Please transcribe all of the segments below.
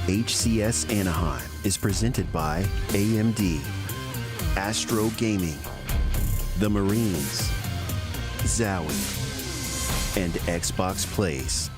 HCS Anaheim is presented by AMD, Astro Gaming, the Marines, Zowie, and Xbox Plays.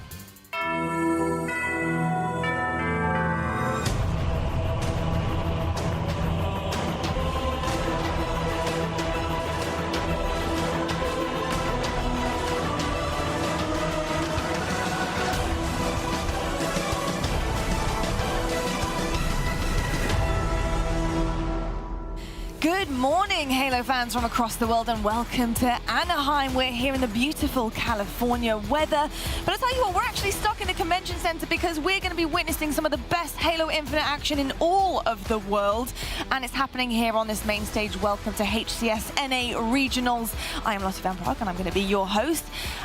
Good morning, Halo fans from across the world, and welcome to Anaheim. We're here in the beautiful California weather. But I'll tell you what, we're actually stuck in the convention center because we're going to be witnessing some of the best Halo Infinite action in all of the world. And it's happening here on this main stage. Welcome to HCS NA Regionals. I am Lottie Van Praag, and I'm going to be your host.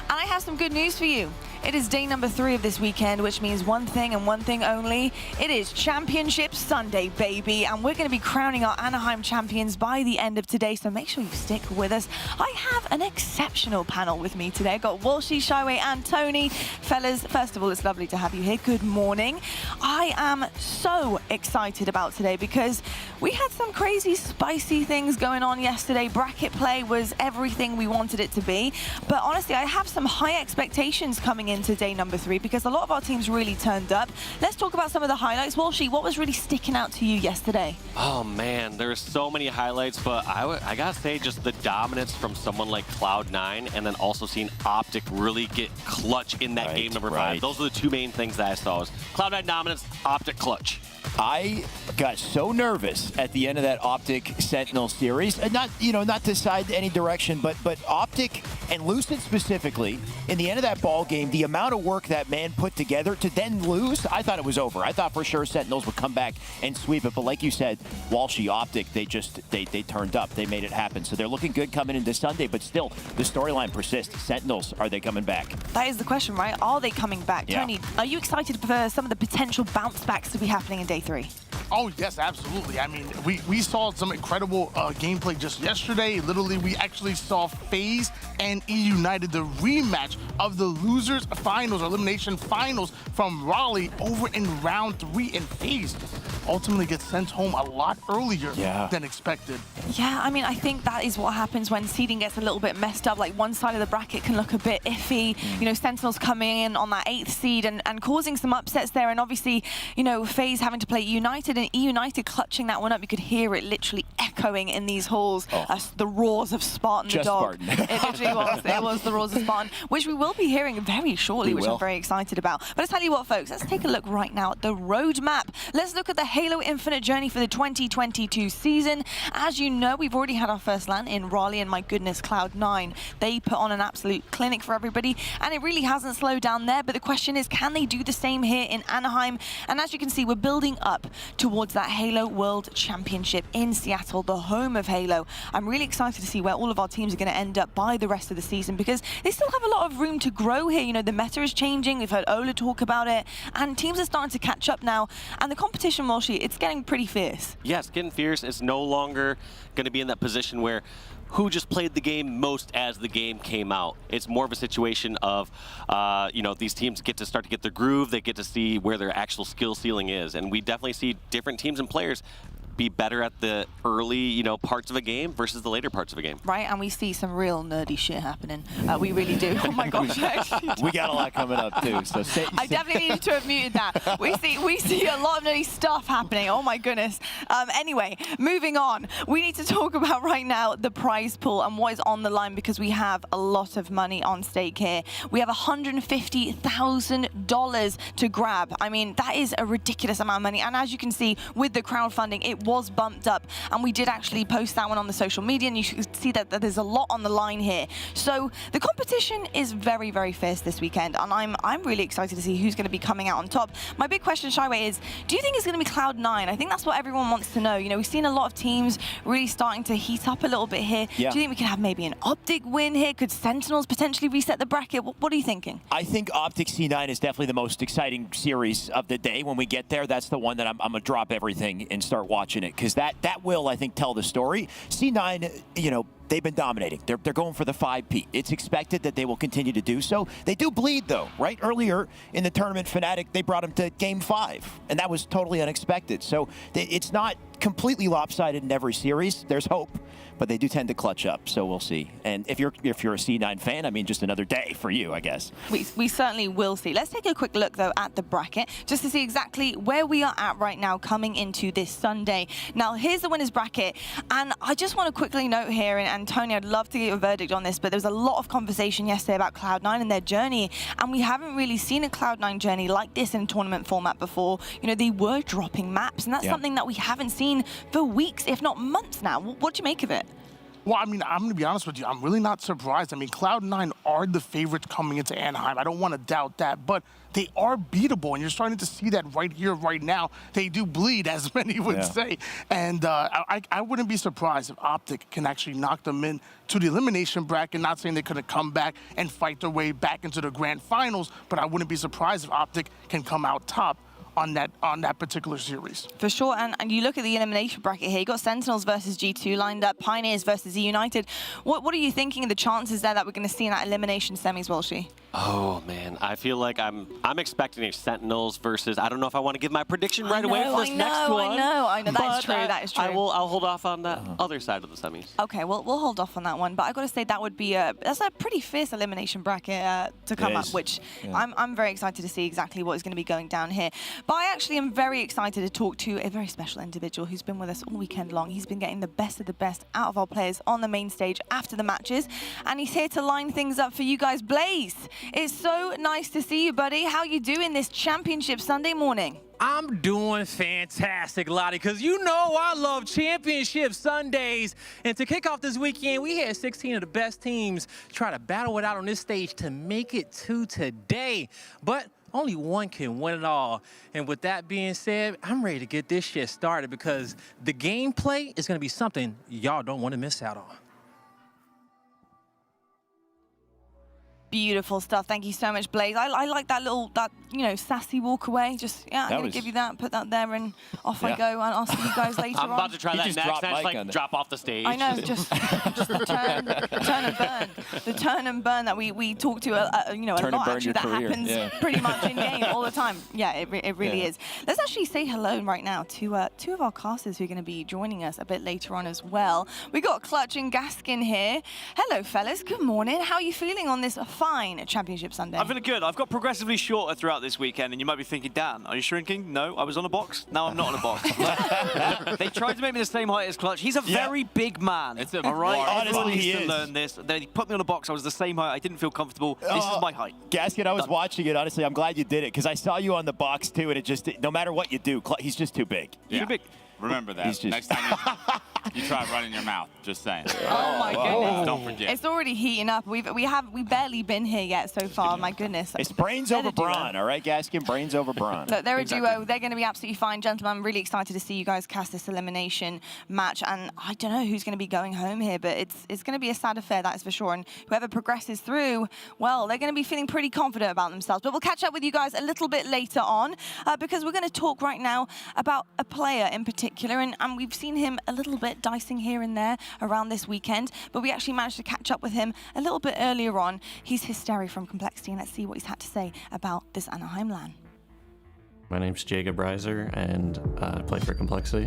And I have some good news for you. It is day number 3 of this weekend, which means one thing and one thing only. It is Championship Sunday, baby. And we're going to be crowning our Anaheim champions by the end of today, so make sure you stick with us. I have an exceptional panel with me today. I've got Walshy, Shyway, and Tony. Fellas, first of all, it's lovely to have you here. Good morning. I am so excited about today because we had some crazy, spicy things going on yesterday. Bracket play was everything we wanted it to be. But honestly, I have some high expectations coming into day number 3 because a lot of our teams really turned up. Let's talk about some of the highlights. Walshy, what was really sticking out to you yesterday? Oh man, there's so many highlights, but I gotta say just the dominance from someone like Cloud9, and then also seeing Optic really get clutch in that game number 5. Those are the two main things that I saw, was Cloud9 dominance, Optic clutch. I got so nervous at the end of that Optic Sentinel series, and not to decide any direction, but Optic and Lucid specifically, in the end of that ball game, the amount of work that man put together to then lose, I thought it was over. I thought for sure Sentinels would come back and sweep it, but like you said, Walshy, Optic, they turned up, they made it happen. So they're looking good coming into Sunday, but still, the storyline persists. Sentinels, are they coming back? That is the question, right? Are they coming back? Yeah. Tony, are you excited for some of the potential bounce backs to be happening in day 3? Oh, yes, absolutely. I mean, we saw some incredible gameplay just yesterday. Literally, we actually saw FaZe and EUnited, the rematch of the losers finals or elimination finals from Raleigh over in round 3, and FaZe ultimately gets sent home a lot earlier than expected. Yeah, I mean, I think that is what happens when seeding gets a little bit messed up. Like, one side of the bracket can look a bit iffy. You know, Sentinels coming in on that 8th seed and causing some upsets there. And obviously, you know, FaZe having to play EUnited and EUnited clutching that one up. You could hear it literally echoing in these halls. The roars of Spartan the dog. Spartan. It literally was. It was the roars of Spartan, which we will be hearing very shortly, which I'm very excited about. But I tell you what, folks, let's take a look right now at the roadmap. Let's look at the Halo Infinite journey for the 2022 season. As you know, we've already had our first LAN in Raleigh, and my goodness, Cloud9, they put on an absolute clinic for everybody, and it really hasn't slowed down there. But the question is, can they do the same here in Anaheim? And as you can see, we're building up towards that Halo World Championship in Seattle, the home of Halo. I'm really excited to see where all of our teams are going to end up by the rest of the season, because they still have a lot of room to grow here. You know, the meta is changing. We've heard Ola talk about it, and teams are starting to catch up now. And the competition, Walshy, it's getting pretty fierce. Yeah, it's getting fierce. It's no longer going to be in that position where who just played the game most as the game came out. It's more of a situation of, you know, these teams get to start to get their groove. They get to see where their actual skill ceiling is. And we definitely see different teams and players be better at the early, you know, parts of a game versus the later parts of a game. Right, and we see some real nerdy shit happening. We really do. Oh my gosh. We got a lot coming up too. So I definitely needed to have muted that. We see a lot of nerdy stuff happening. Oh my goodness. Anyway, moving on. We need to talk about right now the prize pool and what is on the line, because we have a lot of money on stake here. We have $150,000 to grab. I mean, that is a ridiculous amount of money. And as you can see with the crowdfunding, it was bumped up, and we did actually post that one on the social media, and you should see that there's a lot on the line here. So the competition is very, very fierce this weekend, and I'm really excited to see who's going to be coming out on top. My big question, Shyway, is do you think it's going to be Cloud9? I think that's what everyone wants to know. You know, we've seen a lot of teams really starting to heat up a little bit here. Yeah. Do you think we could have maybe an Optic win here? Could Sentinels potentially reset the bracket? What are you thinking? I think Optic C9 is definitely the most exciting series of the day. When we get there, that's the one that I'm going to drop everything and start watching. unfortunate because that will, I think, tell the story. C9, you know, they've been dominating. They're going for the 5P. It's expected that they will continue to do so. They do bleed, though, right? Earlier in the tournament, Fnatic, they brought them to Game 5, and that was totally unexpected. So it's not completely lopsided in every series. There's hope, but they do tend to clutch up, so we'll see. And if you're a C9 fan, I mean, just another day for you, I guess. We certainly will see. Let's take a quick look, though, at the bracket, just to see exactly where we are at right now coming into this Sunday. Now, here's the winners bracket, and I just want to quickly note here, and Tony, I'd love to get your verdict on this, but there was a lot of conversation yesterday about Cloud9 and their journey, and we haven't really seen a Cloud9 journey like this in tournament format before. You know, they were dropping maps, and that's something that we haven't seen for weeks, if not months now. What do you make of it? Well, I mean, I'm going to be honest with you. I'm really not surprised. I mean, Cloud9 are the favorites coming into Anaheim. I don't want to doubt that, but they are beatable, and you're starting to see that right here, right now. They do bleed, as many would say. And I wouldn't be surprised if Optic can actually knock them in to the elimination bracket. Not saying they couldn't come back and fight their way back into the grand finals, but I wouldn't be surprised if Optic can come out top on that particular series. For sure, and you look at the elimination bracket here, you got Sentinels versus G2 lined up, Pioneers versus EUnited. What are you thinking of the chances there that we're going to see in that elimination semis, Walshy? Oh man, I feel like I'm expecting a Sentinels versus. I don't know if I want to give my prediction right away for this next one. I know. That is true. That is true. I'll hold off on the other side of the semis. Okay, well, we'll hold off on that one. But I got to say that would be that's a pretty fierce elimination bracket to come up, which I'm very excited to see exactly what is going to be going down here. But I actually am very excited to talk to a very special individual who's been with us all weekend long. He's been getting the best of the best out of our players on the main stage after the matches, and he's here to line things up for you guys. Blaze, it's so nice to see you, buddy. How you doing this championship Sunday morning? I'm doing fantastic, Lottie, because you know I love championship Sundays. And to kick off this weekend, we had 16 of the best teams try to battle it out on this stage to make it to today. But only one can win it all. And with that being said, I'm ready to get this shit started because the gameplay is going to be something y'all don't want to miss out on. Beautiful stuff. Thank you so much, Blaze. I like that little, sassy walk away. Just, I'm going to give you that, put that there, and off I go, and I'll see you guys later on. I'm about to try that next. I just, like, drop off the stage. I know, just the turn and burn. The turn and burn that we talk to, a lot, actually, that happens pretty much in-game all the time. Yeah, it really is. Let's actually say hello right now to two of our casters who are going to be joining us a bit later on as well. We got Clutch and Gaskin here. Hello, fellas. Good morning. How are you feeling on this fine championship Sunday? I'm feeling good. I've got progressively shorter throughout this weekend, and you might be thinking, Dan, are you shrinking? No, I was on a box. Now I'm not on a box. They tried to make me the same height as Clutch. He's a very big man. It's all right. Honestly, he needs is. to learn this. Then he put me on a box. I was the same height. I didn't feel comfortable. This is my height. Gaskin, I was watching it. Honestly, I'm glad you did it because I saw you on the box too, and it just, no matter what you do, he's just too big. Too big. Remember that. Next time you try running your mouth. Just saying. Oh my goodness. Don't forget. It's already heating up. We barely been here yet so far. My goodness. It's brains over brawn, all right, Gaskin? Brains over brawn. Look, they're a duo. They're going to be absolutely fine. Gentlemen, I'm really excited to see you guys cast this elimination match. And I don't know who's going to be going home here, but it's going to be a sad affair, that is for sure. And whoever progresses through, well, they're going to be feeling pretty confident about themselves. But we'll catch up with you guys a little bit later on because we're going to talk right now about a player in particular. And we've seen him a little bit dicing here and there around this weekend, but we actually managed to catch up with him a little bit earlier on. He's Hysteria from Complexity, and let's see what he's had to say about this Anaheim LAN. My name's Jacob Reiser, and I play for Complexity.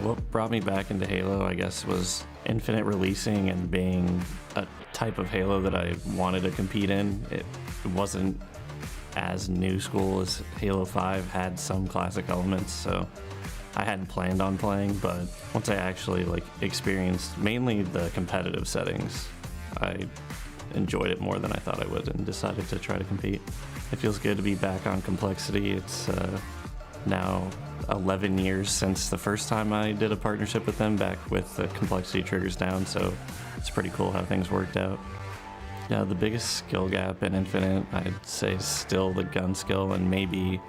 What brought me back into Halo, I guess, was Infinite releasing and being a type of Halo that I wanted to compete in. It wasn't as new school as Halo 5, had some classic elements, so I hadn't planned on playing, but once I actually experienced mainly the competitive settings, I enjoyed it more than I thought I would and decided to try to compete. It feels good to be back on Complexity. It's now 11 years since the first time I did a partnership with them, back with the Complexity Triggers Down, so it's pretty cool how things worked out. Yeah, the biggest skill gap in Infinite, I'd say, is still the gun skill and maybe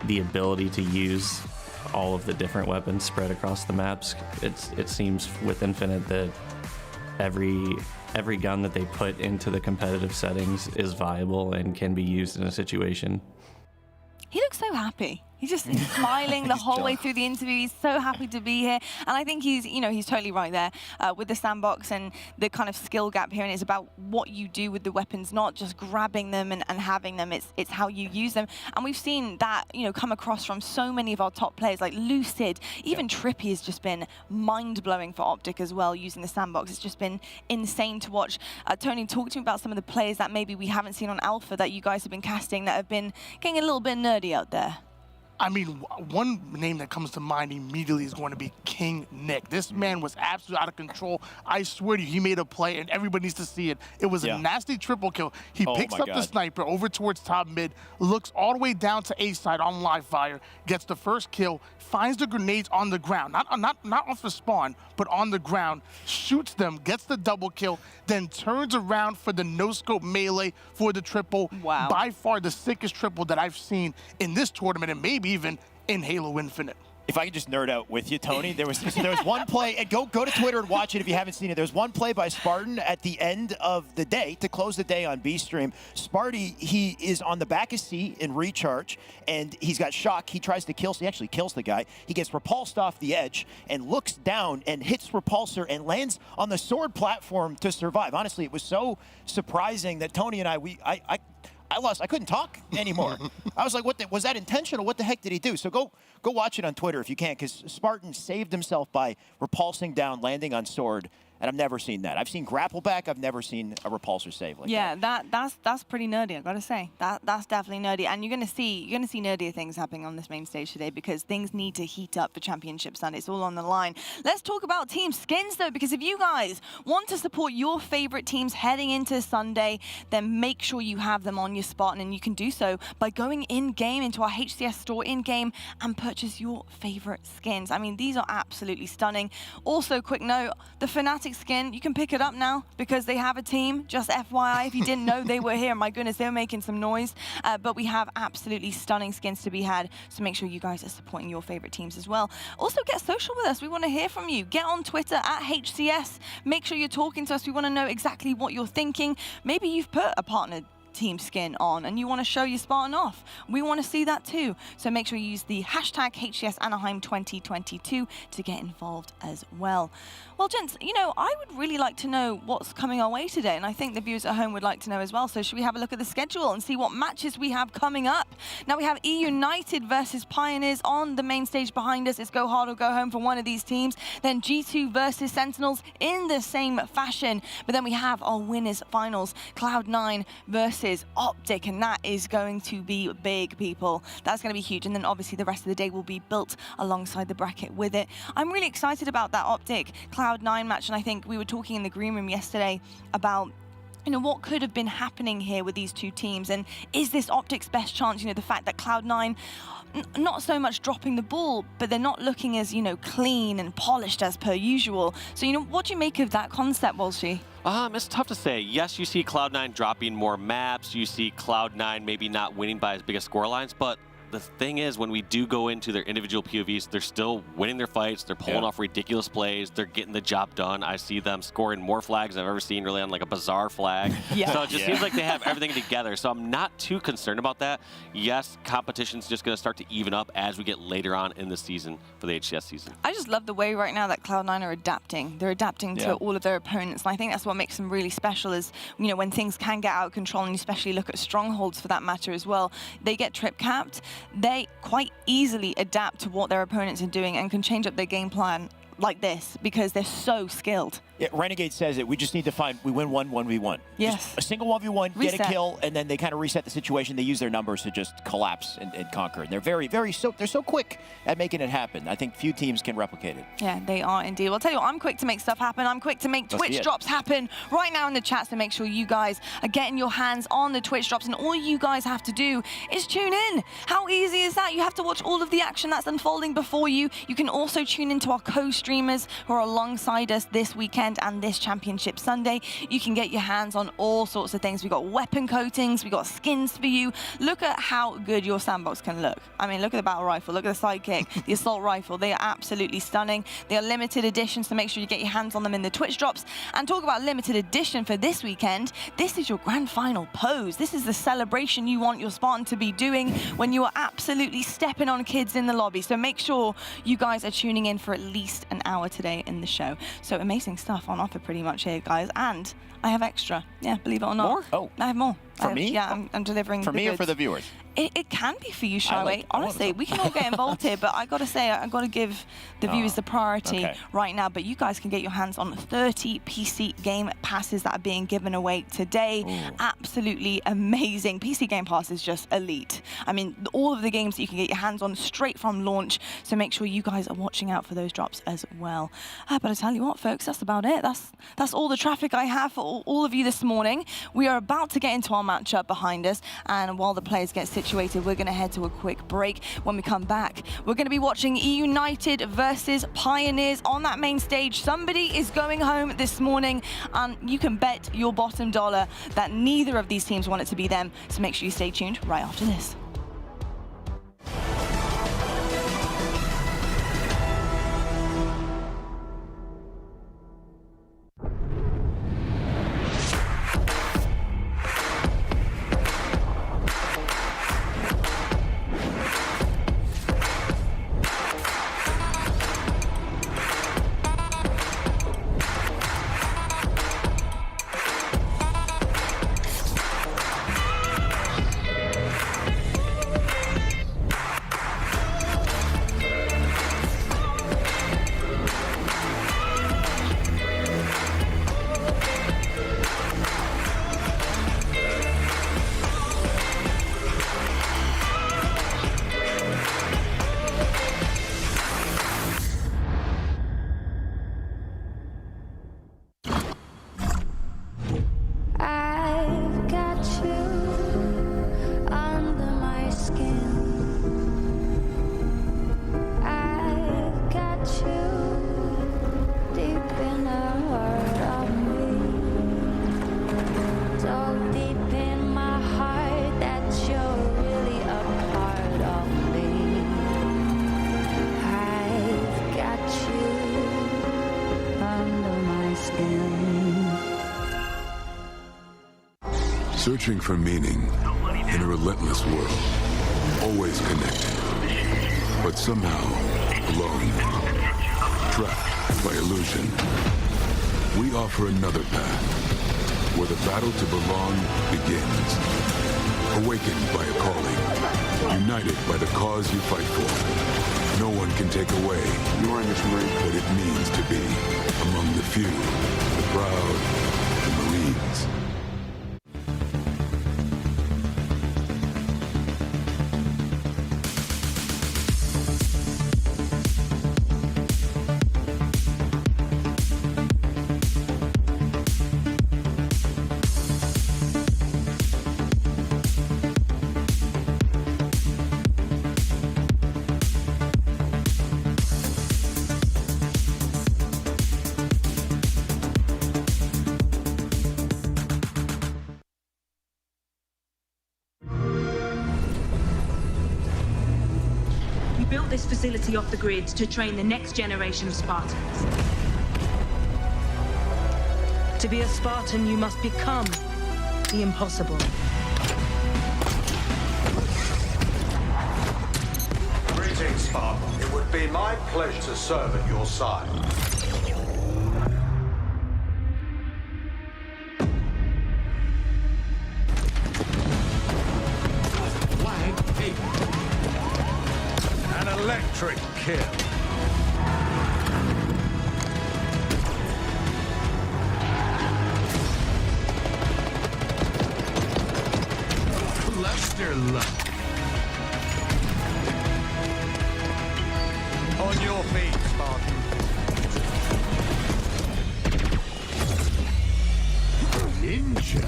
the ability to use all of the different weapons spread across the maps. It seems with Infinite that every gun that they put into the competitive settings is viable and can be used in a situation. He looks so happy. He's just smiling the whole way through the interview. He's so happy to be here. And I think he's, he's totally right there with the sandbox and the kind of skill gap here. And it's about what you do with the weapons, not just grabbing them and having them. It's how you use them. And we've seen that, come across from so many of our top players like Lucid. Even Trippy has just been mind-blowing for Optic as well, using the sandbox. It's just been insane to watch. Tony, talk to me about some of the players that maybe we haven't seen on Alpha that you guys have been casting that have been getting a little bit nerdy out there. I mean, one name that comes to mind immediately is going to be King Nick. This man was absolutely out of control. I swear to you, he made a play, and everybody needs to see it. It was a nasty triple kill. He picks up the sniper over towards top mid, looks all the way down to A side on live fire, gets the first kill, finds the grenades on the ground, not off the spawn, but on the ground, shoots them, gets the double kill, then turns around for the no-scope melee for the triple. Wow. By far the sickest triple that I've seen in this tournament, and maybe even in Halo Infinite. If I could just nerd out with you, Tony, there was one play, and go to Twitter and watch it if you haven't seen it. There's one play by Spartan at the end of the day to close the day on B-Stream. Sparty, he is on the back of C in recharge, and he's got shock. He tries to kill, so he actually kills the guy. He gets repulsed off the edge and looks down and hits repulsor and lands on the sword platform to survive. Honestly, it was so surprising that Tony and I lost. I couldn't talk anymore. I was like, was that intentional? What the heck did he do? So go watch it on Twitter if you can, because Spartan saved himself by repulsing down, landing on sword, and I've never seen that. I've seen grapple back. I've never seen a repulsor save like that. Yeah, that's pretty nerdy, I've got to say. That's definitely nerdy, and you're gonna see nerdier things happening on this main stage today because things need to heat up for Championship Sunday. It's all on the line. Let's talk about team skins though, because if you guys want to support your favorite teams heading into Sunday, then make sure you have them on your Spartan, and you can do so by going in-game into our HCS store in-game and purchase your favorite skins. I mean, these are absolutely stunning. Also, quick note, the Fnatic skin, you can pick it up now because they have a team. Just FYI, if you didn't know they were here, my goodness, they were making some noise. But we have absolutely stunning skins to be had, so make sure you guys are supporting your favorite teams as well. Also, get social with us. We want to hear from you. Get on Twitter at HCS. Make sure you're talking to us. We want to know exactly what you're thinking. Maybe you've put a partner team skin on and you want to show your Spartan off. We want to see that too. So make sure you use the hashtag HCS Anaheim 2022 to get involved as well. Well, gents, I would really like to know what's coming our way today, and I think the viewers at home would like to know as well. So should we have a look at the schedule and see what matches we have coming up? Now we have EUnited versus Pioneers on the main stage behind us. It's go hard or go home for one of these teams. Then G2 versus Sentinels in the same fashion. But then we have our winners finals, Cloud9 versus Optic, and that is going to be big, people. That's going to be huge. And then obviously the rest of the day will be built alongside the bracket with it. I'm really excited about that Optic Cloud9 match, and I think we were talking in the green room yesterday about what could have been happening here with these two teams, and is this Optic's best chance? The fact that Cloud9 not so much dropping the ball, but they're not looking as clean and polished as per usual. So what do you make of that concept, Walshy? It's tough to say. Yes, you see Cloud9 dropping more maps. You see Cloud9 maybe not winning by as big a score lines, but the thing is, when we do go into their individual POVs, they're still winning their fights. They're pulling off ridiculous plays. They're getting the job done. I see them scoring more flags than I've ever seen, really, on like a bizarre flag. So it just seems like they have everything together. So I'm not too concerned about that. Yes, competition's just going to start to even up as we get later on in the season for the HCS season. I just love the way right now that Cloud9 are adapting. They're adapting to all of their opponents. And I think that's what makes them really special is, when things can get out of control, and you especially look at strongholds for that matter as well, they get trip capped. They quite easily adapt to what their opponents are doing and can change up their game plan like this because they're so skilled. Yeah, Renegade says it. We just need to we win 1v1. Yes. Just a single 1v1, get a kill, and then they kind of reset the situation. They use their numbers to just collapse and conquer. And they're they're so quick at making it happen. I think few teams can replicate it. Yeah, they are indeed. Well, I'll tell you what, I'm quick to make stuff happen. I'm quick to make Twitch drops happen right now in the chat, so make sure you guys are getting your hands on the Twitch drops, and all you guys have to do is tune in. How easy is that? You have to watch all of the action that's unfolding before you. You can also tune into our co-streamers who are alongside us this weekend. weekend and this championship Sunday, you can get your hands on all sorts of things. We've got weapon coatings, we've got skins for you. Look at how good your sandbox can look. I mean, look at the battle rifle, look at the sidekick, the assault rifle. They are absolutely stunning. They are limited editions, so make sure you get your hands on them in the Twitch drops. And talk about limited edition for this weekend. This is your grand final pose. This is the celebration you want your Spartan to be doing when you are absolutely stepping on kids in the lobby. So make sure you guys are tuning in for at least an hour today in the show. So amazing stuff on offer pretty much here, guys. And I have extra. Yeah, believe it or not. More? Oh. I have more. For me? Yeah, I'm delivering For the me goods. or for the viewers? It can be for you, Shyway. Honestly, we can all get involved here, but I got to say, I got to give the viewers the priority right now. But you guys can get your hands on 30 PC Game Passes that are being given away today. Ooh. Absolutely amazing. PC Game Pass is just elite. I mean, all of the games that you can get your hands on straight from launch. So make sure you guys are watching out for those drops as well. But I tell you what, folks, that's about it. That's all the traffic I have for all of you this morning. We are about to get into our matchup behind us, and while the players get situated, we're going to head to a quick break. When we come back, we're going to be watching EUnited versus Pioneers on that main stage. Somebody is going home this morning, and you can bet your bottom dollar that neither of these teams want it to be them. So make sure you stay tuned right after this. Searching for meaning in a relentless world, always connected, but somehow alone, trapped by illusion. We offer another path, where the battle to belong begins. Awakened by a calling, united by the cause you fight for. No one can take away what it means to be among the few, the proud, the Marines. This facility off the grid to train the next generation of Spartans. To be a Spartan, you must become the impossible. Greetings, Spartan. It would be my pleasure to serve at your side. Electric kill. Cluster luck. On your feet, Spartan. Ninja.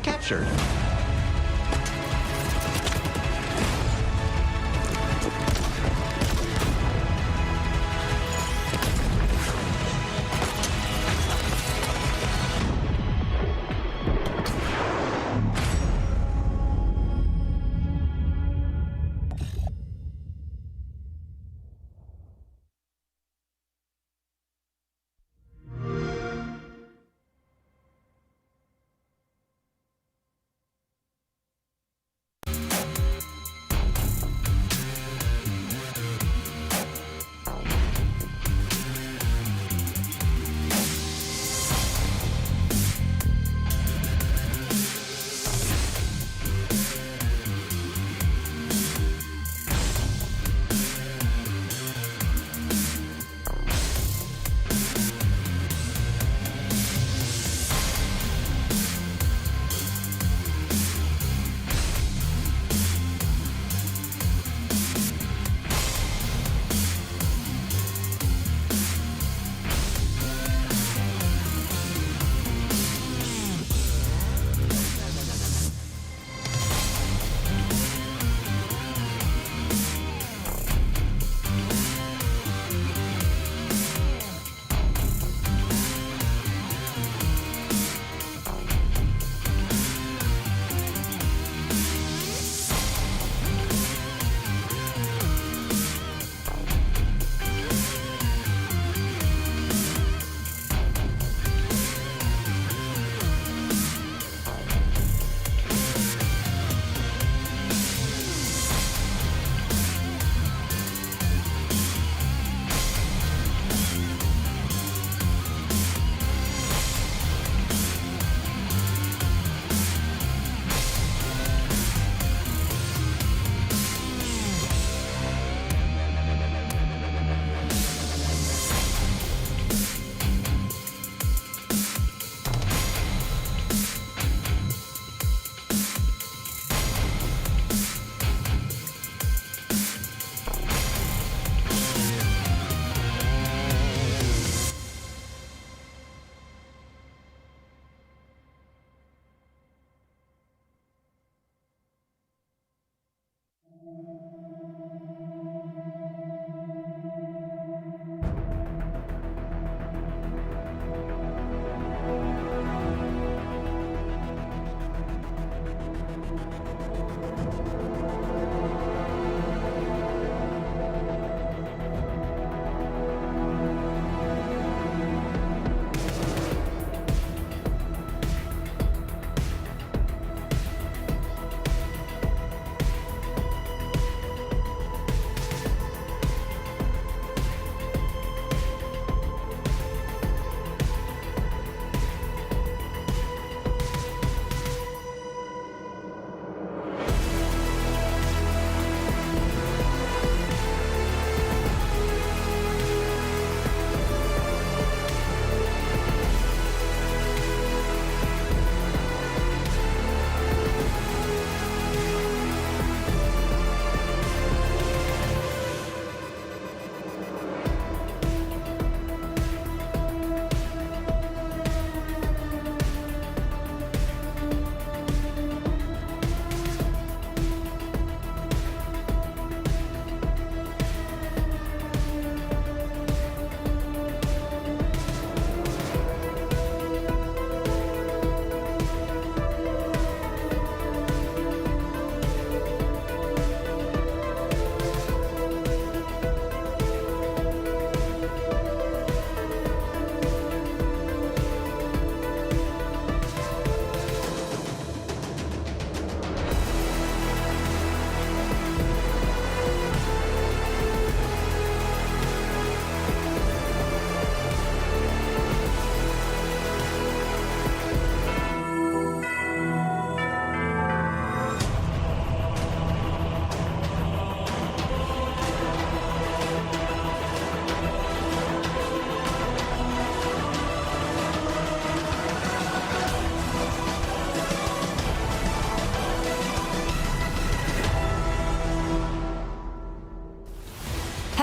captured.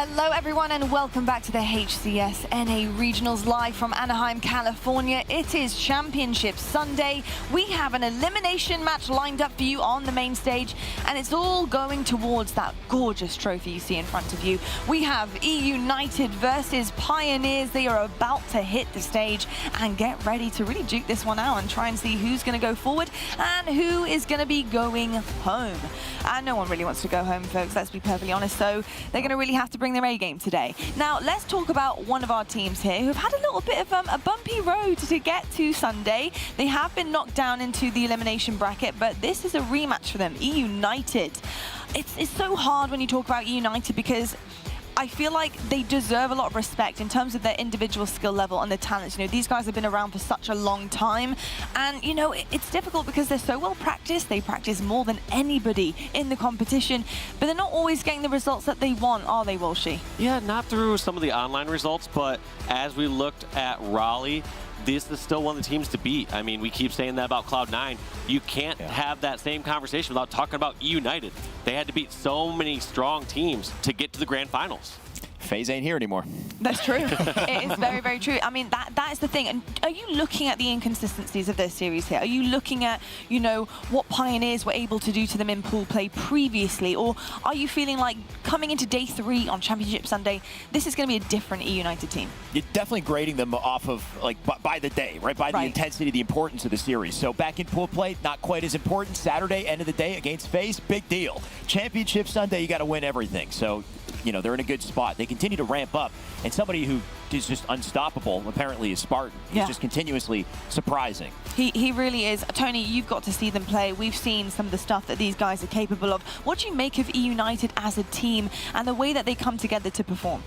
Hello everyone and welcome back to the HCS NA Regionals live from Anaheim, California. It is Championship Sunday. We have an elimination match lined up for you on the main stage, and it's all going towards that gorgeous trophy you see in front of you. We have EUnited versus Pioneers. They are about to hit the stage and get ready to really duke this one out and try and see who's going to go forward and who is going to be going home. And no one really wants to go home, folks, let's be perfectly honest, so they're going to really have to bring their A game today. Now, let's talk about one of our teams here who've had a little bit of a bumpy road to get to Sunday. They have been knocked down into the elimination bracket, but this is a rematch for them, EUnited. It's so hard when you talk about EUnited because I feel like they deserve a lot of respect in terms of their individual skill level and their talents. You know, these guys have been around for such a long time, and you know, it's difficult because they're so well practiced. They practice more than anybody in the competition, but they're not always getting the results that they want, are they, Walshy? Yeah, not through some of the online results, but as we looked at Raleigh, this is still one of the teams to beat. I mean, we keep saying that about Cloud9. You can't have that same conversation without talking about EUnited. They had to beat so many strong teams to get to the grand finals. FaZe ain't here anymore. That's true. It is very, very true. I mean, that is the thing. And are you looking at the inconsistencies of their series here? Are you looking at, you know, what Pioneers were able to do to them in pool play previously? Or are you feeling like coming into day 3 on Championship Sunday, this is going to be a different EUnited team? You're definitely grading them off of, like, by the day, right? By the intensity, the importance of the series. So back in pool play, not quite as important. Saturday, end of the day against FaZe, big deal. Championship Sunday, you got to win everything. So, you know, they're in a good spot. They continue to ramp up, and somebody who is just unstoppable, apparently, is Spartan. He's just continuously surprising. He really is. Tony, you've got to see them play. We've seen some of the stuff that these guys are capable of. What do you make of EUnited as a team and the way that they come together to perform?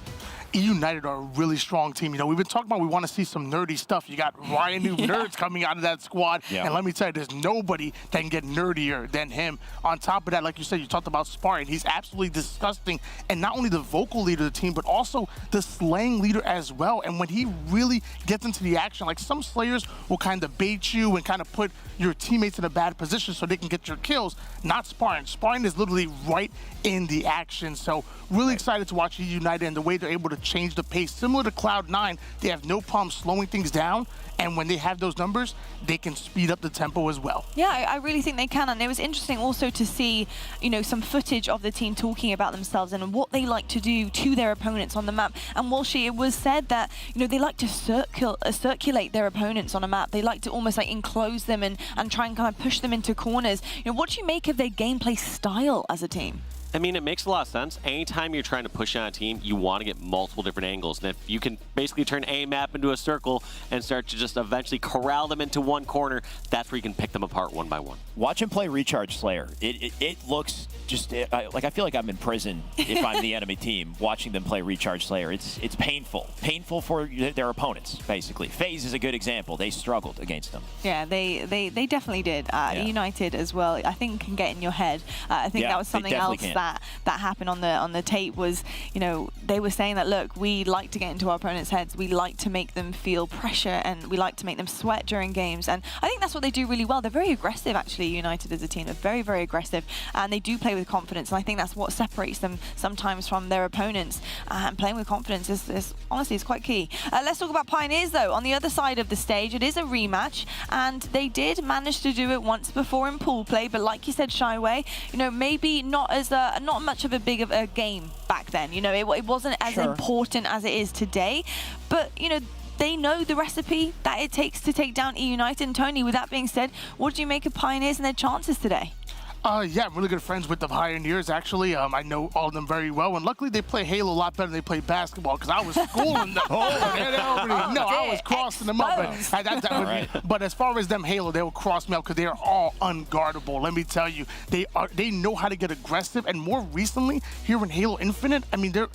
EUnited are a really strong team. You know, we've been talking about we want to see some nerdy stuff. You got Ryan Noob Nerds coming out of that squad. And let me tell you, there's nobody that can get nerdier than him. On top of that, like you said, you talked about Spartan. He's absolutely disgusting. And not only the vocal leader of the team, but also the slang leader as well. And when he really gets into the action, like some Slayers will kind of bait you and kind of put your teammates in a bad position so they can get your kills. Not Spartan. Spartan is literally right in the action. So really excited to watch EUnited and the way they're able to change the pace. Similar to Cloud9, they have no problem slowing things down, and when they have those numbers, they can speed up the tempo as well. Yeah, I really think they can, and it was interesting also to see, you know, some footage of the team talking about themselves and what they like to do to their opponents on the map. And Walshy, it was said that, you know, they like to circulate their opponents on a map. They like to almost like enclose them and try and kind of push them into corners. You know, what do you make of their gameplay style as a team? I mean, it makes a lot of sense. Anytime you're trying to push on a team, you want to get multiple different angles. And if you can basically turn a map into a circle and start to just eventually corral them into one corner, that's where you can pick them apart one by one. Watch him play Recharge Slayer. It looks just like I feel like I'm in prison if I'm the enemy team watching them play Recharge Slayer. It's painful for their opponents, basically. FaZe is a good example. They struggled against them. Yeah, they definitely did. EUnited as well, I think, can get in your head. I think that was something else that happened on the tape was, you know, they were saying that, look, we like to get into our opponents' heads. We like to make them feel pressure, and we like to make them sweat during games. And I think that's what they do really well. They're very aggressive, actually, EUnited as a team. They're very, very aggressive, and they do play with confidence. And I think that's what separates them sometimes from their opponents. And playing with confidence is honestly, is quite key. Let's talk about Pioneers, though. On the other side of the stage, it is a rematch, and they did manage to do it once before in pool play. But like you said, Shyway, you know, maybe not much of a big of a game back then. You know, it wasn't as important as it is today. But, you know, they know the recipe that it takes to take down EUnited. And Tony, with that being said, what do you make of Pioneers and their chances today? Yeah, I'm really good friends with the Pioneers, actually. I know all of them very well, and luckily they play Halo a lot better than they play basketball, because I was schooling them. I was crossing them up. But as far as them Halo, they will cross me up because they are all unguardable. Let me tell you, they know how to get aggressive, and more recently, here in Halo Infinite, I mean, their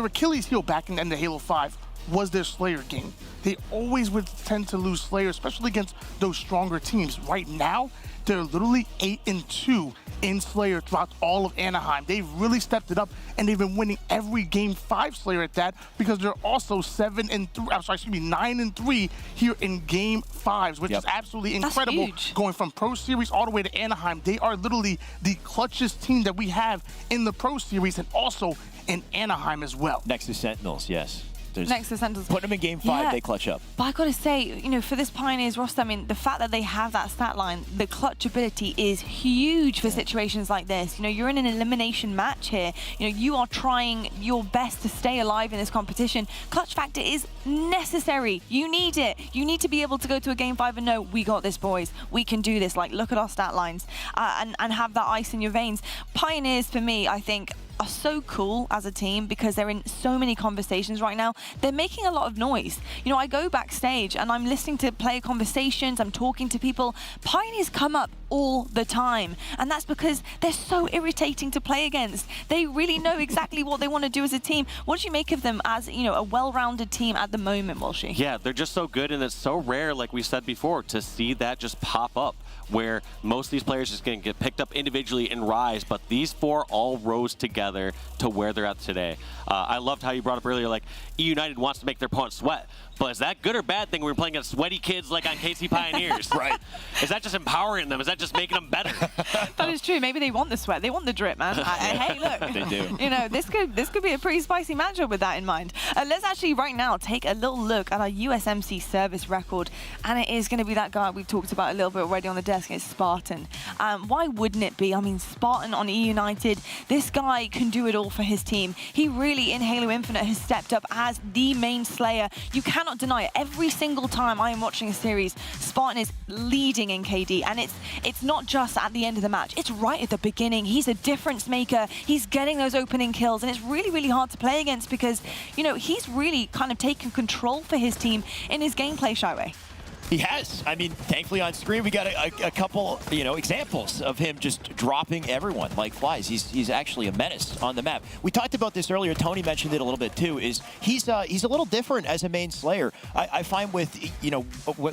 Achilles heel back in the Halo 5 was their Slayer game. They always would tend to lose Slayer, especially against those stronger teams. Right now, they're literally 8-2 in Slayer throughout all of Anaheim. They've really stepped it up, and they've been winning every Game 5 Slayer at that, because they're also 9-3 here in Game 5s, which is absolutely incredible. Going from Pro Series all the way to Anaheim, they are literally the clutchest team that we have in the Pro Series, and also in Anaheim as well. Next to Sentinels, yes. Next to Sentinels. Put them in game 5, they clutch up. But I gotta say, you know, for this Pioneers roster, I mean, the fact that they have that stat line, the clutch ability is huge for situations like this. You know, you're in an elimination match here. You know, you are trying your best to stay alive in this competition. Clutch factor is necessary. You need it. You need to be able to go to a game 5 and know, we got this, boys. We can do this. Like, look at our stat lines and have that ice in your veins. Pioneers, for me, I think, are so cool as a team because they're in so many conversations right now. They're making a lot of noise. You know, I go backstage and I'm listening to player conversations, I'm talking to people. Pioneers come up all the time, and that's because they're so irritating to play against. They really know exactly what they want to do as a team. What do you make of them as, you know, a well-rounded team at the moment, Walshy? Yeah, they're just so good, and it's so rare, like we said before, to see that just pop up, where most of these players just going to get picked up individually and rise, but these 4 all rose together to where they're at today. I loved how you brought up earlier, like, EUnited wants to make their opponent sweat, but is that good or bad thing when we're playing against sweaty kids like on KC Pioneers? Right. Is that just empowering them? Is that just making them better? That is true. Maybe they want the sweat. They want the drip, man. Hey, look. They do. You know, this could be a pretty spicy matchup with that in mind. Let's actually right now take a little look at our USMC service record, and it is going to be that guy we've talked about a little bit already on the desk. It's Spartan. Why wouldn't it be? I mean, Spartan on EUnited, this guy can do it all for his team. He really, in Halo Infinite, has stepped up as the main slayer. You cannot deny it. Every single time I am watching a series, Spartan is leading in KD, and it's not just at the end of the match. It's right at the beginning. He's a difference maker. He's getting those opening kills, and it's really, really hard to play against because, you know, he's really kind of taken control for his team in his gameplay, Shyway. He has. I mean, thankfully on screen we got a couple, you know, examples of him just dropping everyone like flies. He's actually a menace on the map. We talked about this earlier. Tony mentioned it a little bit too. Is he's a little different as a main slayer. I find with, you know,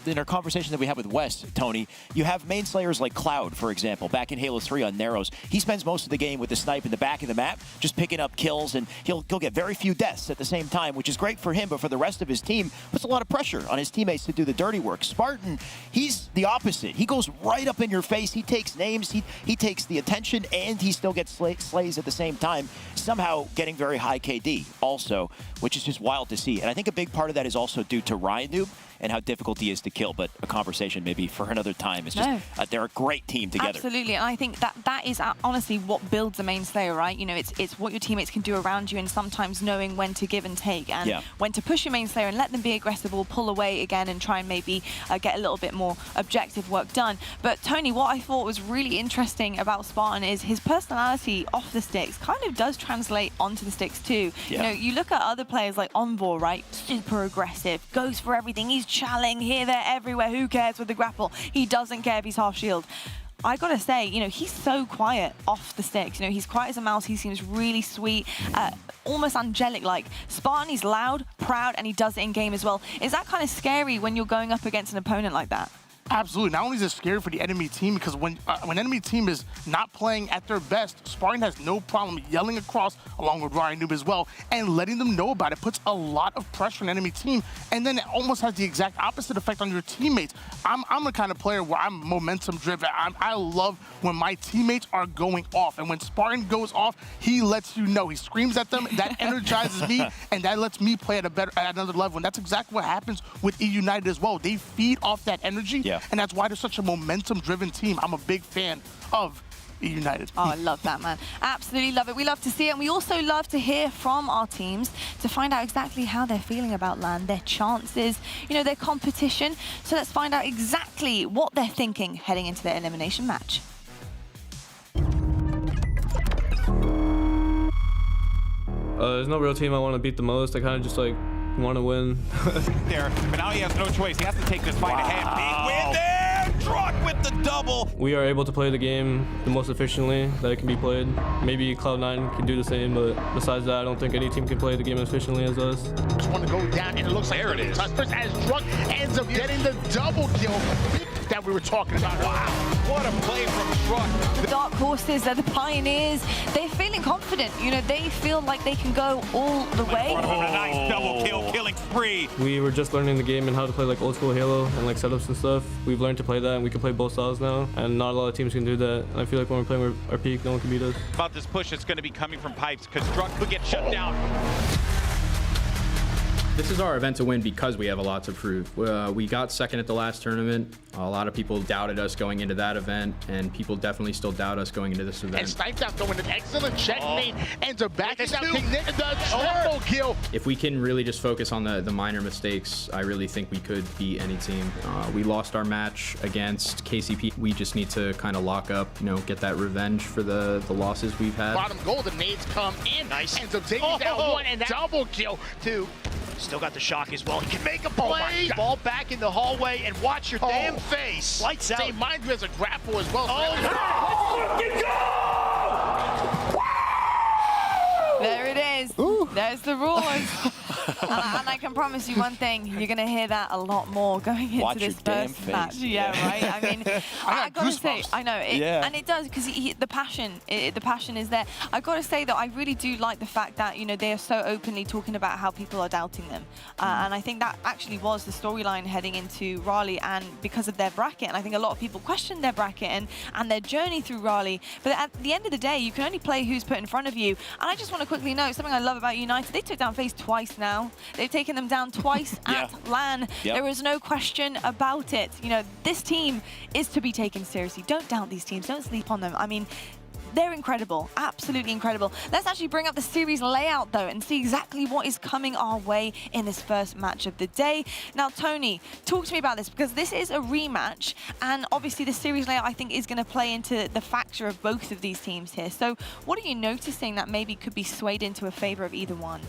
in our conversation that we have with Wes, Tony, you have main slayers like Cloud, for example, back in Halo 3 on Narrows. He spends most of the game with the snipe in the back of the map, just picking up kills, and he'll get very few deaths at the same time, which is great for him, but for the rest of his team, puts a lot of pressure on his teammates to do the dirty work. Spartan, he's the opposite. He goes right up in your face. He takes names. He takes the attention, and he still gets slays at the same time, somehow getting very high KD also, which is just wild to see. And I think a big part of that is also due to Ryan Noob and how difficult he is to kill, but a conversation maybe for another time. It's just, they're a great team together. Absolutely, and I think that is honestly what builds a main slayer, right? You know, it's what your teammates can do around you, and sometimes knowing when to give and take, and when to push your main slayer and let them be aggressive or pull away again and try and maybe get a little bit more objective work done. But Tony, what I thought was really interesting about Spartan is his personality off the sticks kind of does translate onto the sticks too. You know, you look at other players like Envor, right? Super aggressive, goes for everything. He's challing here, there, everywhere. Who cares with the grapple? He doesn't care if he's half shield. I gotta say, you know, he's so quiet off the sticks. You know, he's quiet as a mouse. He seems really sweet, almost angelic-like. Spartan, he's loud, proud, and he does it in game as well. Is that kind of scary when you're going up against an opponent like that? Absolutely. Not only is it scary for the enemy team, because when enemy team is not playing at their best, Spartan has no problem yelling across along with Ryan Noob as well and letting them know about it. Puts a lot of pressure on enemy team, and then it almost has the exact opposite effect on your teammates. I'm the kind of player where I'm momentum driven. I love when my teammates are going off, and when Spartan goes off, he lets you know. He screams at them. That energizes me, and that lets me play at another level. And that's exactly what happens with EUnited as well. They feed off that energy. And that's why they're such a momentum-driven team. I'm a big fan of EUnited. Oh, I love that, man. Absolutely love it. We love to see it, and we also love to hear from our teams to find out exactly how they're feeling about LAN, their chances, you know, their competition. So let's find out exactly what they're thinking heading into their elimination match. There's no real team I want to beat the most. I kind of just, like, want to win. There, but now he has no choice. He has to take this fight ahead. He wins there! Truck with the double! We are able to play the game the most efficiently that it can be played. Maybe Cloud9 can do the same, but besides that, I don't think any team can play the game as efficiently as us. Just want to go down, and it looks like there it is. As Truck ends up getting the double kill. that we were talking about. Wow, what a play from Truck. The dark horses, they're the Pioneers. They're feeling confident. You know, they feel like they can go all the way. A nice double kill, killing spree. We were just learning the game and how to play like old school Halo and like setups and stuff. We've learned to play that, and we can play both styles now, and not a lot of teams can do that. And I feel like when we're playing with our peak, no one can beat us. About this push that's going to be coming from Pipes, because Struck could get shut down. This is our event to win because we have a lot to prove. We got second at the last tournament. A lot of people doubted us going into that event, and people definitely still doubt us going into this event. And Snipes out throwing an excellent checkmate, ends up backing out King Nick, the triple kill. If we can really just focus on the minor mistakes, I really think we could beat any team. We lost our match against KCP. We just need to kind of lock up, you know, get that revenge for the losses we've had. Bottom goal, the nades come in. Nice. Ends up taking down one, and double kill, two. Still got the shock as well. He can make a play. Ball back in the hallway, and watch your damn face. Lights out. They mind you as a grapple as well. There it is. Ooh. There's the roars. and I can promise you one thing, you're going to hear that a lot more going into this first match. Yeah, right? I mean, I got to say, I know, and it does, because the passion is there. I got to say, though, I really do like the fact that, you know, they are so openly talking about how people are doubting them. And I think that actually was the storyline heading into Raleigh, and because of their bracket. And I think a lot of people questioned their bracket and their journey through Raleigh. But at the end of the day, you can only play who's put in front of you. And I just want to quickly note something I love about EUnited. They took down FaZe twice now. They've taken them down twice at LAN. There is no question about it. You know, this team is to be taken seriously. Don't doubt these teams. Don't sleep on them. I mean, they're incredible, absolutely incredible. Let's actually bring up the series layout, though, and see exactly what is coming our way in this first match of the day. Now, Tony, talk to me about this, because this is a rematch, and obviously the series layout, I think, is going to play into the factor of both of these teams here. So what are you noticing that maybe could be swayed into a favor of either one?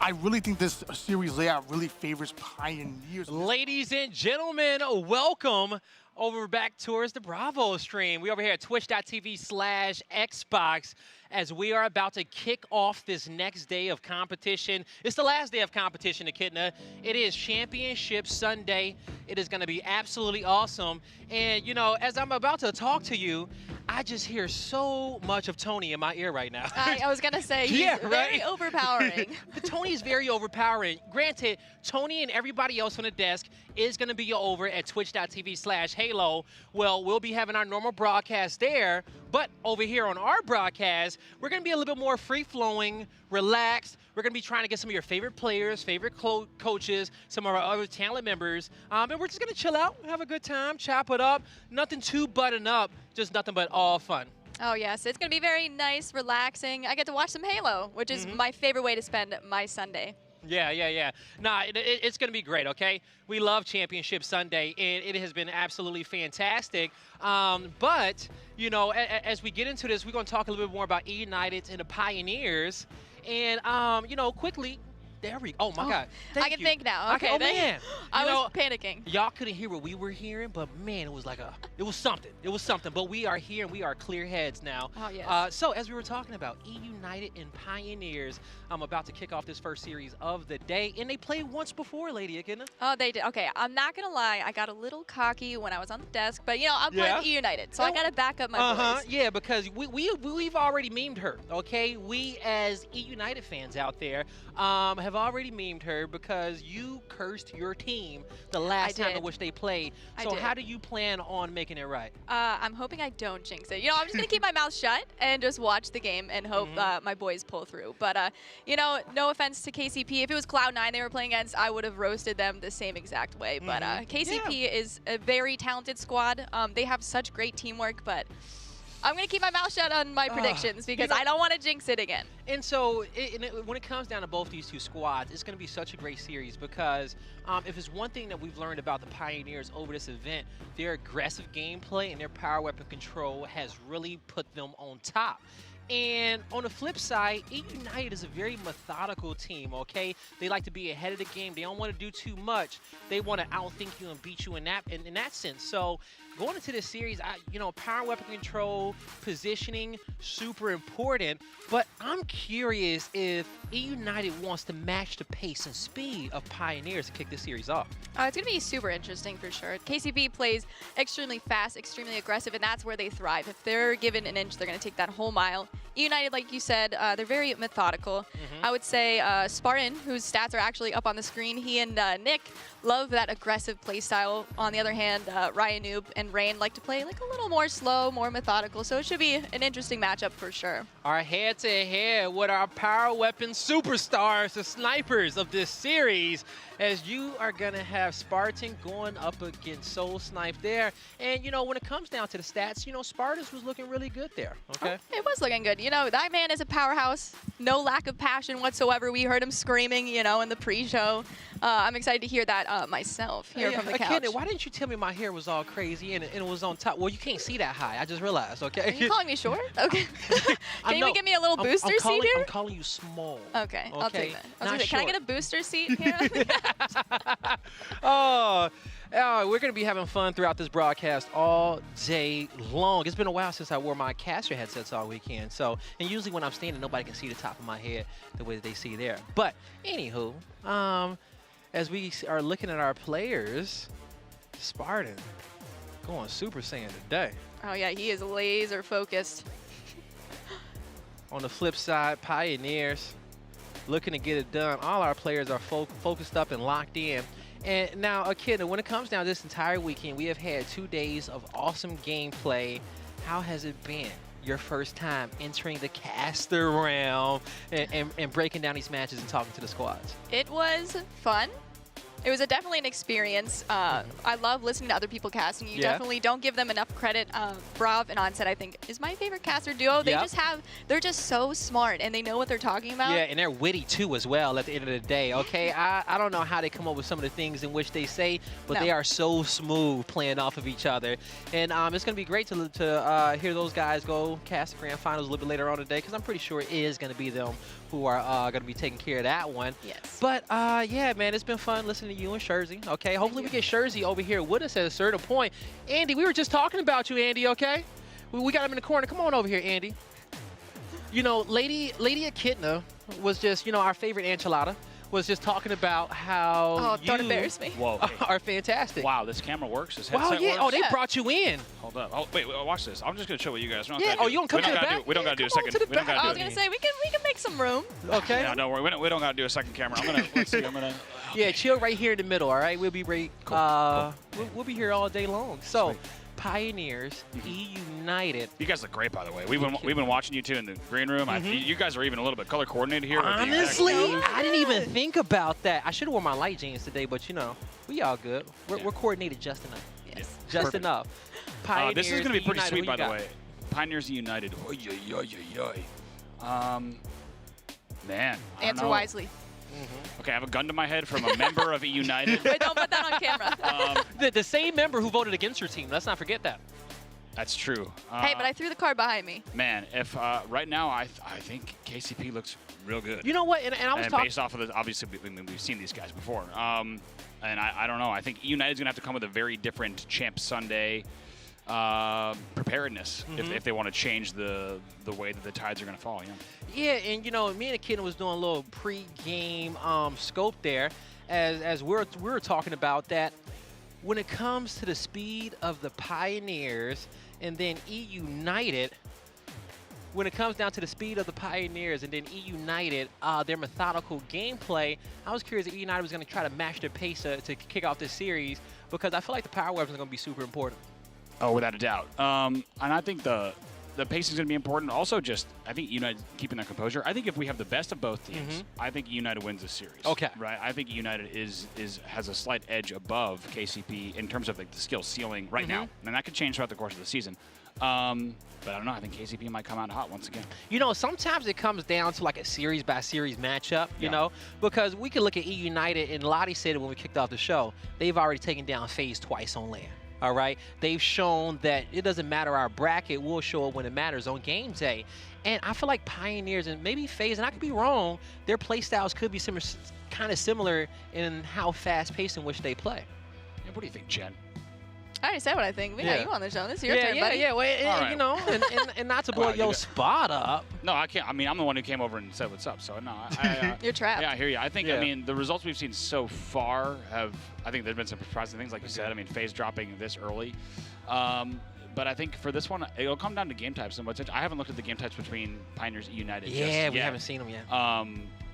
I really think this series layout really favors Pioneers. Ladies and gentlemen, welcome over back towards the Bravo stream. We over here at twitch.tv/Xbox as we are about to kick off this next day of competition. It's the last day of competition, Echidna. It is Championship Sunday. It is going to be absolutely awesome. And, you know, as I'm about to talk to you, I just hear so much of Tony in my ear right now. I was going to say, he's very overpowering. Tony is very overpowering. Granted, Tony and everybody else on the desk is going to be over at twitch.tv/Halo. Well, we'll be having our normal broadcast there, but over here on our broadcast, we're going to be a little bit more free-flowing, relaxed. We're going to be trying to get some of your favorite players, favorite coaches, some of our other talent members, and we're just going to chill out, have a good time, chop it up. Nothing too button up, just nothing but all fun. Oh, yes. It's going to be very nice, relaxing. I get to watch some Halo, which is my favorite way to spend my Sunday. Yeah. Nah, it's going to be great, okay? We love Championship Sunday, and it has been absolutely fantastic. But, you know, as we get into this, we're going to talk a little bit more about EUnited and the Pioneers. And, you know, quickly, there we go. Oh, my God. I can think now. Okay. Oh, man. I was panicking. Y'all couldn't hear what we were hearing, but, man, it was like it was something. It was something. But we are here, and we are clear heads now. Oh, yes. So, as we were talking about, EUnited and Pioneers, I'm about to kick off this first series of the day. And they played once before, Lady Echidna. Oh, they did. Okay, I'm not going to lie. I got a little cocky when I was on the desk. But, you know, I'm playing EUnited, so I got to back up my boys. Yeah, because we've already memed her, okay? We, as EUnited fans out there, have already memed her because you cursed your team the last time in which they played. So how do you plan on making it right? I'm hoping I don't jinx it. You know, I'm just going to keep my mouth shut and just watch the game and hope my boys pull through. But, you know, no offense to KCP. If it was Cloud9 they were playing against, I would have roasted them the same exact way. But KCP is a very talented squad. They have such great teamwork, but I'm going to keep my mouth shut on my predictions because I don't want to jinx it again. And so when it comes down to both these two squads, it's going to be such a great series because if it's one thing that we've learned about the Pioneers over this event, their aggressive gameplay and their power weapon control has really put them on top. And on the flip side, EUnited is a very methodical team, okay? They like to be ahead of the game. They don't want to do too much. They want to outthink you and beat you in that sense. So going into this series, power weapon control, positioning, super important. But I'm curious if EUnited wants to match the pace and speed of Pioneers to kick this series off. It's going to be super interesting for sure. KCP plays extremely fast, extremely aggressive, and that's where they thrive. If they're given an inch, they're going to take that whole mile. EUnited, like you said, they're very methodical. I would say Spartan, whose stats are actually up on the screen, he and Nick love that aggressive play style. On the other hand, Ryan Noob and Rain like to play like a little more slow, more methodical, so it should be an interesting matchup for sure. Our head-to-head with our power weapon superstars, the snipers of this series, as you are going to have Spartan going up against Soul Snipe there. And, when it comes down to the stats, Spartans was looking really good there, okay? It was looking good. That man is a powerhouse. No lack of passion whatsoever. We heard him screaming, in the pre-show. I'm excited to hear that myself here from the couch. Why didn't you tell me my hair was all crazy and it was on top? Well, you can't see that high. I just realized, okay? Are you calling me short? Okay. Can you give me a little booster seat here? I'm calling you small. Okay, I'll take that. Can I get a booster seat here? Oh, we're going to be having fun throughout this broadcast all day long. It's been a while since I wore my caster headsets all weekend. And usually when I'm standing, nobody can see the top of my head the way that they see there. But anywho, as we are looking at our players, Spartan going Super Saiyan today. Oh yeah, he is laser focused. On the flip side, Pioneers looking to get it done. All our players are focused up and locked in. And now, Akina, when it comes down to this entire weekend, we have had 2 days of awesome gameplay. How has it been? Your first time entering the caster realm and breaking down these matches and talking to the squads? It was fun. It was definitely an experience. I love listening to other people casting. You definitely don't give them enough credit. Brav and Onset, I think, is my favorite caster duo. They they're just so smart and they know what they're talking about. Yeah, and they're witty too as well at the end of the day, okay? I don't know how they come up with some of the things in which they say, but they are so smooth playing off of each other. And it's going to be great to hear those guys go cast the Grand Finals a little bit later on today, because I'm pretty sure it is going to be them who are going to be taking care of that one. Yes. But, yeah, man, it's been fun listening to you and Shurzy, okay? Hopefully we get Shurzy over here with us at a certain point. Andy, we were just talking about you, Andy, okay? We got him in the corner. Come on over here, Andy. Lady Echidna was just, our favorite enchilada, was just talking about how don't embarrass me. Whoa, are fantastic. Wow, this camera works? This headset works? Oh, they brought you in. Hold up. Oh, wait, watch this. I'm just going to show you guys. You don't come to the back? We don't got to do a second. We don't got to do I was going to say, we can make some room. Okay. No, don't worry. We don't got to do a second camera. Let's see. Yeah, chill right here in the middle, all right? We'll be right. Cool. We'll be here all day long. So, Pioneers, EUnited. You guys look great, by the way. We've been watching you two in the green room. You guys are even a little bit color coordinated here. Honestly, I didn't even think about that. I should have worn my light jeans today, but we all good. We're coordinated just enough. Yes. Just enough. Pioneers, this is going to be pretty EUnited, sweet, by the way. Pioneers EUnited. Man. Answer wisely. Okay, I have a gun to my head from a member of EUnited. Wait, don't put that on camera. The same member who voted against your team. Let's not forget that. That's true. Hey, but I threw the card behind me. Man, if right now I think KCP looks real good. You know what? And I was talking based off of the, obviously we've seen these guys before. And I don't know. I think EUnited's gonna have to come with a very different Champ Sunday preparedness if they want to change the way that the tides are going to fall. Yeah, and me and Echidna was doing a little pre-game scope there, as we were talking about that. When it comes to the speed of the Pioneers and then EUnited, when it comes down to the speed of the Pioneers and then EUnited, their methodical gameplay, I was curious if EUnited was going to try to match their pace to kick off this series, because I feel like the power weapons are going to be super important. Oh, without a doubt. And I think the pacing is going to be important. Also, I think EUnited keeping their composure. I think if we have the best of both teams, I think EUnited wins this series. Okay. Right. I think EUnited has a slight edge above KCP in terms of the skill ceiling right now, and that could change throughout the course of the season. But I don't know. I think KCP might come out hot once again. Sometimes it comes down to like a series by series matchup. You know, because we could look at EUnited, and Lottie said it when we kicked off the show. They've already taken down FaZe twice on land. All right, they've shown that it doesn't matter our bracket, we'll show it when it matters on game day. And I feel like Pioneers and maybe FaZe, and I could be wrong, their play styles could be kind of similar in how fast-paced in which they play. Yeah, what do you think, Jen? I already said what I think. We got you on the show. This is your turn, yeah, buddy. Yeah, well, right. you know, and not to blow your spot up. No, I can't. I mean, I'm the one who came over and said what's up, so no. You're trapped. Yeah, I hear you. I think, I mean, the results we've seen so far I think there's been some surprising things, like you said. I mean, FaZe dropping this early. But I think for this one, it'll come down to game types. And I haven't looked at the game types between Pioneers and EUnited just yet. We haven't seen them yet.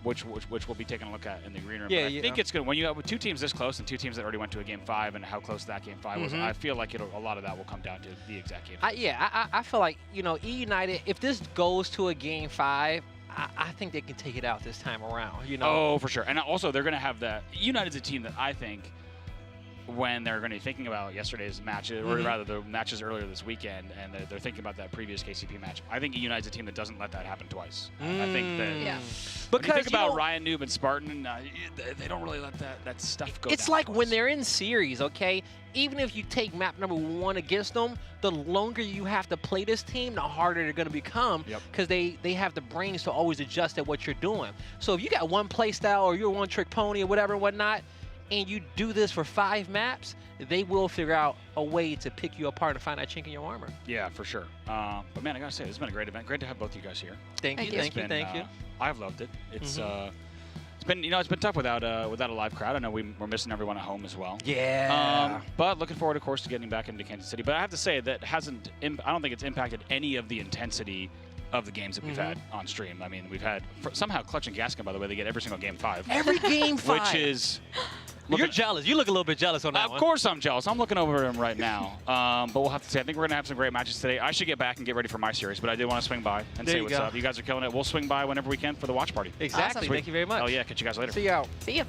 Which we'll be taking a look at in the green room. Yeah, but I think it's good when you have two teams this close and two teams that already went to a game 5 and how close that game 5 was. I feel like a lot of that will come down to the exact game. I feel like, you know, EUnited, if this goes to a game 5, I think they can take it out this time around. You know. Oh, for sure. And also they're going to have that. EUnited's a team that I think, when they're going to be thinking about yesterday's matches, or rather the matches earlier this weekend, and they're thinking about that previous KCP match, I think EUnited's a team that doesn't let that happen twice. I think that when you think about Ryan Noob and Spartan, they don't really let that stuff go It's down like twice. when they're in series, okay? Even if you take map number 1 against them, the longer you have to play this team, the harder they're going to become, because they have the brains to always adjust at what you're doing. So if you got one play style or you're one trick pony or whatever and whatnot, and you do this for 5 maps, they will figure out a way to pick you apart and find that chink in your armor. Yeah, for sure. But man, I gotta say, this has been a great event. Great to have both of you guys here. Thank you. I've loved it. It's it's been tough without a live crowd. I know we're missing everyone at home as well. Yeah. But looking forward, of course, to getting back into Kansas City. But I have to say that I don't think it's impacted any of the intensity of the games that we've had on stream. I mean, we've had somehow Clutch and Gaskin, by the way, they get every single game 5. Every game 5. Which is. You're jealous. You look a little bit jealous on that one. Of course I'm jealous. I'm looking over him right now. But we'll have to see. I think we're going to have some great matches today. I should get back and get ready for my series, but I did want to swing by and say what's up. You guys are killing it. We'll swing by whenever we can for the watch party. Exactly. Awesome. Thank you very much. Oh, yeah. Catch you guys later. See you out. See ya.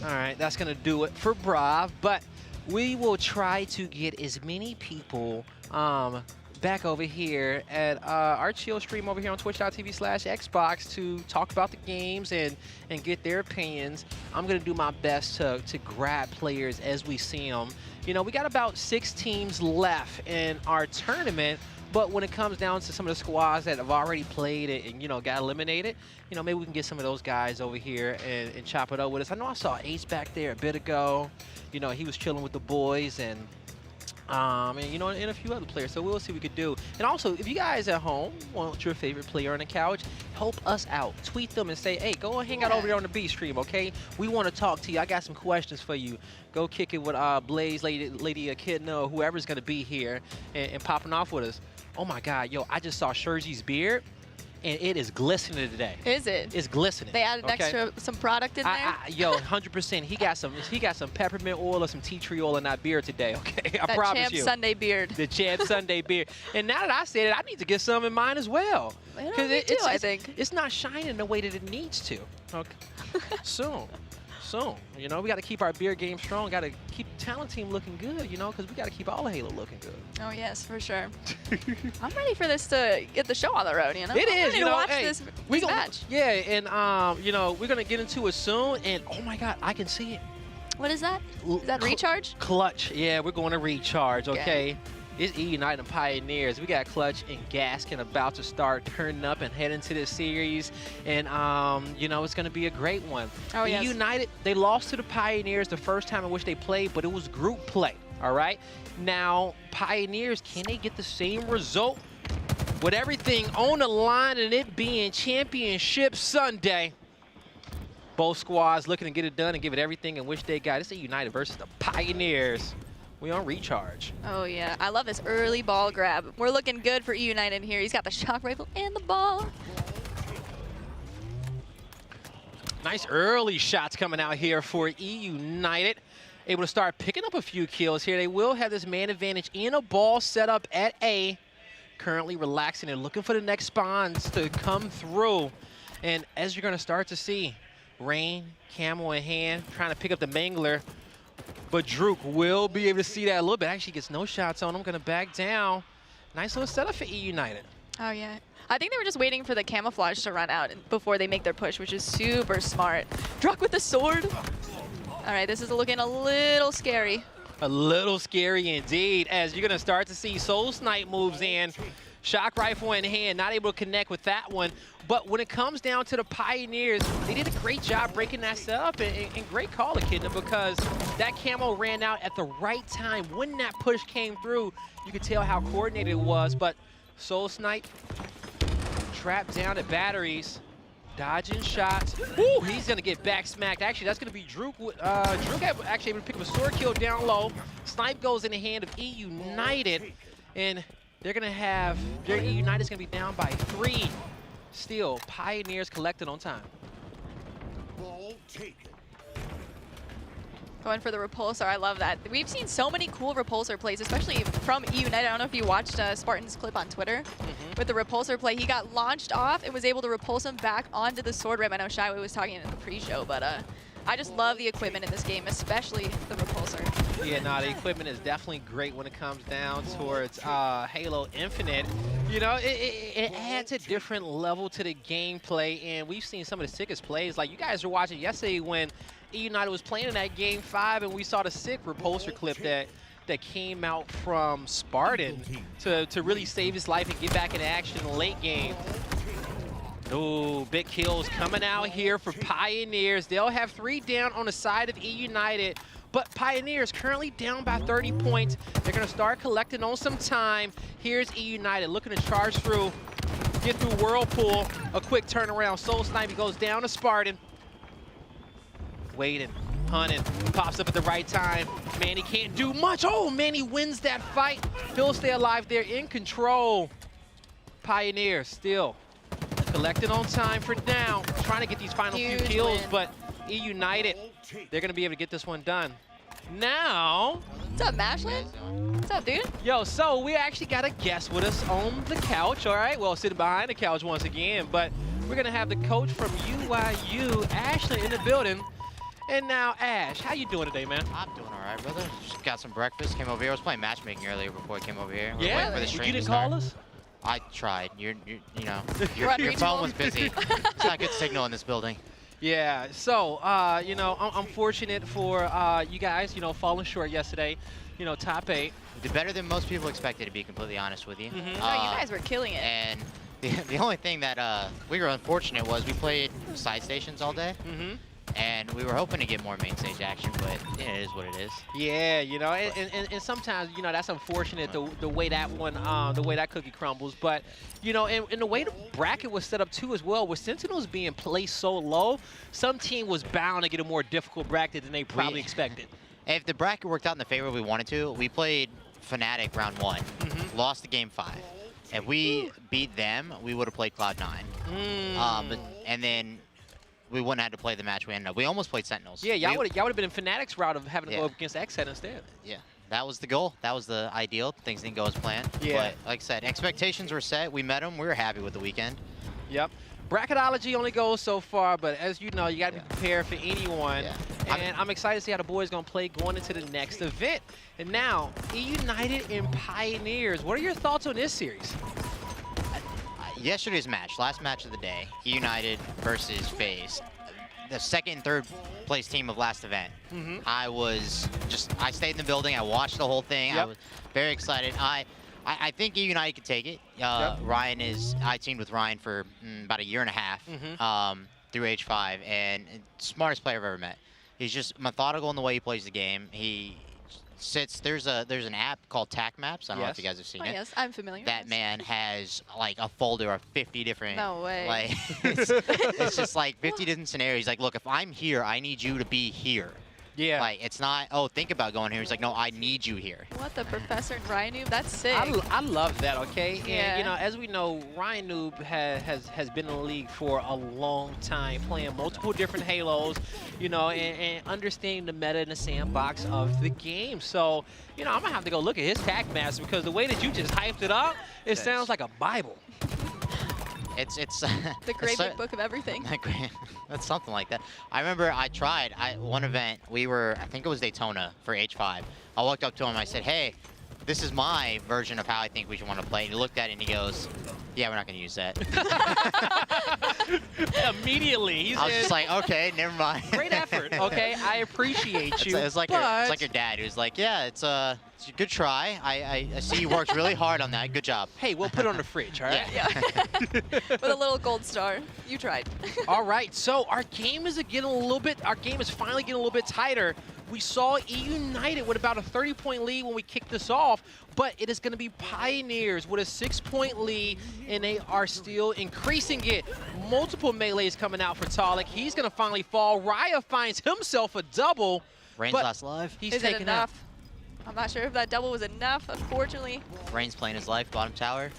All right. That's going to do it for Brav. But we will try to get as many people back over here at our chill stream over here on twitch.tv/Xbox to talk about the games and get their opinions. I'm going to do my best to grab players as we see them. You know, we got about 6 teams left in our tournament, but when it comes down to some of the squads that have already played and you know, got eliminated, you know, maybe we can get some of those guys over here and chop it up with us. I know I saw Ace back there a bit ago. You know, he was chilling with the boys and you know, and a few other players. So we'll see what we could do. And also, if you guys at home want your favorite player on the couch, help us out. Tweet them and say, hey, go and hang out over there on the B stream, okay? We want to talk to you. I got some questions for you. Go kick it with Blaze, Lady Echidna, or whoever's going to be here and popping off with us. Oh, my God. Yo, I just saw Sherzy's beard, and it is glistening today. Is it? It's glistening. They added some product in there? Yo, 100%. He got some peppermint oil or some tea tree oil in that beard today, okay? I promise Champ you. Sunday beard. The Champ Sunday beard. And now that I said it, I need to get some in mine as well. I think. It's not shining the way that it needs to. Okay. Soon. You know, we got to keep our beard game strong. Got to keep the talent team looking good, you know, because we got to keep all of Halo looking good. Oh, yes, for sure. I'm ready for this to get the show on the road, you know? It I'm is, ready you to know. watch Hey, this we gonna, match. Yeah, and, you know, we're going to get into it soon. And, oh, my God, I can see it. What is that? Is that recharge? Clutch. Yeah, we're going to recharge, okay? It's EUnited and Pioneers. We got Clutch and Gaskin about to start turning up and head into this series. And, you know, it's going to be a great one. Oh, yes. EUnited, they lost to the Pioneers the first time in which they played, but it was group play, all right? Now, Pioneers, can they get the same result with everything on the line and it being Championship Sunday? Both squads looking to get it done and give it everything in which they got. It's EUnited versus the Pioneers. We on recharge. Oh, yeah. I love this early ball grab. We're looking good for EUnited here. He's got the shock rifle and the ball. Nice early shots coming out here for EUnited. Able to start picking up a few kills here. They will have this man advantage in a ball set up at A. Currently relaxing and looking for the next spawns to come through. And as you're going to start to see, Rain, Camel in hand, trying to pick up the Mangler. But Druk will be able to see that a little bit. Actually gets no shots on him. Going to back down. Nice little setup for EUnited. Oh, yeah. I think they were just waiting for the camouflage to run out before they make their push, which is super smart. Druk with the sword. All right, this is looking a little scary. A little scary indeed, as you're going to start to see Soul Snipe moves in. Shock rifle in hand, not able to connect with that one. But when it comes down to the Pioneers, they did a great job breaking that setup, and great call, Echidna, because that camo ran out at the right time. When that push came through, you could tell how coordinated it was. But Soul Snipe trapped down at batteries, dodging shots. Ooh, he's gonna get back smacked. Actually, that's gonna be Druk. Druk actually able to pick up a sword kill down low. Snipe goes in the hand of EUnited, and they're gonna have, EUnited's gonna be down by 3. Still, Pioneers collected on time. Ball taken. Going for the repulsor, I love that. We've seen so many cool repulsor plays, especially from EUnited. I don't know if you watched Spartan's clip on Twitter with the repulsor play. He got launched off and was able to repulse him back onto the sword rim. I know Shyway was talking in the pre-show, but I just love the equipment in this game, especially the repulsor. Yeah, no, the equipment is definitely great when it comes down towards Halo Infinite. You know, it adds a different level to the gameplay, and we've seen some of the sickest plays. Like, you guys were watching yesterday when EUnited was playing in that Game 5, and we saw the sick repulsor clip that came out from Spartan to really save his life and get back in action in the late game. Ooh, big kills coming out here for Pioneers. They'll have 3 down on the side of EUnited, but Pioneers currently down by 30 points. They're gonna start collecting on some time. Here's EUnited looking to charge through, get through Whirlpool, a quick turnaround. Soul Snipe goes down to Spartan. Waiting, hunting, pops up at the right time. Manny can't do much. Oh, Manny wins that fight. He'll stay alive there, in control. Pioneers still collecting on time for now, trying to get these final few kills, but EUnited, they're gonna be able to get this one done. Now, what's up, Mashlin? What's up, dude? Yo, so we actually got a guest with us on the couch, all right? Well, sitting behind the couch once again, but we're gonna have the coach from EYU, Ashley, in the building. And now, Ash, how you doing today, man? I'm doing all right, brother. Just got some breakfast, came over here. I was playing matchmaking earlier before I came over here. We were waiting for the stream you didn't to start. call us? I tried. You know, your phone was busy. It's not good signal in this building. Yeah, so, you know, I'm fortunate for you guys, you know, falling short yesterday, you know, top 8. Did better than most people expected, to be completely honest with you. No, you guys were killing it. And the only thing that we were unfortunate was we played side stations all day. And we were hoping to get more main stage action, but it is what it is. Yeah, you know, and sometimes, you know, that's unfortunate the way that one, the way that cookie crumbles. But, you know, and the way the bracket was set up too as well, with Sentinels being placed so low, some team was bound to get a more difficult bracket than they probably expected. If the bracket worked out in the favor we wanted to, we played Fnatic round 1, lost the game 5. If we beat them, we would have played Cloud9. And then we wouldn't have to play the match we ended up. We almost played Sentinels. Yeah, y'all would have been in Fnatic's route of having to go up against X-Head instead. Yeah, that was the goal. That was the ideal. Things didn't go as planned. Yeah. But like I said, expectations were set. We met them. We were happy with the weekend. Yep. Bracketology only goes so far, but as you know, you got to be prepared for anyone. And I'm excited to see how the boys going to play going into the next event. And now, EUnited and Pioneers. What are your thoughts on this series? Yesterday's match, last match of the day, EUnited versus FaZe, the second and third place team of last event. I stayed in the building, I watched the whole thing, I was very excited. I think EUnited could take it. I teamed with Ryan for about 1.5 years through H5, and smartest player I've ever met. He's just methodical in the way he plays the game. He sits, there's an app called TAC Maps. I don't know if you guys have seen it. Yes, I'm familiar. That man has like a folder of 50 different. No way. Like, it's just like 50 different scenarios. Like, look, if I'm here, I need you to be here. Yeah. Like, it's not, oh, think about going here. He's like, no, I need you here. What, the Professor and Ryan Noob? That's sick. I love that, okay? Yeah. And, you know, as we know, Ryan Noob has been in the league for a long time, playing multiple different Halos, you know, and understanding the meta and the sandbox of the game. So, you know, I'm going to have to go look at his TAC maps, because the way that you just hyped it up, it sounds like a Bible. It's the great big book of everything. That's something like that. I remember I tried one event. I think it was Daytona for H5. I walked up to him. I said, "Hey, this is my version of how I think we should want to play." And he looked at it and he goes, Yeah, we're not going to use that. Immediately. I was just like, okay, never mind. Great effort, okay? I appreciate you. It's like your dad who's like, yeah, it's a good try. I see you worked really hard on that. Good job. Hey, we'll put it on the fridge, all right? Yeah. With a little gold star. You tried. All right, so our game is finally getting a little bit tighter. We saw EUnited with about a 30-point lead when we kicked this off, but it is going to be Pioneers with a 6-point lead, and they are still increasing it. Multiple melees coming out for Talik. He's going to finally fall. Raya finds himself a double. Rain's last live. He's Is it taking enough? I'm not sure if that double was enough, unfortunately. Rain's playing his life, bottom tower.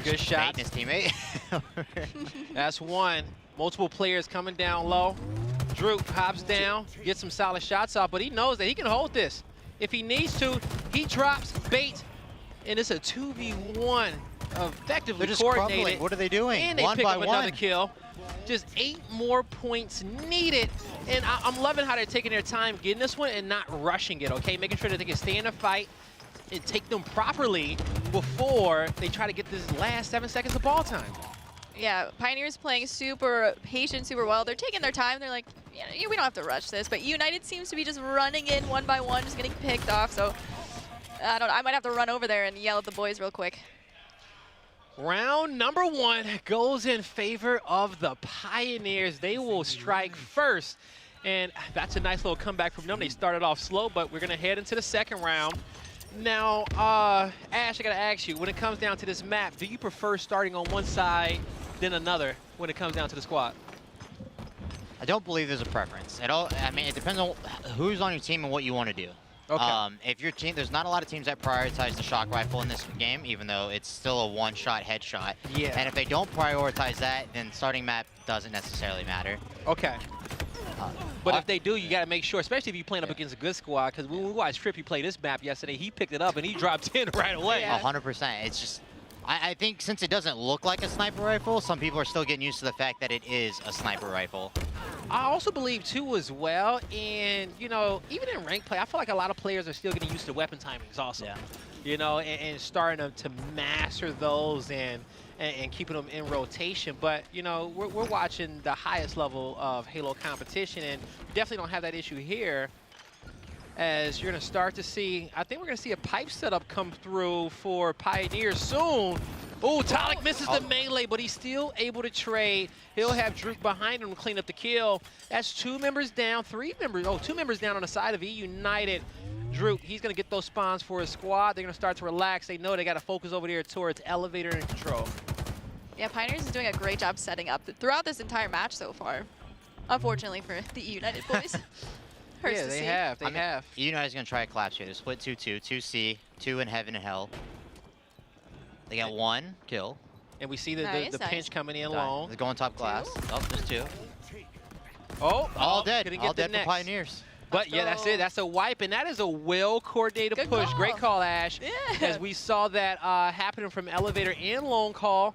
Good shot. His teammate. That's one. Multiple players coming down low. Drew hops down, gets some solid shots off, but he knows that he can hold this. If he needs to, he drops bait, and it's a 2v1 effectively They're just coordinated. crumbling. What are they doing? And they One pick by up one. another kill. Just 8 more points needed, and I'm loving how they're taking their time getting this one and not rushing it, okay? Making sure that they can stay in the fight and take them properly before they try to get this last 7 seconds of ball time. Yeah, Pioneers playing super patient, super well. They're taking their time. They're like, yeah, we don't have to rush this. But EUnited seems to be just running in one by one, just getting picked off. So I might have to run over there and yell at the boys real quick. Round number 1 goes in favor of the Pioneers. They will strike first. And that's a nice little comeback from them. They started off slow, but we're going to head into the second round. Now, Ash, I got to ask you, when it comes down to this map, do you prefer starting on one side than another when it comes down to the squad? I don't believe there's a preference at all. I mean, it depends on who's on your team and what you want to do. Okay. If your team, there's not a lot of teams that prioritize the shock rifle in this game, even though it's still a one-shot headshot. Yeah. And if they don't prioritize that, then starting map doesn't necessarily matter. Okay. But if they do, you got to make sure, especially if you're playing up against a good squad, because when we watched Trippy play this map yesterday, he picked it up and he dropped in right away. 100%. It's just, I think since it doesn't look like a sniper rifle, some people are still getting used to the fact that it is a sniper rifle. I also believe, too, as well, and, you know, even in ranked play, I feel like a lot of players are still getting used to weapon timings also. Yeah. You know, and starting to master those and keeping them in rotation. But, you know, we're watching the highest level of Halo competition, and we definitely don't have that issue here, as you're going to start to see, I think we're going to see a pipe setup come through for Pioneers soon. Oh, Talik misses the melee, but he's still able to trade. He'll have Druk behind him to clean up the kill. That's 2 members down, 3 members, 2 members down on the side of EUnited. Druk, he's going to get those spawns for his squad. They're going to start to relax. They know they got to focus over there towards elevator and control. Yeah, Pioneers is doing a great job setting up throughout this entire match so far. Unfortunately for the EUnited boys. Yeah, they have. They have. EUnited's going to try a collapse here. They're split 2-2, 2C, 2 in heaven and hell. They got 1 kill. And we see the pinch coming in long. They're going top glass. Oh, there's 2. Oh, all dead. Couldn't All get the dead for next. Pioneers. But yeah, that's it. That's a wipe, and that is a well-coordinated push. Call. Great call, Ash. Yeah. As we saw that happening from elevator and long call.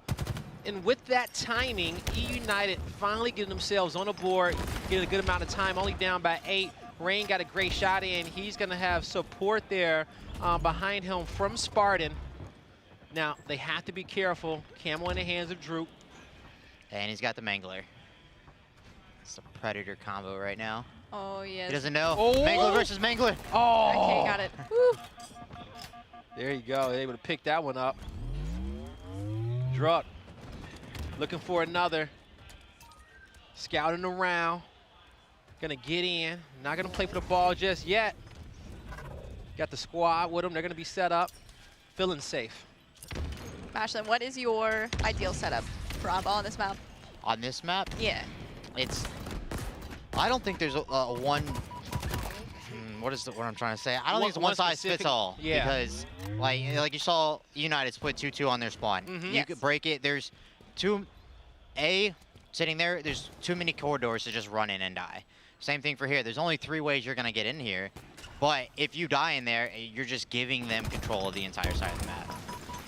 And with that timing, EUnited finally getting themselves on the board, getting a good amount of time, only down by 8. Rain got a great shot in. He's going to have support there behind him from Spartan. Now, they have to be careful. Camo in the hands of Drew. And he's got the Mangler. It's a Predator combo right now. Oh, yes. He doesn't know. Oh. Mangler versus Mangler. Oh. Okay, got it. Woo. There you go. They're able to pick that one up. Druk looking for another. Scouting around. Gonna get in. Not gonna play for the ball just yet. Got the squad with them. They're gonna be set up. Feeling safe. Mashlin, what is your ideal setup for on-ball on this map? On this map? Yeah. I don't think there's a one. What I'm trying to say? I don't think it's one size fits all. Yeah. Because like you saw, EUnited split 2-2 on their spawn. You could break it. There's sitting there. There's too many corridors to just run in and die. Same thing for here. There's only 3 ways you're gonna get in here. But if you die in there, you're just giving them control of the entire side of the map.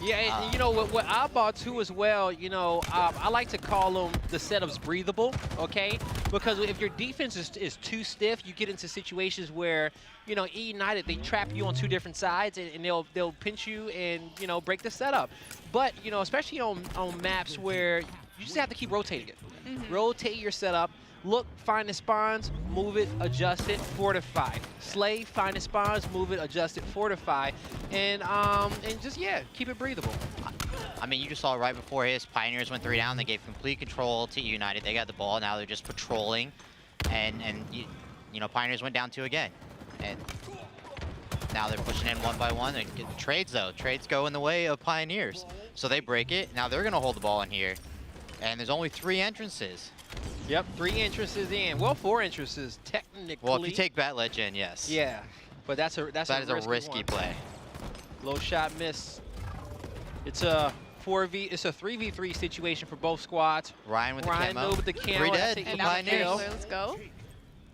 Yeah, and you know, what oddball too as well, you know, I like to call them the setups breathable, okay? Because if your defense is too stiff, you get into situations where, you know, EUnited, they trap you on 2 different sides and they'll pinch you and, you know, break the setup. But, you know, especially on maps where you just have to keep rotating it. Rotate your setup. Look, find the spawns, move it, adjust it, fortify. Slay, find the spawns, move it, adjust it, fortify. And just, yeah, keep it breathable. I mean, you just saw right before his Pioneers went 3 down. They gave complete control to EUnited. They got the ball. Now they're just patrolling. And you know, Pioneers went down 2 again. And now they're pushing in 1 by 1. They get trades, though. Trades go in the way of Pioneers. So they break it. Now they're going to hold the ball in here. And there's only 3 entrances. Yep, 3 entrances in. Well, 4 entrances, technically. Well, if you take Bat Ledge in, yes. Yeah, but that is a risky play. Low shot miss. It's a 3v3 situation for both squads. Ryan with the camo. with the camo. 3 dead. And now let's go.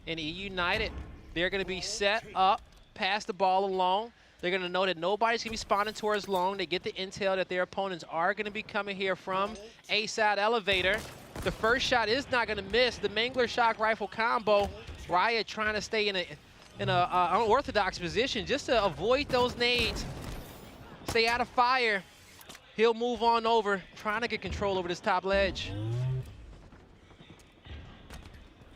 And EUnited, they're going to be set up, pass the ball along. They're going to know that nobody's going to be spawning towards long. They get the intel that their opponents are going to be coming here from A side elevator. The first shot is not going to miss. The Mangler shock rifle combo. Raya trying to stay in an unorthodox position just to avoid those nades. Stay out of fire. He'll move on over, trying to get control over this top ledge.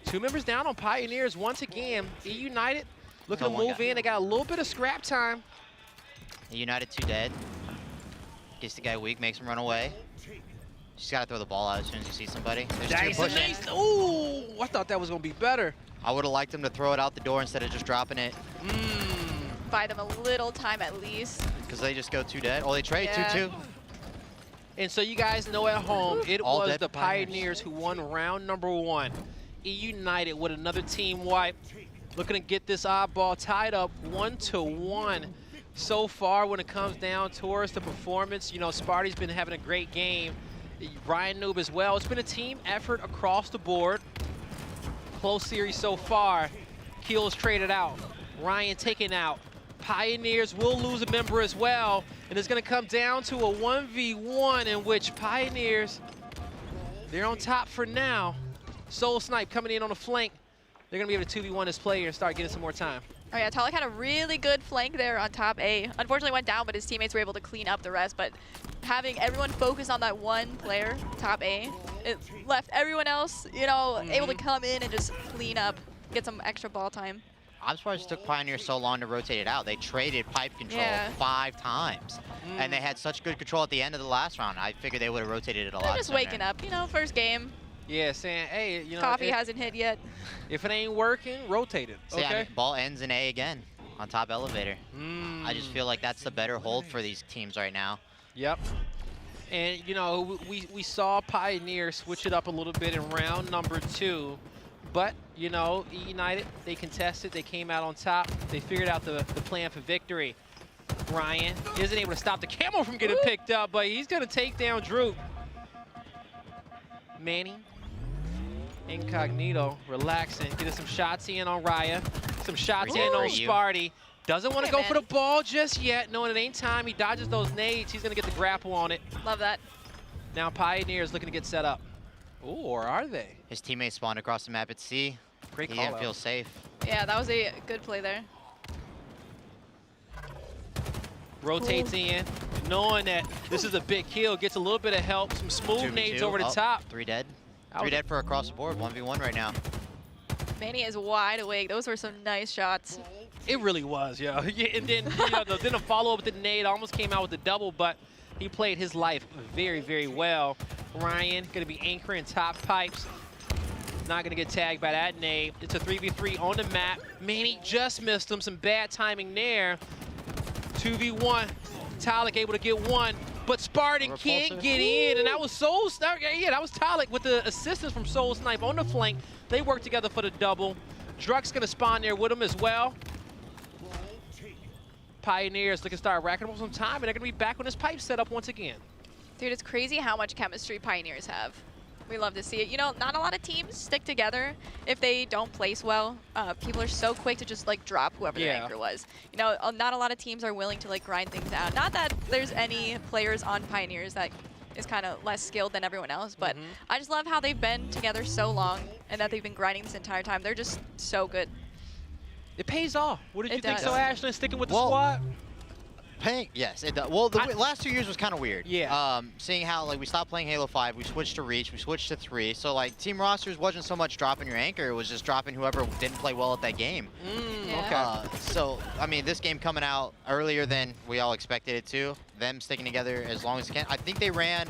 2 members down on Pioneers once again. EUnited looking to move in. They got a little bit of scrap time. EUnited 2 dead. Gets the guy weak, makes him run away. Just gotta throw the ball out as soon as you see somebody. There's 2 pushing. Ooh, I thought that was gonna be better. I would have liked him to throw it out the door instead of just dropping it. Buy them a little time at least. Because they just go 2 dead. Oh, they trade 2-2. And so you guys know at home, it All was dead the Pioneers. Pioneers who won round number 1. EUnited with another team wipe. Looking to get this oddball tied up 1-1. So far, when it comes down towards the performance, you know, Sparty's been having a great game. Ryan Noob as well. It's been a team effort across the board. Close series so far. Kills traded out. Ryan taken out. Pioneers will lose a member as well. And it's going to come down to a 1v1 in which Pioneers, they're on top for now. Soul Snipe coming in on the flank. They're going to be able to 2v1 this player and start getting some more time. Oh yeah, Talik had a really good flank there on top A. Unfortunately went down, but his teammates were able to clean up the rest. But having everyone focus on that one player, top A, it left everyone else, you know, able to come in and just clean up, get some extra ball time. I'm surprised it took Pioneer so long to rotate it out. They traded pipe control 5 times. And they had such good control at the end of the last round. I figured they would have rotated it a lot They're just sooner. waking up, you know, first game. Yeah, saying, hey, you know. Coffee hasn't hit yet. If it ain't working, rotate it, See, I mean, ball ends in A again on top elevator. I just feel like that's the better hold for these teams right now. Yep. And, you know, we saw Pioneer switch it up a little bit in round number 2. But, you know, EUnited, they contested. They came out on top. They figured out the plan for victory. Ryan isn't able to stop the camo from getting picked up, but he's going to take down Drew. Manny, incognito, relaxing, getting some shots in on Raya, some shots in on Sparty. Doesn't want to go for the ball just yet, knowing it ain't time. He dodges those nades. He's going to get the grapple on it. Love that. Now Pioneer's looking to get set up. Ooh, or are they? His teammates spawned across the map at C. Great He call didn't out. feel safe. Yeah, that was a good play there. Rotates in, knowing that this is a big kill, gets a little bit of help, some smooth nades over the top. 3 dead. 3 dead for across the board, 1v1 right now. Manny is wide awake. Those were some nice shots. It really was, yeah. And then, you know, then a follow-up with the nade, almost came out with the double, but he played his life very, very well. Ryan going to be anchoring top pipes. Not going to get tagged by that nade. It's a 3v3 on the map. Manny just missed him. Some bad timing there. 2v1. Talik able to get one, but Spartan can't get in, and that was Soul Snipe. Yeah, that was Talik with the assistance from Soul Snipe on the flank. They work together for the double. Druck's going to spawn there with him as well. Pioneers looking to start racking up some time, and they're going to be back on this pipe setup once again. Dude, it's crazy how much chemistry Pioneers have. We love to see it. You know, not a lot of teams stick together if they don't place well. People are so quick to just like drop whoever their anchor was. You know, not a lot of teams are willing to like grind things out. Not that there's any players on Pioneers that is kind of less skilled than everyone else, but I just love how they've been together so long and that they've been grinding this entire time. They're just so good. It pays off. What did you think so, Ashlyn, sticking with the Well, squad? Yes, it does. Well, the last 2 years was kind of weird. Yeah. Seeing how like we stopped playing Halo 5, we switched to Reach, we switched to 3. So like team rosters wasn't so much dropping your anchor, it was just dropping whoever didn't play well at that game. Okay. So I mean, this game coming out earlier than we all expected it to. Them sticking together as long as they can. I think they ran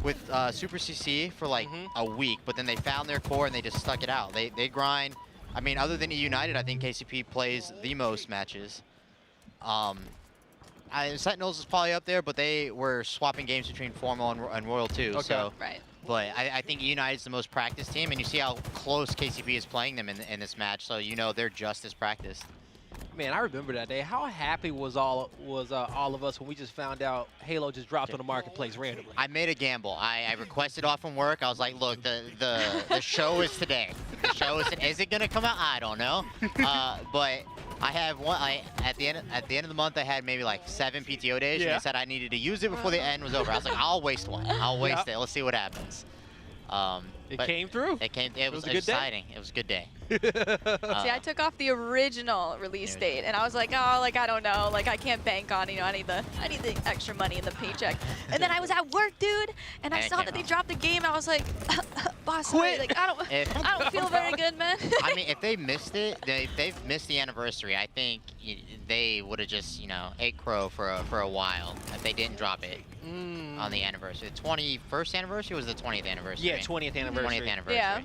with Super CC for like a week, but then they found their core and they just stuck it out. They grind. I mean, other than EUnited, I think KCP plays the most matches. Sentinels is probably up there, but they were swapping games between Formal and Royal too. Okay. So, right. But I think EUnited is the most practiced team, and you see how close KCP is playing them in this match. So you know they're just as practiced. Man, I remember that day. How happy was all of us when we just found out Halo just dropped on the marketplace randomly? I made a gamble. I requested off from work. I was like, look, the show is today. The show is it gonna come out? I don't know. But I have one. At the end of the month, I had maybe like 7 PTO days, and I said I needed to use it before the end was over. I was like, I'll waste one. I'll waste it. Let's see what happens. It came through. It was a good exciting. day. It was a good day. See, I took off the original release date, and I was like, oh, like I don't know, like I can't bank on, I need the extra money in the paycheck. And then I was at work, dude, and I saw that they dropped the game, and I was like, boss, like I don't feel very good, man. I mean, if they missed it, they've missed the anniversary. I think they would have just ate crow for a while if they didn't drop it on the anniversary. The 21st anniversary was the 20th anniversary. Yeah, 20th anniversary. 20th anniversary. Yeah.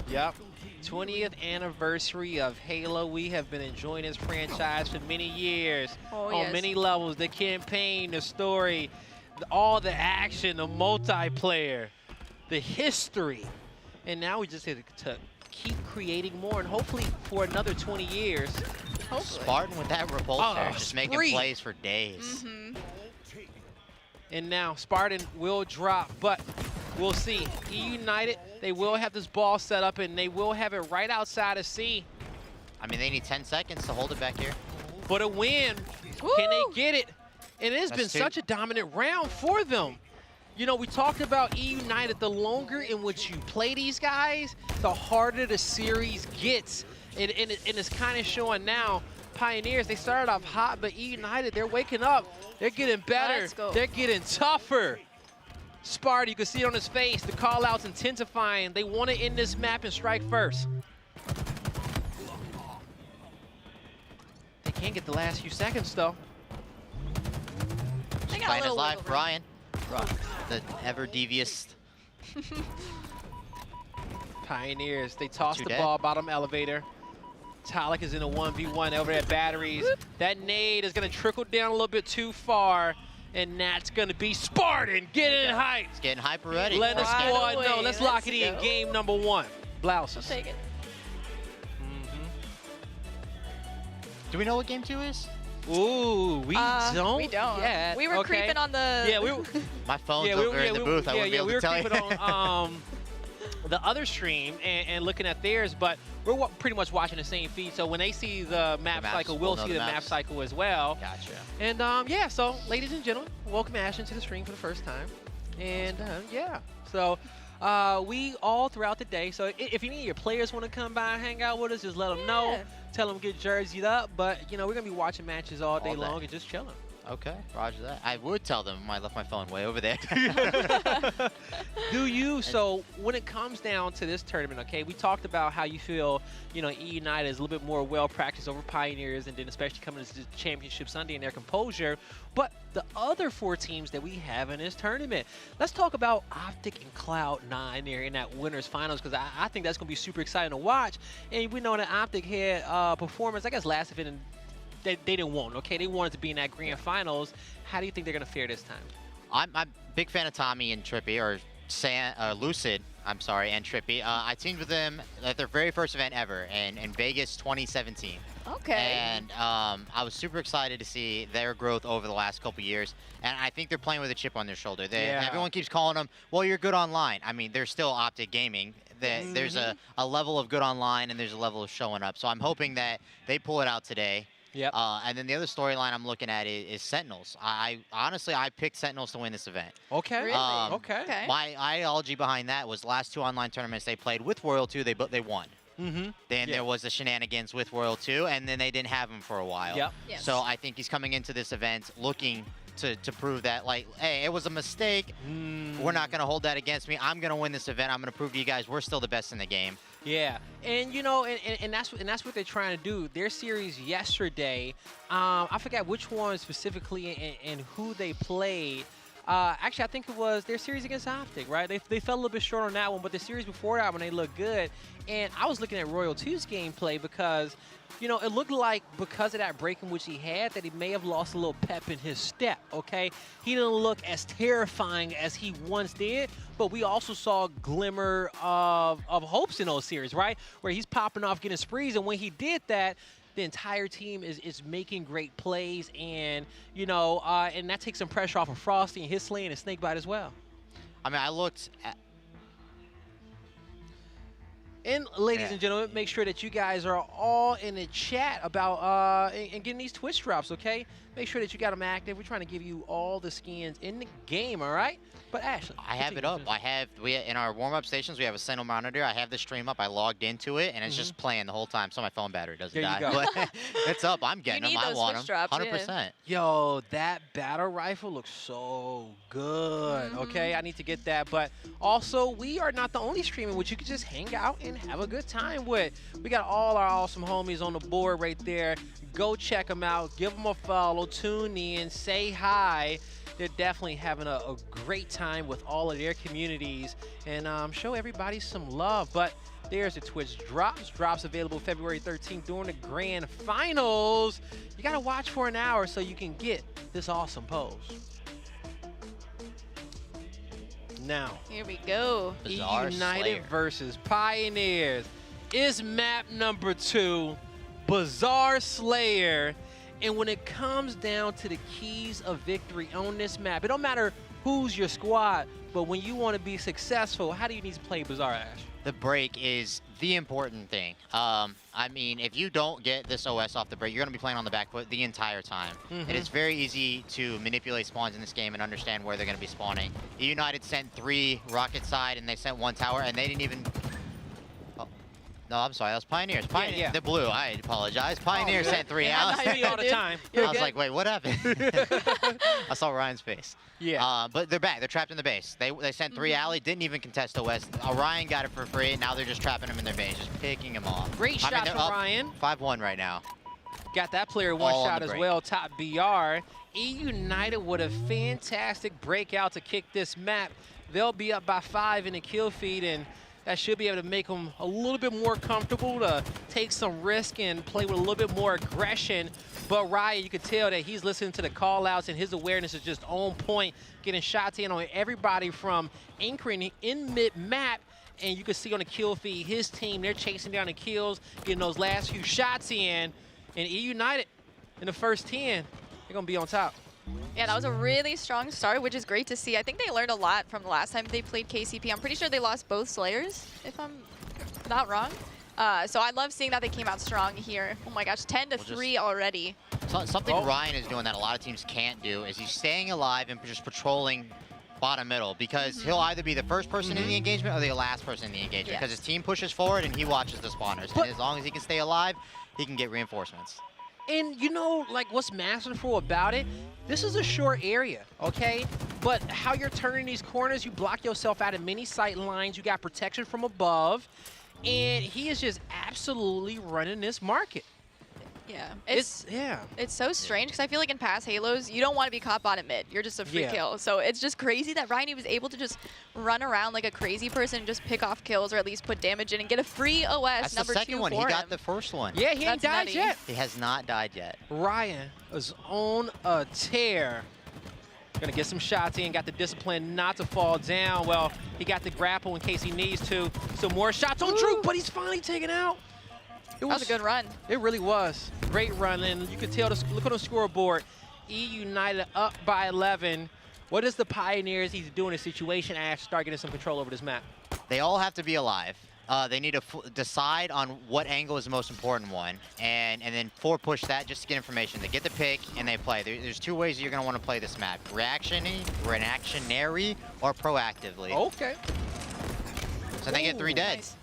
Yep. 20th anniversary of Halo. We have been enjoying this franchise for many years on many levels. The campaign, the story, all the action, the multiplayer, the history. And now we just have to keep creating more, and hopefully for another 20 years. Hopefully. Spartan with that repulsor, just making plays for days. And now Spartan will drop, but we'll see. EUnited, they will have this ball set up, and they will have it right outside of C. I mean, they need 10 seconds to hold it back here. For the win, can they get it? And it has been such a dominant round for them. You know, we talked about EUnited. The longer in which you play these guys, the harder the series gets. And it's kind of showing now. Pioneers, they started off hot, but EUnited, they're waking up. They're getting better. Let's go. They're getting tougher. Sparta, you can see it on his face. The call-outs intensifying. They want to end this map and strike first. They can't get the last few seconds, though. They got Playing a his little live, wiggle room. Brian. The ever-devious. Pioneers, they toss the dead. ball, bottom elevator. Talik is in a 1v1 over at Batteries. That nade is going to trickle down a little bit too far, and that's going to be Spartan getting hyped. It's getting hyper ready. Let the squad know. Let's lock it in. go. Game number 1. Blouses. I'll take it. Do we know what game 2 is? Ooh, we don't. We don't. Yet. We were creeping on the. Yeah, we were. My phone's over in the booth. I wouldn't be able to tell you. We were creeping on the other stream and looking at theirs, but we're pretty much watching the same feed. So when they see the map cycle, we'll see the map cycle as well. Gotcha. And yeah, so ladies and gentlemen, welcome Ashlyn to the stream for the first time. And yeah, so we all throughout the day. So if any of your players want to come by and hang out with us, just let them know. Tell them get jerseyed up. But you know, we're gonna be watching matches all day long and just chilling. Okay, roger that. I would tell them I left my phone way over there. Do you? So when it comes down to this tournament, okay, we talked about how you feel, you know, EUnited is a little bit more well-practiced over Pioneers, and then especially coming to the Championship Sunday and their composure. But the other 4 teams that we have in this tournament, let's talk about Optic and Cloud9 there in that winners finals, because I think that's going to be super exciting to watch. And we know that Optic had performance, I guess, last event in they didn't want, okay? They wanted to be in that grand finals. How do you think they're going to fare this time? I'm a big fan of Tommy and Trippy, or Lucid, I'm sorry, and Trippy. I teamed with them at their very first event ever in Vegas 2017. Okay. And I was super excited to see their growth over the last couple years. And I think they're playing with a chip on their shoulder. Everyone keeps calling them, well, you're good online. I mean, they're still Optic Gaming. There's a level of good online and there's a level of showing up. So I'm hoping that they pull it out today. Yep. And then the other storyline I'm looking at is Sentinels. Honestly, I picked Sentinels to win this event. Okay. Really? Okay. My ideology behind that was the last 2 online tournaments they played with Royal 2, they won. Then there was the shenanigans with Royal 2, and then they didn't have him for a while. Yep. Yes. So I think he's coming into this event looking to prove that, like, hey, it was a mistake. We're not going to hold that against me. I'm going to win this event. I'm going to prove to you guys we're still the best in the game. Yeah, and you know, and that's what they're trying to do. Their series yesterday, I forgot which one specifically and who they played. Actually, I think it was their series against Optic, right? They fell a little bit short on that one, but the series before that one, they looked good. And I was looking at Royal 2's gameplay because, you know, it looked like because of that break in which he had that he may have lost a little pep in his step, okay? He didn't look as terrifying as he once did, but we also saw a glimmer of hopes in those series, right? Where he's popping off, getting sprees, and when he did that, the entire team is making great plays, and, you know, and that takes some pressure off of Frosty and his slaying and Snakebite as well. I mean, I looked at... And ladies and gentlemen, make sure that you guys are all in the chat about and getting these Twitch drops, okay? Make sure that you got them active. We're trying to give you all the skins in the game, all right? But Ashley, I have it up. In our warm-up stations, we have a Sentinel monitor. I have the stream up. I logged into it, and it's just playing the whole time, so my phone battery doesn't die. But it's up. I'm getting them. I want them. 100%. Yo, that battle rifle looks so good. Okay, I need to get that. But also, we are not the only streaming which you can just hang out and have a good time with. We got all our awesome homies on the board right there. Go check them out. Give them a follow. Tune in. Say hi. They're definitely having a great time with all of their communities, and show everybody some love. But there's the Twitch drops. Drops available February 13th during the grand finals. You got to watch for an hour so you can get this awesome pose. Now, here we go. EUnited versus Pioneers is map number 2, Bizarre Slayer. And when it comes down to the keys of victory on this map, it don't matter who's your squad, but when you want to be successful, how do you need to play Bizarre, Ash? The break is the important thing. I mean, if you don't get this OS off the break, you're going to be playing on the back foot the entire time. It is very easy to manipulate spawns in this game and understand where they're going to be spawning. EUnited sent 3 rocket side, and they sent 1 tower, and they didn't even... No, I'm sorry. That was Pioneers. Pioneers. The blue. I apologize. Pioneers sent 3 out. all the time. I was like, wait, what happened? I saw Ryan's face. Yeah. But they're back. They're trapped in the base. They sent 3 alley. Didn't even contest OS. Ryan got it for free. Now they're just trapping him in their base, just picking him off. Great shot from Ryan. 5-1 right now. Got that player one shot as well. Top BR. EUnited with a fantastic breakout to kick this map. They'll be up by 5 in the kill feed, and that should be able to make them a little bit more comfortable to take some risk and play with a little bit more aggression. But Ryan, you can tell that he's listening to the call-outs, and his awareness is just on point, getting shots in on everybody from anchoring in mid-map. And you can see on the kill feed, his team, they're chasing down the kills, getting those last few shots in. And EUnited in the first 10, they're going to be on top. Yeah, that was a really strong start, which is great to see. I think they learned a lot from the last time they played KCP. I'm pretty sure they lost both Slayers, if I'm not wrong. So I love seeing that they came out strong here. Oh my gosh, 10-3 already. Something Ryan is doing that a lot of teams can't do is he's staying alive and just patrolling bottom middle, because he'll either be the first person in the engagement or the last person in the engagement, because his team pushes forward and he watches the spawners. And as long as he can stay alive, he can get reinforcements. And you know, like, what's masterful about it, this is a short area, okay? But how you're turning these corners, you block yourself out of many sight lines, you got protection from above, and he is just absolutely running this market. Yeah, it's so strange, because I feel like in past Halos, you don't want to be caught bottom mid. You're just a free kill. So it's just crazy that Ryan was able to just run around like a crazy person and just pick off kills, or at least put damage in and get a free OS. That's number the second 2 one. For He him. got the first one. Yeah, he ain't died yet. He has not died yet. Ryan is on a tear. Gonna get some shots in, got the discipline not to fall down. Well, he got the grapple in case he needs to. Some more shots on Drew, but he's finally taken out. That was a good run. It really was. Great run, and you can tell, look on the scoreboard. EUnited up by 11. What does the Pioneers need to do in a situation as start getting some control over this map? They all have to be alive. They need to decide on what angle is the most important one, and then forward push that just to get information. They get the pick and they play. There's two ways you're going to want to play this map: reactionary, or proactively. Okay. So they get 3 dead. Nice.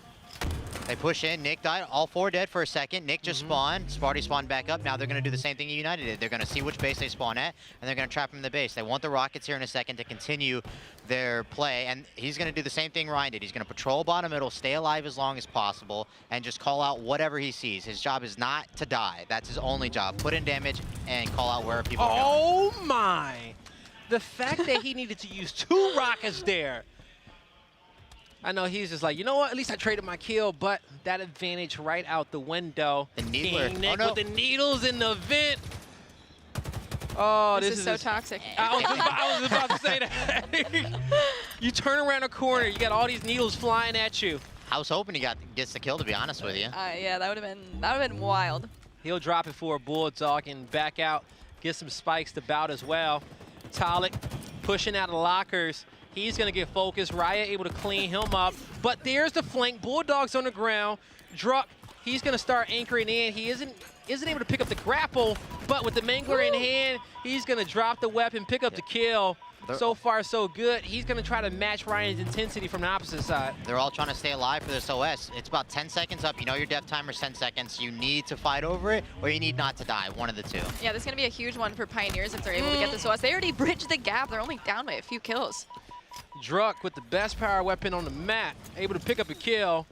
They push in. Nick died. All 4 dead for a second. Nick just spawned. Sparty spawned back up. Now they're going to do the same thing EUnited did. They're going to see which base they spawn at, and they're going to trap him in the base. They want the Rockets here in a second to continue their play, and he's going to do the same thing Ryan did. He's going to patrol bottom middle, stay alive as long as possible, and just call out whatever he sees. His job is not to die. That's his only job. Put in damage and call out where people are going. Oh my! The fact that he needed to use 2 rockets there. I know he's just like, you know what? At least I traded my kill, but that advantage right out the window. The needler. King Nick with the needles in the vent. Oh, this is so toxic. I was about to say that. You turn around a corner, you got all these needles flying at you. I was hoping he gets the kill, to be honest with you. Yeah, that would have been wild. He'll drop it for a Bulldog and back out, get some spikes to bout as well. Talik pushing out of lockers. He's going to get focused. Raya able to clean him up. But there's the flank. Bulldogs on the ground. Druck, he's going to start anchoring in. He isn't able to pick up the grapple, but with the Mangler in hand, he's going to drop the weapon, pick up the kill. So far, so good. He's going to try to match Ryan's intensity from the opposite side. They're all trying to stay alive for this OS. It's about 10 seconds up. You know your death timer's 10 seconds. You need to fight over it, or you need not to die. One of the two. Yeah, this is going to be a huge one for Pioneers if they're able to get this OS. They already bridged the gap. They're only down by a few kills. Druck with the best power weapon on the map, able to pick up a kill.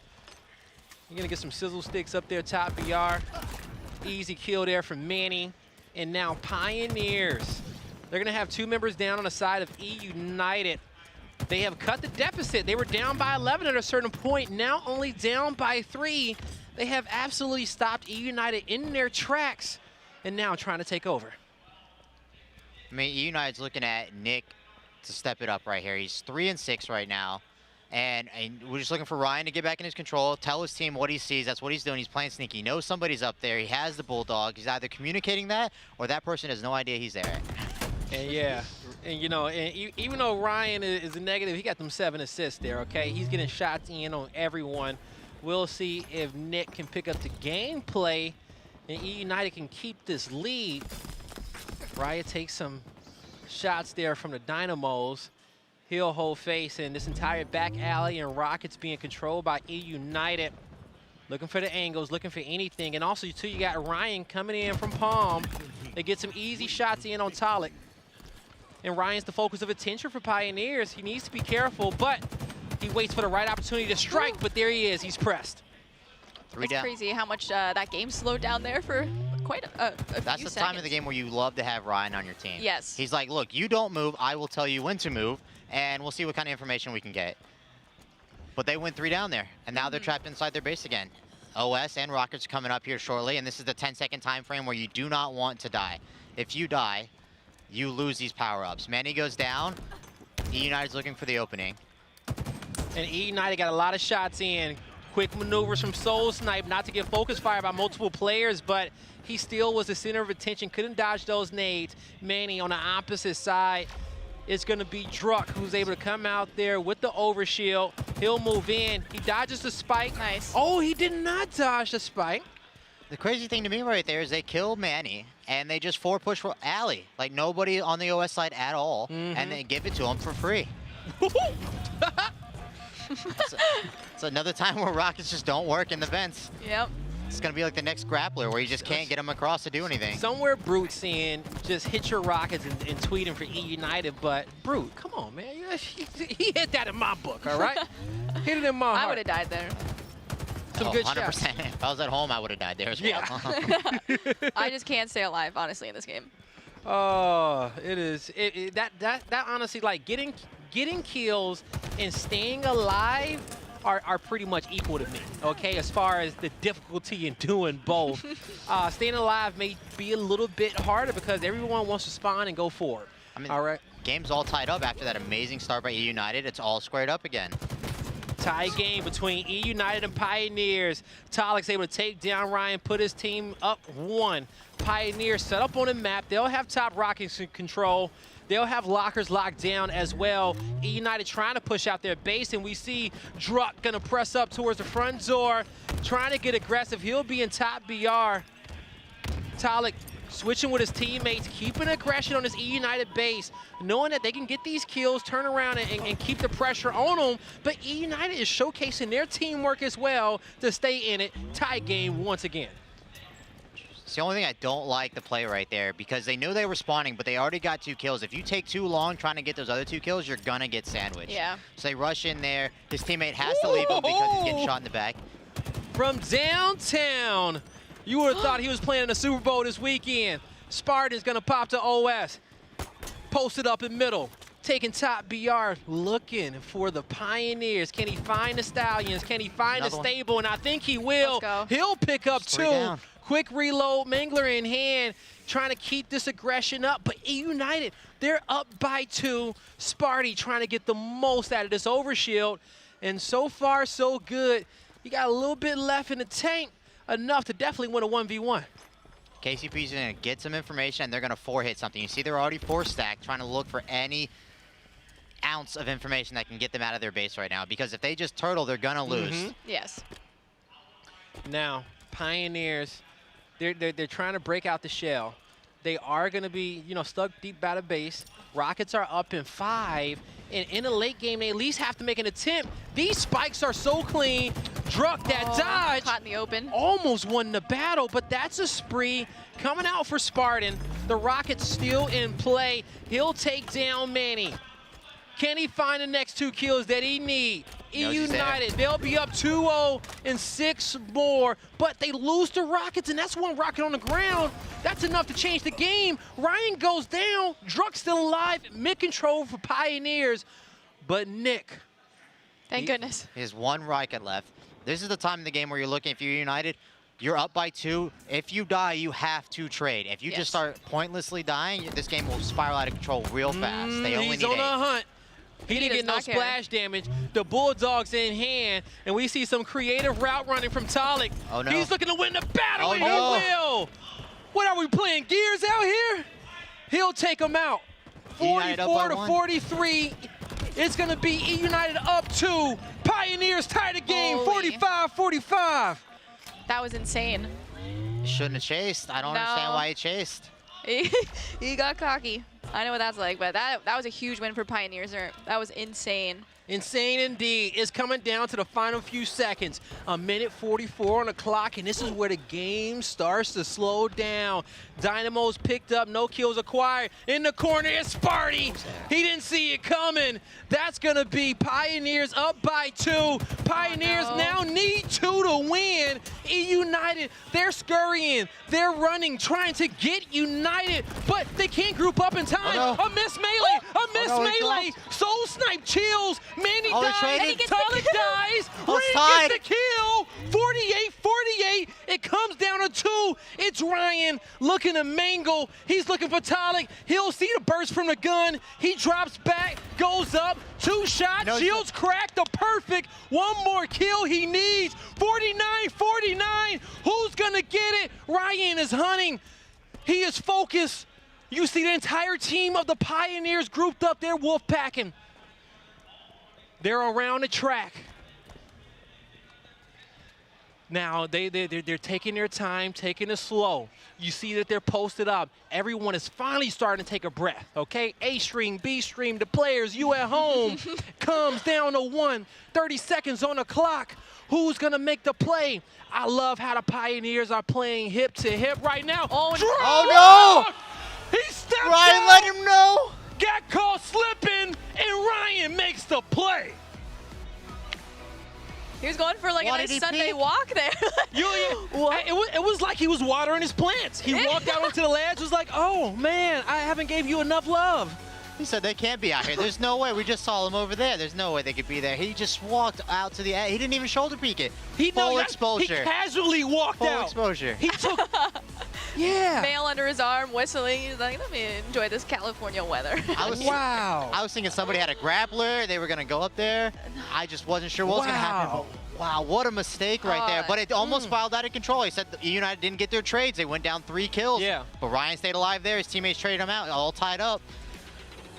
You're going to get some sizzle sticks up there, top BR. Easy kill there from Manny. And now Pioneers. They're going to have 2 members down on the side of EUnited. They have cut the deficit. They were down by 11 at a certain point, now only down by 3. They have absolutely stopped EUnited in their tracks and now trying to take over. I mean, EUnited's looking at Nick to step it up right here. He's 3 and 6 right now. And we're just looking for Ryan to get back in his control, tell his team what he sees. That's what he's doing. He's playing sneaky. He knows somebody's up there. He has the Bulldog. He's either communicating that or that person has no idea he's there. And yeah, and you know, even though Ryan is a negative, he got them 7 assists there, okay? He's getting shots in on everyone. We'll see if Nick can pick up the gameplay and EUnited can keep this lead. Raya takes some shots there from the Dynamos. He'll hold face, and this entire back alley and Rockets being controlled by EUnited. Looking for the angles, looking for anything. And also, too, you got Ryan coming in from Palm. They get some easy shots in on Talik. And Ryan's the focus of attention for Pioneers. He needs to be careful, but he waits for the right opportunity to strike, but there he is. He's pressed. It's crazy how much that game slowed down there for quite a few That's the time of the game where you love to have Ryan on your team. Yes. He's like, look, you don't move. I will tell you when to move, and we'll see what kind of information we can get. But they went 3 down there, and now they're trapped inside their base again. OS and Rockets coming up here shortly, and this is the 10-second time frame where you do not want to die. If you die, you lose these power-ups. Manny goes down. EUnited's looking for the opening. And EUnited got a lot of shots in. Quick maneuvers from Soul Snipe, not to get focus fire by multiple players, but he still was the center of attention, couldn't dodge those nades. Manny on the opposite side. It's going to be Druck who's able to come out there with the overshield. He'll move in. He dodges the spike. Nice. Oh, he did not dodge the spike. The crazy thing to me right there is they kill Manny, and they just 4-push for Alley. Like, nobody on the OS side at all, and they give it to him for free. It's another time where Rockets just don't work in the vents. Yep. It's going to be like the next grappler where you just can't get him across to do anything. Somewhere Brute's saying, just hit your Rockets and tweet him for EUnited, but Brute, come on, man. He hit that in my book, all right? Hit it in my heart. I would have died there. Some good 100%. shots. If I was at home, I would have died there as well. Yeah. I just can't stay alive, honestly, in this game. Oh, it is. That honestly, like, getting kills and staying alive are pretty much equal to me, okay, as far as the difficulty in doing both. Staying alive may be a little bit harder because everyone wants to spawn and go forward. I mean, all right. Game's all tied up after that amazing start by EUnited. It's all squared up again. Tie game between EUnited and Pioneers. Talik's able to take down Ryan, put his team up 1. Pioneers set up on the map. They'll have top rockets in control. They'll have lockers locked down as well. EUnited trying to push out their base, and we see Druck gonna press up towards the front door, trying to get aggressive. He'll be in top BR. Talik switching with his teammates, keeping aggression on this EUnited base, knowing that they can get these kills, turn around and keep the pressure on them. But EUnited is showcasing their teamwork as well to stay in it. Tie game once again. It's the only thing I don't like the play right there, because they knew they were spawning, but they already got 2 kills. If you take too long trying to get those other 2 kills, you're gonna get sandwiched. Yeah. So they rush in there. His teammate has to leave him because he's getting shot in the back. From downtown, you would have thought he was playing in the Super Bowl this weekend. Spartan's gonna pop to OS. Posted up in middle. Taking top BR, looking for the Pioneers. Can he find the Stallions? Can he find the stable? And I think he will. He'll pick up 2. Quick reload, Mangler in hand, trying to keep this aggression up. But EUnited, they're up by 2. Sparty trying to get the most out of this overshield. And so far, so good. You got a little bit left in the tank, enough to definitely win a 1v1. KCP's going to get some information, and they're going to 4-hit something. You see they're already 4-stacked, trying to look for any ounce of information that can get them out of their base right now. Because if they just turtle, they're going to lose. Yes. Now, Pioneers, they're trying to break out the shell. They are going to be, stuck deep by the base. Rockets are up in 5. And in the late game, they at least have to make an attempt. These spikes are so clean. Druck that dodge. Caught in the open. Almost won the battle, but that's a spree coming out for Spartan. The Rockets still in play. He'll take down Manny. Can he find the next 2 kills that he needs? EUnited, they'll be up 2-0 and 6 more, but they lose to Rockets, and that's 1 rocket on the ground. That's enough to change the game. Ryan goes down. Druck's still alive. Mid-control for Pioneers, but Nick. Thank goodness. There's 1 rocket left. This is the time in the game where you're looking, if you're EUnited, you're up by 2. If you die, you have to trade. If you just start pointlessly dying, this game will spiral out of control real fast. They only He's need on 8. a hunt. He didn't get no splash damage. The Bulldogs in hand, and we see some creative route running from Talik. Oh, no. He's looking to win the battle, Oh, and no. he will. What are we playing, Gears out here? He'll take him out. EUnited up 44 by to 1. 43. It's going to be EUnited up 2. Pioneers tie the game, 45-45. That was insane. He shouldn't have chased. I don't understand why he chased. He got cocky. I know what that's like, but that was a huge win for Pioneers. That was insane. Insane indeed. It's coming down to the final few seconds. 1:44 on the clock, and this is where the game starts to slow down. Dynamo's picked up, no kills acquired. In the corner is Sparty. He didn't see it coming. That's going to be Pioneers up by 2. Pioneers now need 2 to win. EUnited, they're scurrying. They're running, trying to get United, but they can't group up in time. A miss melee. A miss melee. Soul snipe chills. Manny dies. Talik dies. Ring gets the kill. 48-48. It comes down to 2. It's Ryan looking to mangle. He's looking for Talik. He'll see the burst from the gun. He drops back, goes up. 2 shots. Shields cracked. The perfect. 1 more kill he needs. 49-49. Who's going to get it? Ryan is hunting. He is focused. You see the entire team of the Pioneers grouped up there, wolf packing. They're around the track. Now, they're taking their time, taking it slow. You see that they're posted up. Everyone is finally starting to take a breath, okay? A stream, B stream, the players, you at home. Comes down to 1, 30 seconds on the clock. Who's gonna make the play? I love how the Pioneers are playing hip to hip right now. Oh no! He stepped Ryan out. let him know! Got caught slipping, and Ryan makes the play. He was going for like a nice Sunday walk there. It was like he was watering his plants. He walked out onto the ledge, was like, oh man, I haven't gave you enough love. He said they can't be out here. There's no way. We just saw them over there. There's no way they could be there. He just walked out to the edge. He didn't even shoulder peek it. Full exposure. He casually walked out. Full exposure. He took. mail under his arm, whistling. He's like, let me enjoy this California weather. I was thinking somebody had a grappler. They were going to go up there. I just wasn't sure what was going to happen. But wow, what a mistake right there. But it almost spiraled out of control. He said EUnited didn't get their trades. They went down 3 kills. Yeah. But Ryan stayed alive there. His teammates traded him out, all tied up.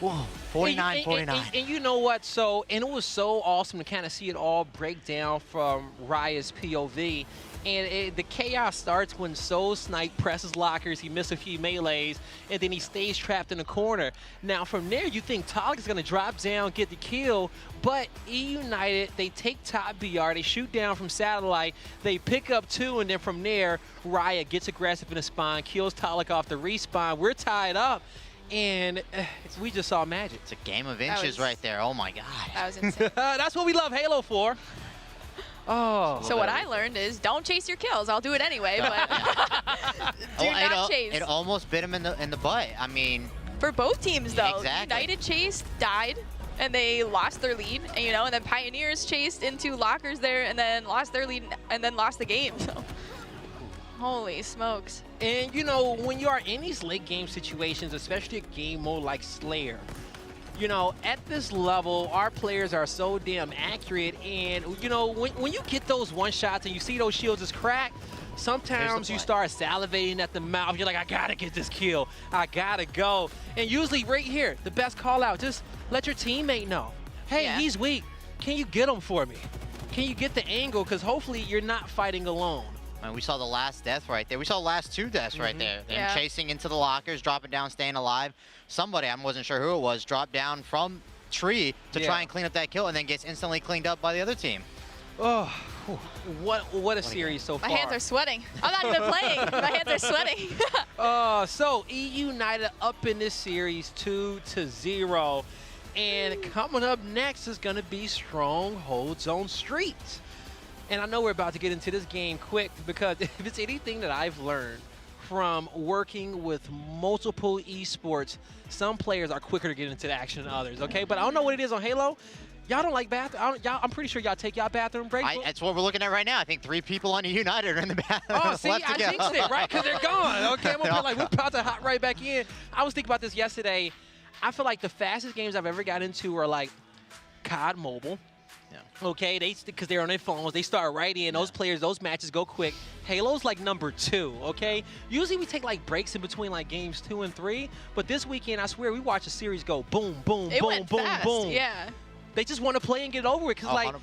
Whoa, 49-49. And you know what? So, and it was so awesome to kind of see it all break down from Raya's POV. And the chaos starts when Soul Snipe presses lockers, he missed a few melees, and then he stays trapped in the corner. Now from there, you think Tog is going to drop down, get the kill, but EUnited, they take top BR, they shoot down from satellite, they pick up 2, and then from there, Raya gets aggressive in the spawn, kills Talik off the respawn. We're tied up. And we just saw magic. It's a game of inches right there. Oh my God. That was insane. That's what we love Halo for. Oh. So what I learned is don't chase your kills. I'll do it anyway, but do not chase. It almost bit him in the butt. I mean, for both teams though. Exactly. United chased, died, and they lost their lead. And, and then Pioneers chased into lockers there, and then lost their lead, and then lost the game. So. Holy smokes. And when you are in these late game situations, especially a game mode like Slayer, at this level, our players are so damn accurate. And, when you get those one shots and you see those shields is cracked, sometimes you start salivating at the mouth. You're like, I gotta get this kill. I gotta go. And usually right here, the best call out, just let your teammate know. Hey, he's weak. Can you get him for me? Can you get the angle? Because hopefully you're not fighting alone. Man, we saw the last death right there. We saw the last 2 deaths right there. Them chasing into the lockers, dropping down, staying alive. Somebody, I wasn't sure who it was, dropped down from tree to try and clean up that kill, and then gets instantly cleaned up by the other team. Oh, what a series so far. My hands are sweating. I'm not even playing. My hands are sweating. So EUnited up in this series 2-0. And coming up next is going to be Stronghold Zone Streets. And I know we're about to get into this game quick because if it's anything that I've learned from working with multiple esports, some players are quicker to get into the action than others, okay? But I don't know what it is on Halo. Y'all don't like bathroom. I'm pretty sure y'all take y'all bathroom break. That's what we're looking at right now. I think 3 people on EUnited are in the bathroom. Oh, see, I jinxed it, right? Because they're gone. Okay, I'm going to be like, we're about to hop right back in. I was thinking about this yesterday. I feel like the fastest games I've ever got into were like COD Mobile. Okay, because they're on their phones, they start right in. Those players, those matches go quick. Halo's like number 2, okay? Usually we take like breaks in between like games 2 and 3, but this weekend, I swear, we watch a series go boom, boom, boom, boom, boom. Yeah. They just want to play and get it over with. Because, 100%.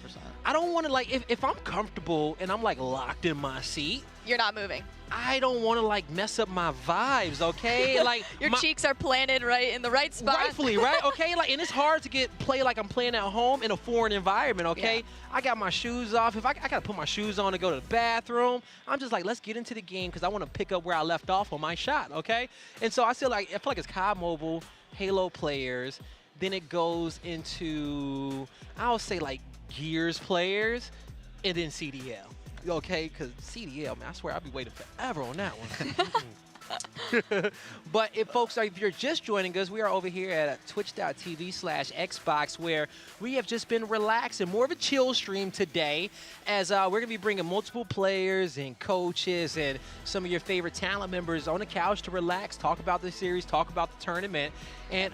I don't want to, like, if I'm comfortable and I'm, like, locked in my seat. You're not moving. I don't want to, like, mess up my vibes, okay? Like your cheeks are planted right in the right spot. Rightfully, right? Okay? Like, and it's hard to play like I'm playing at home in a foreign environment, okay? Yeah. I got my shoes off. If I got to put my shoes on to go to the bathroom, I'm just like, let's get into the game because I want to pick up where I left off on my shot, okay? And so I feel like it's COD Mobile, Halo players. Then it goes into, I would say, like, Gears players, and then CDL. Okay, because CDL, man, I swear I'll be waiting forever on that one. But if you're just joining us, we are over here at twitch.tv/Xbox, where we have just been relaxing, more of a chill stream today, as we're going to be bringing multiple players and coaches and some of your favorite talent members on the couch to relax, talk about the series, talk about the tournament, and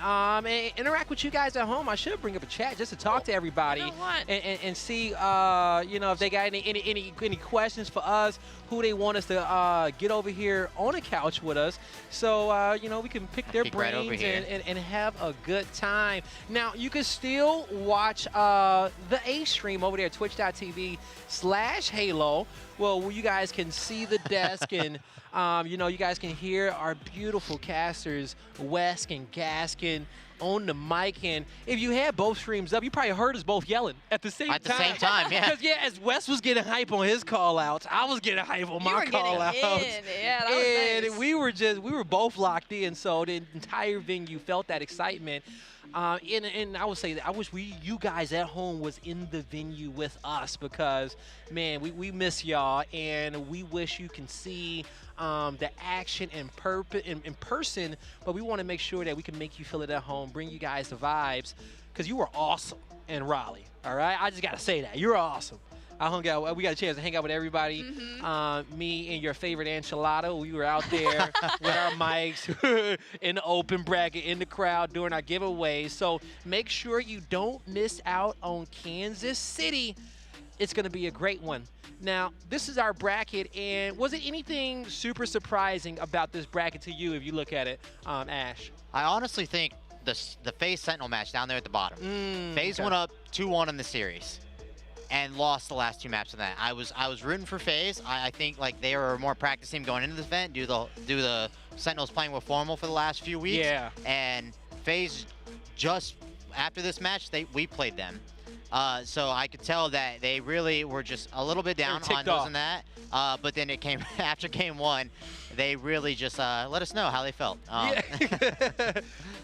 interact with you guys at home. I should bring up a chat just to talk to everybody and see, if they got any questions for us, who they want us to get over here on the couch with us. So, we can pick their brains and have a good time. Now, you can still watch the A stream over there at twitch.tv/Halo. Well, where you guys can see the desk and, you guys can hear our beautiful casters, Wesk and Gaskin, on the mic. And if you had both streams up, you probably heard us both yelling at the same time. At the same time, yeah. Because, as Wes was getting hype on his call-outs, I was getting hype on my call-outs. Yeah, that was nice. We were both locked in, so the entire venue felt that excitement. And I would say that I wish you guys at home was in the venue with us because, man, we miss y'all, and we wish you can see the action in person, but we want to make sure that we can make you feel it at home, bring you guys the vibes, because you were awesome in Raleigh, all right? I just got to say that. You're awesome. I hung out. We got a chance to hang out with everybody. Me and your favorite enchilada. We were out there with our mics in the open bracket, in the crowd, doing our giveaways. So make sure you don't miss out on Kansas City. It's going to be a great one. Now, this is our bracket, and was it anything super surprising about this bracket to you if you look at it, Ash? I honestly think the FaZe Sentinel match down there at the bottom. FaZe went up 2-1 in the series and lost the last 2 maps of that. I was rooting for FaZe. I think like they were a more practice team going into this event due the Sentinels playing with Formal for the last few weeks. Yeah. And FaZe, just after this match, we played them. So I could tell that they really were just a little bit down on those and that. But then it came after game 1, they really just let us know how they felt.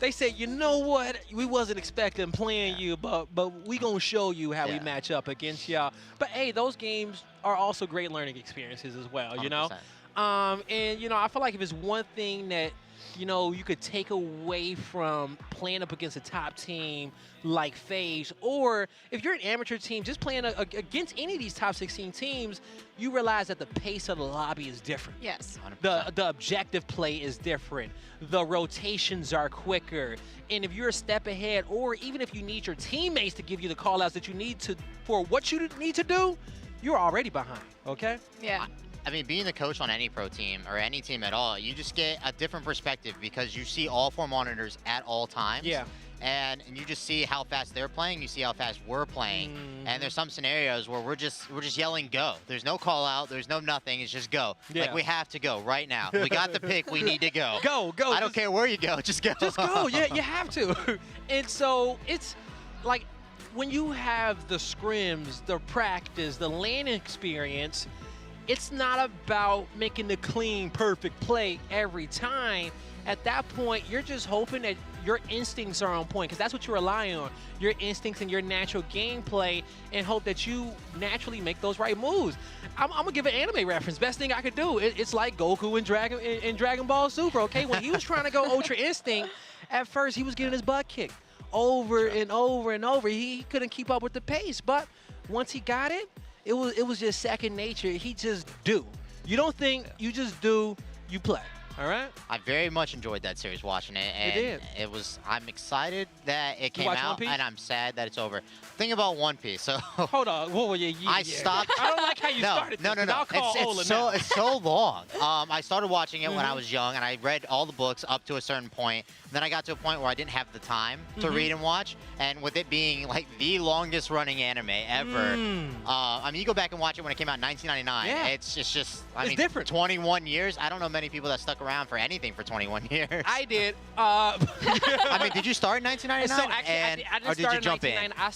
They said, you know what, we wasn't expecting playing you, but we gonna show you how we match up against y'all. But hey, those games are also great learning experiences as well, you know. 100%. And you know, I feel like if it's one thing that you could take away from playing up against a top team like FaZe, or if you're an amateur team just playing against any of these top 16 teams, you realize that the pace of the lobby is different. Yes. The objective play is different. The rotations are quicker. And if you're a step ahead, or even if you need your teammates to give you the call-outs that you need to for what you need to do, you're already behind, okay? Yeah. I mean, being the coach on any pro team or any team at all, you just get a different perspective because you see all 4 monitors at all times. Yeah. And you just see how fast they're playing, you see how fast we're playing. And there's some scenarios where we're just yelling go. There's no call out, there's no nothing, it's just go. Yeah. Like we have to go right now. We got the pick, we need to go. Go. I don't care where you go, just go. Just go, yeah, you have to. And so it's like when you have the scrims, the practice, the LAN experience, it's not about making the clean, perfect play every time. At that point, you're just hoping that your instincts are on point, because that's what you rely on, your instincts and your natural gameplay, and hope that you naturally make those right moves. I'm going to give an anime reference. Best thing I could do. It's like Goku in Dragon Ball Super, okay? When he was trying to go Ultra Instinct, at first he was getting his butt kicked over and over and over. He couldn't keep up with the pace, but once he got it, it was just second nature. He just do. You don't think, you just do, you play. All right. I very much enjoyed that series watching it, and I'm excited that it came out, and I'm sad that it's over. Think about One Piece. So hold on, I stopped. I don't like how you started. No. It's so long. I started watching it when I was young, and I read all the books up to a certain point. Then I got to a point where I didn't have the time to read and watch, and with it being like the longest running anime ever, I mean, you go back and watch it when it came out in 1999. Yeah. It's just I it's mean, different. 21 years. I don't know many people that stuck around for anything for 21 years. I did. I mean, did you start in 1999? So actually, I didn't or did start you in jump 1999. I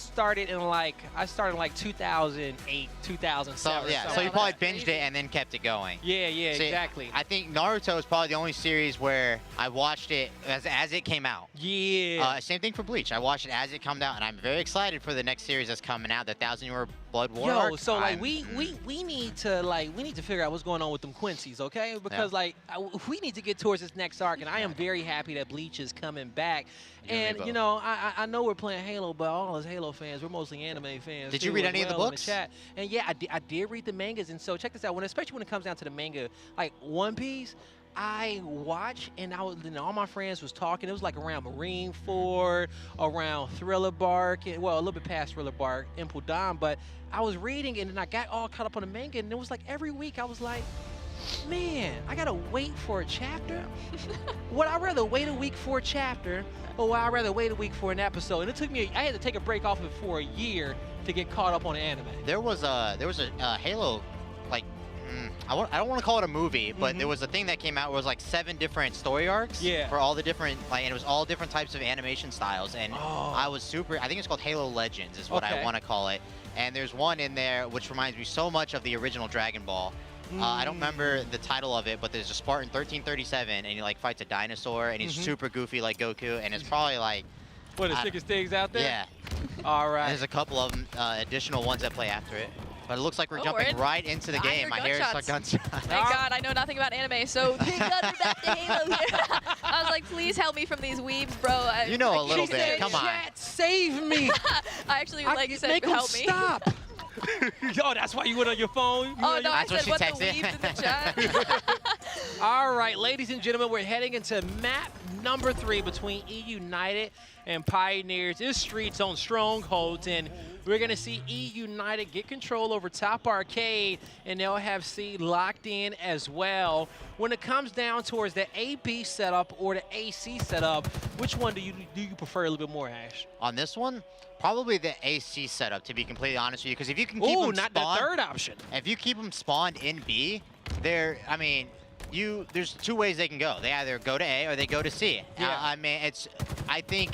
started in like 2008, 2007. So yeah, so you probably binged it and then kept it going. Yeah, See, exactly. I think Naruto is probably the only series where I watched it as it came out. Yeah. Same thing for Bleach. I watched it as it came out, and I'm very excited for the next series that's coming out, the 1,000-Year Blood War. Yo, arc. so like we need to figure out what's going on with them Quincy's, okay? Because like we need to get towards this next arc, and I am very happy that Bleach is coming back. And you know, I know we're playing Halo, but all us Halo fans, we're mostly anime fans. Did you read any of the books? In the chat. And yeah, I did read the mangas, and so check this out. Especially when it comes down to the manga, like One Piece, I watch, and all my friends was talking. It was like around Marineford, around Thriller Bark, well, a little bit past Thriller Bark, Impel Down. But I was reading, and then I got all caught up on the manga, and it was like every week I was like, man, I gotta wait for a chapter? Would I rather wait a week for a chapter, or would I rather wait a week for an episode? And it took me, I had to take a break off of it for a year to get caught up on the anime. There was a Halo, like, I don't want to call it a movie, but there was a thing that came out where it was like 7 different story arcs for all the different, like, and it was all different types of animation styles. And I was I think it's called Halo Legends is what I want to call it. And there's one in there which reminds me so much of the original Dragon Ball. I don't remember the title of it, but there's a Spartan 1337, and he like fights a dinosaur, and he's super goofy like Goku, and it's probably like one of the sickest things out there. Yeah. All right. And there's a couple of additional ones that play after it. But it looks like we're jumping right into the game. My hair is like gunshots. Thank God, I know nothing about anime, so thank God we're back to Halo here. I was like, please help me from these weebs, bro. You know a little bit. Come on. Chat, save me. I actually like you said, make help me. Stop. Oh, that's why you went on your phone? Oh, no, I said what the weaves in the chat. All right, ladies and gentlemen, we're heading into map number 3 between EUnited and Pioneers. It's Streets on Strongholds, and we're going to see EUnited get control over Top Arcade, and they'll have C locked in as well. When it comes down towards the AB setup or the AC setup, which one do you prefer a little bit more, Ash? On this one, probably the AC setup, to be completely honest with you, because if you can keep them not spawned, the third option. If you keep them spawned in B, I mean, there's 2 ways they can go. They either go to A or they go to C. Yeah. I mean, I think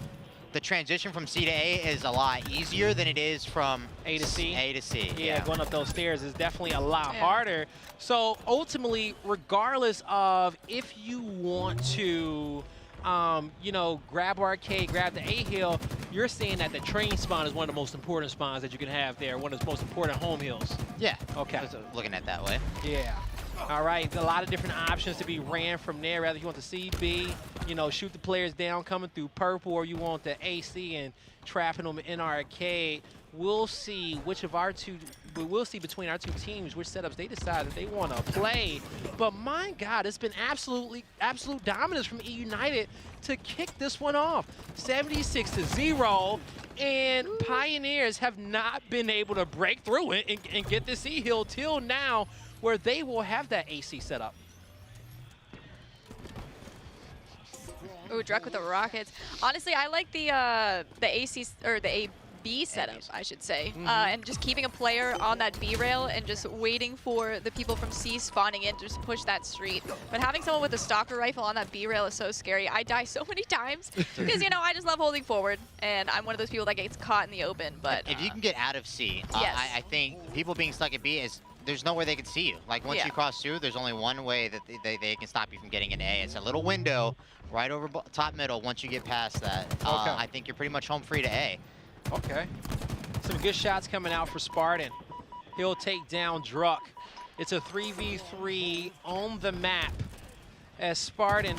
the transition from C to A is a lot easier than it is from A to C. Yeah, going up those stairs is definitely a lot harder. So ultimately, regardless of if you want to, you know, grab Arcade, grab the A hill, you're saying that the train spawn is one of the most important spawns that you can have there, one of the most important home hills. Yeah. Okay. Looking at it that way. Yeah. All right, a lot of different options to be ran from there. Whether you want the CB, you know, shoot the players down coming through purple, or you want the AC and trapping them in Arcade. We'll see which of our two, we'll see between our 2 teams which setups they decide that they want to play. But my God, it's been absolute dominance from EUnited to kick this one off. 76-0, and Pioneers have not been able to break through it and get this E-Hill till now, where they will have that AC setup. Ooh, Druck with the rockets. Honestly, I like the AC or the AB setup, I should say, and just keeping a player on that B rail and just waiting for the people from C spawning in to just push that street. But having someone with a stalker rifle on that B rail is so scary. I die so many times because, you know, I just love holding forward, and I'm one of those people that gets caught in the open. But if you can get out of C, yes. I think people being stuck at B is, there's nowhere they can see you. Like, once you cross through, there's only one way that they can stop you from getting an A. It's a little window right over top middle. Once you get past that, I think you're pretty much home free to A. Okay. Some good shots coming out for Spartan. He'll take down Druck. It's a 3v3 on the map as Spartan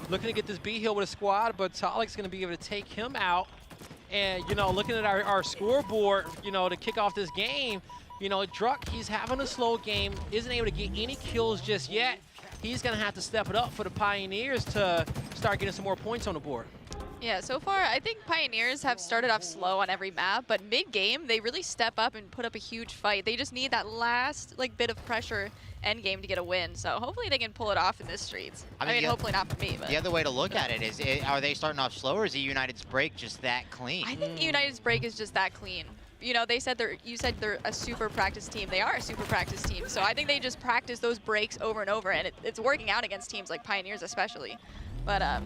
looking to get this B hill with a squad, but Talik's going to be able to take him out. And, you know, looking at our scoreboard, you know, to kick off this game, you know, Druck, he's having a slow game, isn't able to get any kills just yet. He's going to have to step it up for the Pioneers to start getting some more points on the board. Yeah, so far, I think Pioneers have started off slow on every map, but mid-game, they really step up and put up a huge fight. They just need that last, like, bit of pressure end game to get a win. So hopefully they can pull it off in this Streets. I mean, hopefully not for me, but... The other way to look at it is, are they starting off slow, or is EUnited's break just that clean? I think EUnited's break is just that clean. You know, you said they're a super practice team. They are a super practice team. So I think they just practice those breaks over and over, and it's working out against teams like Pioneers especially. But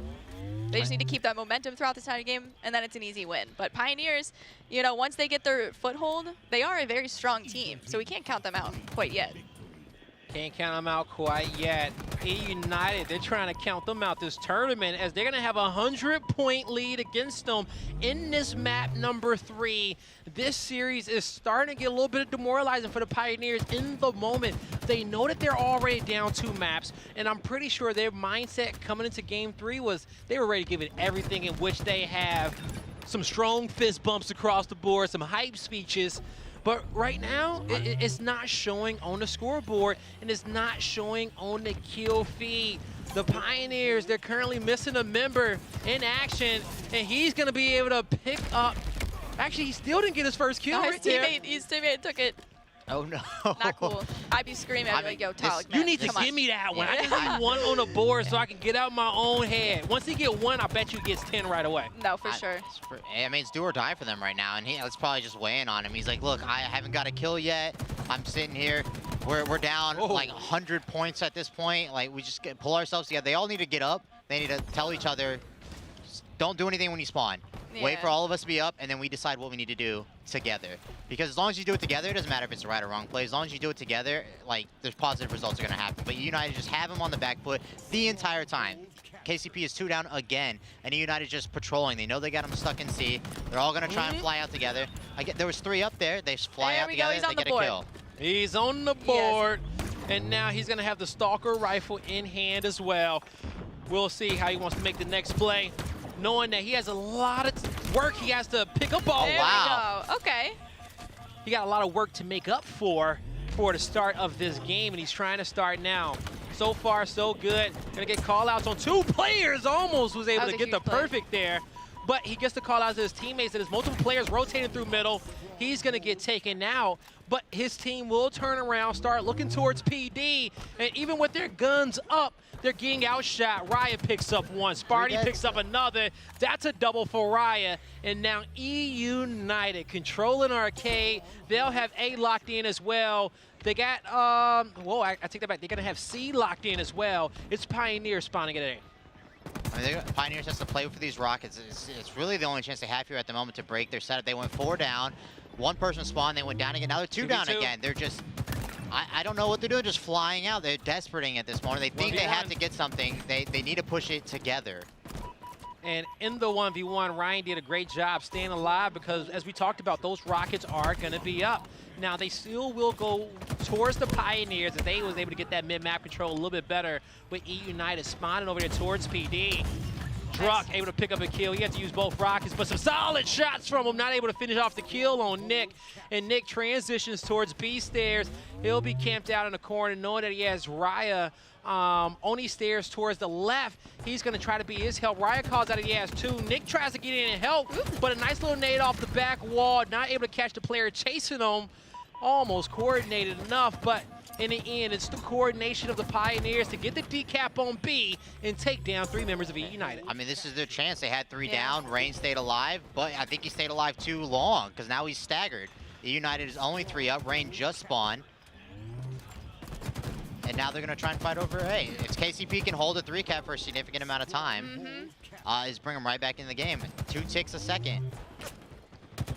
they just need to keep that momentum throughout the entire game, and then it's an easy win. But Pioneers, you know, once they get their foothold, they are a very strong team, so we can't count them out quite yet. Can't count them out quite yet. EUnited, they're trying to count them out this tournament as they're going to have a 100-point lead against them in this map number 3. This series is starting to get a little bit demoralizing for the Pioneers in the moment. They know that they're already down 2 maps, and I'm pretty sure their mindset coming into game 3 was they were ready to give it everything, in which they have some strong fist bumps across the board, some hype speeches. But right now, it's not showing on the scoreboard, and it's not showing on the kill feed. The Pioneers, they're currently missing a member in action, and he's going to be able to pick up. Actually, he still didn't get his first kill right there. His teammate took it. Oh, no. Not cool. I'd be screaming. I'd be like, yo, Talik, man, you need to give me that one. I just need one on the board so I can get out my own head. Once he get one, I bet you he gets 10 right away. No, for sure. I mean, it's do or die for them right now, and it's probably just weighing on him. He's like, look, I haven't got a kill yet. I'm sitting here. We're down like 100 points at this point. Like, we just pull ourselves together. They all need to get up. They need to tell each other, don't do anything when you spawn. Yeah. Wait for all of us to be up, and then we decide what we need to do together. Because as long as you do it together, it doesn't matter if it's the right or wrong play. As long as you do it together, like, there's positive results are going to happen. But EUnited just have him on the back foot the entire time. KCP is 2 down again, and EUnited just patrolling. They know they got him stuck in C. They're all going to try and fly out together. There was 3 up there. They fly out together. They get a kill. He's on the board, and now he's going to have the Stalker rifle in hand as well. We'll see how he wants to make the next play, knowing that he has a lot of work he has to pick up all. There we go. Okay. he got a lot of work to make up for the start of this game, and he's trying to start now. So far, so good. Gonna get call-outs on 2 players. Almost was able to get the perfect there. But he gets the call out to his teammates, and there's multiple players rotating through middle. He's going to get taken out, but his team will turn around, start looking towards PD, and even with their guns up, they're getting outshot. Raya picks up one. Sparty picks up another. That's a double for Raya. And now EUnited controlling Arcade. They'll have A locked in as well. They got, whoa, I take that back. They're going to have C locked in as well. It's Pioneer spawning at A. I mean, Pioneers has to play for these Rockets. It's really the only chance they have here at the moment to break their setup. They went 4 down, 1 person spawned, they went down again. Now they're 2 down again. They're just, I don't know what they're doing, just flying out. They're desperating at this moment. They think they have to get something. They need to push it together. And in the 1v1, Ryan did a great job staying alive because, as we talked about, those Rockets are going to be up. Now, they still will go towards the Pioneers, and they was able to get that mid-map control a little bit better with EUnited spawning over there towards PD. Druck able to pick up a kill. He had to use both rockets, but some solid shots from him. Not able to finish off the kill on Nick. And Nick transitions towards B stairs. He'll be camped out in the corner, knowing that he has Raya on these stairs towards the left. He's going to try to be his help. Raya calls out that he has 2. Nick tries to get in and help, but a nice little nade off the back wall. Not able to catch the player chasing him. Almost coordinated enough, but in the end, it's the coordination of the Pioneers to get the decap on B and take down 3 members of EUnited. I mean, this is their chance. They had 3 down. Rain stayed alive, but I think he stayed alive too long because now he's staggered. EUnited is only 3 up. Rain just spawned. And now they're going to try and fight over A. If KCP can hold a 3 cap for a significant amount of time, is bring him right back in the game. 2 ticks a second.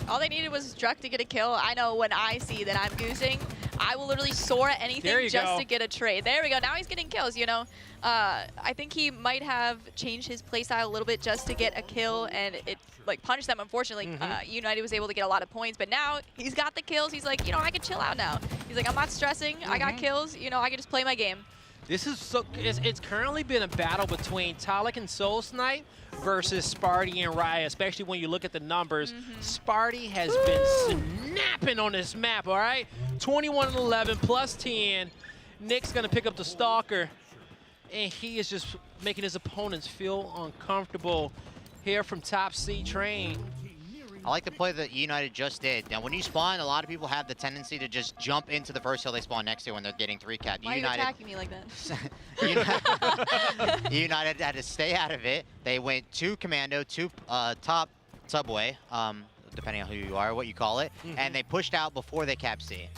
All they needed was Druck to get a kill. I know when I see that I'm goosing, I will literally soar at anything just to get a trade. There we go. Now he's getting kills, you know. I think he might have changed his playstyle a little bit just to get a kill, and it like punished them. Unfortunately, EUnited was able to get a lot of points, but now he's got the kills. He's like, you know, I can chill out now. He's like, I'm not stressing. I got kills. You know, I can just play my game. This is so. It's currently been a battle between Talik and Soul Snipe versus Sparty and Raya, especially when you look at the numbers. Sparty has been snapping on this map, all right? 21-11 plus 10. Nick's going to pick up the Stalker, and he is just making his opponents feel uncomfortable here from top C Train. I like the play that EUnited just did. Now, when you spawn, a lot of people have the tendency to just jump into the first hill they spawn next to when they're getting 3 cap. Why are you attacking me like that? EUnited had to stay out of it. They went 2 commando, 2 top subway, depending on who you are, what you call it, and they pushed out before they cap C.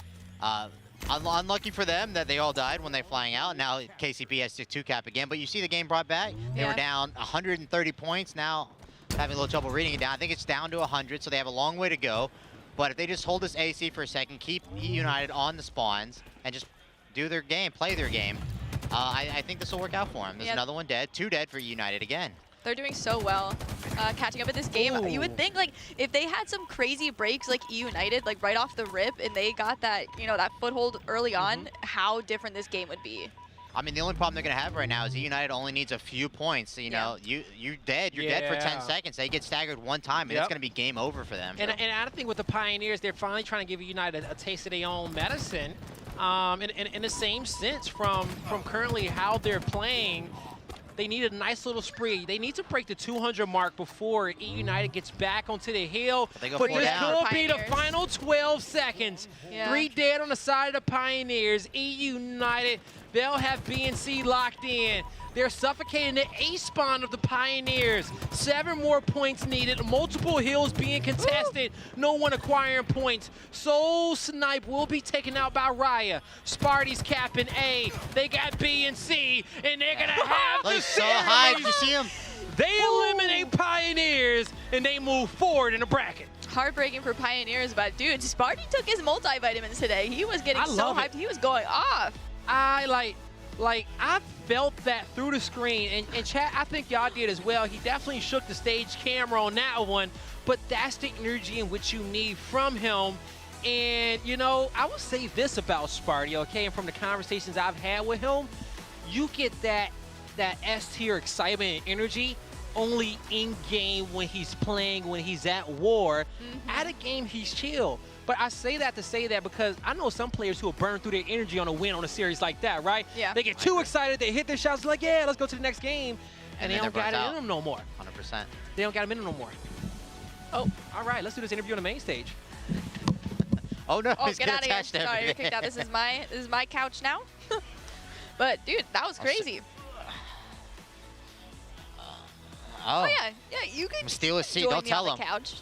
Unlucky for them that they all died when they're flying out. Now KCP has to 2 cap again, but you see the game brought back. They were down 130 points. Now having a little trouble reading it down. I think it's down to 100, so they have a long way to go. But if they just hold this AC for a second, keep EUnited on the spawns, and just do their game, play their game, I think this will work out for them. There's another one dead, 2 dead for EUnited again. They're doing so well catching up at this game. You would think, like, if they had some crazy breaks like EUnited, like right off the rip, and they got that, you know, that foothold early on, how different this game would be. I mean, the only problem they're going to have right now is EUnited only needs a few points. You know, you're dead for 10 seconds. They get staggered 1 time, and it's going to be game over for them. And I think with the Pioneers, they're finally trying to give EUnited a taste of their own medicine. In the same sense from currently how they're playing. They need a nice little spree. They need to break the 200 mark before EUnited gets back onto the hill. But this could be the final 12 seconds. 3 dead on the side of the Pioneers. EUnited, they'll have B and C locked in. They're suffocating the A spawn of the Pioneers. 7 more points needed. Multiple hills being contested. No one acquiring points. Soul Snipe will be taken out by Raya. Sparty's capping A. They got B and C, and they're gonna have the so high. Did you see him? They eliminate Pioneers, and they move forward in the bracket. Heartbreaking for Pioneers, but dude, Sparty took his multivitamins today. He was getting so hyped. He was going off. I felt that through the screen, and chat, I think y'all did as well. He definitely shook the stage camera on that one, but that's the energy in which you need from him. And, you know, I will say this about Sparty, okay, and from the conversations I've had with him, you get that S-tier excitement and energy only in game when he's playing, when he's at war. At a game, he's chill. But I say that to say that because I know some players who will burn through their energy on a win on a series like that, right? Yeah. They get too excited, they hit their shots like, yeah, let's go to the next game. And they don't got it in them no more. 100%. They don't got them in them no more. Oh, all right, let's do this interview on the main stage. Oh no, Oh, he's get out of here. attached to Sorry, you're everything. kicked out. This is my couch now. But dude, that was crazy. Oh, Yeah, you can steal his seat. join Don't me tell on the him. couch.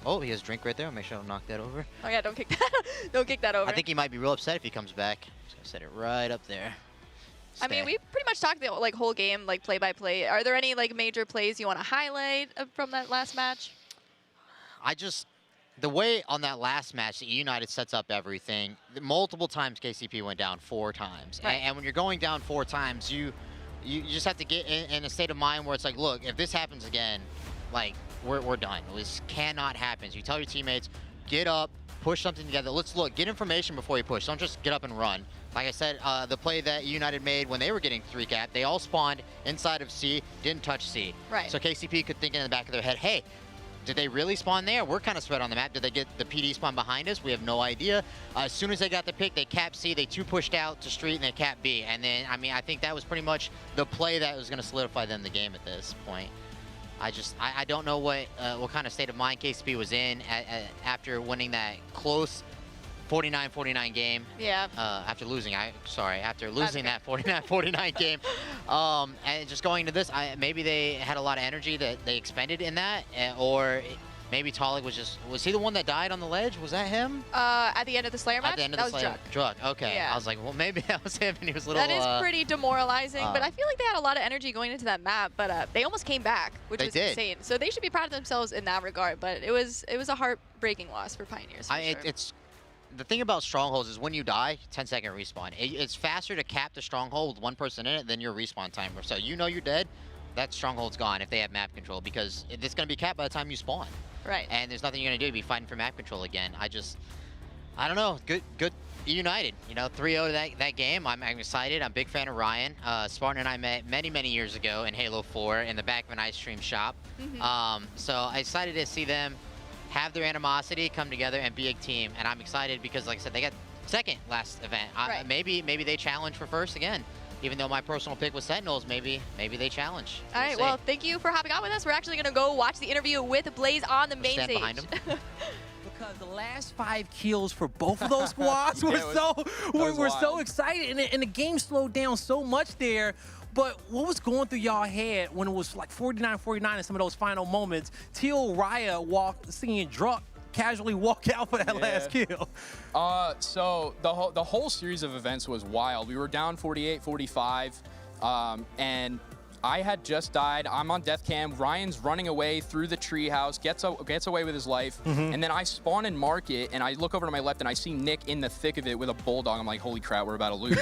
Oh, he has a drink right there. Make sure I don't knock that over. Oh yeah, don't kick that. Don't kick that over. I think he might be real upset if he comes back. Just gonna set it right up there. I mean, we pretty much talked the whole game, like play by play. Are there any major plays you want to highlight from that last match? The way on that last match that EUnited sets up everything, multiple times KCP went down 4 times. Right. And when you're going down 4 times, you just have to get in a state of mind where it's like, look, if this happens again, like, we're done. This cannot happen. So you tell your teammates, get up, push something together. Let's look, get information before you push. Don't just get up and run. Like I said, the play that EUnited made when they were getting 3-cap, they all spawned inside of C, didn't touch C. Right. So KCP could think in the back of their head, hey, did they really spawn there? We're kind of spread on the map. Did they get the PD spawn behind us? We have no idea. As soon as they got the pick, they capped C, they 2 pushed out to street, and they capped B. And then, I mean, I think that was pretty much the play that was going to solidify them the game at this point. I don't know what kind of state of mind KCP was in after winning that close 49-49 game. Yeah. After losing that 49-49 game. And just going to this, maybe they had a lot of energy that they expended in that, or maybe Talik was he the one that died on the ledge? Was that him? At the end of the Slayer match? At the end of the Slayer. Drug. Okay. Yeah. I was like, well, maybe that was him, and he was a little. That is pretty demoralizing, but I feel like they had a lot of energy going into that map, but they almost came back, which was insane. So they should be proud of themselves in that regard, but it was a heartbreaking loss for Pioneers. It's the thing about strongholds is when you die, 10-second respawn. It's faster to cap the stronghold with 1 person in it than your respawn timer. So you know you're dead, that stronghold's gone if they have map control, because it's going to be capped by the time you spawn. Right. And there's nothing you're going to do. You'll be fighting for map control again. I don't know. Good EUnited. 3-0 that game. I'm excited. I'm a big fan of Ryan. Spartan and I met many years ago in Halo 4 in the back of an ice cream shop. So I'm excited to see them have their animosity, come together, and be a team. And I'm excited because, like I said, they got second last event. Right. Maybe they challenge for first again. Even though my personal pick was Sentinels, maybe they challenge. All right, well, thank you for hopping on with us. We're actually going to go watch the interview with Blaze on the main Stand stage. behind him. Because the last 5 kills for both of those squads were so excited, and the game slowed down so much there. But what was going through y'all head when it was like 49-49 in some of those final moments till Raya seeing Druck casually walk out for that last kill? So the whole series of events was wild. We were down 48-45, and I had just died. I'm on death cam. Ryan's running away through the treehouse, gets away with his life, and then I spawn in market, and I look over to my left, and I see Nick in the thick of it with a bulldog. I'm like, holy crap, we're about to lose.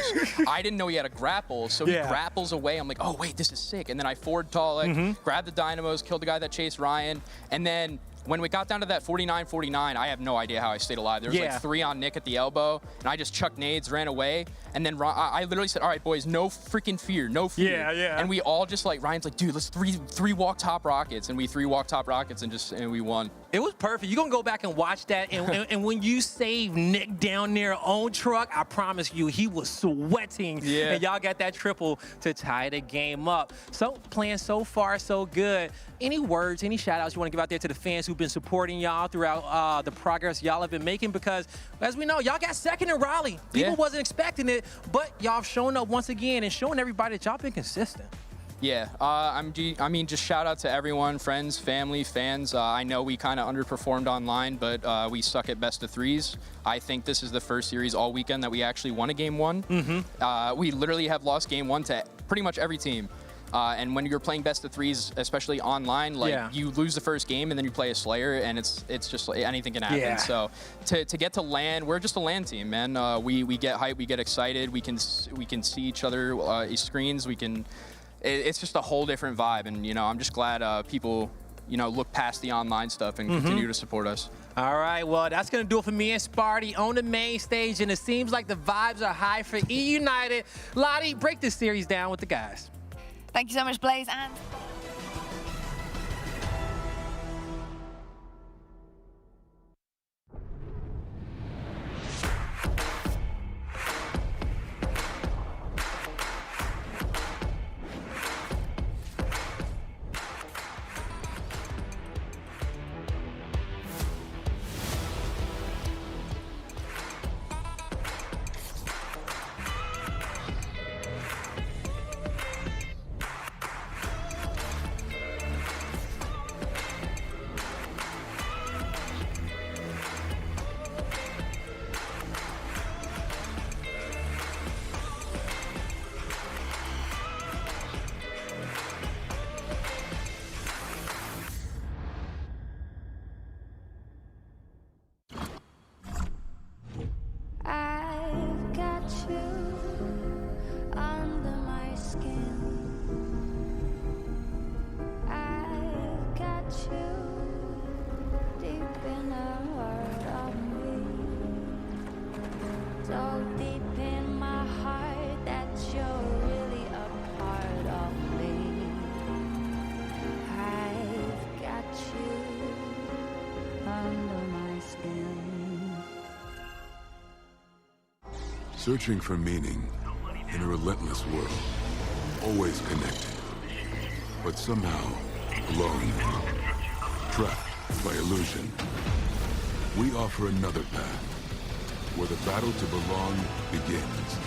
I didn't know he had a grapple, so he grapples away. I'm like, oh wait, this is sick. And then I forward Talik, grabbed the dynamos, killed the guy that chased Ryan, and then when we got down to that 49-49, I have no idea how I stayed alive. There was like 3 on Nick at the elbow, and I just chucked nades, ran away, and then I literally said, all right, boys, no freaking fear, no fear. And we all just Ryan's like, dude, let's three walk top rockets, and we 3-walk top rockets, and we won. It was perfect. You're going to go back and watch that, and when you save Nick down there on truck, I promise you, he was sweating, and y'all got that triple to tie the game up. So, playing so far, so good. Any words, any shout-outs you want to give out there to the fans who've been supporting y'all throughout the progress y'all have been making? Because, as we know, y'all got second in Raleigh. People wasn't expecting it, but y'all have shown up once again and showing everybody that y'all been consistent. Yeah, I mean, just shout out to everyone, friends, family, fans. I know we kind of underperformed online, but we suck at best of 3s. I think this is the first series all weekend that we actually won a game 1. We literally have lost game 1 to pretty much every team. And when you're playing best of 3s, especially online, you lose the first game and then you play a Slayer, and it's just anything can happen. So to get to LAN, we're just a LAN team, man. We get hype, we get excited, we can see each other screens, it's just a whole different vibe, and I'm just glad people look past the online stuff and continue to support us. All right, well, that's going to do it for me and Sparty on the main stage, and it seems like the vibes are high for EUnited. Lottie, break this series down with the guys. Thank you so much, Blaze. And So deep in my heart that you're really a part of me. I've got you under my skin. Searching for meaning in a relentless world. Always connected, but somehow alone. Trapped by illusion. We offer another path, where the battle to belong begins.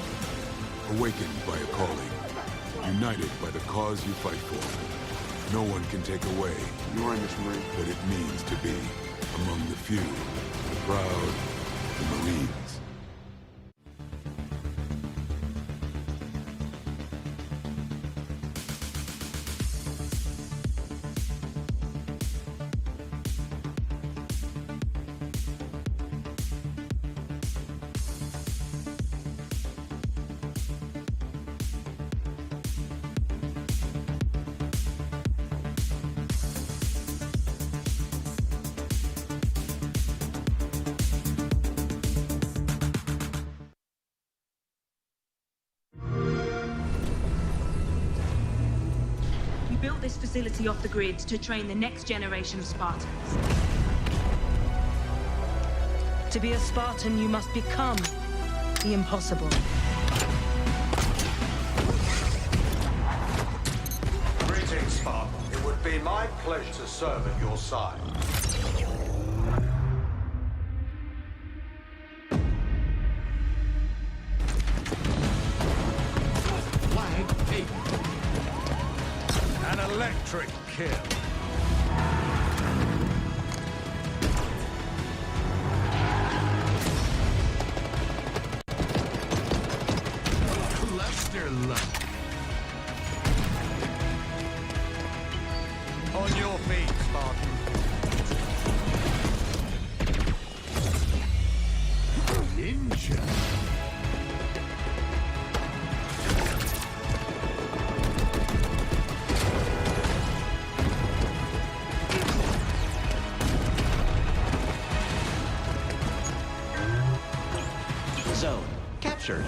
Awakened by a calling, united by the cause you fight for. No one can take away what it means to be among the few, the proud, the Marines. We built this facility off the grid to train the next generation of Spartans. To be a Spartan, you must become the impossible. Greetings, Spartan. It would be my pleasure to serve at your side. Flag 8. An electric kill. Cluster luck. On your feet, Spartan. Ninja. Zone captured.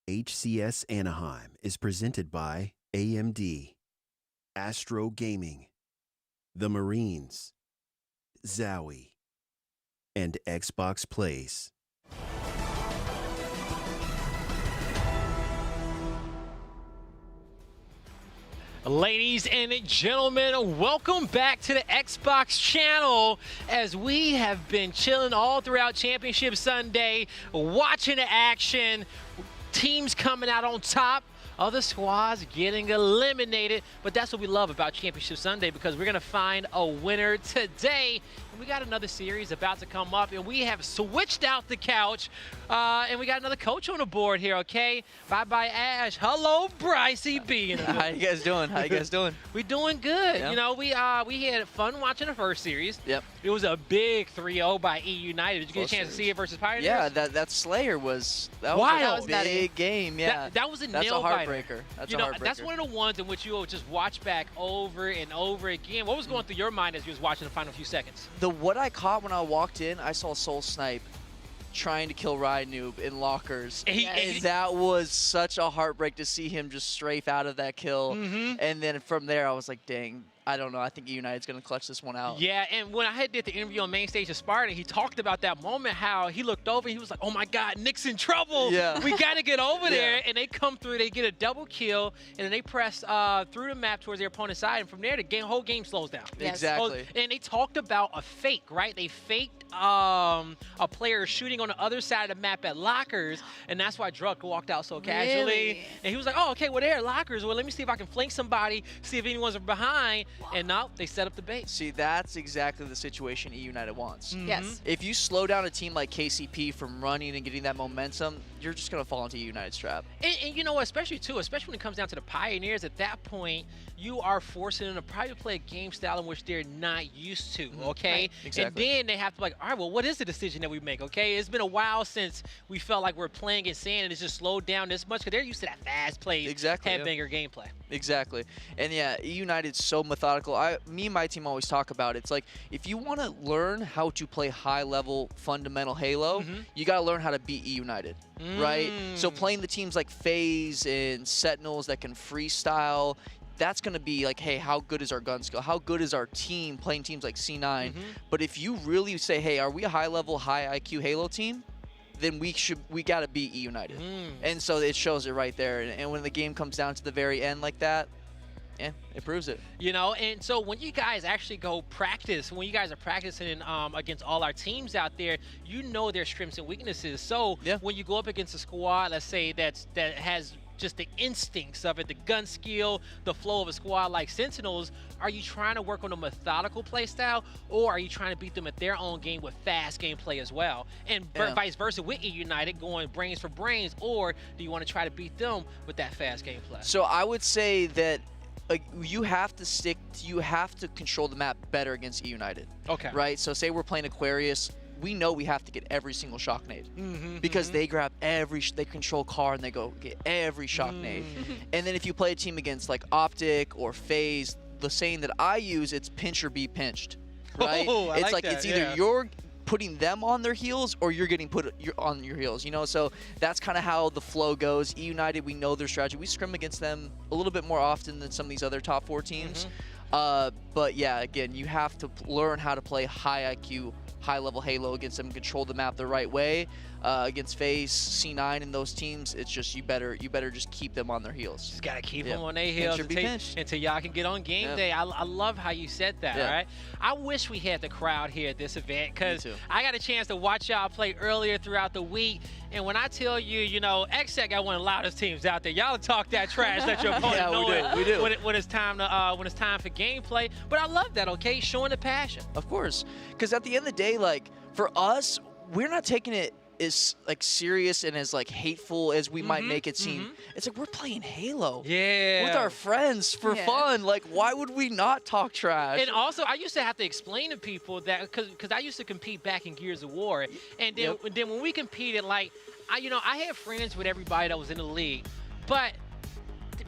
HCS Anaheim is presented by AMD, Astro Gaming, The Marines, Zowie, and Xbox Plays. Ladies and gentlemen, welcome back to the Xbox channel as we have been chilling all throughout Championship Sunday, watching the action, teams coming out on top, other squads getting eliminated. But that's what we love about Championship Sunday, because we're going to find a winner today. We got another series about to come up, and we have switched out the couch, and we got another coach on the board here, okay? Bye-bye, Ash. Hello, Brycey B. How you guys doing? How you guys doing? We doing good. Yeah. You know, we had fun watching the first series. Yep. It was a big 3-0 by EUnited. Did you get a chance to see it versus Pioneers? Yeah, that Slayer was wild. a big game. Yeah, that was a that's nail a heartbreaker. That's a heartbreaker. That's one of the ones in which you will just watch back over and over again. What was going through your mind as you was watching the final few seconds? What I caught when I walked in, I saw Soul Snipe trying to kill Ride Noob in lockers. And that was such a heartbreak to see him just strafe out of that kill. And then from there, I was like, dang, I don't know. I think EUnited's going to clutch this one out. Yeah, and when I did the interview on Main Stage of Spartan, he talked about that moment, how he looked over and he was like, oh my God, Nick's in trouble. Yeah. We got to get over there. And they come through, they get a double kill, and then they press through the map towards their opponent's side. And from there, the whole game slows down. Yes. Exactly. And they talked about a fake, right? They faked a player shooting on the other side of the map at lockers, and that's why Druk walked out so casually. Really? And he was like, oh, okay, well, they're at lockers. Well, let me see if I can flank somebody, see if anyone's behind. And no, they set up the bait. See, that's exactly the situation EUnited wants. Yes. If you slow down a team like KCP from running and getting that momentum, you're just going to fall into EUnited's trap. And you know what, especially when it comes down to the Pioneers, at that point, you are forcing them to probably play a game style in which they're not used to, okay? Right. Exactly. And then they have to be like, all right, well, what is the decision that we make, okay? It's been a while since we felt like we're playing in sand and it's just slowed down this much, because they're used to that fast play, headbanger gameplay. Exactly. And yeah, EUnited's so methodical. Me and my team always talk about it. It's like, if you want to learn how to play high-level fundamental Halo, you got to learn how to beat EUnited, right? So playing the teams like FaZe and Sentinels that can freestyle, that's going to be like, hey, how good is our gun skill? How good is our team playing teams like C9? But if you really say, hey, are we a high-level, high-IQ Halo team? Then we got to beat EUnited. And so it shows it right there. And when the game comes down to the very end like that, yeah, it proves it. You know, and so when you guys actually go practice, when you guys are practicing against all our teams out there, you know their strengths and weaknesses. So when you go up against a squad, let's say that has just the instincts of it, the gun skill, the flow of a squad like Sentinels, are you trying to work on a methodical play style, or are you trying to beat them at their own game with fast gameplay as well? And vice versa with EUnited, going brains for brains, or do you want to try to beat them with that fast gameplay? So I would say that you have to control the map better against EUnited. Okay. Right? So say we're playing Aquarius, we know we have to get every single shock nade because they grab they control car and they go get every shock nade. And then if you play a team against like Optic or FaZe, the saying that I use, it's pinch or be pinched, right? It's like it's either you're putting them on their heels or you're getting put on your heels, you know? So that's kind of how the flow goes. EUnited, we know their strategy. We scrim against them a little bit more often than some of these other top 4 teams. But yeah, again, you have to learn how to play high IQ, high-level Halo against them, control the map the right way. Against FaZe, C9, and those teams, it's just you better just keep them on their heels. Just gotta keep them on their heels until y'all can get on game day. I love how you said that. All right, I wish we had the crowd here at this event, because I got a chance to watch y'all play earlier throughout the week. And when I tell you, you know, XSEC got one of the loudest teams out there. Y'all talk that trash that your opponent know we do. When it's time for gameplay. But I love that. Okay, showing the passion. Of course, because at the end of the day, like for us, we're not taking it as like serious and as like hateful as we might make it seem. It's like we're playing Halo with our friends for fun. Like, why would we not talk trash? And also, I used to have to explain to people that because I used to compete back in Gears of War, and then when we competed, like I had friends with everybody that was in the league, but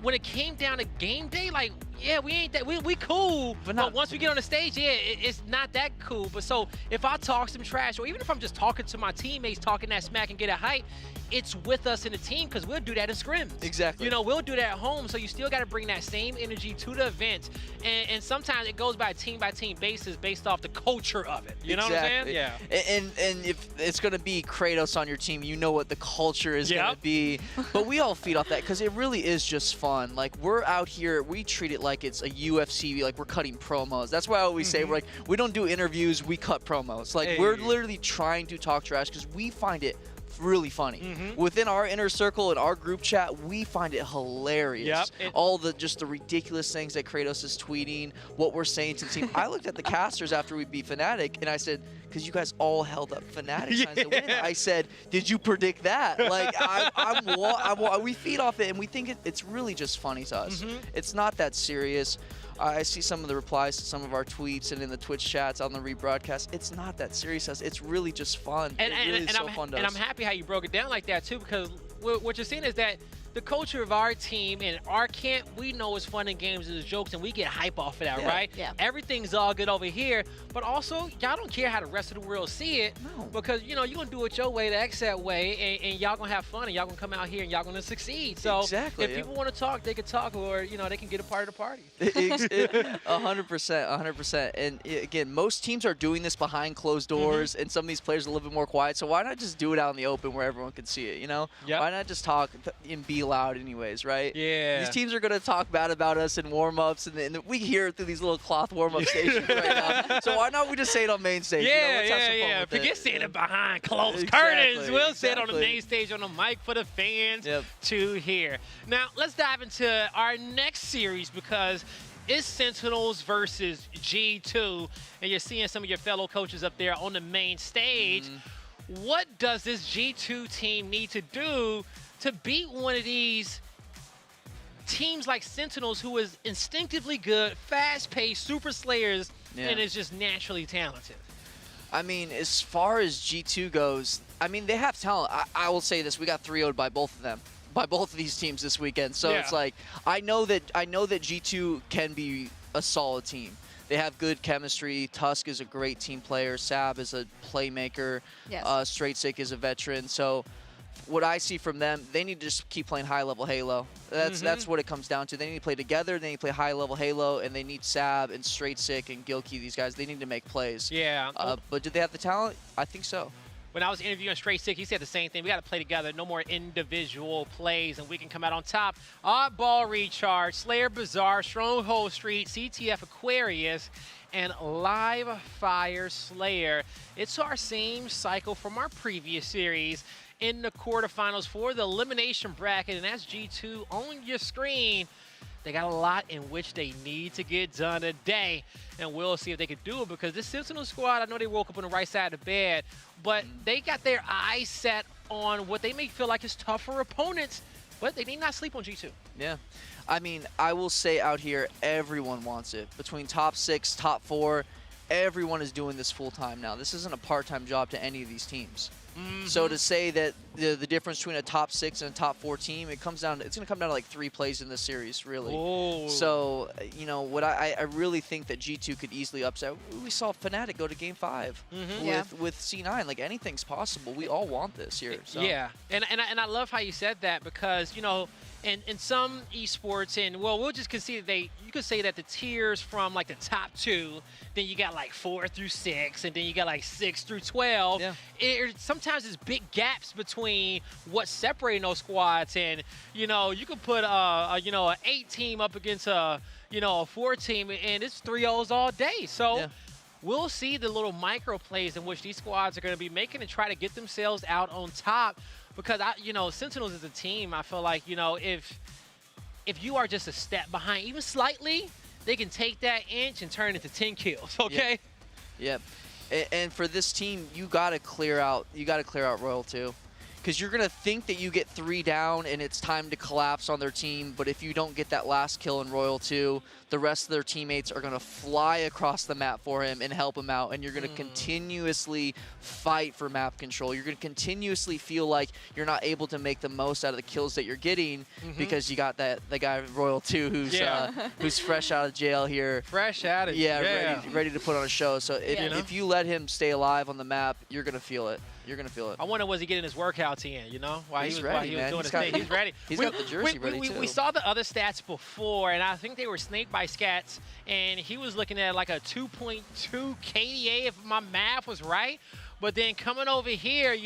when it came down to game day, like yeah, we ain't that, we cool, but once we get on the stage, yeah, it's not that cool. But so if I talk some trash, or even if I'm just talking to my teammates, talking that smack and get a hype, it's with us in the team because we'll do that in scrims. Exactly. You know, we'll do that at home, so you still got to bring that same energy to the event. And sometimes it goes by team basis based off the culture of it. You know what I'm saying? Yeah. And if it's going to be Kratos on your team, you know what the culture is going to be. But we all feed off that because it really is just fun. Like, we're out here, we treat it like it's a UFC, like we're cutting promos. That's why I always say, we're like, we don't do interviews, we cut promos. Like, we're literally trying to talk trash because we find it really funny. Within our inner circle and our group chat, we find it hilarious. All the just the ridiculous things that Kratos is tweeting, what we're saying to the team. I looked at the casters after we beat Fnatic and I said, because you guys all held up Fnatic signs to win. I said, did you predict that? Like, we feed off it and we think it's really just funny to us. It's not that serious. I see some of the replies to some of our tweets and in the Twitch chats on the rebroadcast. It's not that serious. It's really just fun. It really is so fun to us. And I'm happy how you broke it down like that, too, because what you're seeing is that the culture of our team and our camp, we know it's fun and games and jokes, and we get hype off of that, right? Yeah. Everything's all good over here, but also, y'all don't care how the rest of the world see it, because, you know, you're going to do it your way, the XZ way, and y'all going to have fun, and y'all going to come out here, and y'all going to succeed. So if people want to talk, they can talk, or, you know, they can get a part of the party. 100%, 100%. And again, most teams are doing this behind closed doors, and some of these players are a little bit more quiet, so why not just do it out in the open where everyone can see it, you know? Why not just talk and be loud anyways, right? Yeah. These teams are going to talk bad about us in warm-ups, and we hear it through these little cloth warm-up stations right now. So why not we just say it on main stage? Yeah, you know, let's have some fun with Forget saying it behind closed curtains. We'll say it on the main stage on the mic for the fans to hear. Now, let's dive into our next series because it's Sentinels versus G2, and you're seeing some of your fellow coaches up there on the main stage. What does this G2 team need to do to beat one of these teams like Sentinels, who is instinctively good, fast-paced, super slayers, and is just naturally talented? I mean, as far as G2 goes, I mean, they have talent. I will say this, we got 3-0'd by both of them, by both of these teams this weekend. So it's like, I know that G2 can be a solid team. They have good chemistry. Tusk is a great team player. Sab is a playmaker. Straight Sick is a veteran. So what I see from them, they need to just keep playing high-level Halo. That's what it comes down to. They need to play together. They need to play high-level Halo, and they need Sab and Straight Sick and Gilkey, these guys. They need to make plays. But do they have the talent? I think so. When I was interviewing Straight Sick, he said the same thing. We got to play together. No more individual plays, and we can come out on top. Oddball Recharge, Slayer Bazaar, Stronghold Street, CTF Aquarius, and Live Fire Slayer. It's our same cycle from our previous series in the quarterfinals for the elimination bracket, and that's G2 on your screen. They got a lot in which they need to get done today, and we'll see if they can do it, because this Sentinel squad, I know they woke up on the right side of the bed, but they got their eyes set on what they may feel like is tougher opponents, but they need not sleep on G2. Yeah. I mean, I will say out here, everyone wants it. Between top 6, top 4, everyone is doing this full-time now. This isn't a part-time job to any of these teams. So to say that the difference between a top 6 and a top 4 team, it's going to come down to like 3 plays in this series, really. So, you know, what I really think that G2 could easily upset. We saw Fnatic go to Game 5 with C9. Like, anything's possible. We all want this here. So. Yeah, and I love how you said that, because, you know, in some esports, and well, we'll just concede that you could say that the tiers from like the top 2, then you got like 4 through 6, and then you got like 6 through 12. Sometimes there's big gaps between what's separating those squads, and you know, you could put an 8 team up against a 4 team, and it's 3-0s all day. So. We'll see the little micro plays in which these squads are going to be making and try to get themselves out on top. Because Sentinels is a team. I feel like, if you are just a step behind, even slightly, they can take that inch and turn it into 10 kills. Okay. Yep. And for this team, you got to clear out. You got to clear out Royal too. because you're going to think that you get 3 down and it's time to collapse on their team, but if you don't get that last kill in Royal 2, the rest of their teammates are going to fly across the map for him and help him out, and you're going to continuously fight for map control. You're going to continuously feel like you're not able to make the most out of the kills that you're getting because you got the guy Royal 2 who's fresh out of jail here. Fresh out of jail. Ready to put on a show. So if you let him stay alive on the map, you're going to feel it. You're going to feel it. I wonder, was he getting his workouts in, while he was doing his thing. He's ready. He's got the jersey ready, too. We saw the other stats before, and I think they were snake-bite stats, and he was looking at like a 2.2 KDA, if my math was right. But then coming over here,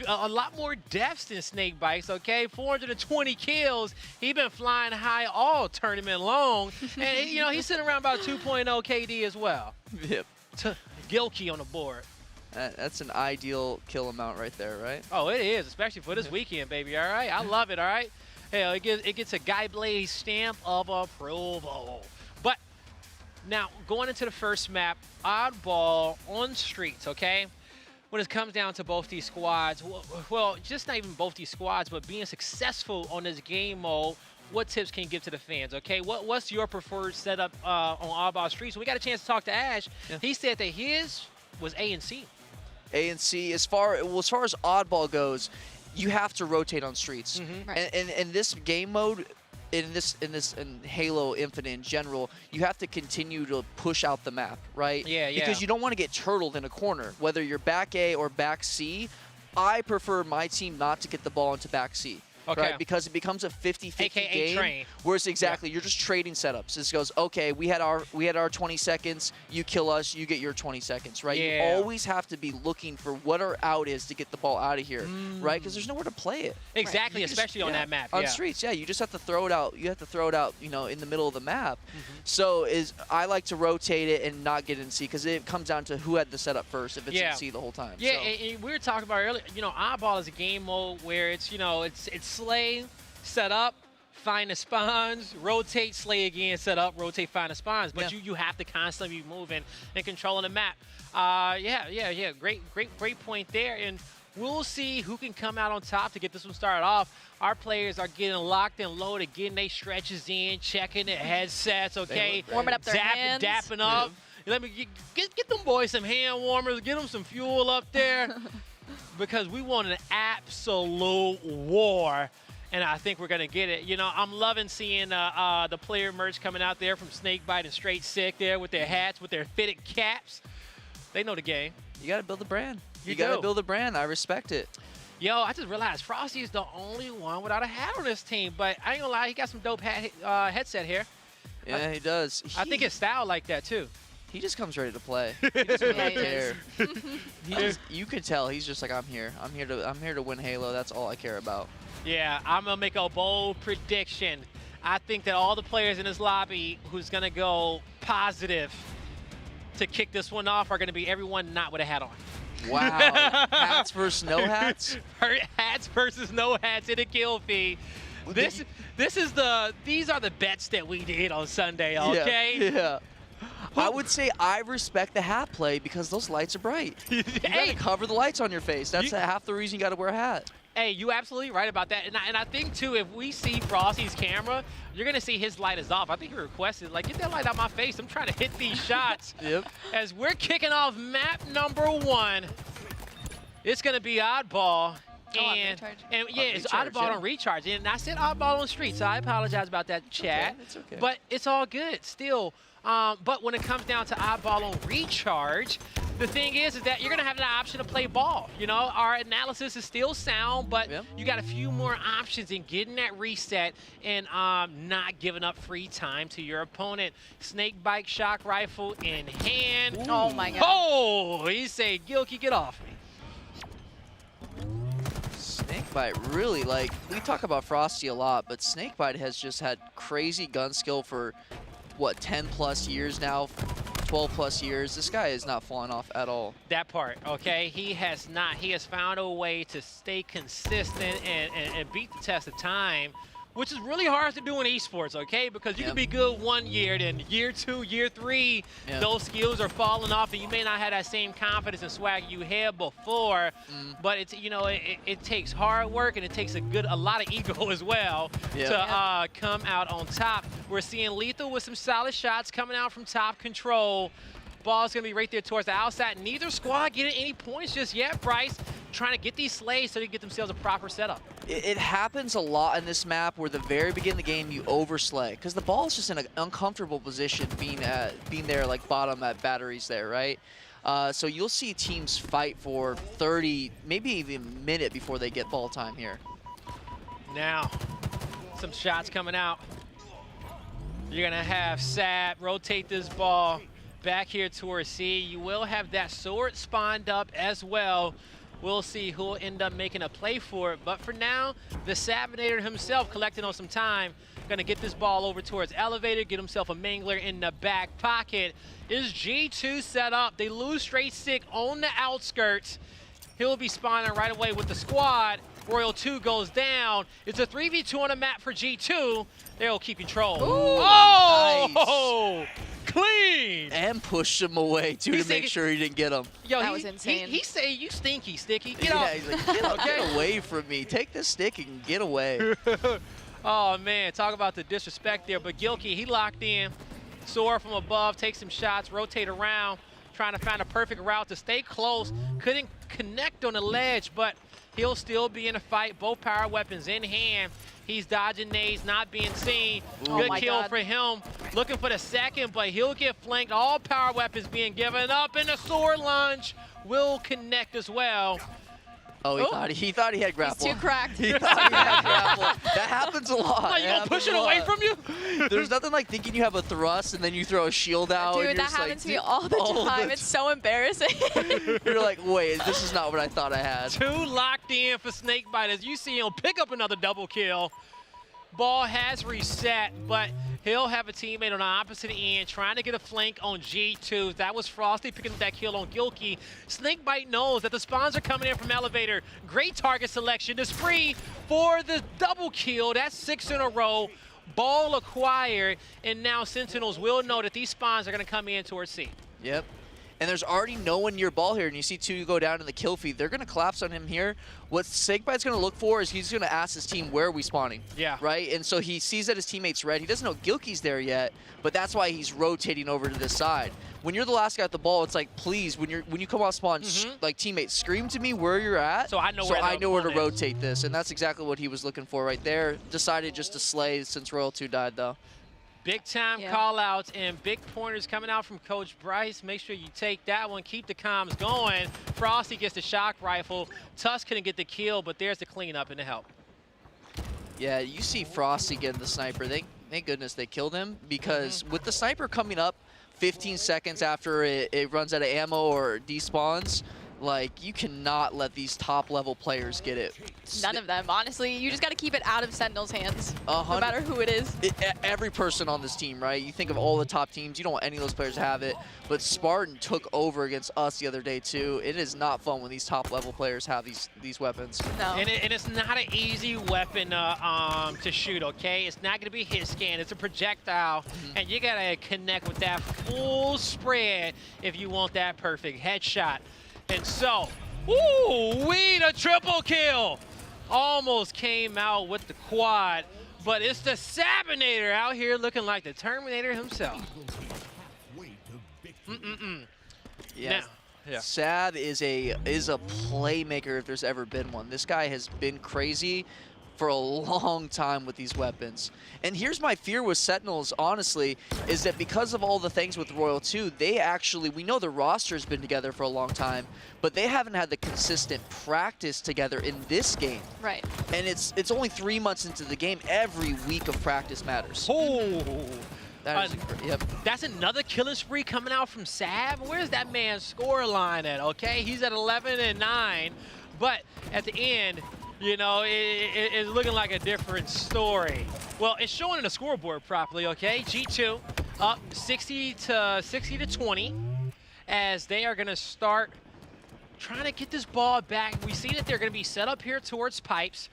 a lot more deaths than snake bites, okay? 420 kills. He's been flying high all tournament long. And, he's sitting around about 2.0 KD as well. Yep. Gilkey on the board. That's an ideal kill amount right there, right? Oh, it is, especially for this weekend, baby, all right? I love it, all right? Hell, it gets a Guy Blaze stamp of approval. But now, going into the first map, oddball on streets, okay? When it comes down to both these squads, well, just not even both these squads, but being successful on this game mode, what tips can you give to the fans, okay? What's your preferred setup on oddball streets? We got a chance to talk to Ash. Yeah. He said that his was A and C. A and C. As far as oddball goes, you have to rotate on streets. Right. And in this game mode, in Halo Infinite in general, you have to continue to push out the map, right? Yeah. Because you don't want to get turtled in a corner, whether you're back A or back C. I prefer my team not to get the ball into back C. Okay. Right? Because it becomes a 50-50 game. Train. Whereas you're just trading setups. This goes, okay, we had our 20 seconds, you kill us, you get your 20 seconds, right? Yeah. You always have to be looking for what our out is to get the ball out of here, right? Because there's nowhere to play it. Exactly, especially on that map. On streets, you just have to throw it out. You have to throw it out, in the middle of the map. So I like to rotate it and not get in C because it comes down to who had the setup first if it's in C the whole time. Yeah, and we were talking about earlier, oddball is a game mode where it's, it's slay, set up, find the spawns, rotate, slay again, set up, rotate, find the spawns. But you have to constantly be moving and controlling the map. Great point there. And we'll see who can come out on top to get this one started off. Our players are getting locked and loaded, getting their stretches in, checking their headsets, okay? Warming up their hands. Dapping up. Yeah. Let me get them boys some hand warmers, get them some fuel up there. Because we want an absolute war. And I think we're going to get it. I'm loving seeing the player merch coming out there from Snakebite and Straight Sick there with their hats, with their fitted caps. They know the game. You got to build the brand. You got to build a brand. I respect it. Yo, I just realized Frosty is the only one without a hat on this team. But I ain't going to lie, he got some dope headset here. Yeah, he does. I think it's styled like that, too. He just comes ready to play. He doesn't really care. You can tell he's just like, I'm here. I'm here to win Halo. That's all I care about. Yeah, I'm going to make a bold prediction. I think that all the players in this lobby who's going to go positive to kick this one off are going to be everyone not with a hat on. Wow. Hats versus no hats? Hats versus no hats in a kill feed. These are the bets that we did on Sunday, okay? Yeah. I would say I respect the hat play because those lights are bright. You gotta cover the lights on your face. That's half the reason you gotta wear a hat. Hey, you absolutely right about that. And I think, too, if we see Frosty's camera, you're going to see his light is off. I think he requested, get that light out my face. I'm trying to hit these shots. Yep. As we're kicking off map number 1, it's going to be oddball. It's oddball on recharge. And I said oddball on street, so I apologize about that, chat. It's okay. But it's all good still. But when it comes down to oddball on recharge, the thing is that you're going to have the option to play ball. Our analysis is still sound, but you got a few more options in getting that reset and not giving up free time to your opponent. Snakebite shock rifle in hand. Ooh. Oh, my God. Oh, he said, Gilkey, get off me. Snakebite really, we talk about Frosty a lot, but Snakebite has just had crazy gun skill for, 10+ years now, 12+ years. This guy is not falling off at all. That part, okay? He has not. He has found a way to stay consistent and beat the test of time which is really hard to do in esports, okay? Because you can be good 1 year, then year 2, year 3, those skills are falling off, and you may not have that same confidence and swag you had before. But it's it takes hard work, and it takes a lot of ego as well to come out on top. We're seeing Lethal with some solid shots coming out from top control. Ball's gonna be right there towards the outside. Neither squad getting any points just yet. Bryce trying to get these slays so they can get themselves a proper setup. It happens a lot in this map where the very beginning of the game you overslay because the ball is just in an uncomfortable position being there like bottom at batteries there, right? So you'll see teams fight for 30, maybe even a minute before they get ball time here. Now, some shots coming out. You're gonna have Sab rotate this ball back here towards C. You will have that sword spawned up as well. We'll see who will end up making a play for it. But for now, the Sabinator himself collecting on some time. Gonna get this ball over towards Elevator, get himself a Mangler in the back pocket. Is G2 set up? They lose straight stick on the outskirts. He'll be spawning right away with the squad. Royal 2 goes down. It's a 3v2 on the map for G2. They'll keep control. Ooh, oh! Nice. Clean! And pushed him away, too, to make sure he didn't get him. Yo, that was insane. He say, you stinky, Sticky. He's like, get away from me. Take this stick and get away. Oh, man, talk about the disrespect there. But Gilkey, he locked in. Soar from above, take some shots, rotate around, trying to find a perfect route to stay close. Couldn't connect on the ledge, but he'll still be in a fight. Both power weapons in hand. He's dodging nades, not being seen. Good kill for him. Looking for the second, but he'll get flanked. All power weapons being given up, and the sword lunge will connect as well. Oh, he thought he had grapple. He's too cracked. He thought he had grapple. That happens a lot. Like, you gonna push it away from you? There's nothing like thinking you have a thrust and then you throw a shield out. Dude, and that happens to me all the time. It's so embarrassing. You're like, wait, this is not what I thought I had. 2 locked in for Snakebite as you see him pick up another double kill. Ball has reset, but he'll have a teammate on the opposite end trying to get a flank on G2. That was Frosty picking up that kill on Gilkey. Snakebite knows that the spawns are coming in from Elevator. Great target selection. The spree for the double kill. That's 6 in a row. Ball acquired, and now Sentinels will know that these spawns are going to come in towards C. Yep. And there's already no one near ball here, and you see 2 go down in the kill feed. They're going to collapse on him here. What Snakebite's going to look for is he's going to ask his team, where are we spawning? Yeah. Right? And so he sees that his teammate's red. He doesn't know Gilkey's there yet, but that's why he's rotating over to this side. When you're the last guy at the ball, it's like, please, when you come off spawn, like teammates, scream to me where you're at. So I know where to rotate this. And that's exactly what he was looking for right there. Decided just to slay since Royal 2 died, though. Big time call outs and big pointers coming out from Coach Bryce. Make sure you take that one. Keep the comms going. Frosty gets the shock rifle. Tusk couldn't get the kill, but there's the cleanup and the help. Yeah, you see Frosty getting the sniper. Thank goodness they killed him, because with the sniper coming up 15 seconds after it runs out of ammo or despawns, like, you cannot let these top-level players get it. None of them, honestly. You just got to keep it out of Sentinel's hands, no 100, matter who it is. Every person on this team, right? You think of all the top teams, you don't want any of those players to have it. But Spartan took over against us the other day, too. It is not fun when these top-level players have these weapons. No. And it's not an easy weapon to shoot, okay? It's not going to be hit scan. It's a projectile, and you got to connect with that full spread if you want that perfect headshot. And so, the triple kill. Almost came out with the quad, but it's the Sabinator out here looking like the Terminator himself. Yeah. Sab is a playmaker if there's ever been one. This guy has been crazy for a long time with these weapons. And here's my fear with Sentinels, honestly, is that because of all the things with Royal 2, we know the roster's been together for a long time, but they haven't had the consistent practice together in this game. Right. And it's only 3 months into the game. Every week of practice matters. Oh. Yep. That's another killing spree coming out from Sab. Where's that man's score line at, okay? He's at 11-9, but at the end, you know, it's looking like a different story. Well, it's showing in the scoreboard properly, okay? G2 up 60 to 20 as they are going to start trying to get this ball back. We see that they're going to be set up here towards pipes.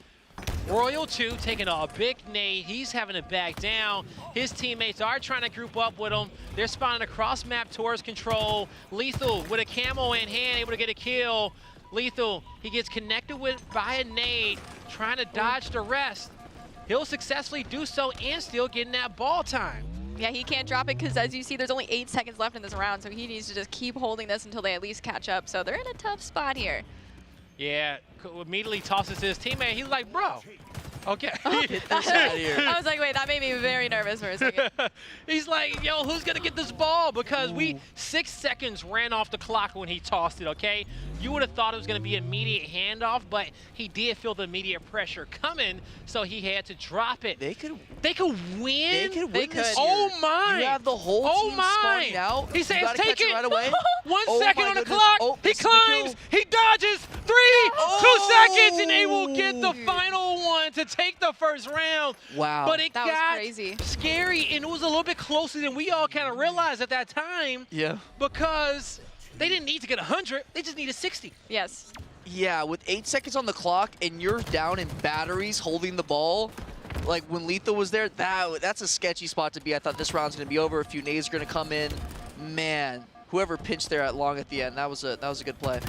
Royal 2 taking a big nade. He's having to back down. His teammates are trying to group up with him. They're spawning across map towards control. Lethal with a camo in hand, able to get a kill. Lethal, he gets connected with by a nade, trying to dodge the rest. He'll successfully do so and still getting that ball time. Yeah, he can't drop it because, as you see, there's only 8 seconds left in this round, so he needs to just keep holding this until they at least catch up. So they're in a tough spot here. Yeah, immediately tosses to his teammate. He's like, bro, okay. Get this out of here. I was like, wait, that made me very nervous for a second. He's like, yo, who's going to get this ball? Because 6 seconds ran off the clock when he tossed it, okay? You would have thought it was going to be immediate handoff, but he did feel the immediate pressure coming, so he had to drop it. They could win? They could win this Oh, year. my. You have the whole team spawning out. He says, gotta take catch it. right away. 1 second my on the goodness. clock. Oh, He this is the kill. climbs. He dodges. 3, 2 seconds, and they will get the final one to take the first round. Wow. But it That was got crazy. scary, and it was a little bit closer than we all kind of realized at that time. Yeah. Because they didn't need to get 100. They just needed 60. Yes. Yeah, with 8 seconds on the clock and you're down in batteries holding the ball, like when Lethal was there, that's a sketchy spot to be. I thought this round's going to be over. A few nades are going to come in. Man, whoever pinched there at long at the end, that was a good play.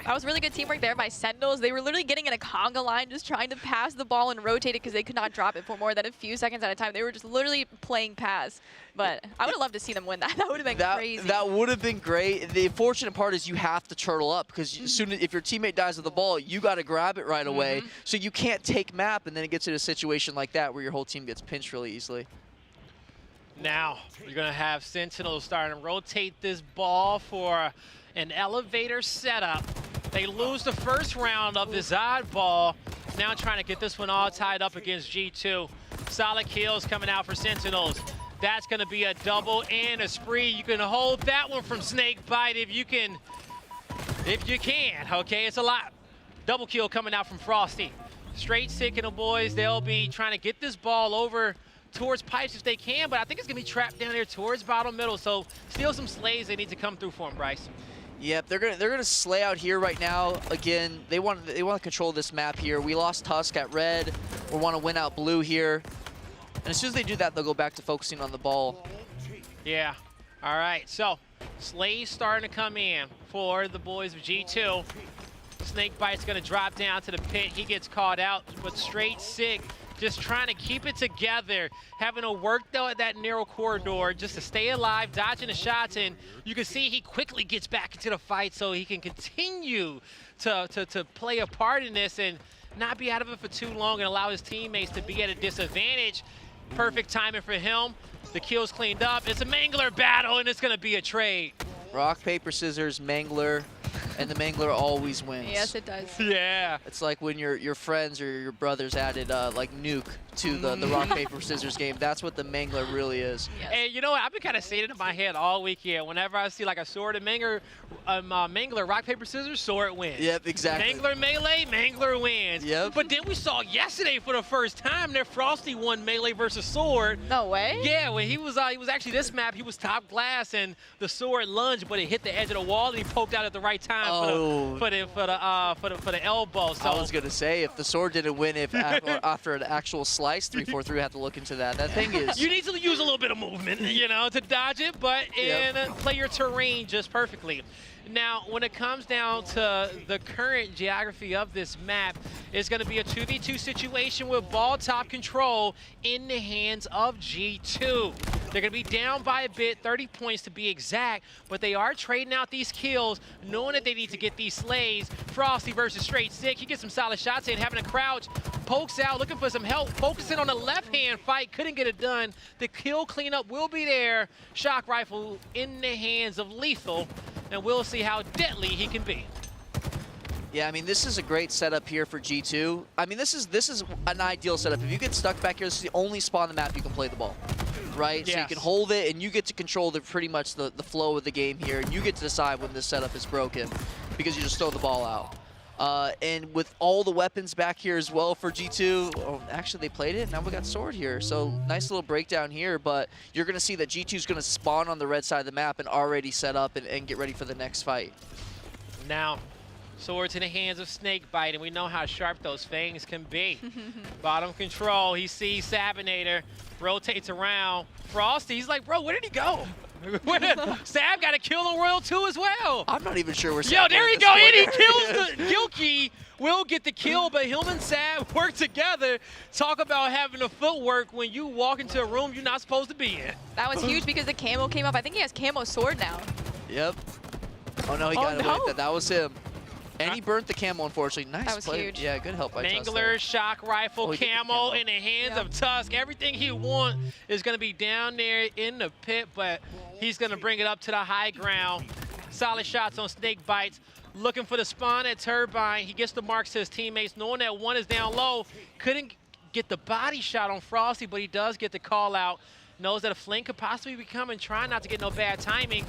That was really good teamwork there by Sentinels. They were literally getting in a conga line, just trying to pass the ball and rotate it because they could not drop it for more than a few seconds at a time. They were just literally playing pass. But I would have loved to see them win that. That would have been crazy. That would have been great. The fortunate part is you have to turtle up because if your teammate dies with the ball, you got to grab it right away. So you can't take map, and then it gets in a situation like that where your whole team gets pinched really easily. Now, you're going to have Sentinels starting to rotate this ball for an elevator setup. They lose the first round of this odd ball. Now trying to get this one all tied up against G2. Solid kills coming out for Sentinels. That's going to be a double and a spree. You can hold that one from Snakebite if you can. Okay, it's a lot. Double kill coming out from Frosty. Straight sick in the boys. They'll be trying to get this ball over towards Pipes if they can, but I think it's going to be trapped down there towards bottom middle. So still some slays they need to come through for him, Bryce. Yep, they're gonna slay out here right now. Again, they want to control this map here. We lost Tusk at red. We want to win out blue here. And as soon as they do that, they'll go back to focusing on the ball. Yeah. All right. So slays starting to come in for the boys of G2. Snakebite's gonna drop down to the pit. He gets caught out, but straight sick. Just trying to keep it together, having to work though at that narrow corridor just to stay alive, dodging the shots, and you can see he quickly gets back into the fight so he can continue to play a part in this and not be out of it for too long and allow his teammates to be at a disadvantage. Perfect timing for him. The kill's cleaned up. It's a Mangler battle, and it's going to be a trade. Rock, paper, scissors, Mangler, and the Mangler always wins. Yes, it does. Yeah. It's like when your friends or your brothers added like Nuke to the rock, paper, scissors game. That's what the Mangler really is. Yes. And you know what? I've been kind of saying it in my head all week here. Whenever I see like a sword and Mangler, rock, paper, scissors, sword wins. Yep, exactly. Mangler melee, Mangler wins. Yep. But then we saw yesterday for the first time that Frosty won melee versus sword. No way. Yeah, when he was actually this map, he was top glass and the sword lunged, but it hit the edge of the wall and he poked out at the right time for the elbow. So I was gonna say if the sword didn't win, if after an actual slice, 343 had to look into that. That thing is. You need to use a little bit of movement, you know, to dodge it, but play your terrain just perfectly. Now, when it comes down to the current geography of this map, it's going to be a 2v2 situation with ball top control in the hands of G2. They're going to be down by a bit, 30 points to be exact, but they are trading out these kills, knowing that they need to get these slays. Frosty versus Straight Sick. He gets some solid shots in, having a crouch, pokes out, looking for some help, focusing on the left-hand fight, couldn't get it done. The kill cleanup will be there. Shock rifle in the hands of Lethal, and we'll see how deadly he can be. Yeah, I mean, this is a great setup here for G2. I mean, this is an ideal setup. If you get stuck back here, this is the only spot on the map you can play the ball, right? Yes. So you can hold it, and you get to control pretty much the flow of the game here, and you get to decide when this setup is broken because you just throw the ball out. And with all the weapons back here as well for G2, oh, actually they played it, now we got sword here. So nice little breakdown here, but you're gonna see that G2 is gonna spawn on the red side of the map and already set up and get ready for the next fight. Now, Sword to the hands of Snakebite, and we know how sharp those fangs can be. Bottom control, he sees Sabinator, rotates around. Frosty, he's like, bro, where did he go? Sab got a kill on Royal 2 as well. I'm not even sure where Sab Yo, there went you go, and he point. kills the Gilkey. Will get the kill, but him and Sab work together. Talk about having a footwork when you walk into a room you're not supposed to be in. That was huge because the camo came up. I think he has camo sword now. Yep. Oh no, he got away with that. That was him. And he burnt the camo, unfortunately. Nice That was play. huge. Yeah, good help by Tusk. Mangler, shock rifle, Oh, he did the camo in the hands of Tusk. Everything he wants is going to be down there in the pit, but he's going to bring it up to the high ground. Solid shots on Snake Bites. Looking for the spawn at Turbine. He gets the marks to his teammates, knowing that one is down low. Couldn't get the body shot on Frosty, but he does get the call out. Knows that a flank could possibly be coming, trying not to get no bad timing.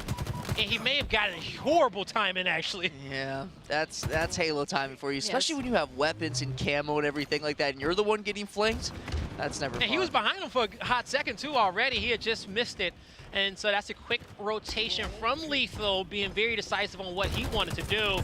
And he may have gotten horrible timing, actually. Yeah, that's Halo timing for you, especially when you have weapons and camo and everything like that, and you're the one getting flanked. That's never fun. And he was behind him for a hot second, too, already. He had just missed it. And so that's a quick rotation from Lethal, being very decisive on what he wanted to do.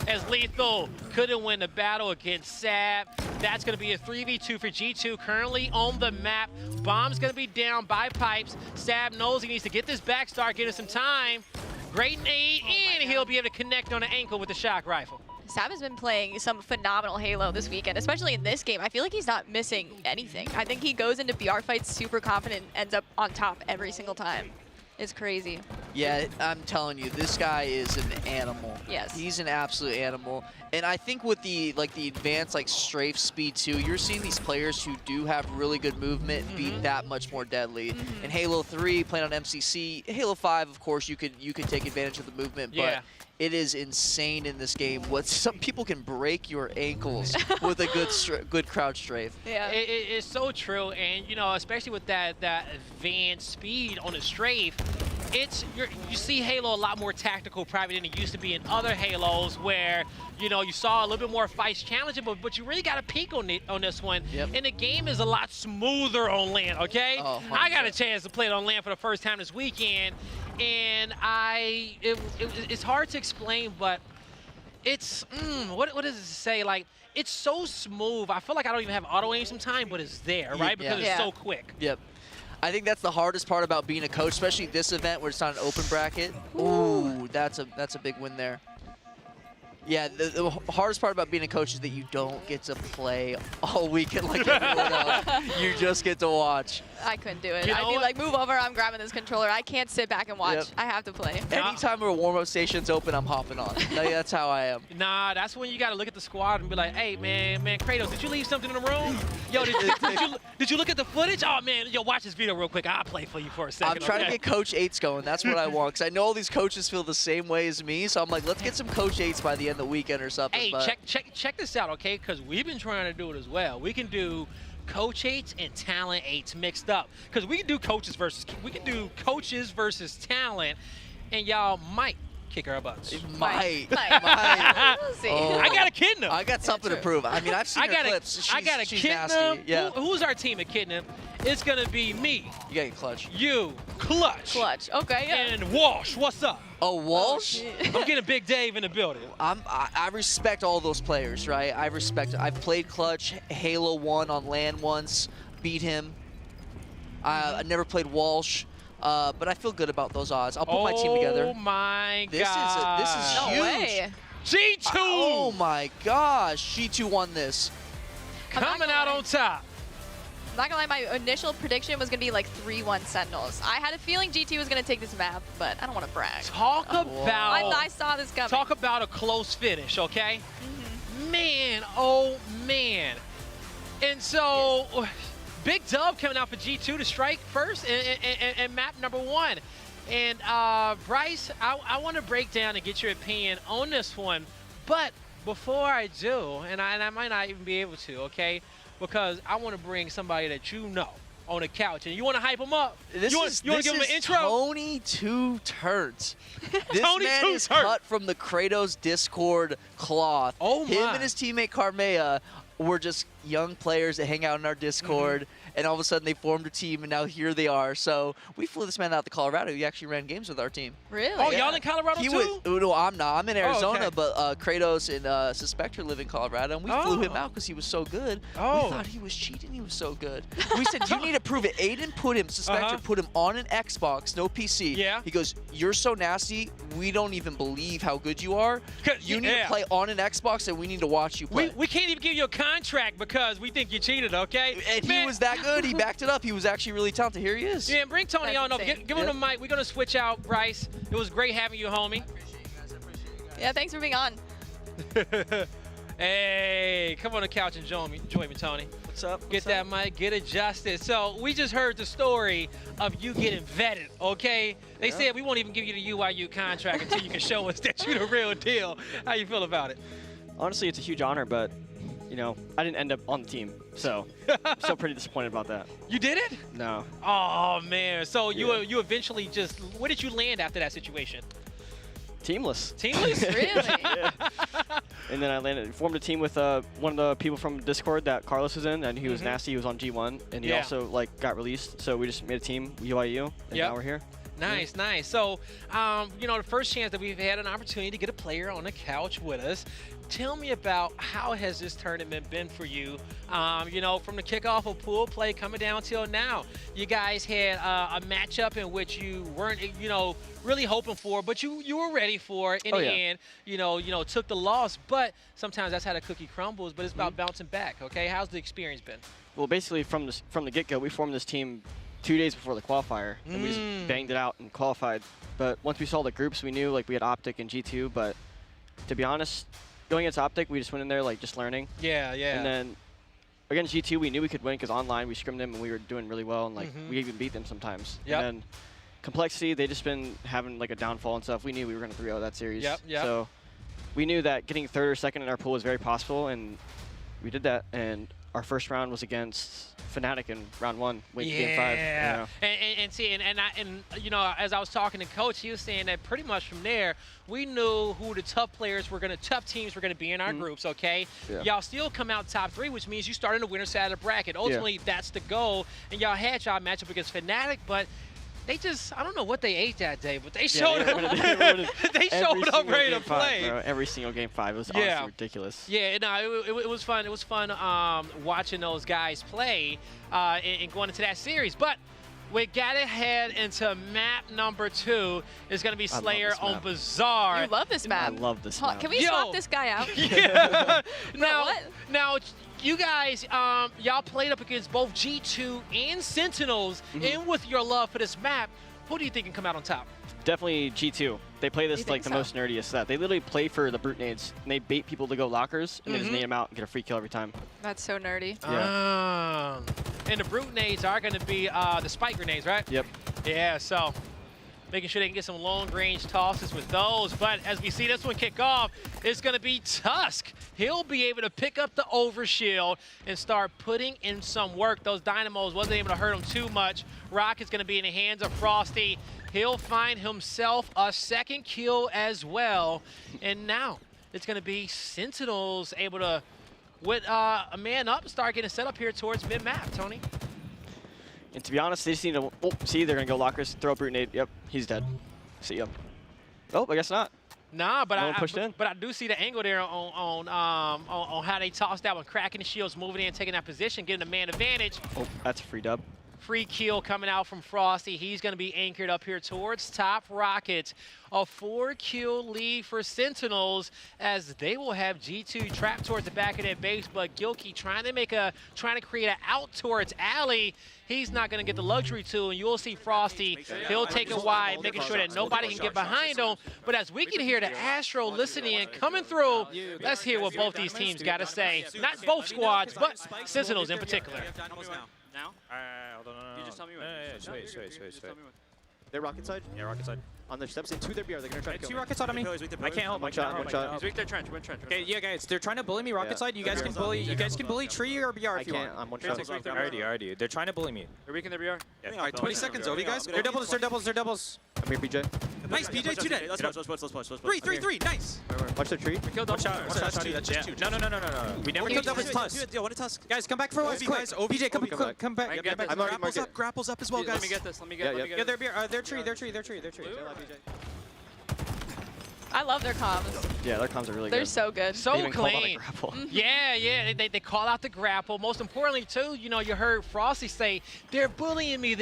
As Lethal couldn't win the battle against Sab. That's going to be a 3v2 for G2, currently on the map. Bomb's going to be down by pipes. Sab knows he needs to get this back start, get him some time. Great nade, and he'll be able to connect on the ankle with the shock rifle. Sab has been playing some phenomenal Halo this weekend, especially in this game. I feel like he's not missing anything. I think he goes into BR fights super confident and ends up on top every single time. It's crazy. Yeah, I'm telling you, this guy is an animal. Yes. He's an absolute animal. And I think with the advanced strafe speed too, you're seeing these players who do have really good movement be that much more deadly. In Halo 3, playing on MCC, Halo 5, of course, you could take advantage of the movement, but it is insane in this game. Some people can break your ankles with a good crouch strafe. Yeah, it's so true, and you know, especially with that advanced speed on the strafe, you see Halo a lot more tactical private than it used to be in other Halos, where you know you saw a little bit more fights challenging, but you really got to peak on this one. And the game is a lot smoother on land. Okay, I got a chance to play it on land for the first time this weekend. And it's hard to explain, but it's, what does it say? Like, it's so smooth. I feel like I don't even have auto aim sometimes, but it's there, right? Because it's so quick. Yep. I think that's the hardest part about being a coach, especially this event where it's not an open bracket. Ooh, that's a big win there. Yeah, the hardest part about being a coach is that you don't get to play all weekend like everyone else. You just get to watch. I couldn't do it. I'd be like, move over, I'm grabbing this controller. I can't sit back and watch. Yep. I have to play. Anytime a warm-up station's open, I'm hopping on. That's how I am. Nah, that's when you got to look at the squad and be like, hey, man, Kratos, did you leave something in the room? Yo, did you look at the footage? Oh, man, yo, watch this video real quick. I'll play for you for a second. I'm trying to get Coach 8s going. That's what I want, because I know all these coaches feel the same way as me, so I'm like, let's get some Coach 8s by the end of the weekend or something. Hey, check this out, okay? Because we've been trying to do it as well. We can do Coach 8s and Talent 8s mixed up. Because we can do coaches versus talent, and y'all might kick our butts. Might. We'll see. I got a Kidnam. I got something to prove. I mean, I've seen her clips. I got a she's Kidnam. nasty. Yeah. Who's our team at Kidnam? It's going to be me. You got your Clutch. You, Clutch. Clutch. Okay, yeah. And Walsh. What's up? Oh, Walsh? I'm getting Big Dave in the building. I respect all those players, right? I've played Clutch, Halo 1 on LAN once, beat him. I never played Walsh, but I feel good about those odds. I'll put my team together. Oh my God. This is no huge. Way. G2! Oh my gosh, G2 won this. Coming out on top. I'm not gonna lie, my initial prediction was gonna be like 3-1 Sentinels. I had a feeling G2 was gonna take this map, but I don't want to brag. Talk about. I saw this coming. Talk about a close finish, okay? Man, oh man. And so, big dub coming out for G2 to strike first and map number 1. And Bryce, I want to break down and get your opinion on this one. But before I do, and I might not even be able to, okay? Because I want to bring somebody that you know on the couch, and you want to hype him up. You want to give him an intro? Tony Two Turds. This Tony man is Two Turds. cut from the Kratos Discord cloth. Oh my! Him and his teammate Carmea were just young players that hang out in our Discord, and all of a sudden they formed a team, and now here they are. So we flew this man out to Colorado. He actually ran games with our team. Really? Oh, y'all in Colorado too? No, I'm not. I'm in Arizona, okay. but Kratos and Suspector live in Colorado, and we flew him out because he was so good. We thought he was cheating. He was so good. We said, you need to prove it. Aiden put him, Suspector put him on an Xbox, no PC. Yeah. He goes, you're so nasty, we don't even believe how good you are. You need to play on an Xbox, and we need to watch you play. We can't even give you a contract because we think you cheated, okay? And he was that good. He backed it up. He was actually really talented. Here he is. Yeah, bring Tony on over. Give him the mic. We're going to switch out Bryce. It was great having you, homie. Yeah, thanks for being on. Hey, come on the couch and join me, Tony. What's up? Get that mic, get adjusted. So we just heard the story of you getting vetted, okay? They said we won't even give you the UIU contract until you can show us that you're the real deal. How you feel about it? Honestly, it's a huge honor, but, you know, I didn't end up on the team, so I'm still pretty disappointed about that. You did it? No. Oh, man. So you eventually just, where did you land after that situation? Teamless. Teamless? Really? Yeah. And then I formed a team with one of the people from Discord that Carlos was in, and he was nasty. He was on G1, and he also got released. So we just made a team, UIU, and now we're here. Nice, nice. So, you know, the first chance that we've had an opportunity to get a player on the couch with us. Tell me about how has this tournament been for you? You know, from the kickoff of pool play coming down till now. You guys had a matchup in which you weren't, you know, really hoping for, but you were ready for in the end. You know, took the loss, but sometimes that's how the cookie crumbles. But it's about bouncing back. Okay, how's the experience been? Well, basically from the get-go, we formed this team 2 days before the qualifier, and we just banged it out and qualified. But once we saw the groups, we knew like we had Optic and G2. But to be honest, going against Optic, we just went in there like just learning. Yeah, yeah. And then against G2, we knew we could win because online we scrimmed them and we were doing really well, and like we even beat them sometimes. Yep. And then Complexity, they just been having like a downfall and stuff. We knew we were going to 3-0 that series. Yep, yep. So we knew that getting third or second in our pool was very possible, and we did that. And our first round was against Fnatic in round 1, game 5. Yeah. And see, and you know, as I was talking to Coach, he was saying that pretty much from there, we knew who the tough teams were gonna be in our groups. Okay. Yeah. Y'all still come out top 3, which means you start in the winner's side of the bracket. Ultimately, that's the goal. And y'all had y'all matchup against Fnatic, but they just, I don't know what they ate that day, but they showed up. They showed up ready to play. Bro, every single game 5, it was honestly ridiculous. Yeah, no, it was fun. It was fun watching those guys play and going into that series. But we got to head into map number 2. It's going to be Slayer on Bazaar. You love this map. I love this map. Can we swap this guy out? Yeah. What? Now, you guys, y'all played up against both G2 and Sentinels, and with your love for this map, who do you think can come out on top? Definitely G2. They play this like the most nerdiest set. They literally play for the brute nades, and they bait people to go lockers, and they just nade them out and get a free kill every time. That's so nerdy. Yeah. And the brute nades are going to be the spike grenades, right? Yep. Yeah, so making sure they can get some long-range tosses with those. But as we see this one kick off, it's going to be Tusk. He'll be able to pick up the overshield and start putting in some work. Those dynamos wasn't able to hurt him too much. Rocket's going to be in the hands of Frosty. He'll find himself a second kill as well. And now it's going to be Sentinels able to, with a man up, start getting set up here towards mid-map, Tony. And to be honest, they just need to, see, they're going to go lockers, throw a brute nade. Yep, he's dead. See ya. Oh, I guess not. Nah, but I do see the angle there on how they tossed that one, cracking the shields, moving in, taking that position, getting a man advantage. Oh, that's a free dub. Free kill coming out from Frosty. He's going to be anchored up here towards top. Rocket. A 4-kill lead for Sentinels as they will have G2 trapped towards the back of their base, but Gilkey trying to create an out towards Alley. He's not going to get the luxury to, and you'll see Frosty. He'll take it wide, making sure that nobody can get behind him. But as we can hear the Astro listening in, coming through, let's hear what both these teams got to say. Not both squads, but Sentinels in particular. Now? Hold on. You just tell me when. Wait. They're rocket side? Yeah, rocket side. On their steps into their BR, they're gonna try to kill me. 2 rockets on me. I can't help. One shot. He's weak their trench. Okay, yeah, guys, they're trying to bully me rocket side. You guys can bully Tree or BR if you want. I'm one shot. Already. They're trying to bully me. They're weak in their BR. Yeah. All right, 20 seconds, Ovi, guys. They're doubles. I'm here, PJ. Nice, PJ, 2 dead. Let's push. 3, nice. Watch the tree. We killed One shot. That's just two. That's just two. No. We never killed killed Tusk. Yo, what a Tusk. Guys, come back for us. Quick. BJ, come back. I get this. I'm already marked. Grapples up as well, guys. Let me get this. Yeah, they're beer. They're tree. They're tree. I love their comms. Yeah, their comms are really They're good. so good. So They even called out a clean. grapple. Yeah, they call out the grapple. Most importantly, too, you know, you heard Frosty say, they're bullying me.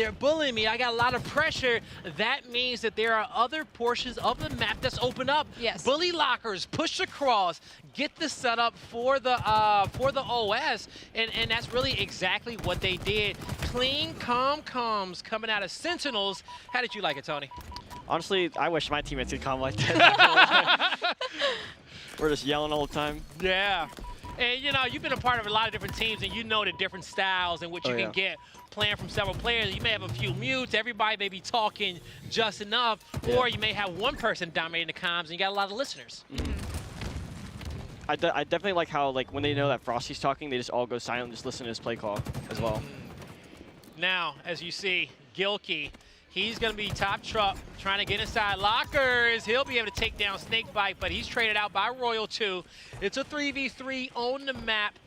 I got a lot of pressure. That means that there are other portions of the map that's open up. Yes. Bully lockers, push across, get the setup for the OS, and that's really exactly what they did. Clean, calm comms coming out of Sentinels. How did you like it, Tony? Honestly, I wish my teammates could come like that. We're just yelling all the time. Yeah. And, you know, you've been a part of a lot of different teams, and you know the different styles in which you can get playing from several players. You may have a few mutes. Everybody may be talking just enough. Or you may have one person dominating the comms, and you got a lot of listeners. I definitely like how, like, when they know that Frosty's talking, they just all go silent and just listen to his play call as well. Now, as you see, Gilkey, he's going to be top truck, trying to get inside lockers. He'll be able to take down Snakebite, but he's traded out by Royal 2. It's a 3v3 on the map.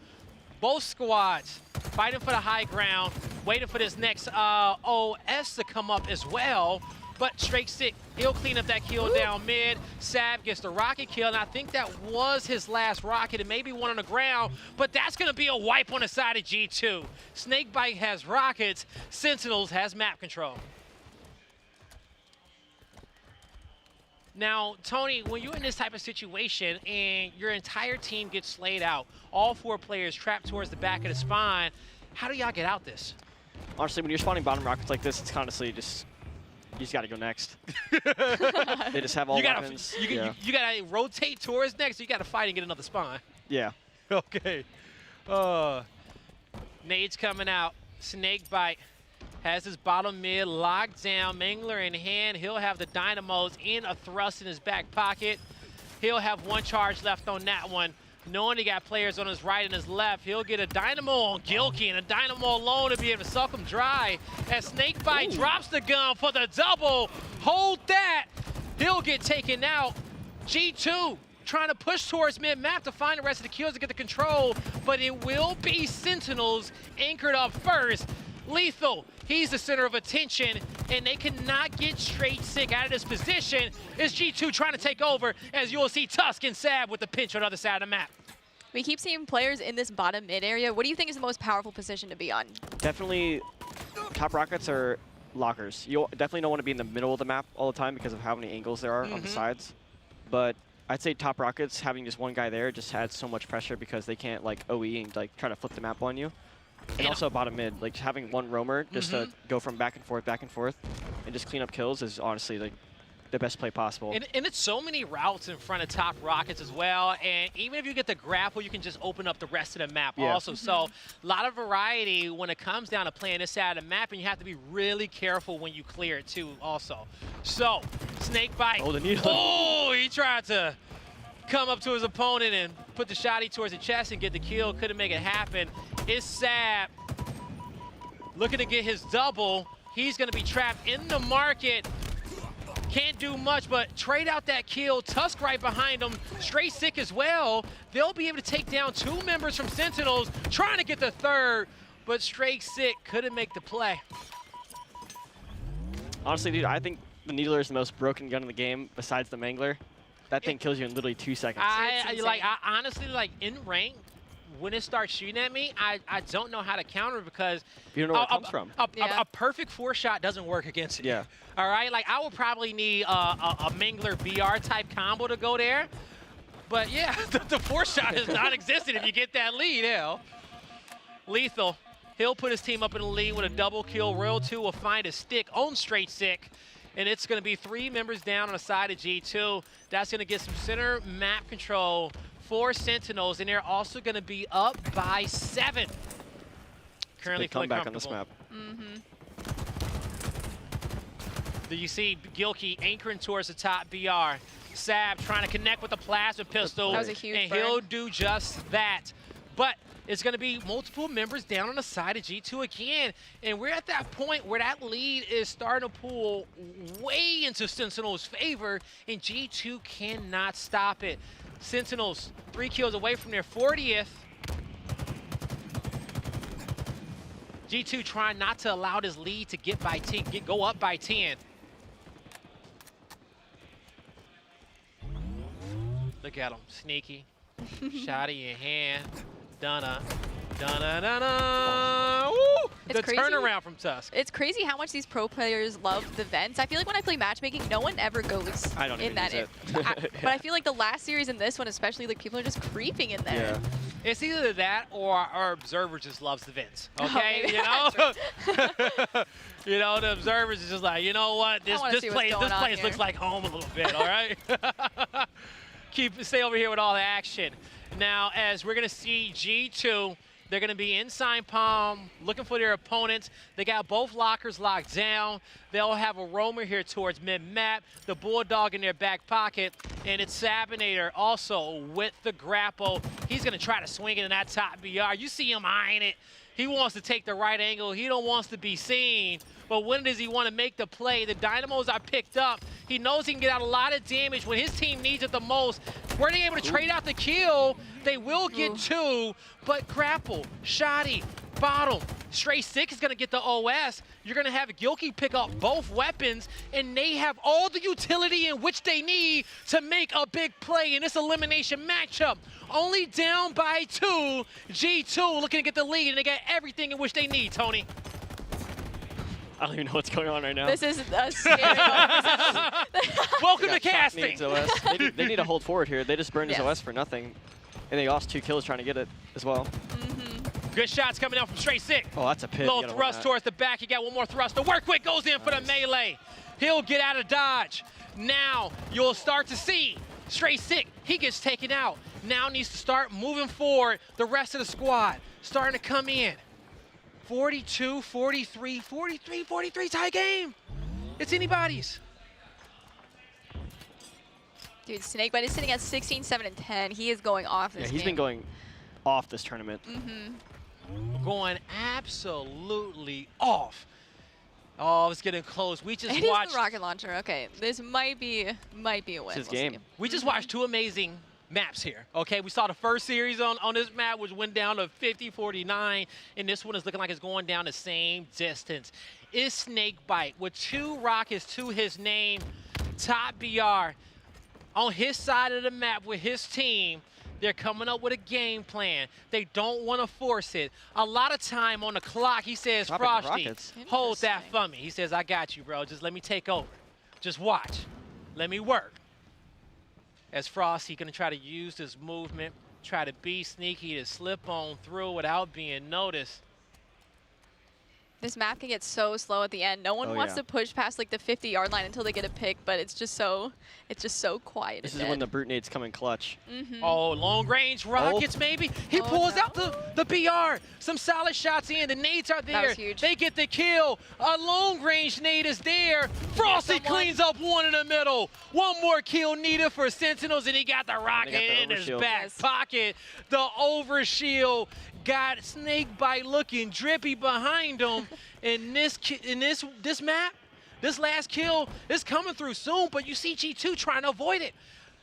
Both squads fighting for the high ground, waiting for this next OS to come up as well. But Straight Sick, he'll clean up that kill down mid. Sav gets the rocket kill, and I think that was his last rocket, and maybe one on the ground, but that's going to be a wipe on the side of G2. Snakebite has rockets, Sentinels has map control. Now, Tony, when you're in this type of situation and your entire team gets slayed out, all 4 players trapped towards the back of the spine, how do y'all get out this? Honestly, when you're spawning bottom rockets like this, it's honestly just, you just got to go next. They just have all weapons. You gotta rotate towards next, so you gotta fight and get another spawn. Yeah. Okay. Nades coming out. Snakebite has his bottom mid locked down. Mangler in hand. He'll have the dynamos in a thrust in his back pocket. He'll have 1 charge left on that one. Knowing he got players on his right and his left, he'll get a dynamo on Gilkey and a dynamo alone to be able to suck him dry. As Snakebite drops the gun for the double. Hold that. He'll get taken out. G2 trying to push towards mid-map to find the rest of the kills to get the control, but it will be Sentinels anchored up first. Lethal, he's the center of attention, and they cannot get Straight Sick out of this position. It's G2 trying to take over, as you'll see Tusk and Sab with the pinch on the other side of the map. We keep seeing players in this bottom mid area. What do you think is the most powerful position to be on? Definitely, top rockets are lockers. You definitely don't want to be in the middle of the map all the time because of how many angles there are on the sides. But I'd say top rockets, having just one guy there just adds so much pressure because they can't like OE and like try to flip the map on you. And also bottom mid, like having one roamer just to go from back and forth, and just clean up kills is honestly like the best play possible. And it's so many routes in front of top rockets as well. And even if you get the grapple, you can just open up the rest of the map also. So a lot of variety when it comes down to playing this side of the map, and you have to be really careful when you clear it too also. So Snakebite. Oh, the needle. Oh, he tried to come up to his opponent and put the shotty towards the chest and get the kill. Couldn't make it happen. It's Sab looking to get his double. He's going to be trapped in the market. Can't do much, but trade out that kill. Tusk right behind him. Straight Sick as well. They'll be able to take down 2 members from Sentinels, trying to get the 3rd, but Straight Sick couldn't make the play. Honestly, dude, I think the Needler is the most broken gun in the game besides the Mangler. That thing kills you in literally 2 seconds. I honestly, like, in rank, when it starts shooting at me, I don't know how to counter because you don't know where it comes from. A perfect 4 shot doesn't work against it. Yeah. All right, like I would probably need a Mangler BR type combo to go there. But yeah, the 4 shot is non-existent if you get that lead, hell. Lethal, he'll put his team up in the lead with a double kill. Royal 2 will find a stick on Straight Sick. And it's going to be 3 members down on the side of G2. That's going to get some center map control for Sentinels, and they're also going to be up by 7. Currently feeling comeback on this map. You see Gilkey anchoring towards the top BR. Sab trying to connect with the plasma pistol. That was a huge and burn. He'll do just that. But it's going to be multiple members down on the side of G2 again. And we're at that point where that lead is starting to pull way into Sentinel's favor, and G2 cannot stop it. Sentinels 3 kills away from their 40th. G2 trying not to allow this lead to go up by 10. Look at him, sneaky. Shot in hand. Dunna. Woo! The crazy. turnaround from Tusk. It's crazy how much these pro players love the vents. I feel like when I play matchmaking, no one ever goes I don't in even that. use it. But I feel like the last series and this one especially, like people are just creeping in there. Yeah. It's either that or our observer just loves the vents. Okay, maybe you know, that's you know, the observers is just like, you know what, this place here. looks like home a little bit. All right, stay over here with all the action. Now, as we're gonna see G2. They're going to be inside Palm, looking for their opponents. They got both lockers locked down. They'll have a roamer here towards mid-map, the Bulldog in their back pocket, and it's Sabinator also with the grapple. He's going to try to swing it in that top BR. You see him eyeing it. He wants to take the right angle. He don't want to be seen. But when does he want to make the play? The Dynamos are picked up. He knows he can get out a lot of damage when his team needs it the most. Were they able to trade out the kill? They will get 2, but grapple, shoddy, bottom. Stray Sick is going to get the OS. You're going to have Gilkey pick up both weapons, and they have all the utility in which they need to make a big play in this elimination matchup. Only down by 2. G2 looking to get the lead, and they got everything in which they need, Tony. I don't even know what's going on right now. This is a scary moment. Welcome to casting. They need to hold forward here. They just burned his OS for nothing. And they lost 2 kills trying to get it as well. Good shots coming out from Stray Sick. Oh, that's a pit. Little thrust towards the back. He got one more thrust to work with. Goes in for the melee. He'll get out of dodge. Now you'll start to see Stray Sick. He gets taken out. Now needs to start moving forward. The rest of the squad starting to come in. 42, 43, 43, 43 tie game. It's anybody's. Dude, Snakebite is sitting at 16, 7, and 10. He is going off this game. He's been going off this tournament. Going absolutely off. Oh, it's getting close. We just It is watched the rocket launcher. Okay, this might be a win. It's his We'll game. see. We just watched 2 amazing maps here. Okay, we saw the first series on this map, which went down to 50-49, and this one is looking like it's going down the same distance. Is Snakebite with 2 rockets to his name, top BR on his side of the map with his team. They're coming up with a game plan. They don't want to force it. A lot of time on the clock, he says, Frosty, hold that for me. He says, I got you, bro. Just let me take over. Just watch. Let me work. As Frosty going to try to use this movement, try to be sneaky to slip on through without being noticed. This map can get so slow at the end. No one wants to push past like the 50-yard line until they get a pick, but it's just so quiet. This is when the brute nades come in clutch. Oh, long range rockets maybe. He pulls out the BR. Some solid shots in. The nades are there. That was huge. They get the kill. A long range nade is there. Frosty cleans up one in the middle. One more kill needed for Sentinels, and he got the rocket in his back pocket. The overshield got Snakebite looking drippy behind him. And this map, this last kill is coming through soon, but you see G2 trying to avoid it.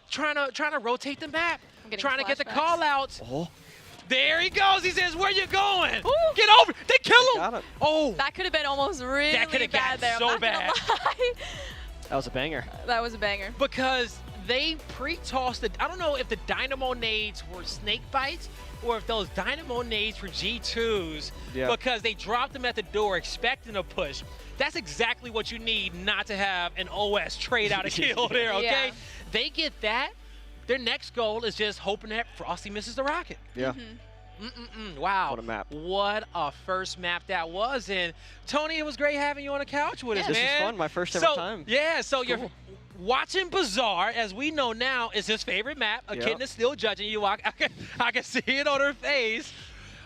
Trying to rotate the map. Trying to get the call outs. There he goes. He says, where you going? Ooh. Get over. They kill him. Oh. That could have been almost really bad there. So bad. That was a banger. That was a banger. Because they pre-tossed it. I don't know if the Dynamo nades were Snakebites or if those Dynamo nades were G2s, because they dropped them at the door expecting a push. That's exactly what you need not to have an OS trade out a kill there, okay? They get that. Their next goal is just hoping that Frosty misses the rocket. Yeah. Wow. What a map. What a first map that was. And Tony, it was great having you on the couch with us, man. This was fun. My first ever time. Yeah, so you're watching Bazaar, as we know now, is his favorite map. A kitten is still judging you. I can see it on her face.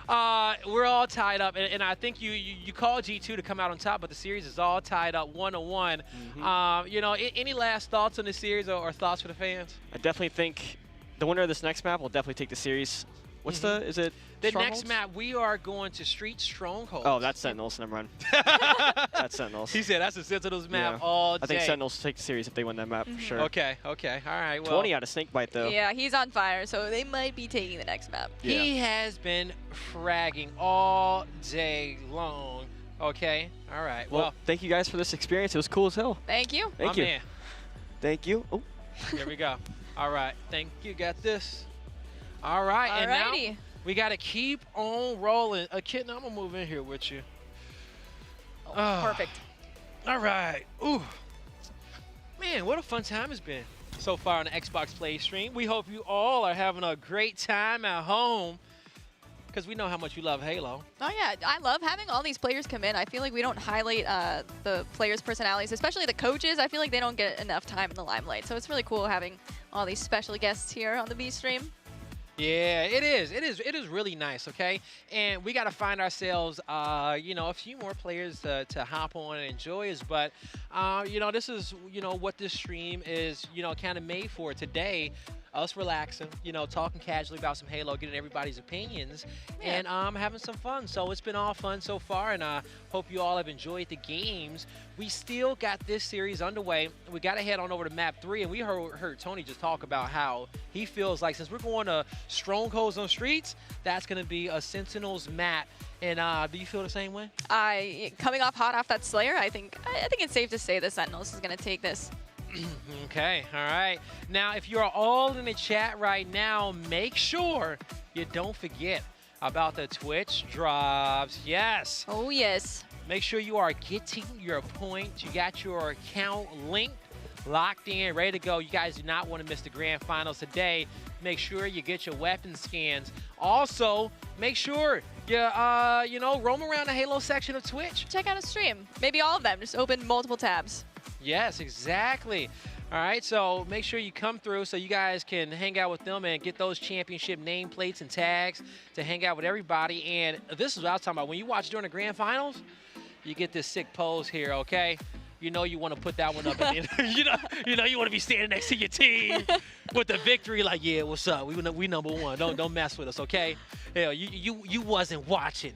We're all tied up, and I think you called G2 to come out on top, but the series is all tied up 1-1. You know, any last thoughts on this series or thoughts for the fans? I definitely think the winner of this next map will definitely take the series. What's the, is it The Strongholds? next map, we are going to Street Strongholds. Oh, that's Sentinels. Never mind. That's Sentinels. He said that's a Sentinels map Yeah. all day. I think Sentinels take the series if they win that map for sure. Okay, okay, all right. Well, 20 out of Snakebite though. Yeah, he's on fire, so they might be taking the next map. He has been fragging all day long. Okay, all right. Well, thank you guys for this experience. It was cool as hell. Thank you. Thank my you. man. Thank you. Oh. Here we go. All right, thank you. Got this. All right, and now Alrighty. we got to keep on rolling. Kitten, I'm gonna move in here with you. Perfect. All right. Ooh. Man, what a fun time it's been so far on the Xbox Play stream. We hope you all are having a great time at home because we know how much you love Halo. Oh yeah, I love having all these players come in. I feel like we don't highlight the players' personalities, especially the coaches. I feel like they don't get enough time in the limelight. So it's really cool having all these special guests here on the B stream. Yeah, it is. It is really nice, okay? And we got to find ourselves, you know, a few more players to hop on and enjoy us. But, you know, this is, you know, what this stream is, you know, kind of made for today. Us relaxing, you know, talking casually about some Halo, getting everybody's opinions, and having some fun. So it's been all fun so far, and I hope you all have enjoyed the games. We still got this series underway. We got to head on over to map 3, and we heard Tony just talk about how he feels like since we're going to Strongholds on Streets, that's going to be a Sentinels map. And do you feel the same way? Coming off hot off that Slayer, I think it's safe to say the Sentinels is going to take this. Okay, all right. Now, if you're all in the chat right now, make sure you don't forget about the Twitch drops. Yes. Oh, yes. Make sure you are getting your points. You got your account linked, locked in, ready to go. You guys do not want to miss the grand finals today. Make sure you get your weapon scans. Also, make sure you, you know, roam around the Halo section of Twitch. Check out a stream. Maybe all of them. Just open multiple tabs. Yes, exactly. All right, so make sure you come through so you guys can hang out with them and get those championship nameplates and tags to hang out with everybody. And this is what I was talking about. When you watch during the grand finals, you get this sick pose here, okay? You know you want to put that one up. At the end. you know you want to be standing next to your team with the victory, like, yeah, what's up? We number one. Don't mess with us, okay? Hell, you wasn't watching,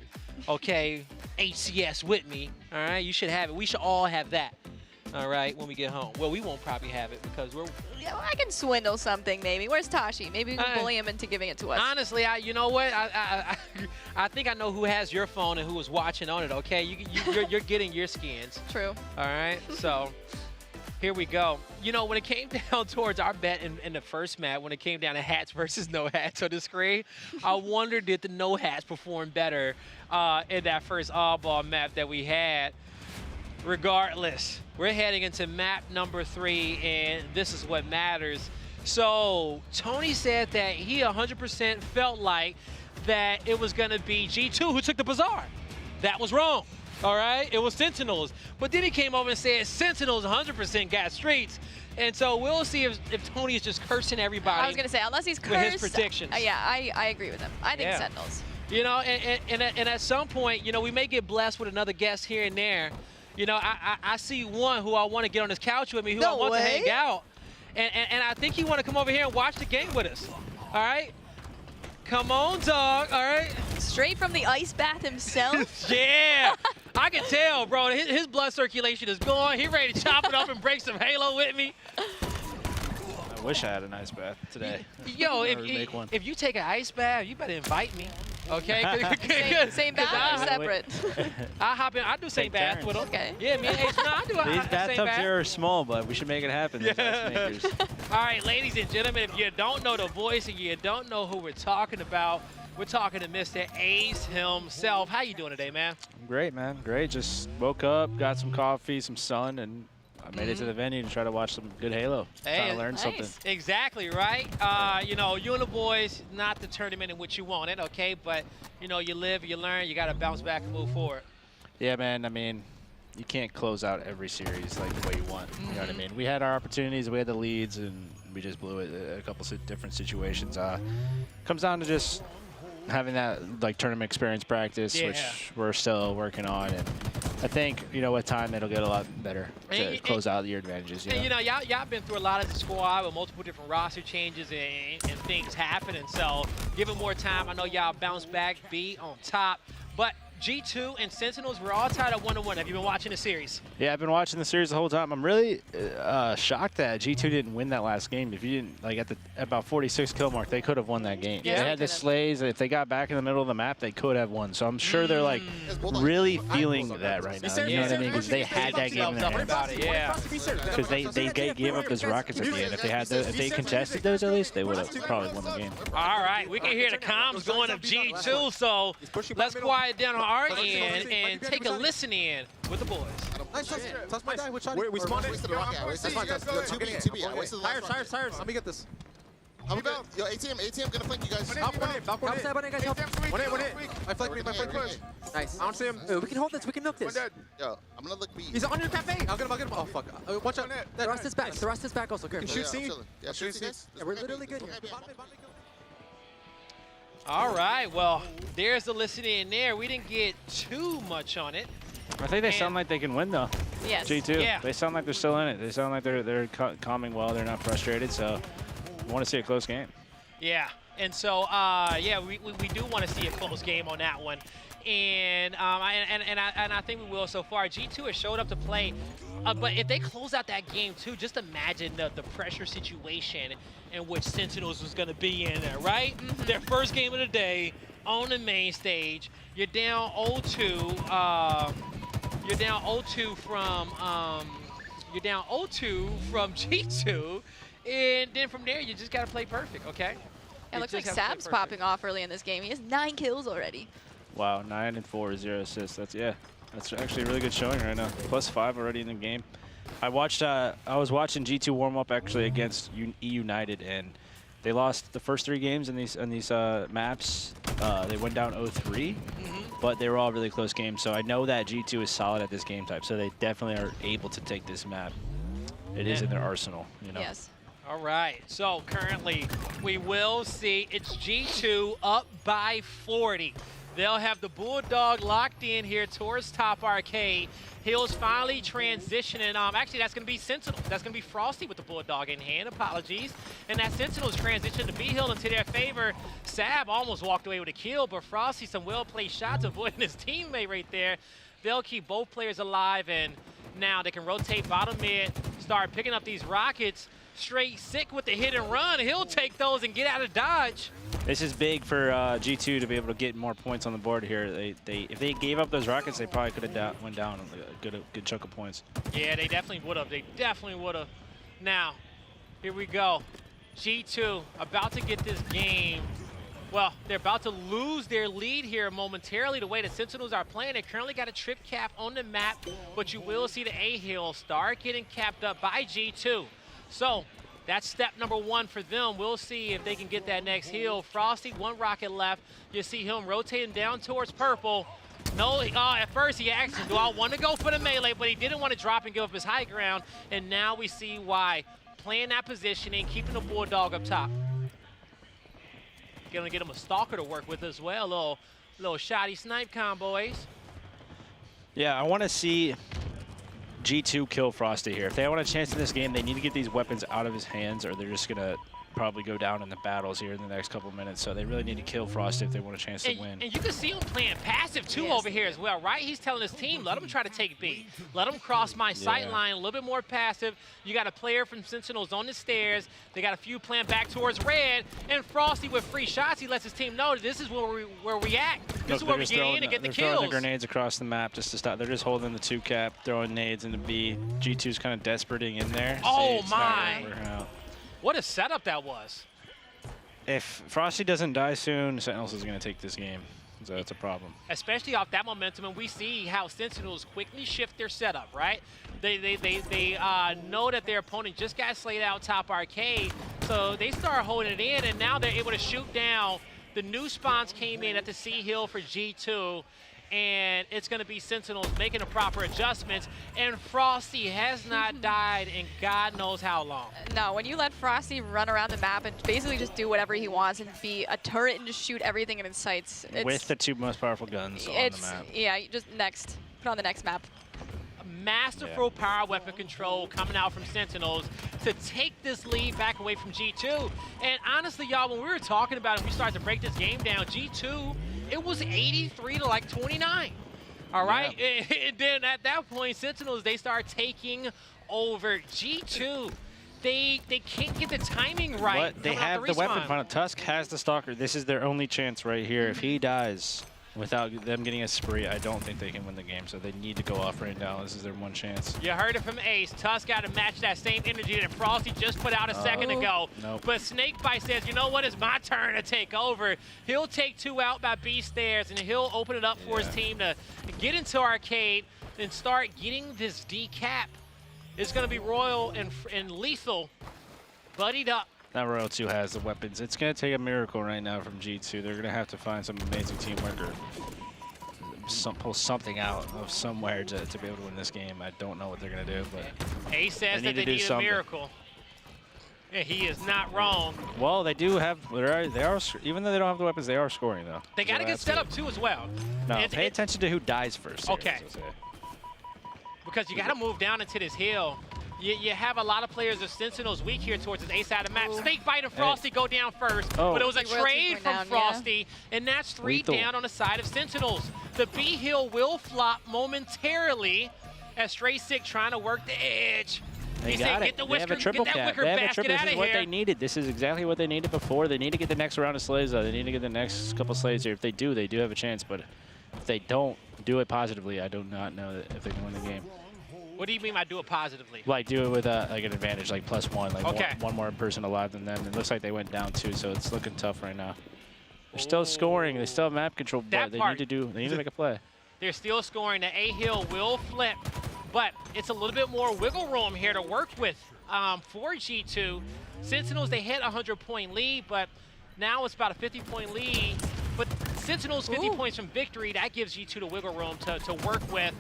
okay? HCS with me, all right? You should have it. We should all have that. All right, when we get home. Well, we won't probably have it because we're... Yeah, well, I can swindle something maybe. Where's Tashi? Maybe we can bully him into giving it to us. Honestly, you know what? I think I know who has your phone and who was watching on it, okay? You're getting your skins. True. All right, so here we go. You know, when it came down towards our bet in the first map, when it came down to hats versus no hats on the screen, I wondered did the no hats perform better in that first oddball map that we had. Regardless, we're heading into map number 3, and this is what matters. So Tony said that he 100% felt like that it was going to be G2 who took the Bazaar. That was wrong, all right? It was Sentinels. But then he came over and said Sentinels 100% got Streets. And so we'll see if Tony is just cursing everybody. I was going to say, unless he's cursed. With his predictions. Yeah, I agree with him. I think Sentinels. You know, and at some point, you know, we may get blessed with another guest here and there. You know, I see one who I want to get on this couch with me, who I want to hang out. And I think he want to come over here and watch the game with us. All right? Come on, dog. All right? Straight from the ice bath himself? Yeah. I can tell, bro. His blood circulation is going. He ready to chop it up and break some Halo with me. I wish I had an ice bath today. Yo, if you take an ice bath, you better invite me. Okay? Same bath or separate? I hop in. I do same bath with him. Okay. Yeah, me and H. No, I do These same bathtubs bath. here are small, but we should make it happen. These ice makers. All right, ladies and gentlemen, if you don't know the voice and you don't know who we're talking about, we're talking to Mr. Ace himself. How you doing today, man? I'm great, man. Great. Just woke up, got some coffee, some sun, and I made it to the venue to try to watch some good Halo. Trying to learn something. Exactly, right? You know, you and the boys, not the tournament in which you wanted, okay? But, you know, you live, you learn, you got to bounce back and move forward. Yeah, man. I mean, you can't close out every series like the way you want. You know what I mean? We had our opportunities, we had the leads, and we just blew it a couple of different situations. Comes down to just having that like tournament experience practice, which we're still working on, and I think, you know, with time, it'll get a lot better to close out your advantages. And, you know, y'all been through a lot as a squad with multiple different roster changes and things happening. So, give it more time. I know y'all bounce back, be on top. But G2 and Sentinels, we're all tied at 1-1. Have you been watching the series? Yeah, I've been watching the series the whole time. I'm really shocked that G2 didn't win that last game. If you didn't, like, at the about 46 kill mark, they could have won that game. Yeah, they had the slays. If they got back in the middle of the map, they could have won. So I'm sure they're, like, really feeling that right now. You know what I mean? Because they had that game in their hands. Yeah. Because they gave up those rockets at the end. If they contested those at least, they would have probably won the game. All right, we can hear the comms going of G2, so let's quiet down on our end and take a listen in with the boys. Nice, touch my guy. Which shot? We spawned it. That's fine. 2B. I wasted the last one. Tires. Let me get this. I'm good. Yo, ATM gonna flank you guys. Balcony, guys, help. One hit. I flanked me. My friend push. Nice. I don't see him. We can hold this. We can milk this. Yo, I'm gonna look B. He's on your cafe. I'll get him. Oh, fuck. Watch out. The rest is back. The rest is back also. Good. Shoot C. Yeah, shoot C. Yeah, we're literally good here. All right, well, there's the listen in there. We didn't get too much on it. I think they sound like they can win, though. Yes. G2. Yeah. They sound like they're still in it. They sound like they're calming well. They're not frustrated. So I want to see a close game. Yeah, and so, yeah, we do want to see a close game on that one. And I think we will so far. G2 has showed up to play. But if they close out that game, too, just imagine the pressure situation in which Sentinels was going to be in there, right? Their first game of the day on the main stage. You're down 0-2. You're down 0-2 from G2. And then from there, you just got to play perfect, okay? It looks like Sab's popping off early in this game. He has 9 kills already. Wow, 9 and 4, 0 assists. That's actually a really good showing right now. +5 already in the game. I was watching G2 warm up actually against EUnited, and they lost the first 3 games in these maps. They went down 0-3, but they were all really close games. So I know that G2 is solid at this game type. So they definitely are able to take this map. It is in their arsenal, you know. Yes. All right, so currently we will see it's G2 up by 40. They'll have the Bulldog locked in here towards top arcade. Hill's finally transitioning. Actually, that's going to be Sentinel. That's going to be Frosty with the Bulldog in hand. Apologies. And that Sentinel's transition to B-Hill into their favor. Sab almost walked away with a kill, but Frosty, some well-played shots avoiding his teammate right there. They'll keep both players alive, and now they can rotate bottom mid, start picking up these rockets. Straight sick with the hit and run. He'll take those and get out of dodge. This is big for G2 to be able to get more points on the board here. If they gave up those rockets, they probably could have went down a good chunk of points. Yeah, they definitely would have. They definitely would have. Now, here we go. G2 about to get this game. Well, they're about to lose their lead here momentarily the way the Sentinels are playing. They currently got a trip cap on the map, but you will see the A-Hill start getting capped up by G2. So that's step number 1 for them. We'll see if they can get that next hill. Frosty, 1 rocket left. You see him rotating down towards purple. No, at first he asked him, do I want to go for the melee? But he didn't want to drop and give up his high ground. And now we see why. Playing that positioning, keeping the Bulldog up top. Gonna get him a Stalker to work with as well. Little shoddy snipe combos. Yeah, I want to see G2 kill Frosty here. If they want a chance in this game, they need to get these weapons out of his hands, or they're just going to probably go down in the battles here in the next couple minutes. So they really need to kill Frosty if they want a chance to win. And you can see him playing passive too over here as well, right? He's telling his team, let him try to take B. Let him cross my sight line, a little bit more passive. You got a player from Sentinels on the stairs. They got a few playing back towards red. And Frosty with free shots, he lets his team know this is where we act. This is where we get in and get the kills. They're throwing the grenades across the map just to stop. They're just holding the 2 cap, throwing nades into B. G2's kind of desperating in there. Oh my! What a setup that was. If Frosty doesn't die soon, Sentinels is going to take this game. So it's a problem. Especially off that momentum, and we see how Sentinels quickly shift their setup, right? They know that their opponent just got slayed out top arcade, so they start holding it in, and now they're able to shoot down. The new spawns came in at the C-Hill for G2, and it's going to be Sentinels making the proper adjustments, and Frosty has not died in God knows how long. No, when you let Frosty run around the map and basically just do whatever he wants and be a turret and just shoot everything in his sights. With the 2 most powerful guns on the map. Yeah, just next. Put on the next map. Masterful power weapon control coming out from Sentinels to take this lead back away from G2. And honestly, y'all, when we were talking about it, we started to break this game down, G2, it was 83 to like 29. All right, and then at that point, Sentinels, they start taking over. G2, they can't get the timing right. But they have the weapon front. Tusk has the Stalker. This is their only chance right here. If he dies without them getting a spree, I don't think they can win the game. So they need to go off right now. This is their one chance. You heard it from Ace. Tusk got to match that same energy that Frosty just put out a second ago. Nope. But Snakebite says, you know what? It's my turn to take over. He'll take 2 out by B stairs, and he'll open it up for his team to get into Arcade and start getting this decap. It's going to be Royal and Lethal buddied up. Now Royal 2 has the weapons. It's going to take a miracle right now from G2. They're going to have to find some amazing teamwork or pull something out of somewhere to be able to win this game. I don't know what they're going to do, but Ace says that they need a miracle. Yeah, he is not wrong. Well, they do have, they are, even though they don't have the weapons, they are scoring, though. They got to get set up, too, as well. No, pay attention to who dies first. Okay. Because you got to move down into this hill. You have a lot of players of Sentinels weak here towards the A side of the map. Snakebite and Frosty go down first, but it was a trade from Frosty, and that's 3 down on the side of Sentinels. The B hill will flop momentarily as Stray Sick trying to work the edge. They got it. They have a triple cap. They have a triple. This is what they needed. This is exactly what they needed before. They need to get the next round of slays, though. They need to get the next couple slays here. If they do have a chance. But if they don't do it positively, I do not know if they can win the game. What do you mean by do it positively? Like do it with like an advantage, like +1, like one more person alive than them. It looks like they went down 2, so it's looking tough right now. They're still scoring. They still have map control, but they need to make a play. They're still scoring. The A hill will flip, but it's a little bit more wiggle room here to work with for G2. Sentinels, they hit a 100-point lead, but now it's about a 50-point lead. But Sentinels 50 points from victory, that gives G2 the wiggle room to work with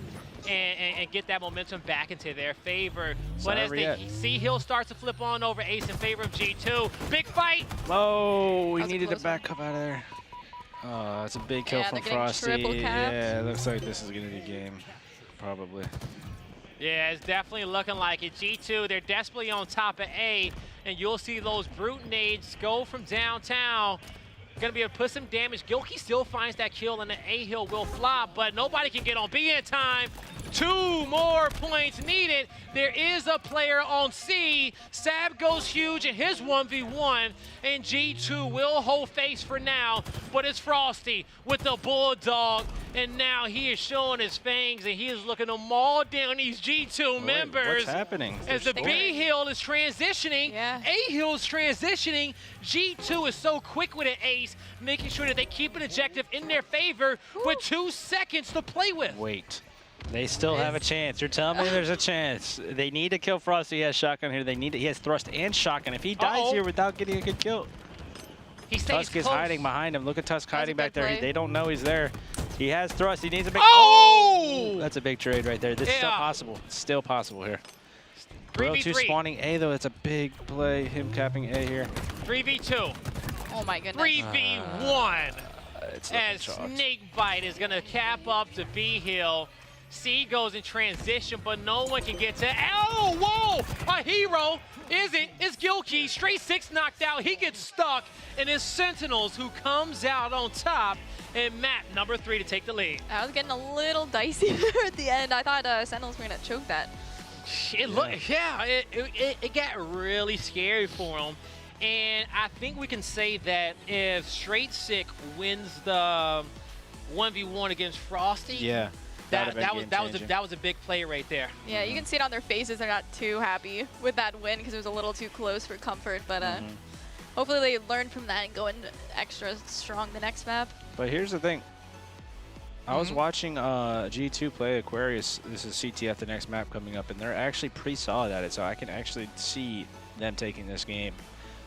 and get that momentum back into their favor. But as the C hill starts to flip on over, Ace in favor of G2. Big fight! Oh, we needed to back up out of there. Oh, that's a big kill from Frosty. Yeah, it looks like this is going to be a game, probably. Yeah, it's definitely looking like it. G2, they're desperately on top of A, and you'll see those brute nades go from downtown. Gonna be able to put some damage. Gilkey still finds that kill, and the A hill will flop, but nobody can get on B in time. 2 more points needed. There is a player on C. Sab goes huge in his 1v1, and G2 will hold face for now, but it's Frosty with the Bulldog, and now he is showing his fangs, and he is looking to maul down these G2 members. What's happening? As the B hill is transitioning, A hill is transitioning. G2 is so quick with an ace, making sure that they keep an objective in their favor with 2 seconds to play with. Wait. They still have a chance. You're telling me there's a chance. They need to kill Frosty. He has shotgun here. He has thrust and shotgun. If he dies here without getting a good kill, Tusk is hiding behind him. Look at Tusk hiding back there. They don't know he's there. He has thrust. He needs a big. Oh! That's a big trade right there. This is still possible. It's still possible here. Royal 2 spawning A though. That's a big play. Him capping A here. 3v2. Oh my goodness. 3v1. As Snakebite is gonna cap up to B hill. C goes in transition, but no one can get to. Oh, whoa! A hero! Is it? It's Gilkey. Straight 6 knocked out. He gets stuck, and it's Sentinels who comes out on top, and Matt, number 3, to take the lead. I was getting a little dicey there at the end. I thought Sentinels were gonna choke that. It got really scary for him. And I think we can say that if Straight Sick wins the 1v1 against Frosty, that was a big play right there. Yeah, you can see it on their faces. They're not too happy with that win because it was a little too close for comfort. But hopefully they learn from that and go in extra strong the next map. But here's the thing. I was watching G2 play Aquarius. This is CTF, the next map coming up, and they're actually pretty solid at it. So I can actually see them taking this game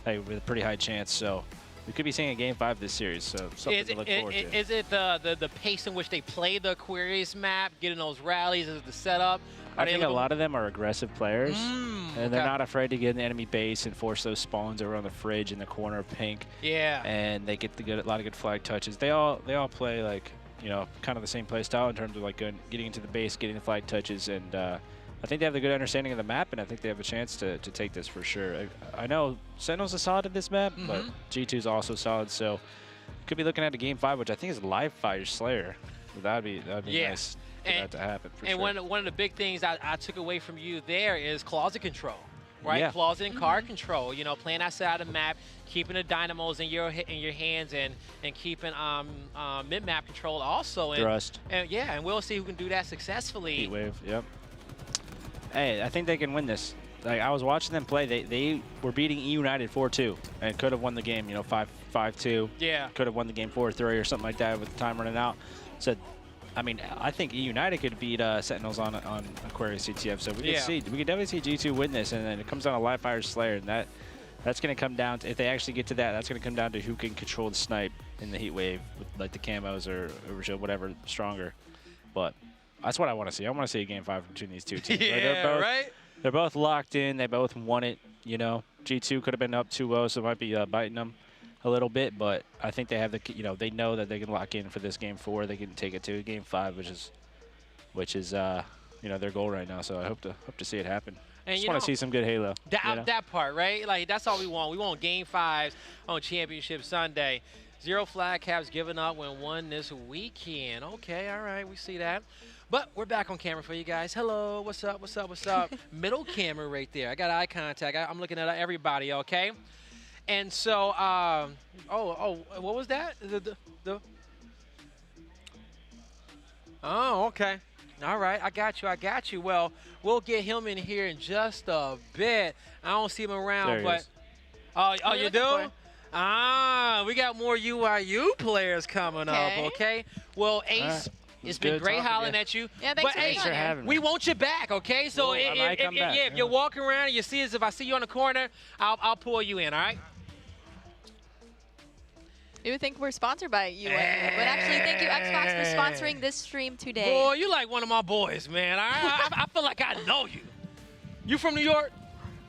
with a pretty high chance. So we could be seeing a Game 5 this series. So something to look forward to. Is it the pace in which they play the Aquarius map, getting those rallies as the setup? I think a lot of them are aggressive players, and they're not afraid to get in the enemy base and force those spawns over on the fridge in the corner of pink. Yeah. And they get a lot of good flag touches. They all play like you know, kind of the same play style in terms of like getting into the base, getting the flag touches, and I think they have a good understanding of the map, and I think they have a chance to take this for sure. I know Sentinels is solid at this map, but G2 is also solid, so could be looking at a game 5, which I think is live fire Slayer. So that'd be nice for that to happen. For and sure. one of the big things I took away from you there is closet control. Right, Yeah. closet and card control. You know, playing outside of the map, keeping the dynamos in your hands, and keeping mid map control also. And, Thrust. And yeah, and we'll see who can do that successfully. Heat wave. Yep. Hey, I think they can win this. Like I was watching them play, they were beating EUnited 4-2 and could have won the game. You know, 5-2. Yeah. Could have won the game 4-3 or something like that with the time running out. So, I mean, I think EUnited could beat Sentinels on Aquarius CTF. So we could definitely see G2 win this, and then it comes down to live fire Slayer, and that's going to come down to, if they actually get to that, that's going to come down to who can control the snipe in the heat wave with like the camos or whatever stronger. But that's what I want to see. I want to see a game 5 between these two teams. Yeah, They're both locked in. They both won it. You know, G2 could have been up 2-0, so it might be biting them a little bit. But I think they have the, you know, they know that they can lock in for this game 4. They can take it to game 5, which is you know, their goal right now. So I hope to see it happen. And just want to see some good Halo. That part, right? Like that's all we want. We want game 5s on Championship Sunday. 0 flag caps given up when won this weekend. Okay, all right, we see that. But we're back on camera for you guys. Hello, what's up, what's up, what's up? Middle camera right there. I got eye contact. I'm looking at everybody, okay? And so, what was that? Oh, okay. All right, I got you. Well, we'll get him in here in just a bit. I don't see him around, There he but... is. Oh, you do? We got more UIU players coming up, okay? Well, Ace, it's been great hollering at you. Yeah, thanks for having me. We want you back, okay? So if you're walking around and you see us, if I see you on the corner, I'll pull you in, all right? You would think we're sponsored by UIU, but actually, thank you, Xbox, for sponsoring this stream today. Boy, you like one of my boys, man. I feel like I know you. You from New York?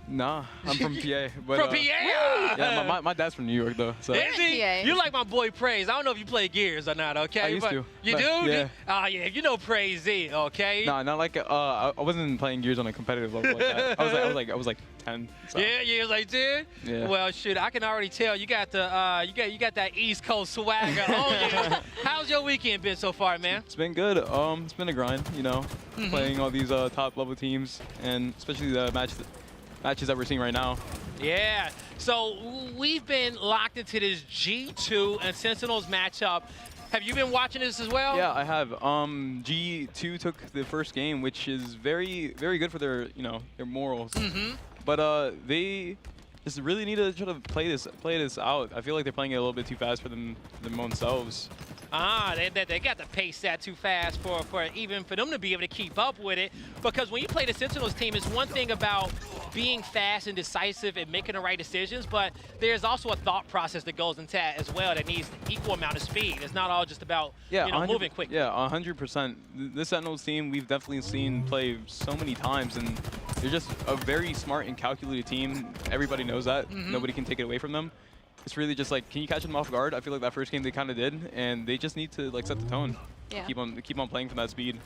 Nah, I'm from PA. But, From PA? Yeah, my dad's from New York, though. So. Is he? You like my boy Praise. I don't know if you play Gears or not, okay? I used to. You But, do? yeah. Yeah, you know Praise Z, okay? Nah, not like I wasn't playing Gears on a competitive level like that. I was like 10. So. Yeah, you was like 10? Yeah. Well, shoot, I can already tell you got the you got that East Coast swagger on you. How's your weekend been so far, man? It's been good. It's been a grind, you know, playing all these top level teams, and especially the matches that we're seeing right now. Yeah, so we've been locked into this G2 and Sentinels matchup. Have you been watching this as well? Yeah, I have. G2 took the first game, which is very, very good for their, you know, their morals. But they just really need to try to play this out. I feel like they're playing it a little bit too fast for them themselves. They got to pace that too fast for even for them to be able to keep up with it. Because when you play the Sentinels team, it's one thing about being fast and decisive and making the right decisions, but there's also a thought process that goes into that as well that needs the equal amount of speed. It's not all just about moving quick. Yeah, 100%. This Sentinels team we've definitely seen play so many times, and they're just a very smart and calculated team. Everybody knows that. Nobody can take it away from them. It's really just like, can you catch them off guard? I feel like that first game they kind of did, and they just need to like set the tone. Yeah. Keep on playing from that speed.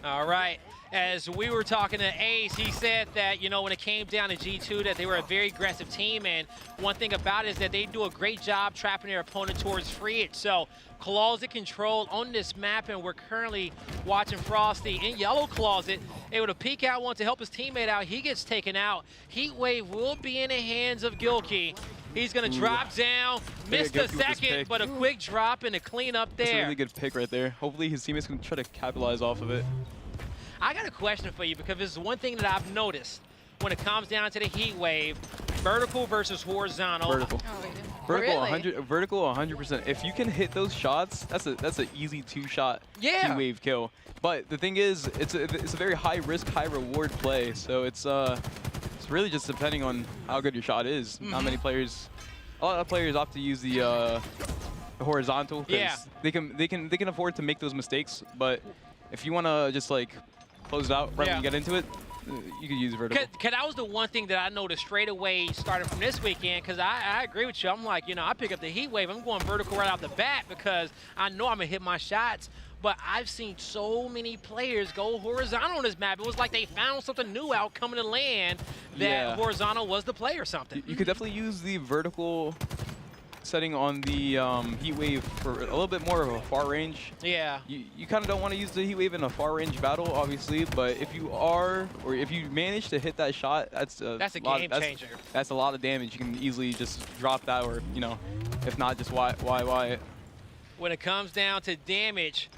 All right. As we were talking to Ace, he said that, you know, when it came down to G2, that they were a very aggressive team. And one thing about it is that they do a great job trapping their opponent towards free it. So closet control on this map, and we're currently watching Frosty in yellow closet, able to peek out one to help his teammate out. He gets taken out. Heat wave will be in the hands of Gilkey. He's going to drop down, missed a second, but a quick drop and a clean up there. That's a really good pick right there. Hopefully his teammates can try to capitalize off of it. I got a question for you, because this is one thing that I've noticed when it comes down to the heat wave: vertical versus horizontal. Vertical. Vertical, really? Vertical 100%. If you can hit those shots, that's an easy 2-shot heat wave kill. But the thing is, it's a very high risk, high reward play. So it's really just depending on how good your shot is. Not many players, a lot of players opt to use the horizontal because they can afford to make those mistakes. But if you want to just like close it out right when you get into it, You could use vertical. Cause that was the one thing that I noticed straight away starting from this weekend, because I agree with you. I'm like, you know, I pick up the heat wave. I'm going vertical right out the bat because I know I'm going to hit my shots. But I've seen so many players go horizontal on this map. It was like they found something new out coming to land that horizontal was the play or something. You could definitely use the vertical setting on the heat wave for a little bit more of a far range. Yeah. You kind of don't want to use the heat wave in a far range battle, obviously, but if you are, or if you manage to hit that shot, that's a game changer. That's a lot of damage. You can easily just drop that, or, you know, if not, just why it. When it comes down to damage,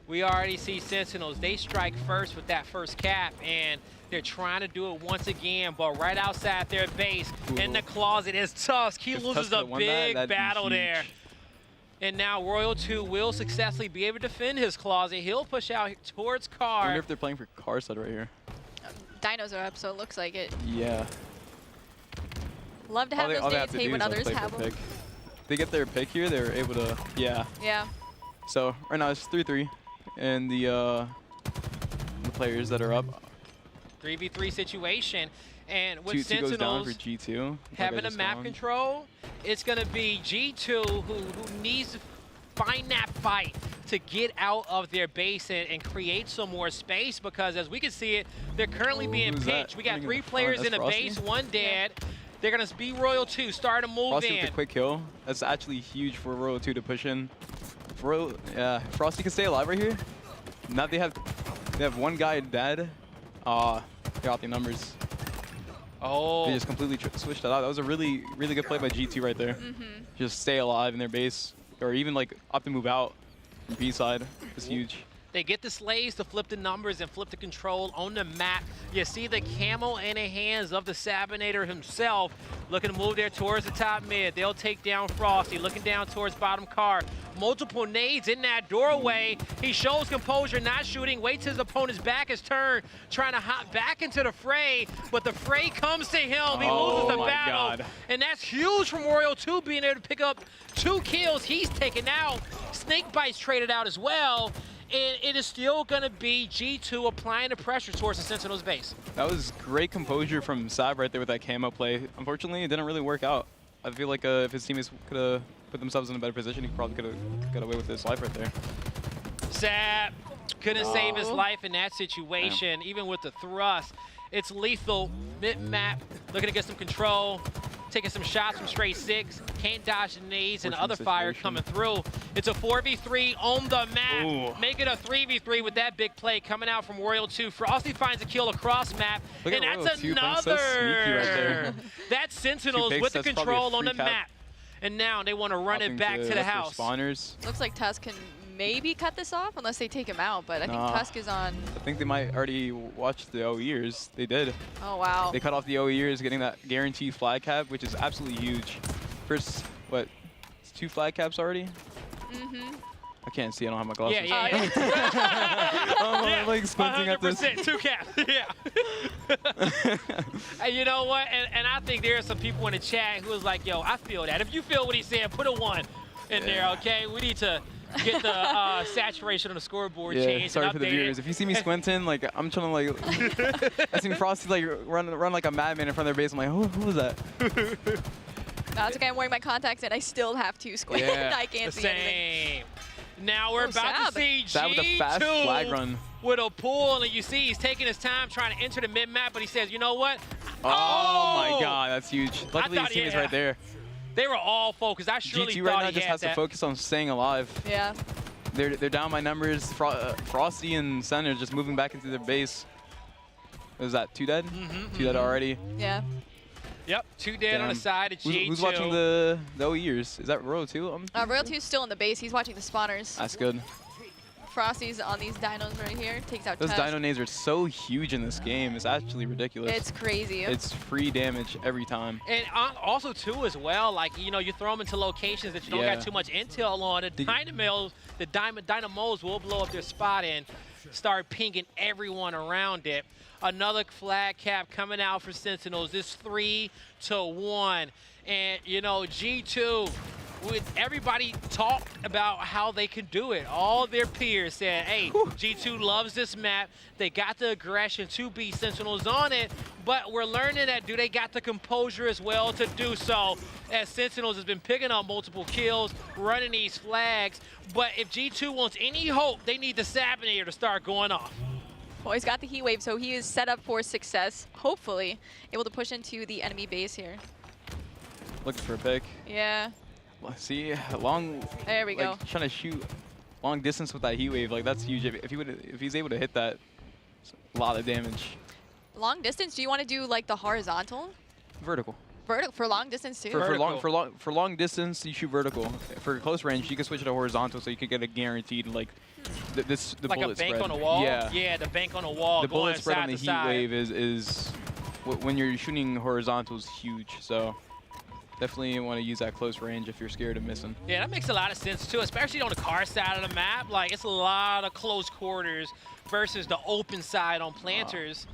we already see Sentinels. They strike first with that first cap, and they're trying to do it once again, but right outside their base in the closet is Tusk. He loses a big battle there. And now Royal 2 will successfully be able to defend his closet. He'll push out towards Car. I wonder if they're playing for Car side right here. Dinos are up, so it looks like it. Yeah. Love to have those days hate when others have them. If they get their pick here, they're able to, Yeah. So right now it's 3-3, and the players that are up. 3v3 situation, and with Sentinels goes down for G2. Having a map control, it's going to be G2 who needs to find that fight to get out of their base and create some more space, because as we can see it, they're currently being pinched. We got 3 players in the base, 1 dead. They're going to be Royal 2, start to move Frosty in. with the quick kill. That's actually huge for Royal 2 to push in. Frosty can stay alive right here. Now they have 1 guy dead. They're out the numbers. Oh. They just completely switched that out. That was a really, really good play by G2 right there. Just stay alive in their base, or even like opt to move out from B side. It's huge. They get the slaves to flip the numbers and flip the control on the map. You see the camo in the hands of the Sabinator himself, looking to move there towards the top mid. They'll take down Frosty, looking down towards bottom car. Multiple nades in that doorway. He shows composure, not shooting, waits his opponent's back is turned, trying to hop back into the fray, but the fray comes to him. He loses the battle. God. And that's huge from Royal 2 being able to pick up 2 kills. He's taken out. Snake Bites traded out as well. And it is still going to be G2 applying the pressure towards the Sentinels base. That was great composure from Sab right there with that camo play. Unfortunately, it didn't really work out. I feel like if his teammates could have put themselves in a better position, he probably could have got away with his life right there. Sab couldn't save his life in that situation, even with the thrust. It's lethal, mid-map, looking to get some control, taking some shots from straight 6, can't dodge the nades, and other fire coming through. It's a 4v3 on the map. Make it a 3v3 with that big play coming out from Royal 2. Frosty finds a kill across map, and that's another. Right there. That's Sentinels with the control on the map. And now they want to run it back to the house. Spawners. Looks like Tusk can maybe cut this off unless they take him out, but I think Tusk is on. I think they might already watch the OEers. They did. Oh, wow. They cut off the OEers, getting that guaranteed flag cap, which is absolutely huge. First, what, it's 2 flag caps already? I can't see, I don't have my glasses. I'm like squinting at this. 2 caps, And you know what? And I think there are some people in the chat who was like, yo, I feel that. If you feel what he's saying, put a 1 in there, okay? We need to get the saturation on the scoreboard changed. Sorry for the viewers. If you see me squinting, like I'm trying to like, I seen Frosty like run like a madman in front of their base. I'm like, who was that? No, it's okay. I'm wearing my contacts and I still have to squint. I can't see anything. Now we're about to see Sab with a fast flag run. With a pull, and you see he's taking his time trying to enter the mid-map, but he says, you know what? Oh my God, that's huge. Luckily his team is right there. They were all focused. I surely G2 thought right now just has to focus on staying alive. Yeah. They're down by numbers. Frosty and Sen are just moving back into their base. Was that 2 dead? 2 dead already. Yeah. Yep, 2 dead on the side of G2. Who's watching the OEers? Is that Royal 2? Royal 2's still in the base. He's watching the spawners. That's good. Frosty's on these dinos right here. Takes out Those Tusk. dino nades are so huge in this game. It's actually ridiculous. It's crazy. It's free damage every time. And also, too, as well, like, you know, you throw them into locations that you don't got too much intel on. The dynamos will blow up their spot and start pinging everyone around it. Another flag cap coming out for Sentinels. It's 3-1. And, you know, G2 everybody talked about how they can do it. All their peers said, hey, G2 loves this map. They got the aggression to be Sentinels on it, but we're learning that do they got the composure as well to do so, as Sentinels has been picking up multiple kills, running these flags. But if G2 wants any hope, they need the Sabinator to start going off. Well, he's got the heat wave, so he is set up for success, hopefully able to push into the enemy base here. Looking for a pick. Yeah. See, long. There we go. Trying to shoot long distance with that heat wave, like that's huge. If he's able to hit that, it's a lot of damage. Long distance, do you want to do like the horizontal? Vertical. Vertical for long distance too? For long distance, you shoot vertical. For close range, you can switch it to horizontal, so you can get a guaranteed like the like bullet a bank spread. on a wall. Yeah. Yeah, the bank on a wall. The going bullet spread side on the to heat side. wave is when you're shooting horizontal is huge. So definitely want to use that close range if you're scared of missing. Yeah, that makes a lot of sense too, especially on the car side of the map. Like it's a lot of close quarters versus the open side on planters.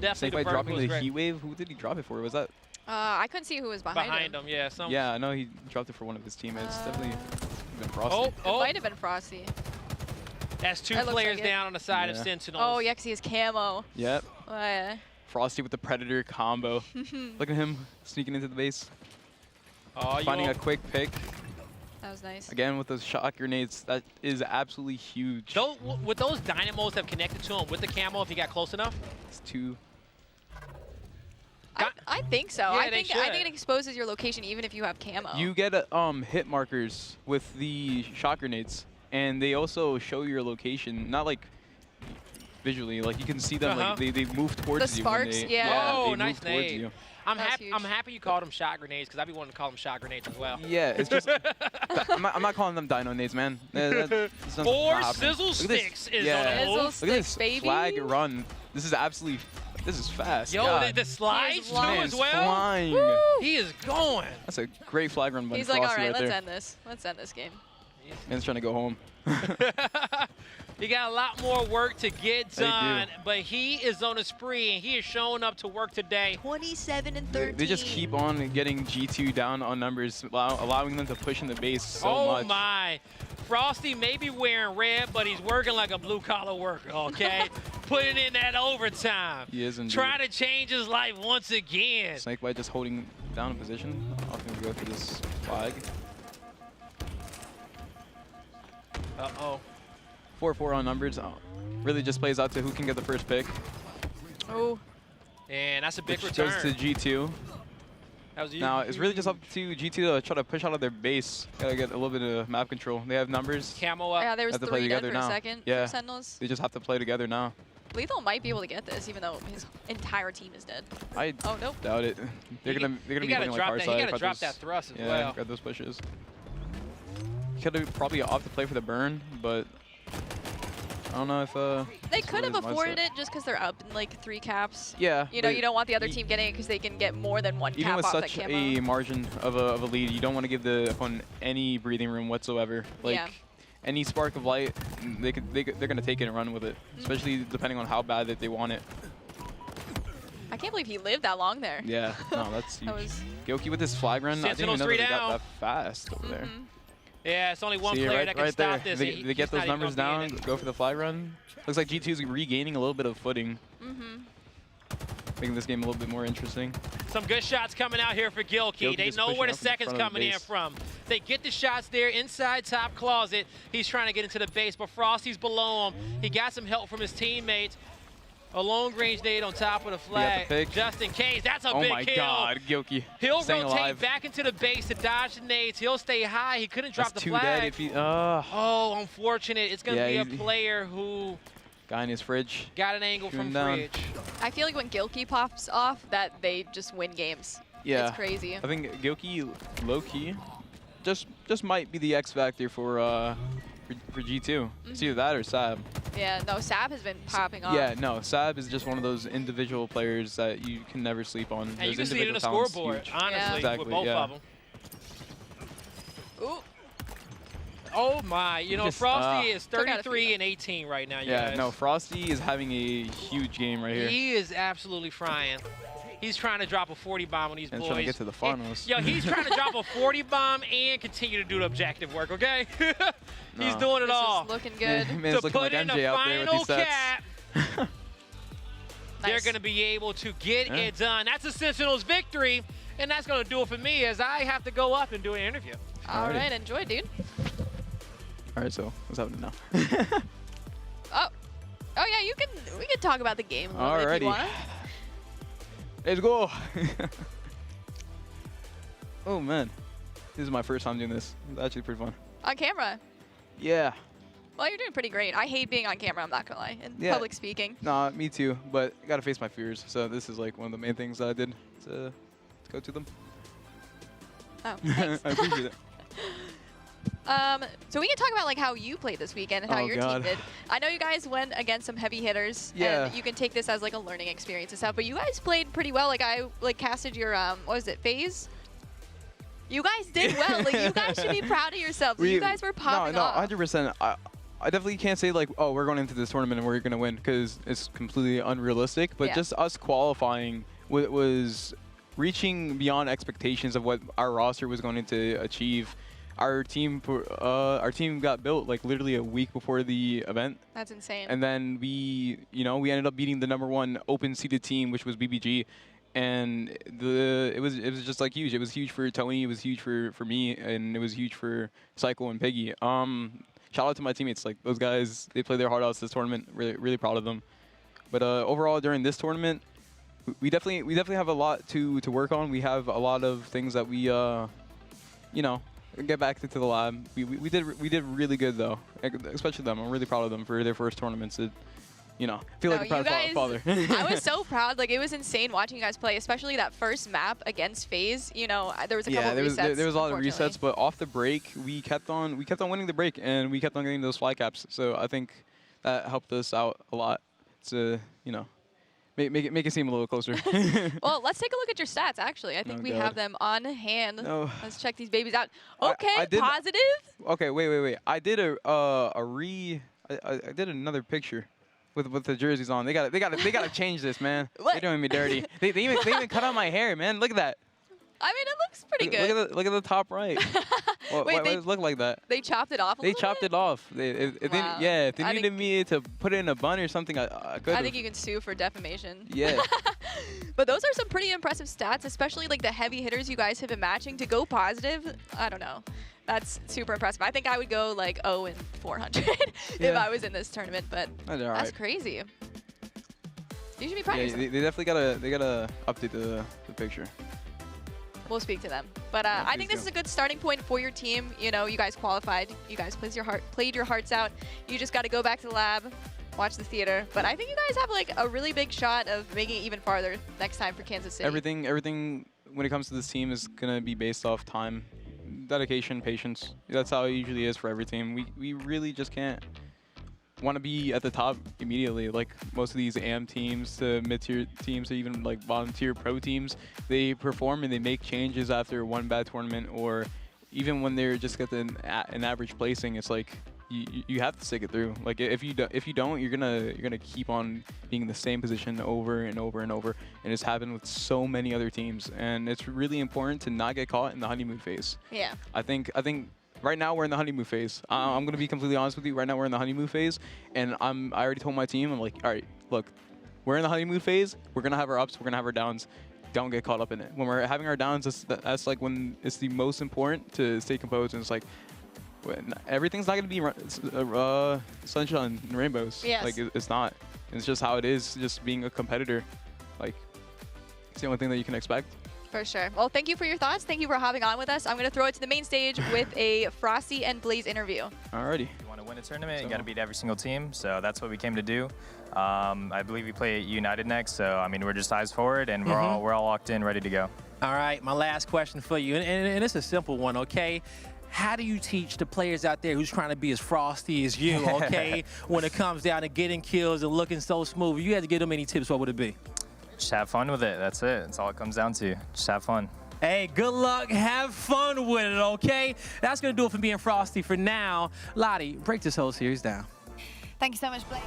Definitely By the dropping the great. heat wave, who did he drop it for? Was that? I couldn't see who was behind him. Yeah, Yeah, I know he dropped it for one of his teammates. Definitely been Frosty. It might have been Frosty. That's two That looks players like it. down on the side of Sentinels. Oh, yeah, because he has camo. Yep. Oh, yeah. Frosty with the Predator combo. Look at him sneaking into the base. Finding a quick pick. That was nice. Again, with those shock grenades, that is absolutely huge. Would those dynamos have connected to him with the camo if he got close enough? It's two. I think so. Yeah, I they think it exposes your location even if you have camo. You get hit markers with the shock grenades, and they also show your location, not like visually, like you can see them, like they move towards the you. sparks, When yeah. Oh, they nice move towards nade. you. I'm happy you called them shot grenades because I'd be wanting to call them shot grenades as well. Yeah, it's just I'm not calling them dino nades, man. That's not Or happening. sizzle Look at this. sticks is Yeah. on the move. Look at this flag run. This is absolutely. This is fast. Yo, God. the slides too Man's as well. flying. Woo! He is going. That's a great flag run by He's Frosty like, all right, right let's there. end this. Let's end this game. Man's trying to go home. He got a lot more work to get They do. done, but he is on a spree, and he is showing up to work today. 27 and 13. They just keep on getting G2 down on numbers, allowing them to push in the base so much. Oh my. Frosty may be wearing red, but he's working like a blue-collar worker, okay? Putting in that overtime. He is indeed. Trying to change his life once again. Snakebite just holding down a position. I'll think we go for this flag. Uh-oh. 4-4 on numbers. Really just plays out to who can get the first pick. Oh. And that's a big Which return. goes to G2. That was Now, it's really just up to G2 to try to push out of their base. Gotta get a little bit of map control. They have numbers. Camo up. Yeah, there was Have to play 3 dead together for now. a second Yeah. for Sentinels. They just have to play together now. Lethal might be able to get this, even though his entire team is dead. I Oh, nope. doubt it. They're gonna be playing like hard side. He gotta drop that thrust as well. Grab those pushes. Could have probably opted to play for the burn, but I don't know if They it's could have really his afforded mindset. it just because they're up in like 3 caps. Yeah, You know, but you don't want the other team getting it because they can get more than 1 Even cap with off such that a camo. margin of a lead, you don't want to give the opponent any breathing room whatsoever. Like Yeah. any spark of light, they're gonna take it and run with it, especially depending on how bad that they want it. I can't believe he lived that long there. Yeah, no, that's huge. That was- Gyoki with his flag run, I didn't even Sentinels know 3 that they got down. that fast over there. Yeah, it's only one See, player right, that can right stop there. this. They get He's those not even numbers gonna be in down, it. go for the flag run. Looks like G2's regaining a little bit of footing, making this game a little bit more interesting. Some good shots coming out here for Gilkey. Gilkey They just know pushing where the up in second's front of the coming in base. from. They get the shots there inside top closet. He's trying to get into the base, but Frosty's below him. He got some help from his teammates. A long range nade on top of the flag, pick. just in case. That's a Oh big my kill. God, Gyoki He'll staying rotate alive. back into the base to dodge the nades. He'll stay high. He couldn't drop That's the 2 flag. dead if he. Oh, unfortunate. It's going to Yeah, be he's- a player who Guy in his fridge. got an angle Shooting from down. fridge. I feel like when Gilkey pops off, that they just win games. Yeah, It's crazy. I think Gyoki, low key, just might be the X factor for G2. It's either that or Sab. Yeah, no, Sab has been popping off. Yeah, no, Sab is just one of those individual players that you can never sleep on. And you Those can see it in the individual talent's scoreboard, huge. honestly, Exactly, with both yeah. of them. Ooh. Oh my, you know, Just, Frosty is Took out a 33 and 18 right now, you Yeah, guys. no, Frosty is having a huge game right here. He is absolutely frying. He's trying to drop a 40 bomb on these boys. Trying to get to the finals. Yo, he's trying to drop a 40 bomb and continue to do the objective work, okay? He's doing it all. This is looking good. Man's to looking put like in MJ the out there with final these sets. cap. They're going to be able to get it done. That's a Sentinels victory, and that's going to do it for me as I have to go up and do an interview. All right, enjoy, dude. All right, so what's happening now? Oh yeah, we can talk about the game a little bit if you want. Let's go. Oh man, this is my first time doing this. It's actually pretty fun. On camera. Yeah. Well, you're doing pretty great. I hate being on camera, I'm not gonna lie, and public speaking. Nah, me too, but I gotta face my fears. So this is like one of the main things that I did to go to them. Oh, thanks. I appreciate it. So we can talk about like how you played this weekend and how your team did. I know you guys went against some heavy hitters, and you can take this as like a learning experience and stuff. But you guys played pretty well. Like I casted your what was it, FaZe? You guys did well. Like you guys should be proud of yourselves. You guys were popping off. 100%. I definitely can't say like, oh, we're going into this tournament and we're gonna win, because it's completely unrealistic. But just us qualifying was reaching beyond expectations of what our roster was going to achieve. Our team got built like literally a week before the event. That's insane. And then we ended up beating the #1 open seeded team, which was BBG, and it was just like huge. It was huge for Tony. It was huge for me, and it was huge for Cycle and Piggy. Shout out to my teammates. Like those guys, they played their heart out this tournament. Really proud of them. But overall, during this tournament, we definitely have a lot to work on. We have a lot of things that we get back to the lab. We did really good though, especially them. I'm really proud of them for their first tournaments. Feel like a proud father. I was so proud. Like it was insane watching you guys play, especially that first map against FaZe. There was a couple of resets. There was a lot of resets, but off the break, we kept on winning the break, and we kept on getting those fly caps. So I think that helped us out a lot to make it seem a little closer. Well, let's take a look at your stats. Actually, I think we have them on hand. No. Let's check these babies out. Okay, positive. Okay, wait. I did I did another picture with the jerseys on. They gotta change this, man. They're doing me dirty. They even cut out my hair, man. Look at that. I mean, it looks pretty good. Look at the top right. Why does it look like that? They chopped it off. They chopped it off. If they needed me to put it in a bun or something, I could. I think you can sue for defamation. Yeah. But those are some pretty impressive stats, especially like the heavy hitters you guys have been matching. To go positive, I don't know. That's super impressive. I think I would go like 0-400 if I was in this tournament, but that's crazy. You should be proud of yourself. They definitely gotta update the picture. We'll speak to them. But I think this is a good starting point for your team. You guys qualified. You guys played your hearts out. You just got to go back to the lab, watch the theater. But I think you guys have like a really big shot of making it even farther next time for Kansas City. Everything when it comes to this team is gonna be based off time, dedication, patience. That's how it usually is for every team. We really just can't want to be at the top immediately. Like most of these AM teams to mid-tier teams or even like bottom-tier pro teams, they perform and they make changes after one bad tournament, or even when they're just at an average placing. It's like you have to stick it through. Like if you don't, you're gonna keep on being in the same position over and over and over. And it's happened with so many other teams. And it's really important to not get caught in the honeymoon phase. Yeah. I think right now we're in the honeymoon phase. I'm gonna be completely honest with you. Right now we're in the honeymoon phase, and I already told my team, I'm like, all right, look, we're in the honeymoon phase. We're gonna have our ups. We're gonna have our downs. Don't get caught up in it. When we're having our downs, that's like when it's the most important to stay composed. And it's like everything's not gonna be sunshine and rainbows. Yes. Like it's not. It's just how it is. Just being a competitor. Like it's the only thing that you can expect. For sure. Well, thank you for your thoughts. Thank you for hopping on with us. I'm going to throw it to the main stage with a Frosty and Blaze interview. Alrighty. If you want to win a tournament, you got to beat every single team. So that's what we came to do. I believe we play EUnited next. So, I mean, we're just eyes forward, and we're all locked in, ready to go. All right, my last question for you, and it's a simple one, okay? How do you teach the players out there who's trying to be as frosty as you, okay, when it comes down to getting kills and looking so smooth? If you had to give them any tips, what would it be? Just have fun with it. That's it. That's all it comes down to. Just have fun. Hey, good luck. Have fun with it, okay? That's going to do it for being frosty for now. Lottie, break this whole series down. Thank you so much, Blaze.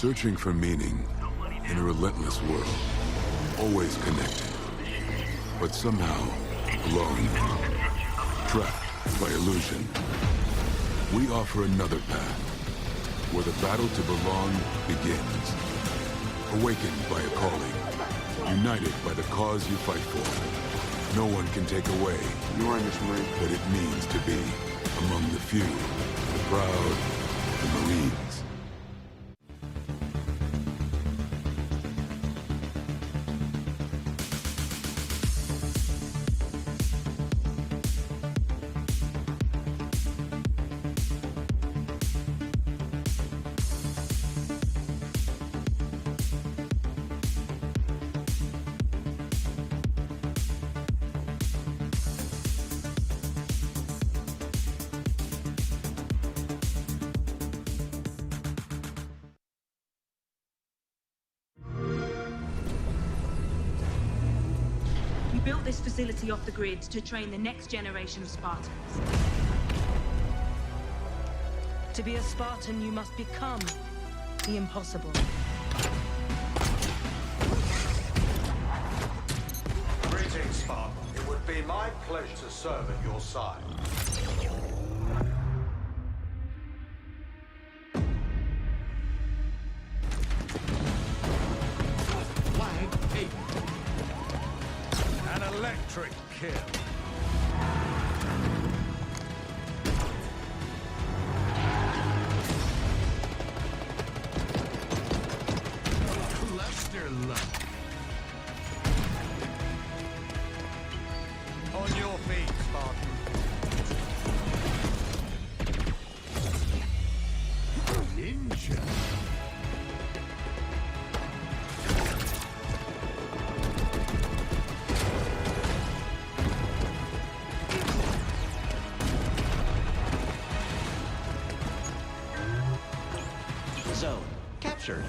Searching for meaning in a relentless world. Always connected, but somehow alone. Trapped by illusion. We offer another path, where the battle to belong begins. Awakened by a calling, united by the cause you fight for. No one can take away what it means to be among the few, the proud, the Marines. We built this facility off the grid to train the next generation of Spartans. To be a Spartan, you must become the impossible. Greetings, Spartan. It would be my pleasure to serve at your side. Flag 8. An electric kill. Cluster luck. On your feet, Spartan. Ninja. Zone captured.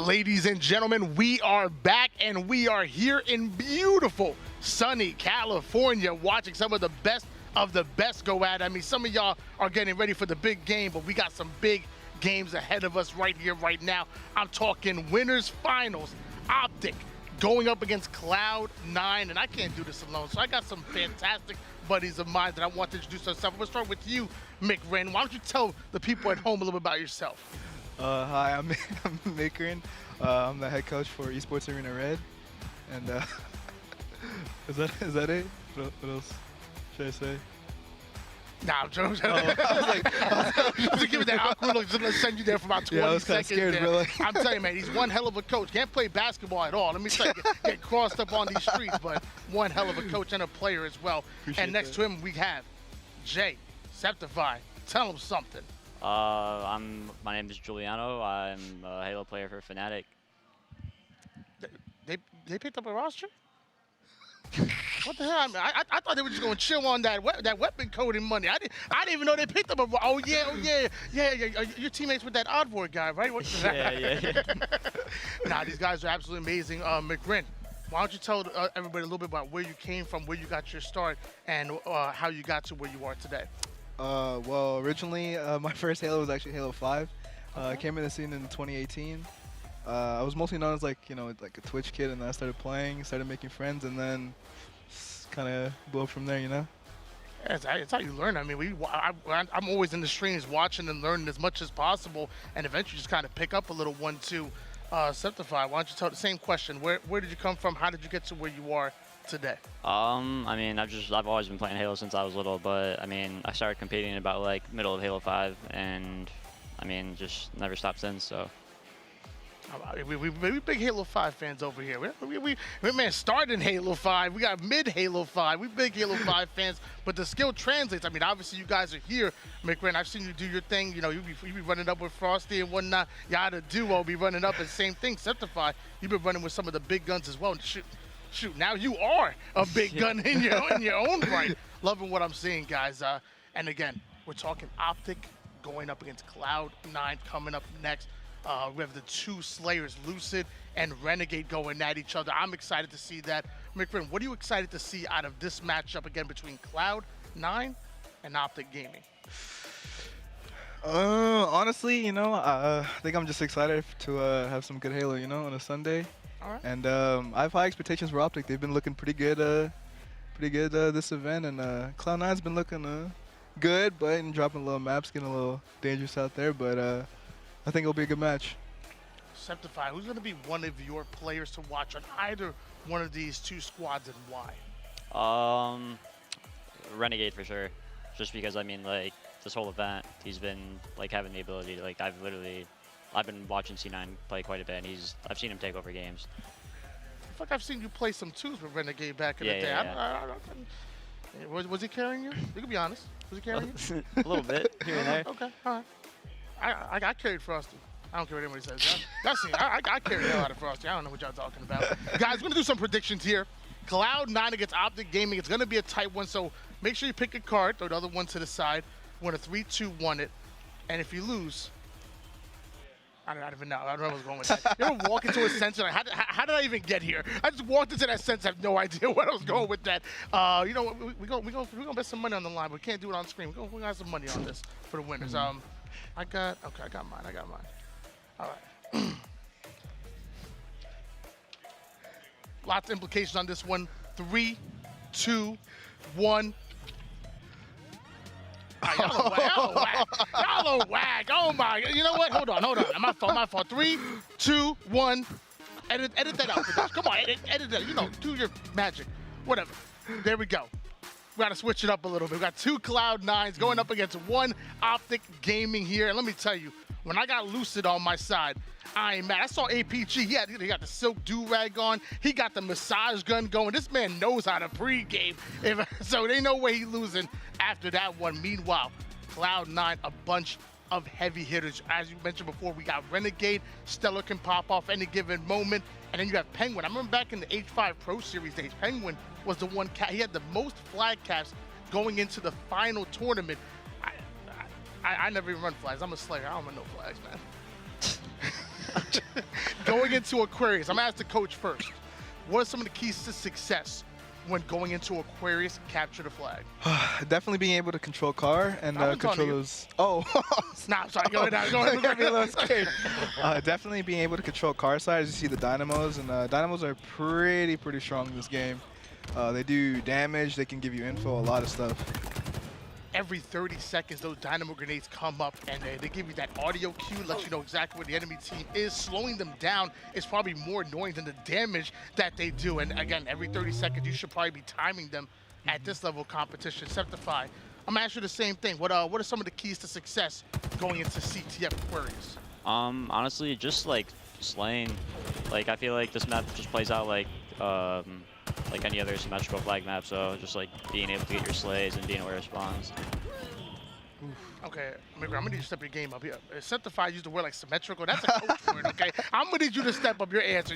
Ladies and gentlemen, we are back, and we are here in beautiful, sunny California watching some of the best go at it. I mean, some of y'all are getting ready for the big game, but we got some big games ahead of us right here, right now. I'm talking winners finals, Optic going up against Cloud9, and I can't do this alone, so I got some fantastic buddies of mine that I want to introduce themselves. I'm going to start with you, McRin. Why don't you tell the people at home a little bit about yourself? Hi, I'm McRin. I'm the head coach for Esports Arena Red. And is that it? What else should I say? Nah, I'm joking. Just give it that awkward look. Just gonna send you there for about 20 I was seconds. scared, there. bro. I'm telling you, man, he's one hell of a coach. Can't play basketball at all. Let me tell you, get crossed up on these streets, but one hell of a coach and a player as well. Appreciate next to him, we have Jay Septify. Tell him something. My name is Giuliano. I'm a Halo player for Fnatic. They picked up a roster? What the hell? I mean, I thought they were just going to chill on that weapon coding money. I didn't even know they picked up a. Oh yeah. Your teammates with that Oddboard guy, right? Yeah. Nah, these guys are absolutely amazing. McRin, why don't you tell everybody a little bit about where you came from, where you got your start, and how you got to where you are today? Well, originally my first Halo was actually Halo 5. I came in the scene in 2018. I was mostly known as like a Twitch kid, and then I started playing, started making friends, and then kind of blew up from there, Yeah, it's how you learn. I mean, I'm always in the streams watching and learning as much as possible, and eventually just kind of pick up a little 1-2. Septify, why don't you tell the same question? Where did you come from? How did you get to where you are today? I mean, I've always been playing Halo since I was little, but I mean, I started competing in about like middle of Halo 5, and I mean, just never stopped since. So. We big Halo 5 fans over here. We man started in Halo 5. We got mid Halo 5. We big Halo 5 fans, but the skill translates. I mean, obviously you guys are here, McRin. I've seen you do your thing. You be running up with Frosty and whatnot. Y'all the duo be running up, and same thing. Septify, you've been running with some of the big guns as well. And shoot, now you are a big gun in your own right. Loving what I'm seeing, guys. And again, we're talking Optic going up against Cloud9 coming up next. We have the two Slayers, Lucid and Renegade, going at each other. I'm excited to see that. McRin, what are you excited to see out of this matchup again between Cloud9 and Optic Gaming? Honestly, I think I'm just excited to have some good Halo, on a Sunday. All right. And I have high expectations for Optic. They've been looking pretty good this event, and Cloud9's been looking good, but dropping a little maps, getting a little dangerous out there. But I think it'll be a good match. Septify, who's going to be one of your players to watch on either one of these two squads, and why? Renegade for sure. Just because, I mean, like, this whole event, he's been, like, having the ability to, like, I've been watching C9 play quite a bit, and I've seen him take over games. I feel like I've seen you play some twos with Renegade back in the day. Yeah. Was he carrying you? You can be honest. Was he carrying you? A little bit, here and there. Okay, all right. I carried Frosty. I don't care what anybody says. I carried the hell out of Frosty. I don't know what y'all talking about. Guys, we're going to do some predictions here. Cloud9 against Optic Gaming. It's going to be a tight one, so make sure you pick a card, throw the other one to the side. We're going to 3-2-1 it. And if you lose, I don't even know. I don't know where I was going with that. You ever walk into a sense and how did I even get here? I just walked into that sense. I have no idea where I was going with that. We're going to bet some money on the line, but we can't do it on screen. We're going to have some money on this for the winners. I got mine. All right. Lots of implications on this one. 3, 2, 1. Y'all are whack. Oh my. You know what? Hold on. My fault. 3, 2, 1. Edit that out. Come on, edit that. Do your magic. Whatever. There we go. We got to switch it up a little bit. We got two Cloud9s going up against one Optic Gaming here. And let me tell you, when I got Lucid on my side, I ain't mad. I saw APG. He got the silk do-rag on. He got the massage gun going. This man knows how to pregame. So they no way he's losing after that one. Meanwhile, Cloud9, a bunch of heavy hitters. As you mentioned before, we got Renegade. Stellar can pop off any given moment. And then you have Penguin. I remember back in the H5 Pro Series days, Penguin was the one. He had the most flag caps going into the final tournament. I never even run flags. I'm a Slayer. I don't run no flags, man. going into Aquarius, I'm going to ask the coach first. What are some of the keys to success when going into Aquarius, capture the flag? Definitely being able to control car and control those. Oh, nah, I'm sorry. Go ahead. Definitely being able to control car side. As you see the dynamos, and dynamos are pretty strong in this game. They do damage. They can give you info, a lot of stuff. Every 30 seconds, those dynamo grenades come up, and they give you that audio cue, let you know exactly where the enemy team is. Slowing them down is probably more annoying than the damage that they do. And again, every 30 seconds, you should probably be timing them at this level of competition. Septify, I'm gonna ask you the same thing. What are some of the keys to success going into CTF Aquarius? Honestly, just like slaying. Like I feel like this map just plays out like any other symmetrical flag map, so just like being able to get your slays and being aware of spawns. Okay, I'm gonna need you to step your game up here. Septify used the word like symmetrical. That's a coach word, okay? I'm gonna need you to step up your answer.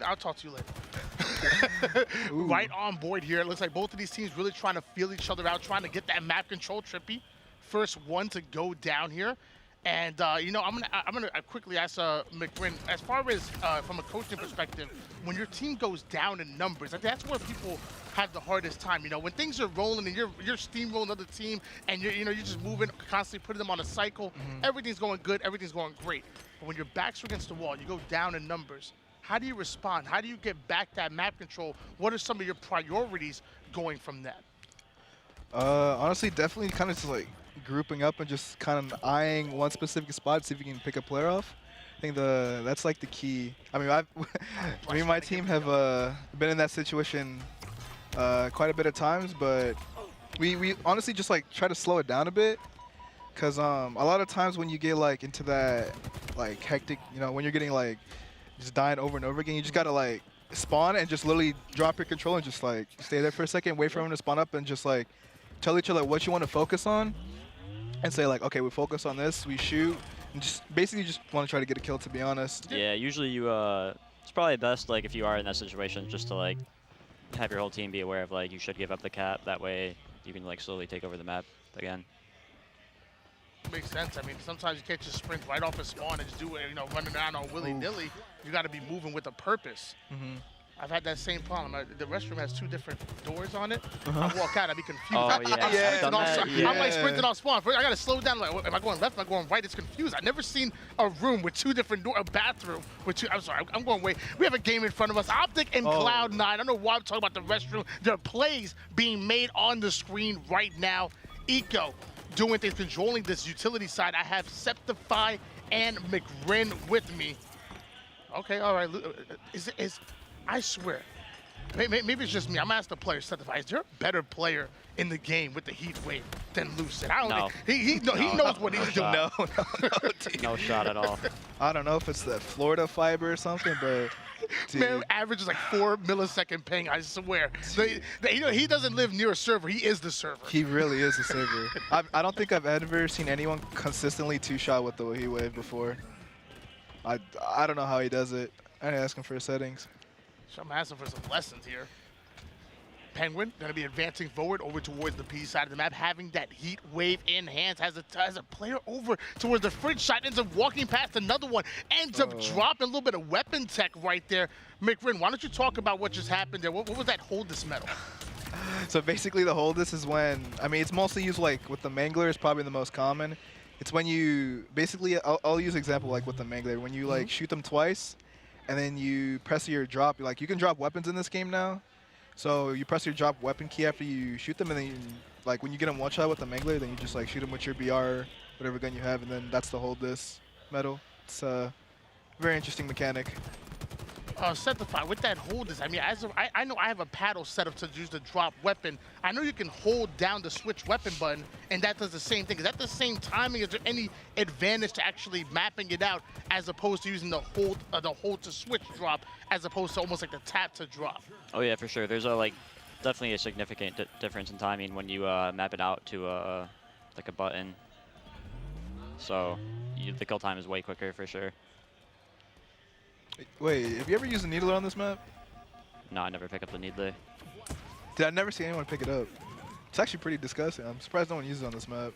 I'll talk to you later. Right on board here. It looks like both of these teams really trying to feel each other out, trying to get that map control. Trippy, first one to go down here. And you know, I'm gonna quickly ask McRin, as far as from a coaching perspective, when your team goes down in numbers, that's where people have the hardest time. You know, when things are rolling and you're steamrolling another team, and you're just moving, constantly putting them on a cycle. Everything's going good, everything's going great. But when your backs are against the wall, you go down in numbers. How do you respond? How do you get back that map control? What are some of your priorities going from that? Honestly, definitely kind of just like grouping up and just kind of eyeing one specific spot, see if you can pick a player off. I think that's like the key. I mean, me and my team have been in that situation quite a bit of times, but we honestly just like try to slow it down a bit, because a lot of times when you get like into that like hectic, you know, when you're getting like just dying over and over again, you just gotta like spawn and just literally drop your control and just like stay there for a second, wait for him to spawn up, and just like tell each other what you want to focus on. And say like, okay, we focus on this, we shoot, and just basically just want to try to get a kill, to be honest. Yeah, usually you, it's probably best like if you are in that situation, just to like have your whole team be aware of like you should give up the cap. That way you can like slowly take over the map again. Makes sense. I mean, sometimes you can't just sprint right off a spawn and just do it, you know, running around all willy-nilly. You got to be moving with a purpose. I've had that same problem. The restroom has 2 different doors on it. I walk out, I'd be confused. Oh, yeah. I'm like sprinting off spawn. I got to slow down. Like, am I going left? Am I going right? It's confused. I've never seen a room with 2 different doors, a bathroom with 2. I'm sorry, I'm going way. We have a game in front of us. Optic and Cloud9. I don't know why I'm talking about the restroom. There are plays being made on the screen right now. Eco doing things, controlling this utility side. I have Septify and McRin with me. Okay, all right. I swear, maybe it's just me. I'm gonna ask the player, Septify, is there a better player in the game with the heat wave than Lucid? I don't think he knows what he's doing. No shot at all. I don't know if it's the Florida fiber or something, but man, average is like 4 millisecond ping. I swear. He doesn't live near a server. He is the server. He really is the server. I don't think I've ever seen anyone consistently 2-shot with the heat wave before. I don't know how he does it. I didn't ask him for his settings. So I'm asking for some lessons here. Penguin going to be advancing forward over towards the P side of the map, having that heat wave in hands, has a player over towards the fridge side, ends up walking past another one, ends up dropping a little bit of weapon tech right there. McRin, why don't you talk about what just happened there? What was that hold this medal? So basically the hold this is when, I mean, it's mostly used like with the Mangler is probably the most common. It's when you, basically, I'll use an example like with the Mangler, when you like shoot them twice, and then you press your drop. Like, you can drop weapons in this game now. So you press your drop weapon key after you shoot them, and then like when you get them one shot with the Mangler, then you just like shoot them with your BR, whatever gun you have, and then that's the hold this medal. It's a very interesting mechanic. Septify, with that hold this, I mean, I know I have a paddle set up to use the drop weapon. I know you can hold down the switch weapon button, and that does the same thing. Is that the same timing? Is there any advantage to actually mapping it out as opposed to using the hold to switch drop, as opposed to almost like the tap to drop? Oh yeah, for sure. There's definitely a significant difference in timing when you map it out to like a button. So the kill time is way quicker for sure. Wait, have you ever used a needler on this map? No, I never pick up the needler. Dude, I've never seen anyone pick it up. It's actually pretty disgusting. I'm surprised no one uses it on this map.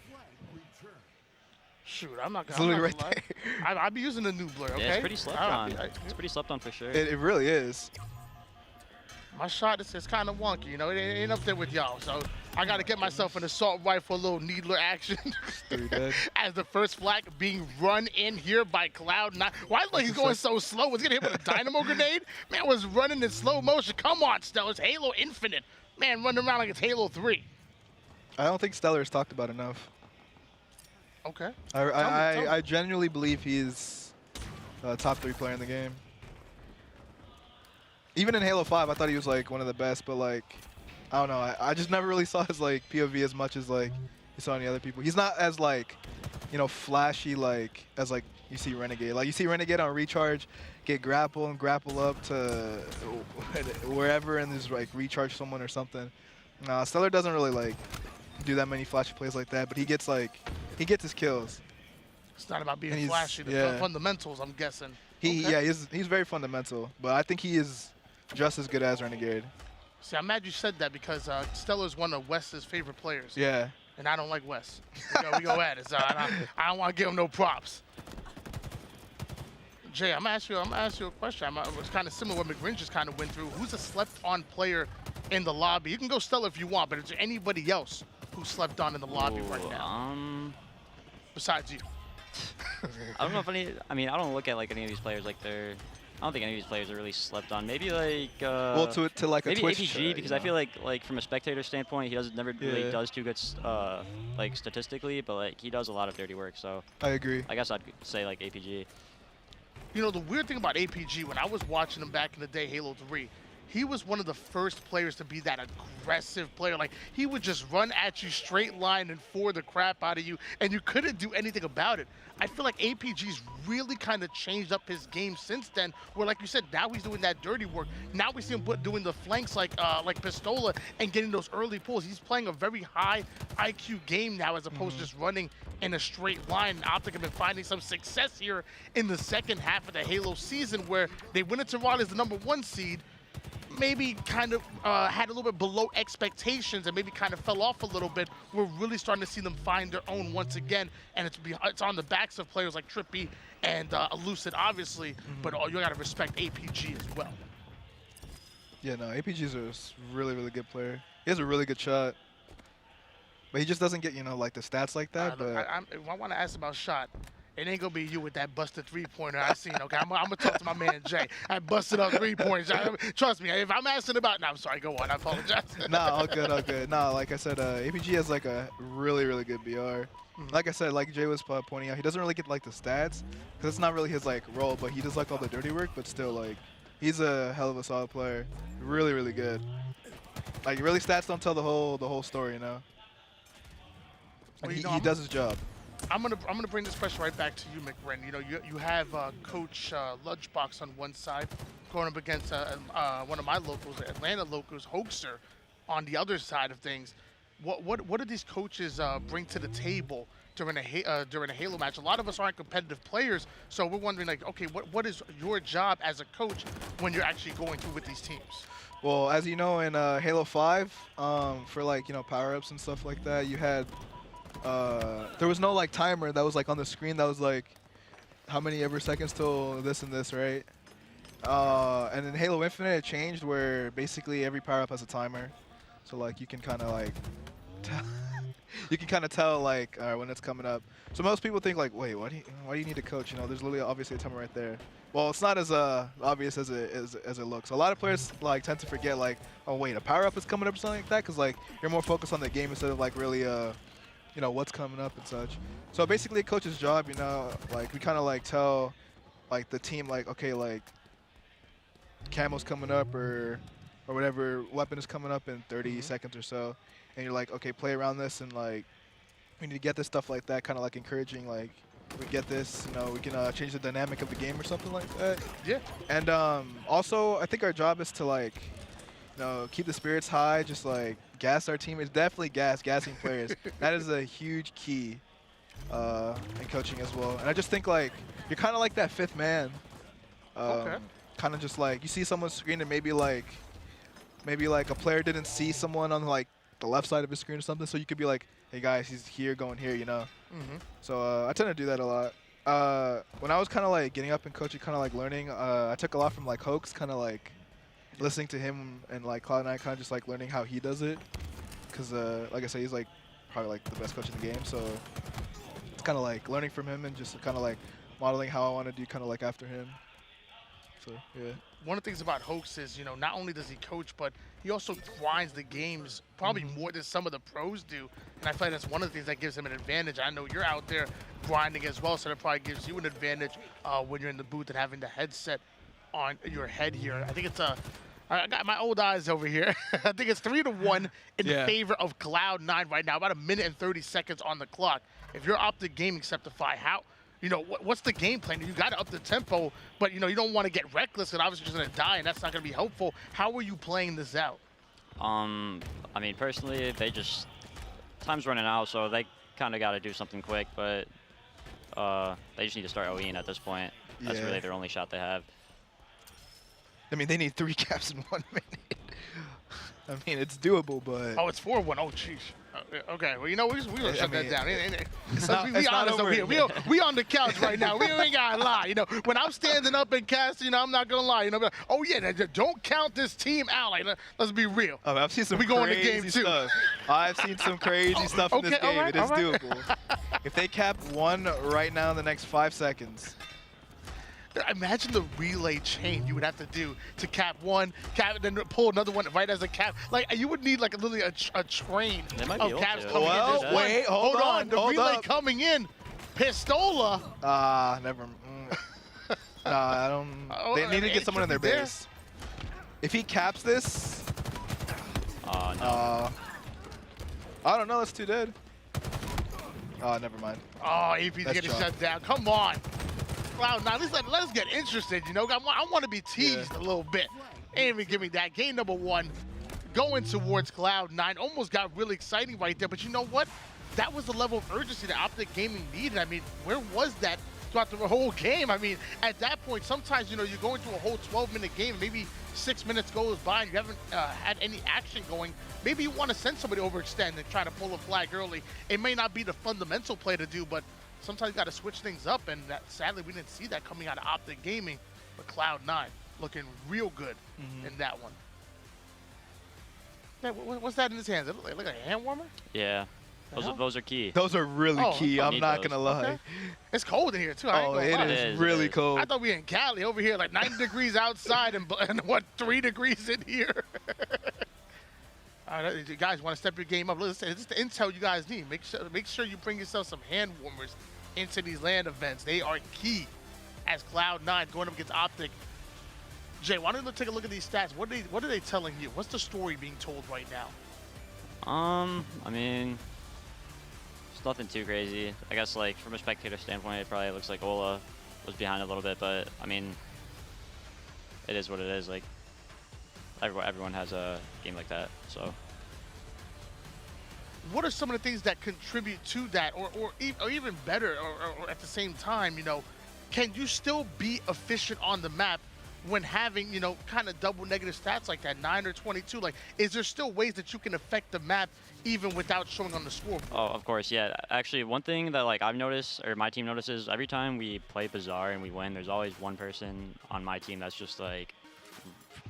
Shoot, I'm not It's gonna literally lie. I'd be using the new blur, okay? Yeah, it's pretty slept on. It's pretty slept on for sure. It really is. My shot is kind of wonky, you know. It ain't up there with y'all, so I got to get myself an assault rifle, a little needler action. As the first flag being run in here by Cloud9. Why is he's going so slow? Was he gonna hit with a dynamo grenade? Man was running in slow motion. Come on, Stellar. It's Halo Infinite. Man, running around like it's Halo 3. I don't think Stellar is talked about enough. Okay. I genuinely believe he's a top 3 player in the game. Even in Halo 5, I thought he was like one of the best, but like, I don't know. I just never really saw his like POV as much as like you saw any other people. He's not as like, you know, flashy like as like you see Renegade. Like you see Renegade on recharge, get grapple and grapple up to wherever and just like recharge someone or something. Nah, Stellar doesn't really like do that many flashy plays like that, but he gets his kills. It's not about being flashy. The fundamentals, I'm guessing. He's very fundamental, but I think he is just as good as Renegade. See, I'm mad you said that because Stellar's one of Wes's favorite players. Yeah. And I don't like Wes. We go at it. So I don't want to give him no props. Jay, I'm gonna ask you a question. It's kind of similar what McGrin just kind of went through. Who's a slept-on player in the lobby? You can go Stellar if you want, but is there anybody else who slept on in the lobby right now? Besides you. I don't know if I don't look at like any of these players like they're. I don't think any of these players are really slept on. Maybe like well, to like a maybe Twitch APG because I feel like from a spectator standpoint, he never really does too good like statistically, but like he does a lot of dirty work. So I agree. I guess I'd say like APG. You know, the weird thing about APG, when I was watching him back in the day, Halo 3, he was one of the first players to be that aggressive player. Like, he would just run at you straight line and for the crap out of you, and you couldn't do anything about it. I feel like APG's really kind of changed up his game since then, where, like you said, now he's doing that dirty work. Now we see him doing the flanks like Pistola and getting those early pulls. He's playing a very high IQ game now as opposed to just running in a straight line. Optic have been finding some success here in the second half of the Halo season where they went into Raleigh as the #1 seed, maybe kind of had a little bit below expectations and maybe kind of fell off a little bit. We're really starting to see them find their own once again, and it's on the backs of players like Trippy and Elucid, obviously, but you got to respect APG as well. Yeah, no, APG's a really, really good player. He has a really good shot, but he just doesn't get, you know, like the stats like that. But if I want to ask about shot, it ain't gonna be you with that busted 3-pointer I seen. Okay, I'm gonna talk to my man Jay. I busted up 3-pointers. Trust me, if I'm asking about, no, I'm sorry. Go on. I apologize. Nah, all good, all good. Nah, like I said, APG has like a really, really good BR. Like I said, like Jay was pointing out, he doesn't really get like the stats because it's not really his like role, but he does like all the dirty work. But still, like he's a hell of a solid player. Really, really good. Like really, stats don't tell the whole story, you know. And he does his job. I'm gonna bring this question right back to you, McGrin. You know, you have Coach Lunchbox on one side, going up against one of my locals, Atlanta locals, Hoaxer, on the other side of things. What do these coaches bring to the table during a Halo match? A lot of us aren't competitive players, so we're wondering like, okay, what is your job as a coach when you're actually going through with these teams? Well, as you know, in Halo 5, for like, you know, power-ups and stuff like that, you had there was no like timer that was like on the screen that was like how many ever seconds till this and this, right? And in Halo Infinite it changed where basically every power-up has a timer, so like you can kind of like tell like when it's coming up. So most people think like, wait, why do you need a coach? You know, there's literally obviously a timer right there. Well, it's not as obvious as it looks. A lot of players like tend to forget like, oh wait, a power-up is coming up or something like that, because like you're more focused on the game instead of like really you know, what's coming up and such. So basically a coach's job, you know, like we kind of like tell like the team like, okay, like camo's coming up or whatever weapon is coming up in 30 seconds or so, and you're like, okay, play around this, and like we need to get this stuff like that, kind of like encouraging like, we get this, you know, we can change the dynamic of the game or something like that. Yeah. And also I think our job is to like, you know, keep the spirits high, just like gas our teammates. Definitely gassing players. That is a huge key in coaching as well. And I just think like you're kind of like that fifth man. Okay. Kind of just like you see someone screen and maybe like a player didn't see someone on like the left side of his screen or something, so you could be like, hey guys, he's here, going here, you know. So I tend to do that a lot. When I was kind of like getting up and coaching, kind of like learning, I took a lot from like Hoax, kind of like listening to him and like Cloud9, kind of just like learning how he does it. Because like I said, he's like probably like the best coach in the game, so it's kind of like learning from him and just kind of like modeling how I want to do kind of like after him. So yeah. One of the things about Hoax is, you know, not only does he coach, but he also grinds the games probably more than some of the pros do. And I feel like that's one of the things that gives him an advantage. I know you're out there grinding as well, so that probably gives you an advantage when you're in the booth and having the headset on your head here. I think it's I got my old eyes over here. I think it's 3-1 in favor of Cloud9 right now. About 1 minute and 30 seconds on the clock. If you're Optic Gaming, Septify, how, you know, what's the game plan? You got to up the tempo, but you know you don't want to get reckless and obviously just going to die, and that's not going to be helpful. How are you playing this out? I mean, personally, time's running out, so they kind of got to do something quick, but they just need to start OEing at this point. That's really their only shot they have. I mean, they need 3 caps in 1 minute. I mean, it's doable, but... Oh, it's 4-1. Oh, jeez. Okay, well, you know, we're going to shut that down. It's not over here. We on the couch right now. We ain't got to lie. You know, when I'm standing up and casting, you know, I'm not going to lie. You know, like, oh, yeah, don't count this team out. Like, let's be real. Oh, I've seen some crazy stuff. I've seen some crazy stuff in this game. It is doable. If they cap 1 right now in the next 5 seconds... Imagine the relay chain you would have to do to cap 1, cap, then pull another one right as a cap. Like, you would need like literally a train of caps coming in. Wait, hold on. The relay coming in. Pistola. Never. Nah, I don't. They need to get someone in their base. If he caps this. No. I don't know. That's too dead. Never mind. Oh, AP's getting shut down. Come on. Cloud9, at least let us get interested, you know. I want to be teased a little bit. Ain't even give me that. Game number 1 going towards Cloud9. Almost got really exciting right there, but you know what? That was the level of urgency that Optic Gaming needed. I mean, where was that throughout the whole game? I mean, at that point, sometimes, you know, you're going through a whole 12-minute game, maybe 6 minutes goes by and you haven't had any action going. Maybe you want to send somebody overextend and try to pull a flag early. It may not be the fundamental play to do, but sometimes you got to switch things up, and sadly we didn't see that coming out of Optic Gaming. But Cloud9 looking real good in that one. Hey, what's that in his hands? It look like a hand warmer? Yeah, those are key. Those are really key. I'm not gonna lie. Okay. It's cold in here too. It is really cold. I thought we in Cali over here, like 90 degrees outside and what 3 degrees in here. All right, you guys want to step your game up? Listen, this is the intel you guys need. Make sure you bring yourself some hand warmers into these LAN events. They are key as Cloud9 going up against Optic. Jay, why don't you take a look at these stats? What are they telling you? What's the story being told right now? I mean, it's nothing too crazy. I guess like from a spectator standpoint, it probably looks like Ola was behind a little bit, but I mean, it is what it is. Like everyone has a game like that, so. What are some of the things that contribute to that, or even better, or at the same time, you know, can you still be efficient on the map when having, you know, kind of double negative stats like that, 9 or 22? Like, is there still ways that you can affect the map even without showing on the scoreboard? Oh, of course, yeah. Actually, one thing that like I've noticed, or my team notices, every time we play Bazaar and we win, there's always one person on my team that's just like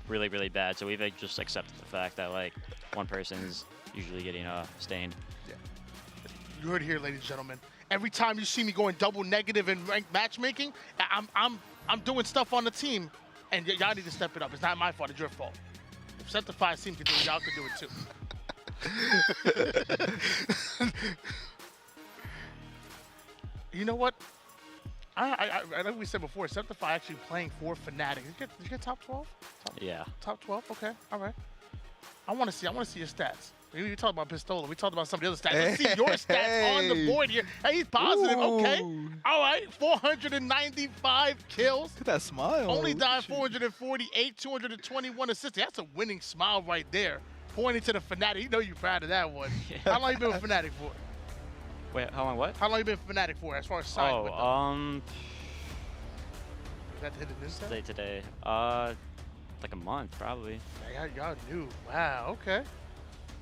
really, really bad. So we've like, just accepted the fact that like one person's usually getting stained. Yeah. You heard it here, ladies and gentlemen. Every time you see me going double negative in ranked matchmaking, I'm doing stuff on the team, and y'all need to step it up. It's not my fault, it's your fault. If Septify team can do it, y'all can do it too. You know what? I like we said before, Septify actually playing for Fnatic. Did you get top 12? Yeah. Top 12? Okay, all right. I want to see your stats. We talked about Pistola. We talked about some of the other stats. Let's see your stats on the board here. Hey, he's positive. Ooh. Okay. All right. 495 kills. Look at that smile. Only died 448, 221 assists. That's a winning smile right there. Pointing to the Fnatic. You know you're proud of that one. Yeah. How long you been with Fnatic for? Wait, how long what? How long you been with Fnatic for as far as signed with them? That hit this day today. Like a month, probably. Yeah, y'all knew. Wow, okay.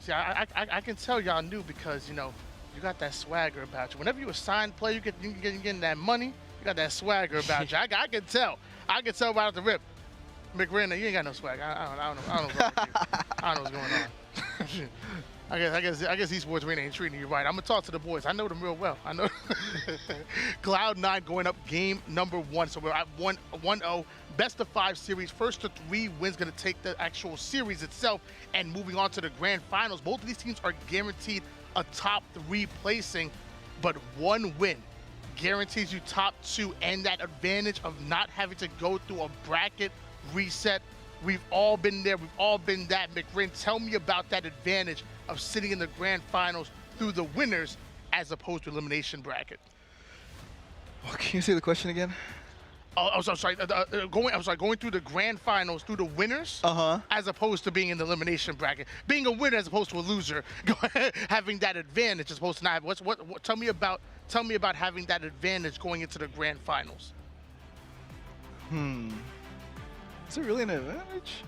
See, I can tell y'all knew because, you know, you got that swagger about you. Whenever you a signed player, you getting that money, you got that swagger about you. I can tell. I can tell right off the rip. McRae, you ain't got no swag. I don't know what's wrong with you. I don't know what's going on. I guess Esports Arena ain't treating you right. I'm gonna talk to the boys. I know them real well. I know. Cloud9 going up game number 1. So we're at 1-0. Best of 5 series. First to 3 wins gonna take the actual series itself. And moving on to the grand finals. Both of these teams are guaranteed a top 3 placing, but 1 win guarantees you top 2 and that advantage of not having to go through a bracket reset. We've all been there. We've all been that. McRae, tell me about that advantage of sitting in the grand finals through the winners as opposed to elimination bracket. Well, can you say the question again? Oh, I'm sorry. Going through the grand finals through the winners, as opposed to being in the elimination bracket. Being a winner as opposed to a loser, having that advantage as opposed to not. Tell me about having that advantage going into the grand finals. Is it really an advantage?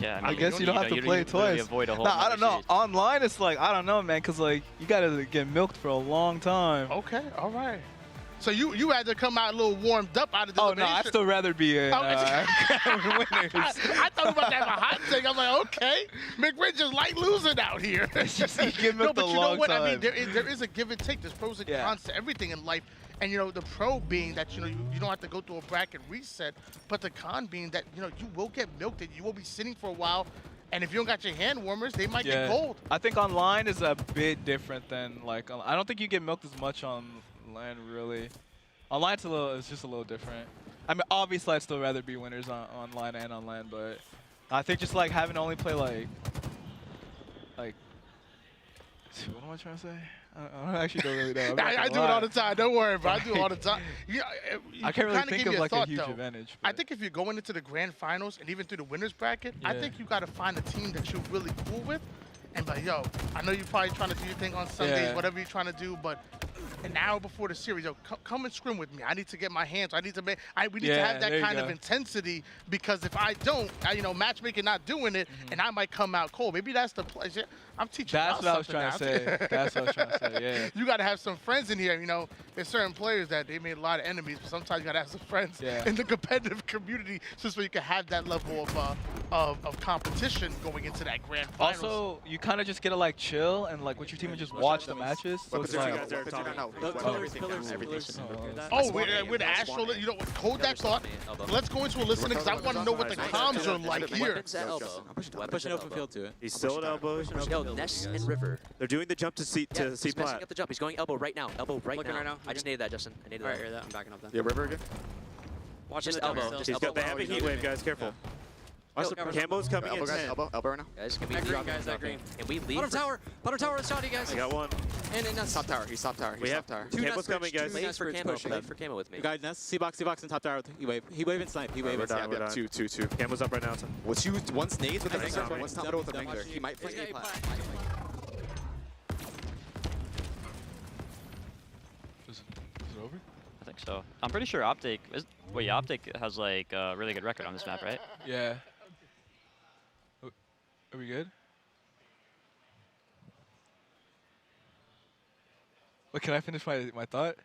Yeah, I guess you don't have to play twice. Really avoid a whole I don't know. series. Online, it's like, I don't know, man, because like you gotta get milked for a long time. Okay, all right. So you had to come out a little warmed up out of the elimination. I'd still rather be in winners. I thought about that a hot take. I'm like, okay, McRae just like losing out here. It's just you get milked but a you know long what? time. I mean, there is a give and take. There's pros and cons to everything in life. And, you know, the pro being that, you know, you don't have to go through a bracket reset, but the con being that, you know, you will get milked and you will be sitting for a while. And if you don't got your hand warmers, they might get cold. I think online is a bit different than, like, I don't think you get milked as much on LAN, really. Online, it's just a little different. I mean, obviously, I'd still rather be winners online and on LAN, but I think just, like, having to only play, like, what am I trying to say? I actually don't really know. I do it all the time. Don't worry, bro. I do it all the time. I can't really think of like a huge advantage. I think if you're going into the grand finals and even through the winners bracket, I think you got to find a team that you're really cool with and be like, yo, I know you're probably trying to do your thing on Sundays, whatever you're trying to do, but an hour before the series, yo, come and scrim with me. I need to get my hands. We need to have that kind of intensity because if I don't, you know, matchmaking not doing it, and I might come out cold. Maybe that's the place. I'm teaching. That's what I was trying to say. That's what I was trying to say. Yeah. You got to have some friends in here. You know, there's certain players that they made a lot of enemies, but sometimes you got to have some friends in the competitive community just so you can have that level of competition going into that grand finals. Also, you kind of just get to like chill and like with your team and just watch the matches. So it's like, with Astro, you know, Kodak thought. Let's go into a listening because I want to know what the comms are like here. I'm pushing open field to it. He's still at elbow. Yo, Ness and River. They're doing the jump to C he's plat. messing up the jump. He's going elbow right now. Elbow right now. I just needed that, Justin. I needed that. Hear that. I'm backing up then. Yeah, River again. Watch just elbow. They have a heat wave, guys. Careful. Watch the Cambo's coming in. Elbow right now. Guys, can we That green guy's that green. Can we leave? Bottom tower, let's shot you guys. I got one. And Ness. Top tower. He's top tower. We have Cambo's coming, guys. Play for camo. Play for camo with me. Guys, Ness, C-box and top tower. He wave and snipe. He wave and snipe. Yeah, 2. Cambo's up right now. Let's use one nade with a banger. One top middle with a banger. He might flank A plat. Is it over? I think so. I'm pretty sure Optic Optic has like a really good record on this map, right? Yeah. Are we good? Wait, can I finish my thought?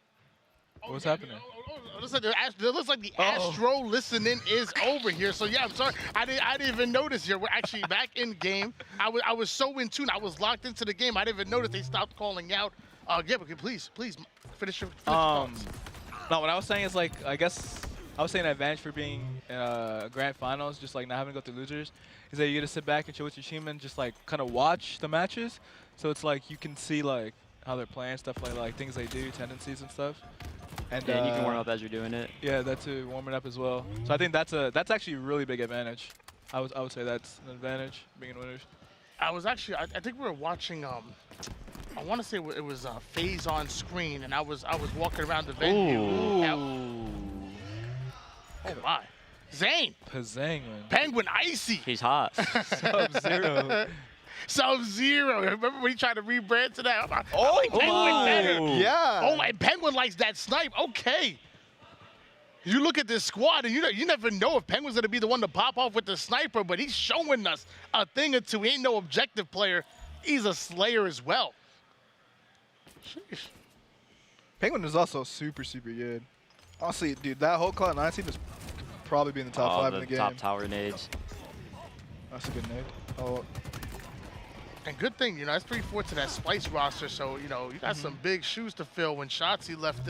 What's happening? It looks like the Astro listening is over here. So yeah, I'm sorry. I didn't even notice here. We're actually back in game. I was so in tune. I was locked into the game. I didn't even notice they stopped calling out. Yeah, but please finish your thoughts. No, what I was saying is like I guess I was saying an advantage for being grand finals, just like not having to go through losers, is that you get to sit back and chill with your team and just like kind of watch the matches. So it's like you can see like how they're playing, stuff like things they do, tendencies and stuff. And you can warm up as you're doing it. Yeah, that's warming up as well. So I think that's actually a really big advantage. I would say that's an advantage being in winners. I think we were watching I want to say it was FaZe on screen, and I was walking around the venue. Ooh. Oh my, Zane. Pazang, man. Penguin Icy. He's hot. Sub-Zero. Sub-Zero. Remember when he tried to rebrand to that? I like Penguin better. Yeah. Oh my, Penguin likes that snipe. Okay. You look at this squad, and you never know if Penguin's gonna be the one to pop off with the sniper, but he's showing us a thing or two. He ain't no objective player. He's a slayer as well. Sheesh. Penguin is also super, super good. Honestly, dude, that whole Cloud9 team is probably be in the top 5 in the game. Top tower nades. That's a good nade. Oh. And good thing, you know, that's 3/4 of that Spice roster, so, you know, you got some big shoes to fill when Shotzi left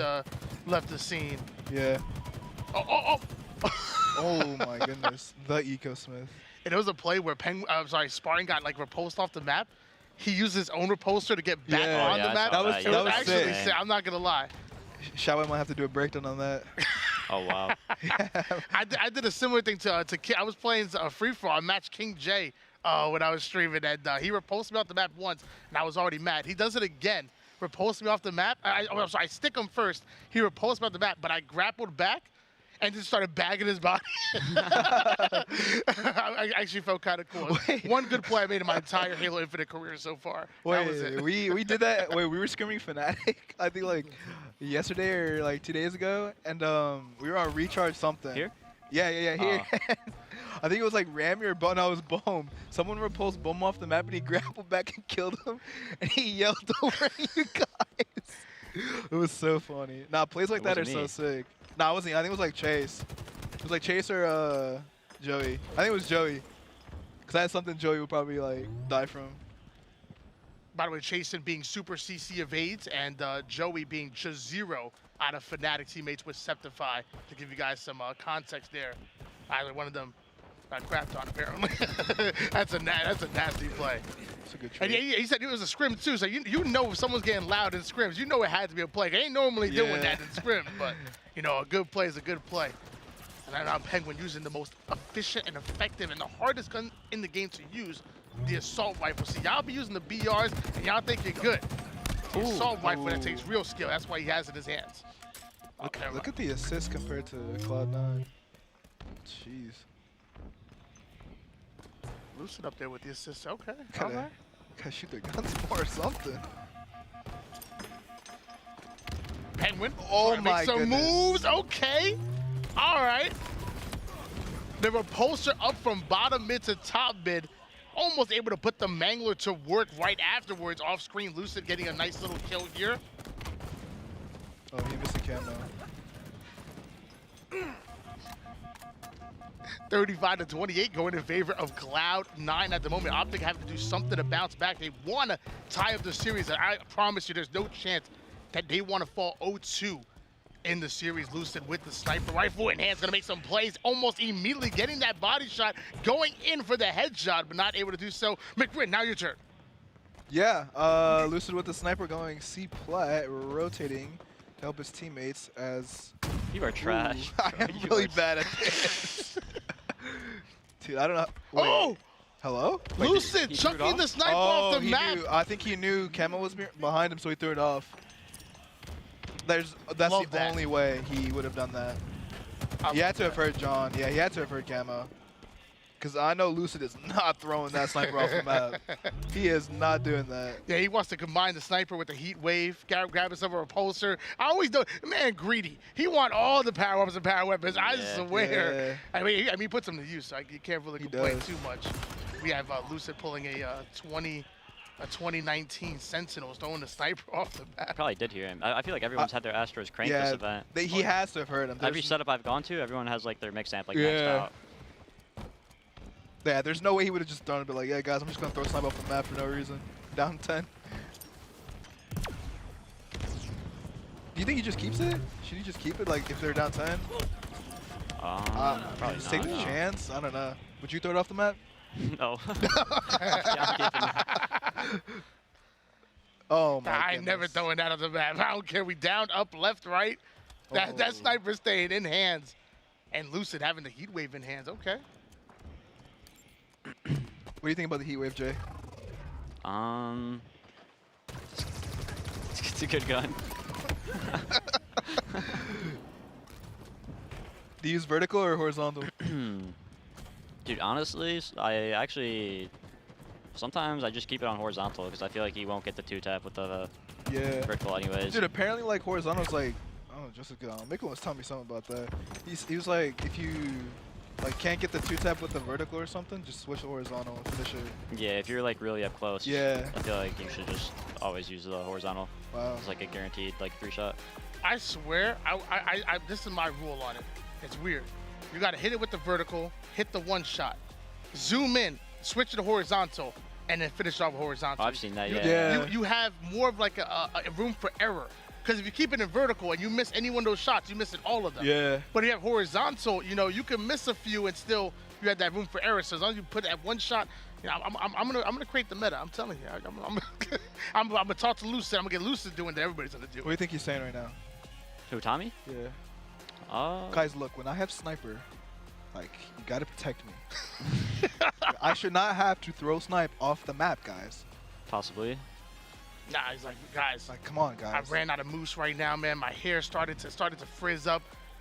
the scene. Yeah. Oh. Oh my goodness. The Eco Smith. And it was a play where Sparring got like repulsed off the map. He used his own repulsor to get back on the map. That was actually sick. sick. I'm not gonna lie. Shawai might have to do a breakdown on that. Oh wow. I did a similar thing to I was playing free for all. I matched King J when I was streaming, and he repulsed me off the map once, and I was already mad. He does it again, repulsed me off the map. I stick him first. He repulsed me off the map, but I grappled back and just started bagging his body. I actually felt kind of cool. One good play I made in my entire Halo Infinite career so far. That was it. we did that. Wait, we were scrimming Fnatic, I think like yesterday or like 2 days ago, and we were on recharge something. Here? Yeah, here. I think it was like Rami or Bo. No, it was Bohm. Someone repulsed Bohm off the map, and he grappled back and killed him, and he yelled over at you guys. It was so funny. Nah, plays like that are so sick. Nah, it wasn't. I think it was like Chase. It was like Chase or Joey. I think it was Joey. Because that's something Joey would probably like die from. By the way, Chasen being super CC evades, and Joey being just 0 out of Fnatic teammates with Septify, to give you guys some context there. Either one of them got crapped on, apparently. That's a nasty play. That's a good trade. And he said it was a scrim, too, so you know if someone's getting loud in scrims, you know it had to be a play. They ain't normally doing that in scrim, but, you know, a good play is a good play. And now Penguin using the most efficient and effective and the hardest gun in the game to use, the assault rifle. See, y'all be using the BRs, and y'all think you're good. The assault rifle, that takes real skill. That's why he has it in his hands. Look at the assist compared to Cloud9. Jeez. Lucid up there with the assist. Okay. Gotta shoot their guns more or something. Penguin. Oh my goodness. Some moves. Okay. All right. The repulsor up from bottom mid to top mid. Almost able to put the Mangler to work right afterwards. Off screen, Lucid getting a nice little kill here. Oh, he missed the camo. 35-28 going in favor of Cloud9 at the moment. Optic having to do something to bounce back. They want to tie up the series. And I promise you there's no chance that they want to fall 0-2 in the series. Lucid with the sniper rifle in hand, gonna make some plays, almost immediately getting that body shot, going in for the headshot, but not able to do so. McRin, now your turn. Yeah, Lucid with the sniper going C-plat, rotating to help his teammates as... You are trash. I am really bad at this. Dude, I don't know. Wait. Oh! Hello? Lucid chucking the sniper off the map. I think he knew camo was behind him, so he threw it off. That's the only way he would have done that. He had to have heard John. Yeah, he had to have heard camo. Because I know Lucid is not throwing that sniper off the map. He is not doing that. Yeah, he wants to combine the sniper with the heat wave, grab himself a repulsor. I always do. Man, greedy. He want all the power weapons and power weapons. I swear. Yeah. I mean, he puts them to use, so you can't really complain too much. We have Lucid pulling a 2019 Sentinels throwing the sniper off the map. I probably did hear him. I feel like everyone's had their Astros cranked this event. He has to have heard him. Every setup I've gone to, everyone has like their mix amp like maxed out. Yeah, there's no way he would have just thrown it, but like, yeah, guys, I'm just gonna throw a sniper off the map for no reason. Down 10. Do you think he just keeps it? Should he just keep it, like, if they're down 10? Probably just take the chance? I don't know. Would you throw it off the map? No. Oh my I ain't never throwing that on the map. I don't care. We down, up, left, right. That sniper staying in hands. And Lucid having the heat wave in hands. Okay. What do you think about the heat wave, Jay? It's a good gun. Do you use vertical or horizontal? Dude, honestly, sometimes I just keep it on horizontal because I feel like he won't get the 2-tap with the vertical anyways. Dude, apparently like horizontal is like, oh, just as good. Mikkel was telling me something about that. He was like, if you Like, can't get the 2-tap with the vertical or something? Just switch to horizontal and finish it. Yeah, if you're like really up close, yeah, I feel like you should just always use the horizontal. Wow. It's like a guaranteed like 3-shot. I swear, this is my rule on it. It's weird. You got to hit it with the vertical, hit the 1-shot, zoom in, switch to the horizontal, and then finish off horizontal. Oh, I've seen that, yeah. You have more of like a room for error. Because if you keep it in vertical and you miss any one of those shots, you miss all of them. Yeah. But if you have horizontal, you know, you can miss a few and still you have that room for error. So as long as you put that 1 shot, you know, I'm gonna create the meta. I'm telling you, I'm gonna talk to Lucid. I'm gonna get Lucid doing that everybody's gonna do. What do you think he's saying right now? Who, Tommy? Yeah. Guys, look, when I have sniper, like, you gotta protect me. I should not have to throw snipe off the map, guys. Possibly. Nah, he's like, guys. Like, come on, guys. I ran out of mousse right now, man. My hair started to frizz up.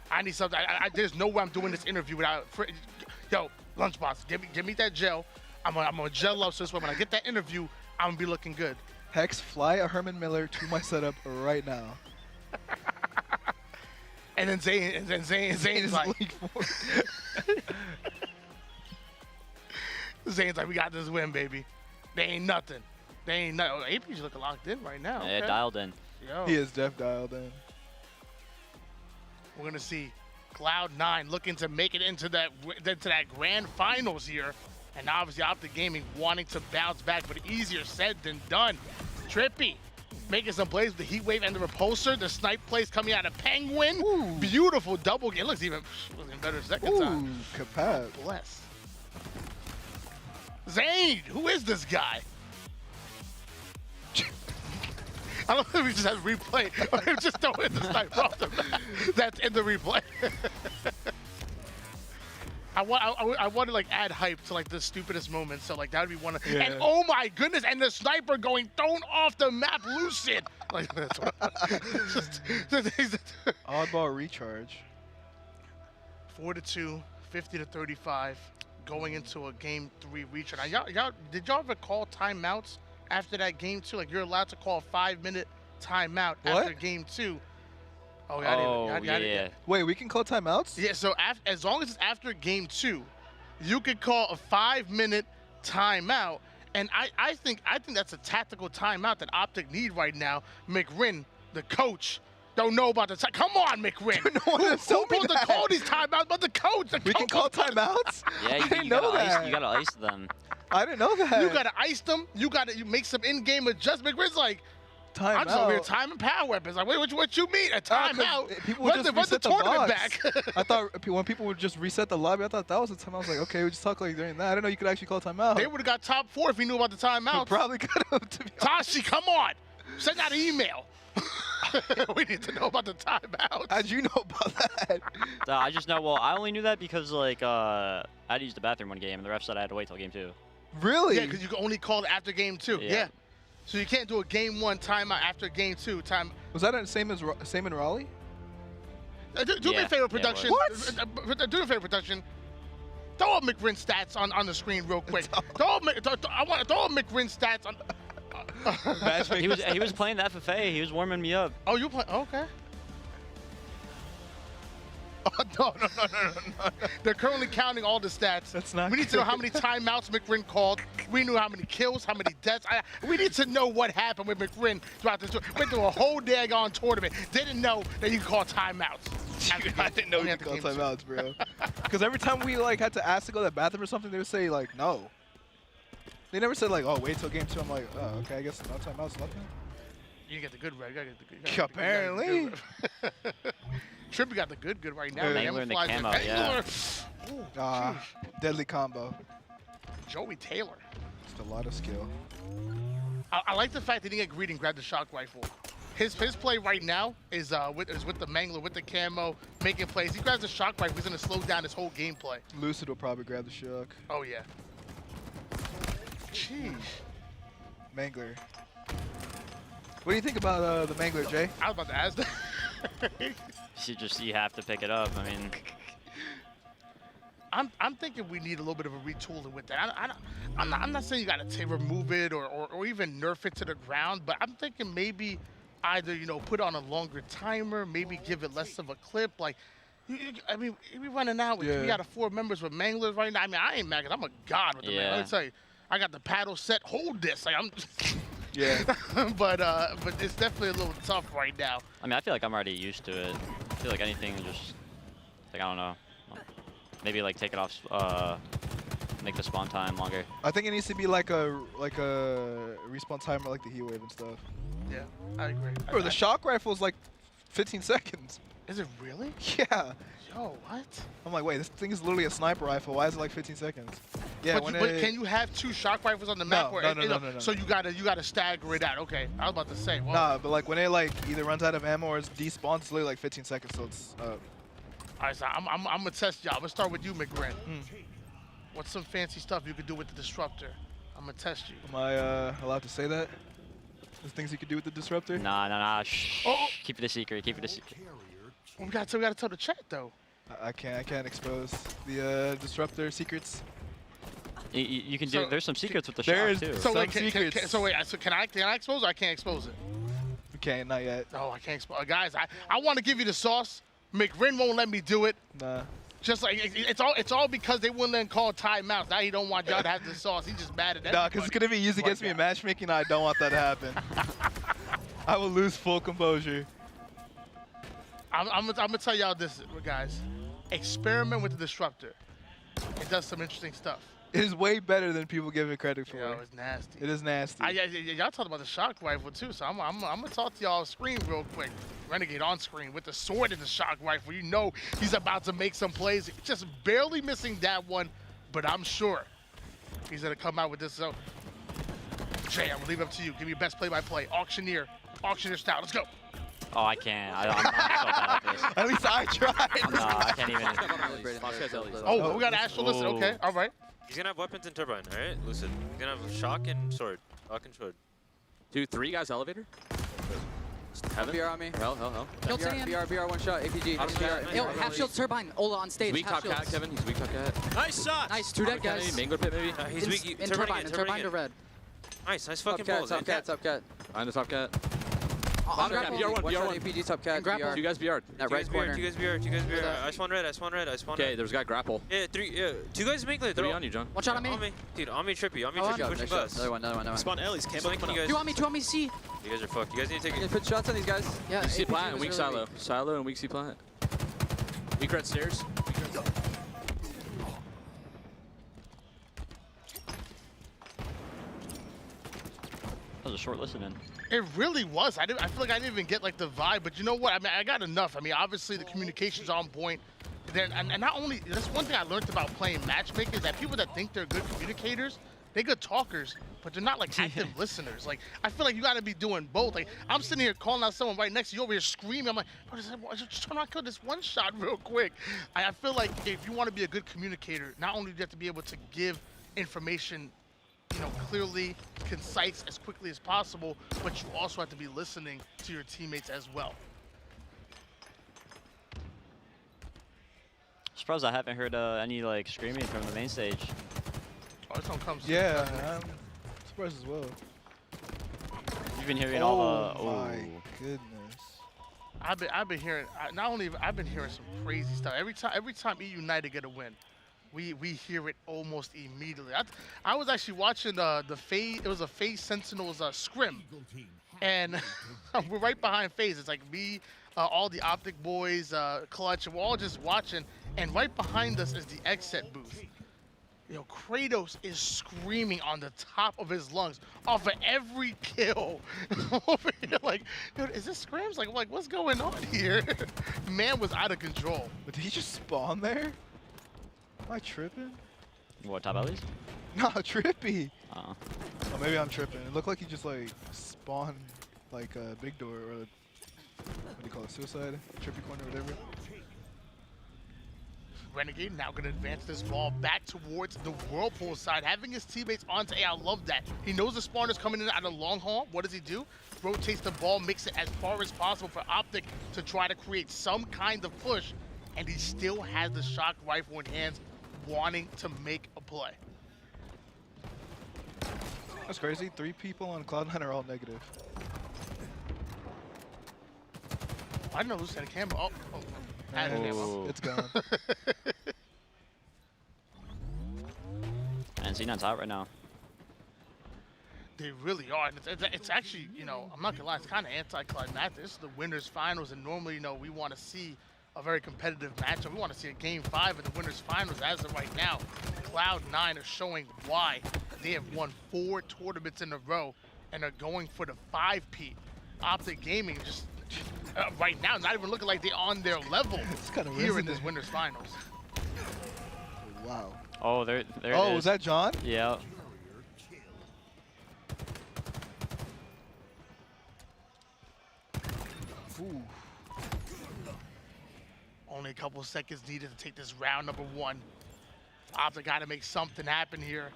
I need something. There's no way I'm doing this interview without. Yo, Lunchbox, give me that gel. I'm gonna gel up so this way when I get that interview, I'm gonna be looking good. Hex, fly a Herman Miller to my setup right now. And then Zane's like, Zane's like, we got this win, baby. They ain't nothing. They ain't nothing. Oh, AP's looking locked in right now. Yeah, okay. dialed in. Yo. He is def dialed in. We're gonna see Cloud9 looking to make it into that grand finals here, and obviously Optic Gaming wanting to bounce back, but easier said than done. Trippy making some plays with the Heat Wave and the Repulsor. The snipe plays coming out of Penguin. Ooh. Beautiful double game. It looks even better second time. Ooh, Capab. Bless. Zane, who is this guy? I don't think we just have a replay. Or just don't hit the sniper off the map. That's in the replay. I want to like add hype to like the stupidest moments. So like that would be one of. Yeah. And oh my goodness! And the sniper going thrown off the map, Lucid. Like that's what. Oddball recharge. 4-2, 50-35, going into a game 3 recharge. Now, y'all, did y'all ever call timeouts after that game 2? Like you're allowed to call a 5-minute timeout after game 2. Oh, yeah. Wait, we can call timeouts? Yeah, so as long as it's after game 2, you could call a 5-minute timeout. And I think that's a tactical timeout that Optic need right now. McRin, the coach, don't know about the time. Come on, McRin. Who's supposed to call these timeouts but the coach? We can call timeouts? Yeah, I didn't know that. You gotta ice them. I didn't know that. You gotta ice them. You make some in-game adjustments. McRin's like, I'm just over here timing power weapons. Like, wait, what you mean? A timeout? People would just reset the tournament box. back. I thought when people would just reset the lobby, I thought that was a timeout. I was like, okay, we just talk like during that. I didn't know you could actually call timeout. They would have got top 4 if he knew about the timeout. Probably could have, to be Tashi, come on. Send out an email. We need to know about the timeout. How'd you know about that? I just know, well, I only knew that because, like, I had to use the bathroom one game, and the ref said I had to wait till game 2. Really? Yeah, because you can only call it after game 2. Yeah. So you can't do a game 1 timeout after game 2 time. Was that the same in Raleigh? Do me a favor, production. What? Do me a favor, production. Throw up McRin stats on the screen real quick. I want to throw up McRin stats on. He was playing the FFA. He was warming me up. Oh, you play? Okay. Oh, no. They're currently counting all the stats. That's not. We need to know how many timeouts McRin called. We knew how many kills, how many deaths. We need to know what happened with McRin throughout this. Went through a whole daggone tournament. Didn't know that you could call timeouts. Dude, I didn't know you could call timeouts, bro. Because every time we like had to ask to go to the bathroom or something, they would say like no. They never said like, oh, wait till game 2. I'm like, oh, okay, I guess no timeouts, nothing. You get the good red. Apparently. Trippy got the good right now. Mangler in the camo, yeah. Ooh, deadly combo. Joey Taylor. Just a lot of skill. I like the fact that he didn't get greedy and grab the shock rifle. His play right now is with the Mangler, with the camo, making plays. He grabs the shock rifle, he's going to slow down his whole gameplay. Lucid will probably grab the shock. Oh, yeah. Jeez. Mangler. What do you think about the Mangler, Jay? I was about to ask that. You have to pick it up. I mean, I'm thinking we need a little bit of a retooling with that. I'm not saying you got to remove it or even nerf it to the ground, but I'm thinking maybe either put on a longer timer, maybe give it less of a clip. Like I mean, we running out with 3 out of 4 members with manglers right now. I mean, I ain't mad 'cause I'm a god with the man. Let me tell you, I got the paddle set. Hold this. Like, I'm but it's definitely a little tough right now. I mean, I feel like I'm already used to it. I feel like anything just, like, I don't know. Maybe, like, take it off, make the spawn time longer. I think it needs to be like a respawn timer like the heat wave and stuff. Yeah, I agree. Bro, the shock rifle is like 15 seconds. Is it really? Yeah. Yo, what? I'm like, wait, this thing is literally a sniper rifle. Why is it like 15 seconds? Yeah, but can you have 2 shock rifles on the map? No. So you gotta stagger it out. Okay, I was about to say. Well, nah, but like when it like either runs out of ammo or it's despawns, it's literally like 15 seconds. So it's. All right, so I'm gonna test y'all. I'm gonna start with you, McGrin. What's some fancy stuff you could do with the disruptor? I'm gonna test you. Am I allowed to say that? There's things you could do with the disruptor? Nah. Shh. Keep it a secret. Keep it a secret. Well, we gotta tell the chat though. I can't expose the disruptor secrets. You can do. There's some secrets with the shock too. So wait, can I expose it or I can't expose it? You can't, not yet. No, I can't expose. Guys, I want to give you the sauce. McGrin won't let me do it. Nah. Just like it's all because they wouldn't let him call timeouts. Now he don't want y'all to have the sauce. He's just mad at that. Nah, because it's gonna be used against me in matchmaking. I don't want that to happen. I will lose full composure. I'm gonna tell y'all this, guys. Experiment with the disruptor. It does some interesting stuff. It is way better than people give it credit for. Yo, it's nasty. It is nasty. Y'all talked about the shock rifle too, so I'm gonna talk to y'all off screen real quick. Renegade on screen with the sword and the shock rifle. You know he's about to make some plays. Just barely missing that one, but I'm sure he's gonna come out with this. So, Jay, I'm gonna leave it up to you. Give me your best play-by-play. Auctioneer style. Let's go. Oh, I can't. I'm so bad at this. At least I tried. No, I can't even. Oh, we got Astral. Listen, okay, all right. He's gonna have weapons and turbine, all right? Lucid. He's gonna have shock and sword. Shock and sword. 2, 3 guys elevator. Heaven. BR on me. Hell. Kill BR, one shot, APG. Yo, half shield turbine, Ola on stage. He's weak top cat, Kevin. He's weak top cat. Nice shot. Nice, 2 dead guys. Mango pit maybe. He's weak. In turbine to red. Nice fucking balls. Top cat. Behind the top cat. Bottom cat, BR1. APG top cat. BR. 2 guys BR. That right corner. 2 guys BR. I spawn red. Okay, there's a guy grapple. Yeah, 2 guys make like 3 on you, John. One shot on me. Dude, on me trippy. Pushing bus. Another one. Spawn Ellie's camping on you guys. 2 on me, C. You guys are fucked. You guys need to take it. Put shots on these guys. Yeah. Weak C plant and weak silo. Silo and weak C plant. Weak red stairs. That was a short listen-in. It really was. I feel like I didn't even get like the vibe, but you know what? I mean, I got enough. I mean, obviously the communication's on point. And not only, that's one thing I learned about playing matchmaking is that people that think they're good communicators, they're good talkers, but they're not like active listeners. Like, I feel like you got to be doing both. Like, I'm sitting here calling out someone right next to you over here screaming. I'm like, bro, just turn around, kill this one shot real quick. I feel like if you want to be a good communicator, not only do you have to be able to give information, you know, clearly, concise, as quickly as possible, but you also have to be listening to your teammates as well. Surprised I haven't heard any like screaming from the main stage. Oh, this one comes. Yeah, I'm surprised as well. You've been hearing all the. Oh my goodness. I've been hearing. I've been hearing some crazy stuff. Every time EUnited get a win, we hear it almost immediately. I was actually watching the FaZe. It was a FaZe Sentinels scrim, and we're right behind FaZe. It's like me, all the Optic boys, Clutch, and we're all just watching. And right behind us is the Xset booth. You know, Kratos is screaming on the top of his lungs off of every kill. Over here, like, dude, is this scrims? Like, what's going on here? Man was out of control. But did he just spawn there? Am I tripping? What, top alleys? No, trippy. Oh, maybe I'm tripping. It looked like he just like spawned like a big door or what do you call it? Suicide? Trippy corner, whatever. Renegade now going to advance this ball back towards the Whirlpool side, having his teammates onto A. I love that. He knows the spawner's coming in out of long haul. What does he do? Rotates the ball, makes it as far as possible for Optic to try to create some kind of push, and he still has the shock rifle in hands, wanting to make a play. That's crazy. 3 people on Cloud9 are all negative. I didn't know Lucid had a camera. Oh. It's gone. And C9's out right now. They really are. And it's actually, you know, I'm not gonna lie, it's kind of anticlimactic. This is the winners finals, and normally, you know, we want to see a very competitive matchup. We want to see a game 5 of the winners finals. As of right now, Cloud9 are showing why they have won 4 tournaments in a row and are going for the 5-peat. Optic Gaming just right now not even looking like they're on their level here in this winners finals. Wow. Oh, there it is. Oh, was that John? Yeah. Ooh. Only a couple seconds needed to take this round number 1. Optic got to make something happen here.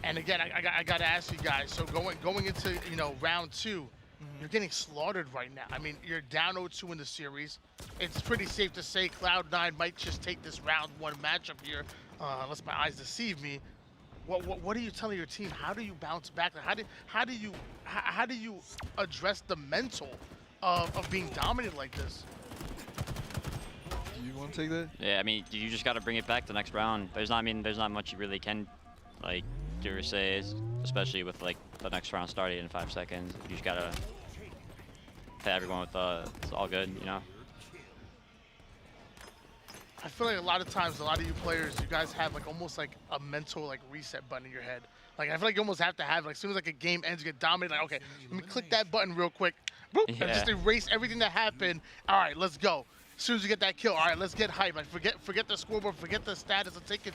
And again, I got to ask you guys. So going into, you know, round 2, you're getting slaughtered right now. I mean, you're down 0-2 in the series. It's pretty safe to say Cloud9 might just take this round 1 matchup here, unless my eyes deceive me. What are you telling your team? How do you bounce back? How do you address the mental of being dominated like this? You want to take that? Yeah, I mean, you just got to bring it back the next round. There's not much you really can, like, do or say, especially with like the next round starting in 5 seconds. You just gotta hit everyone with it's all good, you know. I feel like a lot of times, a lot of you players, you guys have like almost like a mental like reset button in your head. Like I feel like you almost have to have, like, as soon as like a game ends, you get dominated. Like, okay, let me click that button real quick, boop, and just erase everything that happened. All right, let's go. As soon as you get that kill, all right, let's get hype. Like forget the scoreboard, forget the status, and take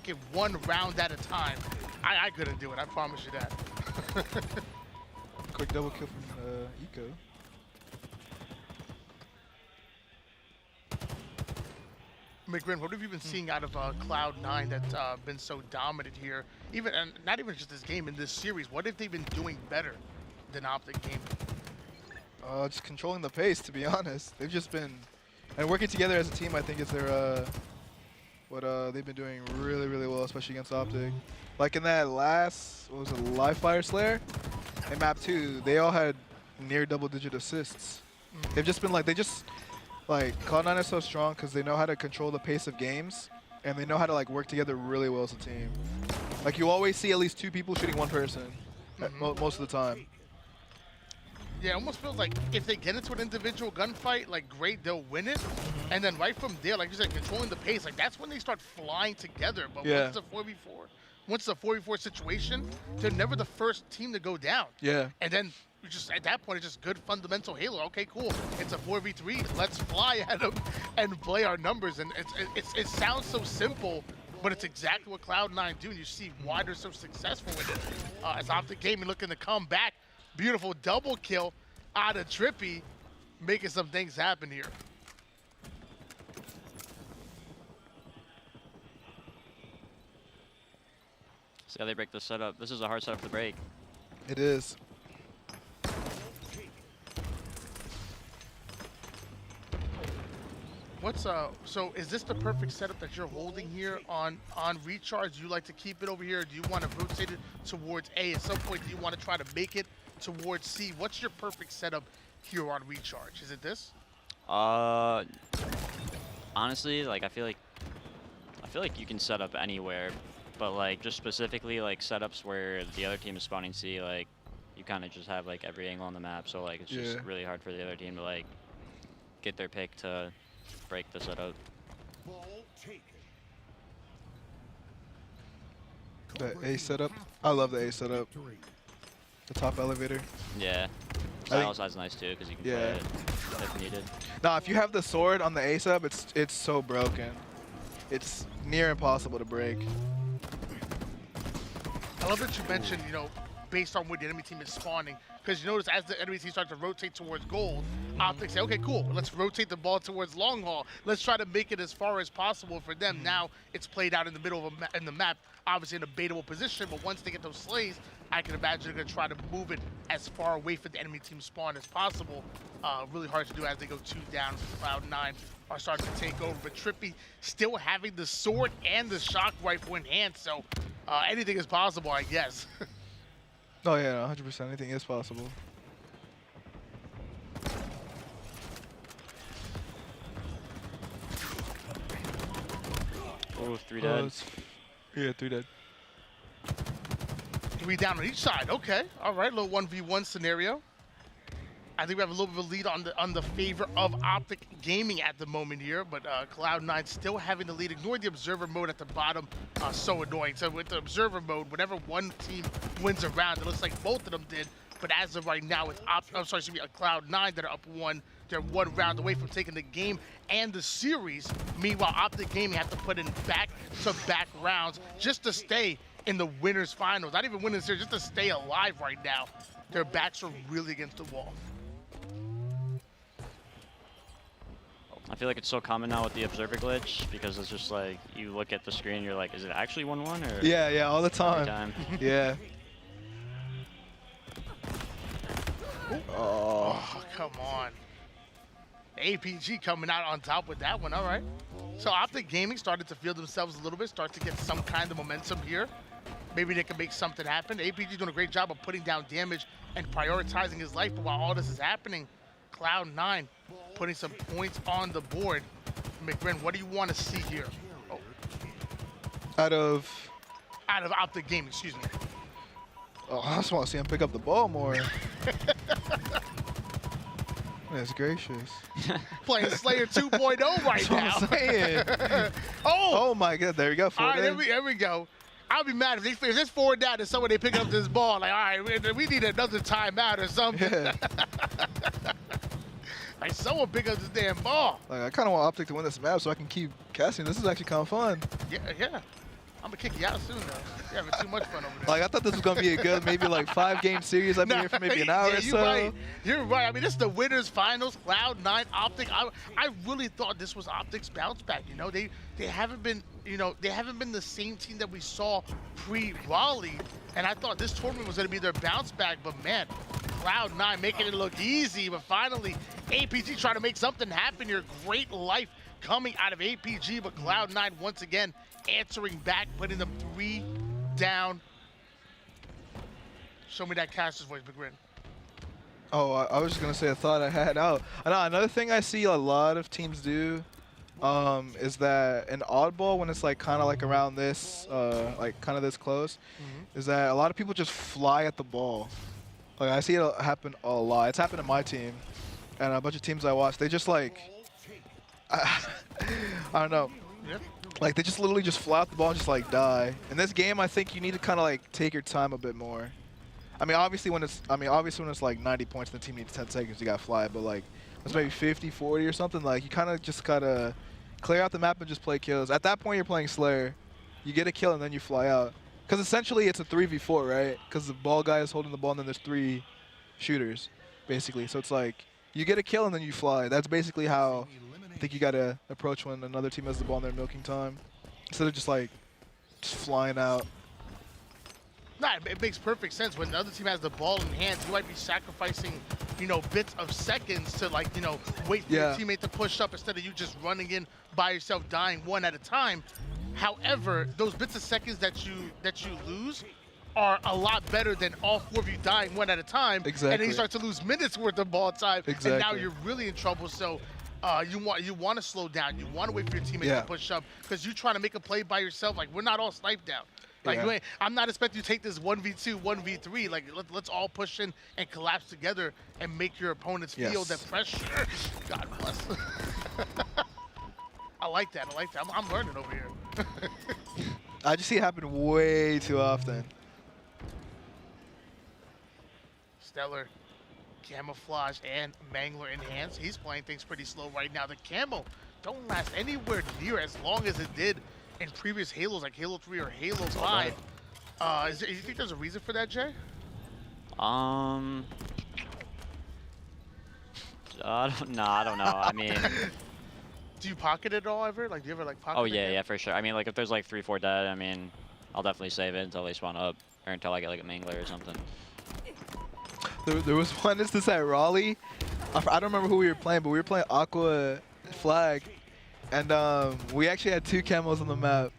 it 1 round at a time. I couldn't do it. I promise you that. Quick double kill from Eco. McGrin, what have you been seeing out of Cloud9 that's been so dominant here? Even and not even just this game, in this series. What have they been doing better than Optic Gaming? Just controlling the pace, to be honest. They've just been, and working together as a team, I think is their what they've been doing really, really well, especially against Optic. Like in that last, what was it, Live Fire Slayer? In map 2, they all had near double-digit assists. They've just been like, Cloud9 is so strong because they know how to control the pace of games, and they know how to like work together really well as a team. Like you always see at least 2 people shooting 1 person, most of the time. Yeah, it almost feels like if they get into an individual gunfight, like great, they'll win it. And then right from there, like you said, controlling the pace, like that's when they start flying together. But once it's a 4v4 situation, they're never the first team to go down. Yeah. And then just at that point, it's just good fundamental Halo. Okay, cool. It's a 4v3. Let's fly at them and play our numbers. And it sounds so simple, but it's exactly what Cloud9 do. And you see why they're so successful with it. As Optic Gaming looking to come back. Beautiful double kill out of Trippy, making some things happen here. See how they break the setup. This is a hard setup to break. It is. So is this the perfect setup that you're holding here on Recharge? Do you like to keep it over here? Do you want to rotate it towards A? At some point, do you want to try to make it towards C? What's your perfect setup here on Recharge? Is it this? Honestly, like I feel like you can set up anywhere, but like just specifically like setups where the other team is spawning C, like you kind of just have like every angle on the map, so like it's just really hard for the other team to like get their pick to break the setup. The A setup. I love the A setup. The top elevator. Yeah. Style side's nice too because you can play it if needed. Nah, if you have the sword on the A setup, it's so broken. It's near impossible to break. I love that you mentioned, you know, based on where the enemy team is spawning. Because you notice as the enemy team starts to rotate towards gold, Optic say, okay, cool, let's rotate the ball towards long haul. Let's try to make it as far as possible for them. Now it's played out in the middle of in the map, obviously in a baitable position, but once they get those slays, I can imagine they're going to try to move it as far away from the enemy team spawn as possible. Really hard to do as they go 2 down. Cloud9 are starting to take over, but Trippy still having the sword and the shock rifle in hand, so anything is possible, I guess. Oh yeah, 100%. Anything is possible. Ooh, 3 dead. Yeah, 3 dead. 3 down on each side. Okay. All right. Little 1v1 scenario. I think we have a little bit of a lead on the favor of Optic Gaming at the moment here, but Cloud9 still having the lead. Ignore the observer mode at the bottom. So annoying. So with the observer mode, whenever one team wins a round, it looks like both of them did. But as of right now, it's Cloud9 that are up 1. They're 1 round away from taking the game and the series. Meanwhile, Optic Gaming have to put in back-to-back rounds just to stay in the winners finals. Not even win the series, just to stay alive right now. Their backs are really against the wall. I feel like it's so common now with the observer glitch because it's just like you look at the screen, you're like, is it actually 1-1 or? Yeah, all the time. Yeah. Oh, come on. APG coming out on top with that one. All right. So Optic Gaming started to feel themselves a little bit, start to get some kind of momentum here. Maybe they can make something happen. APG doing a great job of putting down damage and prioritizing his life. But while all this is happening, Cloud9 putting some points on the board. McGrin, what do you want to see here? Oh. Out of Optic Gaming, excuse me. Oh, I just want to see him pick up the ball more. That's gracious. Playing Slayer 2.0 right now. That's what I'm saying. Oh my God, there we go. All right, there we go. I'll be mad if it's 4 down and someone they pick up this ball. Like, all right, we need another timeout or something. Yeah. Like, someone pick up this damn ball. Like, I kind of want Optic to win this map so I can keep casting. This is actually kind of fun. Yeah. I'm going to kick you out soon, though. You're having too much fun over there. Like, I thought this was going to be a good, maybe like 5-game series. I've been here for maybe an hour or so. Right. You're right. I mean, this is the winners finals, Cloud9, Optic. I really thought this was Optic's bounce back. You know, they haven't been, they haven't been the same team that we saw pre-Raleigh. And I thought this tournament was going to be their bounce back. But man, Cloud9 making it look easy. But finally, APG trying to make something happen here. Great life coming out of APG. But Cloud9 once again answering back, putting them 3 down. Show me that caster's voice, Big Rin. Oh, I was just going to say a thought I had out. Another thing I see a lot of teams do is that an oddball, when it's like kind of like around this, like kind of this close, is that a lot of people just fly at the ball. Like I see it happen a lot. It's happened to my team and a bunch of teams I watch. They just like, I don't know. Yeah. Like they just literally just fly out the ball and just like die. In this game, I think you need to kind of like take your time a bit more. I mean, obviously when it's like 90 points and the team needs 10 seconds, you gotta fly. But like, it's maybe 50, 40 or something. Like you kind of just gotta clear out the map and just play kills. At that point, you're playing Slayer. You get a kill and then you fly out. Because essentially it's a 3v4, right? Because the ball guy is holding the ball and then there's 3 shooters, basically. So it's like you get a kill and then you fly. That's basically how I think you gotta approach when another team has the ball and they're milking time, instead of just flying out. Nah, it makes perfect sense. When the other team has the ball in hand, you might be sacrificing, bits of seconds to wait for your teammate to push up instead of you just running in by yourself, dying 1 at a time. However, those bits of seconds that you lose are a lot better than all 4 of you dying 1 at a time. Exactly. And then you start to lose minutes worth of ball time. Exactly. And now you're really in trouble. So you want to slow down. You want to wait for your teammate to push up because you're trying to make a play by yourself. Like, we're not all sniped down. Like, I'm not expecting you to take this 1v2, 1v3. Like, let's all push in and collapse together and make your opponents feel that pressure. God bless. I like that. I'm learning over here. I just see it happen way too often. Stellar, Camouflage, and Mangler enhanced. He's playing things pretty slow right now. The Camo don't last anywhere near as long as it did in previous Halos, like Halo 3 or Halo 5. Do you think there's a reason for that, Jay? I don't know. I mean, do you pocket it all ever? Like, do you ever pocket? Oh yeah, for sure. I mean, like if there's like 3-4 dead, I mean, I'll definitely save it until they spawn up or until I get like a Mangler or something. There was one instance at Raleigh. I don't remember who we were playing, but we were playing Aqua Flag, and we actually had 2 camos on the map.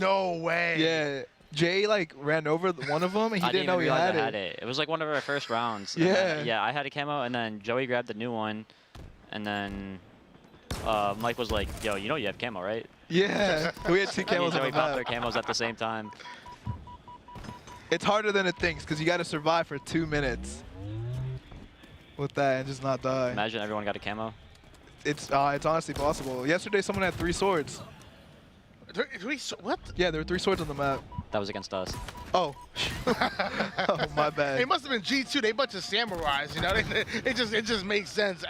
No way. Yeah. Jay ran over one of them and he didn't know he had it. It was like one of our first rounds. Yeah. Yeah, I had a camo and then Joey grabbed the new one, and then Mike was like, "Yo, you know you have camo, right?" Yeah, we had 2 camos on We the popped their map. camos at the same time. It's harder than it thinks because you got to survive for 2 minutes with that and just not die. Imagine everyone got a camo. It's honestly possible. Yesterday, someone had 3 swords. What? Yeah, there were 3 swords on the map. That was against us. Oh. Oh, my bad. It must have been G2. They a bunch of samurais, you know. It just makes sense.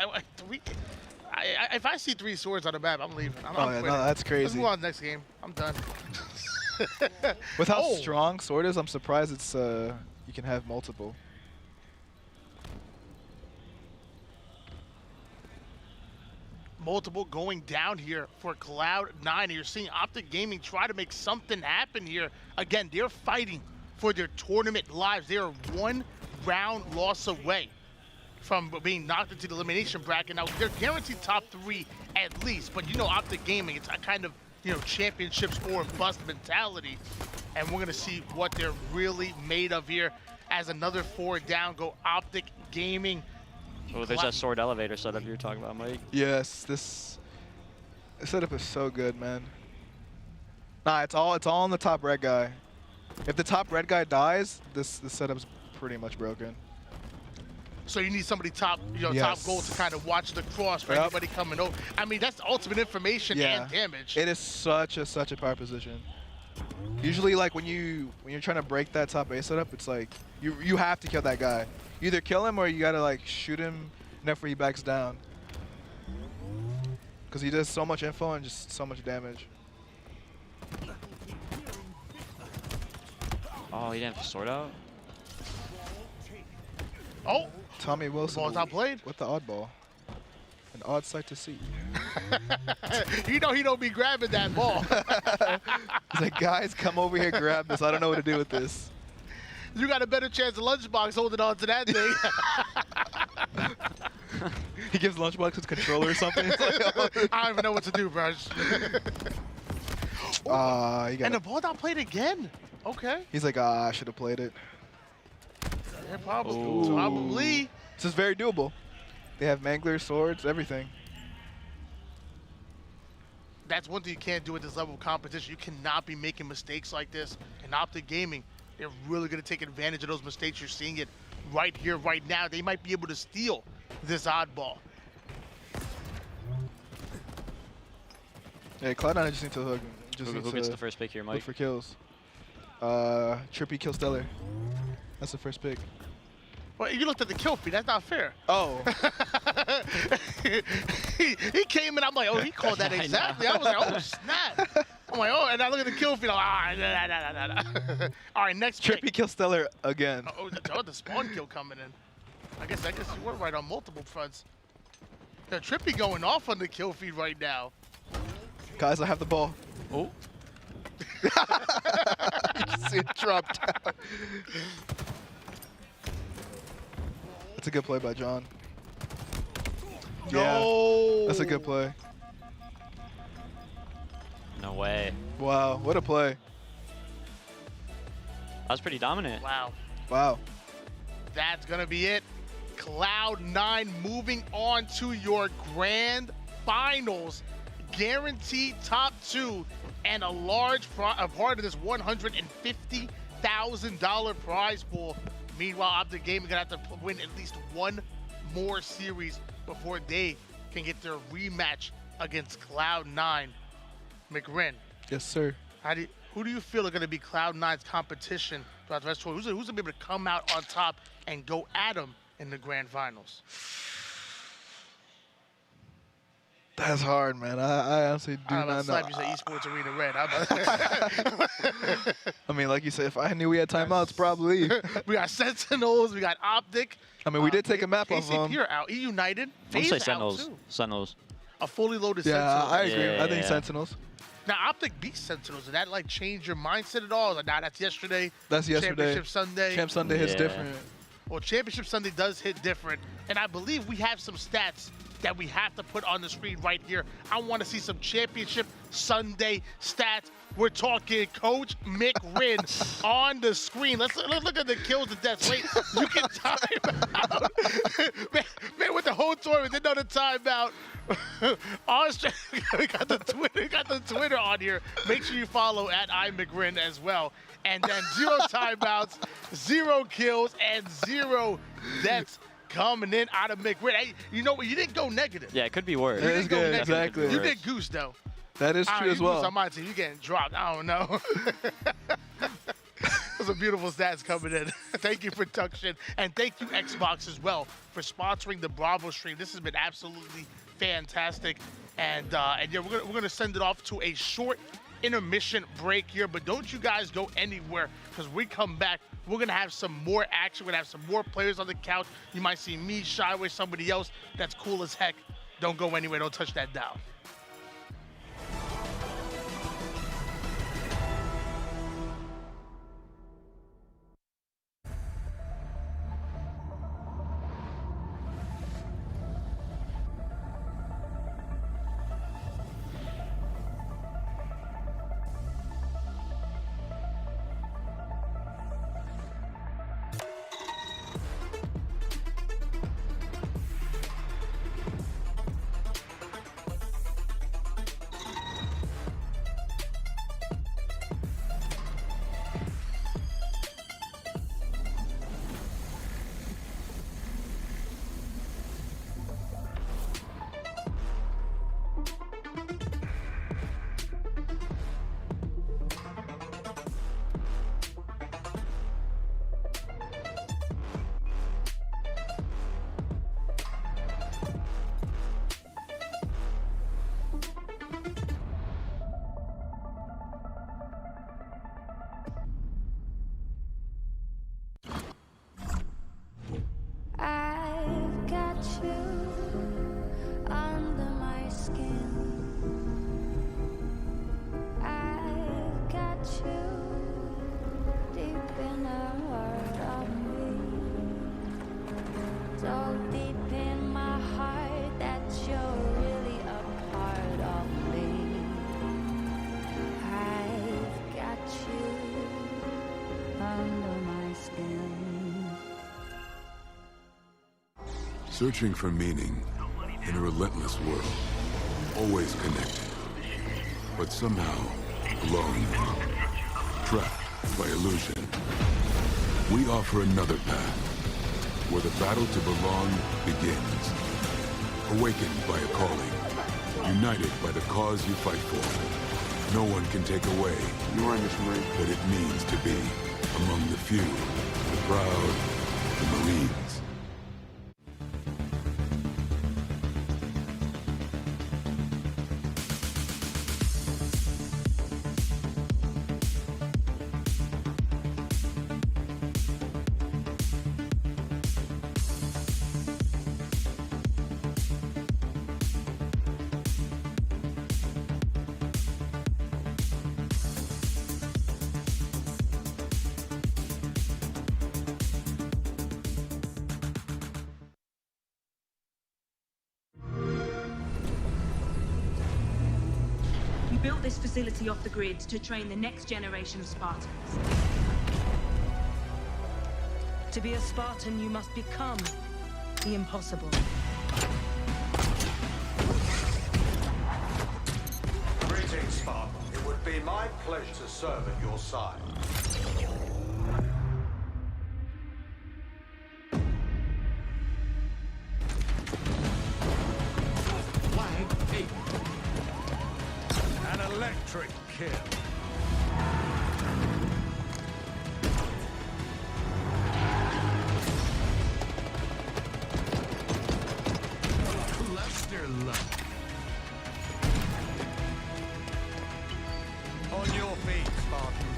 If I see 3 swords on the map, I'm leaving. I'm Yeah, no, that's crazy. Let's move on to the next game. I'm done. With how strong sword is, I'm surprised it's you can have multiple. Multiple going down here for Cloud9. You're seeing Optic Gaming try to make something happen here. Again, they're fighting for their tournament lives. They are 1 round loss away from being knocked into the elimination bracket. Now, they're guaranteed top 3 at least, but you know Optic Gaming, it's a kind of, you know, championship score and bust mentality. And we're gonna see what they're really made of here as another 4 down go Optic Gaming. Oh, there's that sword elevator setup you were talking about, Mike. Yes, this setup is so good, man. Nah, it's all on the top red guy. If the top red guy dies, this setup's pretty much broken. So you need somebody top, top goal to kind of watch the cross for anybody coming over. I mean, that's ultimate information and damage. It is such a power position. Usually, like when you're trying to break that top A setup, it's like you have to kill that guy. You either kill him or you gotta like shoot him enough where he backs down. Because he does so much info and just so much damage. Oh, he didn't have sword out? Oh! Tommy Wilson. Ball's not played. With the oddball. An odd sight to see. You know he don't be grabbing that ball. He's like, guys, come over here, grab this. I don't know what to do with this. You got a better chance of Lunchbox holding on to that thing. He gives Lunchbox his controller or something. It's like, oh. I don't even know what to do, bro. And the ball not played again. Okay. He's like, I should have played it. Yeah, probably. This is very doable. They have manglers, swords, everything. That's one thing you can't do at this level of competition. You cannot be making mistakes like this. In Optic Gaming, they're really going to take advantage of those mistakes. You're seeing it right here, right now. They might be able to steal this oddball. Yeah, Cloud9 just need to hook. Who gets the first pick here, Mike? Look for kills. Trippy kill Stellar. That's the first pick. Well, you looked at the kill feed. That's not fair. Oh. he came in. I'm like, oh, he called that exactly. I was like, oh, snap. I'm like, oh, and I look at the kill feed. I'm like, all right, next Trippy pick. kill Stellar again. Oh, the spawn kill coming in. I guess you were right on multiple fronts. The Trippy going off on the kill feed right now. Guys, I have the ball. Oh. You can see it drop down. That's a good play by John. No. Yeah, that's a good play. No way. Wow, what a play. That was pretty dominant. Wow. Wow. That's going to be it. Cloud9 moving on to your grand finals. Guaranteed top 2 and a large part of this $150,000 prize pool. Meanwhile, Optic Gaming going to have to win at least one more series before they can get their rematch against Cloud9. McRin. Yes, sir. Who do you feel are going to be Cloud9's competition throughout the rest of the tour? Who's going to be able to come out on top and go at them in the grand finals? That's hard, man. I honestly do not know. You say Esports Arena Red. I mean, like you said, if I knew we had timeouts, probably. We got Sentinels. We got Optic. I mean, we did take a map off them. KCP are out. EUnited. I'm say Sentinels. Sentinels. A fully loaded Sentinels. Sentinels. I agree. Yeah, I think Sentinels. Now, Optic beat Sentinels. Did that, like, change your mindset at all? Like, nah, that's yesterday. That's yesterday. Championship Sunday. Champ Sunday hits different. Well, Championship Sunday does hit different. And I believe we have some stats that we have to put on the screen right here. I want to see some Championship Sunday stats We're talking Coach McRin on the screen. Let's look at the kills and deaths. Wait, you can time out. man, with the whole tournament, didn't know the timeout. We got the Twitter on here. Make sure you follow at iMcRin as well. And then 0 timeouts, 0 kills, and 0 deaths coming in out of McRin. Hey, you know what? You didn't go negative. Yeah, it could be worse. That is good, exactly. You did goose, though. That is true as well. On my team, you getting dropped. I don't know. Those are beautiful stats coming in. Thank you, production. And thank you, Xbox, as well, for sponsoring the Bravo stream. This has been absolutely fantastic. And yeah, we're gonna send it off to a short intermission break here. But don't you guys go anywhere, because we come back, we're gonna have some more action. We're gonna have some more players on the couch. You might see me, Shyway, somebody else that's cool as heck. Don't go anywhere. Don't touch that dial. I've got you under my skin. I've got you deep in the heart of me. So deep in my heart that you're really a part of me. I've got you under my skin. Searching for meaning in a relentless world, always connected, but somehow alone, trapped by illusion. We offer another path, where the battle to belong begins. Awakened by a calling, united by the cause you fight for. No one can take away what it means to be among the few, the proud, the Marines. We built this facility off the grid to train the next generation of Spartans. To be a Spartan, you must become the impossible. Greetings, Spartan. It would be my pleasure to serve at your side. Flag 8. An electric kill. Cluster luck. On your feet, Spartan.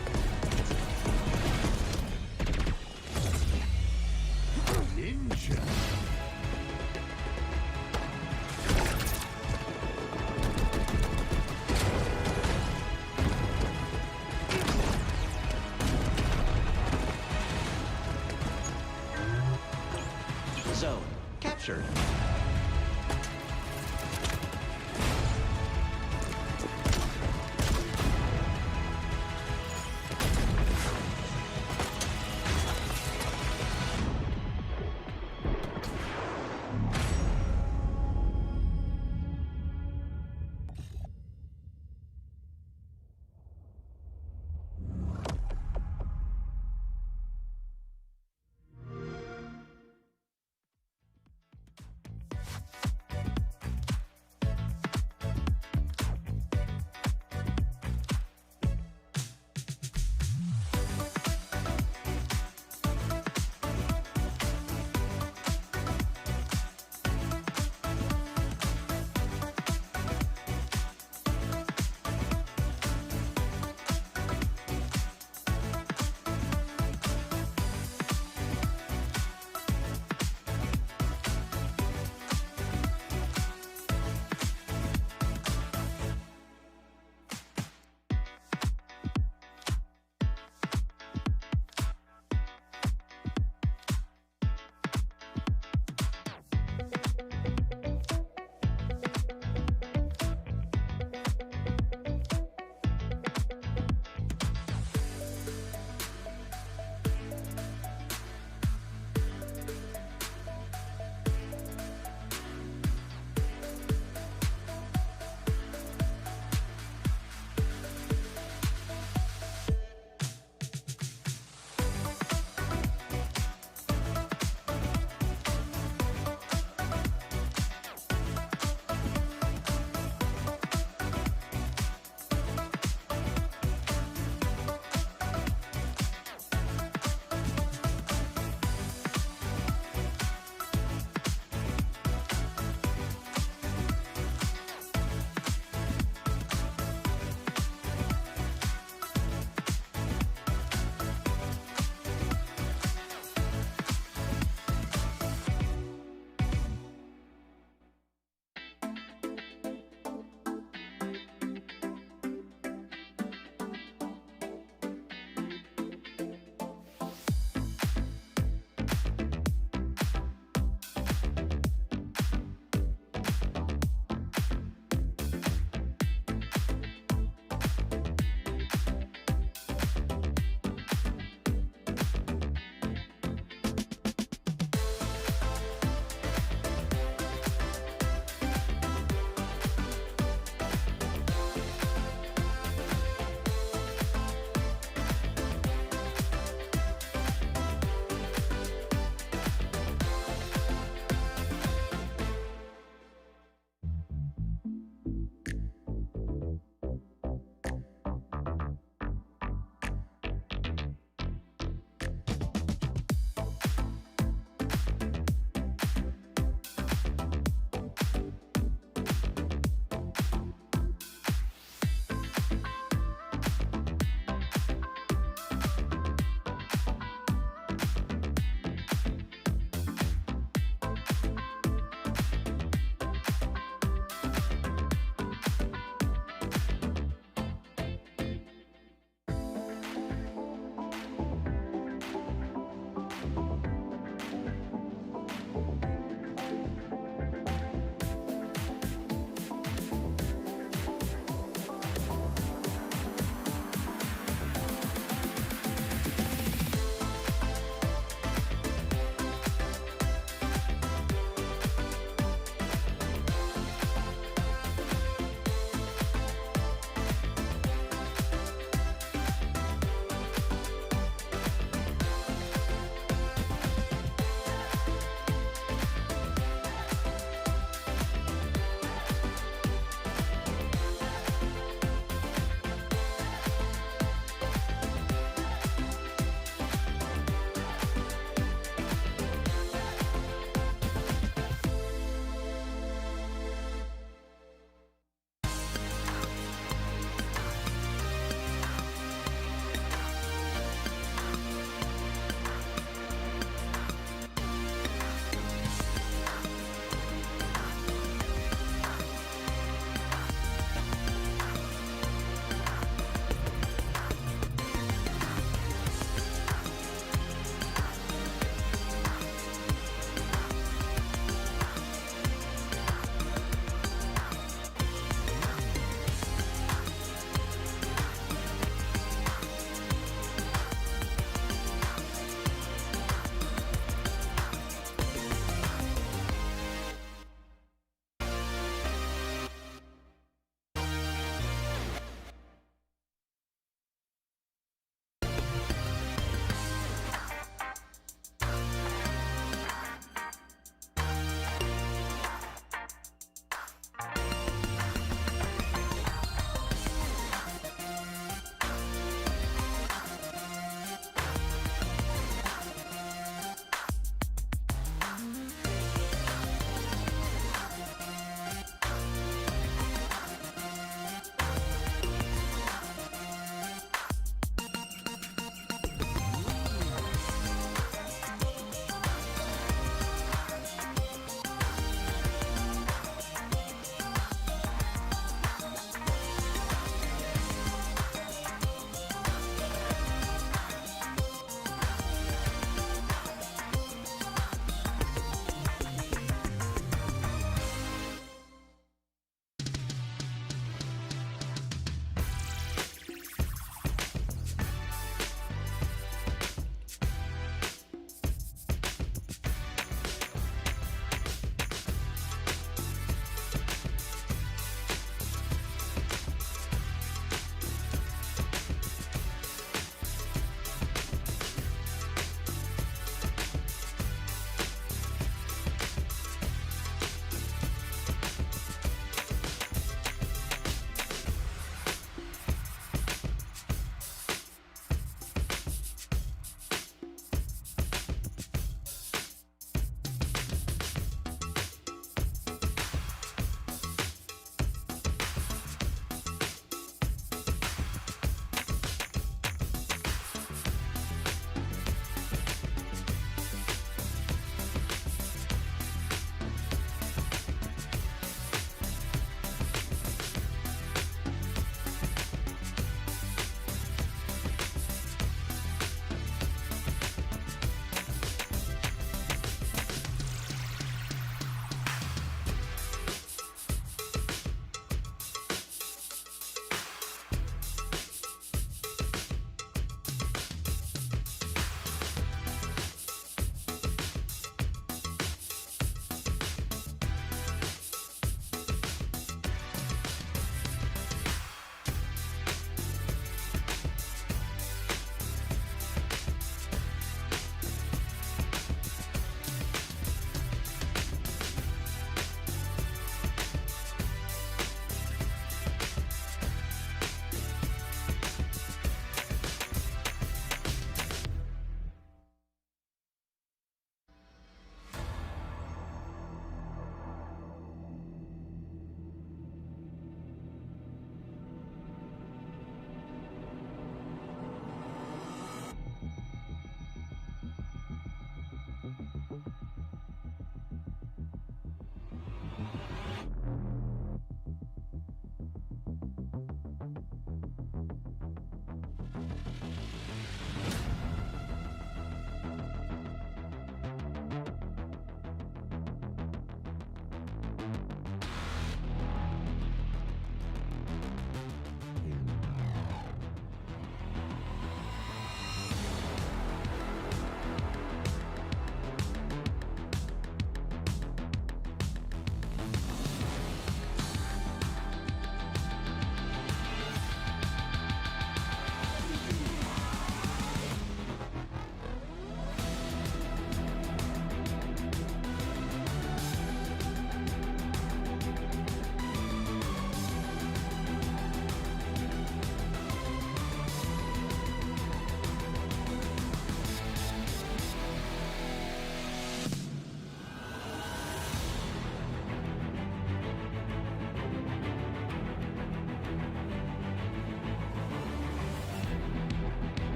Ninja. Zone captured.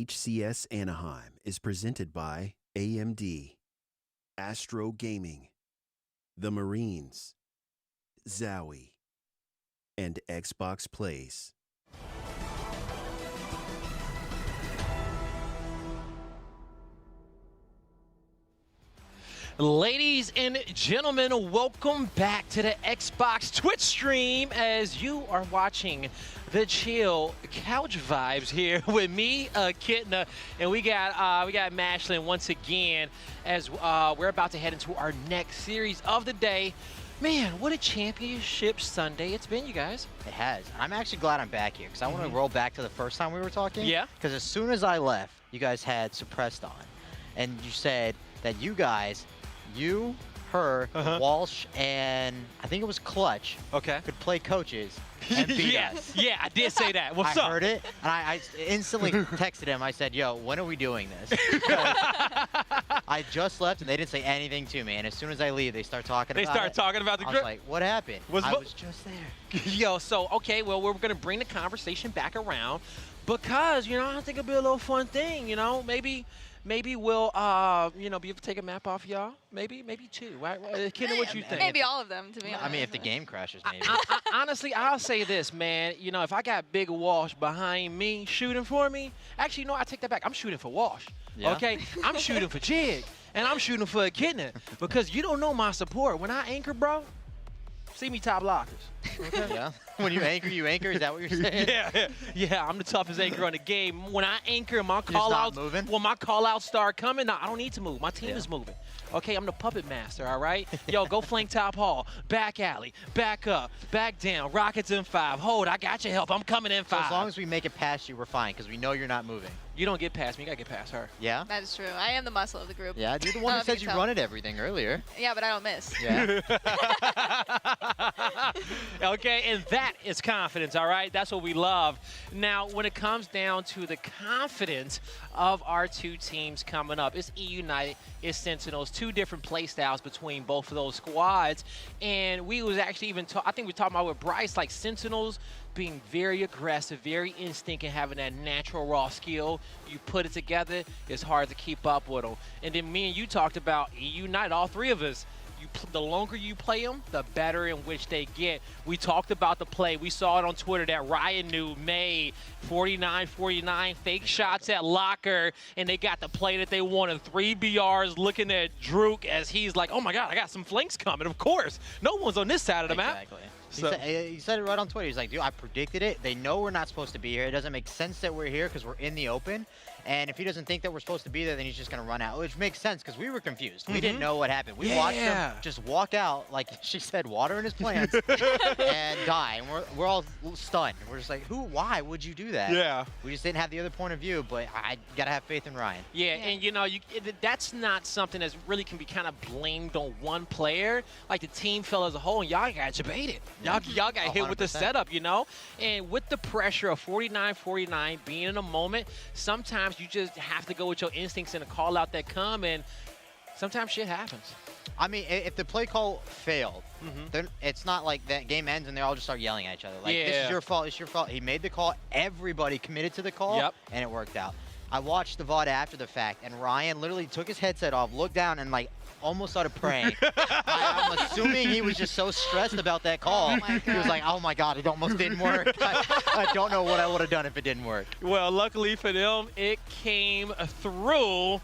HCS Anaheim is presented by AMD, Astro Gaming, the Marines, Zowie, and Xbox Plays. Ladies and gentlemen, welcome back to the Xbox Twitch stream as you are watching the chill couch vibes here with me, Kitna, and we got Mashlin once again as we're about to head into our next series of the day. Man, what a championship Sunday it's been, you guys. It has. I'm actually glad I'm back here because I want to roll back to the first time we were talking. Yeah. Because as soon as I left, you guys had suppressed on, and you said that you guys, you, her, Walsh, and I think it was Clutch, could play coaches and beat us. Yeah, I did say that. What's up? I heard it, and I instantly texted him. I said, yo, when are we doing this? I just left, and they didn't say anything to me. And as soon as I leave, they start talking about it. They start talking about the grip. I was like, what happened? I was just there. Yo, so, okay, well, we're going to bring the conversation back around because, you know, I think it'll be a little fun thing, you know, maybe we'll, you know, be able to take a map off y'all. Maybe two. Right? Kendra, what you think? Maybe all of them, to be honest. I mean, if the game crashes, maybe. Honestly, I'll say this, man. You know, if I got Big Walsh behind me shooting for me, actually, no, I take that back. I'm shooting for Walsh. Yeah. Okay? I'm shooting for Jig, and I'm shooting for Echidna because you don't know my support. When I anchor, bro, see me top lockers. Okay? Yeah. When you anchor, is that what you're saying? Yeah, I'm the toughest anchor on the game. When I anchor and my call-outs, when my call-outs start coming, no, I don't need to move. My team is moving. Okay, I'm the puppet master, all right? Yo, go flank top hall, back alley, back up, back down, rockets in 5. Hold, I got your help. I'm coming in 5. So as long as we make it past you, we're fine, because we know you're not moving. You don't get past me, you gotta get past her. Yeah? That is true. I am the muscle of the group. Yeah, you're the one who said you run at everything earlier. Yeah, but I don't miss. Yeah. Okay, and that is confidence, all right? That's what we love. Now, when it comes down to the confidence of our two teams coming up, it's EUnited, it's Sentinels, 2 different play styles between both of those squads. And we was actually even, I think we talking about with Bryce, like Sentinels being very aggressive, very instinct, and having that natural raw skill. You put it together, it's hard to keep up with them. And then me and you talked about EUnited, all 3 of us. The longer you play them, the better in which they get. We talked about the play. We saw it on Twitter that Ryan knew made 49-49 fake shots at locker, and they got the play that they wanted. 3 BRs looking at Druk as he's like, oh my God, I got some flanks coming. Of course, no one's on this side of the map. Exactly. He said it right on Twitter. He's like, dude, I predicted it. They know we're not supposed to be here. It doesn't make sense that we're here because we're in the open. And if he doesn't think that we're supposed to be there, then he's just going to run out, which makes sense because we were confused. We didn't know what happened. We watched him just walk out, like she said, water in his plants and die. And we're all stunned. We're just like, why would you do that? Yeah. We just didn't have the other point of view, but I got to have faith in Ryan. Yeah, and you know, that's not something that really can be kind of blamed on one player. Like the team fell as a whole, and y'all got debated. Y'all got hit with the setup, you know? And with the pressure of 49-49 being in a moment, sometimes you just have to go with your instincts and a call out that come, and sometimes shit happens. I mean, if the play call failed, then it's not like that game ends and they all just start yelling at each other. Like, this is your fault, it's your fault. He made the call, everybody committed to the call, and it worked out. I watched the VOD after the fact, and Ryan literally took his headset off, looked down, and like almost started praying. I'm assuming he was just so stressed about that call. He was like, oh my God, it almost didn't work. I don't know what I would have done if it didn't work. Well, luckily for them, it came through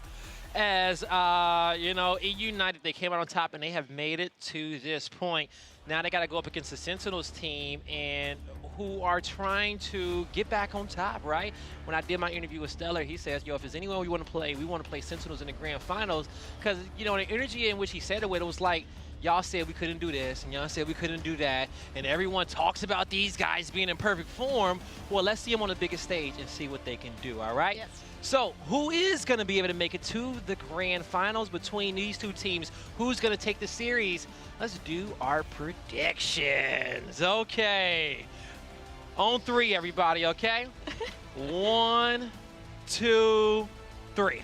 as, you know, EUnited, they came out on top, and they have made it to this point. Now they got to go up against the Sentinels team, and who are trying to get back on top, right? When I did my interview with Stellar, he says, yo, if there's anyone we want to play Sentinels in the grand finals. Because, you know, the energy in which he said it with, it was like, y'all said we couldn't do this, and y'all said we couldn't do that, and everyone talks about these guys being in perfect form. Well, let's see them on the biggest stage and see what they can do, all right? Yes. So, who is going to be able to make it to the grand finals between these 2 teams? Who's going to take the series? Let's do our predictions. Okay. On 3, everybody, okay? 1, 2, 3.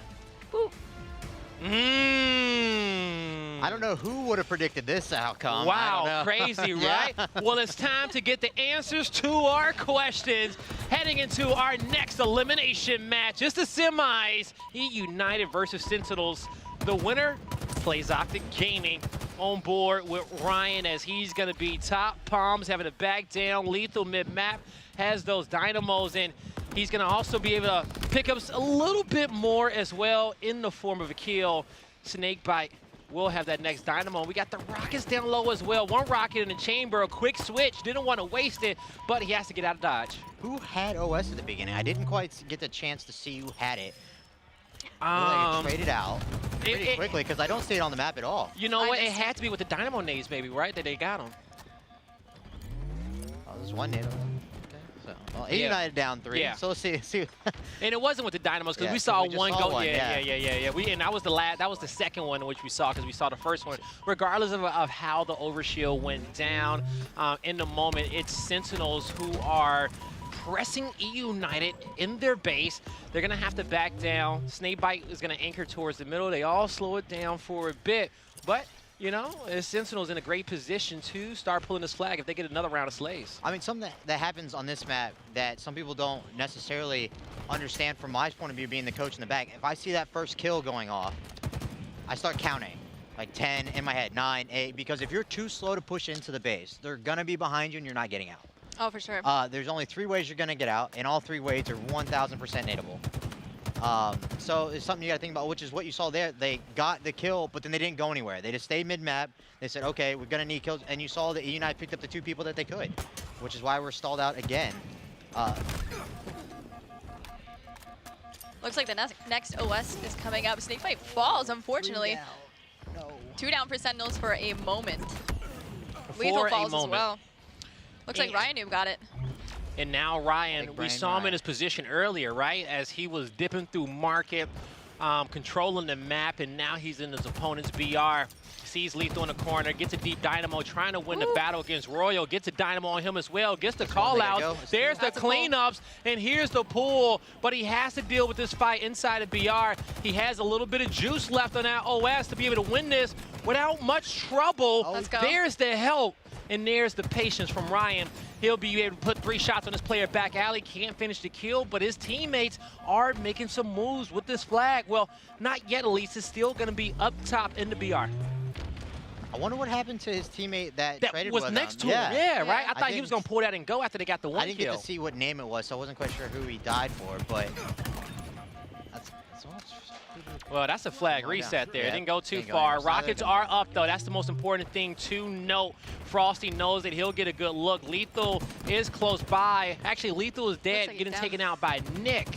I I don't know who would have predicted this outcome. Wow, crazy, right? Well, it's time to get the answers to our questions. Heading into our next elimination match. It's the semis, EUnited versus Sentinels. The winner plays Octa Gaming on board with Ryan as he's going to be top. Palms having to back down. Lethal mid-map has those dynamos, and he's going to also be able to pick up a little bit more as well in the form of a kill. Snakebite will have that next dynamo. We got the rockets down low as well. One rocket in the chamber, a quick switch. Didn't want to waste it, but he has to get out of dodge. Who had OS at the beginning? I didn't quite get the chance to see who had it. Traded out pretty quickly because I don't see it on the map at all. You know what? It had to be with the dynamo nades, maybe, right? That they got him. Oh, there's one nade. Okay. So, well, EUnited down 3. Yeah. So let's see. And it wasn't with the dynamos because we saw one go. Yeah. And that was the second one in which we saw because we saw the first one. Regardless of how the overshield went down in the moment, it's Sentinels who are pressing EUnited in their base. They're going to have to back down. Snakebite is going to anchor towards the middle. They all slow it down for a bit. But, you know, Sentinel's in a great position to start pulling this flag if they get another round of slays. I mean, something that happens on this map that some people don't necessarily understand from my point of view being the coach in the back. If I see that first kill going off, I start counting. Like 10 in my head, 9, 8. Because if you're too slow to push into the base, they're going to be behind you and you're not getting out. Oh, for sure. There's only 3 ways you're going to get out, and all 3 ways are 1,000% nadeable. So it's something you got to think about, which is what you saw there. They got the kill, but then they didn't go anywhere. They just stayed mid-map. They said, okay, we're going to need kills. And you saw that EUnited picked up the 2 people that they could, which is why we're stalled out again. Looks like the next OS is coming up. Snakebite falls, unfortunately. 2 down for Sentinels for a moment. Lethal falls as well. Looks like Ryan Noob got it. And now Ryan, we saw him in his position earlier, right? As he was dipping through market, controlling the map, and now he's in his opponent's BR. Sees Lethal in the corner, gets a deep dynamo, trying to win the battle against Royal, gets a dynamo on him as well, gets the call out. There's the cleanups, and here's the pull, but he has to deal with this fight inside of BR. He has a little bit of juice left on that OS to be able to win this without much trouble. Let's go. There's the help. And there's the patience from Ryan. He'll be able to put 3 shots on this player back alley. Can't finish the kill, but his teammates are making some moves with this flag. Well, not yet, at least. It's still going to be up top in the BR. I wonder what happened to his teammate that traded was with next him. to him. Yeah, right? I thought he was going to pull that and go after they got the 1 kill. I didn't get to see what name it was, so I wasn't quite sure who he died for, but well, that's a flag reset there. It didn't go too far. Rockets are up, though. That's the most important thing to note. Frosty knows that he'll get a good look. Lethal is close by. Actually, Lethal is dead, getting taken out by Nick.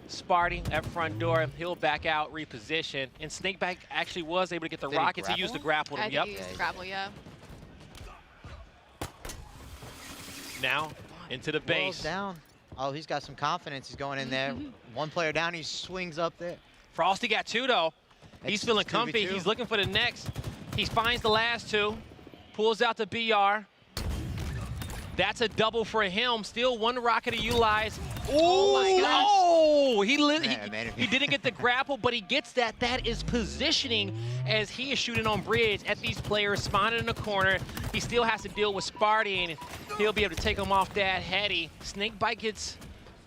Sparty at front door. He'll back out, reposition. And Snakebite actually was able to get the rockets. He used the grapple. I think he used the grapple, yeah. Now, into the base. Down. Oh, he's got some confidence. He's going in there. 1 player down, he swings up there. Frosty got 2, though. He's feeling comfy. He's looking for the next. He finds the last 2. Pulls out the BR. That's a double for him. Still 1 rocket to utilize. Oh, my gosh. Oh, he didn't get the grapple, but he gets that. That is positioning as he is shooting on bridge at these players spawning in the corner. He still has to deal with Sparty, and he'll be able to take him off that heady. Snakebite gets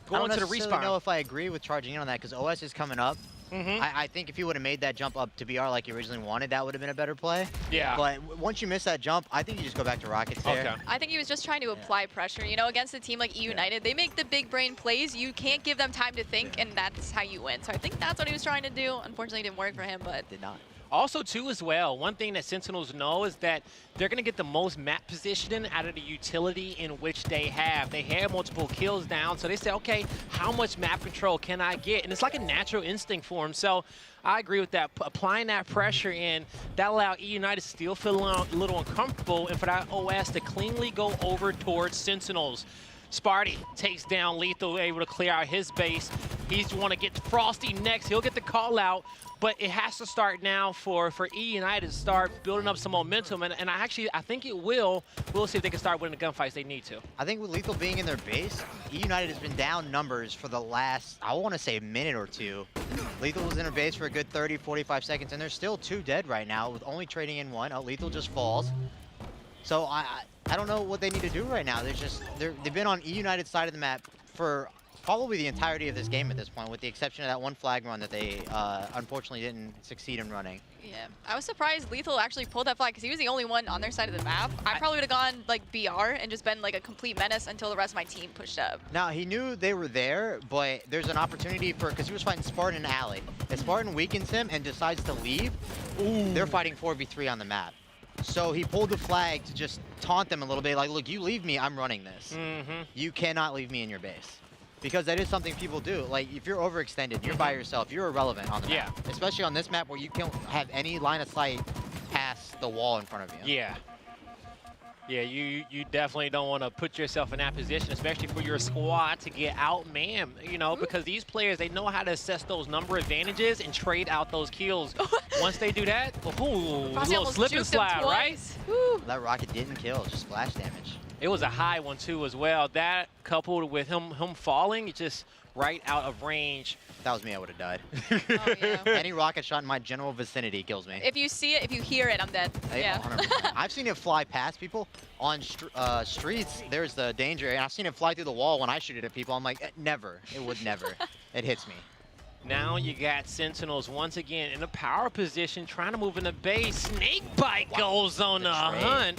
going to the respawn. I don't know if I agree with charging in on that because OS is coming up. I think if he would have made that jump up to BR like he originally wanted, that would have been a better play. Yeah. But once you miss that jump, I think you just go back to rockets there. Okay. I think he was just trying to apply pressure. You know, against a team like EUnited, they make the big brain plays. You can't give them time to think, and that's how you win. So I think that's what he was trying to do. Unfortunately, it didn't work for him, but did not. Also, too, as well, one thing that Sentinels know is that they're going to get the most map positioning out of the utility in which they have. They have multiple kills down, so they say, okay, how much map control can I get? And it's like a natural instinct for them. So I agree with that. Applying that pressure in, that allowed EUnited to still feel a little uncomfortable and for that OS to cleanly go over towards Sentinels. Sparty takes down Lethal, able to clear out his base. He's want to get Frosty next. He'll get the call out, but it has to start now for EUnited to start building up some momentum. And I think it will. We'll see if they can start winning the gunfights they need to. I think with Lethal being in their base, EUnited has been down numbers for the last, I want to say, a minute or two. Lethal was in her base for a good 30, 45 seconds, and they're still 2 dead right now with only trading in 1. Lethal just falls. So I don't know what they need to do right now. They've been on EUnited's side of the map for probably the entirety of this game at this point, with the exception of that one flag run that they unfortunately didn't succeed in running. Yeah, I was surprised Lethal actually pulled that flag because he was the only one on their side of the map. I probably would have gone like BR and just been like a complete menace until the rest of my team pushed up. Now, he knew they were there, but there's an opportunity for, because he was fighting Spartan and Alley. If Spartan weakens him and decides to leave, they're fighting 4v3 on the map. So he pulled the flag to just taunt them a little bit, like, look, you leave me, I'm running this. You cannot leave me in your base. Because that is something people do. Like, if you're overextended, you're by yourself, you're irrelevant on the map. Especially on this map where you can't have any line of sight past the wall in front of you. Yeah. Yeah, you definitely don't want to put yourself in that position, especially for your squad to get outmanned, you know, because these players, they know how to assess those number advantages and trade out those kills. Once they do that, a little slip and slide, right? That rocket didn't kill, just splash damage. It was a high one, too, as well. That coupled with him falling, just right out of range. If that was me, I would have died. Oh, yeah. Any rocket shot in my general vicinity kills me. If you see it, if you hear it, I'm dead. Yeah. 100%. I've seen it fly past people. On streets, there's the danger. And I've seen it fly through the wall when I shoot it at people. I'm like, never. It would never. It hits me. Now you got Sentinels once again in a power position, trying to move in the base. Snakebite goes on the hunt.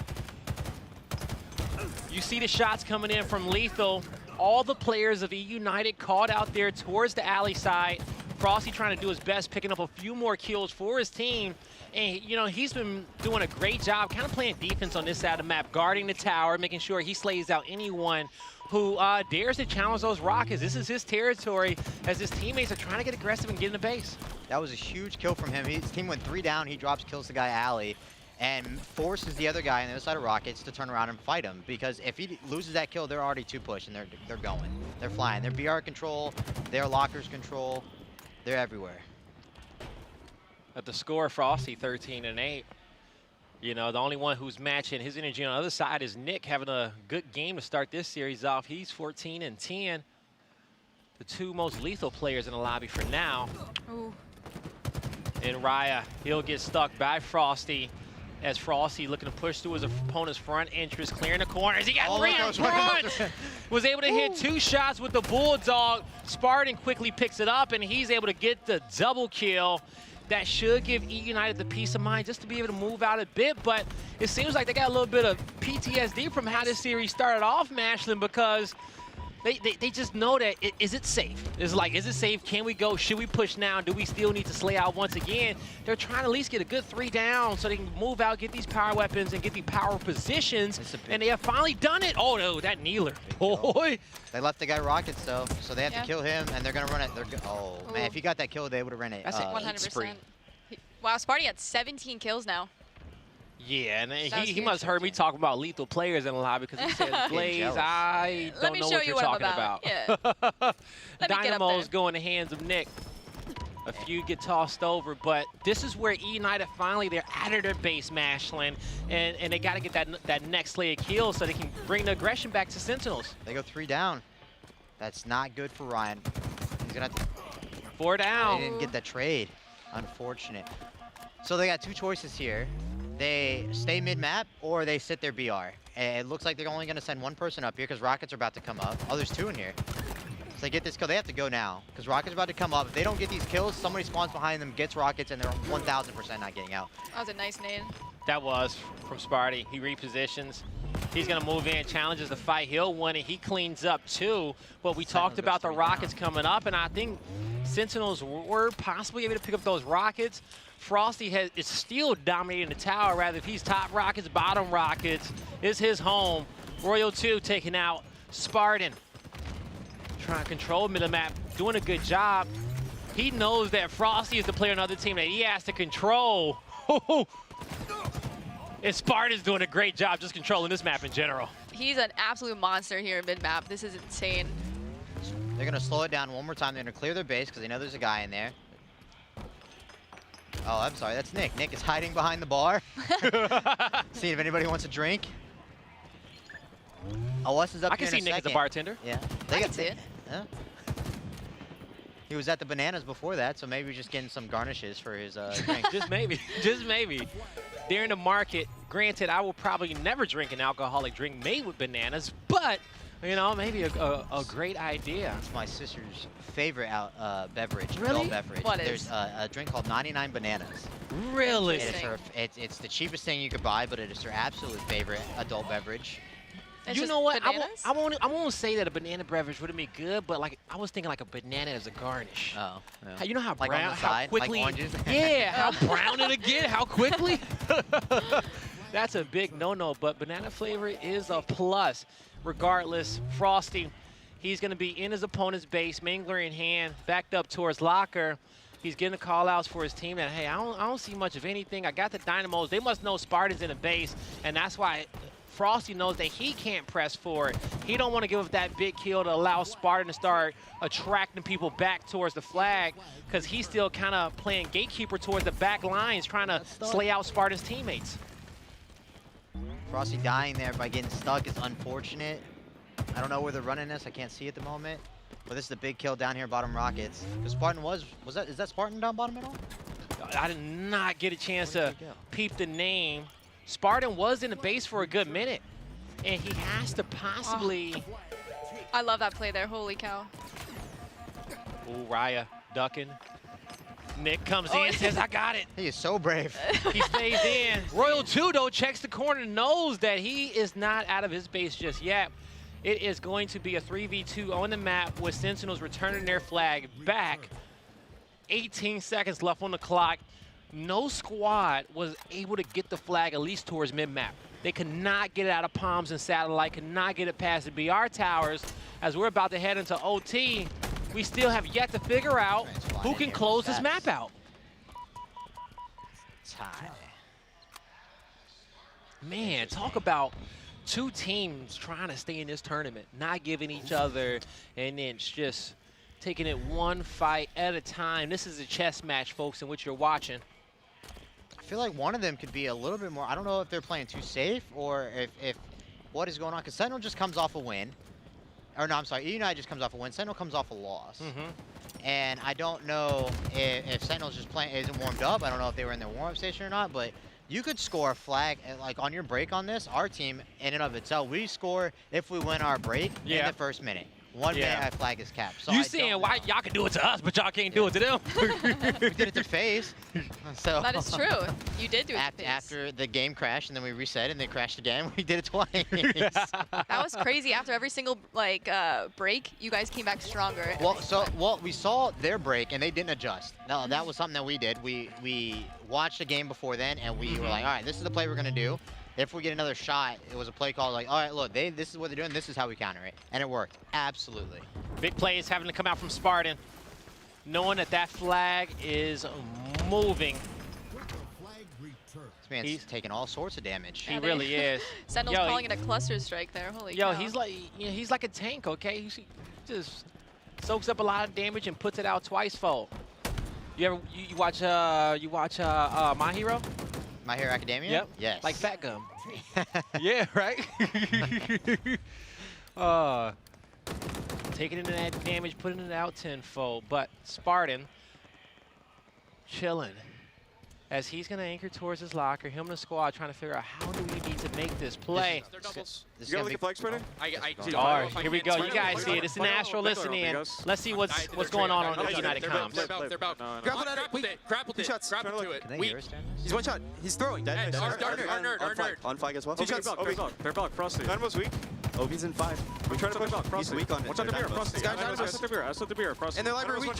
You see the shots coming in from Lethal. All the players of EUnited called out there towards the alley side. Frosty trying to do his best, picking up a few more kills for his team. And, you know, he's been doing a great job kind of playing defense on this side of the map, guarding the tower, making sure he slays out anyone who dares to challenge those rockets. This is his territory as his teammates are trying to get aggressive and get in the base. That was a huge kill from him. His team went 3 down. He drops, kills the guy alley, and forces the other guy on the other side of Rockets to turn around and fight him. Because if he loses that kill, they're already 2 push, and they're going. They're flying. They're BR control. They're lockers control. They're everywhere. At the score, Frosty 13-8. You know, the only one who's matching his energy on the other side is Nick, having a good game to start this series off. He's 14-10. The 2 most lethal players in the lobby for now. Ooh. And Raya, he'll get stuck by Frosty as Frosty looking to push through his opponent's front entrance, clearing the corners. He got 3 in front. Was able to hit 2 shots with the Bulldog. Spartan quickly picks it up, and he's able to get the double kill. That should give EUnited the peace of mind just to be able to move out a bit, but it seems like they got a little bit of PTSD from how this series started off, Mashlin, because they just know that, is it safe? It's like, is it safe? Can we go? Should we push now? Do we still need to slay out once again? They're trying to at least get a good 3 down so they can move out, get these power weapons, and get the power positions, and they have finally done it. Oh, no, that kneeler. Boy. They left the guy Rockets, though, so they have to kill him, and they're going to run it. Oh, man, if he got that kill, they would have ran it. That's 100%. Wow, Sparty had 17 kills now. Yeah, and he must have heard me talking about lethal players in the lobby because he said, Blaze, I don't know what you're talking about. Yeah. Dynamo's go in the hands of Nick. A few get tossed over, but this is where EUnited finally, they're out of their base, Mashlin, and they got to get that next layer of kills so they can bring the aggression back to Sentinels. They go 3 down. That's not good for Ryan. He's going to have to... 4 down. They didn't get the trade. Unfortunate. So they got 2 choices here. They stay mid-map or they sit their BR. And it looks like they're only going to send 1 person up here because Rockets are about to come up. Oh, there's 2 in here. So they get this kill. They have to go now because Rockets are about to come up. If they don't get these kills, somebody spawns behind them, gets Rockets, and they're 1,000% not getting out. That was a nice nade. That was from Sparty. He repositions. He's going to move in, challenges the fight. He'll win it. He cleans up too. But we talked about the Rockets coming up, and I think Sentinels were possibly able to pick up those Rockets. Frosty is still dominating the tower, rather if he's top Rockets, bottom Rockets. It's his home. Royal 2 taking out Spartan. Trying to control middle map, doing a good job. He knows that Frosty is the player on the other team that he has to control. And Spartan's doing a great job just controlling this map in general. He's an absolute monster here in mid-map. This is insane. They're going to slow it down one more time. They're going to clear their base because they know there's a guy in there. Oh, I'm sorry. That's Nick. Nick is hiding behind the bar. Seeing if anybody wants a drink. OS is up I can see Nick as a bartender. Yeah. I can see it. Yeah. He was at the Bananas before that, so maybe just getting some garnishes for his drink. Just maybe. Just maybe. During the market, granted, I will probably never drink an alcoholic drink made with bananas, but, you know, maybe a great idea. It's my sister's favorite beverage. Really? Adult beverage. What is? There's a drink called 99 Bananas. Really? It's the cheapest thing you could buy, but it is her absolute favorite adult beverage. You know what? I won't say that a banana beverage wouldn't be good, but like I was thinking like a banana as a garnish. Oh. Yeah. You know how like brown, on the side, how quickly, like oranges? yeah, how brown it'll get, how quickly. That's a big no-no, but banana flavor is a plus. Regardless, Frosty, he's going to be in his opponent's base, mangler in hand, backed up towards locker. He's getting the call-outs for his team that, hey, I don't see much of anything. I got the Dynamos. They must know Spartan's in the base, and that's why Frosty knows that he can't press forward. He don't want to give up that big kill to allow Spartan to start attracting people back towards the flag because he's still kind of playing gatekeeper towards the back lines, trying to slay out Spartan's teammates. Frosty dying there by getting stuck is unfortunate. I don't know where they're running this. I can't see at the moment. But this is the big kill down here, bottom Rockets. Because Spartan is that Spartan down bottom at all? I did not get a chance to peep the name. Spartan was in the base for a good minute, and he has to possibly... I love that play there. Holy cow. Ooh, Raya ducking. Nick comes in, says, I got it. He is so brave. He stays in. Royal 2, though, checks the corner, knows that he is not out of his base just yet. It is going to be a 3v2 on the map with Sentinels returning their flag back. 18 seconds left on the clock. No squad was able to get the flag at least towards mid-map. They could not get it out of Palms and Satellite, could not get it past the BR towers. As we're about to head into OT, we still have yet to figure out who can close this map out. Man, talk about two teams trying to stay in this tournament, not giving each other an inch, just taking it one fight at a time. This is a chess match, folks, in which you're watching. I feel like one of them could be a little bit more, I don't know if they're playing too safe or if what is going on, because Sentinel just comes off a win. Or no, I'm sorry, EUnited just comes off a win. Sentinel comes off a loss. And I don't know if Sentinel's just isn't warmed up. I don't know if they were in their warm-up station or not, but you could score a flag, like on your break on this, our team in and of itself, we score if we win our break in the first minute. 1 minute, our flag is capped. So you saying why y'all can do it to us, but y'all can't do it to them? We did it to FaZe. So that is true. You did do it to FaZe. After the game crashed and then we reset and they crashed again, we did it twice. That was crazy. After every single break, you guys came back stronger. Well, we saw their break and they didn't adjust. No, that was something that we did. We watched the game before then and we were like, all right, this is the play we're gonna do. If we get another shot, it was a play call like, all right, look, this is what they're doing, this is how we counter it. And it worked, absolutely. Big plays having to come out from Spartan, knowing that that flag is moving. This man's taking all sorts of damage. He really is. Sentinel's calling it a cluster strike there, holy cow. He's like a tank, okay? He just soaks up a lot of damage and puts it out twice-fold. You watch My Hero? My Hero Academia? Yep. Yes. Like Fat Gum. Yeah, right? Taking in that damage, putting it out tenfold. But Spartan chilling as he's going to anchor towards his locker. Him and the squad trying to figure out how do we need to make this play. You got like a flag spreader? Here we go. You guys see it. It's an Astro listening. Let's see what's going on EUnited comms. They're about. Grapple at it. Grapple to it. Grapple to it. He's one shot. He's throwing. Our nerd. On flag as well. 2 shots. Fair block. Frosty. Dynamo's weak. Obi's in 5. We try to push. He's weak on it. Watch out the beer, Frosty. I saw the beer, Frosty. And their library weak.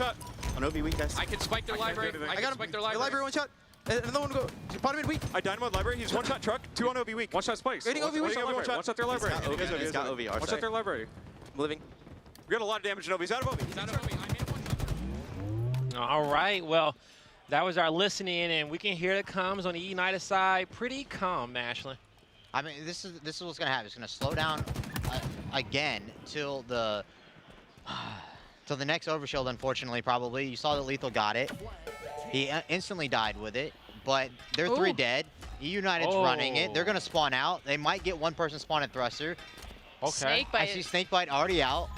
On Obi weak, guys. I can spike their library. I got him. The library one shot. Another one go. Bottom mid weak. I dynamo library. He's one shot truck. 2 on OB weak. One shot spikes. Waiting OB weak. Watch out their library. He's got OB. Watch out their library. I'm living. We got a lot of damage in OB. He's out of OB. All right. Well, that was our listening, and we can hear the comms on the EUnited side. Pretty calm, Ashley. I mean, this is what's gonna happen. It's gonna slow down again till the So the next overshield, unfortunately, probably, you saw that Lethal got it. He instantly died with it, but they're 3 dead. EUnited's running it. They're going to spawn out. They might get one person spawn at Thruster. Okay. Snakebite. I see Snakebite already out.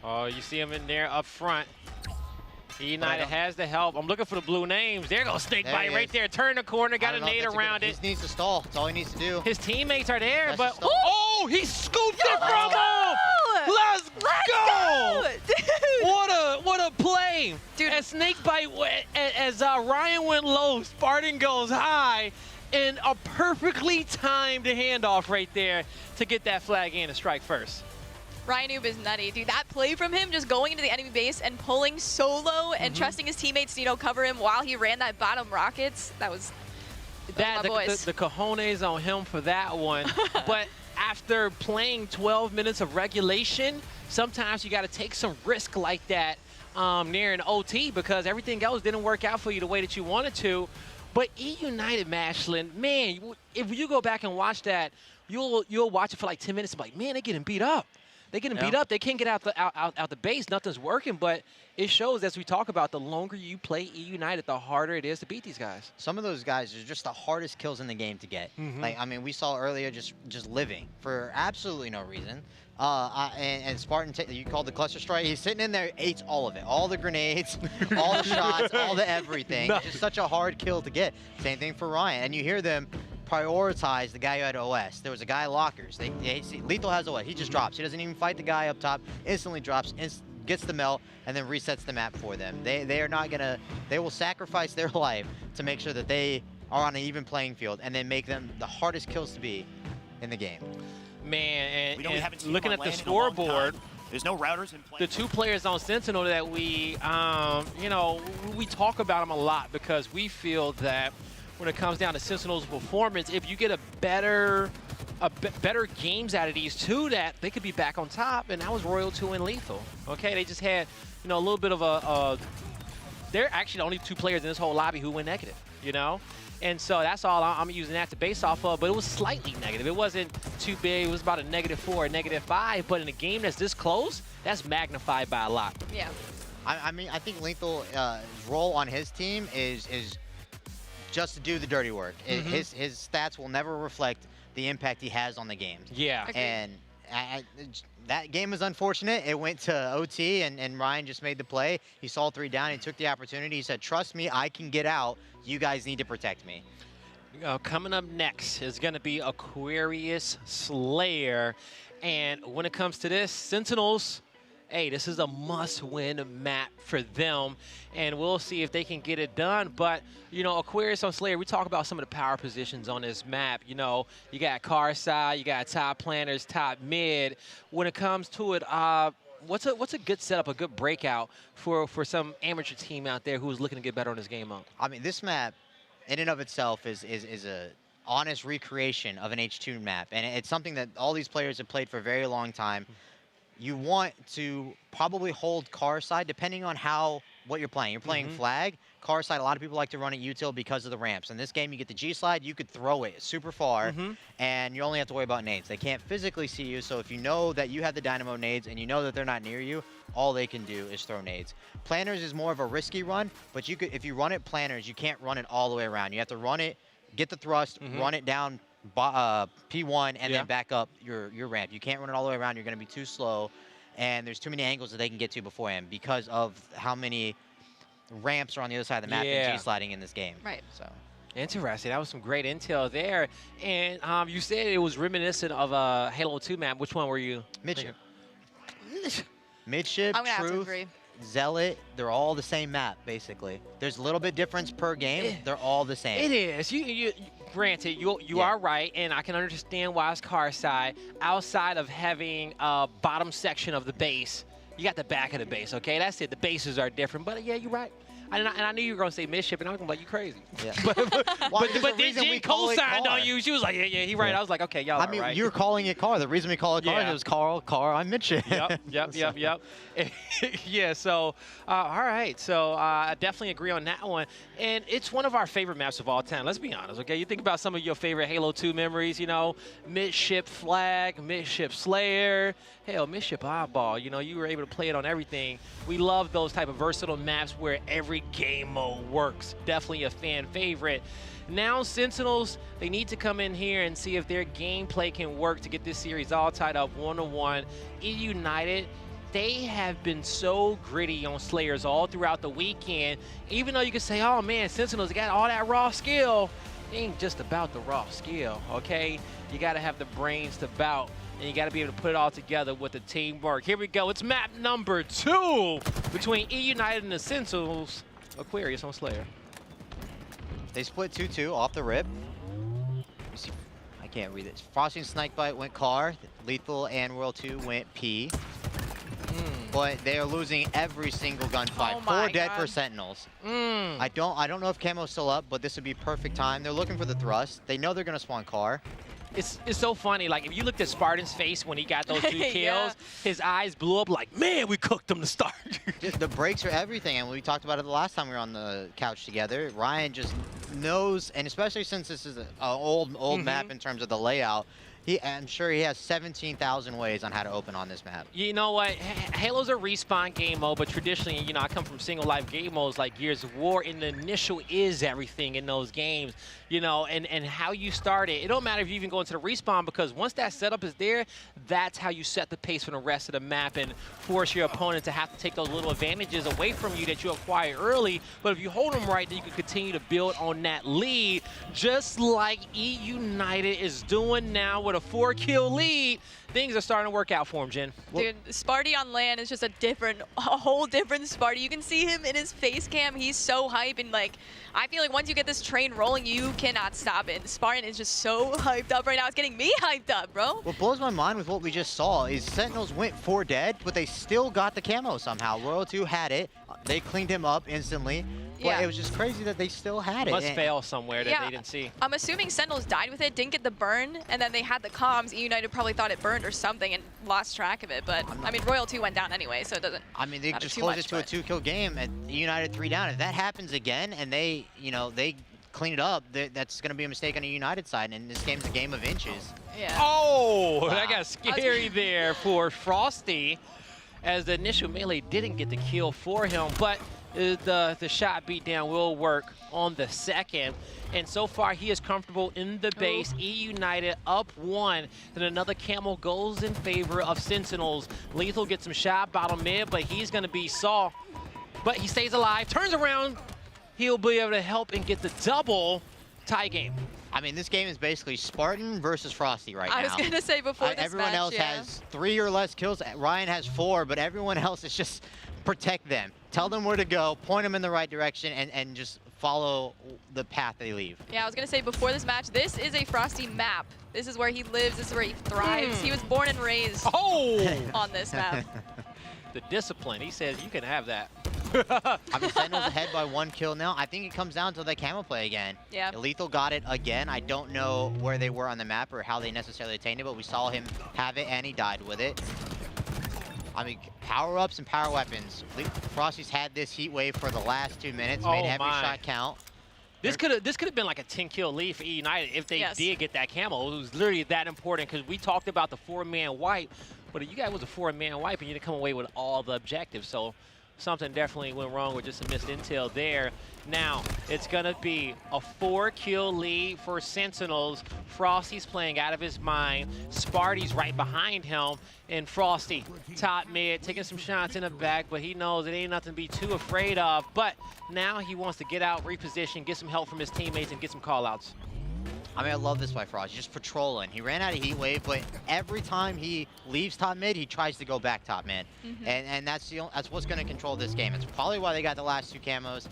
Oh, you see him in there up front. EUnited has the help. I'm looking for the blue names. There goes Snakebite right there. Turn the corner, got a nade around it. He needs to stall. That's all he needs to do. His teammates are there, but oh, he scooped it from him. Let's go! Dude. What a play! Dude, as Snakebite, as Ryan went low, Spartan goes high, and a perfectly timed handoff right there to get that flag in and strike first. Ryan is nutty. Dude, that play from him, just going into the enemy base and pulling solo and trusting his teammates to, you know, cover him while he ran that bottom rockets, that was my boys. The cojones on him for that one. But after playing 12 minutes of regulation, sometimes you got to take some risk like that near an OT because everything else didn't work out for you the way that you wanted to. But EUnited, Mashlin, man, if you go back and watch that, you'll watch it for like 10 minutes and be like, man, they're getting beat up. They're getting beat up. They can't get out the base. Nothing's working. But it shows, as we talk about, the longer you play EUnited, the harder it is to beat these guys. Some of those guys are just the hardest kills in the game to get. Like, I mean, we saw earlier just living for absolutely no reason. And Spartan, you called the cluster strike. He's sitting in there, ate all of it, all the grenades, all the shots, all the everything. It's just such a hard kill to get. Same thing for Ryan. And you hear them prioritize the guy who had OS. There was a guy lockers. Lethal has OS. He just drops. He doesn't even fight the guy up top. Instantly drops, gets the melt, and then resets the map for them. They are not gonna. They will sacrifice their life to make sure that they are on an even playing field, and then make them the hardest kills to be in the game. Man, and looking at the scoreboard, there's no routers in play. The 2 players on Sentinel that we, you know, we talk about them a lot because we feel that when it comes down to Sentinel's performance, if you get better games out of these 2, that they could be back on top, and that was Royal 2 and Lethal. Okay, they just had, you know, a little bit of they're actually the only 2 players in this whole lobby who went negative, you know? And so that's all I'm using that to base off of, but it was slightly negative. It wasn't too big. It was about a -4, a -5, but in a game that's this close, that's magnified by a lot. Yeah. I mean, I think Lethal's role on his team is just to do the dirty work. His stats will never reflect the impact he has on the game. Yeah. And that game was unfortunate. It went to OT, and Ryan just made the play. He saw 3 down. He took the opportunity. He said, trust me, I can get out. You guys need to protect me. Coming up next is going to be Aquarius Slayer. And when it comes to this, Sentinels, hey, this is a must-win map for them, and we'll see if they can get it done. But, you know, Aquarius on Slayer, we talk about some of the power positions on this map. You know, you got car side, you got top planners, top mid. When it comes to it, what's a good setup, a good breakout for some amateur team out there who's looking to get better on this game mode? I mean, this map, in and of itself, is a honest recreation of an H2 map, and it's something that all these players have played for a very long time. You want to probably hold car side depending on what you're playing. You're playing flag, car side. A lot of people like to run it util because of the ramps. In this game, you get the G slide, you could throw it super far, and you only have to worry about nades. They can't physically see you, so if you know that you have the dynamo nades and you know that they're not near you, all they can do is throw nades. Planners is more of a risky run, but you could, if you run it planners, you can't run it all the way around. You have to run it, get the thrust, run it down P1, and then back up your ramp. You can't run it all the way around. You're going to be too slow, and there's too many angles that they can get to beforehand because of how many ramps are on the other side of the map and G-sliding in this game. Right. So interesting. That was some great intel there. And you said it was reminiscent of a Halo 2 map. Which one were you? Midship. Midship, I'm gonna have to Truth, agree. Zealot, they're all the same map, basically. There's a little bit difference per game. They're all the same. It is. Granted, you are right, and I can understand why it's car side. Outside of having a bottom section of the base, you got the back of the base, okay? That's it. The bases are different, but yeah, you're right. And I knew you were going to say mid-ship, and I was going to be like, you crazy. Yeah. but then Jen co-signed on you. She was like, yeah, he right. I was like, okay, y'all I mean, right. you're calling it car. The reason we call it car is it was Carl, I'm midship. Yep. Yeah, so, all right. So I definitely agree on that one. And it's one of our favorite maps of all time. Let's be honest, okay? You think about some of your favorite Halo 2 memories, you know, midship flag, midship slayer, hell, midship eyeball. You know, you were able to play it on everything. We love those type of versatile maps where every game mode works. Definitely a fan favorite. Now, Sentinels, they need to come in here and see if their gameplay can work to get this series all tied up 1-1. EUnited, they have been so gritty on Slayers all throughout the weekend. Even though you can say, oh man, Sentinels got all that raw skill, it ain't just about the raw skill, okay? You gotta have the brains to bout, and you gotta be able to put it all together with the teamwork. Here we go, it's map number 2 between EUnited and the Sentinels. Aquarius on Slayer. They split 2-2 off the rip. I can't read this. Frosty and Snakebite went car. Lethal and World 2 went P. But they are losing every single gunfight. 4 dead for Sentinels. I don't know if Camo's still up, but this would be perfect time. They're looking for the thrust. They know they're gonna spawn car. It's so funny. Like, if you looked at Spartan's face when he got those 2 kills, his eyes blew up like, man, we cooked them to start. The breaks are everything, and we talked about it the last time we were on the couch together. Ryan just knows, and especially since this is an old map in terms of the layout, I'm sure he has 17,000 ways on how to open on this map. You know what? Halo's a respawn game mode, but traditionally, you know, I come from single life game modes like Gears of War, and the initial is everything in those games, you know, and how you start it. It don't matter if you even go into the respawn, because once that setup is there, that's how you set the pace for the rest of the map and force your opponent to have to take those little advantages away from you that you acquire early. But if you hold them right, then you can continue to build on that lead, just like EUnited is doing now with a 4-kill lead. Things are starting to work out for him, Jen. Dude, Sparty on LAN is just a whole different Sparty. You can see him in his face cam. He's so hype, and like, I feel like once you get this train rolling, you cannot stop it. Spartan is just so hyped up right now. It's getting me hyped up, bro. What blows my mind with what we just saw is Sentinels went 4 dead, but they still got the camo somehow. Royal 2 had it. They cleaned him up instantly. But it was just crazy that they still had it. Must fail somewhere that they didn't see. I'm assuming Sentinels died with it, didn't get the burn, and then they had the comms. EUnited probably thought it burned or something and lost track of it. But I mean, Royal 2 went down anyway, so it doesn't. I mean, they just closed it to a 2-kill game, and EUnited 3 down. If that happens again, and they, you know, they clean it up, that's going to be a mistake on the EUnited side, and this game's a game of inches. Yeah. Oh, wow. That got scary there for Frosty, as the initial melee didn't get the kill for him, but the shot beatdown will work on the second. And so far, he is comfortable in the base. EUnited up 1. Then another camo goes in favor of Sentinels. Lethal gets some shot bottom mid, but he's going to be saw. But he stays alive, turns around. He'll be able to help and get the double tie game. I mean, this game is basically Spartan versus Frosty right now. I was going to say before this everyone match, else has 3 or less kills. Ryan has 4, but everyone else is just protect them. Tell them where to go, point them in the right direction, and just follow the path they leave. Yeah, I was going to say before this match, this is a Frosty map. This is where he lives. This is where he thrives. He was born and raised on this map. The discipline. He says you can have that. I mean, Sentinel's ahead by 1 kill now. I think it comes down to the camo play again. Yeah. Lethal got it again. I don't know where they were on the map or how they necessarily attained it, but we saw him have it, and he died with it. I mean, power-ups and power weapons. Frosty's had this heat wave for the last 2 minutes, made every shot count. This could have been like a 10-kill lead for EUnited if they did get that camo. It was literally that important, because we talked about the 4-man wipe, but if you guys was a 4-man wipe and you didn't come away with all the objectives, so something definitely went wrong with just a missed intel there. Now, it's going to be a 4-kill lead for Sentinels. Frosty's playing out of his mind. Sparty's right behind him. And Frosty, top mid, taking some shots in the back, but he knows it ain't nothing to be too afraid of. But now he wants to get out, reposition, get some help from his teammates, and get some call-outs. I mean, I love this by Frost. Just patrolling. He ran out of heat wave, but every time he leaves top mid, he tries to go back top mid, and that's what's going to control this game. It's probably why they got the last 2 camos.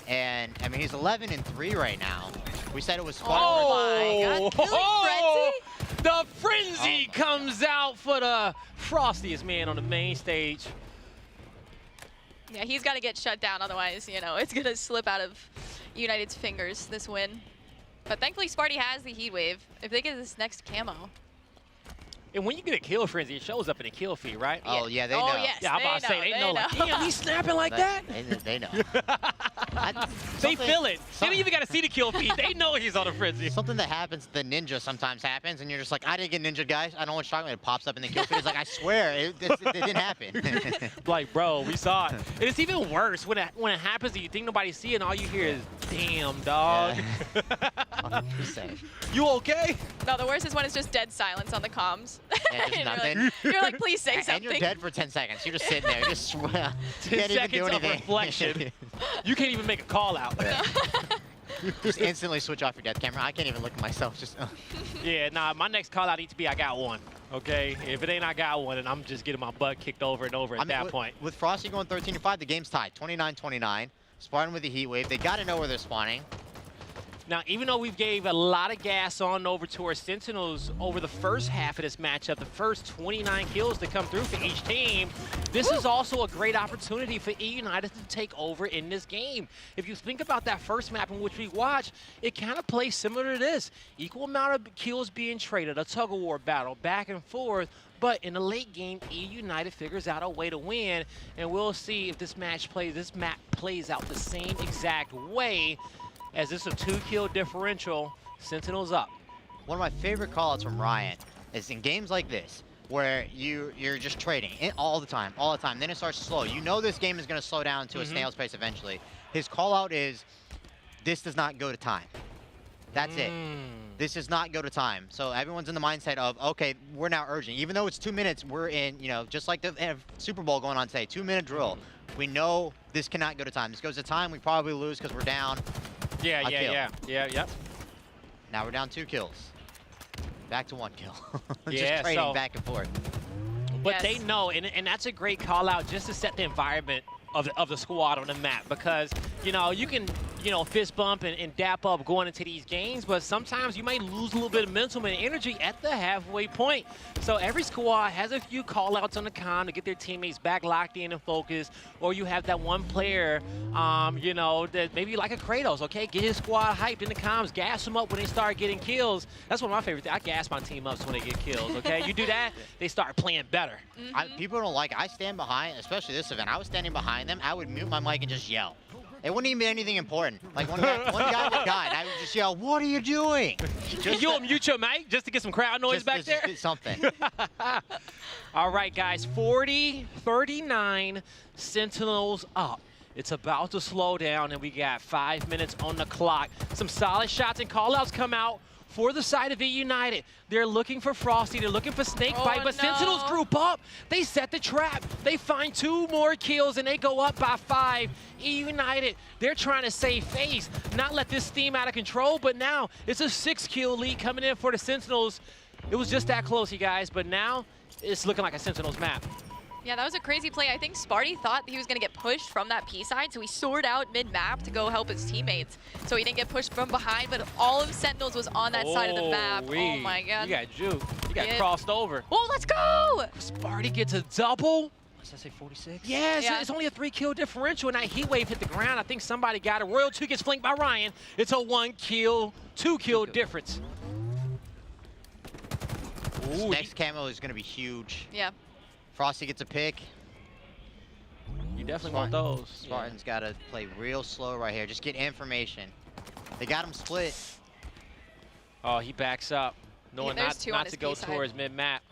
And I mean, he's 11-3 right now. We said it was fun. Oh my God! The frenzy comes out for the frostiest man on the main stage. Yeah, he's got to get shut down, otherwise, you know, it's going to slip out of United's fingers, this win. But thankfully, Sparty has the heat wave. If they get this next camo. And when you get a kill frenzy, it shows up in a kill feed, right? Oh, yeah, they know. Oh, yes, Yeah, I'm about to say, they know. Like, damn, he's snapping like that? They know. They feel it. They don't even got to see the kill feed. They know he's on a frenzy. Something that happens, the ninja sometimes happens, and you're just like, I didn't get ninja, guys. I don't want to shock me. It pops up in the kill feed. It's like, I swear, it didn't happen. Like, bro, we saw it. And it's even worse when it happens and you think nobody see it, and all you hear is, damn, dog. Yeah. 100%. You okay? No, the worst is when it's just dead silence on the comms. Yeah, just nothing. You're like, please say something. And you're dead for 10 seconds. You're just sitting there. You just swear. 10 seconds of reflection. You can't even make a call out. Just instantly switch off your death camera. I can't even look at myself. Just. Yeah, nah, my next call out needs to be I got one. Okay? If it ain't I got one, then I'm just getting my butt kicked over and over at that point. With Frosty going 13-5, the game's tied. 29-29. Spartan with the heat wave. They got to know where they're spawning. Now, even though we've gave a lot of gas on over to our Sentinels over the first half of this matchup, the first 29 kills to come through for each team, this is also a great opportunity for EUnited to take over in this game. If you think about that first map in which we watched, it kind of plays similar to this. Equal amount of kills being traded, a tug-of-war battle, back and forth. But in the late game, EUnited figures out a way to win, and we'll see if this map plays out the same exact way. As this is a 2-kill differential, Sentinels up. One of my favorite callouts from Ryan is in games like this, where you're just trading all the time. Then it starts slow. You know this game is going to slow down to a snail's pace eventually. His callout is, this does not go to time. That's it. This does not go to time. So everyone's in the mindset of, okay, we're now urgent. Even though it's 2 minutes, we're in, you know, just like the Super Bowl going on today, 2-minute drill. We know this cannot go to time. This goes to time, we probably lose because we're down. Yeah. Now we're down 2 kills. Back to 1 kill. Just Yeah, trading back and forth. But they know, and that's a great call out just to set the environment of the squad on the map, because you know you can fist bump and dap up going into these games, but sometimes you might lose a little bit of mental and energy at the halfway point. So every squad has a few call outs on the comm to get their teammates back locked in and focused, or you have that one player that maybe like a Kratos, okay, get his squad hyped in the comms, gas them up when they start getting kills. That's one of my favorite things. I gas my team up when they get kills, okay? You do that, they start playing better. People don't like it. I stand behind, especially this event, I was standing behind them. I would mute my mic and just yell. It wouldn't even be anything important. Like one guy would die, and I would just yell, "What are you doing?" You'll mute your mic just to get some crowd noise back there? Just something. All right, guys, 40-39, Sentinels up. It's about to slow down, and we got 5 minutes on the clock. Some solid shots and call-outs come out for the side of EUnited. They're looking for Frosty, they're looking for Snakebite, but Sentinels group up. They set the trap. They find 2 more kills, and they go up by 5. EUnited, they're trying to save face, not let this steam out of control, but now it's a 6-kill lead coming in for the Sentinels. It was just that close, you guys, but now it's looking like a Sentinels map. Yeah, that was a crazy play. I think Sparty thought he was going to get pushed from that P side, so he soared out mid-map to go help his teammates. So he didn't get pushed from behind, but all of Sentinels was on that side of the map. Oh my god. You got juked. You got crossed over. Oh, let's go! Sparty gets a double. Does that say 46? Yeah, it's only a 3-kill differential, and that heat wave hit the ground. I think somebody got it. Royal 2 gets flanked by Ryan. It's a 1-kill, 2-kill difference. This next camo is going to be huge. Yeah. Frosty gets a pick. You definitely want those. Spartan's got to play real slow right here. Just get information. They got him split. Oh, he backs up, knowing not to go towards mid-map.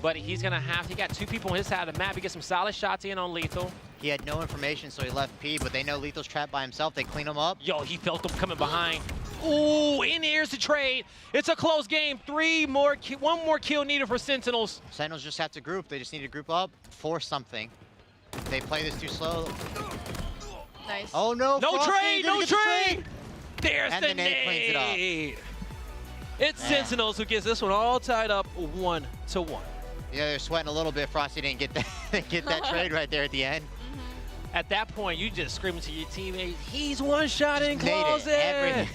But he's going to he got 2 people on his side of the map. He gets some solid shots in on Lethal. He had no information, so he left P, but they know Lethal's trapped by himself. They clean him up. Yo, he felt them coming behind. Ooh, in here's the trade. It's a close game. 1 more kill needed for Sentinels. Sentinels just have to group. They just need to group up, force something. If they play this too slow. Nice. Oh no! No trade! No trade! There's and the nade. Cleans it up. It's Sentinels who gets this one all tied up 1-1. Yeah, they're sweating a little bit. Frosty didn't get that trade right there at the end. At that point, you just screaming to your teammates, he's one-shotting closet.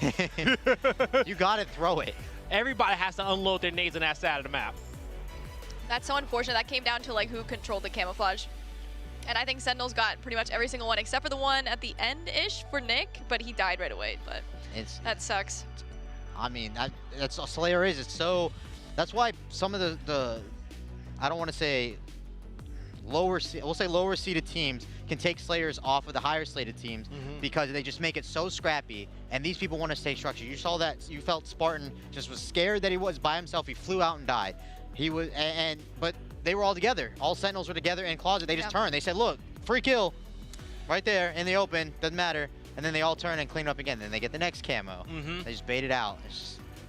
You got to throw it. Everybody has to unload their nades on that side of the map. That's so unfortunate. That came down to like who controlled the camouflage. And I think Sentinels got pretty much every single one except for the one at the end-ish for Nick, but he died right away. But that sucks. I mean, that's all Slayer is. It's so. That's why some of the I don't want to say lower seeded teams can take Slayers off of the higher slated teams because they just make it so scrappy, and these people want to stay structured. You saw that. You felt Spartan just was scared that he was by himself. He flew out and died. He was, but they were all together. All Sentinels were together in closet. They just turned. They said, "Look, free kill, right there in the open. Doesn't matter." And then they all turn and clean up again. Then they get the next camo. They just bait it out.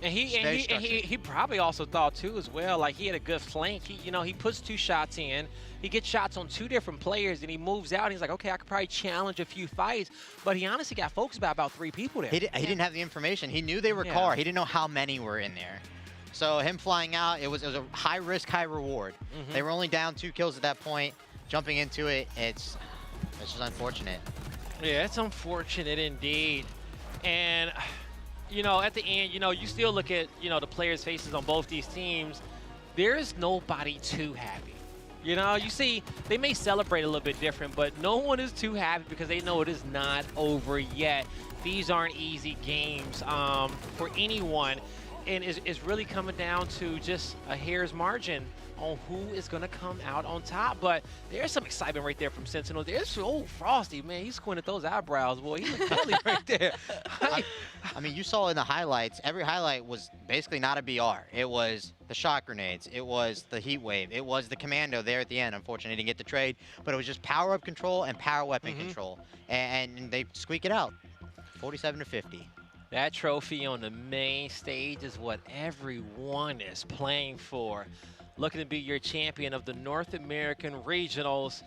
And he probably also thought too as well, like he had a good flank. He puts 2 shots in. He gets shots on 2 different players, and he moves out. And he's like, okay, I could probably challenge a few fights. But he honestly got focused by about 3 people there. He didn't have the information. He knew they were car. He didn't know how many were in there. So him flying out, it was a high risk, high reward. They were only down 2 kills at that point. Jumping into it, it's just unfortunate. Yeah, it's unfortunate indeed. And at the end, you still look at, the players' faces on both these teams. There is nobody too happy. You see, they may celebrate a little bit different, but no one is too happy because they know it is not over yet. These aren't easy games for anyone. And it's really coming down to just a hair's margin on who is going to come out on top. But there's some excitement right there from Sentinel. There's Frosty, man. He squinted those eyebrows, boy. He looked deadly right there. I mean, you saw in the highlights, every highlight was basically not a BR. It was the shot grenades. It was the heat wave. It was the commando there at the end. Unfortunately, didn't get the trade. But it was just power-up control and power weapon control. And they squeak it out, 47-50. That trophy on the main stage is what everyone is playing for. Looking to be your champion of the North American Regionals.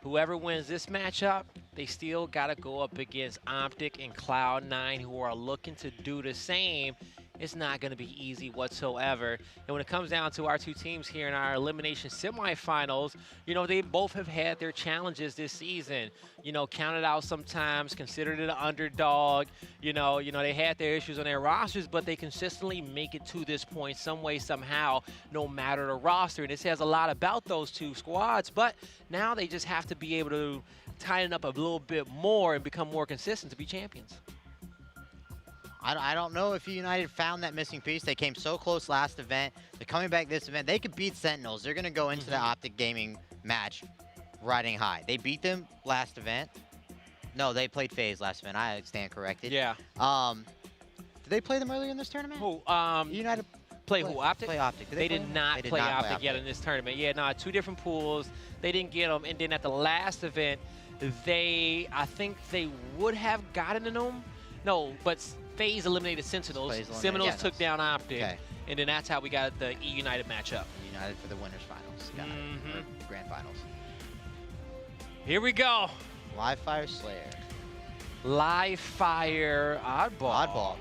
Whoever wins this matchup, they still got to go up against Optic and Cloud9, who are looking to do the same. It's not going to be easy whatsoever. And when it comes down to our 2 teams here in our elimination semifinals, they both have had their challenges this season. Counted out sometimes, considered it an underdog. They had their issues on their rosters, but they consistently make it to this point some way, somehow, no matter the roster. And it says a lot about those 2 squads, but now they just have to be able to tighten up a little bit more and become more consistent to be champions. I don't know if EUnited found that missing piece. They came so close last event. They're coming back this event. They could beat Sentinels. They're going to go into the Optic Gaming match riding high. They beat them last event. No, they played FaZe last event. I stand corrected. Yeah. Did they play them earlier in this tournament? Who? EUnited play who? Optic? Play Optic. They did not play Optic yet in this tournament. Yeah, no, 2 different pools. They didn't get them. And then at the last event, I think they would have gotten them. No, but FaZe eliminated Sentinels. Seminoles took down Optic. Okay. And then that's how we got the EUnited matchup. EUnited for the winners finals. Got it. Grand finals. Here we go. Live Fire Slayer. Live Fire Oddball.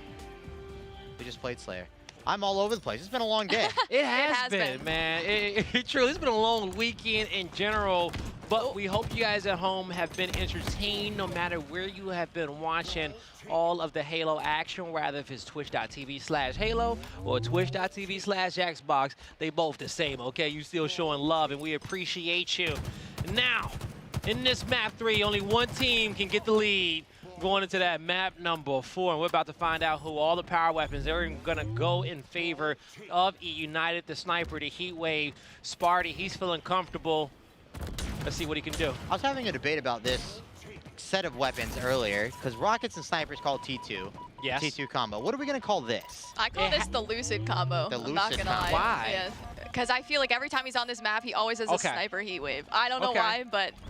We just played Slayer. I'm all over the place. It's been a long day. It has been, man. Truly, it's been a long weekend in general. But we hope you guys at home have been entertained no matter where you have been watching all of the Halo action, whether if it's twitch.tv/Halo or twitch.tv/Xbox. They both the same, okay? You still showing love, and we appreciate you. Now, in this map 3, only one team can get the lead going into that map number 4. And we're about to find out who all the power weapons are going to go in favor of EUnited. The sniper, the heat wave, Sparty, he's feeling comfortable. Let's see what he can do. I was having a debate about this set of weapons earlier, because rockets and snipers called T2. Yes. T2 combo. What are we going to call this? I call this the Lucid combo. The I'm not Lucid gonna lie. combo. Why? Yeah. Because I feel like every time he's on this map, he always has a sniper heat wave. I don't know why,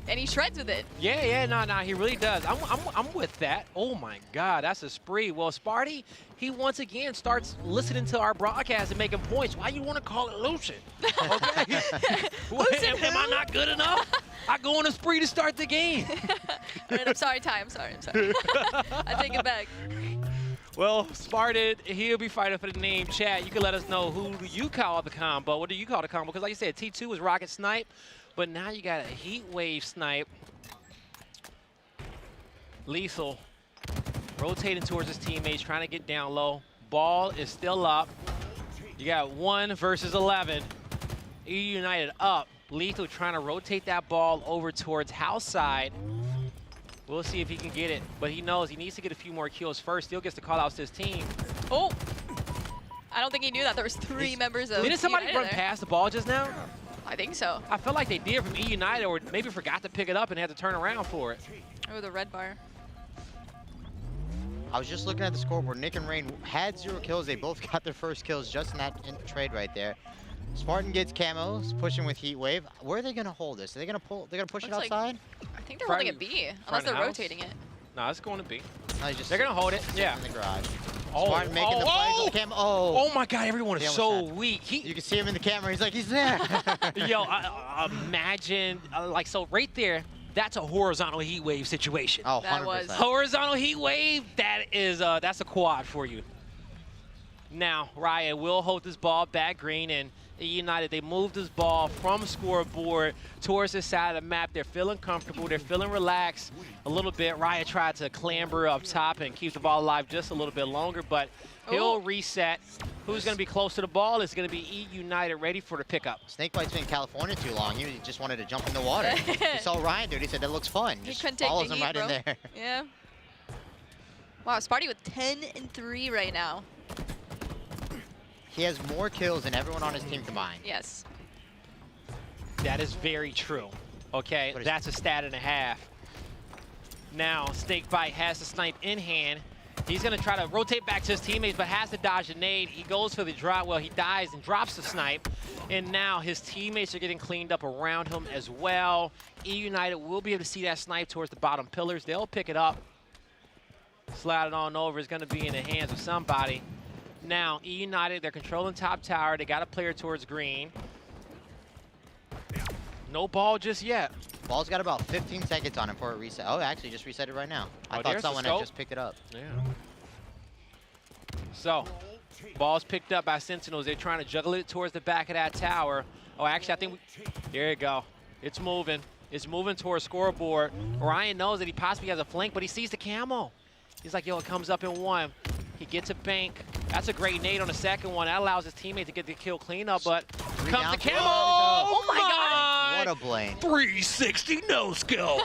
and he shreds with it. Yeah, no, he really does. I'm with that. Oh my God, that's a spree. Well, Sparty, he once again starts listening to our broadcast and making points. Why you want to call it Lucid? Okay. Am I not good enough? I go on a spree to start the game. I'm sorry, Ty. I'm sorry. I take it back. Well, Spartan, he'll be fighting for the name. Chat, you can let us know who do you call the combo. What do you call the combo? Because like you said, T2 is rocket snipe, but now you got a heat wave snipe. Lethal, rotating towards his teammates, trying to get down low. Ball is still up. You got 1 versus 11. EUnited up Lethal trying to rotate that ball over towards house side. We'll see if he can get it, but he knows he needs to get a few more kills first. Still gets the call out to his team. Oh! I don't think he knew that there was 3 members of Didn't somebody run there. past the ball just now? I think so. I felt like they did from EUnited, or maybe forgot to pick it up and had to turn around for it. Oh, the red bar. I was just looking at the scoreboard. Nick and Rain had 0 kills. They both got their first kills just in that trade right there. Spartan gets camos, pushing with Heat Wave. Where are they gonna hold this? Are they gonna pull? They're gonna push it outside? I think they're holding it B, unless they're rotating it. No, it's going to B. No, just they're gonna hold it. Yeah. In the garage. Oh, Spartan making the play. oh, Cam oh my God! Everyone is so weak. You can see him in the camera. He's like, he's there. Yo, imagine like so right there. That's a horizontal heat wave situation. Oh, 100%. That was. Horizontal heat wave. That is that's a quad for you. Now Riot will hold this ball back green, and EUnited, they moved this ball from scoreboard towards the side of the map. They're feeling comfortable. They're feeling relaxed a little bit. Riot tried to clamber up top and keep the ball alive just a little bit longer, but he'll reset. Who's going to be close to the ball is going to be EUnited, ready for the pickup. Snakebite's been in California too long. He just wanted to jump in the water. He saw Ryan do it. He said, that looks fun. He just couldn't take follows the him heat, right bro. in there. Yeah. Wow, Sparty with 10-3 right now. He has more kills than everyone on his team combined. Yes. That is very true. Okay, that's a stat and a half. Now, Snakebite has the snipe in hand. He's going to try to rotate back to his teammates, but has to dodge a nade. He goes for the drop. Well, he dies and drops the snipe. And now his teammates are getting cleaned up around him as well. EUnited will be able to see that snipe towards the bottom pillars. They'll pick it up. Slide it on over. It's going to be in the hands of somebody. Now, EUnited, they're controlling top tower. They got a player towards green. No ball just yet. Ball's got about 15 seconds on him for a reset. Oh, actually, just reset it right now. I thought someone had just picked it up. Yeah. So, ball's picked up by Sentinels. They're trying to juggle it towards the back of that tower. Oh, actually, I think there you go. It's moving. It's moving towards scoreboard. Ryan knows that he possibly has a flank, but he sees the camo. He's like, yo, it comes up in one. He gets a bank. That's a great nade on the second one. That allows his teammate to get the kill cleanup, but comes the camo. Oh my God. What a blame. 360 no skill.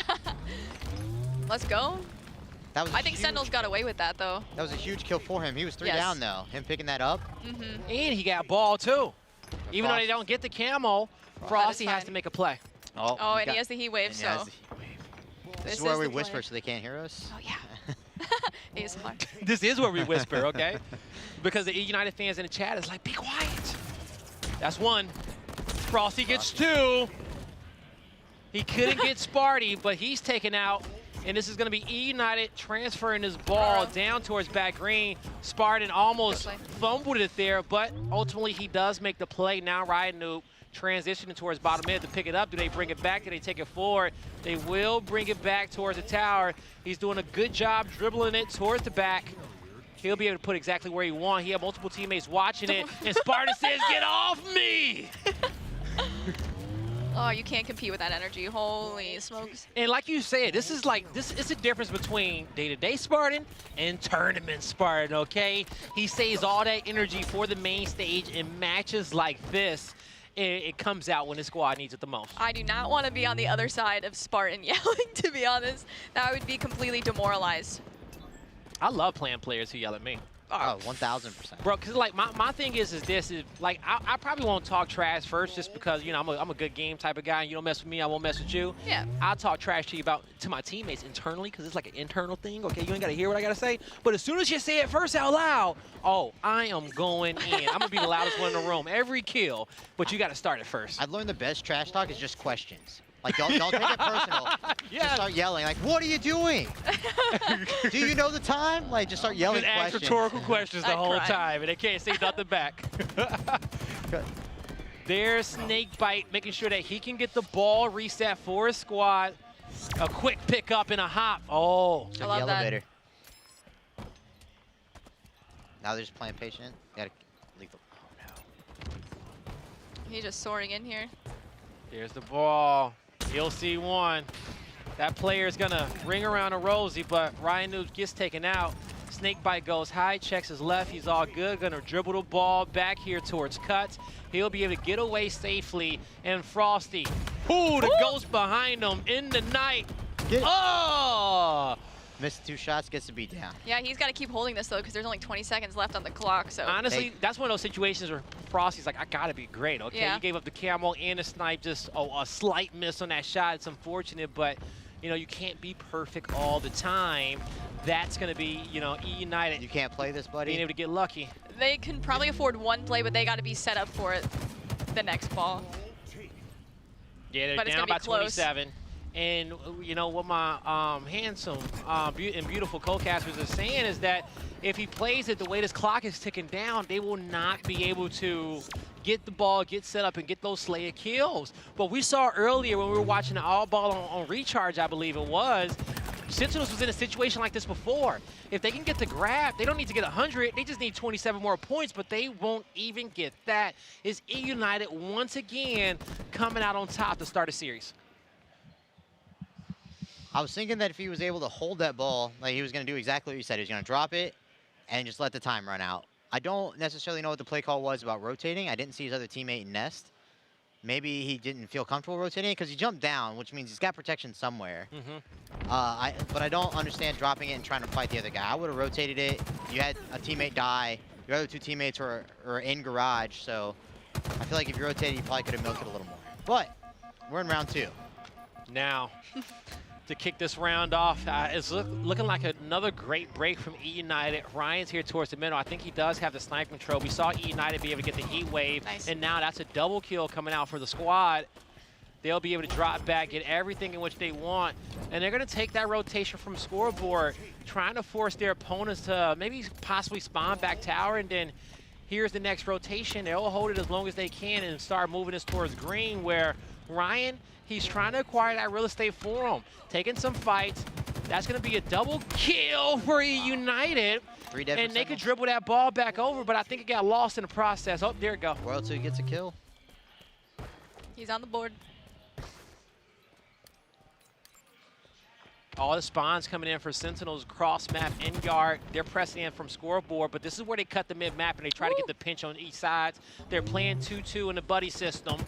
Let's go. That was I think Sentinels got away with that, though. That was a huge kill for him. He was 3 down, though. Him picking that up. And he got ball, too. Even though they don't get the camo, Frosty has to make a play. Oh, and he has the heat wave, so. This is where we whisper so they can't hear us. Oh, yeah. ASMR. This is where we whisper, okay? Because the EUnited fans in the chat is like, be quiet. That's one. Frosty gets 2. He couldn't get Sparty, but he's taken out. And this is going to be EUnited transferring this ball down towards back green. Spartan almost fumbled it there, but ultimately he does make the play. Now Riot Noob transitioning towards bottom mid to pick it up. Do they bring it back? Do they take it forward? They will bring it back towards the tower. He's doing a good job dribbling it towards the back. He'll be able to put exactly where he wants. He had multiple teammates watching it, and Spartan says, get off me! Oh, you can't compete with that energy. Holy smokes. And like you said, this is a difference between day-to-day Spartan and tournament Spartan, okay? He saves all that energy for the main stage in matches like this. It comes out when the squad needs it the most. I do not want to be on the other side of Spartan yelling, to be honest. That would be completely demoralized. I love playing players who yell at me. Oh, 1,000%. Bro, because like my thing is like I probably won't talk trash first just because, you know, I'm a good game type of guy, and you don't mess with me, I won't mess with you. Yeah. I'll talk trash to you to my teammates internally because it's like an internal thing, okay? You ain't got to hear what I got to say. But as soon as you say it first out loud, oh, I am going in. I'm going to be the loudest one in the room every kill, but you got to start it first. I've learned the best trash talk is just questions. Like, don't take it personal. Just start yelling, like, what are you doing? Do you know the time? Like, just start yelling just questions. ask rhetorical questions the whole time, and they can't say nothing back. There's Snakebite making sure that he can get the ball reset for his squad. A quick pickup and a hop. Oh, I love that. Elevator. Now they're just playing patient. Gotta leave the. Oh no. He's just soaring in here. Here's the ball. He'll see one. That player is gonna ring around a Rosie, but Ryan Noob gets taken out. Snakebite goes high, checks his left. He's all good. Gonna dribble the ball back here towards Cut. He'll be able to get away safely. And Frosty, ooh, the ghost behind him in the night. Oh! Missed 2 shots, gets the beat down. Yeah, he's got to keep holding this though, because there's only 20 seconds left on the clock. So honestly, that's one of those situations where Frosty's like, I gotta be great. Okay, yeah. You gave up the camo and the snipe, just a slight miss on that shot. It's unfortunate, but you know you can't be perfect all the time. That's gonna be, you know, EUnited. You can't play this, buddy. Being able to get lucky. They can probably afford one play, but they got to be set up for it the next ball. Yeah, they're but down by 27. And you know what my handsome and beautiful co-casters are saying is that if he plays it the way this clock is ticking down, they will not be able to get the ball, get set up, and get those Slayer kills. But we saw earlier when we were watching the all ball on recharge, I believe it was, Sentinels was in a situation like this before. If they can get the grab, they don't need to get 100. They just need 27 more points, but they won't even get that. Is EUnited once again coming out on top to start a series? I was thinking that if he was able to hold that ball, like he was going to do exactly what you said. He was going to drop it and just let the time run out. I don't necessarily know what the play call was about rotating. I didn't see his other teammate Nest. Maybe he didn't feel comfortable rotating because he jumped down, which means he's got protection somewhere. But I don't understand dropping it and trying to fight the other guy. I would have rotated it. You had a teammate die. Your other 2 teammates were in garage, so I feel like if you rotated, you probably could have milked it a little more. But we're in round 2. Now, to kick this round off, it's looking like another great break from EUnited. Ryan's here towards the middle. I think he does have the snipe control. We saw EUnited be able to get the heat wave, and now that's a double kill coming out for the squad. They'll be able to drop back, get everything in which they want, and they're going to take that rotation from scoreboard, trying to force their opponents to maybe possibly spawn back tower, and then here's the next rotation. They'll hold it as long as they can and start moving us towards green, where Ryan, he's trying to acquire that real estate for him, taking some fights. That's going to be a double kill for EUnited. And they could dribble that ball back over, but I think it got lost in the process. Oh, there it go. World 2 gets a kill. He's on the board. All the spawns coming in for Sentinels, cross map, end yard. They're pressing in from scoreboard, but this is where they cut the mid map and they try to get the pinch on each side. They're playing 2-2 in the buddy system.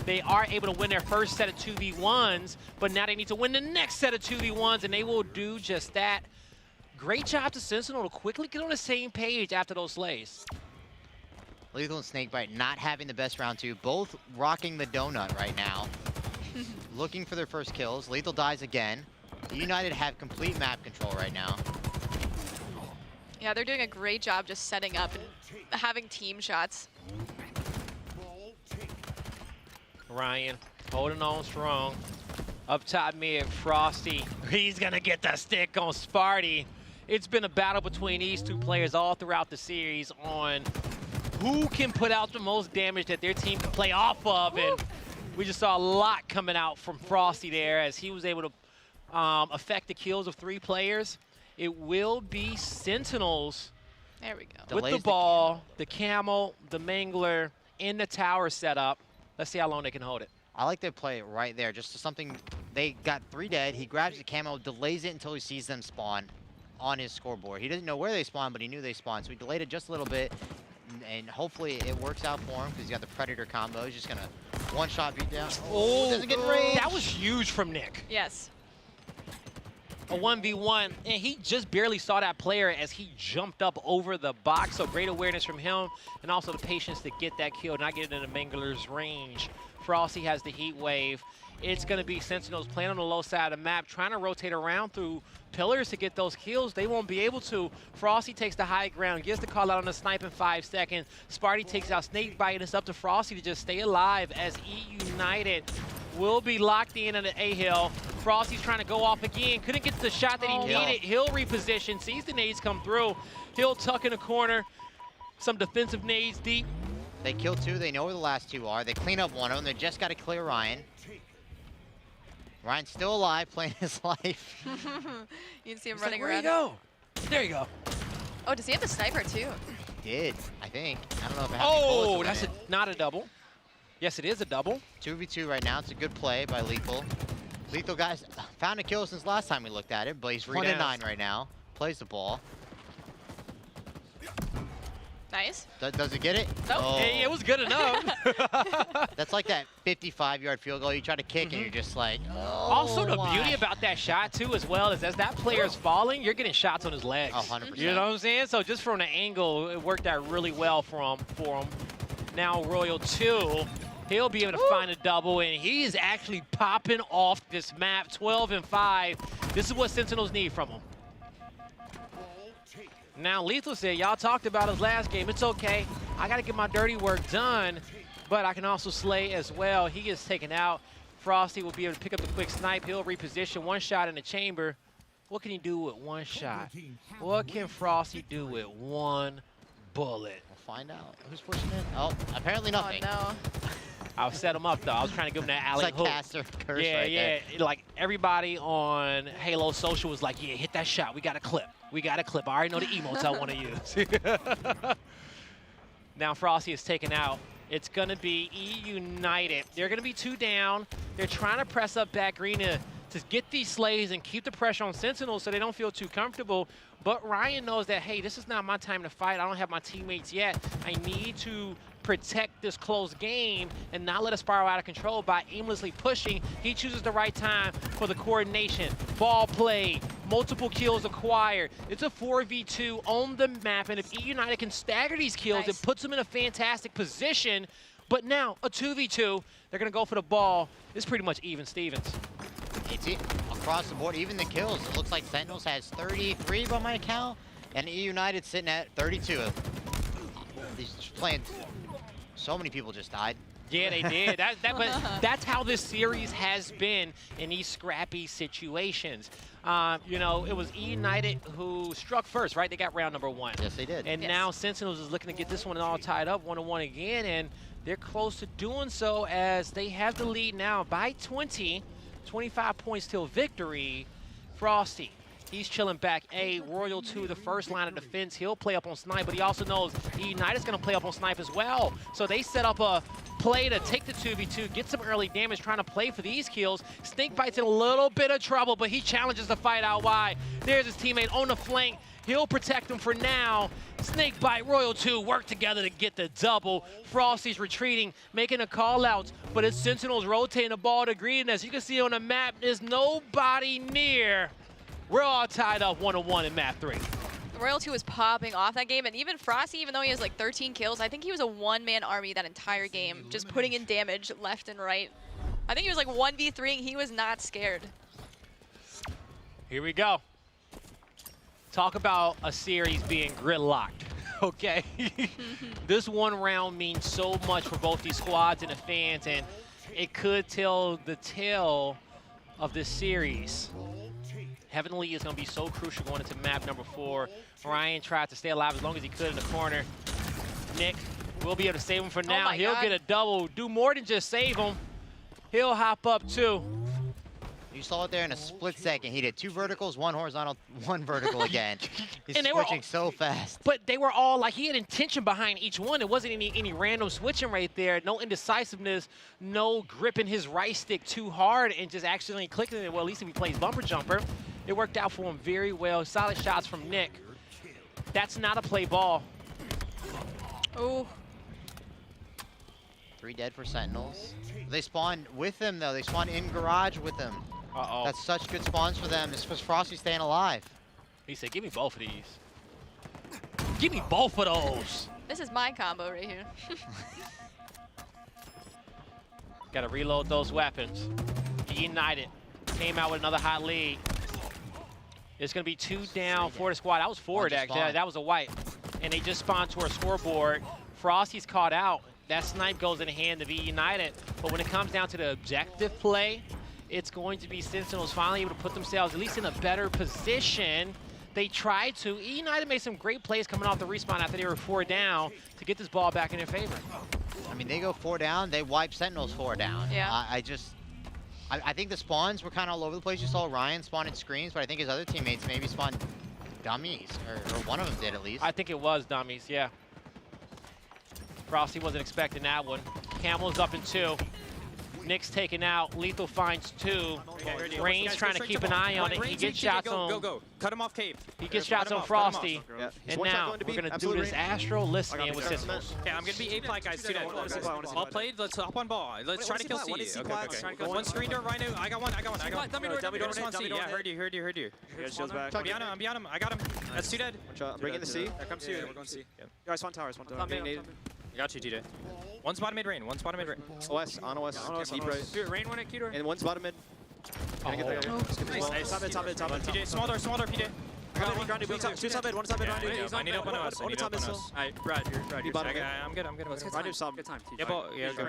They are able to win their first set of 2v1s, but now they need to win the next set of 2v1s, and they will do just that. Great job to Sentinel to quickly get on the same page after those slays. Lethal and Snakebite not having the best round 2, both rocking the donut right now. Looking for their first kills. Lethal dies again. EUnited have complete map control right now. Yeah, they're doing a great job just setting up and having team shots. Ryan holding on strong. Up top mid, Frosty. He's going to get the stick on Sparty. It's been a battle between these 2 players all throughout the series on who can put out the most damage that their team can play off of. And we just saw a lot coming out from Frosty there as he was able to affect the kills of 3 players. It will be Sentinels. There we go. With the ball, the camo, the mangler, in the tower setup. Let's see how long they can hold it. I like their play right there. Just something, they got 3 dead. He grabs the camo, delays it until he sees them spawn on his scoreboard. He doesn't know where they spawn, but he knew they spawned. So he delayed it just a little bit, and hopefully it works out for him because he's got the Predator combo. He's just going to one-shot beat down. Oh, doesn't get range. That was huge from Nick. Yes. A 1v1, and he just barely saw that player as he jumped up over the box. So great awareness from him, and also the patience to get that kill, not get it in the Mangler's range. Frosty has the heat wave. It's going to be Sentinels playing on the low side of the map, trying to rotate around through pillars to get those kills. They won't be able to. Frosty takes the high ground, gets the call out on the snipe in 5 seconds. Sparty takes out Snakebite, and it's up to Frosty to just stay alive as EUnited will be locked in on the A-hill. Frosty's trying to go off again. Couldn't get the shot that he needed. He'll reposition, sees the nades come through. He'll tuck in the corner. Some defensive nades deep. They kill 2. They know where the last 2 are. They clean up one of them. They just got to clear Ryan. Ryan's still alive, playing his life. You can see him running around. Where'd he go? There you go. Oh, does he have the sniper too? He did, I think. I don't know if it Oh, that's not a double. Yes, it is a double. 2v2 right now. It's a good play by Lethal. Lethal, guys, found a kill since last time we looked at it, but he's 1-9 right now. Plays the ball. Nice. Does it get it? Oh. Hey, it was good enough. That's like that 55-yard field goal you try to kick and you're just like, oh, Also, the why? beauty about that shot, too, as well, is as that player's falling, you're getting shots on his legs. 100%. You know what I'm saying? So just from the angle, it worked out really well for him. Now Royal 2, he'll be able to find a double, and he is actually popping off this map, 12 and 5. This is what Sentinels need from him. Now, Lethal said, y'all talked about his last game. It's okay. I got to get my dirty work done, but I can also slay as well. He gets taken out. Frosty will be able to pick up the quick snipe. He'll reposition one shot in the chamber. What can he do with one shot? What can Frosty do with one bullet? We'll find out. Who's pushing in? Oh, apparently nothing. Oh, no. I'll set him up, though. I was trying to give him that alley It's hook. like caster curse Yeah, right yeah. there. Like, everybody on Halo Social was like, yeah, hit that shot. We got a clip. We got a clip. I already know the emotes I want to use. Now Frosty is taken out. It's going to be EUnited. They're going to be 2 down. They're trying to press up back arena to get these slays and keep the pressure on Sentinels so they don't feel too comfortable. But Ryan knows that, hey, this is not my time to fight. I don't have my teammates yet. I need to protect this close game and not let it spiral out of control by aimlessly pushing. He chooses the right time for the coordination, ball play, multiple kills acquired. It's a 4v2 on the map, and if EUnited can stagger these kills, it puts them in a fantastic position. But now, a 2v2, they're going to go for the ball. It's pretty much even Stevens. It's it across the board, even the kills. It looks like Sentinels has 33 by my count, and EUnited sitting at 32. He's just playing. So many people just died. Yeah, they did. But that's how this series has been in these scrappy situations. You know, it was EUnited who struck first, right? They got round number 1. Yes, they did. And now Sentinels is looking to get this one all tied up, 1-1 again, and they're close to doing so as they have the lead now by 20, 25 points till victory. Frosty, he's chilling back A. Royal 2, the first line of defense. He'll play up on snipe, but he also knows EUnited's going to play up on snipe as well. So they set up a play to take the 2v2, get some early damage, trying to play for these kills. Snakebite's in a little bit of trouble, but he challenges the fight out wide. There's his teammate on the flank. He'll protect him for now. Snakebite, Royal 2 work together to get the double. Frosty's retreating, making a call out, but it's Sentinels rotating the ball to green. As you can see on the map, there's nobody near. We're all tied up 1-1 in map 3. Royal 2 was popping off that game, and even Frosty, even though he has like 13 kills, I think he was a one-man army that entire game, just putting in damage left and right. I think he was like 1v3, and he was not scared. Here we go. Talk about a series being gridlocked, okay? This one round means so much for both these squads and the fans, and it could tell the tale of this series. Heavenly is going to be so crucial going into map number 4. Ryan tried to stay alive as long as he could in the corner. Nick will be able to save him for now. He'll get a double, do more than just save him. He'll hop up too. You saw it there in a split second. He did 2 verticals, 1 horizontal, 1 vertical again. He's And they switching so fast. But they were all like, he had intention behind each one. It wasn't any random switching right there. No indecisiveness, no gripping his right stick too hard and just accidentally clicking it. Well, at least if he plays bumper jumper, it worked out for him very well. Solid shots from Nick. That's not a play ball. Oh. 3 dead for Sentinels. They spawned with him, though. They spawned in garage with him. Uh-oh. That's such good spawns for them. This was Frosty staying alive. He said, give me both of these. Give me both of those. This is my combo right here. Got to reload those weapons. EUnited came out with another hot lead. It's going to be 2 down for the squad. That was forward, actually. That was a wipe. And they just spawned to our scoreboard. Frosty's caught out. That snipe goes in the hand of EUnited. But when it comes down to the objective play, it's going to be Sentinels finally able to put themselves at least in a better position. They tried to. EUnited made some great plays coming off the respawn after they were 4 down to get this ball back in their favor. I mean, they go 4 down. They wipe Sentinels 4 down. Yeah. I think the spawns were kind of all over the place. You saw Ryan spawn in screens, but I think his other teammates maybe spawned dummies, or one of them did at least. I think it was dummies, yeah. Frosty wasn't expecting that one. Camel's up in 2. Nick's taken out. Lethal finds 2. Rain's trying to keep an eye on it. He gets shots on. Go. Cut him off cave. He gets shots on Frosty. And now we're going to do this Astro listening with Sentinels. Okay, I'm going to be A-flag, guys. Two dead. All played. Let's hop on ball. Let's try to kill C. Okay. One screen door, Rhino. I got one. Dummy door, spawn C. Yeah, heard you. I'm beyond him. I got him. That's 2 dead. I'm bringing the C. There comes C. We're going C. Guys, one tower. I got you, TJ. One's bottom mid rain. OS, on OS, deep right. Dude, rain one at Q door. And one's bottom mid. Nice. Top mid. TJ, small door, PJ. I got one grounded. Two top mid, one top mid. I need open OS. Alright, Brad, you're I'm good. Let's get top. Good time, TJ. Yeah, go.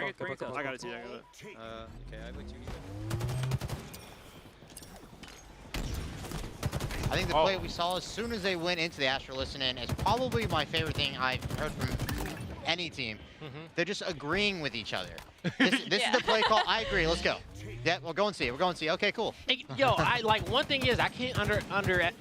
I got it, TJ. Okay, I have like 2. I think the play we saw as soon as they went into the Astro listening is probably my favorite thing I've heard from any team. They're just agreeing with each other. This is the play call. I agree. Let's go. Yeah, we're going C. Okay, cool. Hey, yo, one thing is I can't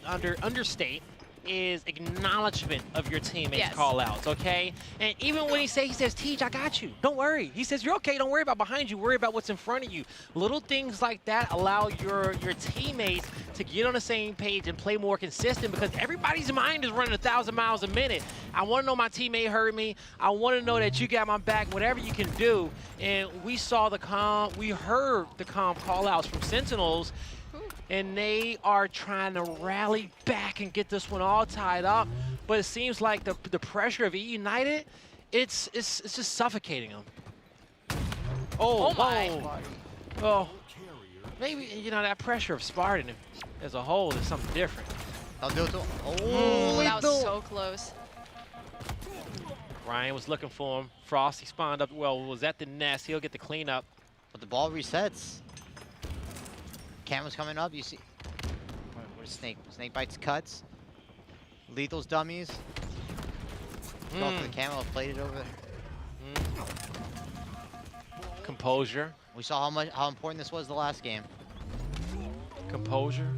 understate is acknowledgement of your teammates' call-outs, okay? And even when he says, Teach, I got you. Don't worry. He says, you're okay. Don't worry about behind you. Worry about what's in front of you. Little things like that allow your teammates to get on the same page and play more consistent because everybody's mind is running 1,000 miles a minute. I want to know my teammate heard me. I want to know that you got my back, whatever you can do. And we heard the calm call-outs from Sentinels, and they are trying to rally back and get this one all tied up. But it seems like the pressure of EUnited, it's just suffocating them. Oh my! Oh, maybe that pressure of Spartan as a whole is something different. I'll do it. That was so close. Ryan was looking for him. Frosty spawned up. Well, was at the nest. He'll get the cleanup. But the ball resets. Camera's coming up. You see. Where's Snake? Snake bites cuts. Lethal's dummies. Go for the camera. Played it over there. Composure. We saw how important this was the last game. Composure.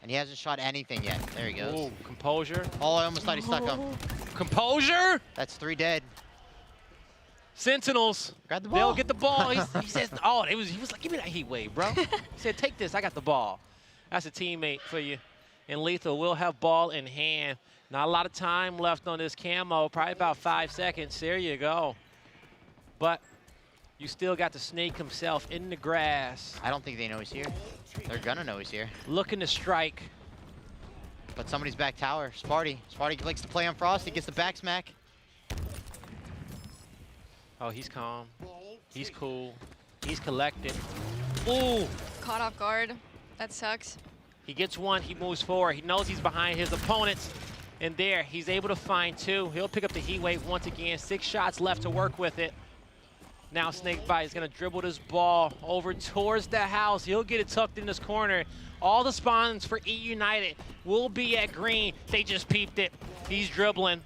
And he hasn't shot anything yet. There he goes. Ooh, composure. Oh, I almost thought he stuck him. Composure. That's 3 dead. Sentinels. Grab the ball. They'll get the ball. He says, oh, he was like, give me that heat wave, bro. He said, take this. I got the ball. That's a teammate for you. And Lethal will have ball in hand. Not a lot of time left on this camo. Probably about 5 seconds. There you go. But you still got the Snake himself in the grass. I don't think they know he's here. They're gonna know he's here. Looking to strike. But somebody's back tower. Sparty likes to play on Frost. He gets the back smack. Oh, he's calm. He's cool. He's collected. Ooh. Caught off guard. That sucks. He gets one. He moves forward. He knows he's behind his opponents. And there, he's able to find 2. He'll pick up the heat wave once again. 6 shots left to work with it. Now Snakebite is going to dribble this ball over towards the house. He'll get it tucked in this corner. All the spawns for EUnited will be at green. They just peeped it. He's dribbling,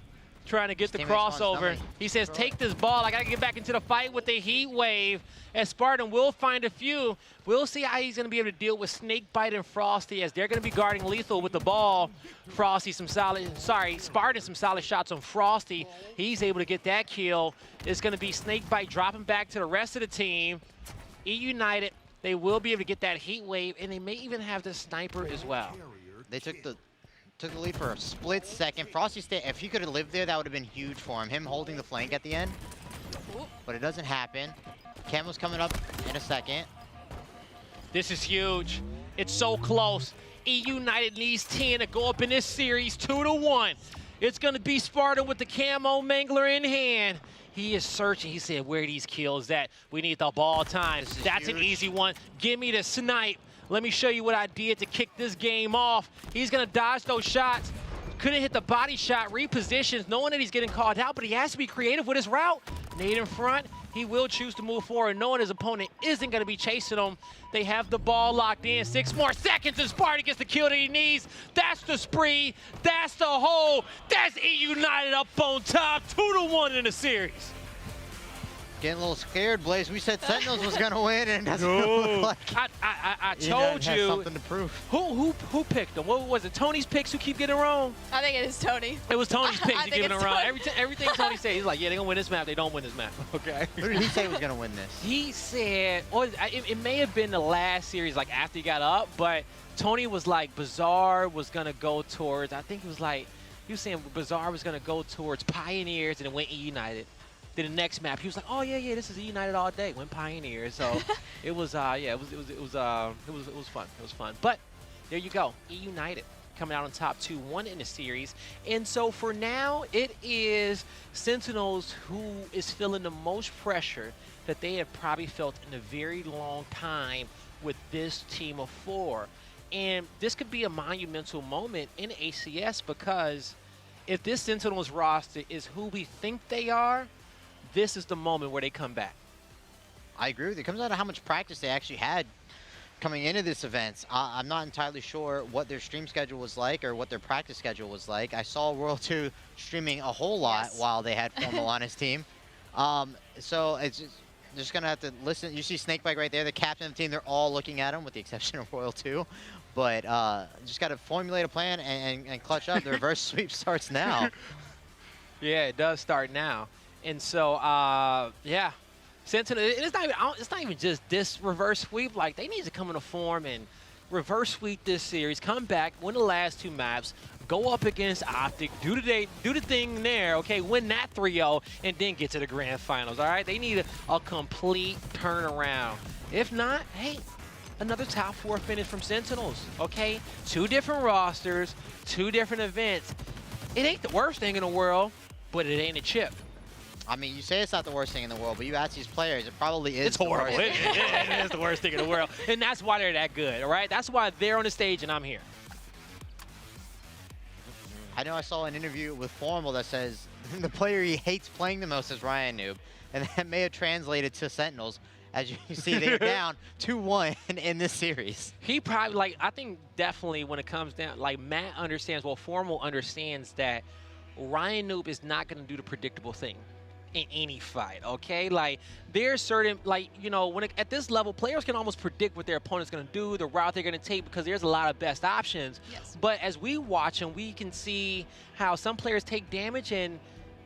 trying to get the crossover. He says, take this ball. I got to get back into the fight with the heat wave. And Spartan will find a few. We'll see how he's going to be able to deal with Snakebite and Frosty as they're going to be guarding Lethal with the ball. Spartan some solid shots on Frosty. He's able to get that kill. It's going to be Snakebite dropping back to the rest of the team. EUnited, they will be able to get that heat wave, and they may even have the sniper as well. They took the lead for a split second. Frosty, if he could have lived there, that would have been huge for him. Him holding the flank at the end. But it doesn't happen. Camo's coming up in a second. This is huge. It's so close. EUnited needs 10 to go up in this series 2-1. It's going to be Sparta with the camo mangler in hand. He is searching. He said, where are these kills at? We need the ball time. That's an easy one. Give me the snipe. Let me show you what I did to kick this game off. He's going to dodge those shots. Couldn't hit the body shot, repositions, knowing that he's getting called out, but he has to be creative with his route. Nade in front. He will choose to move forward, knowing his opponent isn't going to be chasing him. They have the ball locked in. 6 more seconds, and Sparta gets the kill that he needs. That's the spree. That's the hole. That's EUnited up on top. 2-1 in the series. Getting a little scared, Blaze. We said Sentinels was gonna win, and it doesn't look like I told you. has something to prove. Who picked them? What was it? Tony's picks who keep getting it wrong? I think it is Tony. It was Tony's picks who giving it wrong. Tony. Everything Tony said, he's like, yeah, they're gonna win this map. They don't win this map. Okay. Who did he say was gonna win this? He said, or it may have been the last series, like after he got up, but Tony was like, Bazaar was gonna go towards. I think it was like he was saying Bazaar was gonna go towards Pioneers, and it went EUnited. Then the next map, he was like, "Oh yeah, this is EUnited all day." Went Pioneers, so it was it was fun. It was fun. But there you go, EUnited coming out on top 2-1 in the series. And so for now, it is Sentinels who is feeling the most pressure that they have probably felt in a very long time with this team of 4. And this could be a monumental moment in HCS because if this Sentinels roster is who we think they are, this is the moment where they come back. I agree with you. It comes out of how much practice they actually had coming into this event. I'm not entirely sure what their stream schedule was like or what their practice schedule was like. I saw World 2 streaming a whole lot while they had Formal on his team. So it's just going to have to listen. You see Snakebite right there, the captain of the team. They're all looking at him with the exception of Royal 2. But just got to formulate a plan and clutch up. The reverse sweep starts now. Yeah, it does start now. And so, yeah, Sentinel, it's not even just this reverse sweep. Like, they need to come into form and reverse sweep this series, come back, win the last 2 maps, go up against Optic, do the thing there, okay, win that 3-0, and then get to the grand finals, all right? They need a complete turnaround. If not, hey, another top 4 finish from Sentinels, okay? 2 different rosters, 2 different events. It ain't the worst thing in the world, but it ain't a chip. I mean, you say it's not the worst thing in the world, but you ask these players, it probably is. It's horrible. It is the worst thing in the world. And that's why they're that good, all right? That's why they're on the stage and I'm here. I know I saw an interview with Formal that says the player he hates playing the most is Ryan Noob, and that may have translated to Sentinels. As you see, they're down 2-1 in this series. He probably, like, I think definitely when it comes down, like, Matt understands, well, Formal understands that Ryan Noob is not going to do the predictable thing in any fight, okay? Like, there's certain, like, you know, at this level, players can almost predict what their opponent's going to do, the route they're going to take, because there's a lot of best options. Yes. But as we watch them, we can see how some players take damage and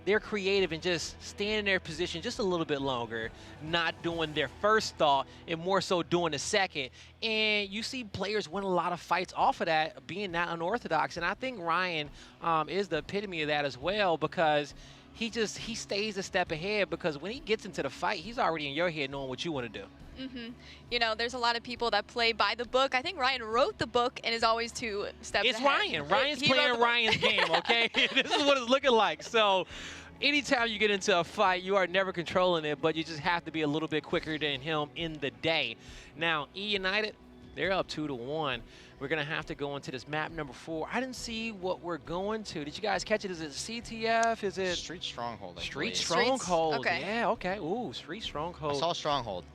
they're creative and just stand in their position just a little bit longer, not doing their first thought and more so doing the second. And you see players win a lot of fights off of that, being not unorthodox. And I think Ryan is the epitome of that as well, because he stays a step ahead, because when he gets into the fight, he's already in your head knowing what you want to do. You know, there's a lot of people that play by the book. I think Ryan wrote the book and is always 2 steps ahead. It's Ryan. Ryan's playing Ryan's game, okay? This is what it's looking like. So anytime you get into a fight, you are never controlling it, but you just have to be a little bit quicker than him in the day. Now, EUnited, they're up 2-1. We're going to have to go into this map number 4. I didn't see what we're going to. Did you guys catch it? Is it CTF? Is it Street Stronghold? Street Stronghold. Okay. Yeah, okay. Ooh, Street Stronghold. I saw Stronghold.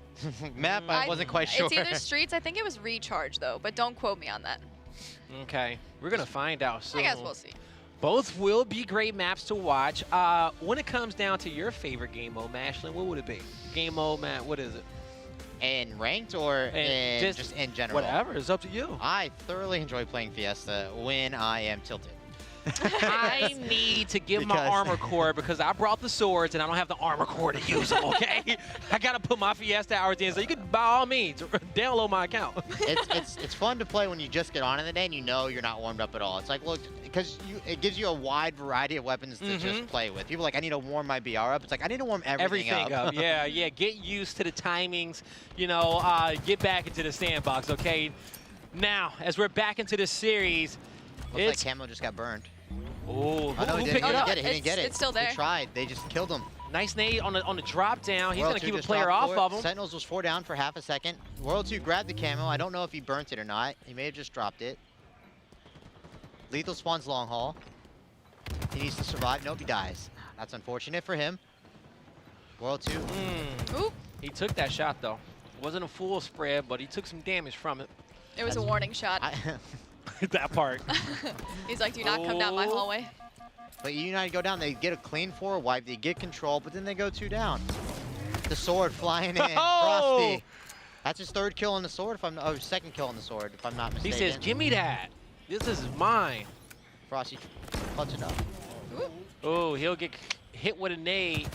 Map, I wasn't quite sure. It's either Streets. I think it was Recharge, though, but don't quote me on that. Okay. We're going to find out soon. I guess we'll see. Both will be great maps to watch. When it comes down to your favorite game mode, Mashlin, what would it be? Game mode, Matt, what is it? In ranked or just in general? Whatever, it's up to you. I thoroughly enjoy playing Fiesta when I am tilted. I need to get my armor core because I brought the swords and I don't have the armor core to use them, okay? I got to put my Fiesta hours in, so you can, by all means, download my account. It's fun to play when you just get on in the day and you know you're not warmed up at all. It's like, look, because it gives you a wide variety of weapons to just play with. People are like, I need to warm my BR up. It's like, I need to warm everything up. Yeah, get used to the timings, you know, get back into the sandbox, okay? Now, as we're back into the series, looks like Camo just got burned. Oh, no, he didn't get it. He didn't get it. It's still there. They tried. They just killed him. Nice nade on the drop down. He's going to keep a player off of him. Sentinels was 4 down for half a second. World 2 grabbed the camo. I don't know if he burnt it or not. He may have just dropped it. Lethal spawns long haul. He needs to survive. Nope, he dies. That's unfortunate for him. World 2. Ooh. He took that shot, though. Wasn't a full spread, but he took some damage from it. It was a warning shot. That part. He's like, do not come down my hallway. But EUnited go down. They get a clean 4 wipe. They get control, but then they go 2 down. The sword flying in. Frosty. That's his third kill on the sword, second kill on the sword, if I'm not mistaken. He says, "Give me that. This is mine." Frosty clutch it up. Oh, he'll get hit with a nade.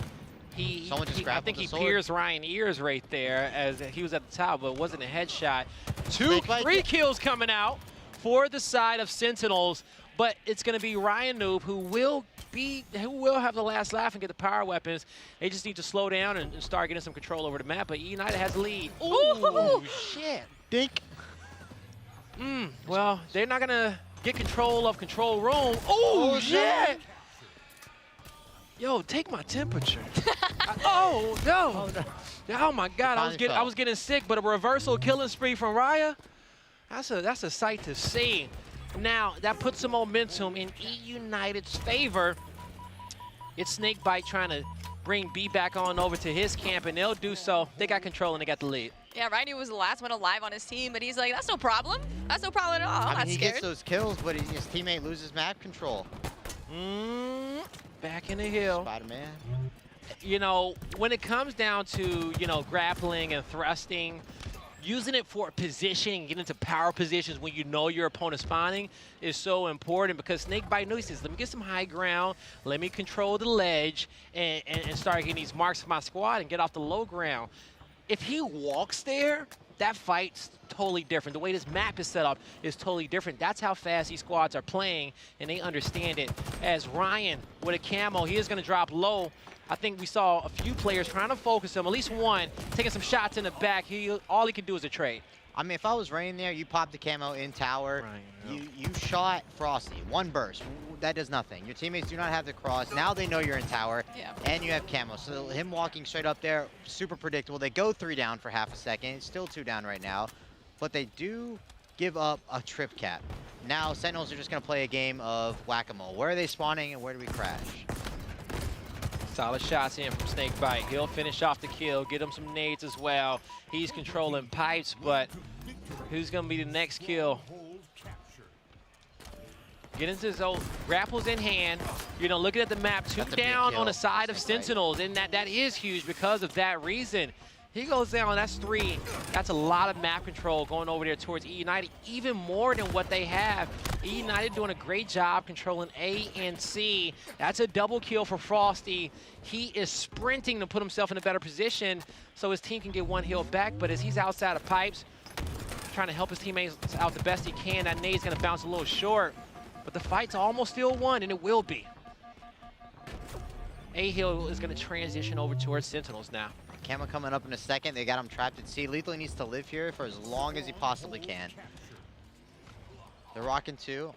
I think he pierced Ryan's ears right there as he was at the top, but it wasn't a headshot. Three kills coming out for the side of Sentinels, but it's going to be Ryan Noob who will have the last laugh and get the power weapons. They just need to slow down and start getting some control over the map, but EUnited has the lead. Ooh, shit. Dink. Well, they're not going to get control of control room. Oh, shit. Yo, take my temperature. Oh, no. Oh, my God. I was getting sick, but a reversal killing spree from Raya, that's a sight to see. Now, that puts some momentum in EUnited's favor. It's Snakebite trying to bring B back on over to his camp, and they'll do so. They got control, and they got the lead. Yeah, Ryan was the last one alive on his team, but he's like, that's no problem. That's no problem at all. I'm not he scared. Gets those kills, but his teammate loses map control. Back in the hill. Spider-Man. You know, when it comes down to, grappling and thrusting, using it for position, getting into power positions when you know your opponent's spawning is so important because Snakebite knows, he says, let me get some high ground, let me control the ledge, and start getting these marks for my squad and get off the low ground. If he walks there, that fight's totally different. The way this map is set up is totally different. That's how fast these squads are playing, and they understand it. As Ryan with a camo, he is going to drop low. I think we saw a few players trying to focus him, at least one, taking some shots in the back. All he can do is a trade. I mean, if I was Rain there, you popped the camo in tower. You shot Frosty. One burst. That does nothing. Your teammates do not have the cross. Now they know you're in tower, and you have camo. So him walking straight up there, super predictable. They go 3 down for half a second. It's still 2 down right now. But they do give up a trip cap. Now Sentinels are just going to play a game of whack-a-mole. Where are they spawning, and where do we crash? Solid shots in from Snakebite. He'll finish off the kill, get him some nades as well. He's controlling pipes, but who's going to be the next kill? Get into his own grapples in hand. Looking at the map, 2 down on the side of Sentinels, and that is huge because of that reason. He goes down, that's 3. That's a lot of map control going over there towards EUnited, even more than what they have. EUnited doing a great job controlling A and C. That's a double kill for Frosty. He is sprinting to put himself in a better position so his team can get 1 heal back, but as he's outside of pipes, trying to help his teammates out the best he can, that nade's gonna bounce a little short, but the fight's almost still won, and it will be. A-Hill is gonna transition over towards Sentinels now. Camo coming up in a second. They got him trapped at C. Lethal needs to live here for as long as he possibly can. They're rocking 2.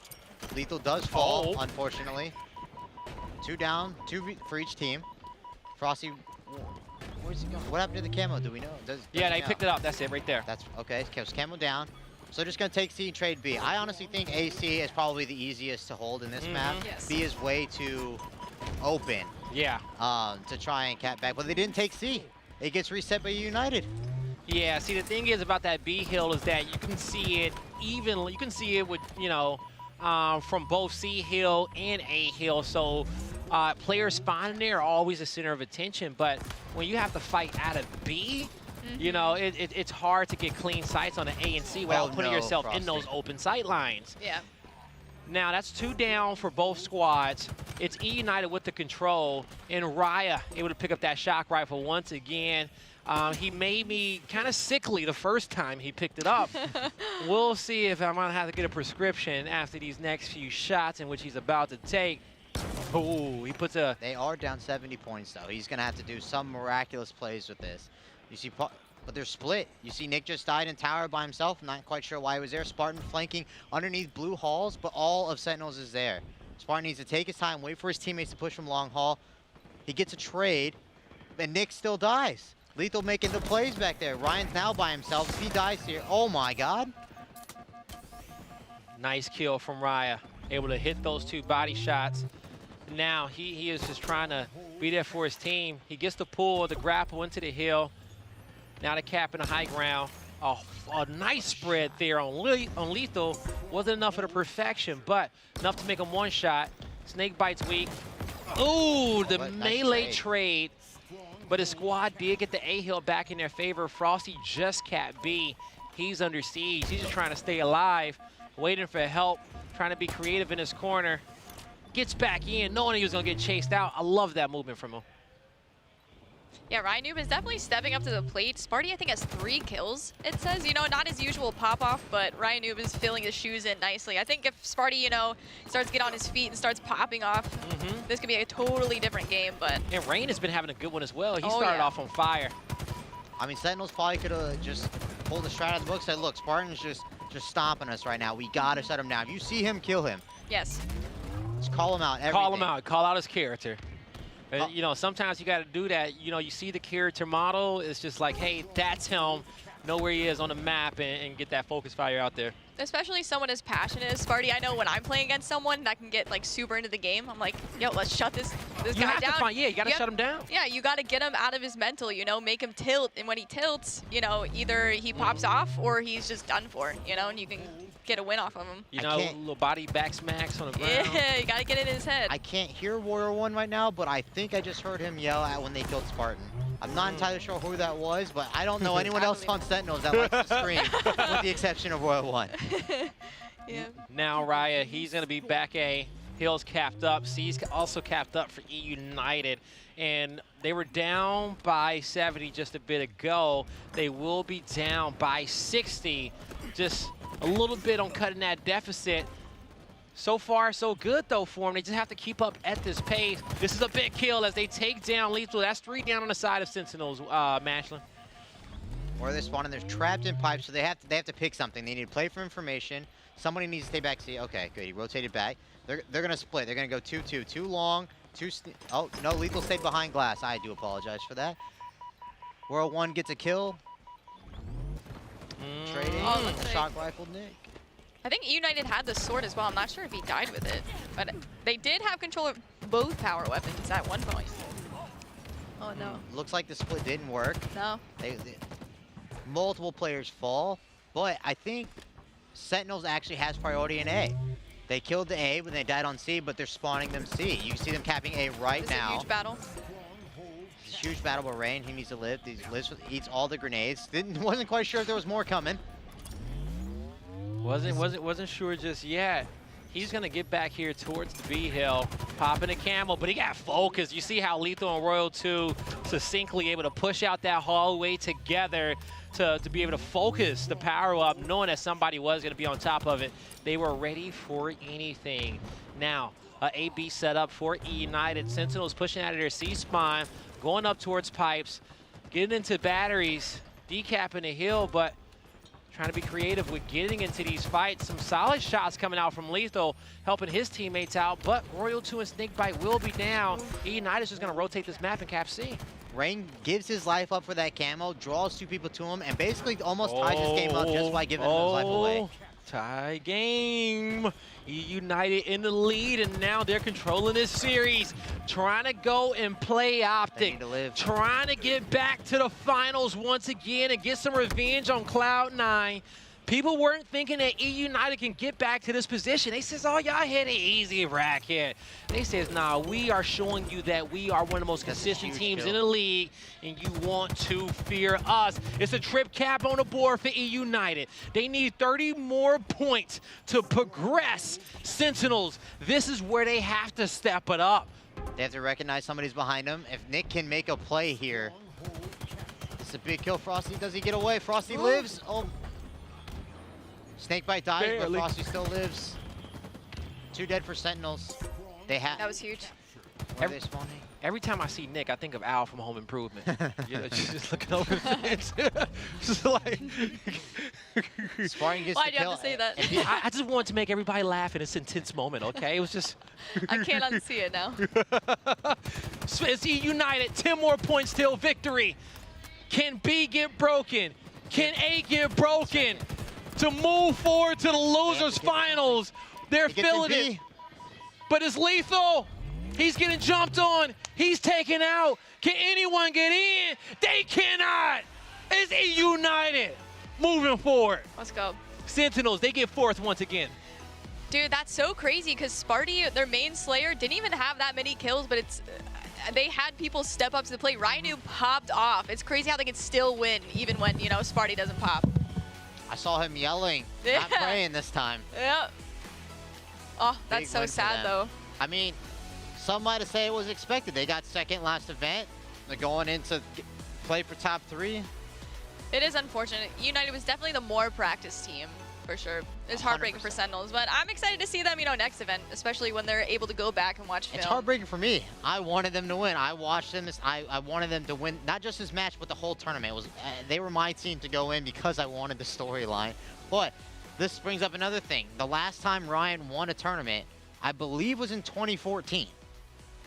Lethal does fall, unfortunately. 2 down, 2 for each team. Frosty, where's he going? What happened to the camo? Do we know? Yeah, they picked it up. That's it right there. That's okay. Camo down. So just going to take C and trade B. I honestly think AC is probably the easiest to hold in this map. Yes. B is way too open. Yeah. To try and cap back, but they didn't take C. It gets reset by EUnited. Yeah, see, the thing is about that B hill is that you can see it evenly. You can see it with, from both C hill and A hill. So players spawning there are always the center of attention. But when you have to fight out of B, it's hard to get clean sights on an A and C without putting yourself in those open sight lines. Yeah. Now, that's 2 down for both squads. It's EUnited with the control, and Raya able to pick up that shock rifle once again. He made me kind of sickly the first time he picked it up. We'll see if I'm going to have to get a prescription after these next few shots in which he's about to take. Oh, he puts a... They are down 70 points, though. He's going to have to do some miraculous plays with this. You see... But they're split. You see Nick just died in tower by himself. Not quite sure why he was there. Spartan flanking underneath blue halls, but all of Sentinels is there. Spartan needs to take his time, wait for his teammates to push from long haul. He gets a trade, and Nick still dies. Lethal making the plays back there. Ryan's now by himself. If he dies here, oh my God. Nice kill from Raya. Able to hit those 2 body shots. Now he is just trying to be there for his team. He gets the pull, the grapple into the hill. Now the cap in the high ground. A nice spread there on Lethal. Wasn't enough for the perfection, but enough to make him 1 shot. Snakebite's weak. Ooh, the melee trade but his squad did get the A hill back in their favor. Frosty just capped B. He's under siege. He's just trying to stay alive, waiting for help, trying to be creative in his corner. Gets back in, knowing he was going to get chased out. I love that movement from him. Yeah, Ryan Noob is definitely stepping up to the plate. Sparty, I think, has 3 kills, it says. You know, not his usual pop-off, but Ryan Noob is filling his shoes in nicely. I think if Sparty, you know, starts to get on his feet and starts popping off, this could be a totally different game, but... And Rain has been having a good one as well. He started off on fire. I mean, Sentinels probably could have just pulled the strat out of the book, said, look, Spartan's just stomping us right now. We got to shut him down. If you see him, kill him. Yes. Just call him out. Call him out. Call out his character. You know, sometimes you got to do that. You know, you see the character model. It's just like, hey, that's him. Know where he is on the map and get that focus fire out there. Especially someone as passionate as Sparty. I know when I'm playing against someone that can get like super into the game, I'm like, yo, let's shut this guy down. You got to shut him down. Yeah, you got to get him out of his mental, you know, make him tilt. And when he tilts, you know, either he pops off or he's just done for, you know, and you can get a win off of him. You know, little body back smacks on the ground. Yeah, you got to get it in his head. I can't hear Warrior 1 right now, but I think I just heard him yell at when they killed Spartan. I'm not entirely sure who that was, but I don't know anyone else on Sentinels that likes to scream, with the exception of Royal 1. Yeah. Now Raya, he's going to be back A. Hill's capped up. C's also capped up for EUnited. And they were down by 70 just a bit ago. They will be down by 60. Just a little bit on cutting that deficit. So far, so good, though, for them. They just have to keep up at this pace. This is a big kill as they take down Lethal. That's 3 down on the side of Sentinels, Mashlin. Or they're spawning. They're trapped in pipes, so they have to pick something. They need to play for information. Somebody needs to stay back. See, okay, good. He rotated back. They're going to split. They're going to go 2-2. Too long. Oh, no, Lethal stayed behind glass. I do apologize for that. World 1 gets a kill. Trading. Shock rifle Nick. I think EUnited had the sword as well. I'm not sure if he died with it, but they did have control of both power weapons at one point. Oh no. Looks like the split didn't work. No. Multiple players fall, but I think Sentinels actually has priority in A. They killed the A when they died on C, but they're spawning them C. You see them capping A right now. It's a huge battle. It's a huge battle with Rain. He needs to live. He eats all the grenades. Wasn't quite sure if there was more coming. Wasn't sure just yet. He's gonna get back here towards the B hill, popping a camel, but he got focused. You see how Lethal and Royal 2 succinctly able to push out that hallway together to be able to focus the power up, knowing that somebody was gonna be on top of it. They were ready for anything. Now, AB set up for EUnited. Sentinels pushing out of their C-spawn, going up towards pipes, getting into batteries, decapping the hill, but trying to be creative with getting into these fights. Some solid shots coming out from Lethal, helping his teammates out, but Royal 2 and Snakebite will be down. EUnited's just gonna rotate this map and cap C. Rain gives his life up for that camo, draws 2 people to him, and basically almost ties his game up just by giving him his life away. Tie game. EUnited in the lead, and now they're controlling this series. Trying to go and play optic. Trying to get back to the finals once again and get some revenge on Cloud9. People weren't thinking that EUnited can get back to this position. They says, oh, y'all hit an easy bracket. They says, nah, we are showing you that we are one of the most consistent teams in the league, and you want to fear us. It's a trip cap on the board for EUnited. They need 30 more points to progress. Sentinels, this is where they have to step it up. They have to recognize somebody's behind them. If Nick can make a play here, it's a big kill. Frosty, does he get away? Frosty lives. Oh. Snakebite died, but Frosty still lives. 2 dead for Sentinels. They have. That was huge. Where are they spawning? Every time I see Nick, I think of Al from Home Improvement. You know, just looking over the fence. Just like. Sparring gets Why do you have to say that? I just wanted to make everybody laugh in this intense moment, okay? It was just. I can't unsee it now. So it's EUnited, 10 more points till victory. Can B get broken? Can A get broken? To move forward to the losers finals. They're feeling it. But it's Lethal. He's getting jumped on. He's taken out. Can anyone get in? They cannot. It's EUnited moving forward. Let's go. Sentinels, they get 4th once again. Dude, that's so crazy because Sparty, their main Slayer, didn't even have that many kills, but it's they had people step up to the plate. Rhino popped off. It's crazy how they can still win even when, you know, Sparty doesn't pop. I saw him yelling, not praying this time. Yeah. Oh, that's so sad, though. I mean, some might have said it was expected. They got second last event. They're going into play for top 3. It is unfortunate. United was definitely the more practiced team, for sure. It's heartbreaking for Sentinels, but I'm excited to see them, you know, next event, especially when they're able to go back and watch film. It's heartbreaking for me. I wanted them to win. I watched them. I wanted them to win, not just this match, but the whole tournament. It was they were my team to go in because I wanted the storyline. But this brings up another thing. The last time Ryan won a tournament, I believe, was in 2014.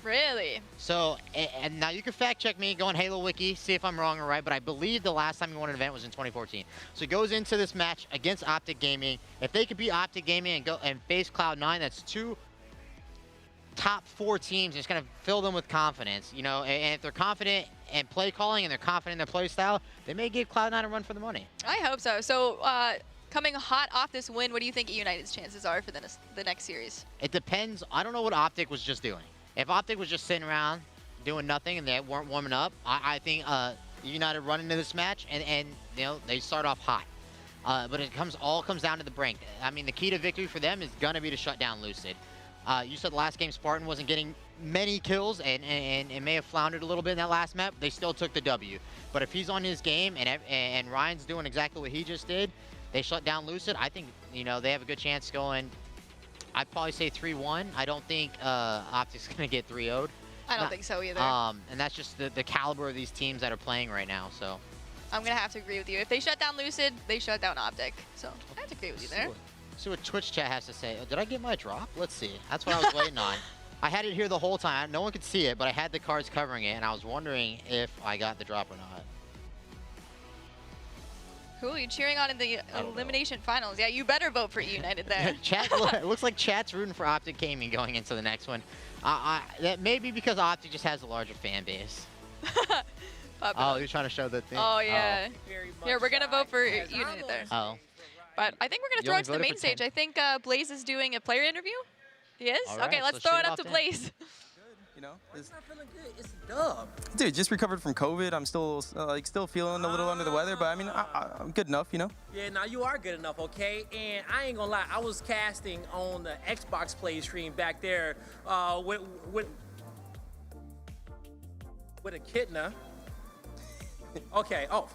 Really? So, and now you can fact check me, go on Halo Wiki, see if I'm wrong or right, but I believe the last time he won an event was in 2014. So he goes into this match against Optic Gaming. If they could beat Optic Gaming and go and face Cloud9, that's 2 top 4 teams. It's going to fill them with confidence, you know, and if they're confident in play calling and they're confident in their play style, they may give Cloud9 a run for the money. I hope so. So, coming hot off this win, what do you think EUnited's chances are for the next series? It depends. I don't know what Optic was just doing. If Optic was just sitting around doing nothing and they weren't warming up, I think United run into this match and you know, they start off hot. But it all comes down to the brink. I mean, the key to victory for them is gonna be to shut down Lucid. You said last game Spartan wasn't getting many kills and may have floundered a little bit in that last map. They still took the W. But if he's on his game and Ryan's doing exactly what he just did, they shut down Lucid. I think, you know, they have a good chance going. I'd probably say 3-1. I don't think Optic's going to get 3-0'd. I don't think so either. And that's just the caliber of these teams that are playing right now. So I'm going to have to agree with you. If they shut down Lucid, they shut down Optic. So I have to agree with you there. See what Twitch chat has to say. Oh, did I get my drop? Let's see. That's what I was waiting on. I had it here the whole time. No one could see it, but I had the cards covering it, and I was wondering if I got the drop or not. Who are you cheering on in the elimination finals? Yeah, you better vote for EUnited there. Chat, it looks like chat's rooting for Optic Gaming going into the next one. That may be because Optic just has a larger fan base. Oh, you're trying to show the thing? Oh, yeah. Here, we're going to vote for EUnited there. Oh. But I think we're going to throw it to the main stage. I think Blaze is doing a player interview. He is? All right, okay, let's throw it up to Blaze. You know, it's not feeling good. It's a dub. Dude, just recovered from COVID. I'm still still feeling a little under the weather, but I mean, I'm good enough, you know. Yeah, now you are good enough, okay? And I ain't gonna lie, I was casting on the Xbox play stream back there with Echidna. Okay. Oh.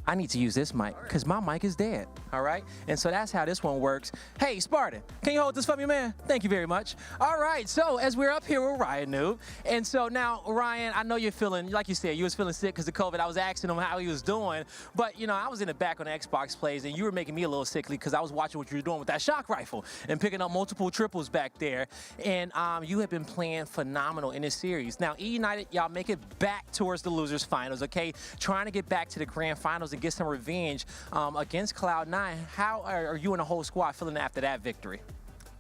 I need to use this mic because my mic is dead, all right? And so that's how this one works. Hey, Spartan, can you hold this for me, man? Thank you very much. All right, so as we're up here with Ryan Noob, and so now, Ryan, I know you're feeling, like you said, you was feeling sick because of COVID. I was asking him how he was doing, but, you know, I was in the back on the Xbox plays, and you were making me a little sickly because I was watching what you were doing with that shock rifle and picking up multiple triples back there, and you have been playing phenomenal in this series. Now, EUnited, y'all make it back towards the losers finals, okay? Trying to get back to the grand finals and get some revenge against Cloud9. How are you and the whole squad feeling after that victory?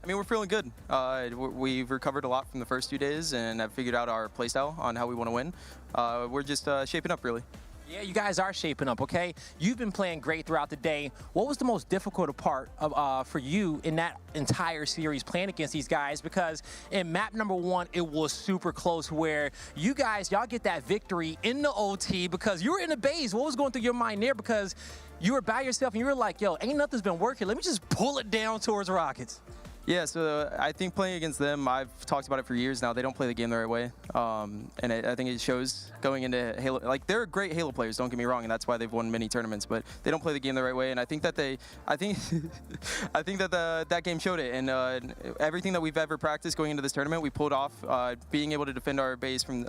I mean, we're feeling good. We've recovered a lot from the first 2 days and have figured out our playstyle on how we want to win. We're just shaping up, really. Yeah, you guys are shaping up, okay? You've been playing great throughout the day. What was the most difficult part of, for you in that entire series playing against these guys? Because in map number 1, it was super close where you guys, y'all get that victory in the OT because you were in the base. What was going through your mind there? Because you were by yourself and you were like, yo, ain't nothing's been working. Let me just pull it down towards Rockets. Yeah, so I think playing against them, I've talked about it for years now. They don't play the game the right way, and I think it shows going into Halo. Like, they're great Halo players, don't get me wrong, and that's why they've won many tournaments. But they don't play the game the right way, and I think that I think that that game showed it. And everything that we've ever practiced going into this tournament, we pulled off. Being able to defend our base from,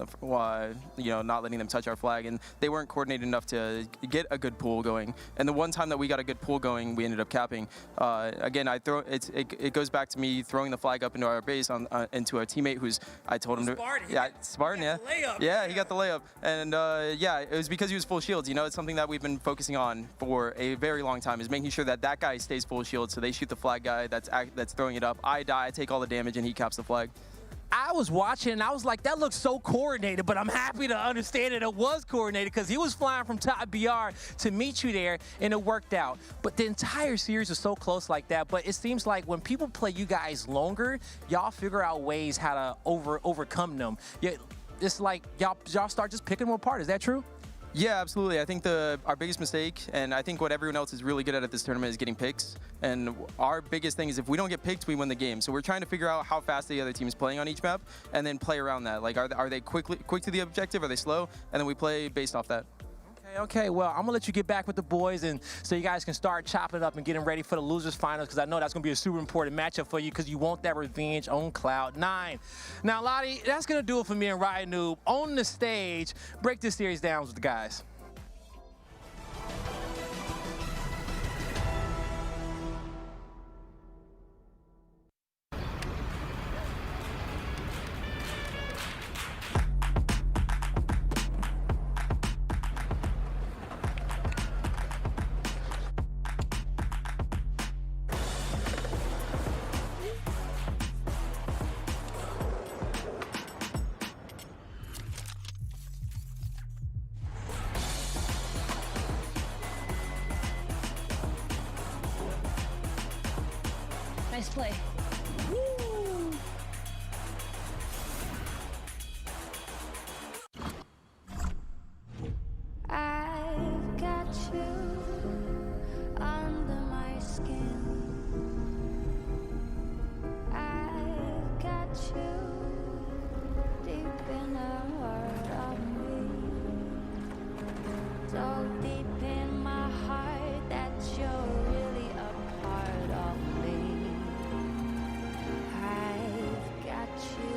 you know, not letting them touch our flag, and they weren't coordinated enough to get a good pool going. And the one time that we got a good pool going, we ended up capping. Again, it goes back to me throwing the flag up into our base into a teammate who's, I told him to, Spartan, yeah, he got the layup, and yeah, it was because he was full shields. You know, it's something that we've been focusing on for a very long time, is making sure that that guy stays full shield, so they shoot the flag guy that's throwing it up. I die, I take all the damage, and he caps the flag. I was watching and I was like, that looks so coordinated, but I'm happy to understand that it was coordinated because he was flying from top BR to meet you there and it worked out. But the entire series is so close like that, but it seems like when people play you guys longer, y'all figure out ways how to overcome them. it's like y'all start just picking them apart. Is that true? Yeah, absolutely. I think our biggest mistake, and I think what everyone else is really good at this tournament, is getting picks. And our biggest thing is if we don't get picked, we win the game. So we're trying to figure out how fast the other team is playing on each map, and then play around that. Like, are they quick to the objective? Are they slow? And then we play based off that. Okay, well, I'm going to let you get back with the boys and so you guys can start chopping it up and getting ready for the losers finals because I know that's going to be a super important matchup for you because you want that revenge on Cloud9. Now, Lottie, that's going to do it for me and Riot Noob. On the stage, break this series down with the guys. Nice play. I've got you under my skin. I've got you deep in the heart of me. So deep in my heart that you're really a part of me. I've got you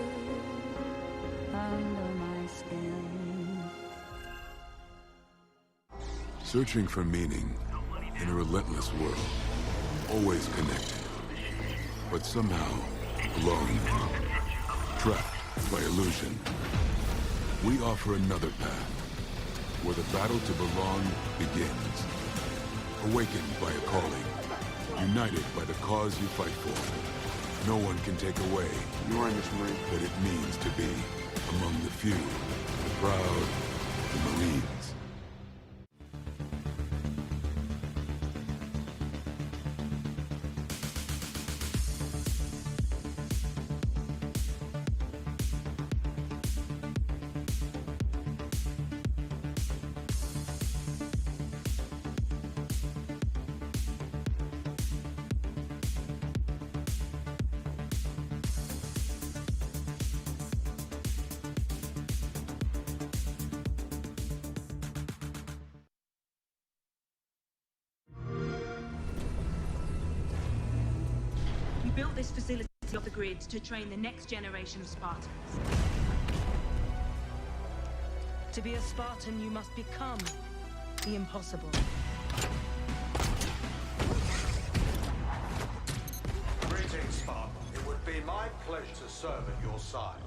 under my skin. Searching for meaning in a relentless world. Always connected, but somehow alone. Trapped by illusion. We offer another path, where the battle to belong begins. Awakened by a calling. United by the cause you fight for. No one can take away what it means to be among the few, the proud, the Marines. We built this facility off the grid to train the next generation of Spartans. To be a Spartan, you must become the impossible. Greetings, Spartan. It would be my pleasure to serve at your side.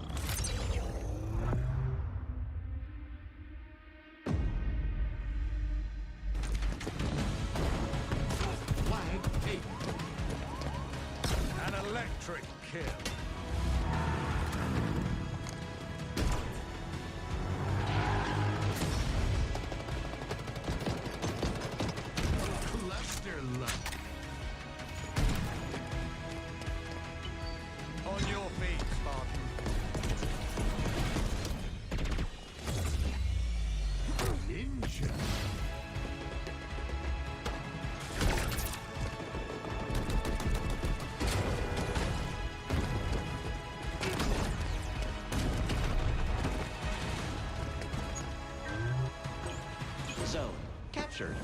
Flag taken. An electric kill. Cluster luck. On your feet, Spartan. Ninja. Zone captured.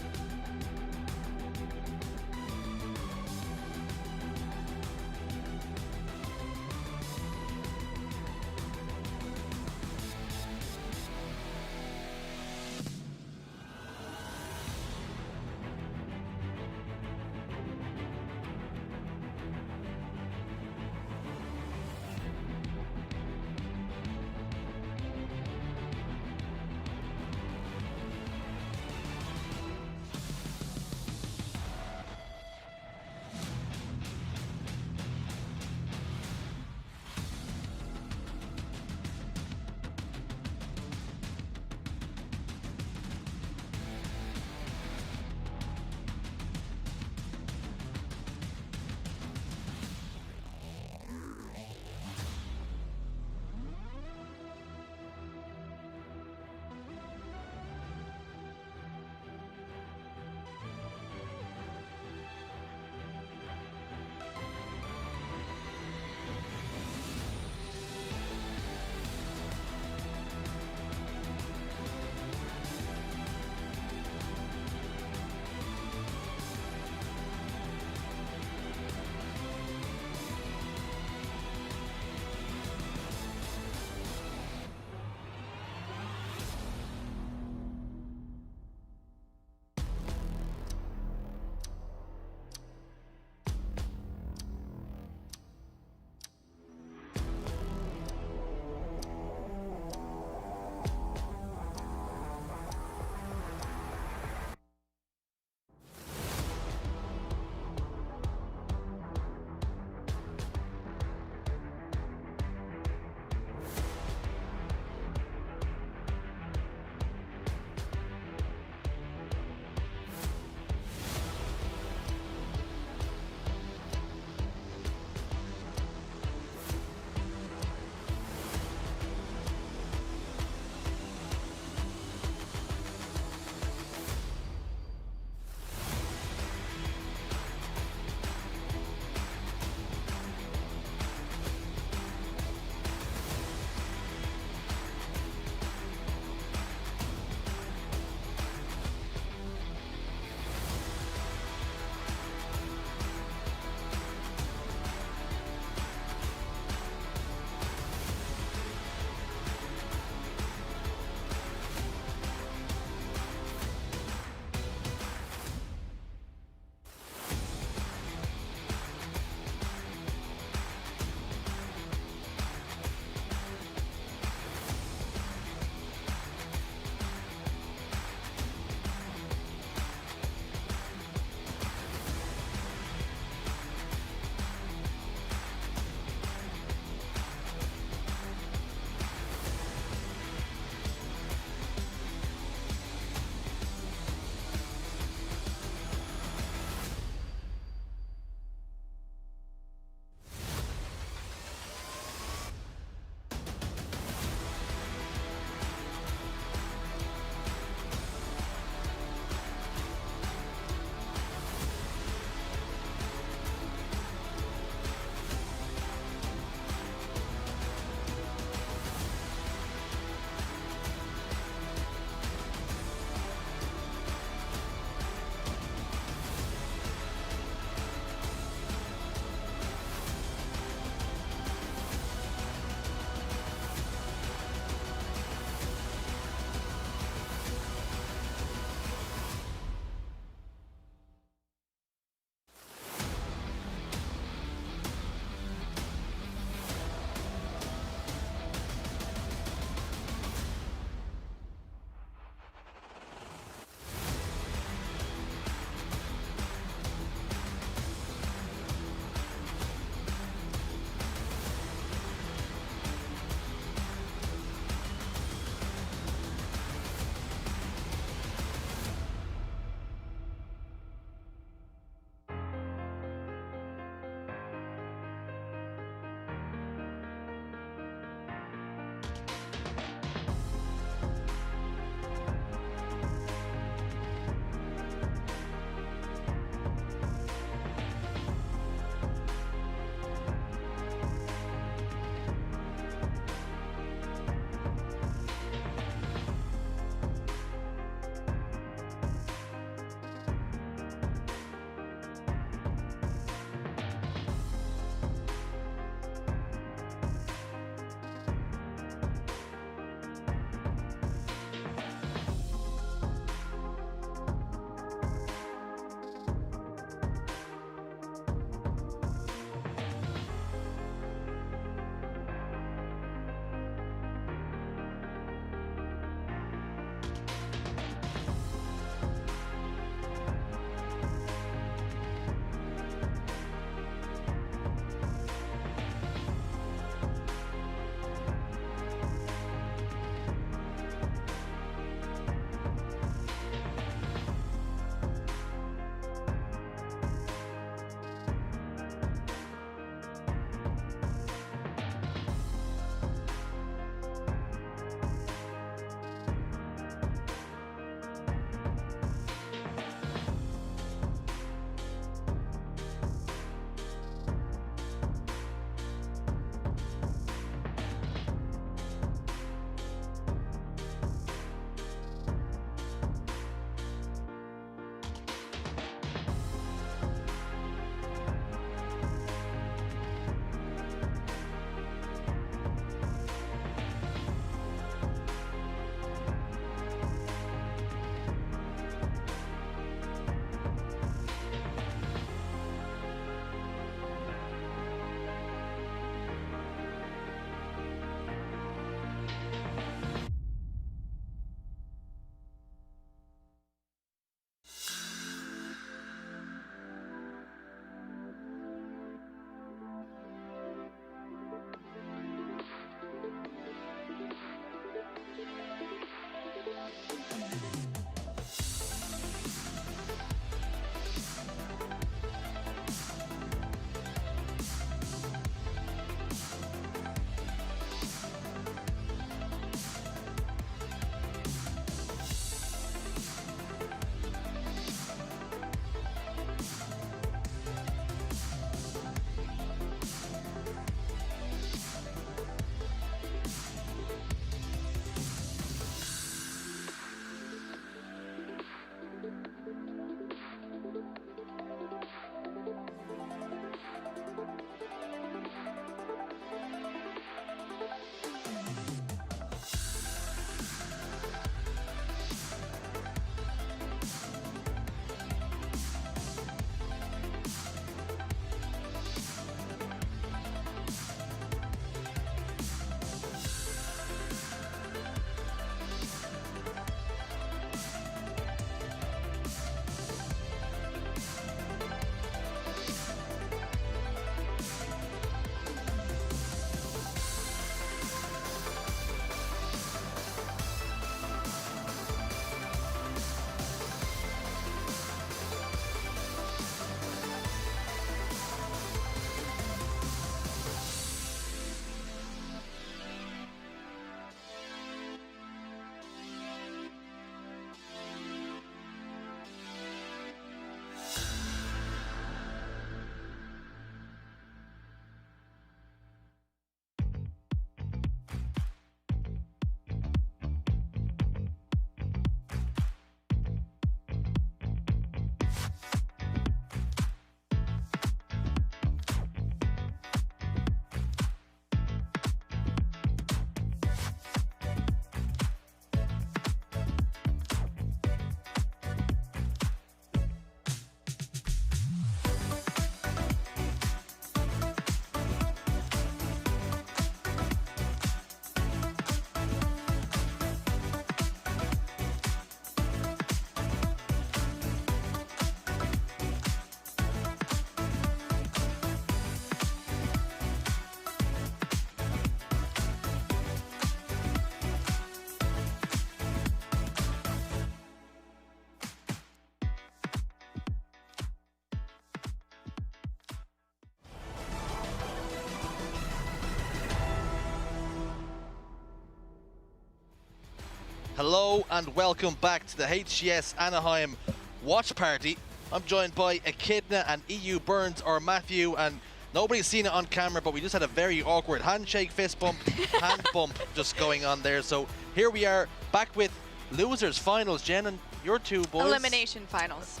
Hello and welcome back to the HCS Anaheim watch party. I'm joined by Echidna and EU Burns or Matthew, and nobody's seen it on camera, but we just had a very awkward handshake, fist bump, hand bump just going on there. So here we are back with losers finals. Jen and your two boys. Elimination finals.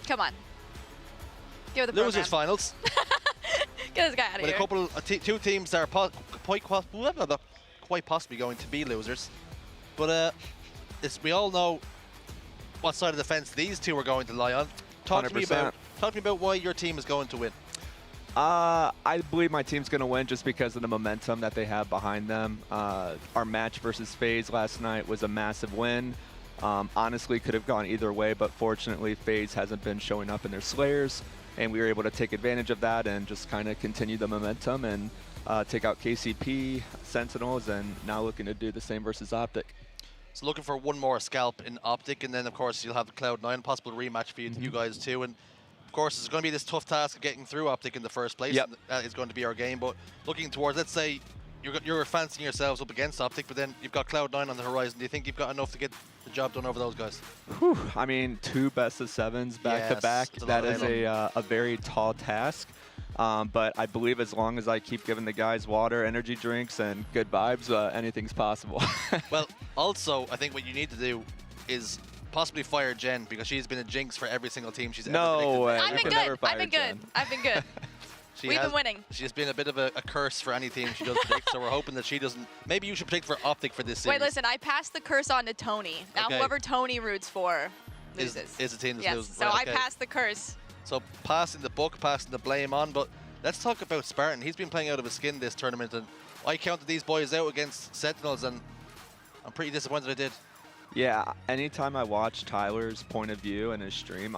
Come on. Give the losers finals. Get this guy out of with here. a couple of two teams that are quite possibly going to be losers. But we all know what side of the fence these two are going to lie on. Talk to me about why your team is going to win. I believe my team's going to win just because of the momentum that they have behind them. Our match versus FaZe last night was a massive win. Honestly, could have gone either way, but fortunately, FaZe hasn't been showing up in their Slayers, and we were able to take advantage of that and just kind of continue the momentum and take out KCP, Sentinels, and now looking to do the same versus Optic. So looking for one more scalp in Optic, and then of course you'll have the Cloud9 possible rematch for you guys too. And of course it's going to be this tough task of getting through Optic in the first place. Yep. That is going to be our game. But looking towards, let's say you're fancying yourselves up against Optic, but then you've got Cloud9 on the horizon. Do you think you've got enough to get the job done over those guys? Whew. I mean, 2 best-of-7s back-to-back. That is a very tall task. But I believe as long as I keep giving the guys water, energy drinks, and good vibes, anything's possible. Well, also, I think what you need to do is possibly fire Jen, because she's been a jinx for every single team she's ever predicted. way. I've been good. I've been good. I've been good. We've been winning. She's been a bit of a curse for any team she does predict, so we're hoping that she doesn't. Maybe you should predict for Optic for this series. Wait, listen, I passed the curse on to Tony. Now whoever Tony roots for loses. Is the team that's losing. So right, I passed the curse. So passing the buck, passing the blame on, but let's talk about Spartan. He's been playing out of his skin this tournament, and I counted these boys out against Sentinels, and I'm pretty disappointed I did. Yeah, anytime I watch Tyler's point of view in his stream,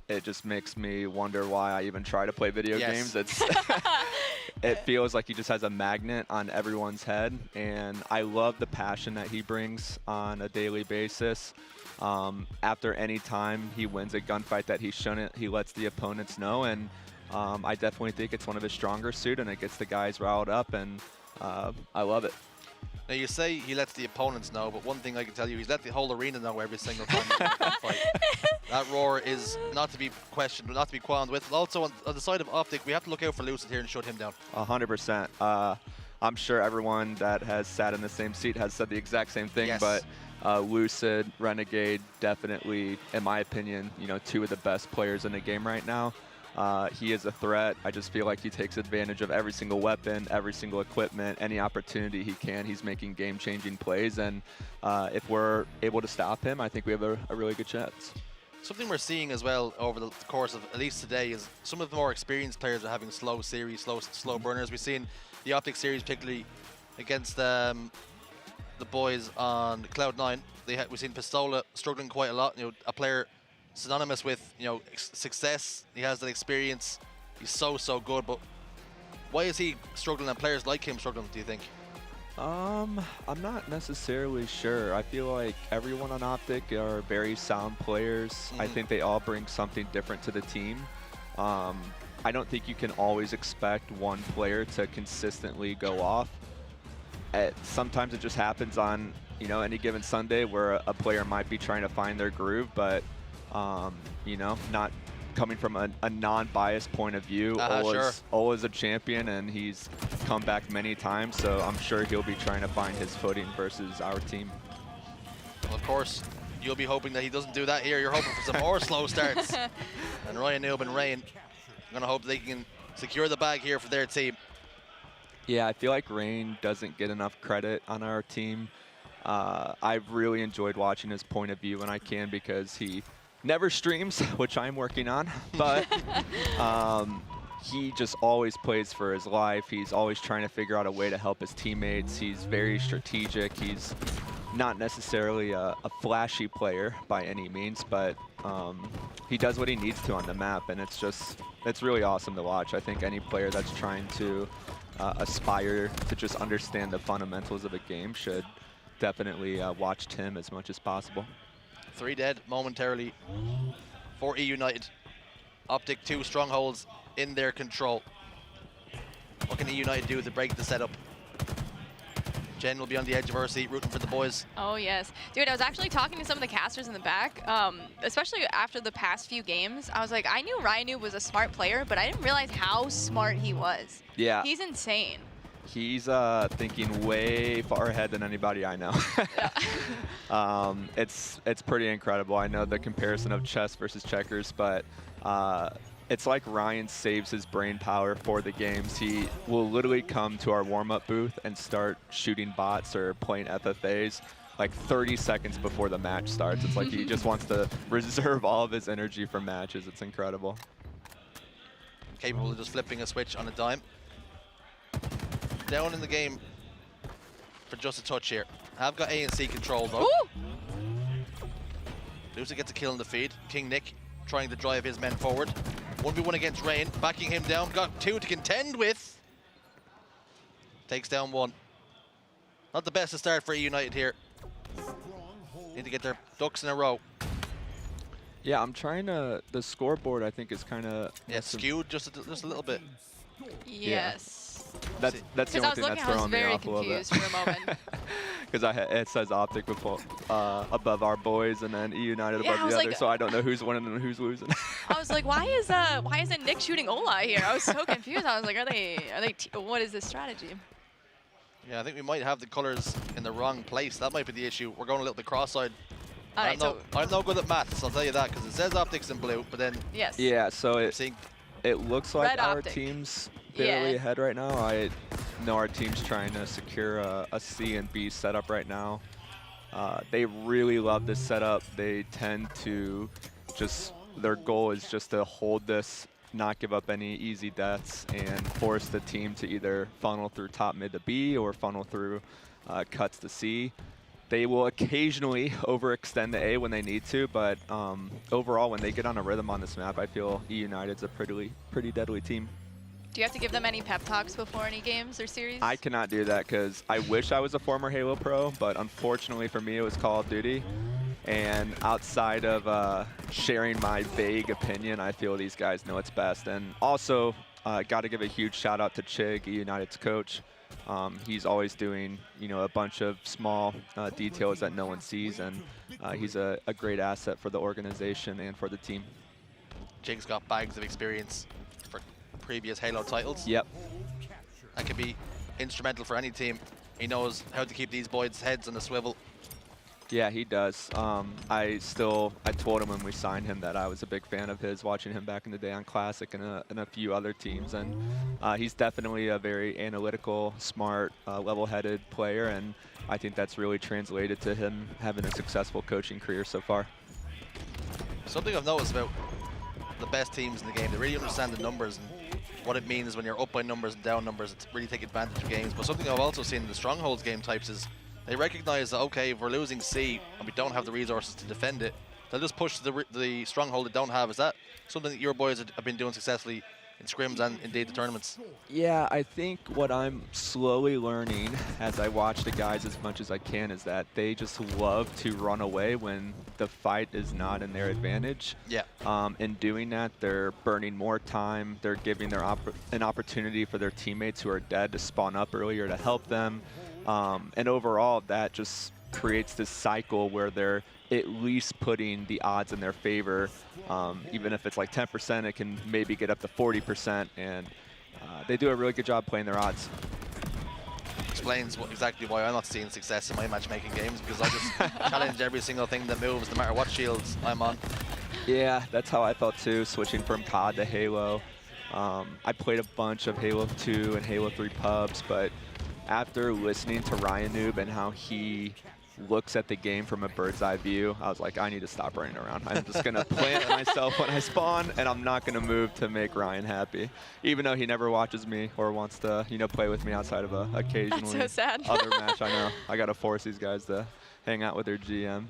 it just makes me wonder why I even try to play video games. It feels like he just has a magnet on everyone's head, and I love the passion that he brings on a daily basis. After any time he wins a gunfight that he shouldn't, he lets the opponents know, and I definitely think it's one of his stronger suit, and it gets the guys riled up, and I love it. Now you say he lets the opponents know, but one thing I can tell you, he's let the whole arena know every single time he fight. That roar is not to be questioned, not to be qualmed with. Also on the side of Optic, we have to look out for Lucid here and shut him down. 100%. I'm sure everyone that has sat in the same seat has said the exact same thing, but Lucid, Renegade, definitely, in my opinion, 2 of the best players in the game right now. He is a threat. I just feel like he takes advantage of every single weapon, every single equipment, any opportunity he can. He's making game-changing plays, and if we're able to stop him, I think we have a really good chance. Something we're seeing as well over the course of at least today is some of the more experienced players are having slow series, slow burners. We've seen the Optic series, particularly against the boys on Cloud9. We've seen Pistola struggling quite a lot. A player synonymous with success. He has that experience. He's so good. But why is he struggling and players like him struggling, do you think? I'm not necessarily sure. I feel like everyone on Optic are very sound players. I think they all bring something different to the team. I don't think you can always expect one player to consistently go off. Sometimes it just happens on any given Sunday where a player might be trying to find their groove, but not coming from a non-biased point of view. Ola's a champion, and he's come back many times, so I'm sure he'll be trying to find his footing versus our team. Well, of course, you'll be hoping that he doesn't do that here. You're hoping for some more slow starts. And Ryan Noob and Rain are going to hope they can secure the bag here for their team. Yeah, I feel like Rain doesn't get enough credit on our team. I've really enjoyed watching his point of view when I can, because he never streams, which I'm working on, but he just always plays for his life. He's always trying to figure out a way to help his teammates. He's very strategic. He's not necessarily a flashy player by any means, but he does what he needs to on the map, and it's really awesome to watch. I think any player that's trying to aspire to just understand the fundamentals of a game should definitely watch Tim as much as possible. 3 dead momentarily for EUnited. Optic 2 strongholds in their control. What can EUnited do to break the setup? Jen will be on the edge of her seat rooting for the boys. Oh, yes. Dude, I was actually talking to some of the casters in the back, especially after the past few games. I was like, I knew Ryan was a smart player, but I didn't realize how smart he was. Yeah. He's insane. He's thinking way far ahead than anybody I know. It's pretty incredible. I know the comparison of chess versus checkers, but it's like Ryan saves his brain power for the games. He will literally come to our warm-up booth and start shooting bots or playing FFAs like 30 seconds before the match starts. It's like he just wants to reserve all of his energy for matches. It's incredible. Capable of just flipping a switch on a dime. Down in the game for just a touch here. I've got A and C control though. Loser gets a kill in the feed. King Nick trying to drive his men forward. 1v1 against Rain, backing him down. Got 2 to contend with. Takes down 1. Not the best to start for EUnited here. Need to get their ducks in a row. Yeah, I'm trying to. The scoreboard I think is kind of skewed just a little bit. Yes. That's the only thing that's throwing me off a little bit. I was very confused for a moment. Because it says Optic above our boys and then EUnited Yeah, above the other, like, so I don't know who's winning and who's losing. I was like, why isn't Nick shooting Ola here? I was so confused. I was like, what is this strategy? Yeah, I think we might have the colors in the wrong place. That might be the issue. We're going a little bit cross-eyed. I'm no good at maths, I'll tell you that, because it says Optics in blue, but then yeah, so it looks like Red our Optic. team's barely ahead right now. I know our team's trying to secure a C and B setup right now. They really love this setup. They tend to their goal is just to hold this, not give up any easy deaths, and force the team to either funnel through top mid to B or funnel through cuts to C. They will occasionally overextend the A when they need to, but overall, when they get on a rhythm on this map, I feel EUnited's a pretty deadly team. Do you have to give them any pep talks before any games or series? I cannot do that because I wish I was a former Halo pro, but unfortunately for me, it was Call of Duty. And outside of sharing my vague opinion, I feel these guys know it's best. And also, got to give a huge shout out to Chig, EUnited's coach. He's always doing, a bunch of small details that no one sees, and he's a great asset for the organization and for the team. Chig's got bags of experience for previous Halo titles. Yep. That could be instrumental for any team. He knows how to keep these boys' heads on the swivel. Yeah, he does. I told him when we signed him that I was a big fan of his, watching him back in the day on Classic and a few other teams. And he's definitely a very analytical, smart, level-headed player. And I think that's really translated to him having a successful coaching career so far. Something I've noticed about the best teams in the game, they really understand the numbers and what it means when you're up by numbers and down numbers to really take advantage of games. But something I've also seen in the Strongholds game types is they recognize that, okay, if we're losing C and we don't have the resources to defend it, they'll just push the stronghold they don't have. Is that something that your boys have been doing successfully in scrims and indeed the tournaments? Yeah, I think what I'm slowly learning as I watch the guys as much as I can is that they just love to run away when the fight is not in their advantage. Yeah. In doing that, they're burning more time. They're giving an opportunity for their teammates who are dead to spawn up earlier to help them. And overall, that just creates this cycle where they're at least putting the odds in their favor. Even if it's like 10%, it can maybe get up to 40%. And they do a really good job playing their odds. Explains exactly why I'm not seeing success in my matchmaking games, because I just challenge every single thing that moves, no matter what shields I'm on. Yeah, that's how I felt too, switching from COD to Halo. I played a bunch of Halo 2 and Halo 3 pubs, but after listening to Ryan Noob and how he looks at the game from a bird's eye view, I was like, I need to stop running around. I'm just going to plant myself when I spawn, and I'm not going to move to make Ryan happy, even though he never watches me or wants to, play with me outside of a occasionally That's so sad. other match. I know. I got to force these guys to hang out with their GM,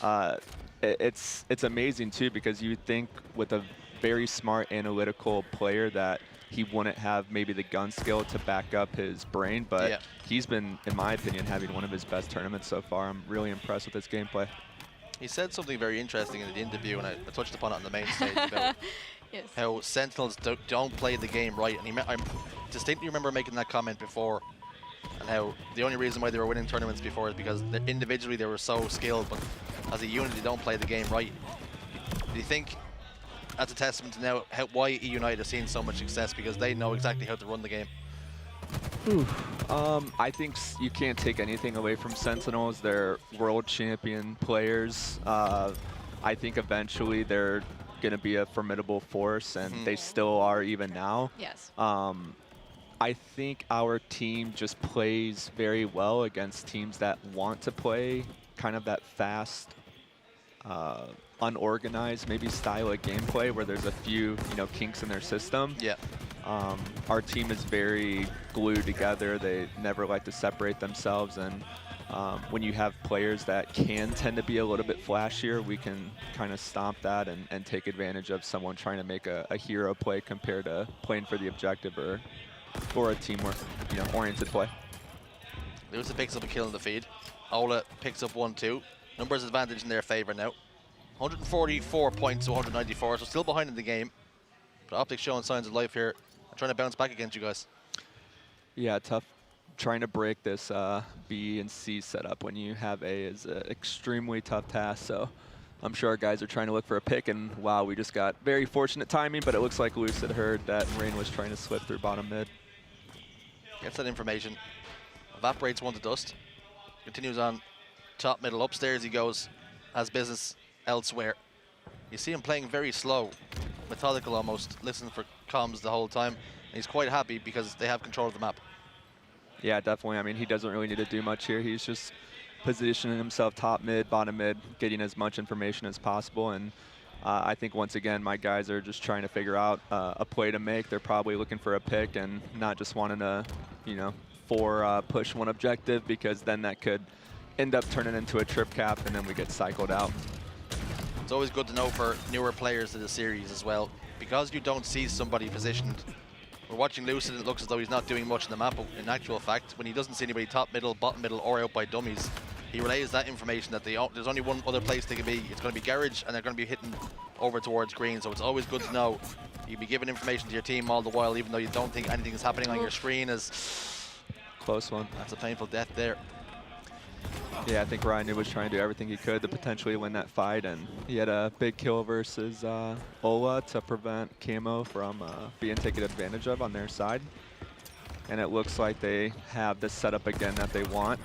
but it's amazing too, because you think with a very smart analytical player that he wouldn't have maybe the gun skill to back up his brain, but he's been, in my opinion, having one of his best tournaments so far. I'm really impressed with his gameplay. He said something very interesting in the interview, and I touched upon it on the main stage about how Sentinels don't play the game right. And I distinctly remember making that comment before and how the only reason why they were winning tournaments before is because individually they were so skilled, but as a unit they don't play the game right. Do you think that's a testament to now why EUnited are seeing so much success, because they know exactly how to run the game? I think you can't take anything away from Sentinels. They're world champion players. I think eventually they're going to be a formidable force, and they still are even now. Yes. I think our team just plays very well against teams that want to play kind of that fast, unorganized maybe style of gameplay where there's a few, you know, kinks in their system. Yeah. Our team is very glued together. They never like to separate themselves, and when you have players that can tend to be a little bit flashier, we can kind of stomp that and take advantage of someone trying to make a hero play compared to playing for the objective or a teamwork, you know, oriented play. Lucid picks up a kill in the feed. Ola picks up 1-2. Numbers advantage in their favor now. 144 points to 194, so still behind in the game. But Optic showing signs of life here. Trying to bounce back against you guys. Yeah, tough. Trying to break this B and C setup when you have A is an extremely tough task. So I'm sure our guys are trying to look for a pick, and wow, we just got very fortunate timing, but it looks like Lucid heard that Rain was trying to slip through bottom mid. Gets that information. Evaporates one to dust. Continues on top middle. Upstairs he goes. Has business elsewhere. You see him playing very slow. Methodical almost. Listening for comms the whole time. And he's quite happy because they have control of the map. Yeah, definitely. I mean, he doesn't really need to do much here. He's just positioning himself top mid, bottom mid, getting as much information as possible. And I think once again, my guys are just trying to figure out a play to make. They're probably looking for a pick and not just wanting to, you know, push one objective, because then that could end up turning into a trip cap and then we get cycled out. It's always good to know for newer players to the series as well, because you don't see somebody positioned. We're watching Lucid and it looks as though he's not doing much in the map, but in actual fact, when he doesn't see anybody top middle, bottom middle, or out by dummies, he relays that information that there's only one other place they can be. It's going to be garage, and they're going to be hitting over towards green. So it's always good to know you be giving information to your team all the while, even though you don't think anything is happening on your screen. Close one. That's a painful death there. Yeah, I think Ryan was trying to do everything he could to potentially win that fight, and he had a big kill versus Ola to prevent Camo from being taken advantage of on their side. And it looks like they have the setup again that they want.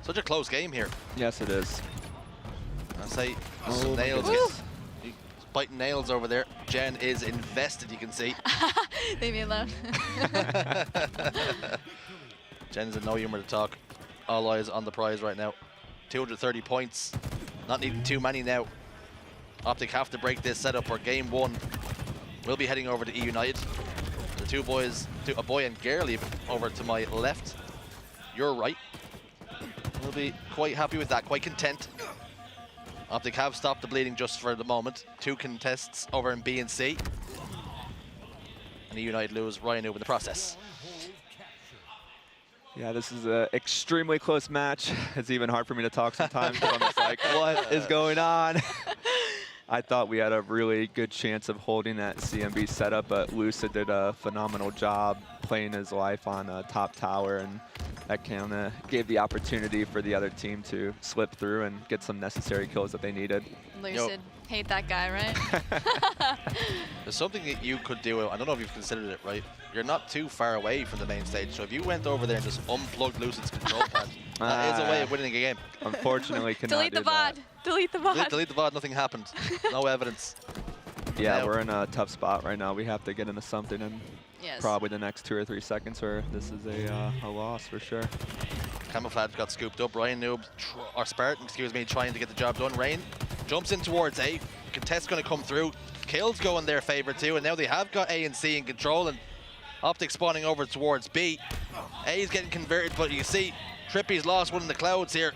Such a close game here. Yes, it is. I'll say some nails. He's biting nails over there. Jen is invested, you can see. Leave me alone. Jen's in no humor to talk. All eyes on the prize right now. 230 points. Not needing too many now. Optic have to break this setup, or game one will be heading over to EUnited. The two boys, a boy and girl even, over to my left. Your right. We'll be quite happy with that, quite content. Optic have stopped the bleeding just for the moment. Two contests over in B and C. And EUnited lose Ryan in the process. Yeah, this is an extremely close match. It's even hard for me to talk sometimes, because I'm just like, what is going on? I thought we had a really good chance of holding that CMB setup, but Lucid did a phenomenal job playing his life on a top tower, and that kind of gave the opportunity for the other team to slip through and get some necessary kills that they needed. Lucid, hate that guy, right? There's something that you could do. I don't know if you've considered it, right? You're not too far away from the main stage, so if you went over there and just unplugged Lucid's control pad, that is a way of winning a game. Unfortunately, cannot Delete the VOD. Delete the VOD. Delete the VOD. Nothing happened. No evidence. Yeah, now, we're in a tough spot right now. We have to get into something in probably the next 2 or 3 seconds, or this is a loss for sure. Camouflage got scooped up. Ryan Noob, or Spartan, excuse me, trying to get the job done. Rain jumps in towards A. Contest's going to come through. Kills go in their favor too, and now they have got A and C in control, and Optic spawning over towards B. A is getting converted, but you can see Trippy's lost one in the clouds here.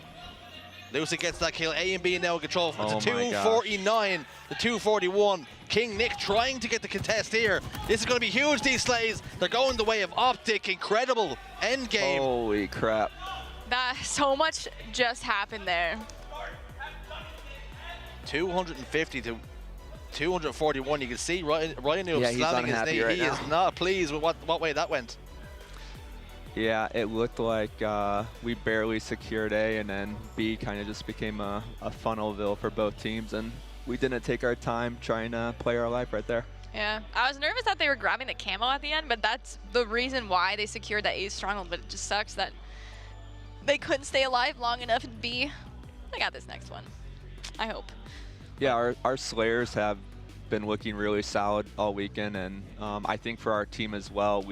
Lucid gets that kill. A and B now in control. It's a 249 to 241. King Nick trying to get the contest here. This is going to be huge, these slays. They're going the way of Optic. Incredible end game. Holy crap. That so much just happened there. 250 to 241. You can see Ryan Noob slamming his knee. Right he is not pleased with what way that went. Yeah, it looked like we barely secured A, and then B kind of just became a funnelville for both teams, and we didn't take our time trying to play our life right there. Yeah, I was nervous that they were grabbing the camo at the end, but that's the reason why they secured that A stronghold. But it just sucks that they couldn't stay alive long enough in B. They got this next one, I hope. Yeah, our Slayers have been looking really solid all weekend, and I think for our team as well,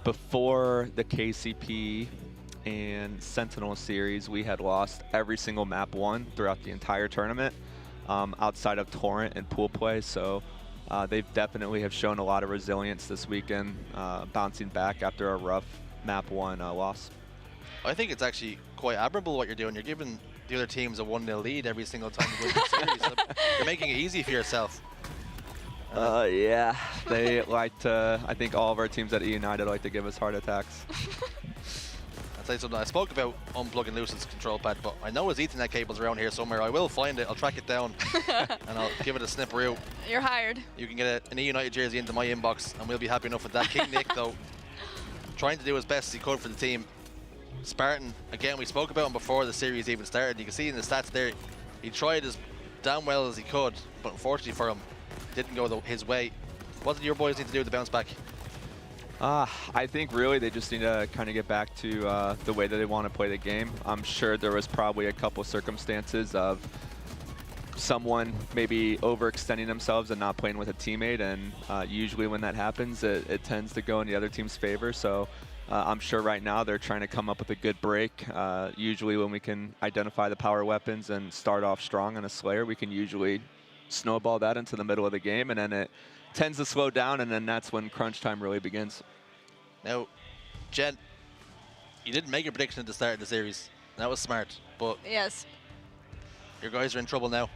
before the KCP and Sentinel series, we had lost every single map won throughout the entire tournament, outside of Torrent and pool play. So they've definitely have shown a lot of resilience this weekend, bouncing back after a rough map 1 loss. I think it's actually quite admirable what you're doing. You're giving the other teams a 1-0 lead every single time you win the series. So you're making it easy for yourself. Yeah, they like to, I think all of our teams at EUnited like to give us heart attacks. I'll tell you something, I spoke about unplugging Lucid's control pad, but I know his Ethernet cable's around here somewhere. I will find it, I'll track it down, and I'll give it a snipperoo. You're hired. You can get an EUnited jersey into my inbox, and we'll be happy enough with that. King Nick, though, trying to do as best as he could for the team. Spartan, again, we spoke about him before the series even started. You can see in the stats there, he tried as damn well as he could, but unfortunately for him, didn't go his way. What did your boys need to do to bounce back? I think really they just need to kind of get back to the way that they want to play the game. I'm sure there was probably a couple circumstances of someone maybe overextending themselves and not playing with a teammate, and usually when that happens, it tends to go in the other team's favor. So I'm sure right now they're trying to come up with a good break. Usually when we can identify the power weapons and start off strong on a Slayer, we can usually snowball that into the middle of the game, and then it tends to slow down, and then that's when crunch time really begins. Now, Jen, you didn't make your prediction at the start of the series. That was smart, but yes, your guys are in trouble now.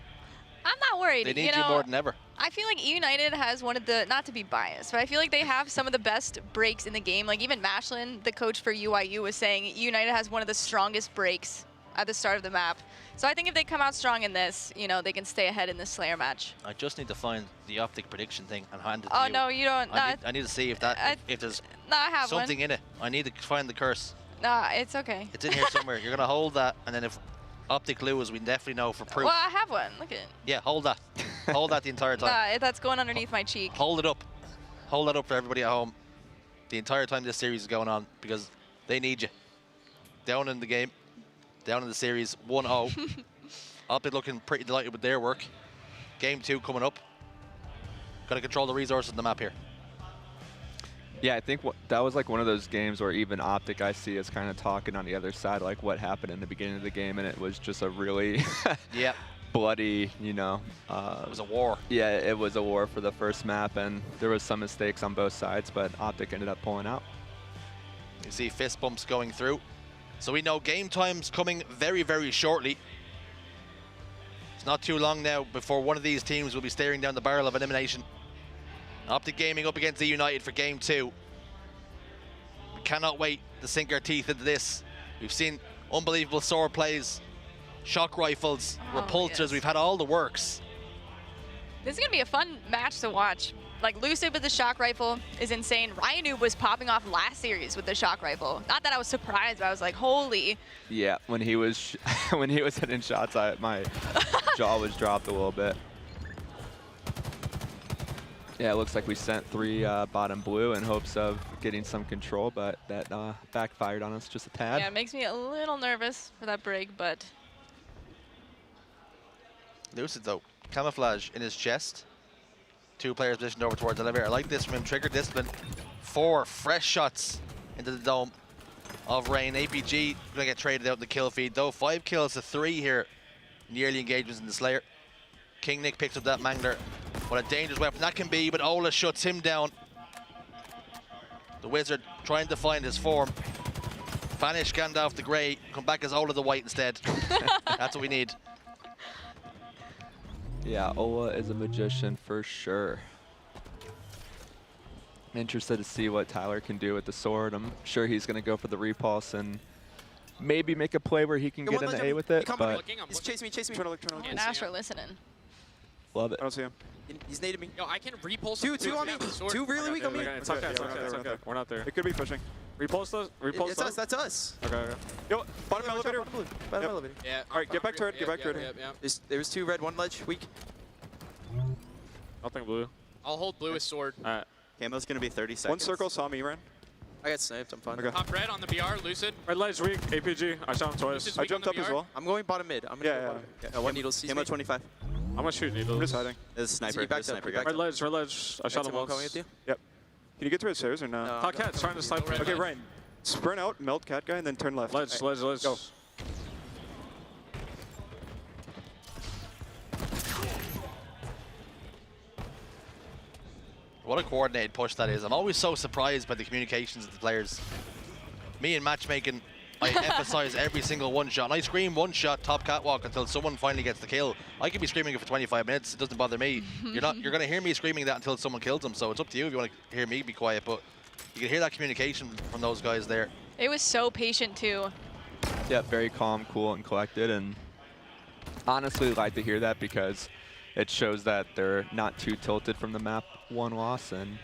I'm not worried. They need you more than ever. I feel like EUnited has one of the, not to be biased, but I feel like they have some of the best breaks in the game. Like even Mashlin, the coach for UIU, was saying EUnited has one of the strongest breaks at the start of the map. So I think if they come out strong in this, you know, they can stay ahead in this Slayer match. I just need to find the optic prediction thing and hand it to you. Oh no, you don't. I need to see if that if there's I have something in it. I need to find the curse. Nah, it's okay. It's in here somewhere. You're gonna hold that, and then if optic lose, we definitely know for proof. Well, I have one. Look at it. Yeah, hold that. Hold that the entire time. Nah, that's going underneath my cheek. Hold it up. Hold that up for everybody at home the entire time this series is going on, because they need you. Down in the game, down in the series, 1-0. Optic looking pretty delighted with their work. Game 2 coming up. Got to control the resources on the map here. Yeah, I think that was like one of those games where even Optic I see is kind of talking on the other side, like what happened in the beginning of the game, and it was just a really bloody, you know. It was a war. Yeah, it was a war for the first map, and there was some mistakes on both sides, but Optic ended up pulling out. You see fist bumps going through. So we know game time's coming very, very shortly. It's not too long now before one of these teams will be staring down the barrel of elimination. Optic Gaming up against EUnited for game 2. We cannot wait to sink our teeth into this. We've seen unbelievable sword plays, shock rifles, repulsors. Yes. We've had all the works. This is going to be a fun match to watch. Like, Lucid with the shock rifle is insane. Ryanu was popping off last series with the shock rifle. Not that I was surprised, but I was like, holy. Yeah, when he was when he was hitting shots, my jaw was dropped a little bit. Yeah, it looks like we sent 3 bottom blue in hopes of getting some control, but that backfired on us just a tad. Yeah, it makes me a little nervous for that break, but. Lucid, though, camouflage in his chest. 2 players positioned over towards the elevator. I like this from him. Trigger discipline. 4 fresh shots into the dome of Rain. APG gonna get traded out in the kill feed, though. 5 kills to 3 here in the early engagements in the Slayer. King Nick picks up that Mangler. What a dangerous weapon that can be, but Ola shuts him down. The Wizard trying to find his form. Vanish Gandalf the Grey. Come back as Ola the White instead. That's what we need. Yeah, Ola is a magician for sure. I'm interested to see what Tyler can do with the sword. I'm sure he's going to go for the repulse and maybe make a play where he can get an A with it. But he's chasing me. Trying to look. And Astro listening. Love it. I don't see him. He's naded me. Yo, I can repulse. Two on me. 2 really weak on me. It's okay. We're not there. It could be pushing. Repulse those. Repulse It's us. That's us. Okay. Yo, bottom elevator. Bottom elevator. Yeah. All right, get back turret. Get back turret. There's 2 red, 1 ledge. Weak. Nothing blue. I'll hold blue with sword. All right. Camo's gonna be 30 seconds. One circle saw me, Ren. I got sniped. I'm fine. Okay. Top red on the BR, Lucid. Red ledge weak. APG. I shot him twice. I jumped up as well. I'm going bottom mid. I'm gonna go bottom mid. Yeah, 1 needle sees Camo me. 25. I'm gonna shoot needles. I'm just hiding. There's a sniper. Back There's a sniper. up. Red ledge. Red ledge. I shot him once. Coming with you? Yep. Can you get to his stairs or not? No, Top cat's trying to snipe me. Okay, Ryan. Sprint out, melt cat guy, and then turn left. Ledge, ledge, ledge. Go. What a coordinated push that is. I'm always so surprised by the communications of the players. Me in matchmaking, I emphasize every single one shot. And I scream one shot top catwalk until someone finally gets the kill. I could be screaming it for 25 minutes. It doesn't bother me. You're going to hear me screaming that until someone kills them. So it's up to you if you want to hear me be quiet. But you can hear that communication from those guys there. It was so patient too. Yeah, very calm, cool, and collected. And honestly, like to hear that because it shows that they're not too tilted from the map 1 loss. And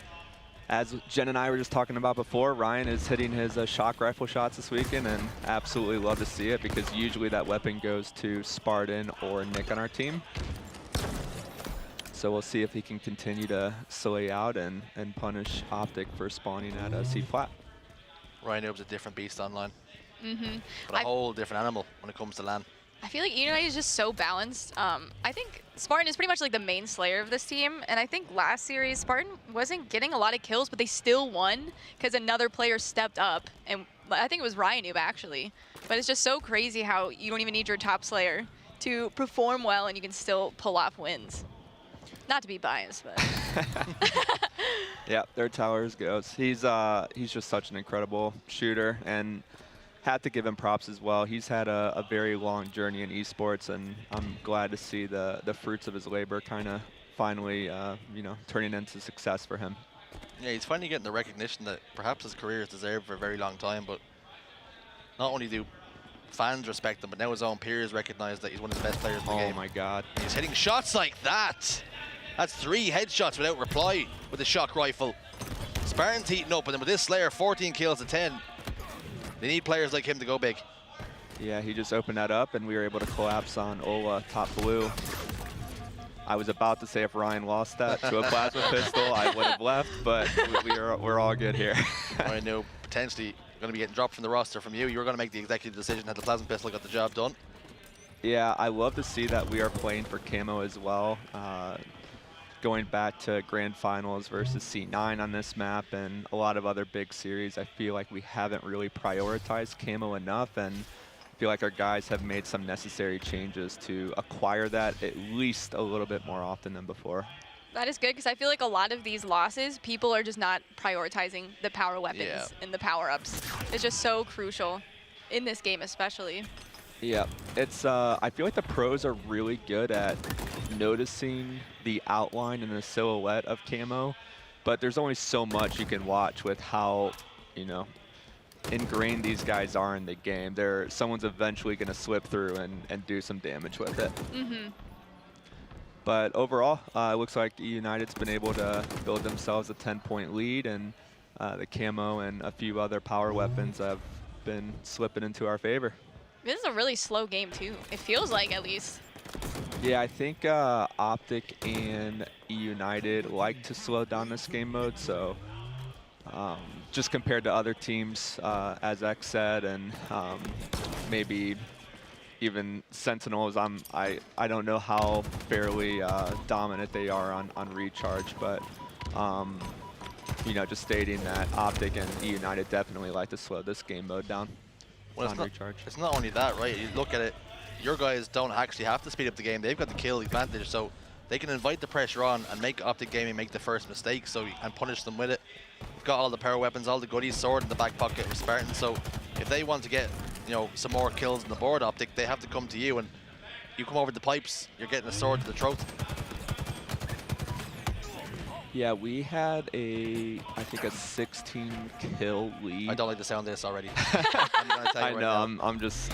as Jen and I were just talking about before, Ryan is hitting his shock rifle shots this weekend, and absolutely love to see it because usually that weapon goes to Spartan or Nick on our team. So we'll see if he can continue to slay out and punish Optic for spawning at C flat. Ryan Noob's a different beast online. Mm-hmm. But a whole different animal when it comes to LAN. I feel like EUnited is just so balanced. I think Spartan is pretty much like the main slayer of this team, and I think last series Spartan wasn't getting a lot of kills, but they still won because another player stepped up, and I think it was Ryan Noob actually. But it's just so crazy how you don't even need your top slayer to perform well, and you can still pull off wins. Not to be biased, but. Yeah, their towers goes. He's just such an incredible shooter, and had to give him props as well. He's had a very long journey in esports, and I'm glad to see the fruits of his labor kind of finally, you know, turning into success for him. Yeah, he's finally getting the recognition that perhaps his career has deserved for a very long time, but not only do fans respect him, but now his own peers recognize that he's one of the best players in the game. Oh my God. And he's hitting shots like that. That's 3 headshots without reply with the shock rifle. Spartan's heating up, and then with this Slayer, 14 kills to 10. They need players like him to go big. Yeah, he just opened that up, and we were able to collapse on Ola top blue. I was about to say if Ryan lost that to a plasma pistol, I would have left, but we're all good here. I know potentially going to be getting dropped from the roster from you. You were going to make the executive decision had the plasma pistol got the job done. Yeah, I love to see that we are playing for Camo as well. Going back to Grand Finals versus C9 on this map and a lot of other big series, I feel like we haven't really prioritized Camo enough, and I feel like our guys have made some necessary changes to acquire that at least a little bit more often than before. That is good, because I feel like a lot of these losses, people are just not prioritizing the power weapons and the power-ups. It's just so crucial in this game especially. Yeah, it's I feel like the pros are really good at noticing the outline and the silhouette of Camo, but there's only so much you can watch with how, you know, ingrained these guys are in the game. Someone's eventually going to slip through and do some damage with it. Mm-hmm. But overall, it looks like EUnited's been able to build themselves a 10-point lead, and the Camo and a few other power weapons have been slipping into our favor. This is a really slow game too. It feels like, at least. Yeah, I think Optic and EUnited like to slow down this game mode, so just compared to other teams, as X said, and maybe even Sentinels, I don't know how fairly dominant they are on recharge, but you know, just stating that Optic and EUnited definitely like to slow this game mode down. Well, it's not only that, right? You look at it, your guys don't actually have to speed up the game. They've got the kill advantage, so they can invite the pressure on and make Optic Gaming make the first mistake, and punish them with it. We've got all the power weapons, all the goodies, sword in the back pocket of Spartan, so if they want to get, you know, some more kills on the board, Optic, they have to come to you, and you come over the pipes, you're getting a sword to the throat. Yeah, we had I think a 16-kill lead. I don't like the sound of this already. I know,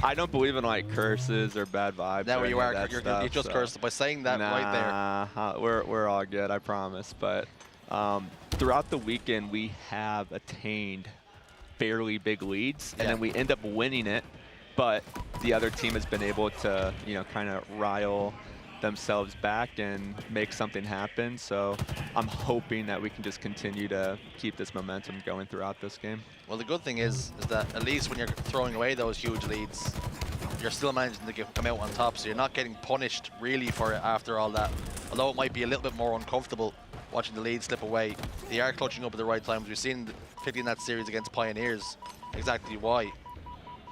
I don't believe in like curses or bad vibes. Now you are, you just cursed by saying that right there. We're all good, I promise. But throughout the weekend, we have attained fairly big leads, and then we end up winning it, but the other team has been able to, you know, kind of rile themselves back and make something happen. So I'm hoping that we can just continue to keep this momentum going throughout this game. Well, the good thing is that at least when you're throwing away those huge leads, you're still managing to come out on top, so you're not getting punished really for it after all that. Although it might be a little bit more uncomfortable watching the lead slip away, they are clutching up at the right times. We've seen, particularly in that series against Pioneers, exactly why.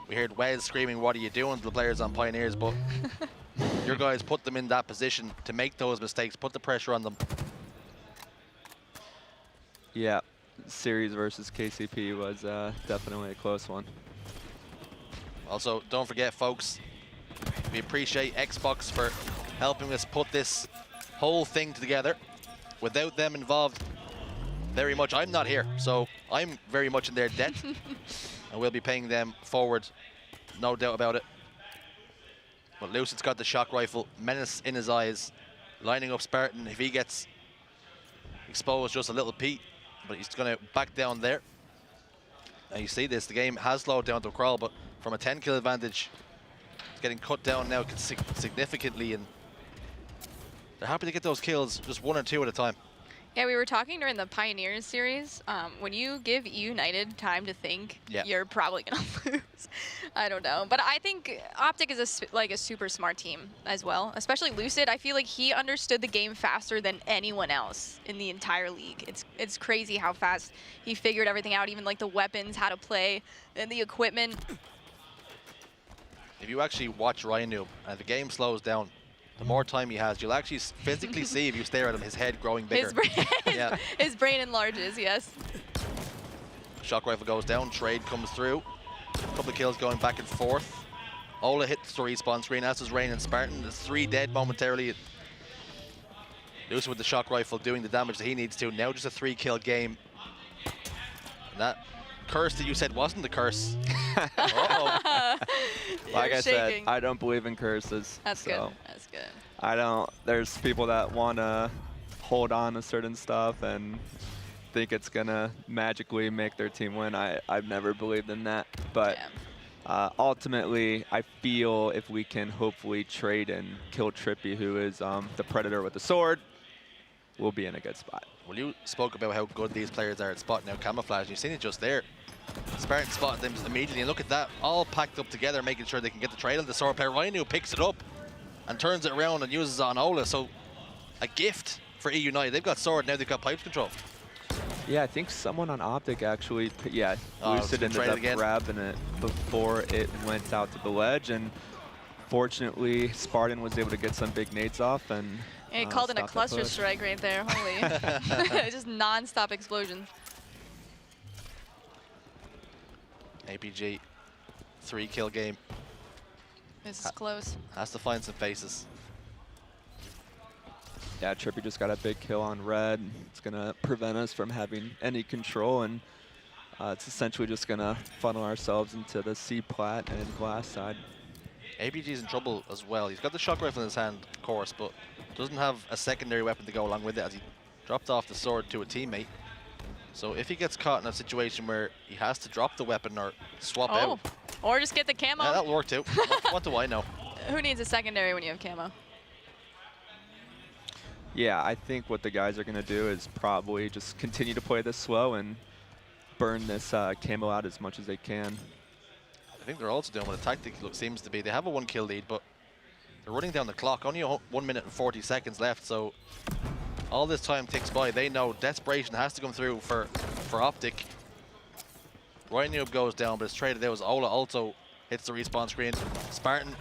We heard Wes screaming, "What are you doing?" to the players on Pioneers, but your guys put them in that position to make those mistakes, put the pressure on them. Yeah, series versus KCP was definitely a close one. Also, don't forget, folks, we appreciate Xbox for helping us put this whole thing together. Without them involved, very much, I'm not here, so I'm very much in their debt. And we'll be paying them forward, no doubt about it. But Lucid's got the shock rifle, menace in his eyes, lining up Spartan. If he gets exposed, just a little peat, but he's going to back down there. And you see this, the game has slowed down to a crawl, but from a 10-kill advantage, it's getting cut down now significantly, and they're happy to get those kills, just 1 or 2 at a time. Yeah, we were talking during the Pioneers series. When you give EUnited time to think, you're probably going to lose. I don't know. But I think Optic is a super smart team as well, especially Lucid. I feel like he understood the game faster than anyone else in the entire league. It's crazy how fast he figured everything out, even like the weapons, how to play, and the equipment. If you actually watch Ryan and the game slows down, the more time he has, you'll actually physically see, if you stare at him, his head growing bigger. His brain enlarges, yes. Shock rifle goes down, trade comes through. A couple of kills going back and forth. Ola hits the respawn screen, as does Rain and Spartan. There's 3 dead momentarily. Lucid with the shock rifle doing the damage that he needs to. Now just a 3-kill game. And that curse that you said wasn't the curse. Like I said, I don't believe in curses. That's good. That's good. I don't. There's people that want to hold on to certain stuff and think it's gonna magically make their team win. I've never believed in that. But ultimately, I feel if we can hopefully trade and kill Trippy, who is the predator with the sword, we'll be in a good spot. Well, you spoke about how good these players are at spotting out camouflage. You've seen it just there. Spartan spotted them immediately, and look at that, all packed up together, making sure they can get the trade on the sword player. Rhino picks it up and turns it around and uses it on Ola. So a gift for EUnited. They've got sword, now they've got pipes control. Yeah, I think someone on Optic actually, Lucid ended up grabbing it before it went out to the ledge, and fortunately Spartan was able to get some big nades off and he called in a cluster strike right there, holy. Just non-stop explosions. APG, 3-kill game. This is close. Has to find some faces. Yeah, Trippy just got a big kill on red. It's going to prevent us from having any control, and it's essentially just going to funnel ourselves into the C-plat and glass side. APG's in trouble as well. He's got the shock rifle in his hand, of course, but doesn't have a secondary weapon to go along with it, as he dropped off the sword to a teammate. So if he gets caught in a situation where he has to drop the weapon or swap out. Or just get the camo. Yeah, that'll work too. What do I know? Who needs a secondary when you have camo? Yeah, I think what the guys are going to do is probably just continue to play this slow and burn this camo out as much as they can. I think they're also doing what a tactic seems to be. They have a 1-kill lead, but they're running down the clock. Only 1 minute and 40 seconds left, so all this time ticks by. They know desperation has to come through for Optic. Ryan Noob goes down, but it's traded out as Ola also hits the respawn screen. Spartan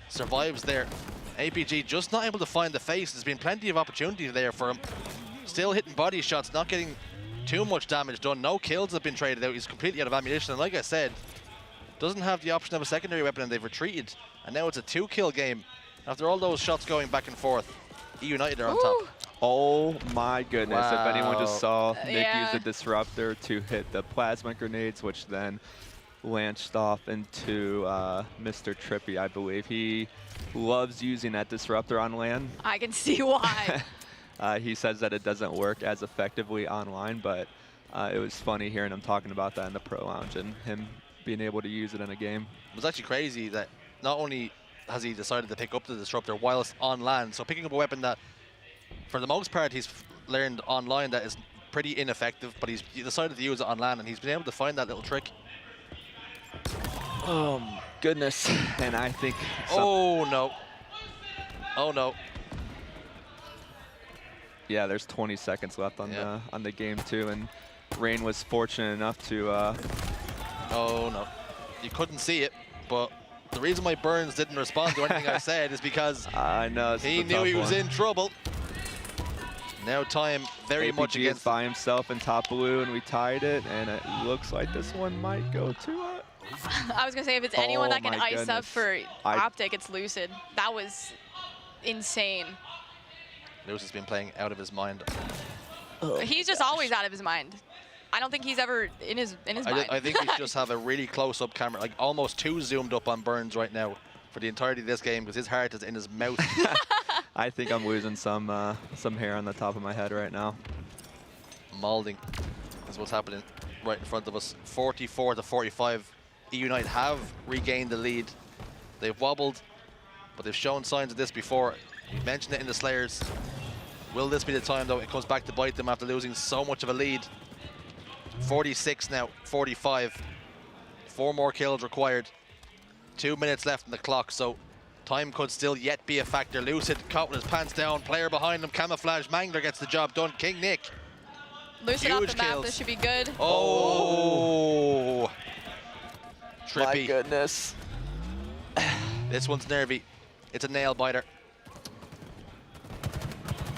survives there. APG just not able to find the face. There's been plenty of opportunity there for him. Still hitting body shots, not getting too much damage done. No kills have been traded out. He's completely out of ammunition. And like I said, doesn't have the option of a secondary weapon, and they've retreated. And now it's a 2-kill game. After all those shots going back and forth, EUnited are on top. Oh my goodness, wow. If anyone just saw Nick use the disruptor to hit the plasma grenades, which then launched off into Mr. Trippy, I believe. He loves using that disruptor on land. I can see why. He says that it doesn't work as effectively online, but it was funny hearing him talking about that in the Pro Lounge and him being able to use it in a game. It was actually crazy that not only has he decided to pick up the Disruptor whilst on land, so picking up a weapon that, for the most part, he's learned online that is pretty ineffective, but he decided to use it on land, and he's been able to find that little trick. Oh, goodness. And I think... Oh, no. Oh, no. Yeah, there's 20 seconds left on the game, too, and Rain was fortunate enough to... Oh, no. You couldn't see it, but the reason why Burns didn't respond to anything I said is because I know he knew he was in trouble. Now time very APG much against is by himself in top blue, and we tied it, and it looks like this one might go to I was going to say, if it's anyone that can my ice up goodness. for Optic, it's Lucid. That was insane. Lewis has been playing out of his mind. He's just always out of his mind. I don't think he's ever in his mind. I think we just have a really close-up camera, like almost too zoomed up on Burns right now for the entirety of this game because his heart is in his mouth. I think I'm losing some hair on the top of my head right now. Malding is what's happening right in front of us. 44-45. EUnited have regained the lead. They've wobbled, but they've shown signs of this before. You mentioned it in the Slayers. Will this be the time, though? It comes back to bite them after losing so much of a lead. 46 now, 45. 4 more kills required. 2 minutes left on the clock, so time could still yet be a factor. Lucid caught with his pants down. Player behind him, camouflage. Mangler gets the job done. King Nick. Lucid off the map, this should be good. Oh! Trippy. My goodness. This one's nervy. It's a nail biter.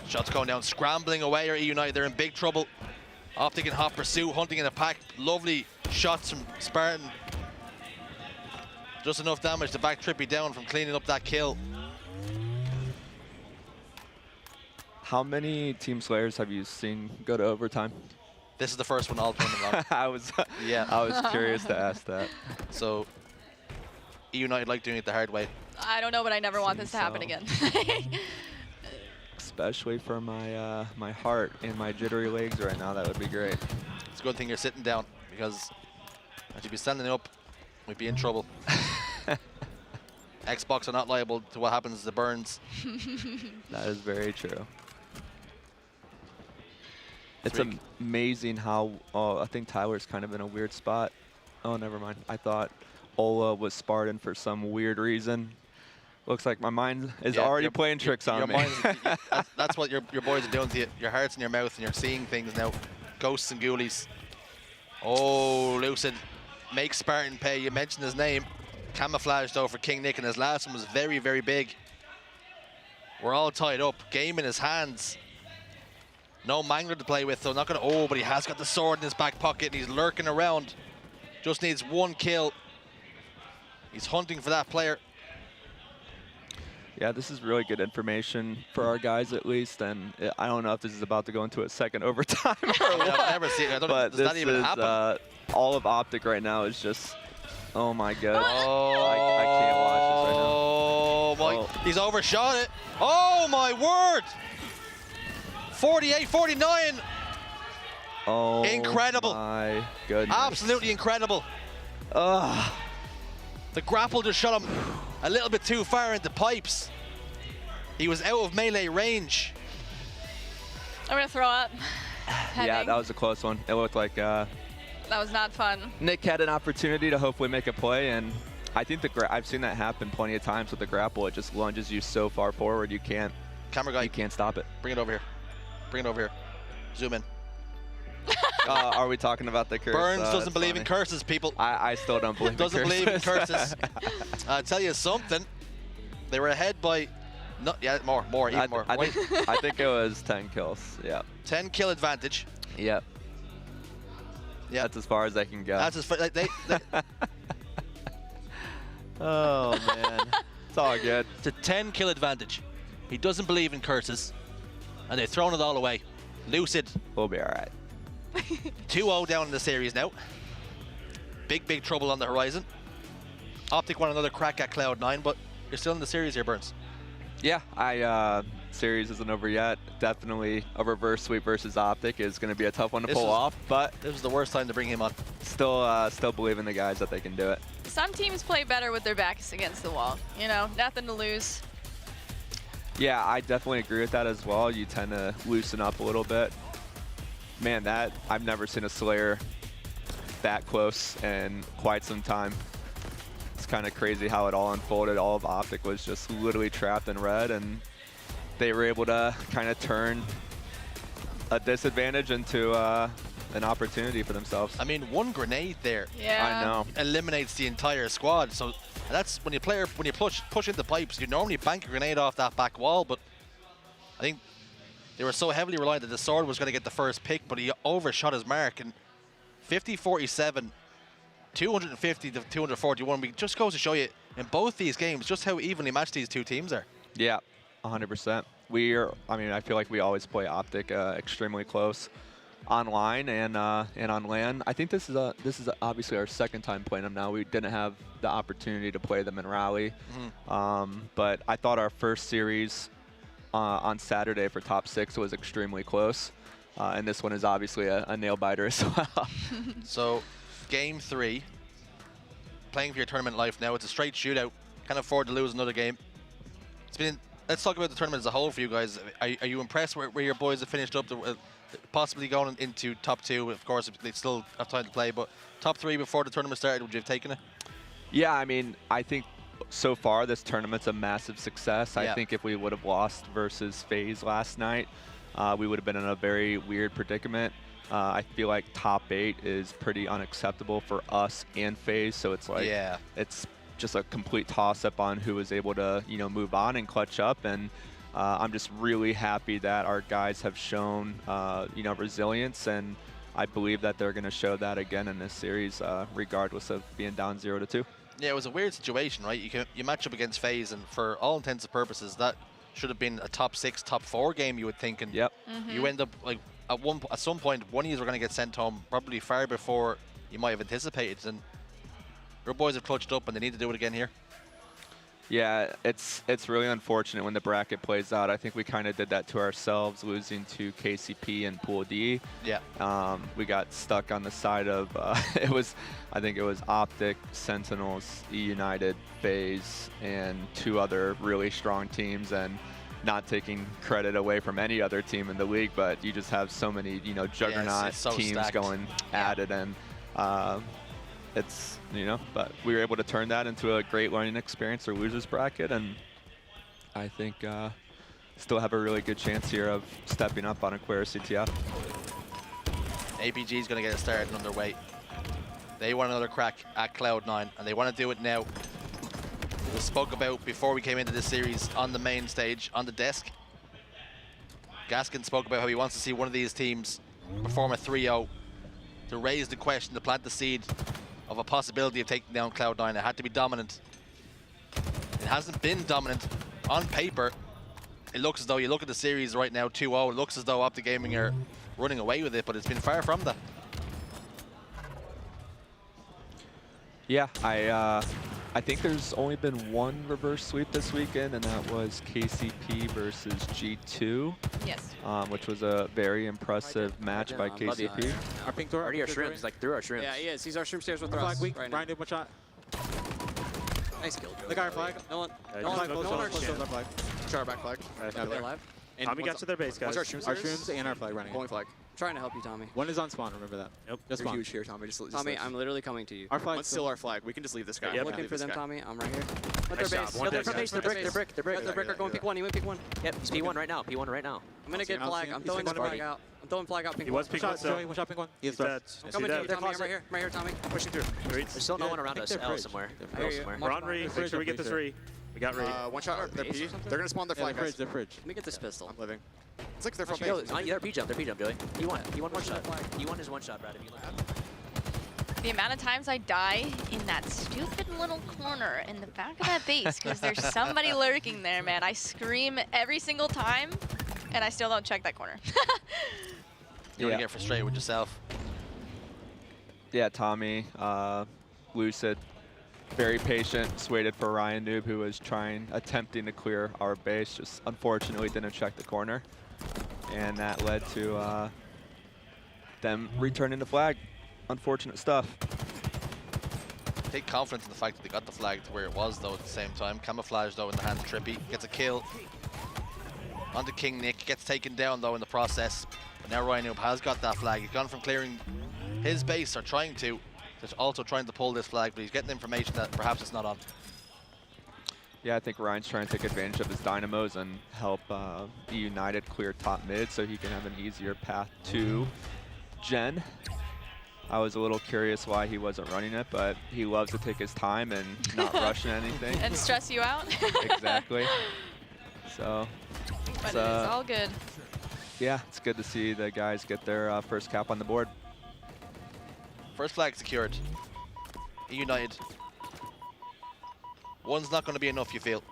Shots going down, scrambling away are EUnited. They're in big trouble. Optic in hot pursuit, hunting in a pack. Lovely shots from Spartan. Just enough damage to back Trippy down from cleaning up that kill. How many Team Slayers have you seen go to overtime? This is the first one all tournament long. I was curious to ask that. So EUnited like doing it the hard way. I don't know, but I never want this to happen again. Especially for my my heart and my jittery legs right now, that would be great. It's a good thing you're sitting down because if you'd be standing up, we'd be in trouble. Xbox are not liable to what happens to Burns. That is very true. It's amazing how I think Tyler's kind of in a weird spot. Oh, never mind. I thought Ola was Spartan for some weird reason. Looks like my mind is already playing tricks on me. That's what your boys are doing to you. Your heart's in your mouth and you're seeing things now. Ghosts and ghoulies. Oh, Lucid makes Spartan pay. You mentioned his name. Camouflage though for King Nick, and his last one was very, very big. We're all tied up. Game in his hands. No Mangler to play with, though. Not gonna. Oh, but he has got the sword in his back pocket and he's lurking around. Just needs one kill. He's hunting for that player. Yeah, this is really good information for our guys at least, and I don't know if this is about to go into a second overtime or what. I've never seen it. But does that even happen? All of Optic right now is just, oh my god. I can't watch this right now. Oh my, he's overshot it. Oh my word. 48-49. Oh, incredible. My goodness. Absolutely incredible. The grapple just shot him a little bit too far into pipes. He was out of melee range. I'm gonna throw up. Yeah, that was a close one. It looked like that was not fun. Nick had an opportunity to hopefully make a play, and I think I've seen that happen plenty of times with the grapple. It just lunges you so far forward you can't. Camera guy, you can't stop it. Bring it over here. Bring it over here. Zoom in. Are we talking about the curse? Burns doesn't believe in curses, people. I still don't believe in curses. Doesn't believe in curses. I'll tell you something. They were ahead by, even more. I think it was 10 kills. Yeah. 10 kill advantage. Yep. Yeah. That's as far as they can go. That's as far. They oh man, it's all good. It's a 10 kill advantage. He doesn't believe in curses, and they've thrown it all away. Lucid. We'll be all right. 2-0 down in the series now. Big trouble on the horizon. Optic want another crack at Cloud9, but you're still in the series here, Burns. Yeah, series isn't over yet. Definitely a reverse sweep versus Optic is going to be a tough one to pull off, but this was the worst time to bring him on. Still believe in the guys that they can do it. Some teams play better with their backs against the wall. You know, nothing to lose. Yeah, I definitely agree with that as well. You tend to loosen up a little bit. Man, I've never seen a Slayer that close in quite some time. It's kind of crazy how it all unfolded. All of Optic was just literally trapped in red, and they were able to kind of turn a disadvantage into an opportunity for themselves. I mean, one grenade there, yeah, I know, eliminates the entire squad. So that's when you push into pipes, you normally bank a grenade off that back wall, but I think they were so heavily reliant that the sword was going to get the first pick, but he overshot his mark. And 50-47, 250 to 241. We just goes to show you in both these games just how evenly matched these two teams are. Yeah, 100%. I mean, I feel like we always play Optic extremely close online and on LAN. I think this is obviously our second time playing them now. We didn't have the opportunity to play them in Rally, but I thought our first series on Saturday for top 6 was extremely close, and this one is obviously a nail biter as well. So, game 3, playing for your tournament life now. It's a straight shootout. Can't afford to lose another game. It's been. Let's talk about the tournament as a whole for you guys. Are you impressed where your boys have finished up? Possibly going into top 2. Of course, they still have time to play, but top 3 before the tournament started. Would you have taken it? Yeah, I mean, I think so far this tournament's a massive success. Yeah. I think if we would have lost versus FaZe last night, we would have been in a very weird predicament. I feel like top 8 is pretty unacceptable for us and FaZe, so it's like, yeah, it's just a complete toss-up on who was able to, move on and clutch up. And I'm just really happy that our guys have shown, resilience, and I believe that they're going to show that again in this series, regardless of being down 0-2. Yeah, it was a weird situation, right? You match up against FaZe, and for all intents and purposes, that should have been a top 6, top 4 game, you would think. And yep. You end up like at some point, one of you are going to get sent home probably far before you might have anticipated. And your boys have clutched up, and they need to do it again here. Yeah, it's really unfortunate when the bracket plays out. I think we kind of did that to ourselves, losing to KCP and Pool D. Yeah. We got stuck on the side of I think it was Optic, Sentinels, EUnited, FaZe, and 2 other really strong teams. And not taking credit away from any other team in the league, but you just have so many juggernaut it's so teams stacked. going at it, and it's, but we were able to turn that into a great learning experience for losers bracket, and I think still have a really good chance here of stepping up on Aquarius CTF. APG is going to get it started on their way. They want another crack at Cloud9, and they want to do it now. We spoke about before we came into this series on the main stage, on the desk. Gaskin spoke about how he wants to see one of these teams perform a 3-0 to raise the question, to plant the seed of a possibility of taking down Cloud9. It had to be dominant. It hasn't been dominant on paper. It looks as though, you look at the series right now, 2-0, it looks as though Optic Gaming are running away with it, but it's been far from that. Yeah, I think there's only been one reverse sweep this weekend, and that was KCP versus G2. Yes. Which was a very impressive match by KCP. Our pink door. Already our shrooms, like through our shrooms. Yeah, he is. He's our shroom stairs with us. Weak. Right Brian did one shot. Nice kill. Look at our flag. No one. No one. No one. Our flag. Show our back flag. They're alive. Tommy got to their base, guys. What's our shrooms? Our shrooms and our flag running. Going flag. I'm trying to help you, Tommy. One is on spawn, remember that. Yep. Just You're spawn. huge here, Tommy. Just Tommy, live. I'm literally coming to you. Our flag's One's still our flag. We can just leave this guy. Yep. I'm looking for them, Tommy. I'm right here. Let Nice their job. base. One They're dead, base. guys. They're brick. The brick are going pick one. You went pick one. Yep, he's P1 right now. P1 right now. I'm gonna get I'll see flag. him. I'm He's throwing picking one flag to out. I'm throwing flag out. Pink He one. was pink one, so. One shot pink one. He's dead. I'm coming to you, Tommy. I'm right here. I'm right here, Tommy. Pushing through. There's still no one around us. L somewhere. L somewhere. We're on Re. Make sure we get this Re. We got Re. One shot. They're P. They're gonna spawn their flag. They're fridge. Let me get this pistol. I'm living. It's like they're from Yo, they're P jump. They're P jump, Joey. P1 one shot. P1 is one shot, Brad. If you look. The amount of times I die in that stupid little corner in the back of that base because there's somebody lurking there, man. I scream every single time, and I still don't check that corner. You want to get frustrated with yourself. Yeah, Tommy, Lucid, very patient, just waited for Ryan Noob, who was attempting to clear our base, just unfortunately didn't check the corner. And that led to them returning the flag. Unfortunate stuff. Take confidence in the fact that they got the flag to where it was, though, at the same time. Camouflage, though, in the hands of Trippy. Gets a kill. Onto King Nick. Gets taken down, though, in the process. But now Ryan Noob has got that flag. He's gone from clearing his base, or trying to also trying to pull this flag, but he's getting information that perhaps it's not on. Yeah, I think Ryan's trying to take advantage of his dynamos and help EUnited clear top mid so he can have an easier path to Gen. I was a little curious why he wasn't running it, but he loves to take his time and not rush anything. And stress you out. Exactly. So, but it's all good. Yeah, it's good to see the guys get their first cap on the board. First flag secured. EUnited. One's not going to be enough, you feel?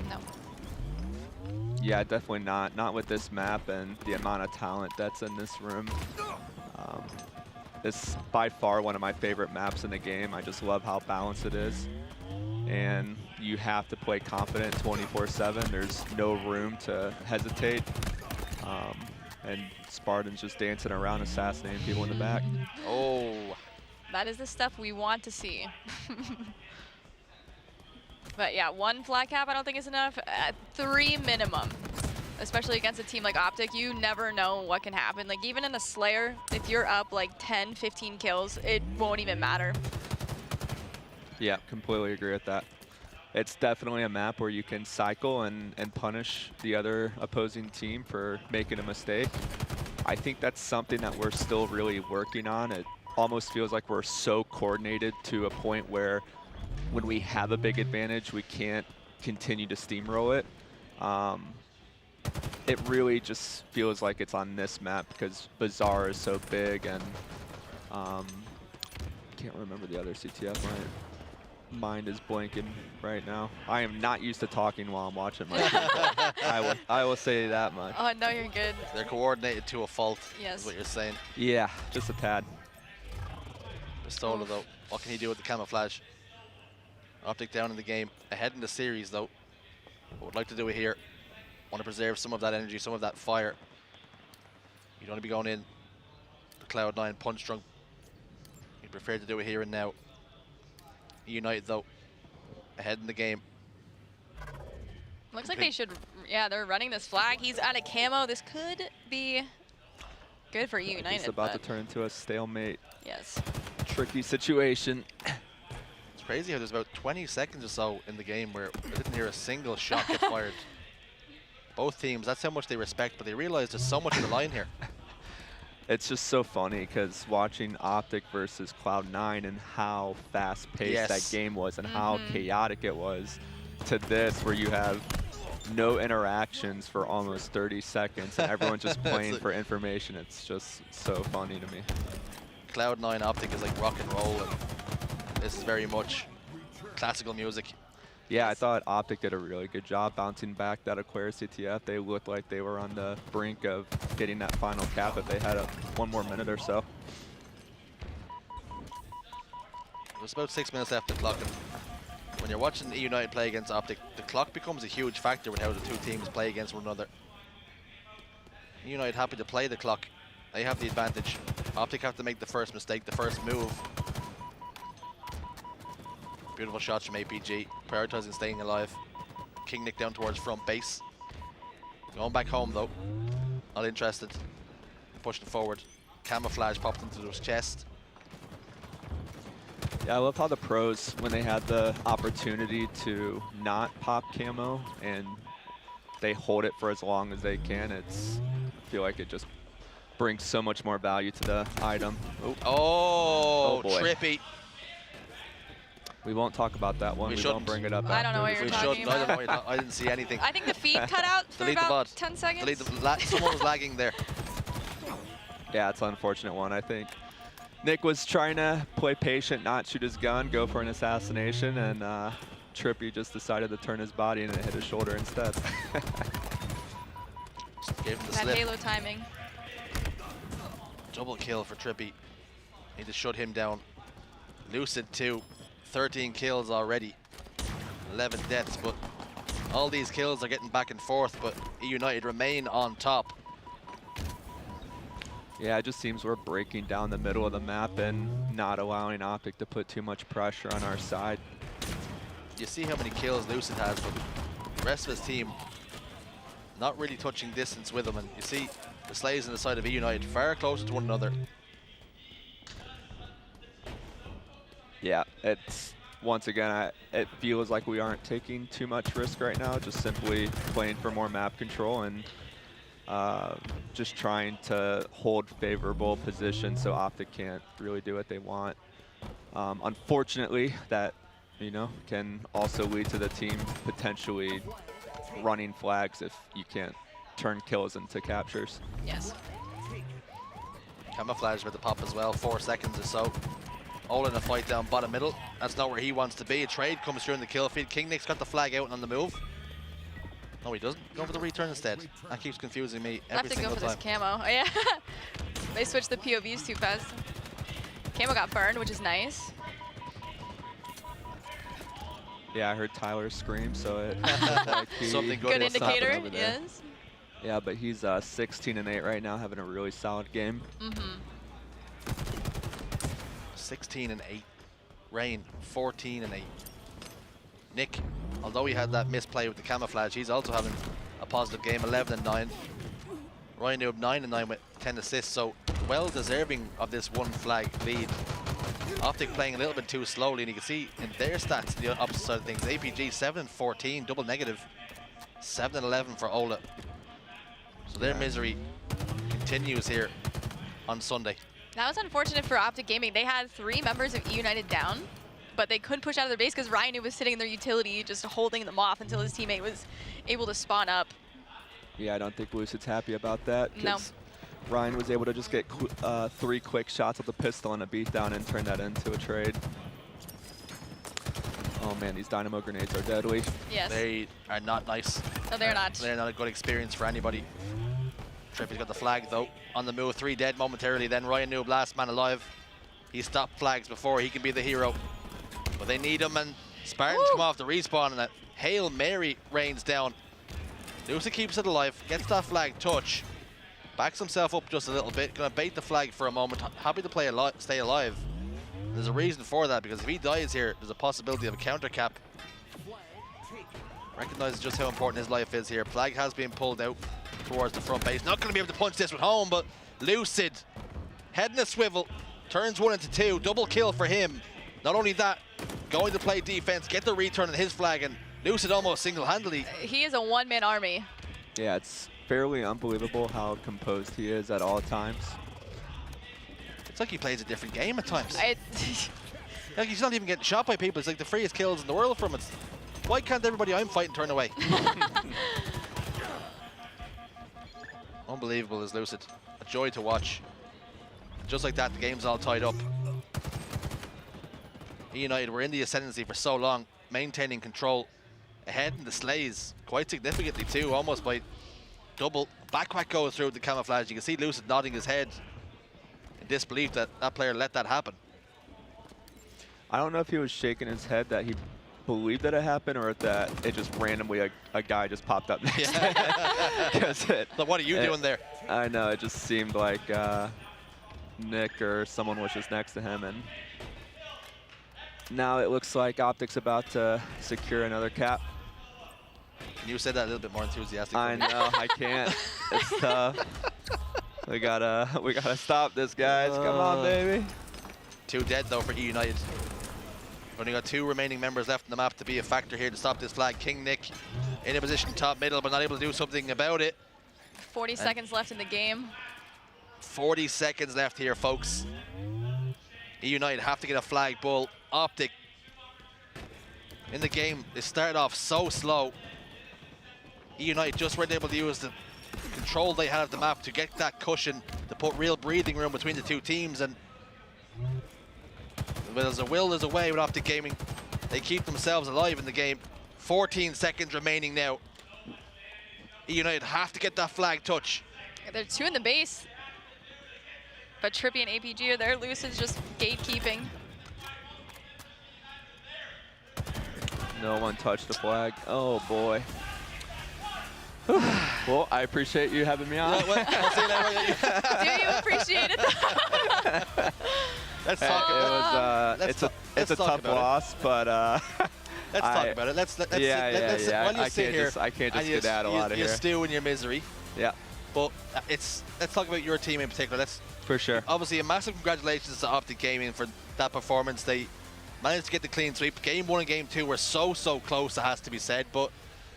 No. Yeah, definitely not. Not with this map and the amount of talent that's in this room. It's by far one of my favorite maps in the game. I just love how balanced it is. And you have to play confident 24/7. There's no room to hesitate. And Spartan's just dancing around, assassinating people in the back. Oh. That is the stuff we want to see. But yeah, 1 flag cap I don't think is enough. 3 minimum. Especially against a team like Optic, you never know what can happen. Like even in a Slayer, if you're up like 10, 15 kills, it won't even matter. Yeah, completely agree with that. It's definitely a map where you can cycle and punish the other opposing team for making a mistake. I think that's something that we're still really working on. It almost feels like we're so coordinated to a point where when we have a big advantage, we can't continue to steamroll it. It really just feels like it's on this map because Bazaar is so big and can't remember the other CTF. My mind is blanking right now. I am not used to talking while I'm watching my team. I will say that much. Oh, no, you're good. They're coordinated to a fault, yes. Is what you're saying. Yeah, just a tad. Pistola, though, what can he do with the camouflage? Optic down in the game, ahead in the series, though. I would like to do it here. Want to preserve some of that energy, some of that fire. You don't want to be going in the Cloud9 punch drunk. You prefer to do it here and now. EUnited, though, ahead in the game. Looks like they should, yeah, they're running this flag. He's out of camo. This could be good for EUnited. It's about to turn into a stalemate. Yes. Tricky situation. It's crazy how there's about 20 seconds or so in the game where I didn't hear a single shot get fired. Both teams, that's how much they respect, but they realize there's so much on the line here. It's just so funny because watching Optic versus Cloud9 and how fast-paced that game was and how chaotic it was to this where you have no interactions for almost 30 seconds and everyone's just playing for information. It's just so funny to me. Cloud9 Optic is like rock and roll, and this is very much classical music. Yeah, I thought Optic did a really good job bouncing back that Aquarius CTF. They looked like they were on the brink of getting that final cap if they had one more minute or so. There's about 6 minutes left the clock. And when you're watching EUnited play against Optic, the clock becomes a huge factor with how the two teams play against one another. EUnited happy to play the clock. They have the advantage. Optic have to make the first mistake, the first move. Beautiful shots from APG, prioritizing staying alive. King Nick down towards front base. Going back home though, not interested. Pushing forward. Camouflage popped into his chest. Yeah, I love how the pros, when they had the opportunity to not pop camo and they hold it for as long as they can, I feel like it just brings so much more value to the item. Oh boy. Trippy. We won't talk about that one. We won't bring it up. I don't know what you're talking about. I didn't see anything. I think the feed cut out for Delete about the 10 seconds. Delete the someone was lagging there. Yeah, it's an unfortunate one, I think. Nick was trying to play patient, not shoot his gun, go for an assassination, and Trippy just decided to turn his body and it hit his shoulder instead. Gave him the that slip. Halo timing. Double kill for Trippy. Need to shut him down. Lucid too. 13 kills already, 11 deaths, but all these kills are getting back and forth, but EUnited remain on top. Yeah, it just seems we're breaking down the middle of the map and not allowing Optic to put too much pressure on our side. You see how many kills Lucid has, but the rest of his team not really touching distance with him, and you see the Slays on the side of EUnited far closer to one another. Yeah, it's once again, it feels like we aren't taking too much risk right now, just simply playing for more map control and just trying to hold favorable positions so Optic can't really do what they want. Unfortunately, that can also lead to the team potentially running flags if you can't turn kills into captures. Yes. Camouflage with the pop as well, 4 seconds or so. All in a fight down bottom middle. That's not where he wants to be. A trade comes through in the kill feed. King Nick's got the flag out and on the move. No, he doesn't. Go for the return instead. That keeps confusing me every single time. Have to go for this camo. Oh, yeah. They switched the POVs too fast. Camo got burned, which is nice. Yeah, I heard Tyler scream, so it looked like something good indicator, yes. Yeah, but he's 16-8 right now, having a really solid game. 16-8. Rain, 14-8. Nick, although he had that misplay with the camouflage, he's also having a positive game, 11-9. Ryan Noob, 9-9 with 10 assists, so well deserving of this one flag lead. Optic playing a little bit too slowly, and you can see in their stats the opposite side of things. APG 7-14, double negative, 7-11 for Ola. So their misery continues here on Sunday. That was unfortunate for Optic Gaming. They had 3 members of EUnited down, but they couldn't push out of their base because Ryan was sitting in their utility just holding them off until his teammate was able to spawn up. Yeah, I don't think Lucid's happy about that. No. Ryan was able to just get 3 quick shots with the pistol and a beatdown and turn that into a trade. Oh man, these dynamo grenades are deadly. Yes. They are not nice. No, they're not. They're not a good experience for anybody. Trippy's got the flag though. On the move, 3 dead momentarily. Then Ryan Noob, last man alive. He stopped flags before he can be the hero. But they need him, and Spartans come off the respawn, and a Hail Mary rains down. Lucid keeps it alive, gets that flag touch. Backs himself up just a little bit, gonna bait the flag for a moment, happy to stay alive. There's a reason for that, because if he dies here, there's a possibility of a counter cap. Recognizes just how important his life is here. Flag has been pulled out towards the front base. Not gonna be able to punch this with home, but Lucid, head in a swivel, turns 1 into 2, double kill for him. Not only that, going to play defense, get the return on his flag, and Lucid almost single-handedly. He is a one-man army. Yeah, it's fairly unbelievable how composed he is at all times. It's like he plays a different game at times. Like he's not even getting shot by people. It's like the freest kills in the world from it. Why can't everybody I'm fighting turn away? Unbelievable is Lucid. A joy to watch. Just like that, the game's all tied up. EUnited were in the ascendancy for so long, maintaining control. Ahead in the Slays, quite significantly too, almost by double. Backpack goes through the camouflage. You can see Lucid nodding his head in disbelief that that player let that happen. I don't know if he was shaking his head that he believed that it happened or that it just randomly a guy just popped up next to him. So what are you doing there? I know, it just seemed like Nick or someone was just next to him, and now it looks like Optic's about to secure another cap. Can you say that a little bit more enthusiastic? I know, I can't. It's tough. We gotta stop this, guys. Come on, baby. 2 dead though for EUnited. Only got 2 remaining members left in the map to be a factor here to stop this flag. King Nick in a position top middle, but not able to do something about it. 40 seconds left in the game. 40 seconds left here, folks. EUnited have to get a flag bull. Optic in the game, they started off so slow. EUnited just weren't able to use the control they had of the map to get that cushion, to put real breathing room between the 2 teams, and there's a will, there's a way with Optic Gaming. They keep themselves alive in the game. 14 seconds remaining now. EUnited have to get that flag touch. There are 2 in the base, but Trippy and APG are there. Lucid's just gatekeeping. No one touched the flag. Oh, boy. Well, I appreciate you having me on. Do you appreciate it? Let's talk about it. It's a tough loss, but let's talk about it. Let's yeah. While you sit here, I can't just skedaddle out of here. You stew in your misery. Yeah. But let's talk about your team in particular. For sure. Obviously, a massive congratulations to Optic Gaming for that performance. They managed to get the clean sweep. Game 1 and Game 2 were so close, it has to be said. But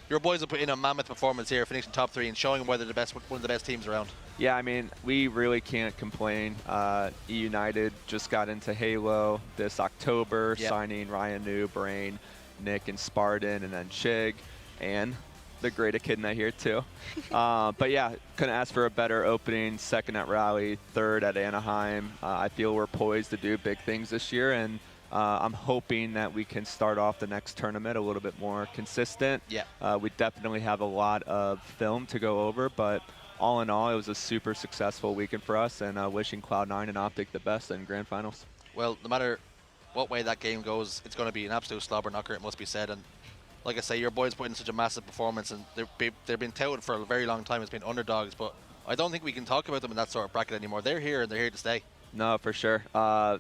your boys have put in a mammoth performance here, finishing top 3 and showing why they're the best, one of the best teams around. Yeah, I mean, we really can't complain. EUnited just got into Halo this October, signing Ryan New, Brain, Nick, and Spartan, and then Chig, and the great Echidna here too. But yeah, couldn't ask for a better opening. 2nd at Rally, 3rd at Anaheim. I feel we're poised to do big things this year, and I'm hoping that we can start off the next tournament a little bit more consistent. Yeah. We definitely have a lot of film to go over, but all in all, it was a super successful weekend for us, and wishing Cloud9 and Optic the best in Grand Finals. Well, no matter what way that game goes, it's going to be an absolute slobber knocker, it must be said. And like I say, your boys put in such a massive performance, and they've been touted for a very long time as being underdogs, but I don't think we can talk about them in that sort of bracket anymore. They're here, and they're here to stay. No, for sure.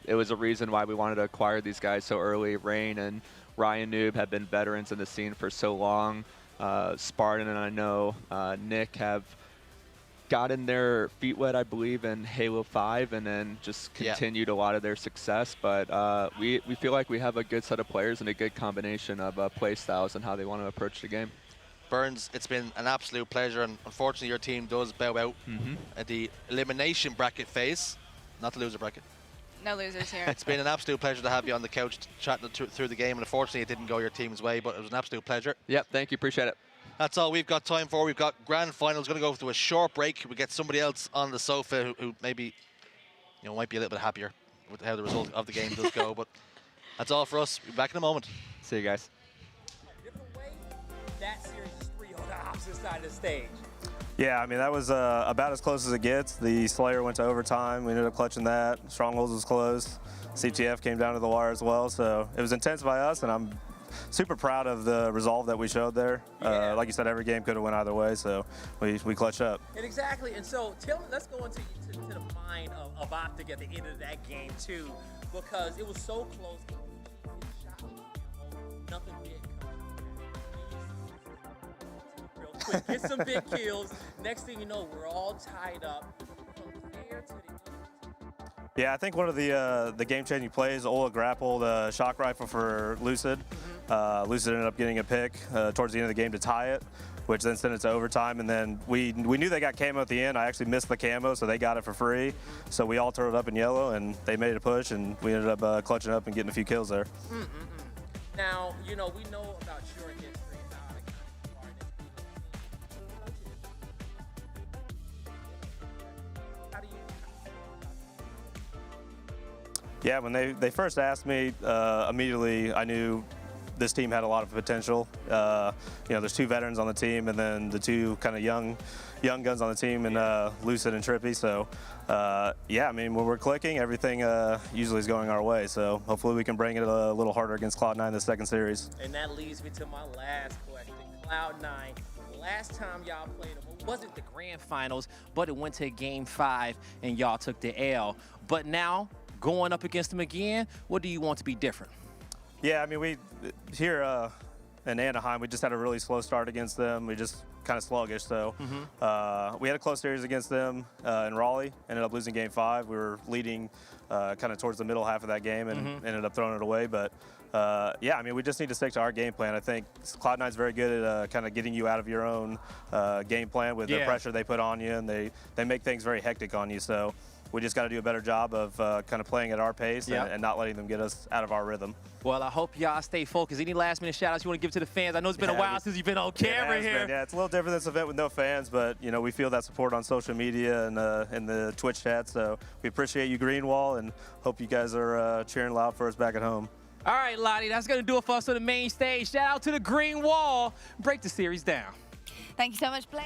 It was a reason why we wanted to acquire these guys so early. Rain and Ryan Noob have been veterans in the scene for so long. Spartan and I know Nick have gotten their feet wet, I believe, in Halo 5, and then just continued a lot of their success. But we feel like we have a good set of players and a good combination of play styles and how they want to approach the game. Burns, it's been an absolute pleasure, and unfortunately your team does bow out at the elimination bracket phase, not the loser bracket. No losers here. It's been an absolute pleasure to have you on the couch chatting through the game, and unfortunately it didn't go your team's way, but it was an absolute pleasure. Yep, thank you, appreciate it. That's all we've got time for. We've got grand finals. Going to go to a short break. We get somebody else on the sofa who maybe, might be a little bit happier with how the result of the game does go. But that's all for us. We'll be back in a moment. See you guys. Different way, that series is 3 on the opposite side of the stage. Yeah, I mean, that was about as close as it gets. The Slayer went to overtime. We ended up clutching that. Strongholds was close. CTF came down to the wire as well. So it was intense by us, and I'm super proud of the resolve that we showed there. Like you said, every game could have went either way, so we clutched up. And exactly, and so let's go into the mind of Optic at the end of that game too, because it was so close. Nothing big real quick. Get some big kills. Next thing you know, we're all tied up. From there to the Yeah, I think one of the game-changing plays, Ola grappled a shock rifle for Lucid. Lucid ended up getting a pick towards the end of the game to tie it, which then sent it to overtime. And then we knew they got camo at the end. I actually missed the camo, so they got it for free. So we all turned up in yellow, and they made a push, and we ended up clutching up and getting a few kills there. Now, we know about your history. Yeah, when they first asked me, immediately I knew this team had a lot of potential. There's 2 veterans on the team, and then the 2 kind of young guns on the team, and Lucid and Trippy. So, yeah, I mean, when we're clicking, everything usually is going our way. So hopefully we can bring it a little harder against Cloud9 the second series. And that leads me to my last question. Cloud9, last time y'all played them, it wasn't the grand finals, but it went to Game 5, and y'all took the L. But now, going up against them again, what do you want to be different? Yeah, I mean, we here in Anaheim, we just had a really slow start against them. We just kind of sluggish. So we had a close series against them in Raleigh. Ended up losing Game 5. We were leading kind of towards the middle half of that game and ended up throwing it away. But yeah, I mean, we just need to stick to our game plan. I think Cloud9's very good at kind of getting you out of your own game plan with the pressure they put on you, and they make things very hectic on you. So we just got to do a better job of kind of playing at our pace and not letting them get us out of our rhythm. Well, I hope y'all stay focused. Any last-minute shout-outs you want to give to the fans? I know it's been a while since you've been on camera here. Yeah, it's a little different than this event with no fans, but we feel that support on social media and in the Twitch chat. So we appreciate you, Greenwall, and hope you guys are cheering loud for us back at home. All right, Lottie, that's going to do it for us on the main stage. Shout out to the Green Wall. Break the series down. Thank you so much, Blade.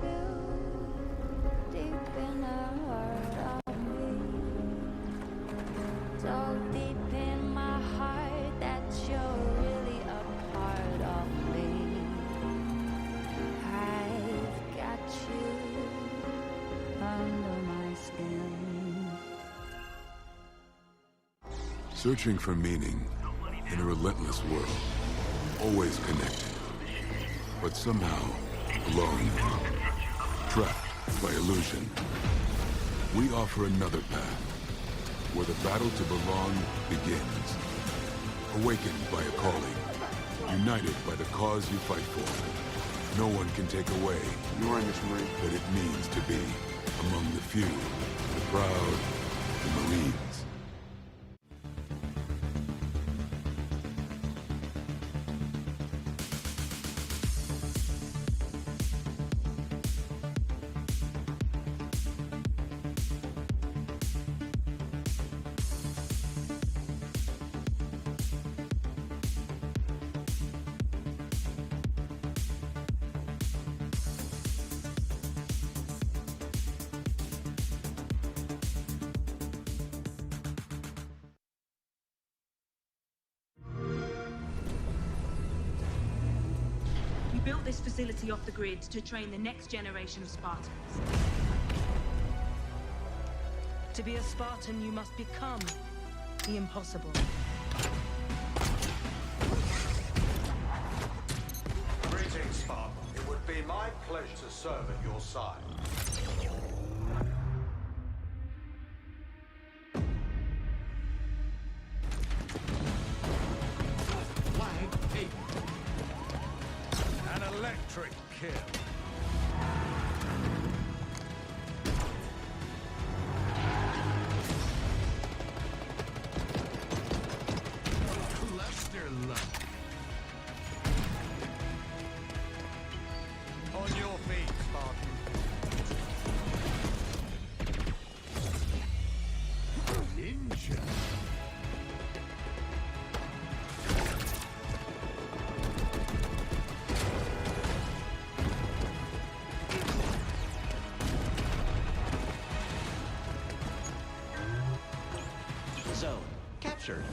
you deep in the heart of me. So deep in my heart that you're really a part of me. I've got you under my skin. Searching for meaning in a relentless world. Always connected, but somehow alone. Trapped by illusion. We offer another path, where the battle to belong begins. Awakened by a calling. United by the cause you fight for. No one can take away what it means to be among the few, the proud, the Marines. We built this facility off the grid to train the next generation of Spartans. To be a Spartan, you must become the impossible. Greetings, Spartan. It would be my pleasure to serve at your side. Flag 8. An electric kill. Cluster luck. On your feet, Spartan. Ninja. Zone captured.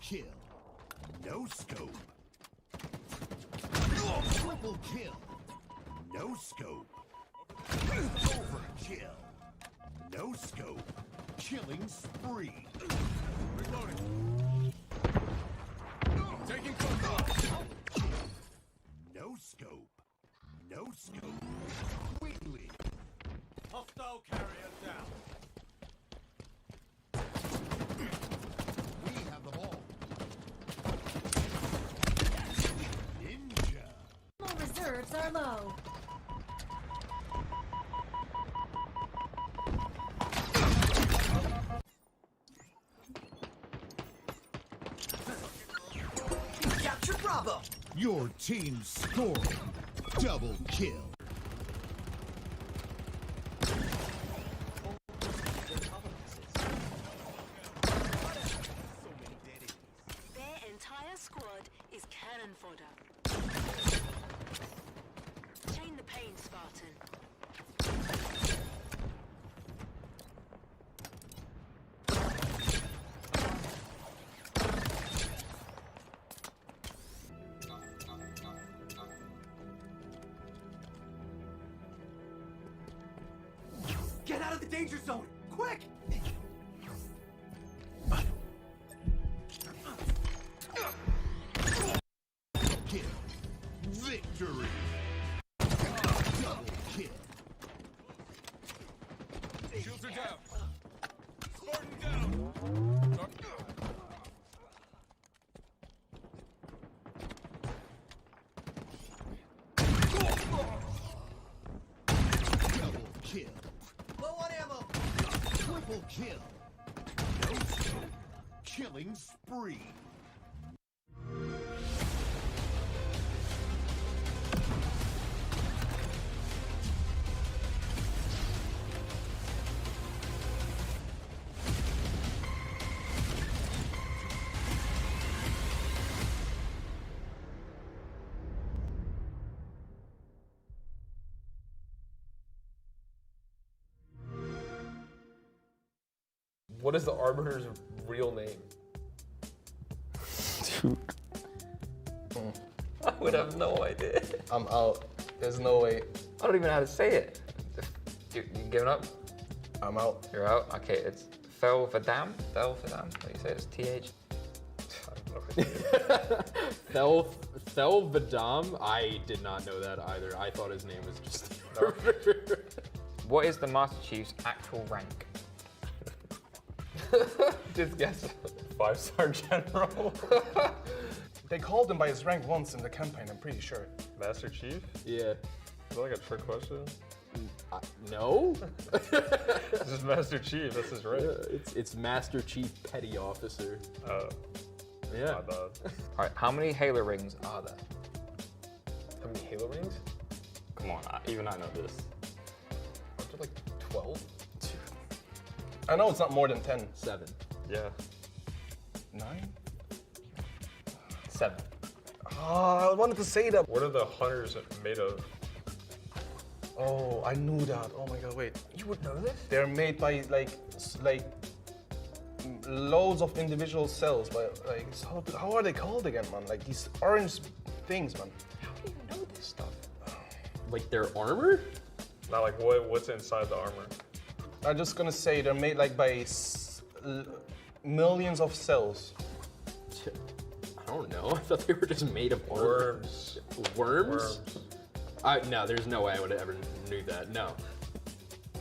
kill. No scope. Triple kill. No scope. Overkill. No scope. Killing spree. Reloading. Taking control. No scope. No scope. Wheatley. Hostile carrier down. We have the ball. Ninja. All reserves are low. Capture Bravo. Your team scoring. Double kill. Their entire squad is cannon fodder. Chain the pain, Spartan. Get out of the danger zone! Quick! Kill. Victory! Double kill. Shields are down. Spartan down. Double kill. Low on ammo. Triple kill. No scope. Killing spree. What is the Arbiter's real name? Dude. I would have no idea. I'm out. There's no way. I don't even know how to say it. You giving up? I'm out. You're out? Okay, it's Felvadam. Felvadam? How do you say it? It's TH? Felvadam? I did not know that either. I thought his name was just... What is the Master Chief's actual rank? Just guess. 5-star general. They called him by his rank once in the campaign, I'm pretty sure. Master Chief? Yeah. Is that like a trick question? No. This is Master Chief, that's his rank. Yeah, it's Master Chief Petty Officer. Oh. Yeah. My bad. Alright, how many Halo rings are there? How many Halo rings? Come on, even I know this. Aren't there like 12? I know it's not more than 10. 7. Yeah. 9? 7. Oh, I wanted to say that. What are the hunters made of? Oh, I knew that. Oh my god, wait. You would know this? They're made by like loads of individual cells, but like how are they called again, man? Like these orange things, man. How do you know this stuff? Like their armor? Not like what's inside the armor? I'm just gonna say they're made like by millions of cells. I don't know. I thought they were just made of armor. Worms. Worms? No, there's no way I would have ever knew that. No.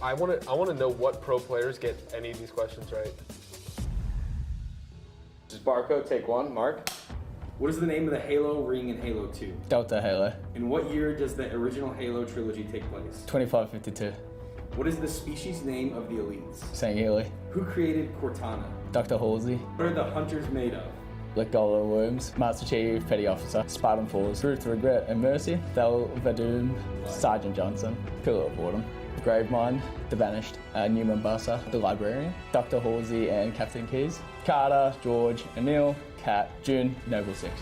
I want to know what pro players get any of these questions right. Just barcode, take 1, Mark. What is the name of the Halo ring in Halo 2? Delta Halo. In what year does the original Halo trilogy take place? 2552. What is the species name of the elites? St. Healy. Who created Cortana? Dr. Halsey. What are the hunters made of? Legola Worms. Master Chief, Petty Officer. Spartan Force. Truth, Regret, and Mercy. Thel Vadum. Sergeant Johnson. Pillar of Autumn. Gravemind. The Banished. Newman Buster. The Librarian. Dr. Halsey and Captain Keys. Carter, George, Emil, Kat, June, Noble 6.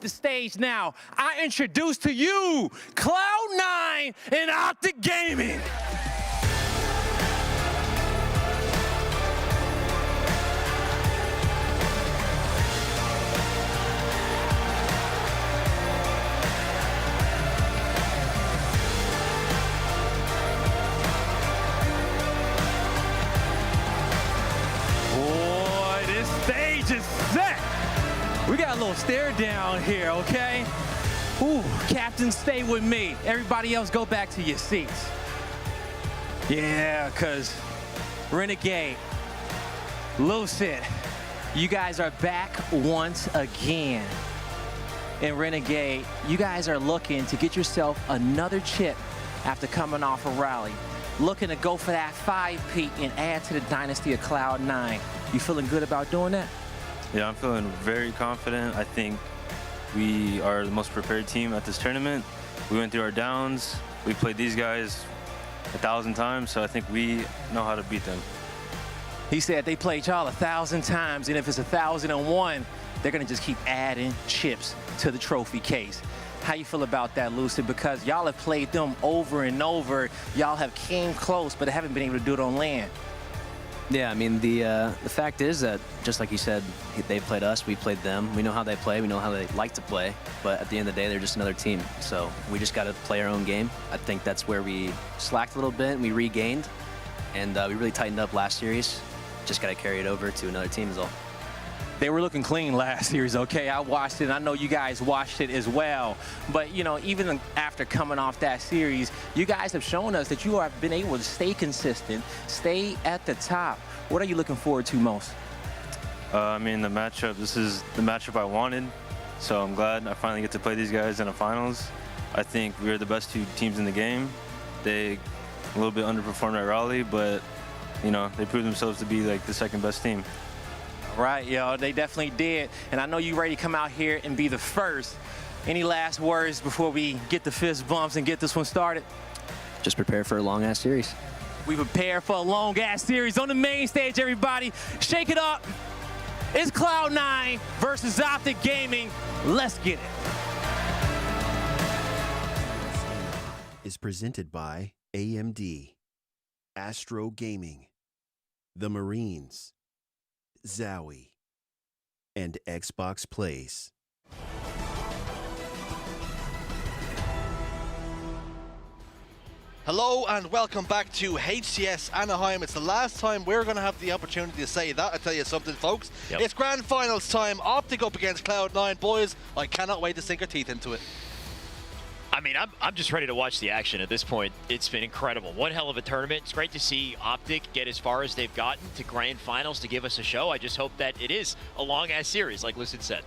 the stage now, I introduce to you Cloud9 and Optic Gaming. Boy, this stage is set. We got a little stare down here, okay? Ooh, captain, stay with me. Everybody else, go back to your seats. Yeah, because Renegade, Lucid, you guys are back once again. And Renegade, you guys are looking to get yourself another chip after coming off a rally. Looking to go for that 5-peat and add to the dynasty of Cloud9. You feeling good about doing that? Yeah, I'm feeling very confident. I think we are the most prepared team at this tournament. We went through our downs. We played these guys 1,000 times, so I think we know how to beat them. He said they played y'all 1,000 times, and if it's 1,001, they're gonna just keep adding chips to the trophy case. How you feel about that, Lucid? Because y'all have played them over and over. Y'all have came close, but haven't been able to do it on land. Yeah, I mean, the fact is that, just like you said, they played us, we played them. We know how they play, we know how they like to play, but at the end of the day, they're just another team. So we just got to play our own game. I think that's where we slacked a little bit and we regained, and we really tightened up last series. Just got to carry it over to another team is all. They were looking clean last series, okay? I watched it, and I know you guys watched it as well. But, you know, even after coming off that series, you guys have shown us that you have been able to stay consistent, stay at the top. What are you looking forward to most? I mean, the matchup, this is the matchup I wanted, so I'm glad I finally get to play these guys in the finals. I think we're the best two teams in the game. They a little bit underperformed at Raleigh, but, you know, they proved themselves to be like the second best team. Right, yo, they definitely did. And I know you ready to come out here and be the first. Any last words before we get the fist bumps and get this one started? Just prepare for a long-ass series. We prepare for a long-ass series on the main stage, everybody. Shake it up. It's Cloud9 versus Optic Gaming. Let's get it. Is presented by AMD, Astro Gaming, the Marines, Zowie, and Xbox Plays. Hello and welcome back to HCS Anaheim. It's the last time we're going to have the opportunity to say that. I'll tell you something, folks. Yep. It's grand finals time. Optic up against Cloud9. Boys, I cannot wait to sink our teeth into it. I mean, I'm just ready to watch the action at this point. It's been incredible. One hell of a tournament. It's great to see Optic get as far as they've gotten to grand finals to give us a show. I just hope that it is a long-ass series, like Lucid said.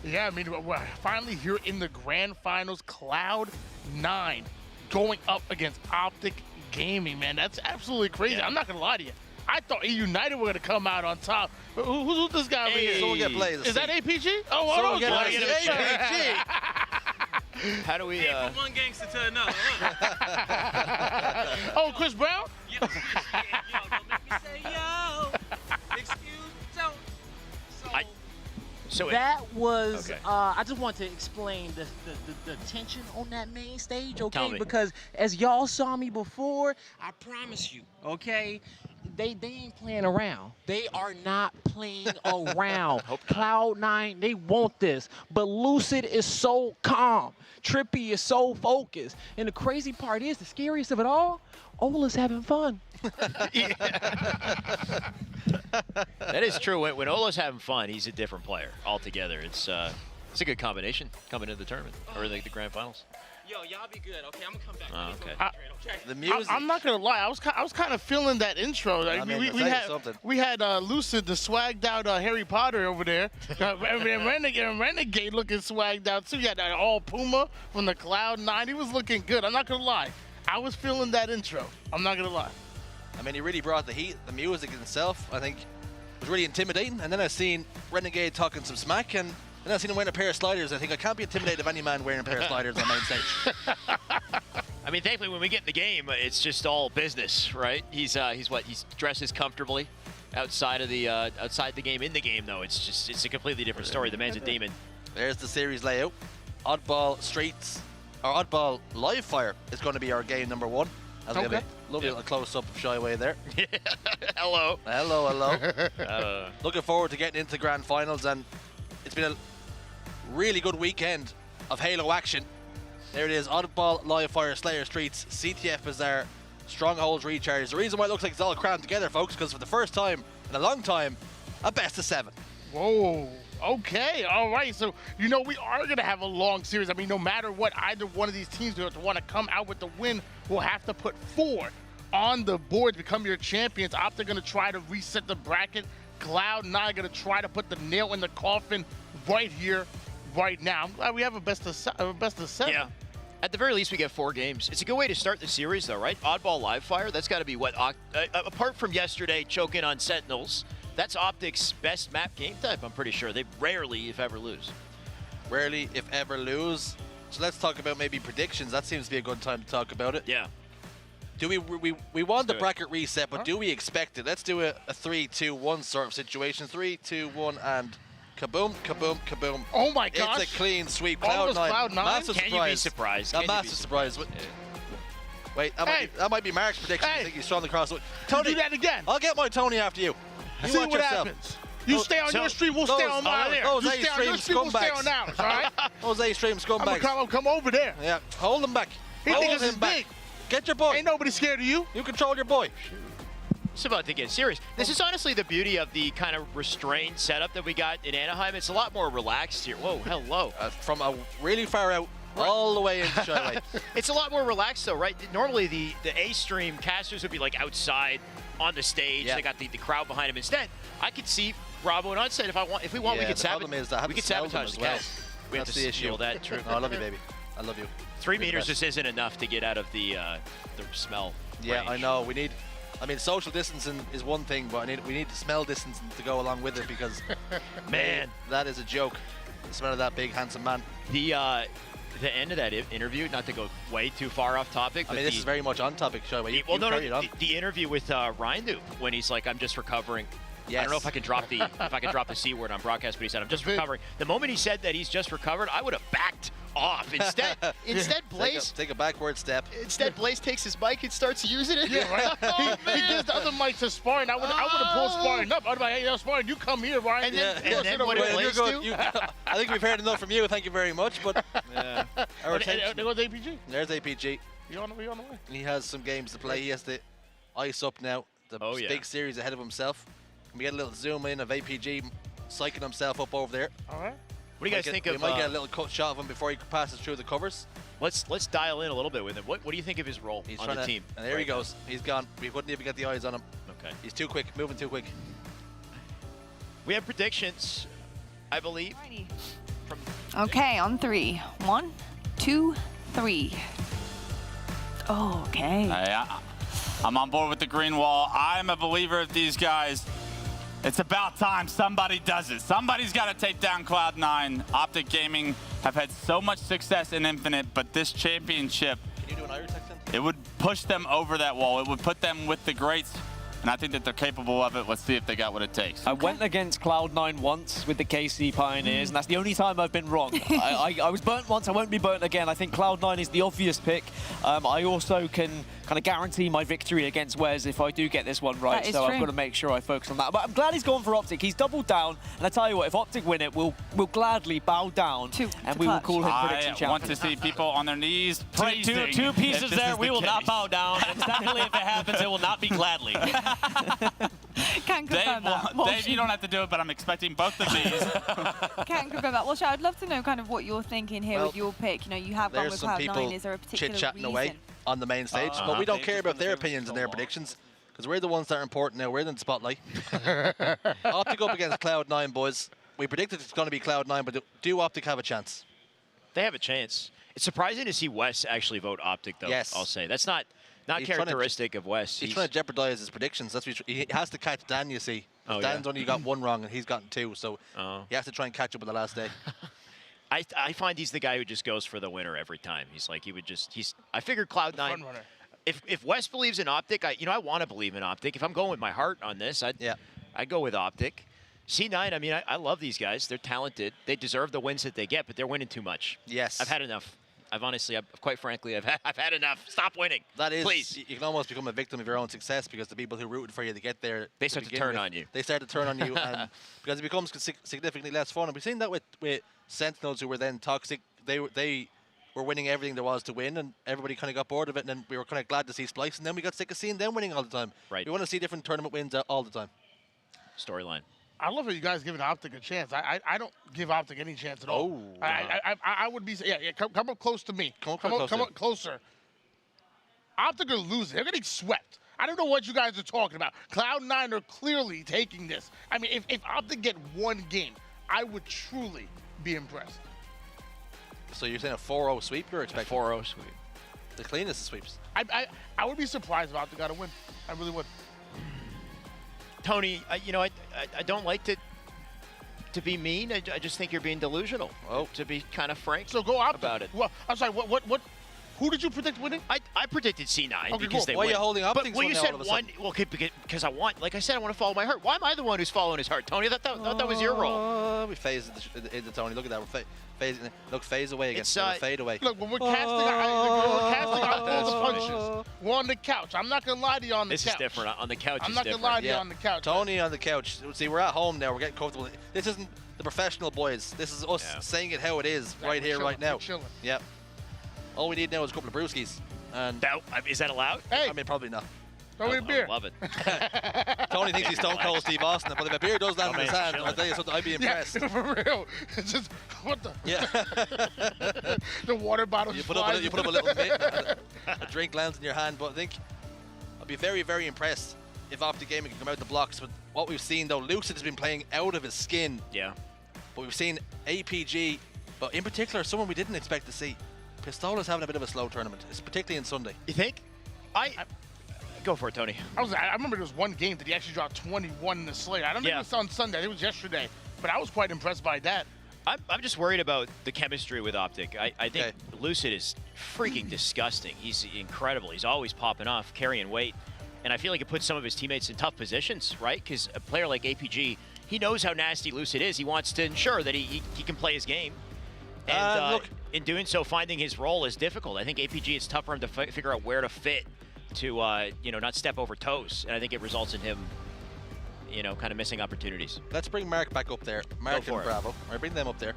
Yeah, I mean, we're finally here in the grand finals. Cloud9 going up against Optic Gaming, man. That's absolutely crazy. Yeah. I'm not going to lie to you. I thought EUnited were going to come out on top. Who's this guy over here? Someone get plays. Is that APG? Oh, Someone get APG. How do we? From one gangster to another. Oh, Chris Brown? Yo, don't make me say yo. Excuse me. So that was, okay. I just want to explain the tension on that main stage, okay? Tell me. Because as y'all saw me before, I promise you, okay? They ain't playing around. They are not playing around. Cloud9, they want this. But Lucid is so calm. Trippy is so focused. And the crazy part is, the scariest of it all, Ola's having fun. That is true. When Ola's having fun, he's a different player altogether. It's a good combination coming into the tournament, or the grand finals. Yo, y'all be good, okay? I'm gonna come back. Okay. The music. I'm not gonna lie. I was kind of feeling that intro. Like, we had Lucid, the swagged out Harry Potter over there, and Renegade looking swagged out too. You had that all Puma from the Cloud9. He was looking good. I'm not gonna lie. I was feeling that intro. I'm not gonna lie. I mean, he really brought the heat. The music itself, I think, was really intimidating. And then I seen Renegade talking some smack, and then I seen him wearing a pair of sliders. I think I can't be intimidated of any man wearing a pair of sliders on main stage. I mean, thankfully, when we get in the game, it's just all business, right? He's dresses comfortably outside of the game. In the game, though, it's a completely different story. The man's a demon. There's the series layout. Oddball Streets, or Oddball Live Fire is going to be our game number 1. That's going to be a lovely little close-up of Shyway there. Hello. Hello, hello. Looking forward to getting into the grand finals, and it's been a really good weekend of Halo action. There it is, Oddball Live Fire, Slayer Streets, CTF Bazaar, Strongholds Recharge. The reason why it looks like it's all crammed together, folks, because for the first time in a long time, a best of 7. Whoa. Okay, all right. So, you know, we are going to have a long series. I mean, no matter what either one of these teams want to come out with the win, we'll have to put 4 on the board to become your champions. Optic going to try to reset the bracket. Cloud9 going to try to put the nail in the coffin right here, right now. I'm glad we have a best of 7. Yeah. At the very least, we get 4 games. It's a good way to start the series, though, right? Oddball Live Fire, that's got to be what, apart from yesterday choking on Sentinels, that's Optic's best map game type, I'm pretty sure. They rarely, if ever, lose. Rarely, if ever, lose. So let's talk about maybe predictions. That seems to be a good time to talk about it. Yeah. Do we want the bracket reset, but do we expect it? Let's do a 3-2-1 sort of situation. 3, 2, 1, and kaboom, kaboom, kaboom. Oh my gosh. It's a clean sweep. Almost Cloud9. Cloud9? Massive Can surprise. you be surprised? A massive surprise. Wait, that might be Mark's prediction. I think he's throwing the cross. Tony, do that again. I'll get my Tony after you. You See watch what yourself. happens. You stay on your stream, we'll stay on mine. Those You stay on your stream, we'll stay on ours, all right? Those A-stream scumbags. I'm come over there. Yeah, hold him back. He Hold thinks him it's back. big. Get your boy. Ain't nobody scared of you. You control your boy. It's about to get serious. This is honestly the beauty of the kind of restrained setup that we got in Anaheim. It's a lot more relaxed here. Whoa, hello. From a really far out all the way into Shyway. It's a lot more relaxed though, right? Normally the A-stream casters would be like outside on the stage. They got the crowd behind them. Instead, I could see Bravo and Unsaid if we want, we could sabotage the cast. We have to steal that. True. No, I love you, baby. I love you. 3 meters just isn't enough to get out of the smell. Yeah, range. I know. We need. I mean, social distancing is one thing, but we need the smell distancing to go along with it because, man, that is a joke. The smell of that big, handsome man. The end of that interview, not to go way too far off topic. I mean, this is very much on topic, Shyway. The interview with Ryan when he's like, I'm just recovering. Yes. I don't know if I can drop the C word on broadcast, but he said, I'm just recovering. The moment he said that he's just recovered, I would have backed off. Instead, Blaze take a backward step. Instead, Blaze takes his mic and starts using it. Yeah, right. he gives the other mic to Sparring. I would have pulled Sparring up. I'd be like, hey, Sparring, you come here, Ryan. And then what did Blaze do? I think we've heard enough from you. Thank you very much. But there goes APG. There's APG. You on the way? He has some games to play. He has to ice up now. The big series ahead of himself. Can we get a little zoom in of APG psyching himself up over there? All right. What do you guys think of? We might get a little cut shot of him before he passes through the covers. Let's dial in a little bit with him. What do you think of his role on the team? And there he goes. He's gone. We wouldn't even get the eyes on him. Okay. He's too quick, moving too quick. We have predictions, I believe. Okay, on 3. 1, 2, 3. Oh, okay. I'm on board with the green wall. I'm a believer of these guys. It's about time somebody does it. Somebody's got to take down Cloud9. Optic Gaming have had so much success in Infinite, but this championship, Can you do an Irish accent? it would push them over that wall. It would put them with the greats, and I think that they're capable of it. Let's see if they got what it takes. I went against Cloud9 once with the KC Pioneers, and that's the only time I've been wrong. I was burnt once, I won't be burnt again. I think Cloud9 is the obvious pick. I also can kind of guarantee my victory against Wes if I do get this one right, so I've got to make sure I focus on that. But I'm glad he's gone for Optic. He's doubled down, and I tell you what, if Optic win it, we'll gladly bow down, and we will call him prediction champion. I want to see people on their knees praising. Two pieces there, we will not bow down, and secondly, if it happens, it will not be gladly. Can't confirm that. Dave, you don't have to do it, but I'm expecting both of these. Can't confirm that. Well, Shay, I'd love to know kind of what you're thinking here with your pick. You know, you have gone with Cloud9. Is there a particular chit-chatting reason? away on the main stage, but we don't care about their opinions and their predictions because we're the ones that are important now. We're in the spotlight. Optic up against Cloud9, boys. We predicted it's going to be Cloud9, but do Optic have a chance? They have a chance. It's surprising to see Wes actually vote Optic, though. Yes. That's not he's characteristic of Wes. He's trying to jeopardize his predictions. That's what he has to catch Dan, you see. Dan's only got 1 wrong and he's gotten 2, so he has to try and catch up with the last day. I find he's the guy who just goes for the winner every time. He's like, I figured Cloud9. If Wes believes in Optic, I want to believe in Optic. If I'm going with my heart on this, I'd go with Optic. C9, I mean, I love these guys. They're talented. They deserve the wins that they get, but they're winning too much. Yes. I've had enough. Quite frankly, I've had enough. Stop winning. That is, please. You can almost become a victim of your own success because the people who rooted for you to get there, they start to turn on you. They start to turn on you, and because it becomes significantly less fun. And we've seen that with Sentinels, who were then toxic. They were winning everything there was to win, and everybody kind of got bored of it. And then we were kind of glad to see Splice, and then we got sick of seeing them winning all the time. Right. We want to see different tournament wins all the time. Storyline. I love how you guys giving Optic a chance. I don't give Optic any chance at all. Oh, I would be come up close to me. Come up closer. Optic are losing. They're getting swept. I don't know what you guys are talking about. Cloud9 are clearly taking this. I mean, if Optic get one game, I would truly be impressed. So you're saying a 4-0 sweep you're expecting? 4-0 sweep. The cleanest of sweeps. I would be surprised if Optic got a win. I really would. Tony, I don't like to be mean. I just think you're being delusional. Oh. To be kind of frank. So go Optic. About it. Well, I'm sorry. What? Who did you predict winning? I predicted C9 Okay, because cool. they Why win. are you holding Optic? But you said one. Well, because I want, like I said, I want to follow my heart. Why am I the one who's following his heart, Tony? I thought that was your role. We phase into Tony. Look at that. We're phasing. Look, phase away again. Fade away. Look, when we're casting out all the punches, we're on the couch. I'm not gonna lie to you on the couch. This is different. On the couch, I'm not gonna lie to you on the couch. Tony on the couch. See, we're at home now. We're getting comfortable. This isn't the professional boys. This is us saying it how it is right here, right now. We're chilling. Yep. All we need now is a couple of brewskis. And is that allowed? Hey. I mean, probably not. Throw me a beer. I love it. Tony thinks he's Stone Cold Steve Austin, but if a beer does land in his hand, I'll tell you something, I'd be impressed. Yeah, for real. It's just, what the? Yeah. The water bottle you put up a little bit, a drink lands in your hand, but I think I'd be very, very impressed if Optic Gaming can come out the blocks. But what we've seen, though, Lucid has been playing out of his skin. Yeah. But we've seen APG, but in particular, someone we didn't expect to see. Pistola's having a bit of a slow tournament, particularly in Sunday. You think? Go for it, Tony. I remember there was one game that he actually dropped 21 in the Slayer. I don't think it was on Sunday. It was yesterday. But I was quite impressed by that. I'm just worried about the chemistry with Optic. I think Lucid is freaking disgusting. He's incredible. He's always popping off, carrying weight. And I feel like it puts some of his teammates in tough positions, right? Because a player like APG, he knows how nasty Lucid is. He wants to ensure that he can play his game. And look, in doing so, finding his role is difficult. I think APG, it's tough for him to figure out where to fit to, not step over toes. And I think it results in him, kind of missing opportunities. Let's bring Mark back up there. Mark and Bravo. I bring them up there.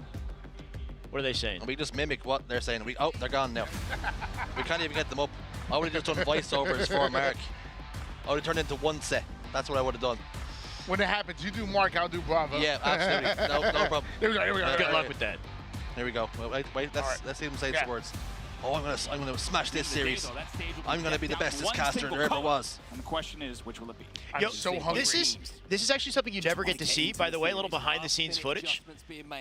What are they saying? And we just mimic what they're saying. They're gone now. We can't even get them up. I would have just done voiceovers for Mark. I would have turned into one set. That's what I would have done. When it happens, you do Mark, I'll do Bravo. Yeah, absolutely. No problem. Here we go. Good luck with that. Here we go. Wait. Let's see them say the words. Oh, I'm gonna smash this series. I'm gonna be the bestest caster there ever was. And the question is, which will it be? I'm so hungry. This is actually something you never get to see, by the way, a little behind-the-scenes footage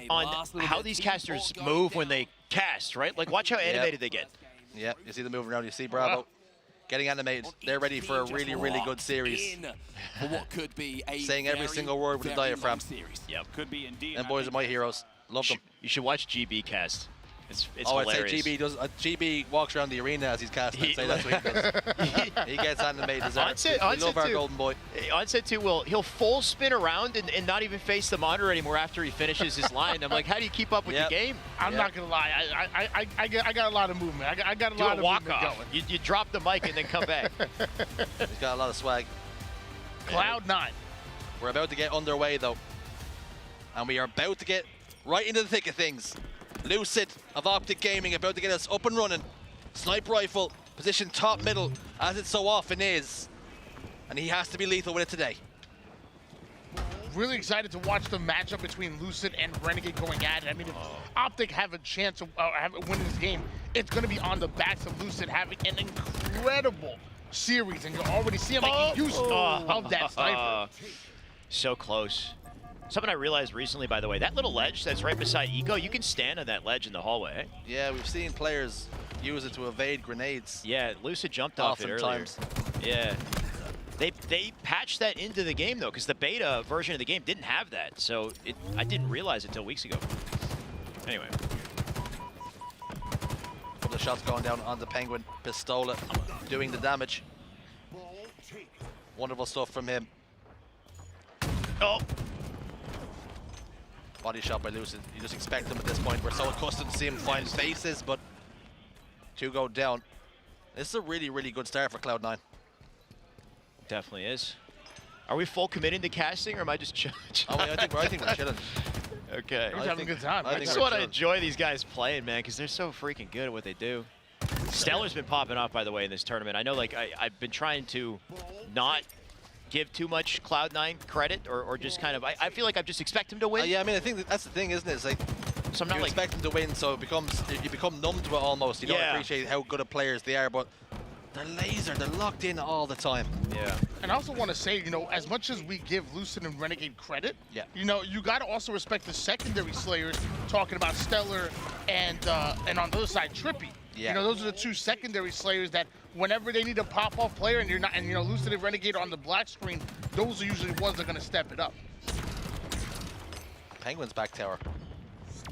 on how these casters move when they cast, right? Like, watch how animated they get. Yeah, you see them moving around. You see Bravo getting animated. They're ready for a really, really good series. For what could be a saying every single word with a diaphragm. Yep. Could be indeed. And boys are my heroes. Love them. You should watch GB cast. It's I'd hilarious. say GB does. GB walks around the arena as he's casting. I'd say that's what he does. He gets animated. We love our golden boy. Onset too he'll full spin around and not even face the monitor anymore after he finishes his line. I'm like, how do you keep up with the game? I'm not gonna lie. I got a lot of movement. I got a lot of movement going. You drop the mic and then come back. He's got a lot of swag. Cloud9. We're about to get underway though, and we are about to get right into the thick of things. Lucid of Optic Gaming about to get us up and running. Sniper rifle, position top middle, as it so often is. And he has to be lethal with it today. Really excited to watch the matchup between Lucid and Renegade going at it. I mean, if Optic have a chance of winning this game, it's going to be on the backs of Lucid having an incredible series. And you already see him making use of that sniper. So close. Something I realized recently, by the way, that little ledge that's right beside Eco, you can stand on that ledge in the hallway. Yeah, we've seen players use it to evade grenades. Yeah, Lucid jumped off it earlier. Yeah. They patched that into the game, though, because the beta version of the game didn't have that. So I didn't realize it until weeks ago. Anyway. A couple of shots going down on the Penguin. Pistola doing the damage. Wonderful stuff from him. Oh. Body shot by Lucid. You just expect them at this point. We're so accustomed to seeing him find faces, but 2 go down. This is a really, really good start for Cloud9. Definitely is. Are we full committing to casting, or am I just chilling? I think we're chilling. Okay. We're having a good time. I just want to enjoy these guys playing, man, because they're so freaking good at what they do. Stellar's been popping off, by the way, in this tournament. I know, like, I've been trying to not give too much Cloud9 credit, or just kind of, I feel like I just expect him to win. Yeah, I mean, I think that's the thing, isn't it? It's like, so I'm not you like, expect them to win, so it becomes, you become numb to it almost. You don't appreciate how good of players they are, but they're laser, they're locked in all the time. Yeah. And I also want to say, you know, as much as we give Lucid and Renegade credit, you know, you got to also respect the secondary slayers, talking about Stellar and on the other side, Trippy. Yeah. You know, those are the 2 secondary slayers that whenever they need a pop-off player and you're not, and you know, Lucid and Renegade are on the black screen, those are usually the ones that are going to step it up. Penguin's back tower.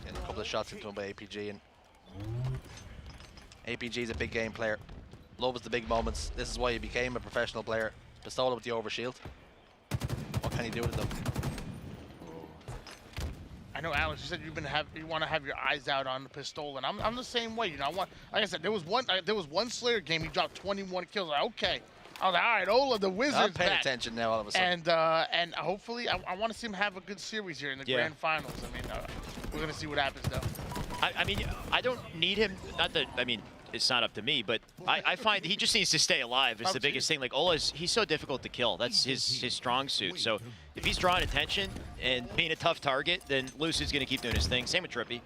Getting a couple of shots into him by APG, and APG's a big game player. Loves the big moments. This is why he became a professional player. Pistola with the overshield. What can he do with them? I know, Alex, you said you want to have your eyes out on the Pistola, and I'm the same way. You know, like I said, there was one Slayer game, he dropped 21 kills. Like, okay. I was like, all right, Ola, the Wizard's I'm paying back. attention now all of a sudden. And hopefully, I want to see him have a good series here in the grand finals. I mean, we're going to see what happens, though. I mean, I don't need him, not that, I mean, it's not up to me, but I find he just needs to stay alive is the biggest thing. Like, Ola's, he's so difficult to kill. That's his strong suit. So if he's drawing attention and being a tough target, then Lucid's going to keep doing his thing. Same with Trippy.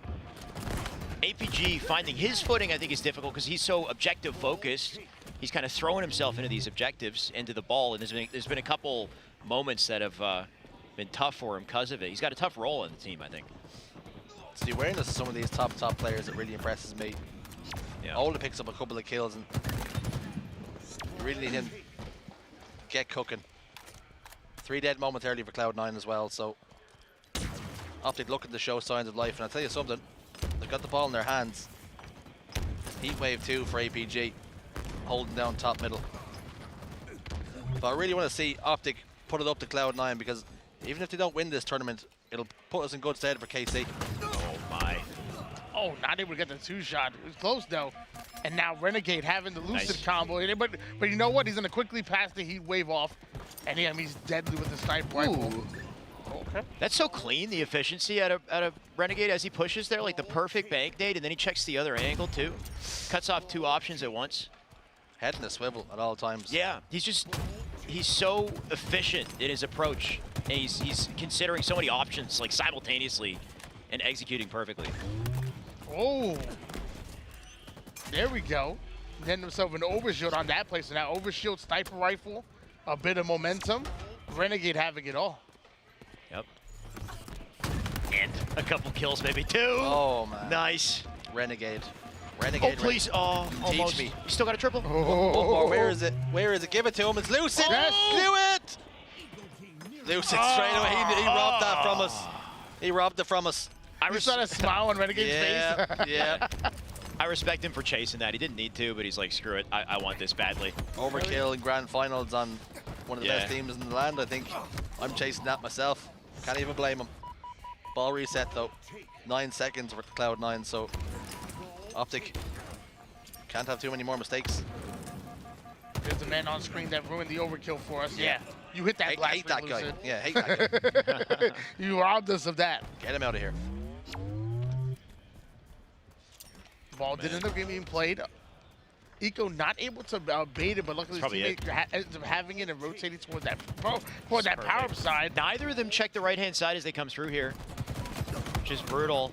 APG finding his footing, I think, is difficult because he's so objective focused. He's kind of throwing himself into these objectives, into the ball, and there's been a couple moments that have been tough for him because of it. He's got a tough role in the team, I think. It's the awareness of some of these top players that really impresses me. Yeah. Ola picks up a couple of kills, and you really need him to get cooking. 3 dead momentarily for Cloud9 as well, so Optic looking to show signs of life, and I'll tell you something, they've got the ball in their hands. Heat wave 2 for APG, holding down top middle. But I really want to see Optic put it up to Cloud9, because even if they don't win this tournament, it'll put us in good stead for KC. Oh my. Oh, not able to get the 2-shot. It was close, though. And now Renegade having the Lucid combo. But you know what? He's going to quickly pass the Heat Wave off. And he's deadly with the sniper rifle. Okay. That's so clean, the efficiency out of Renegade as he pushes there, like the perfect bank nade, and then he checks the other angle, too. Cuts off 2 options at once. Head in a swivel at all times. Yeah, he's so efficient in his approach. And he's considering so many options, like, simultaneously and executing perfectly. Oh, there we go. Getting himself an overshield on that place. So now overshield, sniper rifle, a bit of momentum. Renegade having it all. Yep. And a couple kills maybe too. Oh, man. Nice. Renegade. Oh, please. Oh, almost. Teach me. You still got a triple? Oh, where is it? Where is it? Give it to him. It's Lucid. Do it. Lucid straight away. He robbed that from us. He robbed it from us. I saw that smile on Renegade's face. Yeah. I respect him for chasing that. He didn't need to, but he's like, screw it. I want this badly. Overkill in grand finals on one of the best teams in the land, I think. I'm chasing that myself. Can't even blame him. Ball reset, though. 9 seconds for Cloud9, so Optic can't have too many more mistakes. There's the man on screen that ruined the overkill for us. Yeah. You hit that blast. Hate that guy. Yeah, hate that guy. You robbed us of that. Get him out of here. Ball did end up getting played. Eco not able to bait it, but luckily his teammate ends up having it and rotating toward that power-up side. Neither of them check the right-hand side as they come through here, which is brutal.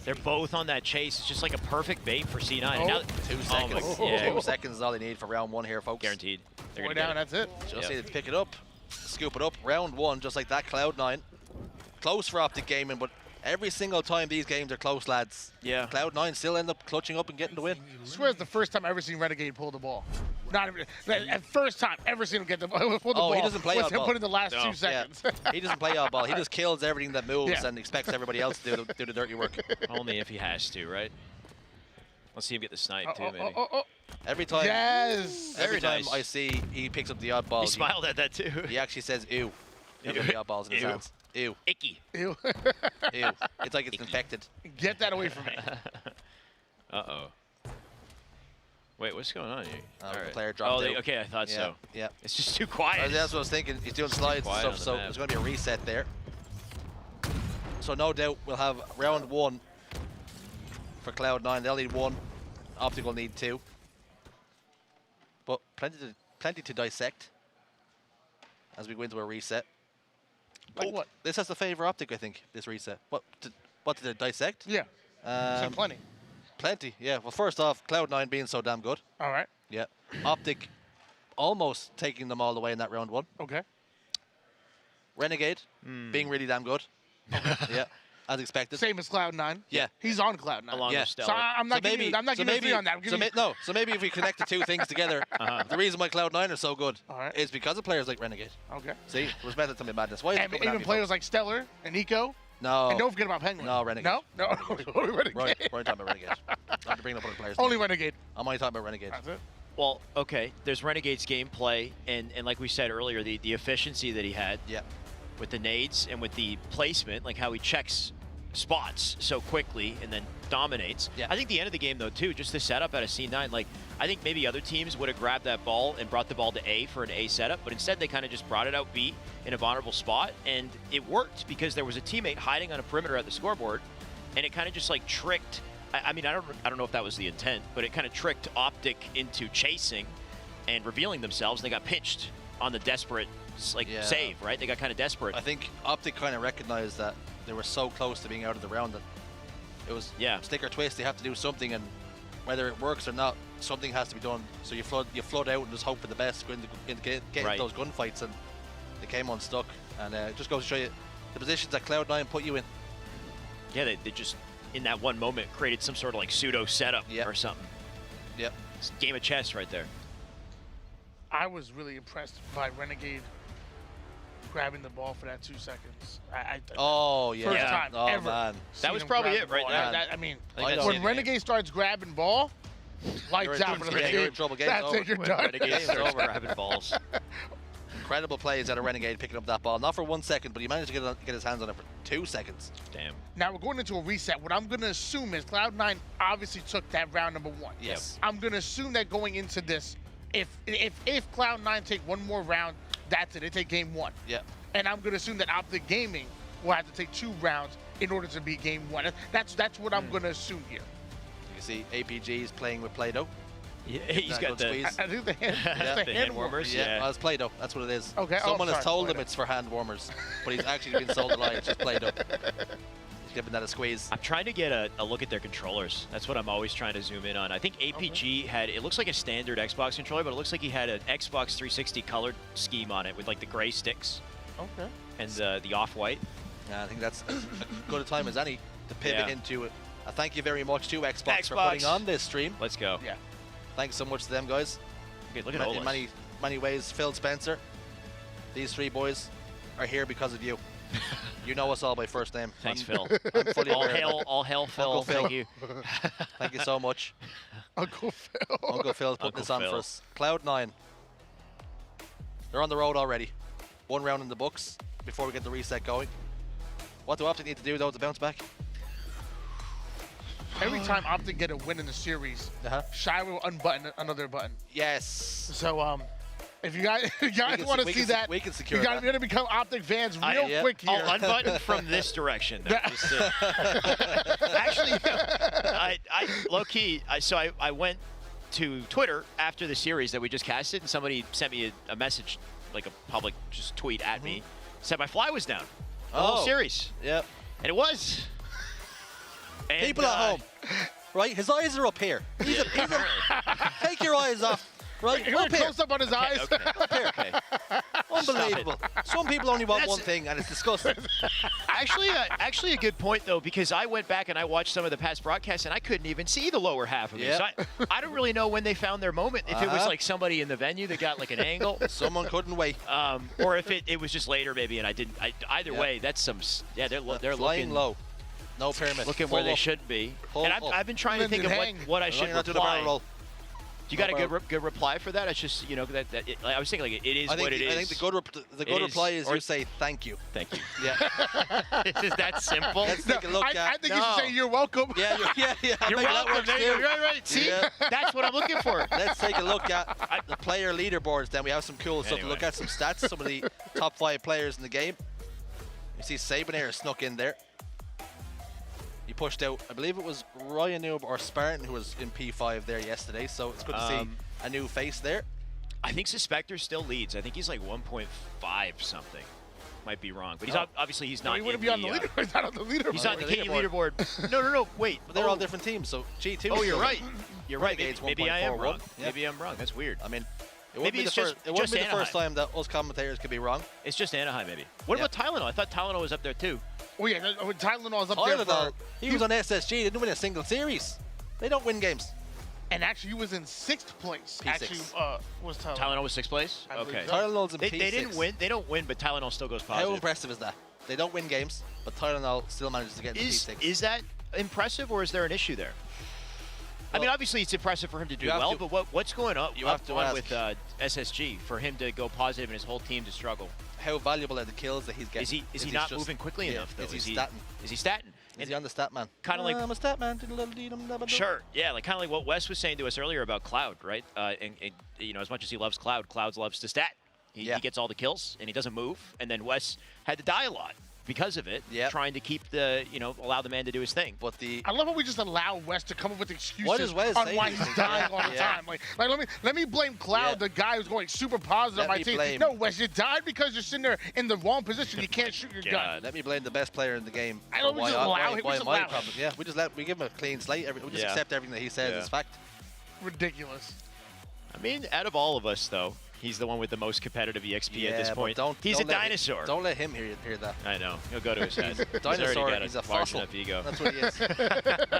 They're both on that chase. It's just like a perfect bait for C9. And now, 2 seconds. 2 seconds is all they need for round 1 here, folks. Guaranteed. They're going down, that's it. Just need to pick it up, scoop it up. Round 1, just like that, Cloud9. Close for Optic Gaming, but every single time these games are close, lads. Yeah. Cloud9 still end up clutching up and getting the win. I swear it's the first time I've ever seen Renegade pull the ball. Not even, at first time ever seen him get the pull the ball. Oh, he doesn't play oddball. Him put in the last 2 seconds. Yeah. He doesn't play oddball. He just kills everything that moves and expects everybody else to do the dirty work. Only if he has to, right? Let's see him get the snipe too, maybe. Every time. Yes. Every time I see he picks up the oddball. He smiled at that too. He actually says "ew." He has the balls in his hands. Ew. Icky. Ew. Ew. It's like it's infected. Get that away from me. Uh-oh. Wait, what's going on here? All right. The player dropped out. Okay, I thought so. Yeah. It's just too quiet. That's what I was thinking. He's doing slides and stuff, so there's going to be a reset there. So no doubt we'll have round 1 for Cloud9. They'll need 1. Optic will need 2. But plenty to dissect as we go into a reset. Like what? This has to favor Optic, I think, this reset. What did it dissect? Yeah. So plenty. Plenty, yeah. Well, first off, Cloud9 being so damn good. All right. Yeah. Optic almost taking them all the way in that round 1. Okay. Renegade being really damn good. Yeah, as expected. Same as Cloud9. Yeah. He's on Cloud9. Along with Stellar. So I'm not giving you three on that. So maybe if we connect the two things together, the reason why Cloud9 are so good is because of players like Renegade. Okay. See, there's method to my madness. Why is And even players like Stellar and Eco. No. And don't forget about Penguin. No, Renegade. No? No, only Renegade. Right, we're only talking about Renegade. I'm bringing up other players. Only Renegade. I'm only talking about Renegade. That's it. Well, okay, there's Renegade's gameplay, and like we said earlier, the efficiency that he had with the nades and with the placement, like how he checks spots so quickly and then dominates. Yeah. I think the end of the game, though, too, just the setup out of C9, like, I think maybe other teams would have grabbed that ball and brought the ball to A for an A setup, but instead they kind of just brought it out B in a vulnerable spot, and it worked because there was a teammate hiding on a perimeter at the scoreboard, and it kind of just, like, tricked. I mean, I don't know if that was the intent, but it kind of tricked Optic into chasing and revealing themselves, and they got pinched on the desperate, like, save, right? They got kind of desperate. I think Optic kind of recognized that they were so close to being out of the round that it was stick or twist. They have to do something, and whether it works or not, something has to be done. So you flood out and just hope for the best, go into get into those gunfights, and they came unstuck. And it just goes to show you the positions that Cloud9 put you in. Yeah, they just, in that one moment, created some sort of like pseudo setup or something. Yep. It's a game of chess right there. I was really impressed by Renegade grabbing the ball for that 2 seconds. Oh, yeah. First time ever. Man. That was probably it right there. I mean, when Renegade starts grabbing ball, lights out for the you're in trouble. That's it, you're done. Renegade starts grabbing balls. Incredible plays out of Renegade picking up that ball. Not for 1 second, but he managed to get his hands on it for 2 seconds. Damn. Now we're going into a reset. What I'm going to assume is Cloud9 obviously took that round number 1. Yes. I'm going to assume that going into this, if Cloud9 take one more round, that's it. They take game 1. Yeah. And I'm going to assume that Optic Gaming will have to take 2 rounds in order to beat game 1. That's what I'm going to assume here. You can see APG's playing with Play-Doh. Yeah, he's got the, I think the hand warmers. Yeah, it's Play-Doh. That's what it is. Okay. Someone has told him it's for hand warmers, but he's actually been sold a lie. It's just Play-Doh. He's giving that a squeeze. I'm trying to get a look at their controllers. That's what I'm always trying to zoom in on. I think APG had, it looks like a standard Xbox controller, but it looks like he had an Xbox 360 colored scheme on it with like the gray sticks. Okay. And the off-white. Yeah, I think that's as good a time as any to pivot into it. Thank you very much to Xbox for putting on this stream. Let's go. Yeah. Thanks so much to them, guys. Okay, look at all in many ways, Phil Spencer, these 3 boys are here because of you. You know us all by first name. Thanks, Phil. I'm fully all hail Phil. Uncle Phil. Thank you. Thank you so much. Uncle Phil. Uncle Phil's putting this on for us. Cloud9. They're on the road already. 1 round in the books before we get the reset going. What do Optic need to do, though, to bounce back? Every time Optic get a win in the series, Shy will unbutton another button. Yes. So, if you guys want to see that, we can secure you got to become Optic fans real quick here. I'll unbutton from this direction. Actually, I low-key, I went to Twitter after the series that we just casted, and somebody sent me a message, like a public just tweet at me, said my fly was down. The whole series. Yep. And it was. And, people at home, right? His eyes are up here. Take your eyes off. Right? Up here. Close up on his eyes. Okay. Up here. Okay. Unbelievable. Some people only want one thing, and it's disgusting. Actually, a good point though, because I went back and I watched some of the past broadcasts, and I couldn't even see the lower half of it. So I don't really know when they found their moment. If it was like somebody in the venue that got like an angle, someone couldn't wait, or if it was just later maybe, and I didn't. Either way, that's some. Yeah, they're flying looking low. No pyramid. Looking where they should be. And I've been trying to think of what I should reply. You got a good reply for that? It's just, you know, I was thinking like it is what it is. I think the good reply is you say thank you. Thank you. Yeah. Is that simple? Let's take a look I think you should say you're welcome. Yeah. You're welcome. Right. See, that's what I'm looking for. Let's take a look at the player leaderboards. Then we have some cool stuff to look at. Some stats. Some of the top 5 players in the game. You see Sabanir snuck in there. He pushed out, I believe it was Ryan Noob or Spartan who was in P5 there yesterday, so it's good to see a new face there. I think Suspector still leads. I think he's like 1.5 something. Might be wrong, but he's obviously he's not. He wouldn't be on the leaderboard. He's not on the leaderboard. He's not on the KD leaderboard. No. Wait, but they're all different teams. So G2. Oh, you're right. You're right. Renegade's Maybe I am 1.41. wrong. Yeah. Maybe I'm wrong. That's weird. I mean, it maybe wouldn't be the first time that us commentators could be wrong. It's just Anaheim, maybe. What about Tylenol? I thought Tylenol was up there too. Oh yeah, Tylenol's up there. For, he was on SSG. They didn't win a single series. They don't win games. And actually, he was in 6th place. P6. Actually, was Tylenol. Tylenol was 6th place. Okay. Tylenol's in P6. They didn't win. They don't win, but Tylenol still goes positive. How impressive is that? They don't win games, but Tylenol still manages to get into P6. Is that impressive, or is there an issue there? Well, I mean, obviously it's impressive for him to do well, but what's going on? You have to ask with SSG for him to go positive and his whole team to struggle. How valuable are the kills that he's getting? Is he not moving quickly enough though? Is he statting? Is he statting? Is he on the stat man? Kind of like I'm a stat man. Sure, yeah, like kind of like what Wes was saying to us earlier about Cloud, right? And you know, as much as he loves Cloud, Cloud loves to stat. He gets all the kills and he doesn't move, and then Wes had to die a lot because of it, trying to keep allow the man to do his thing. But I love how we just allow Wes to come up with excuses What is Wes on saying? why he's dying all the time. Like let me blame Cloud, the guy who's going super positive on my team. No, Wes, you died because you're sitting there in the wrong position. You can't shoot your gun. Let me blame the best player in the game. I don't just allow him. Yeah, we give him a clean slate. We just accept everything that he says as fact. Ridiculous. I mean, out of all of us, though, he's the one with the most competitive EXP at this point. He's a dinosaur. Don't let him hear that. I know. He'll go to his head. Dinosaur, he's a large fossil. enough ego. That's what he is.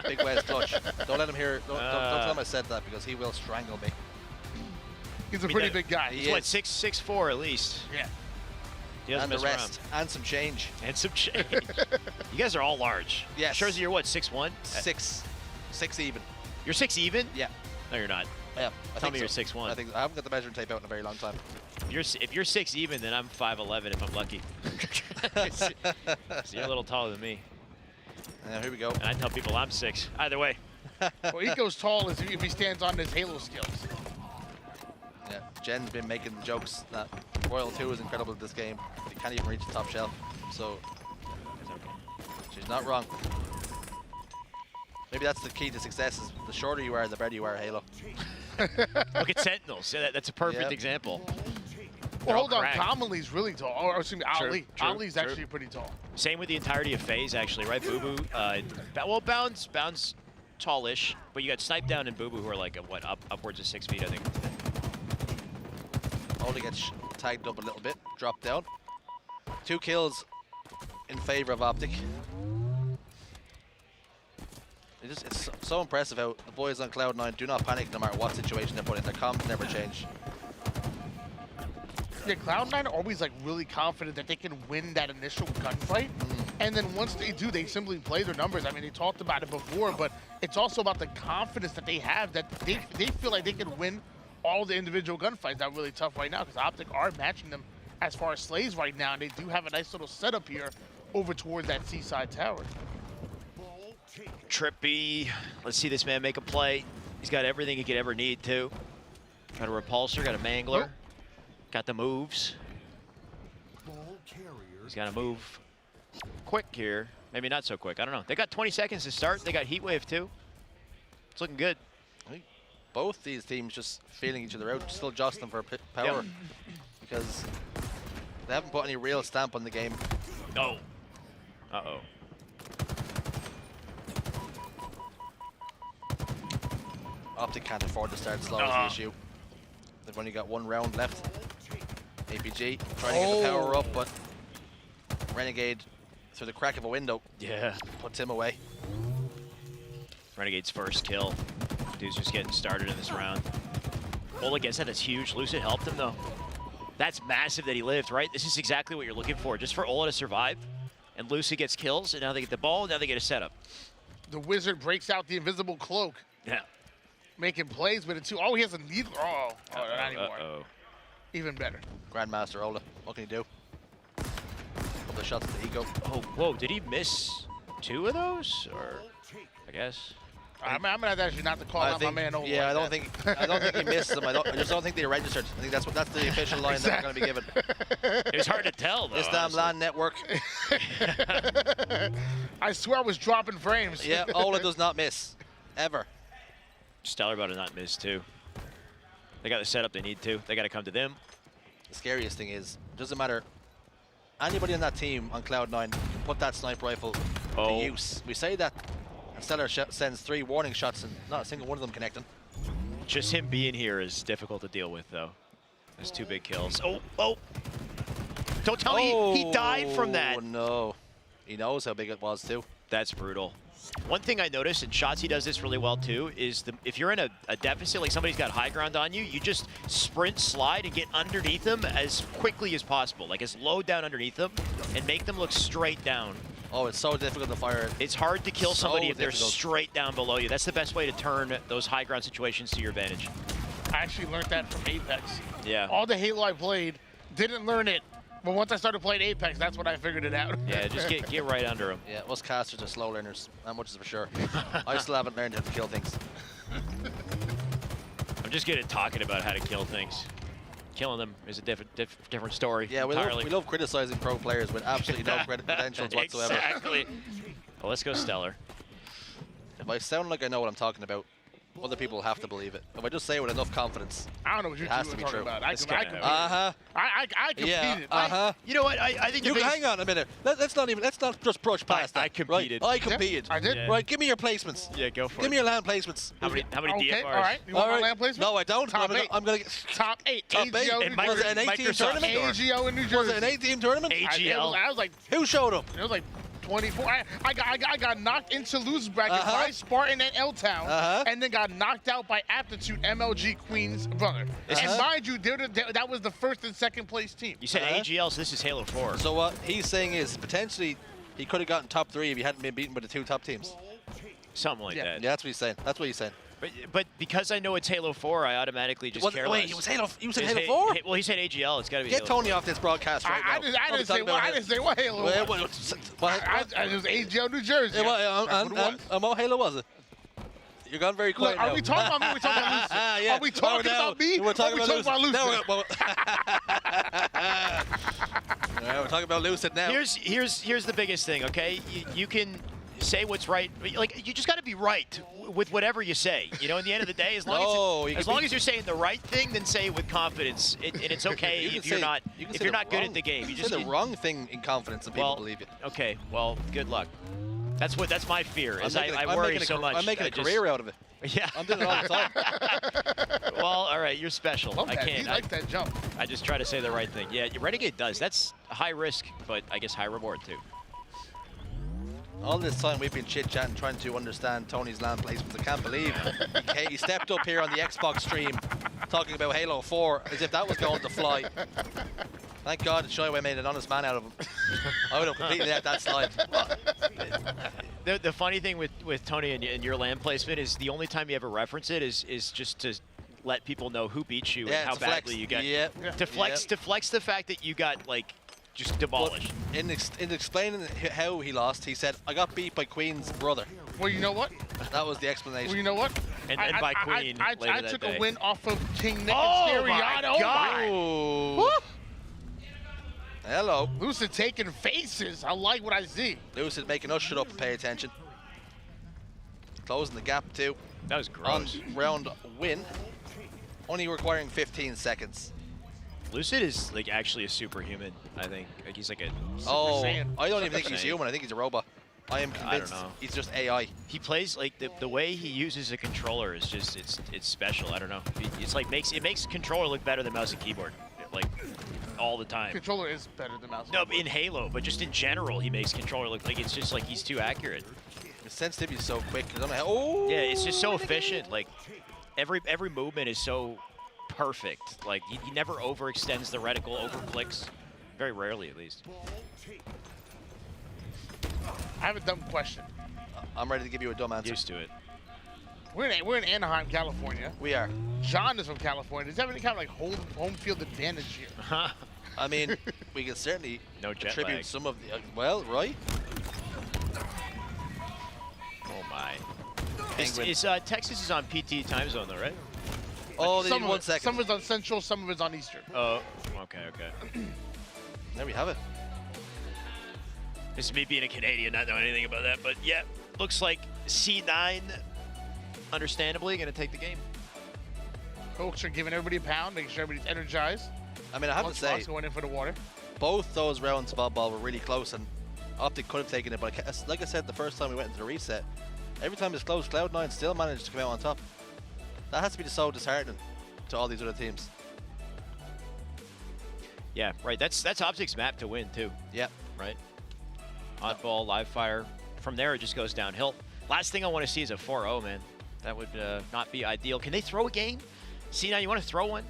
Big West Dutch. Don't let him hear. Don't tell him I said that because he will strangle me. He's a pretty big guy. He's what, 6'4" at least. Yeah. He doesn't and the mess rest. around. And some change. And some change. You guys are all large. Yes. Scherzer, you're what, 6'1"? 6 even. You're 6 even? Yeah. No, you're not. Yeah. Tell me you're 6'1". I haven't got the measuring tape out in a very long time. If you're 6 even, then I'm 5'11" if I'm lucky. So you're a little taller than me. Here we go. And I tell people I'm 6. Either way. Well, he goes tall if he stands on his Halo skills. Yeah, Jen's been making jokes that Royal 2 is incredible at this game, but he can't even reach the top shelf. So she's not wrong. Maybe that's the key to success: is the shorter you are, the better you are at Halo. Look at Sentinels. Yeah, that's a perfect example. Well, hold on. Commonly's really tall. Or excuse me, Ali. Ali's actually pretty tall. Same with the entirety of FaZe, actually, right? Boo Boo. Well, Bounds tallish, but you got Snipe Down and Boo Boo who are like what, upwards of 6 feet, I think. Only gets tagged up a little bit, dropped down. 2 kills in favor of Optic. It's so impressive how the boys on Cloud9 do not panic no matter what situation they're put in. Their comms never change. Yeah, Cloud9 are always like really confident that they can win that initial gunfight. And then once they do, they simply play their numbers. I mean, they talked about it before, but it's also about the confidence that they have that they feel like they can win all the individual gunfights. That's really tough right now because Optic are matching them as far as slays right now, and they do have a nice little setup here over towards that seaside tower. Trippy. Let's see this man make a play. He's got everything he could ever need, too. Got a repulsor, got a mangler, got the moves. He's got to move quick here. Maybe not so quick. I don't know. They got 20 seconds to start. They got Heatwave, too. It's looking good. I think both these teams just feeling each other out, still jostling for power. Because they haven't put any real stamp on the game. No. Uh-oh. Optic can't afford to start slow is the issue. They've only got 1 round left. APG trying to get the power up, but Renegade through the crack of a window. Yeah. Puts him away. Renegade's first kill. Dude's just getting started in this round. Goal against that, that's huge. Lucid helped him though. That's massive that he lived, right? This is exactly what you're looking for, just for Ola to survive. And Lucid gets kills, and now they get the ball, now they get a setup. The Wizard breaks out the invisible cloak. Yeah. making plays with it too. Oh, he has a needle. Oh, not anymore. Even better. Grandmaster Ola, what can he do? Couple of shots to the ego. Oh, whoa, did he miss 2 of those? Or, I guess. I'm gonna have actually not to call out my man Ola. Yeah, like I don't think he missed them. I just don't think they registered. I think that's the official line that we're going to be given. It was hard to tell, though. This damn LAN network. I swear I was dropping frames. Yeah, Ola does not miss. Ever. Stellar about to not miss, too. They got the setup they need to. They got to come to them. The scariest thing is, doesn't matter. Anybody on that team on Cloud9 can put that sniper rifle to use. We say that, and Stellar sends 3 warning shots, and not a single one of them connecting. Just him being here is difficult to deal with, though. That's 2 big kills. Oh! Don't tell me he died from that. Oh, no. He knows how big it was, too. That's brutal. One thing I noticed, and Shotzi does this really well too, is if you're in a deficit, like somebody's got high ground on you, you just sprint, slide, and get underneath them as quickly as possible. Like as low down underneath them, and make them look straight down. Oh, it's so difficult to fire. It's hard to kill somebody if they're straight down below you. That's the best way to turn those high ground situations to your advantage. I actually learned that from Apex. Yeah. All the Halo I played, didn't learn it. But once I started playing Apex, that's when I figured it out. Yeah, just get right under them. Yeah, us casters are slow learners. That much is for sure. I still haven't learned how to kill things. I'm just good at talking about how to kill things. Killing them is a different story. Yeah, we love criticizing pro players with absolutely no credentials whatsoever. Exactly. Well, let's go Stellar. If I sound like I know what I'm talking about, other people have to believe it. If I just say it with enough confidence, I don't know what you're talking about. I competed. You know what? I think hang on a minute. Let's not just brush past that. I competed. Right? I competed. I did. Yeah. Right, give me your placements. Yeah, go for it. Give me your LAN placements. How many Okay, DFRs? all right. You want my land placement? No, I don't. Top 8. I'm gonna get Top 8. Top 8. AGO, And Was it an 8-team tournament? AGO in New Jersey. Was it an 8-team tournament? AGL. I was like, Who showed up? it was like 24. I got knocked into loser bracket by Spartan and L-Town, and then got knocked out by Aptitude MLG Queen's brother. And mind you, that was the first and second place team. You said AGL, so this is Halo 4. So what he's saying is potentially he could have gotten top 3 if he hadn't been beaten by the 2 top teams. Something like that. Yeah, that's what he's saying. That's what he's saying. But because I know it's Halo 4, I automatically just care less. Wait, it was Halo. You said Halo 4? Well, he said AGL. It's got to be. Get Tony off this broadcast right now. I didn't say what Halo was. It was AGL New Jersey. And what Halo was it? You're gone very quiet. Are we talking about me? Are we talking about me? We're talking about Lucid. We're talking about Lucid now. Here's the biggest thing. Okay, you can say what's right. Like you just got to be right with whatever you say. You know, in the end of the day, as long as you're saying the right thing, then say it with confidence. And it's okay if you're not good at the game. You just say the wrong thing in confidence, and people believe you. Okay, well, good luck. That's my fear. Is I worry so much. I'm making a career out of it. Yeah, I'm doing it all the time. Well, all right, you're special. I can't. He liked that jump. I just try to say the right thing. Yeah, Renegade does. That's high risk, but I guess high reward too. All this time we've been chit-chatting, trying to understand Tony's LAN placements. I can't believe he stepped up here on the Xbox stream talking about Halo 4 as if that was going to fly. Thank God Shyway made an honest man out of him. I would have completely let that slide. The funny thing with Tony and your LAN placement is the only time you ever reference it is just to let people know who beat you and how badly you got. To flex the fact that you got like just demolished. But in explaining how he lost, he said, I got beat by Queen's brother. Well, you know what? That was the explanation. Well, you know what? And by Queen I took a win off of King Nick and Stereo. Oh, my God. Hello. Lucid taking faces. I like what I see. Lucid making us shut up and pay attention. Closing the gap, too. That was gross. On round win. Only requiring 15 seconds. Lucid is like actually a superhuman, I think. Like he's like a Saiyan. I don't even think he's human. I think he's a robot. I am convinced he's just AI. He plays like the way he uses a controller is just it's special. I don't know. It's like it makes controller look better than mouse and keyboard, like all the time. Controller is better than mouse. No, in Halo, but just in general, he makes controller look like it's just like he's too accurate. The sensitivity is so quick. I don't know how. Yeah, it's just so efficient. Like every movement is so perfect. Like he never overextends the reticle, overclicks, very rarely at least. I have a dumb question. I'm ready to give you a dumb answer. Used to it. We're in Anaheim, California. We are. John is from California. Does that have any kind of like home field advantage here? I mean, we can certainly attribute lag. some of the, well, right? Oh my. Texas is on PT time zone though, right? Oh, they some need 1 second. Some of it's on Central, some of it's on Eastern. Oh, okay. There we have it. This is me being a Canadian, not knowing anything about that, but yeah, looks like C9, understandably, going to take the game. Folks are giving everybody a pound, making sure everybody's energized. I mean, I have to say, going in for the water. Both those rounds of oddball were really close, and Optic could have taken it, but like I said the first time we went into the reset, every time it's close, Cloud9 still managed to come out on top. That has to be so disheartening to all these other teams. Yeah, right. That's Optic's map to win too. Yeah. Right. Oddball, live fire. From there, it just goes downhill. Last thing I want to see is a 4-0, man. That would not be ideal. Can they throw a game? See, now you want to throw one?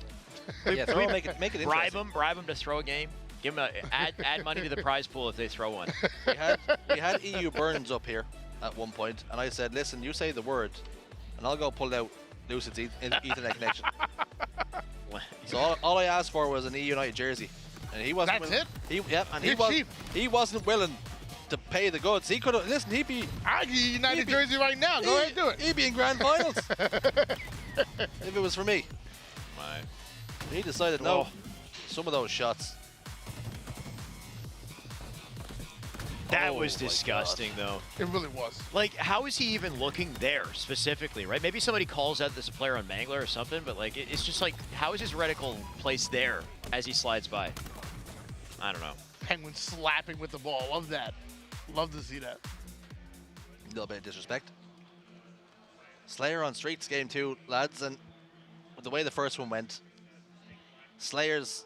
Yeah, throw, make it bribe them to throw a game. Give them add money to the prize pool if they throw one. We had EU Burns up here at one point, and I said, listen, you say the word, and I'll go pull out Lucid's Ethernet connection. So all I asked for was an EUnited jersey, and he wasn't. That's it. He wasn't willing to pay the goods. He could have. Listen, he'd be. I'll give you United jersey right now. Go ahead and do it. He'd be in grand finals if it was for me. Right. He decided no. Some of those shots. That was disgusting, though. It really was. Like, how is he even looking there specifically, right? Maybe somebody calls out there's a player on Mangler or something, but like, it's just like, how is his reticle placed there as he slides by? I don't know. Penguin slapping with the ball. Love that. Love to see that. A little bit of disrespect. Slayer on Streets game 2, lads, and the way the first one went, Slayer's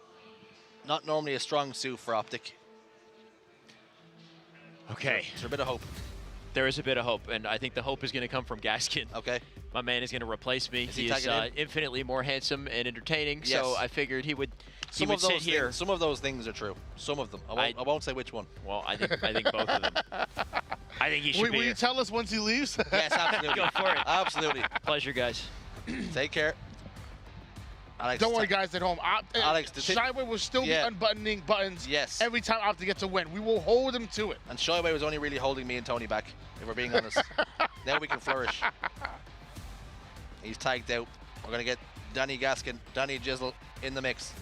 not normally a strong suit for Optic. Okay. There's a bit of hope. There is a bit of hope, and I think the hope is going to come from Gaskin. Okay. My man is going to replace me. Is he is infinitely more handsome and entertaining, Yes. so I figured he would Some of those things are true. Some of them. I won't say which one. Well, I think both of them. I think he should be Will here. you tell us once he leaves? Yes, absolutely. Go for it. Absolutely. Pleasure, guys. Take care. Alex, Don't worry, guys at home. Alex, Shyway will still be unbuttoning buttons every time Optic gets a win. We will hold him to it. And Shyway was only really holding me and Tony back, if we're being honest. Now we can flourish. He's tagged out. We're going to get Danny Gaskin, Danny Jizzle in the mix.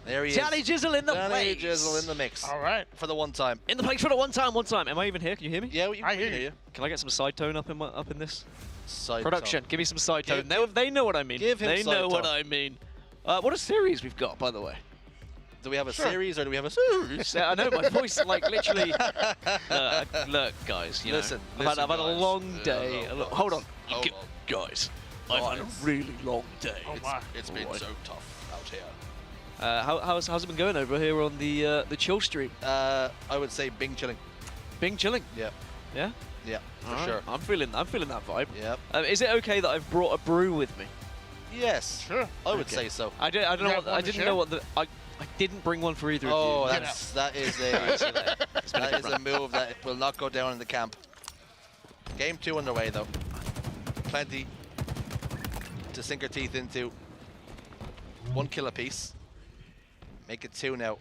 There he Danny is. Jizzle in the Danny place. Jizzle in the mix. All right. For the one time. In the place for the one time. Am I even here? Can you hear me? Yeah, I hear you. Can I get some side tone up in this? Side Production, tone. give me some side tone. They know what I mean. Give him They side know what tone. I mean. What a series we've got, by the way. Do we have a series or do we have a series? I know my voice, like literally. Look, guys. You Listen, know, I've had a guys. long day. Hold on, guys. I've had a really long day. It's been so tough out here. How's it been going over here on the chill stream? I would say Bing chilling. Bing chilling. Yeah. Yeah. Yeah, for All right. sure. I'm feeling that vibe. Yep. Is it okay that I've brought a brew with me? Yes. Sure. I would say so. I don't know. I didn't know what I didn't bring one for either of you. Oh, that is a move that will not go down in the camp. Game 2 underway though. Plenty to sink our teeth into. 1 kill apiece. Make it 2 now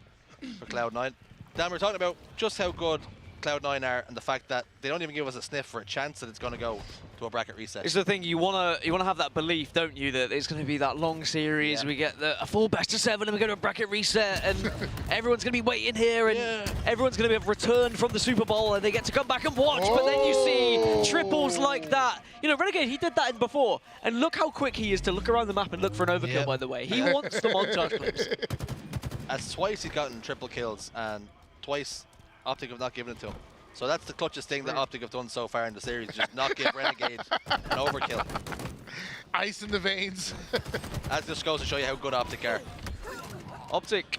for Cloud9. Dan, we're talking about just how good Cloud9 are and the fact that they don't even give us a sniff for a chance that it's going to go to a bracket reset. It's the thing, you wanna have that belief, don't you, that it's going to be that long series. We get a full best of 7 and we go to a bracket reset, and everyone's going to be waiting here, and everyone's going to be returned from the Super Bowl, and they get to come back and watch. But then you see triples like that. You know, Renegade, he did that in before, and look how quick he is to look around the map and look for an overkill. By the way, he wants the montage clips. As twice he's gotten triple kills, and twice Optic have not given it to him. So that's the clutchest thing that Optic have done so far in the series, just not give Renegade an overkill. Ice in the veins. That just goes to show you how good Optic are. Optic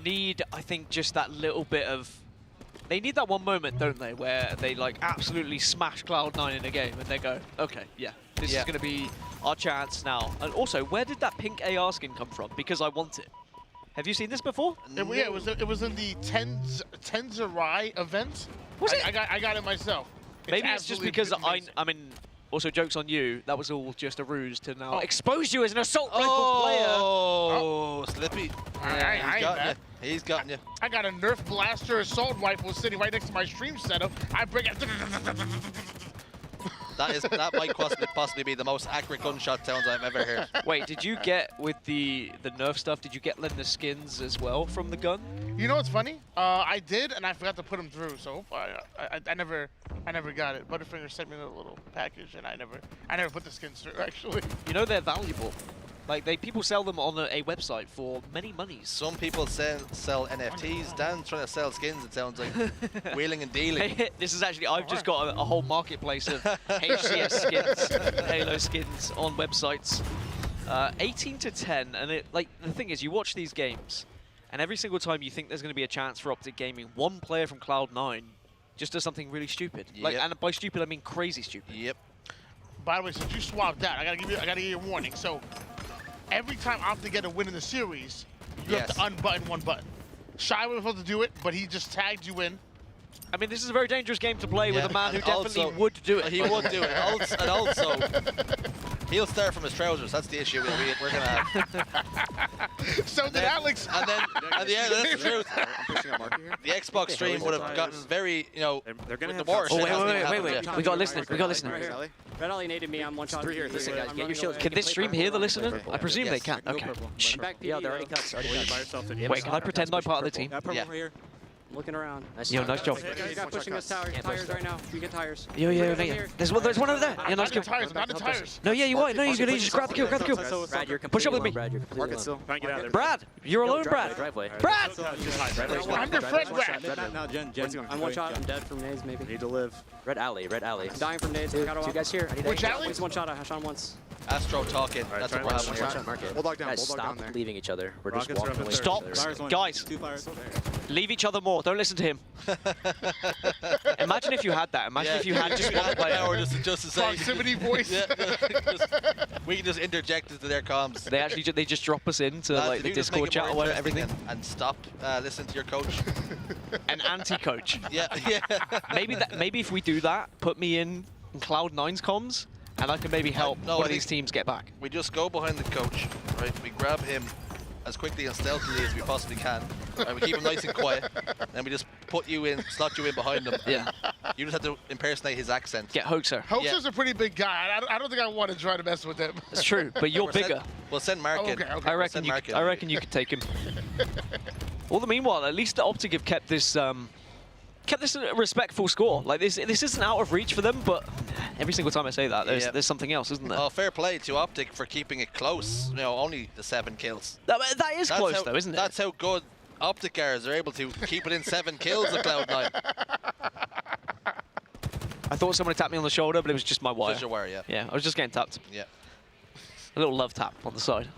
need, I think, just that little bit of... They need that one moment, don't they, where they like absolutely smash Cloud9 in a game and they go, okay, this is going to be our chance now. And also, where did that pink AR skin come from? Because I want it. Have you seen this before? Yeah, it was in the Tenzerai event. Was it? I got it myself. Maybe it's just because I mean, also jokes on you. That was all just a ruse to now expose you as an assault rifle player. Oh, Slippy. He's gotten you. I got a Nerf blaster assault rifle sitting right next to my stream setup. I bring it. That might possibly be the most accurate gunshot sounds I've ever heard. Wait, did you get with the Nerf stuff? Did you get the skins as well from the gun? You know what's funny? I did, and I forgot to put them through. So I never got it. Butterfinger sent me a little package, and I never put the skins through. Actually, you know they're valuable. Like people sell them on a website for many monies. Some people sell NFTs. Dan's trying to sell skins. It sounds like wheeling and dealing. Hey, this is actually I've just got a whole marketplace of HCS skins, Halo skins on websites. 18 to 10, and the thing is, you watch these games, and every single time you think there's going to be a chance for Optic Gaming, one player from Cloud9 just does something really stupid. Yep. And by stupid I mean crazy stupid. Yep. By the way, since you swapped out, I gotta give you a warning. So every time Optic get a win in the series, you have to unbutton one button. Shy was supposed to do it, but he just tagged you in. I mean, this is a very dangerous game to play with a man who definitely would do it. He would do it. And also, he'll start from his trousers. That's the issue we're going to have. So did Alex. And that's the truth. I'm pushing a marker here. The Xbox stream would have gotten very, they're going to have the worst. Oh, wait. We got listeners. Red Ollie naded me. I'm one shot. Three here. Listen, guys, get your shields. Can this stream hear the listener? I presume they can. Okay. Yeah, they're already cut. Wait, can I pretend I'm part of the team? Yeah. I'm looking around. Yo, nice job. You got pushing us tires right now. We get tires. Yo. There's one over there. Yeah, nice kill. Not the tires. No, you are. No, you just grab the kill. Brad, you're push up with me. Market still. Brad, you're alone, Brad. Brad! I'm your friend, Brad. Now, Jen. I'm one shot. I'm dead from nades, maybe. Need to live. Red alley. I'm dying from nades. Two guys here. Which alley? One shot. I shot him once. Astro talking. That's what we're having here. Market. Bulldog down. Guys, Bulldog down there. stop leaving each other. We're just Rockets walking away. Stop, guys. Leave each other more. Don't listen to him. Imagine if you had that. Imagine if you had just one player. Or just to say. Proximity voice. We can just interject into their comms. They just drop us into like the Discord chat or whatever, everything. And stop listening to your coach. An anti-coach. Yeah. Maybe if we do that, put me in Cloud9's comms, and I can maybe help one of these teams get back. We just go behind the coach, right? We grab him as quickly and stealthily as we possibly can. Right? We keep him nice and quiet, and we just slot you in behind him. Yeah. You just have to impersonate his accent. Get Hoaxer. Hoaxer's a pretty big guy. I don't think I want to try to mess with him. That's true, but you're bigger. We'll send Mark in. Okay. I reckon you could take him. All the meanwhile, at least the Optic have kept this a respectful score. Like this isn't out of reach for them, but every single time I say that, there's something else, isn't there? Oh, fair play to Optic for keeping it close. Only the 7 kills. That is close though, isn't it? That's how good Optic are able to keep it in 7 kills at Cloud9. I thought someone had tapped me on the shoulder, but it was just my wire. Just your wire, yeah. Yeah, I was just getting tapped. Yeah. A little love tap on the side.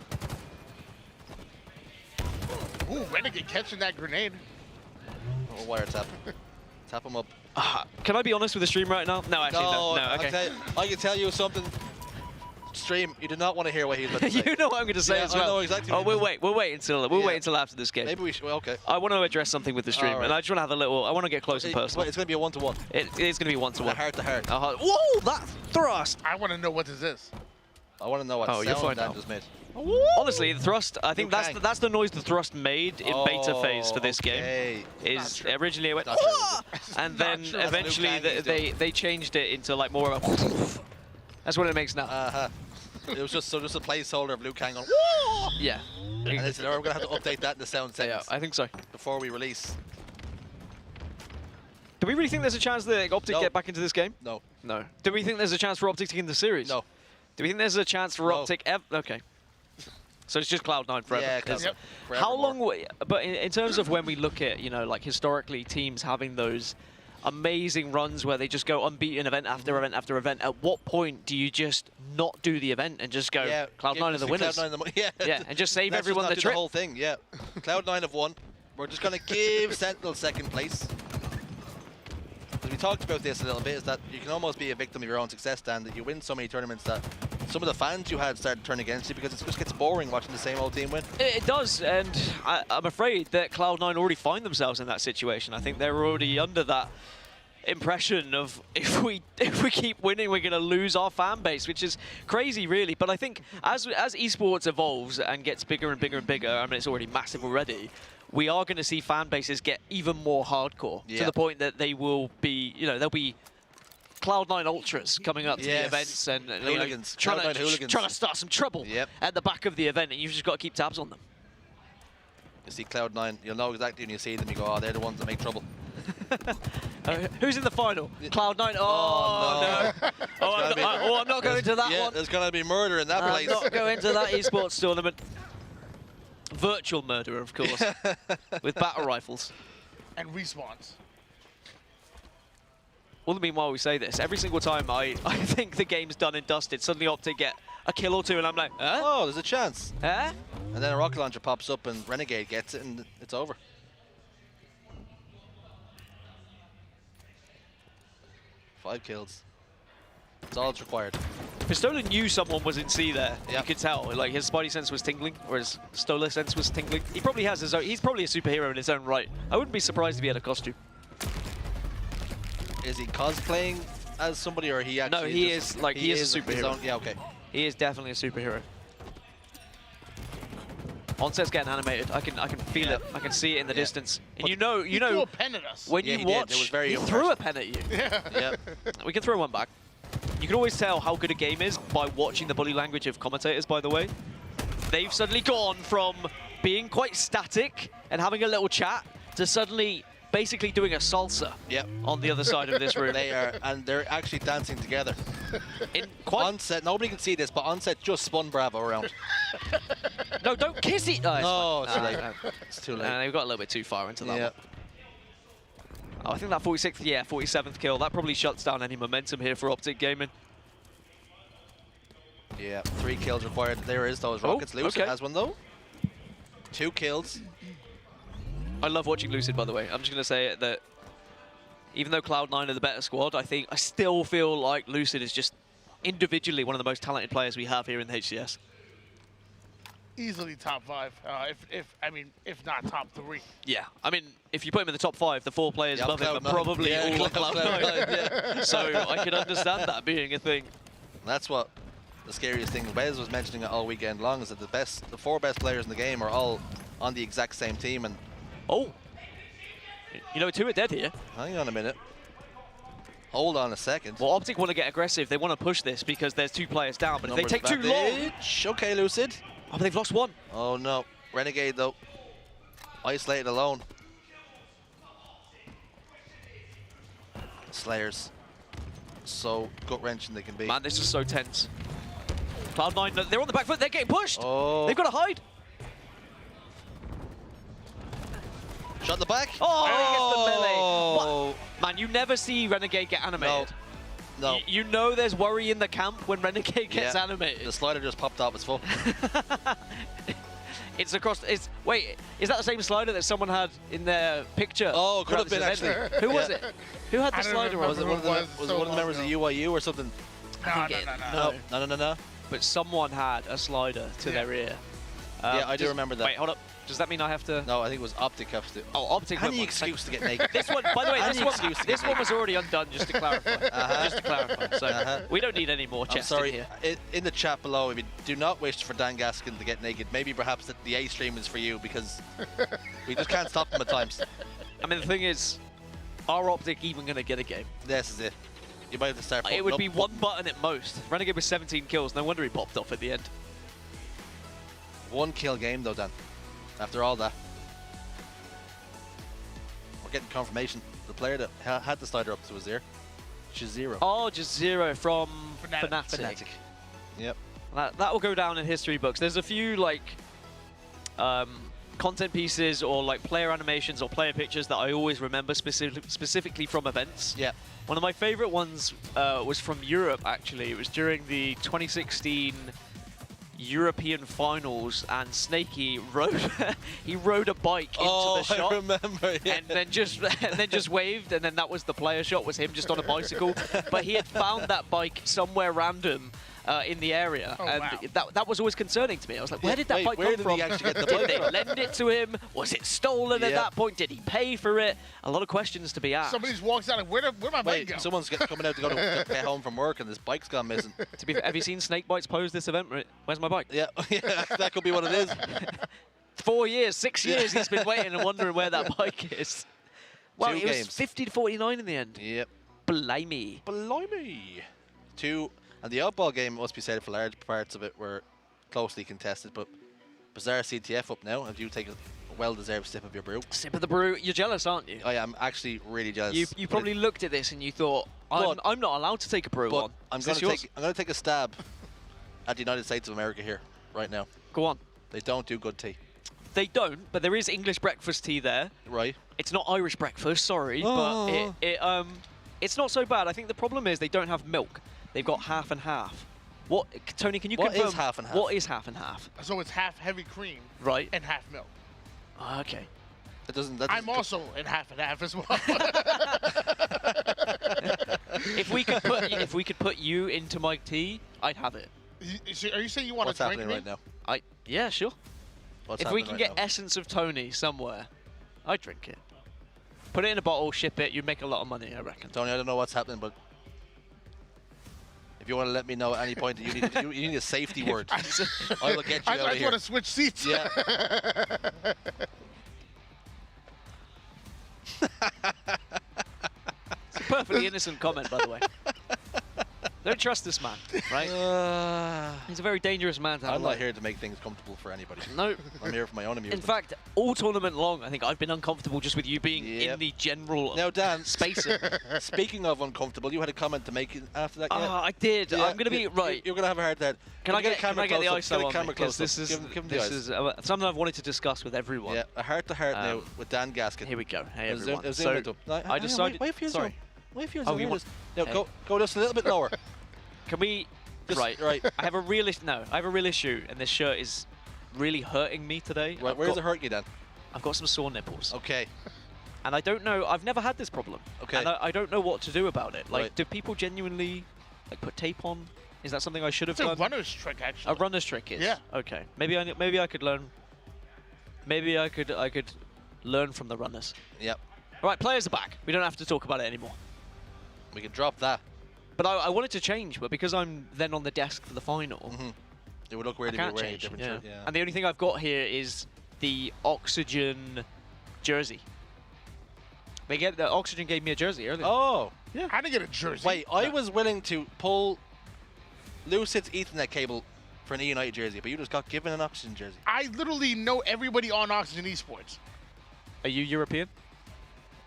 Ooh, Renegade catching that grenade. Oh, wire tap. Tap him up. Can I be honest with the stream right now? No, actually, no. Okay. I can tell you something. Stream, you do not want to hear what he's about to say. You know what I'm going to say as well. I know exactly. We'll wait until after this game. Maybe we should. Okay. I want to address something with the stream, and I just want to have a little. I want to get close and personal. It's going to be a one-to-one. It is going to be one-to-one. Heart to heart. Whoa, that thrust! I want to know what this is. I want to know what sound Dan just made. Honestly, the thrust, I think that's the noise the thrust made in beta phase for this game. Is originally it went, and then eventually they changed it into like more of a. That's what it makes now. It was just a placeholder of Liu Kang on. Yeah. And we're gonna have to update that in the sound settings. Yeah, I think so. Before we release. Do we really think there's a chance that Optic get back into this game? No. No. Do we think there's a chance for Optic to get in the series? No. Do we think there's a chance for Optic ever? Okay. So it's just Cloud9 forever. Yeah, Cloud9. How long? But in terms of when we look at like historically teams having those amazing runs where they just go unbeaten event after event after event, at what point do you just not do the event and just go Cloud9 are the winners? Yeah, and just save everyone the trip. The whole thing, yeah. Cloud9 have won. We're just going to give Sentinel second place. As we talked about this a little bit, is that you can almost be a victim of your own success, Dan, that you win so many tournaments that some of the fans you had start to turn against you because it just gets boring watching the same old team win. It does, and I'm afraid that Cloud9 already find themselves in that situation. I think they're already under that impression of if we keep winning, we're going to lose our fan base, which is crazy, really. But I think as esports evolves and gets bigger and bigger and bigger, I mean, it's already massive already, we are going to see fan bases get even more hardcore to the point that they will be, you know, there'll be Cloud9 Ultras coming up to the events and hooligans, trying to start some trouble at the back of the event, and you've just got to keep tabs on them. You see Cloud9, you'll know exactly when you see them, you go, oh, they're the ones that make trouble. Who's in the final? Cloud9. Oh, no. I'm not going to that one. There's going to be murder in that place. I'm not going to that esports tournament. Virtual murder, of course, with battle rifles. And respawns. All the meanwhile we say this, every single time I think the game's done and dusted, suddenly Optic get a kill or two, and I'm like, huh? Oh, there's a chance. Huh? And then a rocket launcher pops up and Renegade gets it, and it's over. Five kills. That's all that's required. Pistola knew someone was in C there. You could tell. Like, his spidey sense was tingling, or his Stola sense was tingling. He probably has his own. He's probably a superhero in his own right. I wouldn't be surprised if he had a costume. Is he cosplaying as somebody, or he actually? No, he is. Like, he is a superhero. Yeah, okay. He is definitely a superhero. Onset's getting animated. I can feel it. I can see it in the distance. And you know, He threw a pen at us. when you watch, It was very he threw a pen at you. Yeah. We can throw one back. You can always tell how good a game is by watching the body language of commentators, by the way. They've suddenly gone from being quite static and having a little chat to suddenly basically doing a salsa on the other side of this room. They are, and they're actually dancing together. In quite Onset, nobody can see this, but Onset just spun Bravo around. No, don't kiss it. No, it's too late. It's too late. They've got a little bit too far into that one. Oh, I think that 47th kill, that probably shuts down any momentum here for Optic Gaming. Yeah, 3 kills required. There is those rockets. Lucid has one though. 2 kills. I love watching Lucid, by the way. I'm just going to say it that even though Cloud9 are the better squad, I still feel like Lucid is just individually one of the most talented players we have here in the HCS. Easily top 5, if not top 3. Yeah, I mean, if you put him in the top 5, the 4 players above him are probably all Cloud9. So I can understand that being a thing. That's what the scariest thing. Wes was mentioning it all weekend long, is that the 4 best players in the game are all on the exact same team. And you know, 2 are dead here. Hang on a minute. Hold on a second. Well, Optic want to get aggressive. They want to push this because there's 2 players down. But if they take too long... Okay, Lucid. Oh, but they've lost 1. Oh, no. Renegade, though. Isolated alone. Slayers. So gut-wrenching they can be. Man, this is so tense. Cloud9, they're on the back foot. They're getting pushed. Oh. They've got to hide. Shot in the back. Oh, he gets the melee. What? Man, you never see Renegade get animated. No. You know there's worry in the camp when Renegade gets animated. The slider just popped off its full. It's across. Wait, is that the same slider that someone had in their picture? Oh, it could have been actually. Who was it? Who had the slider on? Was it one of the members of UIU or something? No. But someone had a slider to their ear. Yeah, I do remember that. Wait, hold up. Does that mean I have to? No, I think it was Optic have to. Oh, Optic. Any excuse to get naked. This one, by the way, this one was already undone. Just to clarify. Just to clarify. So we don't need any more chesting here. In the chat below, I mean, do not wish for Dan Gaskin to get naked. Maybe perhaps the A stream is for you because we just can't stop them at times. I mean, the thing is, are Optic even going to get a game? This is it. You might have to start. It would be 1 button at most. Renegade with 17 kills. No wonder he popped off at the end. 1 kill game though, Dan. After all that. We're getting confirmation. The player that had the slider up to his ear, Shazero. Oh, just 0 from Fnatic. Yep. That will go down in history books. There's a few like content pieces or like player animations or player pictures that I always remember specifically from events. Yeah. One of my favorite ones was from Europe, actually. It was during the 2016 European Finals, and Snakey rode a bike into the shot. I remember, yeah. And then just waved, and then that was the player shot, was him just on a bicycle. But he had found that bike somewhere random in the area, and wow. that was always concerning to me. I was like, where did that bike where come did from? he actually get the Did bike they from? lend it to him? Was it stolen at that point? Did he pay for it? A lot of questions to be asked. Somebody just walks out like, where my bike go? Someone's coming out to go to get home from work and this bike's gone missing. To be fair, have you seen Snakebite's pose this event? Where's my bike? Yeah, that could be what it is. 4 years, 6 years he's been waiting and wondering where that bike is. Well, it was 50-49 in the end. Yep. Blimey. Blimey. And the oddball game, must be said, for large parts of it were closely contested, but Bizarre CTF up now, and you take a well-deserved sip of your brew. Sip of the brew. You're jealous, aren't you? I am actually really jealous. You probably looked at this and you thought, I'm not allowed to take a brew on. I'm going to take a stab at the United States of America here, right now. Go on. They don't do good tea. They don't, but there is English breakfast tea there. Right. It's not Irish breakfast, sorry, but it's not so bad. I think the problem is they don't have milk. They've got half and half. What, Tony, can you confirm? What is half and half? What is half and half? So it's half heavy cream, right, and half milk. Okay. I'm also in half and half as well. If we could put you into my tea, I'd have it. Are you saying you want to drink me? What's happening right now? Yeah, sure. If we can get essence of Tony somewhere, I'd drink it. Put it in a bottle, ship it, you'd make a lot of money, I reckon. Tony, I don't know what's happening, but if you want to let me know at any point that you need a safety word, I will get you out of here. I just want to switch seats. Yeah. It's a perfectly innocent comment, by the way. Don't trust this man, right? He's a very dangerous man to have. I'm not here to make things comfortable for anybody. No. I'm here for my own amusement. In fact, all tournament long, I think I've been uncomfortable just with you being in the general now, Dan, spacing. Speaking of uncomfortable, you had a comment to make after that. I did. Yeah, I'm going to be right. You're going to have a hard time. Can I get the ISO on me? Because this is something I've wanted to discuss with everyone. Yeah, a heart-to-heart now with Dan Gaskin. Here we go. Hey, everyone. So I decided... Wait for Sorry. Wait for you want... No, go just a little bit lower. Can we... Right. I have a real issue. No, I have a real issue, and this shirt is really hurting me today. Right, where does it hurt you, Dan? I've got some sore nipples. Okay. And I don't know, I've never had this problem. Okay. And I don't know what to do about it. Like, do people genuinely put tape on? Is that something I should have done? It's a runner's trick, actually. A runner's trick is? Yeah. Okay. Maybe I could learn. Maybe I could learn from the runners. Yep. All right, players are back. We don't have to talk about it anymore. We can drop that. But I wanted to change, but because I'm then on the desk for the final, it would look weird if you were wearing a different shirt. Yeah. And the only thing I've got here is the Oxygen jersey. The Oxygen gave me a jersey earlier. Oh. Yeah. I didn't get a jersey. Wait, I was willing to pull Lucid's Ethernet cable for an EUnited jersey, but you just got given an Oxygen jersey. I literally know everybody on Oxygen Esports. Are you European?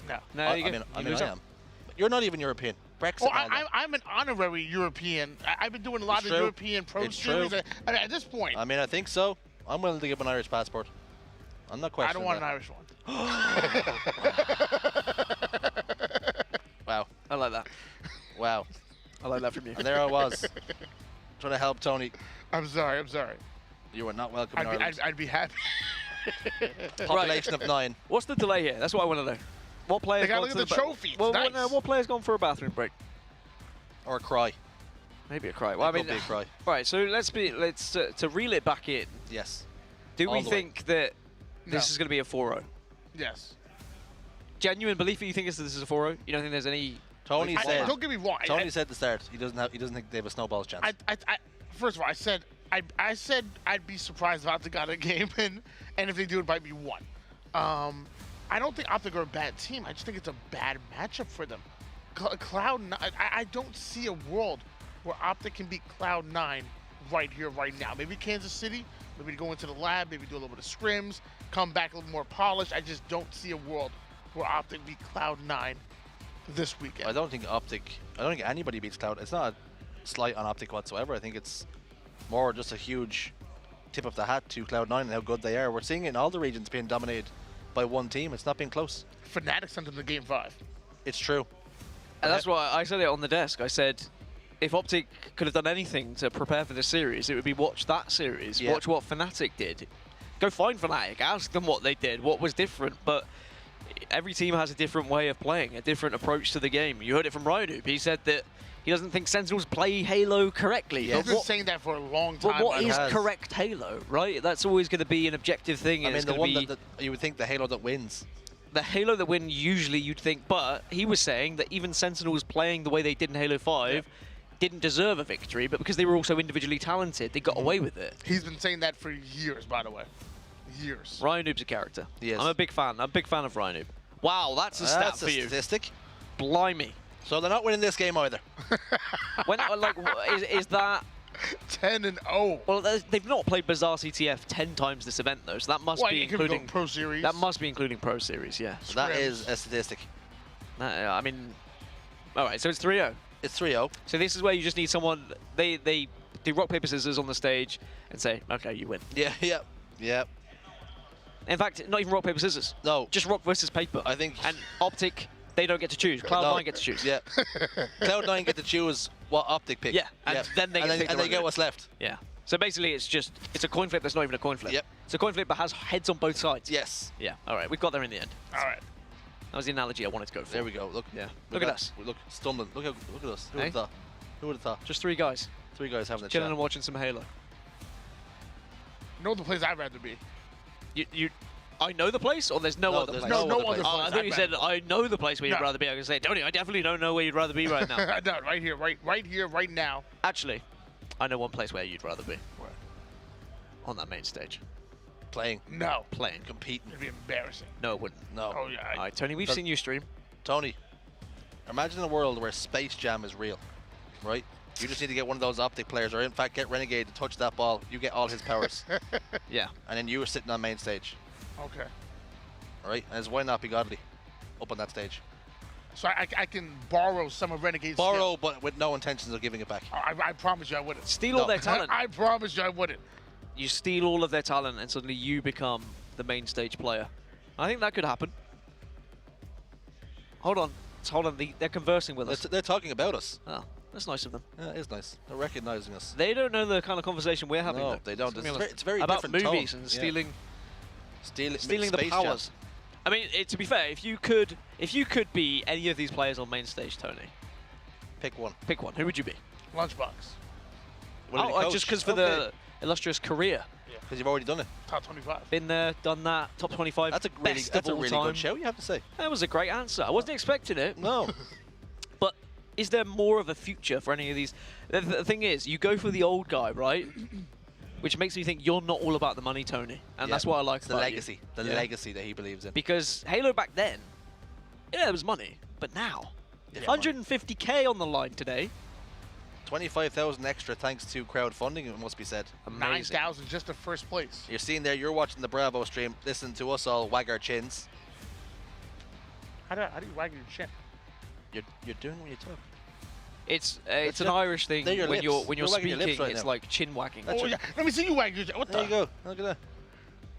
No. No, I mean, I am. But you're not even European. Brexit. Oh, I'm an honorary European. I've been doing a lot of European pro series. I mean, at this point. I mean, I think so. I'm willing to give an Irish passport. I'm not questioning I don't want an Irish one. Wow. I like that. Wow. I like that from you. And there I was, trying to help Tony. I'm sorry. You were not welcome in Ireland. I'd be happy. Population of 9. What's the delay here? That's what I want to know. What players gotta look at the trophy. Well, nice. What player's gone for a bathroom break? Or a cry. Maybe a cry. Well, I mean, be a cry. Right. So let's to reel it back in. Yes. Do we think that this is going to be a 4-0? Yes. Genuine belief that you think this is a 4-0? You don't think there's any? Tony said. Don't get me wrong. Tony said at the start he doesn't think they have a snowball's chance. First of all, I said I'd be surprised if Optic got a game in, and if they do, it might be one. I don't think Optic are a bad team. I just think it's a bad matchup for them. Cloud9, I don't see a world where Optic can beat Cloud9 right here, right now. Maybe Kansas City, maybe go into the lab, maybe do a little bit of scrims, come back a little more polished. I just don't see a world where Optic beat Cloud9 this weekend. I don't think anybody beats Cloud. It's not a slight on Optic whatsoever. I think it's more just a huge tip of the hat to Cloud9 and how good they are. We're seeing it in all the regions being dominated by one team. It's not been close. Fnatic sent them to Game 5. It's true. And that's why I said it on the desk. I said, if Optic could have done anything to prepare for this series, it would be watch that series, watch what Fnatic did. Go find Fnatic, ask them what they did, what was different. But every team has a different way of playing, a different approach to the game. You heard it from Rydoob. He said that He doesn't think Sentinels play Halo correctly. He's been saying that for a long time. But what is correct Halo, right? That's always going to be an objective thing. I mean, the one that you would think the Halo that wins. The Halo that win usually you'd think, but he was saying that even Sentinels playing the way they did in Halo 5 didn't deserve a victory, but because they were also individually talented, they got away with it. He's been saying that for years, by the way. Years. Ryan Noob's a character. Yes. I'm a big fan. I'm a big fan of Ryan Noob. Wow, that's a stat for you. Statistic. Blimey. So they're not winning this game either. When, like, is that 10-0? Well, they've not played Bizarre CTF 10 times this event though, so that must be including Pro Series. That must be including Pro Series, yeah. So that is a statistic. I mean, all right. So it's 3-0. It's 3-0. So this is where you just need someone. They do rock paper scissors on the stage and say, okay, you win. Yeah. In fact, not even rock paper scissors. No. Just rock versus paper. I think. And Optic. They don't get to choose. Cloud9 get to choose. Yeah. Cloud9 get to choose what Optic pick. Yeah, and then they get and they get what's left. Yeah. So basically, it's a coin flip that's not even a coin flip. Yep. It's a coin flip that has heads on both sides. Yes. Yeah. All right, we got there in the end. All right. That was the analogy I wanted to go for. There we go. Look. Yeah. Look at us. Look, stumbling. Look at us. Who would have thought? Who would have thought? Just 3 guys. 3 guys having a chilling chat. and watching some Halo. You know the place I'd rather be. I know the place, or there's no other place? No other place. I thought you said I know the place where you'd rather be. I was going to say, Tony, I definitely don't know where you'd rather be right now. No, right here, right now. Actually, I know one place where you'd rather be. Where? On that main stage. Playing. No. Playing. Competing. It'd be embarrassing. No, it wouldn't. No. Oh, yeah. All right, Tony, we've seen you stream. Tony, imagine a world where Space Jam is real, right? You just need to get one of those Optic players, or in fact, get Renegade to touch that ball. You get all his powers. Yeah. And then you were sitting on main stage. Okay. All right? And why not be godly up on that stage? So I can borrow some of Renegade's Borrow, skill. but with no intentions of giving it back. I promise you I wouldn't. Steal all their talent. I promise you I wouldn't. You steal all of their talent, and suddenly you become the main stage player. I think that could happen. Hold on. They're conversing with us. They're talking about us. Oh, that's nice of them. Yeah, it is nice. They're recognizing us. They don't know the kind of conversation we're having. No, though. they don't. It's very about different movies tone. and stealing the Space powers. Jam. I mean, to be fair, if you could be any of these players on main stage, Tony, pick one. Pick one. Who would you be? Lunchbox. Just because for the illustrious career. Because you've already done it. Top 25. Been there, done that. Top 25. That's a really good show, you have to say. That was a great answer. I wasn't expecting it. No. But is there more of a future for any of these? The thing is, you go for the old guy, right? Which makes me think you're not all about the money, Tony. And that's what I like about about legacy. The legacy that he believes in. Because Halo back then, yeah, there was money. But now, 150K on the line today. 25,000 extra thanks to crowdfunding, it must be said. 9,000 just to first place. You're seeing there, you're watching the Bravo stream, listen to us all wag our chins. How do you wag your chin? You're doing when you talk. It's an Irish thing. When you're speaking, right it's now. like chin wagging. Oh, yeah. Let me see you wag your chin. What there the? you go. Look at that.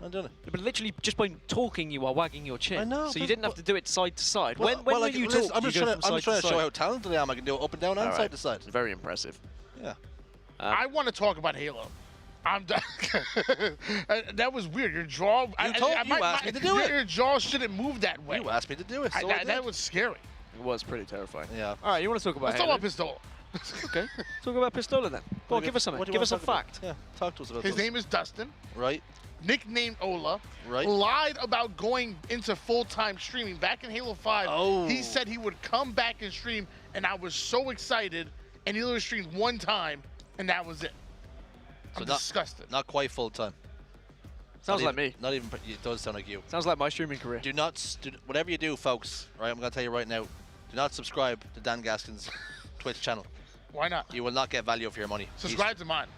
I'm doing it. But literally, just by talking, you are wagging your chin. I know. So you didn't have to do it side to side. Well, when like, you listen, talk, I'm just trying to show how talented I am. I can do it up and down and side to side. Very impressive. Yeah. I want to talk about Halo. I'm done. That was weird. Your jaw. You asked me to do it. Your jaw shouldn't move that way. You asked me to do it. So that was scary. It was pretty terrifying. Yeah. All right, you want to talk about Let's talk about Pistola. Okay. Talk about Pistola then. Go on, give us something. Give us a fact. Yeah. Talk to us about His name is Dustin. Right. Nicknamed Ola. Right. Lied about going into full-time streaming back in Halo 5. Oh. He said he would come back and stream, and I was so excited. And he literally streamed one time, and that was it. I'm disgusted. Not quite full time. Sounds like me. Not even. It does sound like you. Sounds like my streaming career. Do not. Whatever you do, folks. Right. I'm gonna tell you right now. Do not subscribe to Dan Gaskin's Twitch channel. Why not? You will not get value for your money. Subscribe to mine.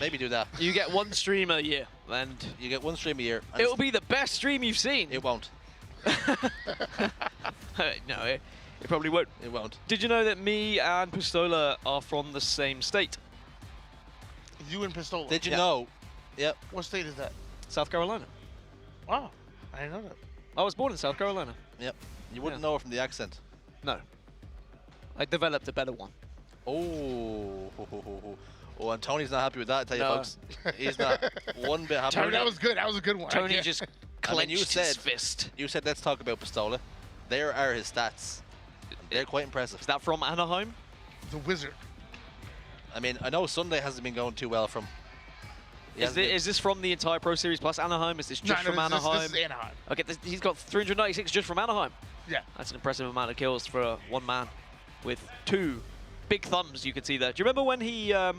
Maybe do that. You get one stream a year, and you get one stream a year. It will be the best stream you've seen. It won't. No, it probably won't. It won't. Did you know that me and Pistola are from the same state? You and Pistola. Did you know? Yep. What state is that? South Carolina. Wow, I didn't know that. I was born in South Carolina. Yep. You wouldn't know it from the accent. No. I developed a better one. Oh, and Tony's not happy with that, I tell you, folks. He's not one bit happy Tony, with that was good. That was a good one. Tony just clenched his fist. You said, let's talk about Pistola. There are his stats. They're quite impressive. Is that from Anaheim? the Wizard. I mean, I know Sunday hasn't been going too well from. Is this from the entire Pro Series plus Anaheim? Is this just from Anaheim? This is Anaheim. Okay, he's got 396 just from Anaheim. Yeah. That's an impressive amount of kills for one man with 2 big thumbs you can see there. Do you remember when he, did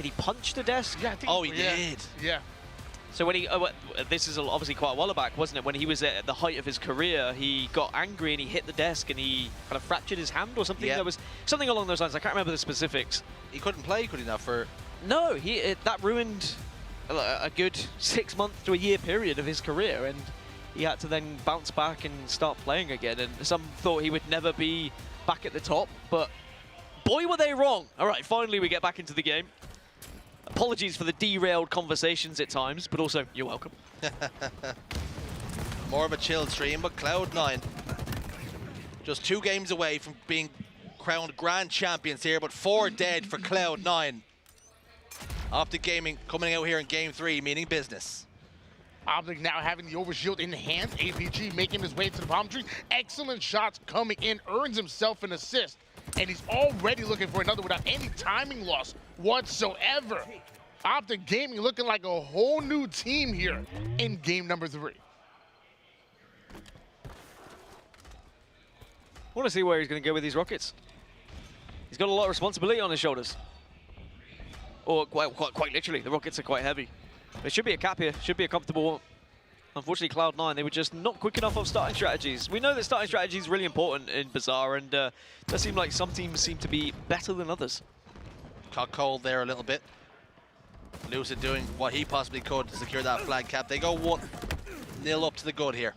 he punch the desk? Yeah, I think he did. Yeah. So when he, this is obviously quite a while back, wasn't it? When he was at the height of his career, he got angry and he hit the desk and he kind of fractured his hand or something. Yeah. There was something along those lines. I can't remember the specifics. He couldn't play, could he now, for... No, that ruined a good 6 month to a year period of his career, and he had to then bounce back and start playing again. And some thought he would never be back at the top, but boy, were they wrong. All right, finally we get back into the game. Apologies for the derailed conversations at times, but also, you're welcome. More of a chilled stream, but Cloud9 just 2 games away from being crowned grand champions here, but 4 dead for Cloud9. Optic Gaming coming out here in game 3, meaning business. Optic now having the overshield in hand. APG making his way to the palm tree. Excellent shots coming in, earns himself an assist, and he's already looking for another without any timing loss whatsoever. Optic Gaming looking like a whole new team here in game number 3. I want to see where he's going to go with these rockets. He's got a lot of responsibility on his shoulders. Or quite literally, the rockets are quite heavy. There should be a cap here, should be a comfortable one. Unfortunately, Cloud9, they were just not quick enough on starting strategies. We know that starting strategy is really important in Bazaar, and it does seem like some teams seem to be better than others. Caught cold there a little bit. Lucid doing what he possibly could to secure that flag cap. They go 1-0 up to the good here.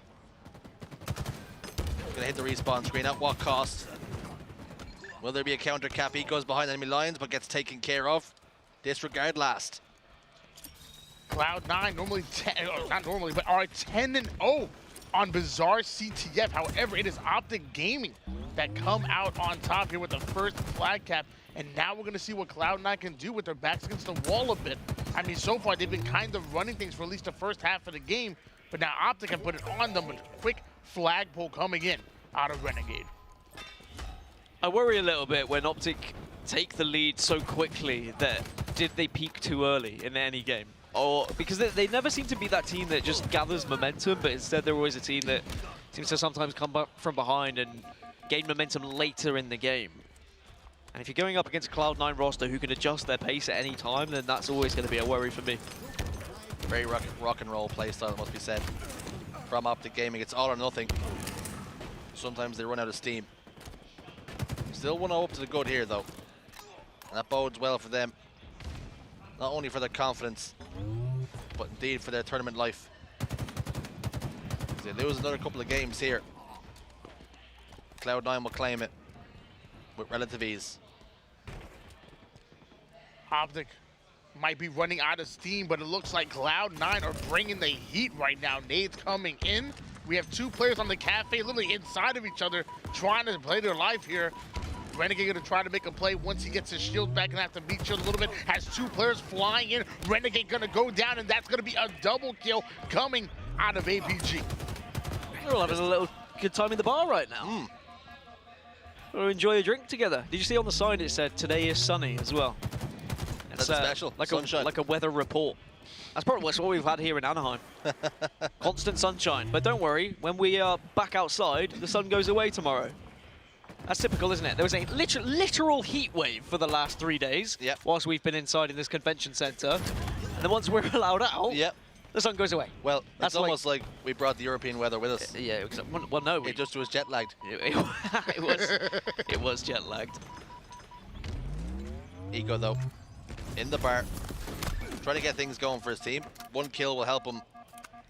Gonna hit the respawn screen. At what cost? Will there be a counter cap? He goes behind enemy lines, but gets taken care of. Disregard last. Cloud9 normally not normally, but are 10-0 on Bazaar CTF. However, it is Optic Gaming that come out on top here with the first flag cap. And now we're going to see what Cloud9 can do with their backs against the wall a bit. I mean, so far they've been kind of running things for at least the first half of the game, but now Optic can put it on them with a quick flagpole coming in out of Renegade. I worry a little bit when Optic take the lead so quickly that did they peak too early in any game? Or because they never seem to be that team that just gathers momentum, but instead they're always a team that seems to sometimes come back from behind and gain momentum later in the game. And if you're going up against a Cloud9 roster who can adjust their pace at any time, then that's always going to be a worry for me. Very rock and roll playstyle, must be said. From Optic Gaming, it's all or nothing. Sometimes they run out of steam. Still 1-0 up to the good here, though. And that bodes well for them. Not only for their confidence, but indeed for their tournament life. If they lose another couple of games here, Cloud9 will claim it with relative ease. Optic might be running out of steam, but it looks like Cloud9 are bringing the heat right now. Nades coming in. We have 2 players on the cafe literally inside of each other trying to play their life here. Renegade gonna try to make a play once he gets his shield back and have to beat shield a little bit. Has 2 players flying in. Renegade gonna go down, and that's gonna be a double kill coming out of APG. We're all having a little good time in the bar right now. We'll enjoy a drink together. Did you see on the sign it said today is sunny as well? It's That's special. Like sunshine. like a weather report. That's probably what we've had here in Anaheim. Constant sunshine. But don't worry, when we are back outside, the sun goes away tomorrow. That's typical, isn't it? There was a literal heat wave for the last 3 days whilst we've been inside in this convention center. And then once we're allowed out, the sun goes away. Well, that's almost like we brought the European weather with us. Yeah, well, no. It just was jet lagged. It was jet lagged. Ego, though, in the bar, trying to get things going for his team. 1 kill will help him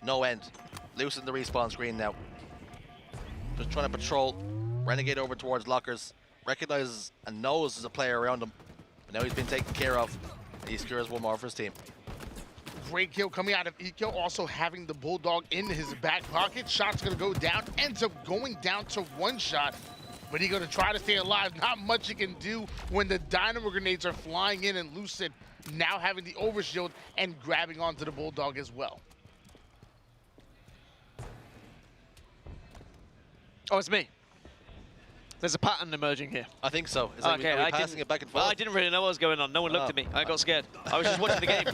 no end. Loosen the respawn screen now. Just trying to patrol. Renegade over towards lockers. Recognizes and knows there's a player around him. But now he's been taken care of. He secures 1 more for his team. Great kill coming out of Eco, also having the Bulldog in his back pocket. Shot's gonna go down, ends up going down to 1 shot. But he's gonna try to stay alive. Not much he can do when the Dynamo grenades are flying in, and Lucid now having the overshield and grabbing onto the Bulldog as well. Oh, it's me. There's a pattern emerging here. I think so. It's like are we passing it back and forth? Well, I didn't really know what was going on. No one looked at me. I got scared. I was just watching the game.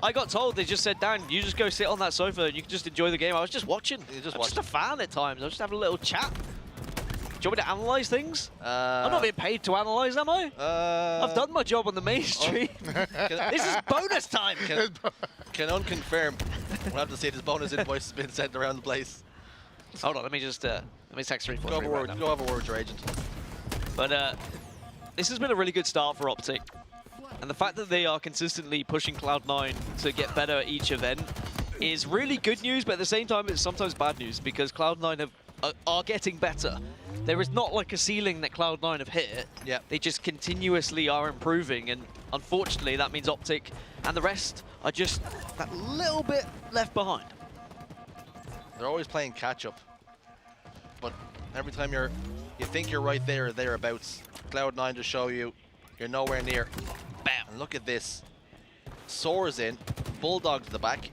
I got told, they just said, Dan, you just go sit on that sofa and you can just enjoy the game. I was just watching. I'm just a fan at times. I was just having a little chat. Do you want me to analyse things? I'm not being paid to analyse, am I? I've done my job on the main stream. This is bonus time. Can unconfirm. We'll have to see this bonus invoice has been sent around the place. Hold on, let me just text 343. Go have a word with your agent. But this has been a really good start for Optic. And the fact that they are consistently pushing Cloud9 to get better at each event is really good news, but at the same time it's sometimes bad news because Cloud9 are getting better. There is not like a ceiling that Cloud9 have hit. Yeah. They just continuously are improving, and unfortunately that means Optic and the rest are just that little bit left behind. They're always playing catch-up, but every time you think you're right there or thereabouts, Cloud9 just show you you're nowhere near. Bam! And look at this. Soars in, Bulldog to the back,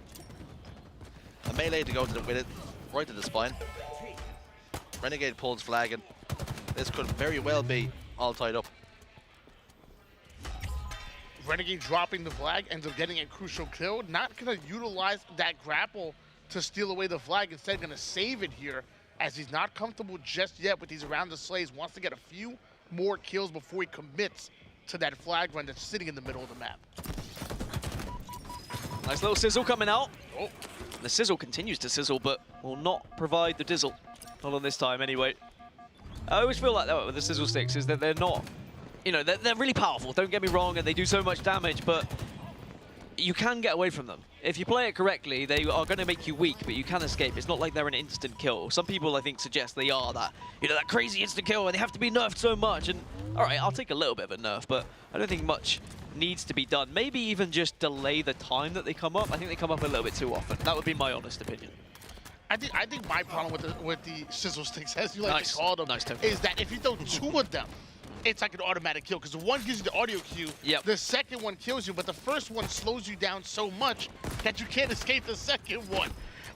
a melee to go with it, right to the spine. Renegade pulls flag, and this could very well be all tied up. Renegade dropping the flag, ends up getting a crucial kill. Not going to utilize that grapple to steal away the flag. Instead, going to save it here, as he's not comfortable just yet with these around the slays. Wants to get a few more kills before he commits to that flag run that's sitting in the middle of the map. Nice little sizzle coming out. Oh. The sizzle continues to sizzle, but will not provide the dizzle. Not on this time, anyway. I always feel like that with the sizzle sticks is that they're not, you know, they're really powerful. Don't get me wrong, and they do so much damage, but you can get away from them. If you play it correctly, they are going to make you weak, but you can escape. It's not like they're an instant kill. Some people, I think, suggest they are that, you know, that crazy instant kill, and they have to be nerfed so much. And all right, I'll take a little bit of a nerf, but I don't think much needs to be done. Maybe even just delay the time that they come up. I think they come up a little bit too often. That would be my honest opinion. I think my problem with the sizzle sticks, as you like to call them, is that if you throw two of them, it's like an automatic kill, because the one gives you the audio cue, the second one kills you, but the first one slows you down so much that you can't escape the second one.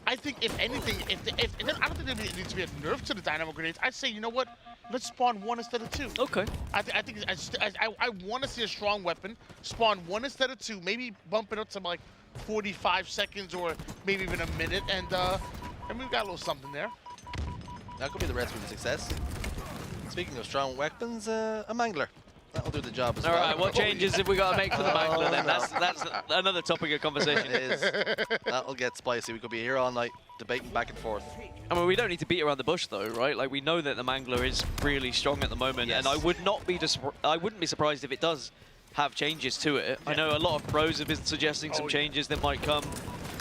I think if anything, and I don't think there needs to be a nerf to the dynamo grenades. I'd say, you know what? Let's spawn one instead of two. Okay. I think I want to see a strong weapon. Spawn one instead of two. Maybe bump it up to like 45 seconds or maybe even a minute, and we've got a little something there. That could be the recipe for success. Speaking of strong weapons, a mangler. That'll do the job as well. All right, what changes have we got to make for the mangler then? That's another topic of conversation. It is. That'll get spicy. We could be here all night debating back and forth. I mean, we don't need to beat around the bush though, right? Like, we know that the mangler is really strong at the moment, and I wouldn't be surprised if it does have changes to it. I know a lot of pros have been suggesting some changes that might come,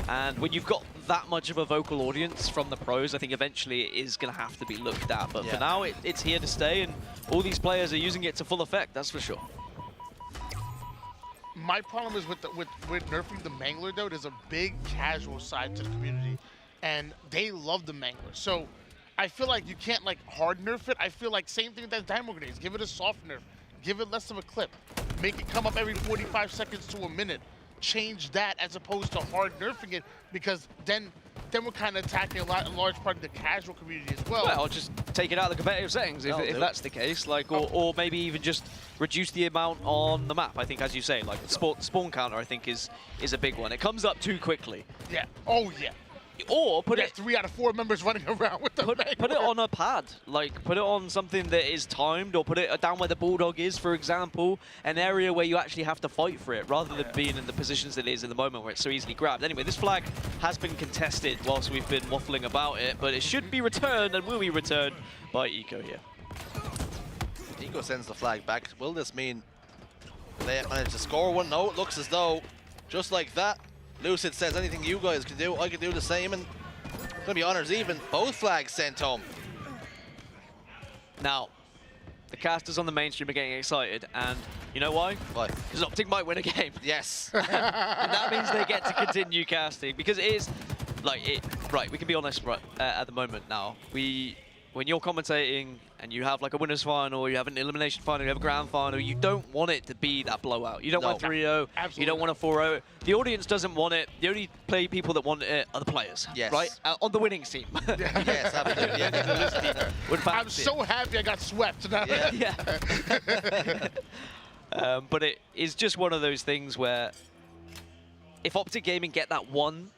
and when you've got that much of a vocal audience from the pros, I think eventually it is going to have to be looked at. But for now, it's here to stay, and all these players are using it to full effect, that's for sure. My problem is with nerfing the mangler, though, there's a big casual side to the community, and they love the mangler. So I feel like you can't like hard nerf it. I feel like same thing with that dynamo grenades. Give it a soft nerf. Give it less of a clip. Make it come up every 45 seconds to a minute. Change that as opposed to hard nerfing it, because then we're kind of attacking a large part of the casual community as well. Well, just take it out of the competitive settings if that's the case, like, or maybe even just reduce the amount on the map. I think, as you say, like the spawn counter, I think is a big one. It comes up too quickly. Yeah. Oh yeah. Or put it 3 out of 4 members running around with the put it on a pad, like put it on something that is timed, or put it down where the bulldog is, for example, an area where you actually have to fight for it rather than being in the positions that it is in the moment where it's so easily grabbed. Anyway, this flag has been contested whilst we've been waffling about it, but it should be returned and will be returned by Eco here. Eco sends the flag back. Will this mean they manage to score one? No, it looks as though just like that, Lucid says anything you guys can do, I can do the same, and it's gonna be honors even. Both flags sent home. Now, the casters on the mainstream are getting excited, and you know why? Why? Because Optic might win a game. Yes. And that means they get to continue casting, because it is, like, right, we can be honest right, at the moment now. When you're commentating and you have like a winners final, or you have an elimination final, you have a grand final, you don't want it to be that blowout. You don't want 3-0, you don't want a 4-0. The audience doesn't want it. The only people that want it are the players, right? On the winning team. Yes, absolutely. Yeah, the losing team. I'm so happy I got swept. Yeah. But it is just one of those things where if Optic Gaming get that one,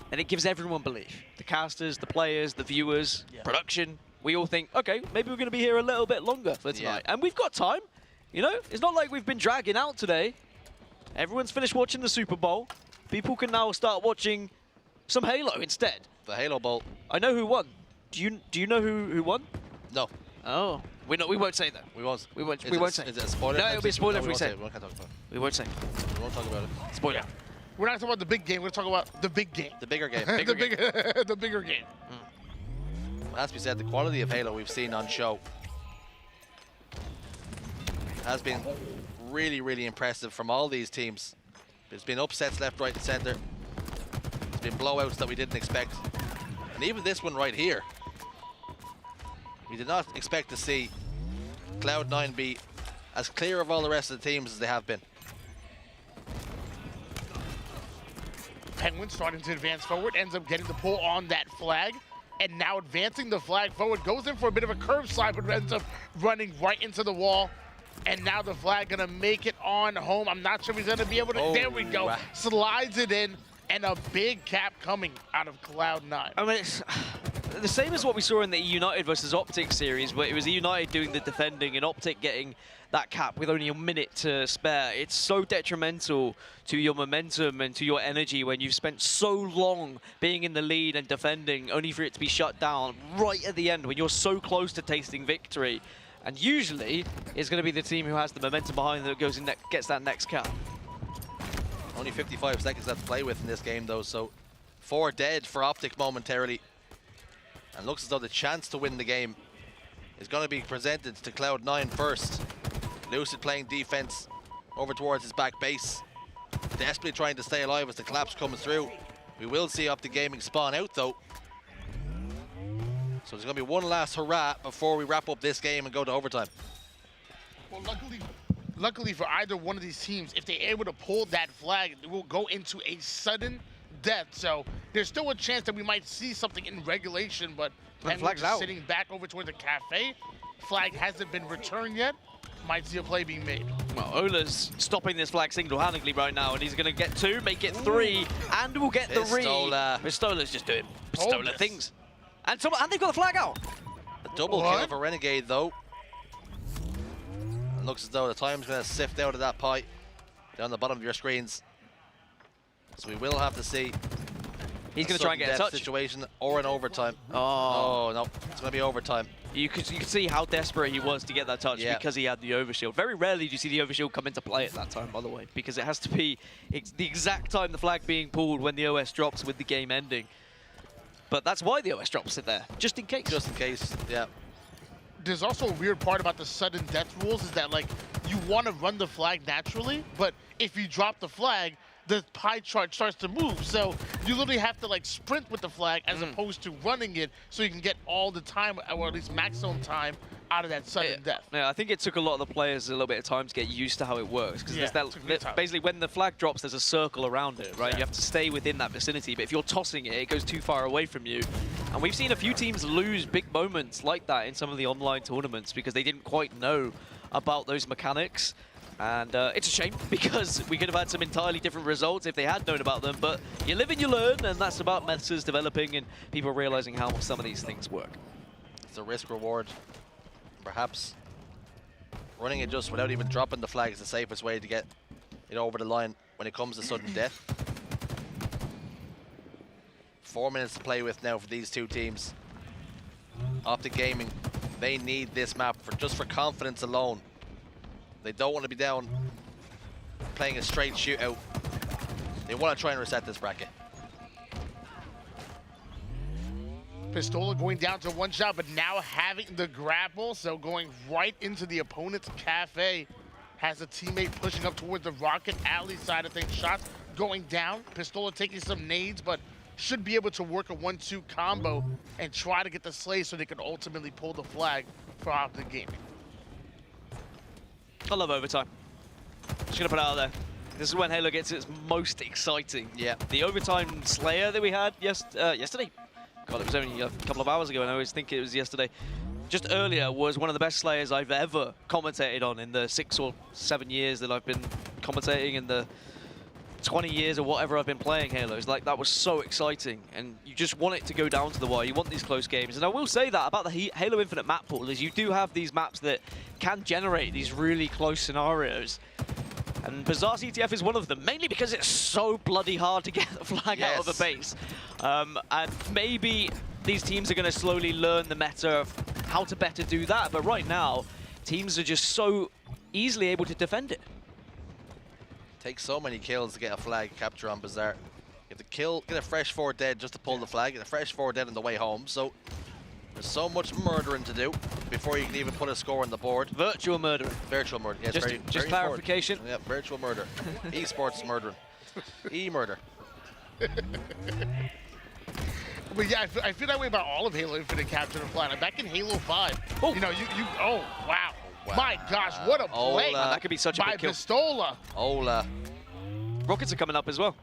then it gives everyone belief. The casters, the players, the viewers, production. We all think, okay, maybe we're going to be here a little bit longer for tonight. And we've got time. You know, it's not like we've been dragging out today. Everyone's finished watching the Super Bowl. People can now start watching some Halo instead. The Halo Bowl. I know who won. Do you know who won? No. Oh. We won't say that. We won't. We won't say. Is it a spoiler? No, it'll be a spoiler if we say. We can't talk about it. We won't say. We won't talk about it. Spoiler. Yeah. We're not talking about the big game. We're talking about the big game. The bigger game. The bigger game. As we said, the quality of Halo we've seen on show has been really, really impressive from all these teams. There's been upsets left, right, and center. There's been blowouts that we didn't expect. And even this one right here, we did not expect to see Cloud9 be as clear of all the rest of the teams as they have been. Penguin starting to advance forward, ends up getting the pull on that flag, and now advancing the flag forward, goes in for a bit of a curve slide, but ends up running right into the wall. And now the flag gonna make it on home. I'm not sure if he's gonna be able to, there we go. Wow. Slides it in, and a big cap coming out of Cloud9. I mean, it's the same as what we saw in the EUnited versus Optic series, where it was EUnited doing the defending and Optic getting that cap with only a minute to spare. It's so detrimental to your momentum and to your energy when you've spent so long being in the lead and defending, only for it to be shut down right at the end when you're so close to tasting victory. And usually, it's going to be the team who has the momentum behind that goes in, gets that next cap. Only 55 seconds left to play with in this game, though, so 4 dead for Optic momentarily. And looks as though the chance to win the game is going to be presented to Cloud9 first. Lucid playing defense over towards his back base, desperately trying to stay alive as the collapse comes through. We will see Optic Gaming spawn out, though. So there's going to be one last hurrah before we wrap up this game and go to overtime. Well, luckily for either one of these teams, if they're able to pull that flag, it will go into a sudden death. So there's still a chance that we might see something in regulation, but Penguin just sitting back over toward the cafe. Flag hasn't been returned yet. Might see a play being made. Well, Ola's stopping this flag single-handedly right now, and he's going to get 2, make it 3, and we'll get the read. Pistola's just doing Pistola things. And they've got the flag out. A double kill for Renegade, though. It looks as though the time's going to sift out of that pie down the bottom of your screens. So we will have to see. He's going to try and get a touch. Situation or an overtime. Oh no, it's going to be overtime. You could see how desperate he was to get that touch because he had the overshield. Very rarely do you see the overshield come into play at that time, by the way, because it has to be the exact time the flag being pulled when the OS drops with the game ending. But that's why the OS drops it there, just in case. Just in case, yeah. There's also a weird part about the sudden death rules is that, like, you want to run the flag naturally, but if you drop the flag, the pie chart starts to move. So you literally have to, like, sprint with the flag as opposed to running it so you can get all the time, or at least maximum time, out of that sudden death. Yeah, I think it took a lot of the players a little bit of time to get used to how it works. Because basically when the flag drops, there's a circle around it, right? You have to stay within that vicinity. But if you're tossing it, it goes too far away from you. And we've seen a few teams lose big moments like that in some of the online tournaments because they didn't quite know about those mechanics. And it's a shame because we could have had some entirely different results if they had known about them. But you live and you learn, and that's about metas developing and people realizing how some of these things work. It's a risk-reward. Perhaps running it just without even dropping the flag is the safest way to get it over the line when it comes to sudden death. 4 minutes to play with now for these two teams. Optic Gaming, they need this map just for confidence alone. They don't want to be down playing a straight shootout. They want to try and reset this bracket. Pistola going down to 1 shot, but now having the grapple, so going right into the opponent's cafe. Has a teammate pushing up towards the Rocket Alley side of things. Shots going down. Pistola taking some nades, but should be able to work a 1-2 combo and try to get the slay so they can ultimately pull the flag for Optic Gaming. I love overtime. Just gonna put it out there. This is when Halo gets its most exciting. Yeah. The overtime Slayer that we had yesterday. God, it was only a couple of hours ago, and I always think it was yesterday. Just earlier was one of the best Slayers I've ever commentated on in the 6 or 7 years that I've been commentating, in the 20 years or whatever I've been playing Halos. Like, that was so exciting, and you just want it to go down to the wire. You want these close games. And I will say that about the Halo Infinite map pool, is you do have these maps that can generate these really close scenarios. And Bizarre CTF is one of them, mainly because it's so bloody hard to get the flag out of a base. And maybe these teams are going to slowly learn the meta of how to better do that. But right now, teams are just so easily able to defend it. Takes so many kills to get a flag capture on Bizarre. You have to kill, get a fresh 4 dead just to pull the flag, get a fresh 4 dead on the way home. So there's so much murdering to do before you can even put a score on the board. Virtual murdering. Virtual murder. Yes, just very clarification. Important. Yeah, virtual murder. Esports murdering. E-murder. But yeah, I feel that way about all of Halo Infinite Capture the Flag. Back in Halo 5, you know, oh, wow. My gosh, what a play. That could be such a big kill. By Pistola. Ola. Rockets are coming up as well.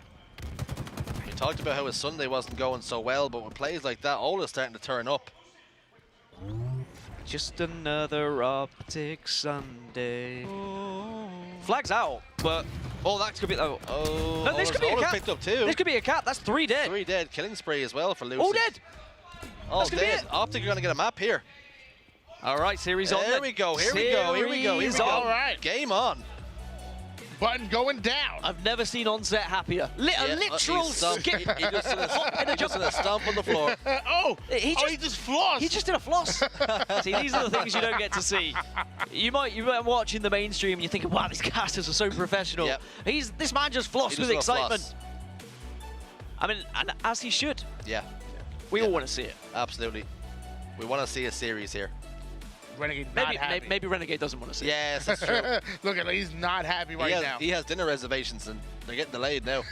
We talked about how his Sunday wasn't going so well, but with plays like that, Ola's starting to turn up. Just another Optic Sunday. Flag's out, but that could be. No, this could be a cap. Picked up too. This could be a cap. That's 3 dead. 3 dead. Killing spree as well for Lucy. All dead. All dead. Optic are going to get a map here. All right, series on. There we go. Here we go. Here we go. Here we go. All right. Game on. Button going down. I've never seen Onset happier. A literal skip. He just did a stomp on the floor. He just flossed. He just did a floss. See, these are the things you don't get to see. You might watch in the mainstream and you're thinking, wow, these casters are so professional. Yep. This man just flossed with excitement. I mean, and as he should. Yeah. We all want to see it. Absolutely. We want to see a series here. Renegade not happy. Maybe Renegade doesn't want to see it. Yes, that's true. Look at him, he's not happy right now. He has dinner reservations and they're getting delayed now.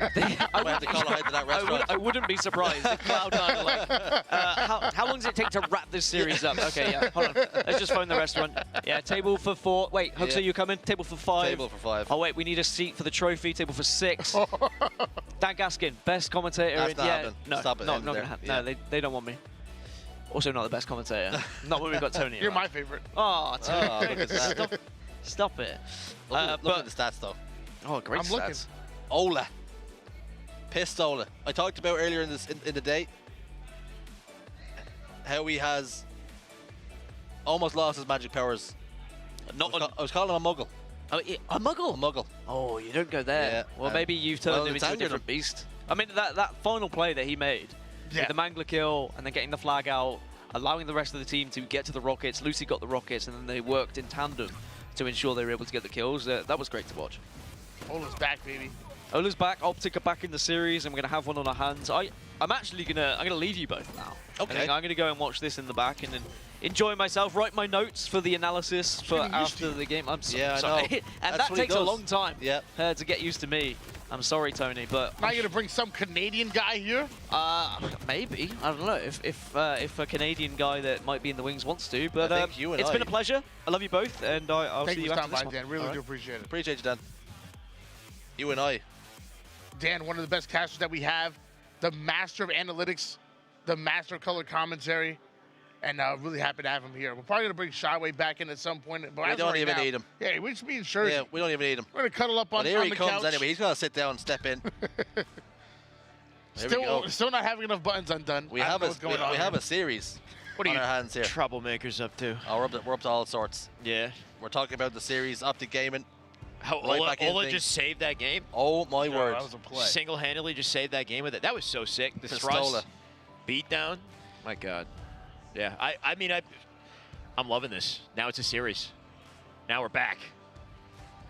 I might have to call ahead to that restaurant. I wouldn't be surprised if Cloud9 are like, how long does it take to wrap this series up? Okay, yeah, hold on. Let's just phone the restaurant. Yeah, table for 4. Wait, Huxley, you coming? Table for 5. Table for 5. Oh, wait, we need a seat for the trophy. Table for 6. Dan Gaskin, best commentator. That's not happening. No, Stop it. not going to happen. No, they don't want me. Also not the best commentator. Not when we've got Tony. You're my favorite. Oh, Tony. Look at that. Stop it. Look at the stats, though. Oh, great stats. Looking. Ola. Pistola. I talked about earlier in the day how he has almost lost his magic powers. I was calling him a muggle. Oh, a muggle? A muggle. Oh, you don't go there. Yeah, well, maybe you've turned him into a different beast. I mean, that final play that he made, with the Mangler kill and then getting the flag out, allowing the rest of the team to get to the rockets. Lucy got the rockets, and then they worked in tandem to ensure they were able to get the kills. That was great to watch. Ola's back, baby. Ola's back. Optic are back in the series, and we're gonna have one on our hands. I'm actually gonna leave you both now. Okay. I'm gonna go and watch this in the back and then enjoy myself. Write my notes for the analysis for after the game. I'm sorry. I know. And that takes a long time. Yeah. To get used to me. I'm sorry, Tony, but now you're gonna bring some Canadian guy here? Maybe. I don't know if a Canadian guy that might be in the wings wants to. But I think it's been a pleasure. I love you both, and I'll see you after this one. Dan. Really do appreciate it. Appreciate you, Dan. You and I. Dan, one of the best casters that we have, the master of analytics, the master of color commentary, and really happy to have him here. We're probably going to bring Shyway back in at some point. But we don't even need him. Yeah, we just be in Jersey. Yeah, we don't even need him. We're going to cuddle up on the couch. But here he comes anyway. He's going to sit down and step in. Still not having enough buttons undone. We have a series on our hands here. Troublemakers up to? Oh, we're up to all sorts. Yeah. We're talking about the series, Optic Gaming. How Ola just saved that game? Oh my word! That was a play. Single-handedly just saved that game with it. That was so sick. The Pistola. thrust, beatdown. My God. Yeah, I mean, I'm loving this. Now it's a series. Now we're back,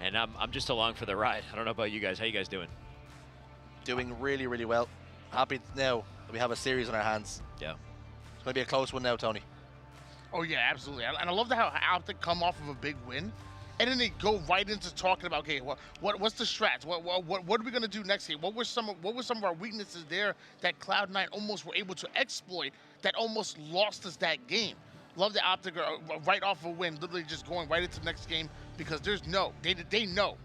and I'm just along for the ride. I don't know about you guys. How you guys doing? Doing really, really well. Happy now that we have a series on our hands. Yeah. It's going to be a close one now, Tony. Oh yeah, absolutely. And I love how Optic come off of a big win. And then they go right into talking about, okay, what's the strats? What are we gonna do next game? What were some of our weaknesses there that Cloud9 almost were able to exploit that almost lost us that game? Love the Optic right off a win, literally just going right into the next game because they know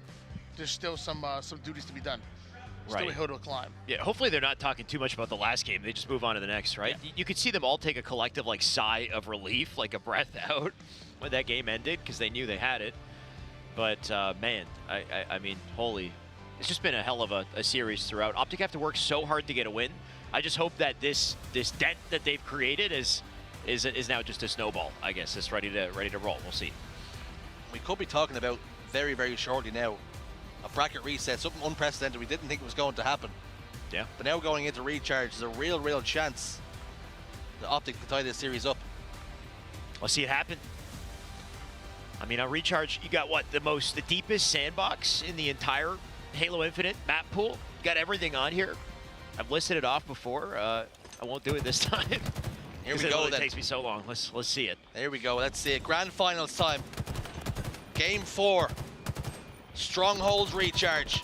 there's still some duties to be done. Still a hill to climb. Yeah, hopefully they're not talking too much about the last game. They just move on to the next, right? Yeah. You could see them all take a collective like sigh of relief, like a breath out when that game ended because they knew they had it. But man, I mean, holy, it's just been a hell of a series throughout. Optic have to work so hard to get a win. I just hope that this dent that they've created is now just a snowball. I guess it's ready to roll. We'll see. We could be talking about very, very shortly now a bracket reset, something unprecedented. We didn't think it was going to happen. Yeah. But now going into recharge, there's a real chance the Optic can tie this series up. Let's see it happen. I mean, on recharge, you got what, the deepest sandbox in the entire Halo Infinite map pool. You got everything on here. I've listed it off before. I won't do it this time. Here we go. It takes me so long. Let's see it. There we go. Let's see it. Grand Finals time. Game 4. Strongholds recharge.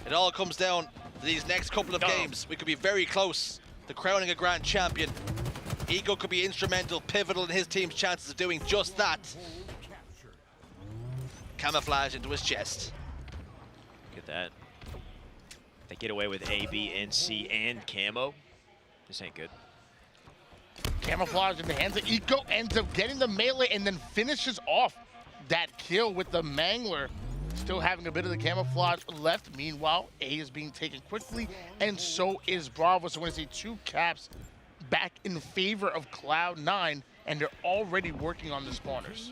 It all comes down to these next couple of games. We could be very close to crowning a grand champion. Ego could be instrumental, pivotal in his team's chances of doing just that. Camouflage into his chest. Look at that. They get away with A, B, and C, and camo. This ain't good. Camouflage in the hands of Eco, ends up getting the melee and then finishes off that kill with the Mangler. Still having a bit of the camouflage left. Meanwhile, A is being taken quickly, and so is Bravo. So we're going to see 2 caps back in favor of Cloud9, and they're already working on the spawners.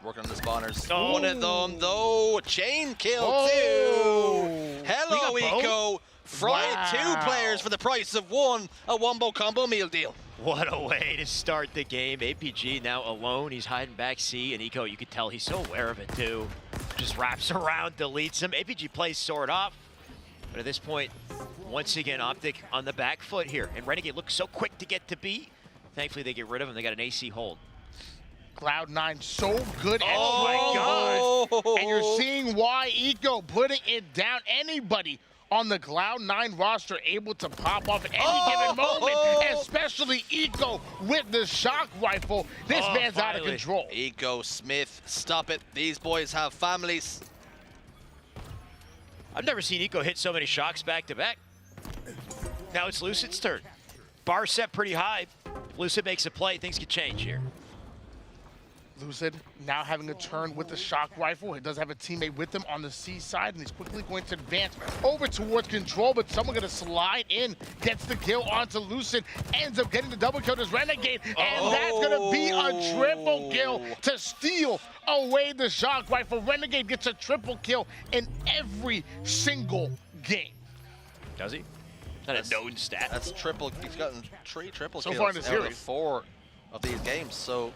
Working on the spawners. Oh. One of them, though, chain kill too. Hello, Eco. Fried 2 players for the price of 1. A wombo combo meal deal. What a way to start the game. APG now alone. He's hiding back C, and Eco, you could tell he's so aware of it too. Just wraps around, deletes him. APG plays sword off. But at this point, once again, Optic on the back foot here. And Renegade looks so quick to get to B. Thankfully, they get rid of him. They got an AC hold. Cloud9 so good and strong. God. And you're seeing why Eco putting it down. Anybody on the Cloud9 roster able to pop off at any given moment, especially Eco with the shock rifle. This man's out of control. Eco, Smith, stop it. These boys have families. I've never seen Eco hit so many shocks back to back. Now it's Lucid's turn. Bar set pretty high. Lucid makes a play, things could change here. Lucid now having a turn with the shock rifle. He does have a teammate with him on the C side, and he's quickly going to advance over towards control, but someone going to slide in, gets the kill onto Lucid, ends up getting the double kill to Renegade, and that's going to be a triple kill to steal away the shock rifle. Renegade gets a triple kill in every single game. Does he? That's a known stat. That's triple. He's gotten 3 triple kills so far in the series. Out of 4 of these games, so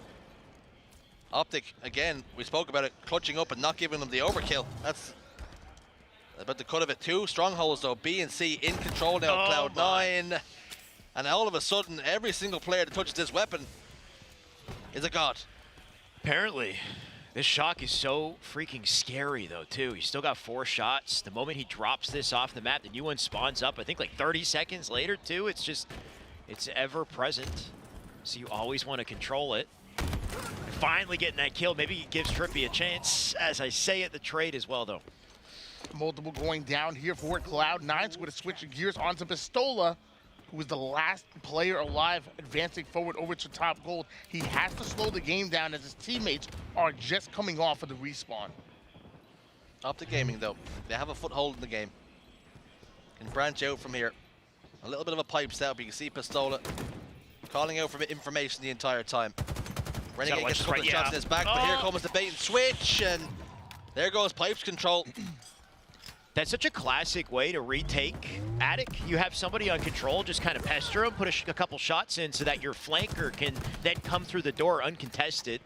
Optic, again, we spoke about it, clutching up and not giving them the overkill. That's about the cut of it too. Strongholds though, B and C in control now, Cloud9. And all of a sudden, every single player that touches this weapon is a god. Apparently, this shock is so freaking scary though too. He's still got 4 shots. The moment he drops this off the map, the new one spawns up, I think like 30 seconds later too. It's just, it's ever present. So you always want to control it. Finally getting that kill. Maybe it gives Trippy a chance. As I say it, the trade as well, though. Multiple going down here for Cloud9. So we're going to switch gears onto Pistola, who was the last player alive advancing forward over to top gold. He has to slow the game down as his teammates are just coming off of the respawn. Optic Gaming, though, they have a foothold in the game. Can branch out from here. A little bit of a pipe step, but you can see Pistola calling out for information the entire time. Renegade gets a couple of shots in his back, but here comes the bait and switch, and there goes Pipes control. That's such a classic way to retake Attic. You have somebody on control, just kind of pester him, put a couple shots in so that your flanker can then come through the door uncontested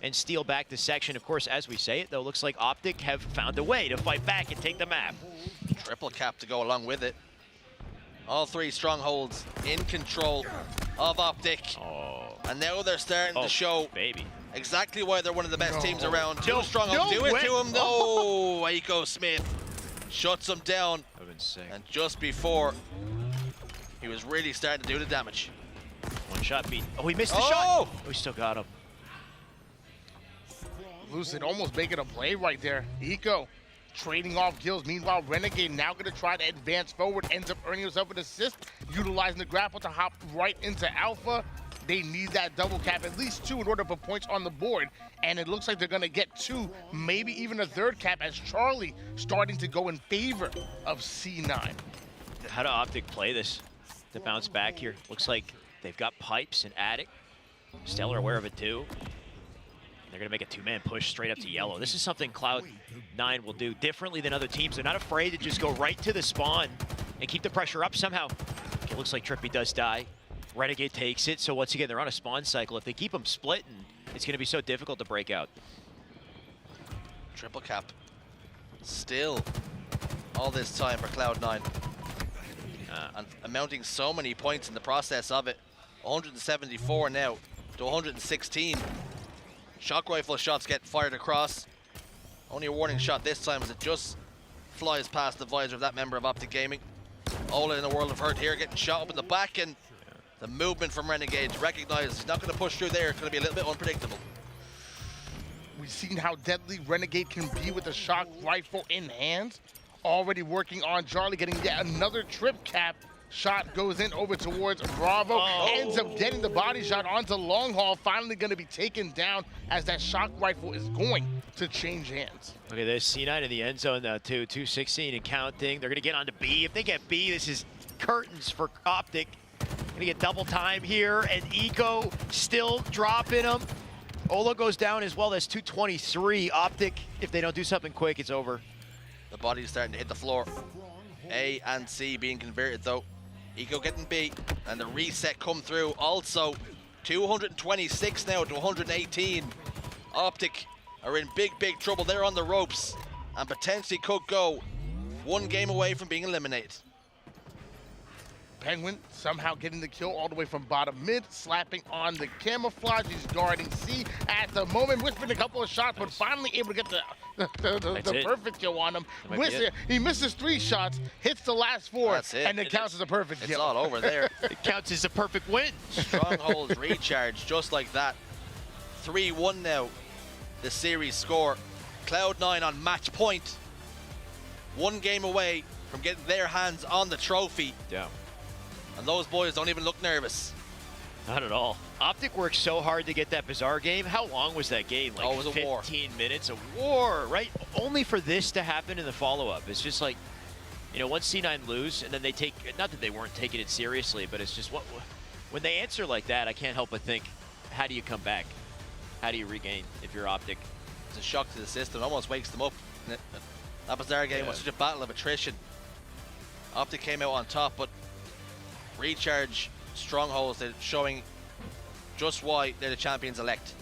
and steal back the section. Of course, as we say it, though, looks like Optic have found a way to fight back and take the map. Triple cap to go along with it. All 3 strongholds in control of Optic. And now they're starting to show exactly why they're one of the best teams around. 2 strongholds, do it to him. No, Eco Smith shuts him down. And just before, he was really starting to do the damage. One shot beat. Oh, he missed the shot. Oh, he still got him. Lucid almost making a play right there. Eco trading off kills. Meanwhile, Renegade now going to try to advance forward. Ends up earning himself an assist, utilizing the grapple to hop right into Alpha. They need that double cap, at least 2, in order to put points on the board. And it looks like they're going to get 2, maybe even a 3rd cap, as Charlie starting to go in favor of C9. How do Optic play this to bounce back here? Looks like they've got Pipes and Attic. Stellar aware of it too. They're going to make a 2-man push straight up to yellow. This is something Cloud9 will do differently than other teams. They're not afraid to just go right to the spawn and keep the pressure up somehow. It looks like Trippy does die. Renegade takes it, so once again, they're on a spawn cycle. If they keep them splitting, it's going to be so difficult to break out. Triple cap. Still, all this time for Cloud9. And amounting so many points in the process of it. 174 now to 116. Shock rifle shots get fired across. Only a warning shot this time as it just flies past the visor of that member of Optic Gaming. Ola in a world of hurt here, getting shot up in the back, and the movement from Renegade recognized he's not going to push through there. It's going to be a little bit unpredictable. We've seen how deadly Renegade can be with a shock rifle in hand. Already working on Charlie, getting yet another trip cap. Shot goes in over towards Bravo. Ends up getting the body shot onto Long Haul. Finally going to be taken down as that shock rifle is going to change hands. Look at this, C9 in the end zone now too, 216 and counting. They're going to get onto B. If they get B, this is curtains for Optic. Going to get double time here, and Eco still dropping him. Ola goes down as well. That's 223. Optic, if they don't do something quick, it's over. The body's starting to hit the floor. A and C being converted though. Eco getting B, and the reset come through. Also, 226 now to 118. Optic are in big trouble. They're on the ropes and potentially could go 1 game away from being eliminated. Penguin somehow getting the kill all the way from bottom mid, slapping on the camouflage. He's guarding C at the moment, whispering a couple of shots, but finally able to get the perfect kill on him. He misses 3 shots, hits the last 4, and it counts as a perfect kill. It's all over there. It counts as a perfect win. Strongholds recharge just like that. 3-1 now, the series score. Cloud9 on match point. 1 game away from getting their hands on the trophy. Yeah. And those boys don't even look nervous. Not at all. Optic worked so hard to get that bizarre game. How long was that game? Like it was a war. 15 minutes, a war, right? Only for this to happen in the follow-up. It's just like, you know, once C9 lose, and then they take, not that they weren't taking it seriously, but it's just when they answer like that, I can't help but think, how do you come back? How do you regain if you're Optic? It's a shock to the system. It almost wakes them up. That bizarre game was such a battle of attrition. Optic came out on top, but recharge strongholds, they're showing just why they're the champions elect.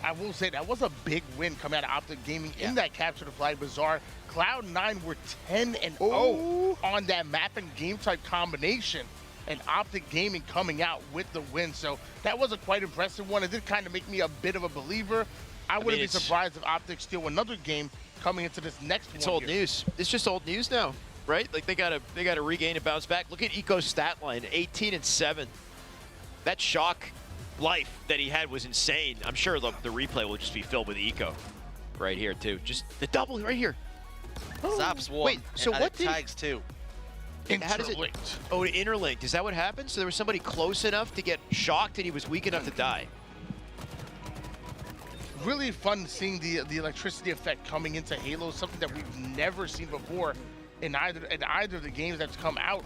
I will say that was a big win coming out of Optic Gaming in that capture the flag bazaar. Cloud9 were 10-0 on that map and game type combination, and Optic Gaming coming out with the win. So that was a quite impressive one. It did kind of make me a bit of a believer. I wouldn't be surprised if Optic steal another game coming into this next one. It's old news. It's just old news now, right? Like they gotta regain and bounce back. Look at Eco's stat line, 18-7. That shock life that he had was insane. I'm sure the replay will just be filled with Eco right here too. Just the double right here. Zaps one. Wait, so and what it tags 2. How does it? Oh, interlinked. Is that what happened? So there was somebody close enough to get shocked and he was weak enough to die. Really fun seeing the electricity effect coming into Halo, something that we've never seen before in either of the games that's come out.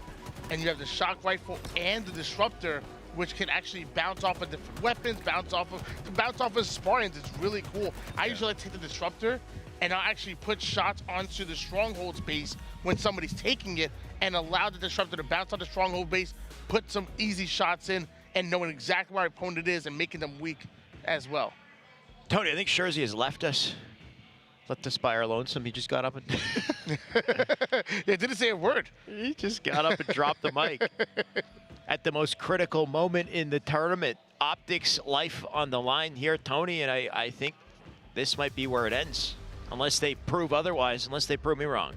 And you have the shock rifle and the disruptor, which can actually bounce off of different weapons, bounce off of Spartans. It's really cool. I usually like to take the disruptor and I'll actually put shots onto the stronghold's base when somebody's taking it and allow the disruptor to bounce on the stronghold base, put some easy shots in, and knowing exactly where our opponent is and making them weak as well. Tony, I think Scherzi has left us. Left us by our lonesome. He just got up and yeah, didn't say a word. He just got up and dropped the mic. At the most critical moment in the tournament, Optic's life on the line here, Tony, and I think this might be where it ends. Unless they prove otherwise, unless they prove me wrong.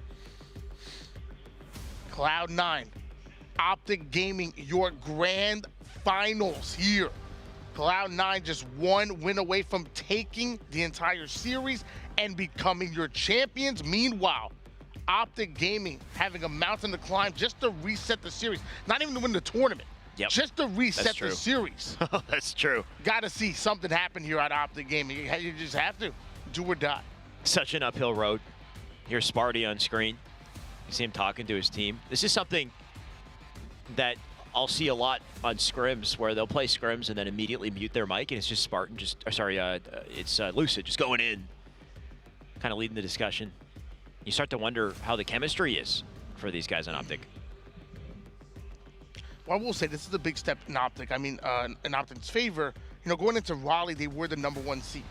Cloud9 Optic Gaming, your grand finals here. Cloud9 just one win away from taking the entire series and becoming your champions. Meanwhile, Optic Gaming having a mountain to climb just to reset the series. Not even to win the tournament. Yep. Just to reset the series. That's true. Got to see something happen here at Optic Gaming. You just have to do or die. Such an uphill road. Here's Sparty on screen. You see him talking to his team. This is something that I'll see a lot on scrims, where they'll play scrims and then immediately mute their mic, and it's just Spartan it's Lucid just going in, kind of leading the discussion. You start to wonder how the chemistry is for these guys on Optic. Well, I will say this is a big step in Optic. I mean, in Optic's favor, you know, going into Raleigh, they were the #1 seed.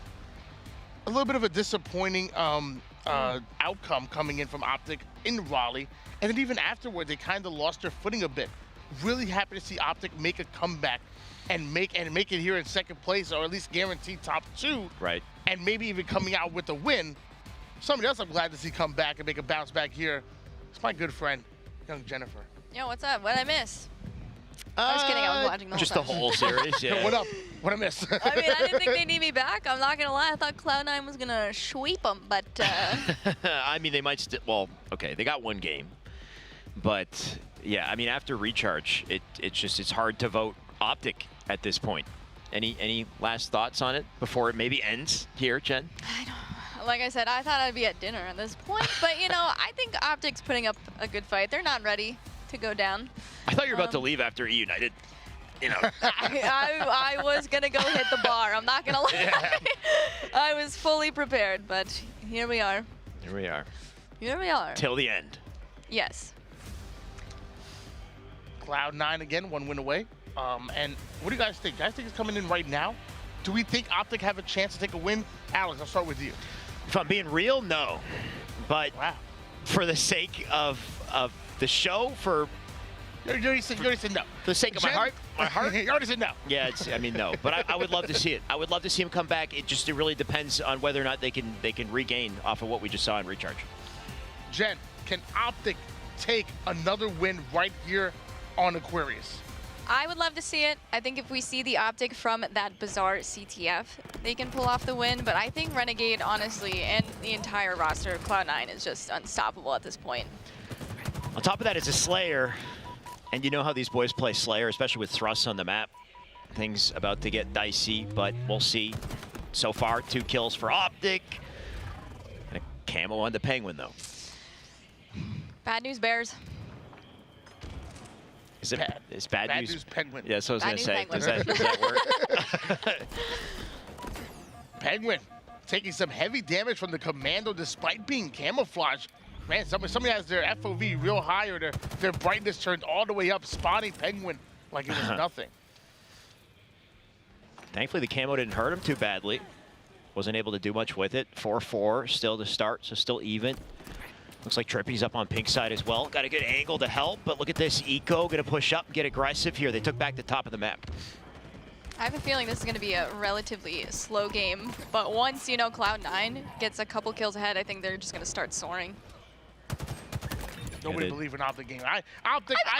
A little bit of a disappointing outcome coming in from Optic in Raleigh, and then even afterward, they kind of lost their footing a bit. Really happy to see Optic make a comeback and make it here in second place, or at least guarantee top 2. Right. And maybe even coming out with a win. Somebody else I'm glad to see come back and make a bounce back here. It's my good friend, young Jennifer. Yo, what's up? What'd I miss? I was kidding. I was watching the whole Just time. the whole series, yeah. What up? What'd I miss? I mean, I didn't think they'd need me back. I'm not going to lie. I thought Cloud9 was going to sweep them, but... I mean, they might still... Well, okay, they got one game. But, yeah, I mean, after Recharge, it's hard to vote Optic at this point. Any last thoughts on it before it maybe ends here, Jen? Like I said, I thought I'd be at dinner at this point. But, you know, I think Optic's putting up a good fight. They're not ready to go down. I thought you were about to leave after EUnited. You know. I was going to go hit the bar. I'm not going to lie. Yeah. I was fully prepared, but here we are. Here we are. Here we are. Till the end. Yes. Cloud9 again, one win away. And what do you guys think? You guys think it's coming in right now? Do we think Optic have a chance to take a win? Alex, I'll start with you. If I'm being real, no. But for the sake of the show, you already said no. For the sake of my heart? You already said no. Yeah, I mean, no. But I would love to see it. I would love to see him come back. It really depends on whether or not they can regain off of what we just saw in Recharge. Jen, can Optic take another win right here on Aquarius? I would love to see it. I think if we see the Optic from that bizarre CTF, they can pull off the win. But I think Renegade, honestly, and the entire roster of Cloud9 is just unstoppable at this point. On top of that, it's a Slayer. And you know how these boys play Slayer, especially with thrusts on the map. Things about to get dicey, but we'll see. So far, 2 kills for Optic. And a camo on the Penguin, though. Bad news, Bears. Is it bad news? Bad news Penguin. Yeah, that's what I was going to say. Does that work? Penguin taking some heavy damage from the Commando despite being camouflaged. Man, somebody has their FOV real high, or their brightness turned all the way up, spotting Penguin like it was nothing. Thankfully, the camo didn't hurt him too badly. Wasn't able to do much with it. 4-4 still to start, so still even. Looks like Trippy's up on pink side as well. Got a good angle to help, but look at this. Eco going to push up and get aggressive here. They took back the top of the map. I have a feeling this is going to be a relatively slow game, but once, you know, Cloud9 gets a couple kills ahead, I think they're just going to start soaring. Nobody believe in Optic game. I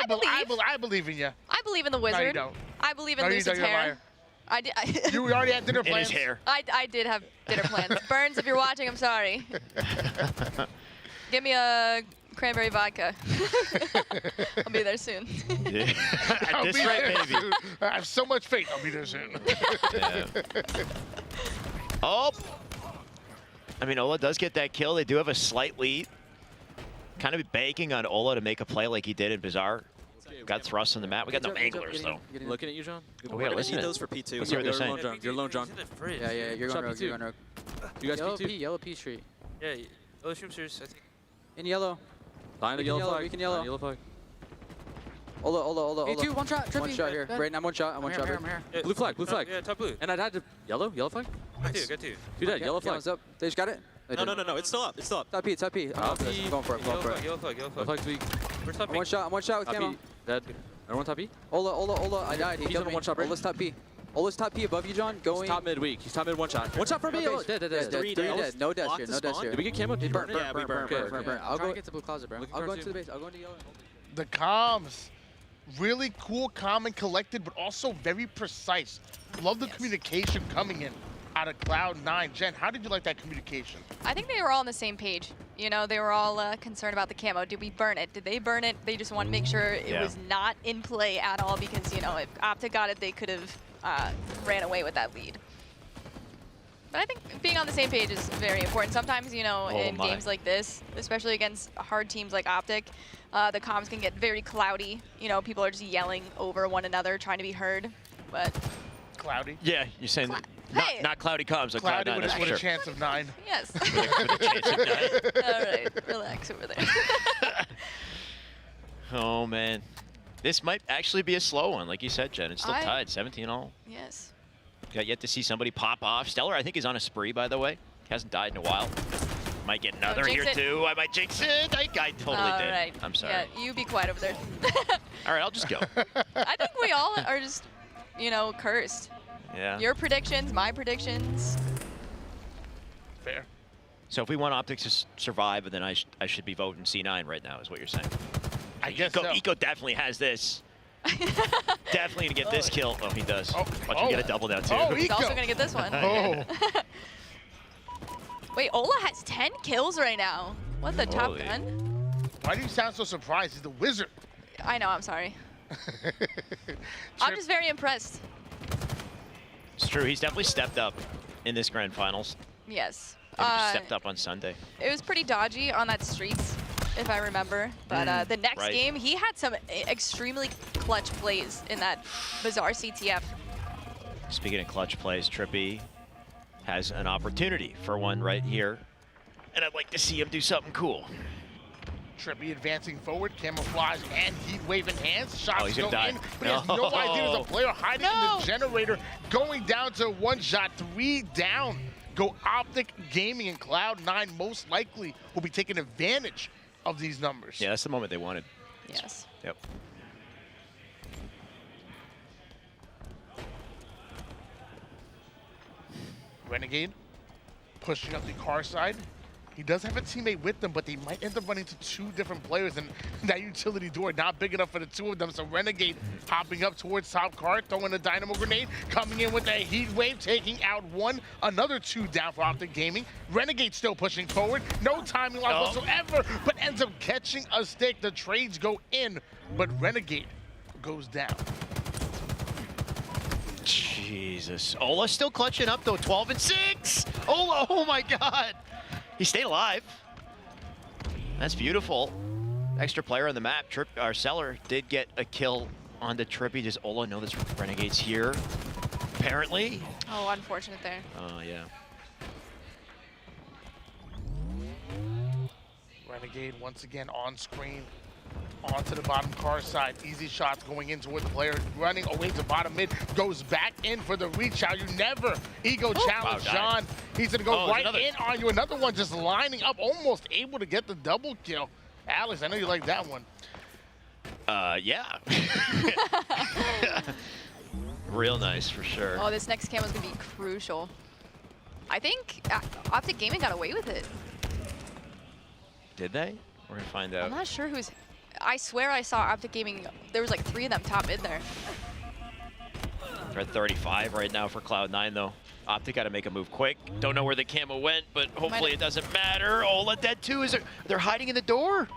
believe in you. I believe in the Wizard. No, you don't. I believe in No, you Lucid's don't. You're a hair. liar. I did. You already had dinner In plans. his hair. I did have dinner plans. Burns, if you're watching, I'm sorry. Give me a cranberry vodka. I'll be there soon. Yeah. At this I'll rate, be there maybe. soon. I have so much faith. I'll be there soon. Yeah. Oh! I mean, Ola does get that kill. They do have a slight lead. Kind of banking on Ola to make a play like he did in Bizarre. Got thrust on the map. We got no anglers, though. Looking at you, John. Oh, yeah, listen. Need those for P2. Let's hear what they're saying. You're alone, John. Yeah, you're going rogue. You're going rogue. You guys Yellow P2? P, yellow P street. Yeah, yellow streamers, I think. In yellow. Line the yellow flag. We can yellow. Yellow flag. Ola. Hey, 2, one shot. Trippy. One shot here. Right, I'm one shot. I'm one shot. I'm here. Blue flag. Yeah, top blue. And I had to yellow flag. Got two. Do that. Yellow flag. Up. They just got it. No. It's still up. Top P. Top P. Top P. I'm going for it. Yellow flag tweak. Where's top P? I'm one shot with camo. Dead. Everyone top P? Ola. I died. He killed me. One shot, Ola's top P. Ola's top P above you, John. Going. He's top mid weak. He's top mid one shot. One shot for me. Dead. 3 dead. No deaths here. No deaths here. Did we get camo? Did burn? Yeah, we burn. I'll go get to blue closet, bro. I'll go into the base. I'll go into yellow. The comms. Really cool, calm, and collected, but also very precise. Love the communication coming in out of Cloud9. Jen, how did you like that communication? I think they were all on the same page. You know, they were all concerned about the camo. Did we burn it? Did they burn it? They just want to make sure it was not in play at all because, you know, if Optic got it, they could have ran away with that lead. But I think being on the same page is very important. Sometimes, you know, in games like this, especially against hard teams like Optic, the comms can get very cloudy. You know, people are just yelling over one another, trying to be heard. But cloudy? Yeah, you're saying not cloudy comms, like cloudy Cloud9, with a chance of 9. Yes. with a chance of 9. All right, relax over there. Oh, man. This might actually be a slow one, like you said, Jen. It's still tied, 17-all. Yes. Got yet to see somebody pop off. Stellar, I think, is on a spree, by the way. He hasn't died in a while. Might get another here, too. I might jinx it. I totally did. Right. I'm sorry. Yeah, you be quiet over there. All right, I'll just go. I think we all are just, you know, cursed. Yeah. Your predictions, my predictions. Fair. So if we want Optics to survive, then I should be voting C9 right now, is what you're saying. I guess so. Eco definitely has this. Definitely gonna get this kill. Oh, he does. Watch him get a double down too. Oh, he's also gonna get this one. Wait, Ola has 10 kills right now. What the top gun? Why do you sound so surprised? He's the wizard. I know, I'm sorry. I'm just very impressed. It's true, he's definitely stepped up in this grand finals. Yes. Stepped up on Sunday. It was pretty dodgy on that streets, if I remember. But the next game, he had some extremely clutch plays in that bizarre CTF. Speaking of clutch plays, Trippy has an opportunity for one right here. And I'd like to see him do something cool. Trippy advancing forward, camouflage and heat wave enhanced. Shots go die. in, but he has no idea there's a player hiding in the generator. Going down to one shot, 3 down. Go Optic Gaming and Cloud9 most likely will be taking advantage of these numbers. Yeah, that's the moment they wanted. Yes. Yep. Renegade pushing up the car side. He does have a teammate with them, but they might end up running to 2 different players, and that utility door not big enough for the 2 of them. So Renegade hopping up towards top car, throwing a dynamo grenade, coming in with a heat wave, taking out 1, another 2 down for Optic Gaming. Renegade still pushing forward, no timing loss whatsoever, but ends up catching a stick. The trades go in, but Renegade goes down. Jesus. Ola still clutching up though, 12-6. Ola, oh my God. He stayed alive. That's beautiful. Extra player on the map. Our Seller did get a kill on the Trippy. Does Ola know this Renegade's here? Apparently. Oh, unfortunate there. Oh, yeah. Renegade once again on screen. Onto the bottom car side. Easy shots going in toward the player. Running away to bottom mid. Goes back in for the reach out. You never ego challenge John. He's going to go right in on you. Another one just lining up. Almost able to get the double kill. Alex, I know you like that one. Yeah. Real nice for sure. Oh, this next cam is going to be crucial. I think Optic Gaming got away with it. Did they? We're going to find out. I'm not sure who's... I swear I saw Optic Gaming. There was like 3 of them top mid there. They're at 35 right now for Cloud9 though. Optic got to make a move quick. Don't know where the camo went, but hopefully it doesn't matter. Ola dead too. They're hiding in the door?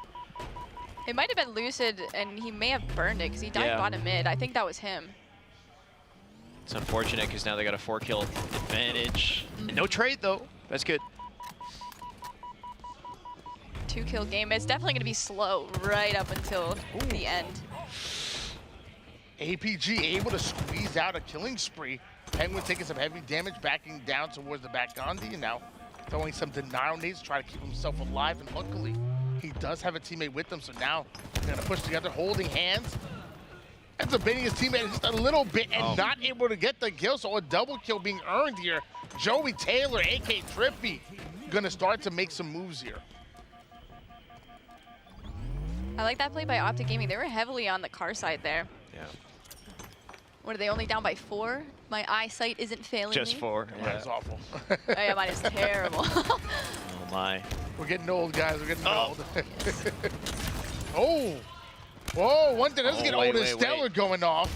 It might have been Lucid, and he may have burned it because he died bottom mid. I think that was him. It's unfortunate because now they got a 4-kill advantage. And no trade though. That's good. 2-kill game. It's definitely going to be slow right up until the end. APG able to squeeze out a killing spree. Penguin taking some heavy damage, backing down towards the back Gandhi, and now throwing some denial nades to try to keep himself alive. And luckily, he does have a teammate with him, so now they're going to push together, holding hands. Ends up baiting his teammate just a little bit and not able to get the kill, so a double kill being earned here. Joey Taylor, AK Trippy, going to start to make some moves here. I like that play by Optic Gaming. They were heavily on the car side there. Yeah. What are they only down by 4? My eyesight isn't failing Just me. 4. Yeah. That's awful. Oh yeah, mine is terrible. Oh my. We're getting old, guys. We're getting old. Oh! Whoa, one thing, let's get old and Stellar going off.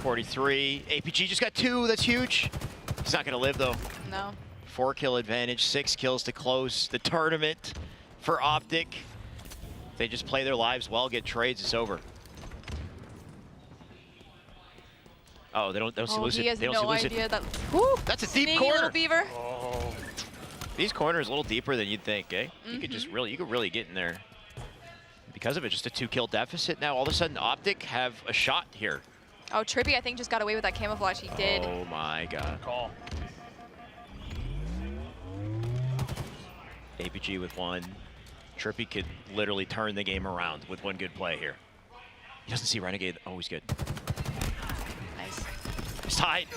43. APG just got 2. That's huge. He's not going to live, though. No. 4-kill advantage, 6 kills to close the tournament for Optic. If they just play their lives well, get trades, it's over. Oh, they don't see Lucid. He has they don't no see Lucid. idea that. That's a deep Sneaky corner. little beaver. Oh. These corners a little deeper than you'd think, eh? You could just really, get in there. Because of it, just a 2-kill deficit. Now all of a sudden, Optic have a shot here. Oh, Trippy, I think, just got away with that camouflage. He did. Oh my God. Call. APG with 1. Trippy could literally turn the game around with 1 good play here. He doesn't see Renegade. Oh, he's good. Nice. He's tied.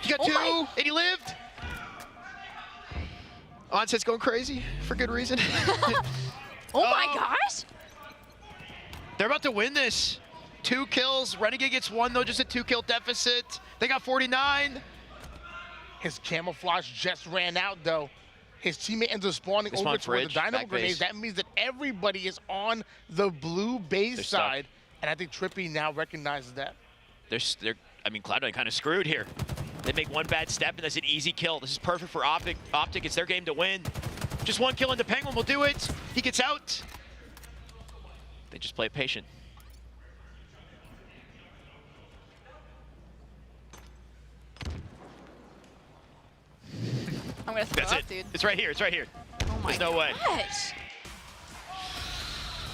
He got 2, and he lived. Onset's going crazy for good reason. Oh my gosh! They're about to win this. 2 kills. Renegade gets 1, though, just a 2-kill deficit. They got 49. His camouflage just ran out, though. His teammate ends up spawning over toward the dynamo grenades. That means that everybody is on the blue base side. And I think Trippy now recognizes that. I mean, Cloud9 kind of screwed here. They make 1 bad step, and that's an easy kill. This is perfect for Optic. Optic, it's their game to win. Just 1 kill into Penguin will do it. He gets out. They just play it patient. I'm gonna throw up, dude. It's right here. It's right here. Oh my There's no way. gosh.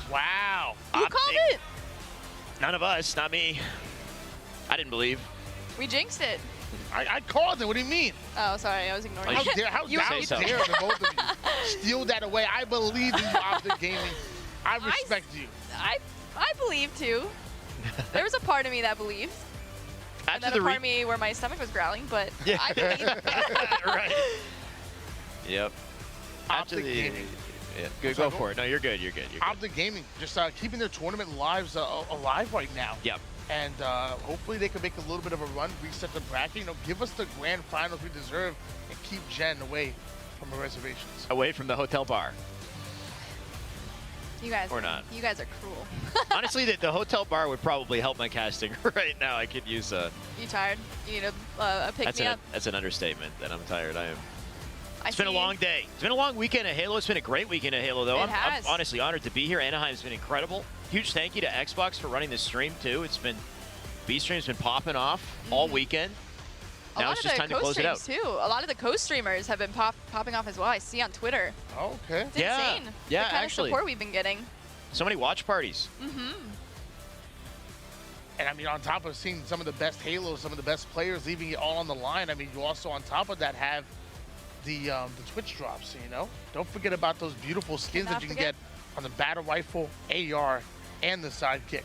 Wow. Who called it? None of us, not me. I didn't believe. We jinxed it. I called it. What do you mean? Oh, sorry. I was ignoring How it. dare the both of you steal that away? I believe in you, Optic Gaming. I respect you. I believe too. There was a part of me that believed. And then a part of me where my stomach was growling, but Yeah. I believe. Right. Yep. Optic Gaming. Yeah, good. Go for it. No, you're good. You're good. Optic Gaming just keeping their tournament lives alive right now. Yep. And hopefully they can make a little bit of a run, reset the bracket, you know, give us the grand finals we deserve, and keep Gen away from our reservations. Away from the hotel bar. You guys. Or not. You guys are cruel. Honestly, the hotel bar would probably help my casting right now. I could use a. You tired? You need a pick me up. That's an understatement. That I'm tired. I am. It's see. been a long day. It's been a long weekend of Halo. It's been a great weekend of Halo, though. It has. I'm honestly honored to be here. Anaheim's been incredible. Huge thank you to Xbox for running this stream, too. It's been, B-Stream's been popping off all weekend. Now it's just time to close it out. Too. A lot of the co-streamers have been popping off as well. I see on Twitter. Oh, okay. It's insane. Yeah, the kind actually. of support we've been getting. So many watch parties. And I mean, on top of seeing some of the best Halos, some of the best players leaving it all on the line, I mean, you also, on top of that, have the Twitch drops, you know? Don't forget about those beautiful skins that you can get on the battle rifle, AR, and the sidekick.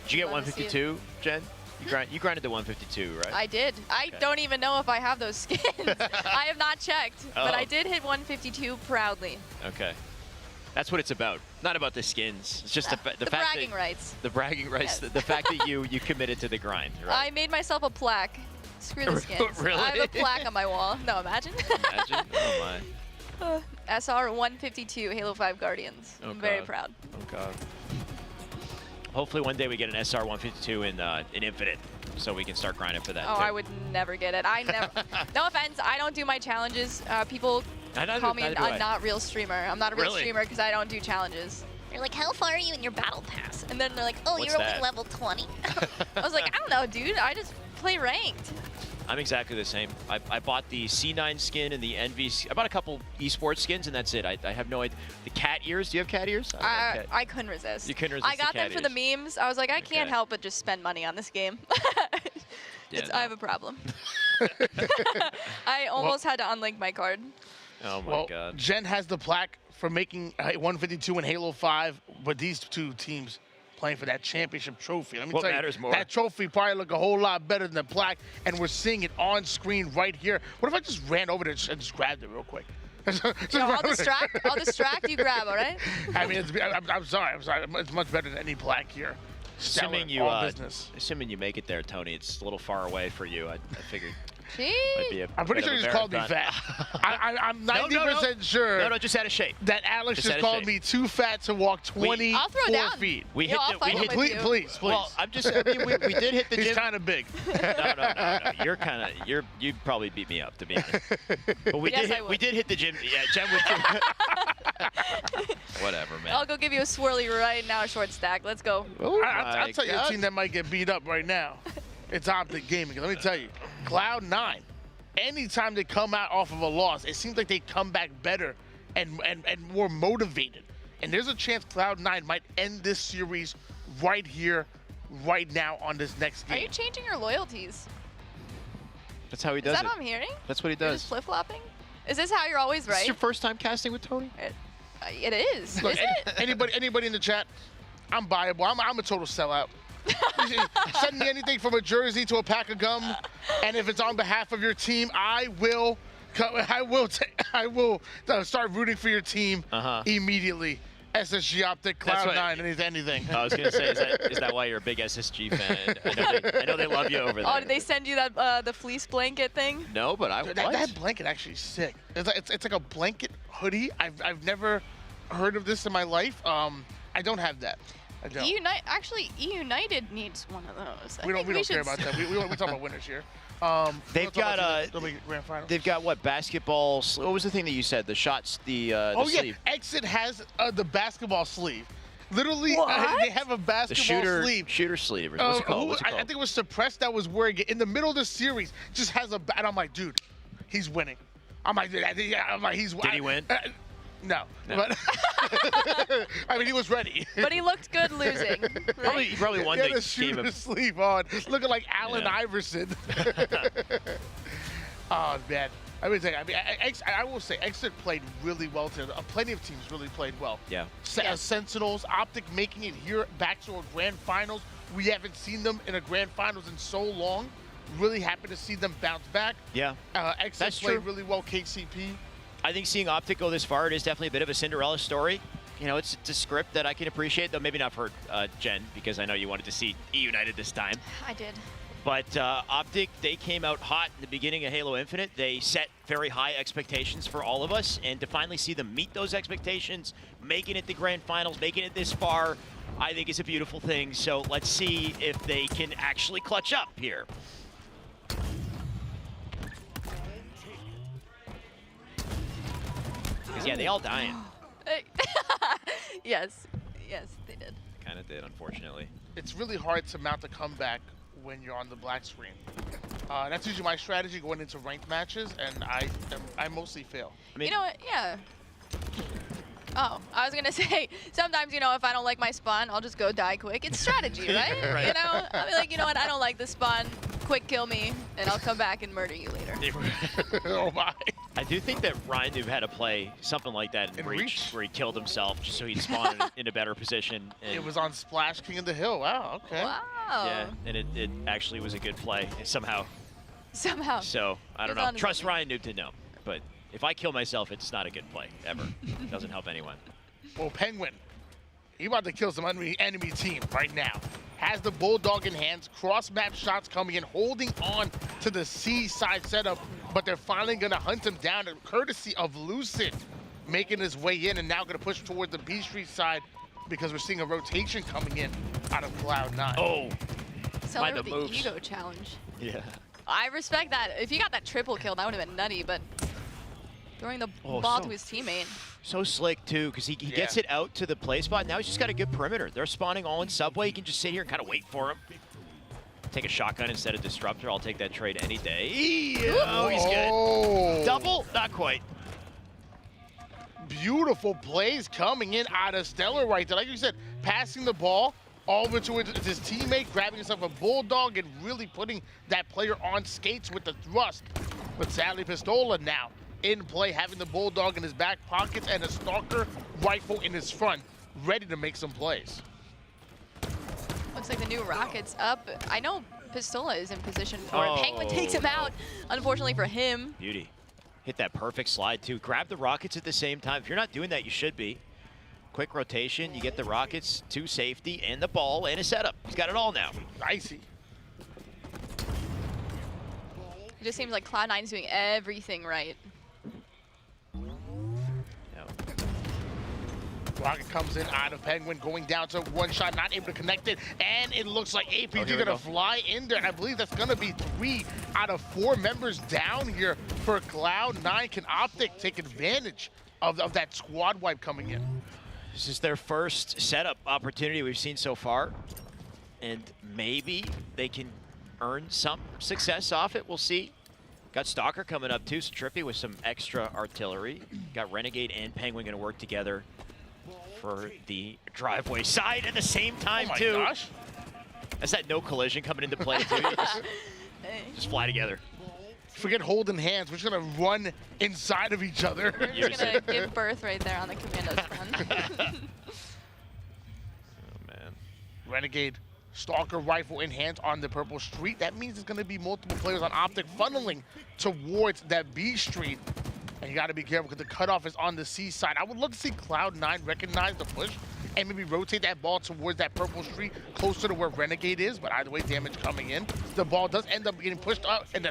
Did you get 152, Jen? You grinded the 152, right? I did. I don't even know if I have those skins. I have not checked, but I did hit 152 proudly. Okay. That's what it's about. Not about the skins. It's just the fact bragging that, rights. The bragging rights. Yes. The fact that you committed to the grind, right? I made myself a plaque. Screw the skins. Really? I have a plaque on my wall. No, imagine. Imagine? Oh my. SR 152 Halo 5 Guardians. Oh, I'm very God. proud. Oh God. Hopefully one day we get an SR 152 in Infinite, so we can start grinding for that. Oh, too. I would never get it. I never. No offense, I don't do my challenges. People call me a not real streamer. I'm not a real streamer because I don't do challenges. They're like, how far are you in your battle pass? And then they're like, oh, What's you're that? only level 20. I was like, I don't know, dude. I just play ranked. I'm exactly the same. I bought the C9 skin and the Envy. I bought a couple esports skins, and that's it. I have no idea. The cat ears. Do you have cat ears? I couldn't resist. You couldn't resist. I got them for the memes. I was like, I can't help but just spend money on this game. I have a problem. I almost had to unlink my card. Oh my God. Jen has the plaque for making 152 in Halo 5, but these two teams playing for that championship trophy. Let me What tell matters you, more? that trophy probably look a whole lot better than the plaque, and we're seeing it on screen right here. What if I just ran over there and just grabbed it real quick? I'll distract, you grab, all right? I mean, I'm sorry. It's much better than any plaque here. Assuming Stellar, all business. assuming you make it there, Tony, it's a little far away for you. I figured. I'm pretty sure he just called me fat. I'm 90% sure. No, just out of shape. That Alex just called me too fat to walk 24 feet. We hit Please. Well, I mean, we did hit the gym. He's kind of big. No. You probably beat me up, to be honest. But we did hit the gym. Yeah, Jen would. Whatever, man. I'll go give you a swirly right now, short stack. Let's go. I'll tell you a team that might get beat up right now. It's Optic Gaming. Let me tell you, Cloud9, anytime they come out off of a loss, it seems like they come back better and more motivated. And there's a chance Cloud9 might end this series right here, right now on this next game. Are you changing your loyalties? That's how he does it. Is that what I'm hearing? That's what he You're does. just flip-flopping? Is this how you're always right? Is this your first time casting with Tony? It is. Look, is it? Anybody in the chat, I'm buyable. I'm a total sellout. Send me anything from a jersey to a pack of gum, and if it's on behalf of your team, I will start rooting for your team immediately. SSG Optic, Cloud9, anything. I was gonna say, is that why you're a big SSG fan? I know they love you over there. Oh, did they send you that the fleece blanket thing? No, but that blanket actually is sick. It's like a blanket hoodie. I've never heard of this in my life. I don't have that. I don't. EUnited needs one of those. We don't care about that. We talk about winners here. They've got what, basketball? What was the thing that you said? The shots, the sleeve. Exit has the basketball sleeve. Literally, they have a basketball sleeve. Shooter sleeve. What's it called? I think it was Suppressed that was wearing it in the middle of the series. Just has a bat. I'm like, dude, he's winning. I'm like, he's. Did he win? No. But I mean, he was ready. But he looked good losing. Right? He probably won the shooter sleeve on, looking like Allen Iverson. Oh man, I will say, Exit played really well today. Plenty of teams really played well. Yeah. Sentinels, Optic making it here back to a grand finals. We haven't seen them in a grand finals in so long. Really happy to see them bounce back. Yeah. Exit played really well. KCP. I think seeing Optic go this far, it is definitely a bit of a Cinderella story. You know, it's a script that I can appreciate, though maybe not for Jen, because I know you wanted to see EUnited this time. I did. But Optic, they came out hot in the beginning of Halo Infinite. They set very high expectations for all of us, and to finally see them meet those expectations, making it the grand finals, making it this far, I think is a beautiful thing. So let's see if they can actually clutch up here. Yeah, they all dying. Yes, they did. Kind of did, unfortunately. It's really hard to mount a comeback when you're on the black screen. That's usually my strategy going into ranked matches, and I mostly fail. I mean, you know what? Yeah. Oh, I was gonna say, sometimes, you know, if I don't like my spawn, I'll just go die quick. It's strategy, right? Right. You know, I'll be like, you know what? I don't like this spawn. Quick kill me, and I'll come back and murder you later. Oh my. I do think that Ryan Noob had to play something like that in Reach, where he killed himself just so he'd spawn in a better position. And it was on Splash King of the Hill. Wow, okay. Wow. Yeah, and it actually was a good play somehow. Somehow. So, I don't know. Trust Ryan Noob to know. But if I kill myself, it's not a good play, ever. It doesn't help anyone. Well, Penguin, he about to kill some enemy team right now. Has the Bulldog in hands, cross-map shots coming in, holding on to the C side setup, but they're finally going to hunt him down, courtesy of Lucid, making his way in and now going to push toward the B Street side because we're seeing a rotation coming in out of Cloud9. Oh, Seller with the ego challenge. Yeah. I respect that. If he got that triple kill, that would have been nutty, but throwing the ball to his teammate. So slick, too, because he gets it out to the play spot. Now he's just got a good perimeter. They're spawning all in subway. You can just sit here and kind of wait for him. Take a shotgun instead of Disruptor. I'll take that trade any day. Oh, he's good. Double? Not quite. Beautiful plays coming in out of Stellar right there. Like you said, passing the ball over to his teammate, grabbing himself a Bulldog and really putting that player on skates with the thrust. But sadly, Pistola now in play, having the Bulldog in his back pockets and a Stalker rifle in his front, ready to make some plays. Looks like the new rocket's up. I know Pistola is in position for it. Penguin takes him out, unfortunately for him. Beauty. Hit that perfect slide, too. Grab the rockets at the same time. If you're not doing that, you should be. Quick rotation, you get the rockets to safety and the ball and a setup. He's got it all now. Icy. just seems like Cloud9 is doing everything right. Rocket comes in out of Penguin, going down to one shot, not able to connect it, and it looks like APG gonna fly in there, and I believe that's gonna be 3 out of 4 members down here for Cloud9. Can Optic take advantage of that squad wipe coming in? This is their first setup opportunity we've seen so far, and maybe they can earn some success off it. We'll see. Got Stalker coming up too, so Trippy with some extra artillery. Got Renegade and Penguin gonna work together for the driveway side at the same time too. Oh my gosh. That's that no collision coming into play too. Just fly together. Forget holding hands, we're just gonna run inside of each other. We're just gonna give birth right there on the Commandos front. Oh man. Renegade, Stalker rifle in hand on the purple street. That means there's gonna be multiple players on Optic funneling towards that B street. And you gotta be careful because the cutoff is on the C side. I would love to see Cloud9 recognize the push and maybe rotate that ball towards that purple street closer to where Renegade is, but either way, damage coming in. The ball does end up getting pushed up, and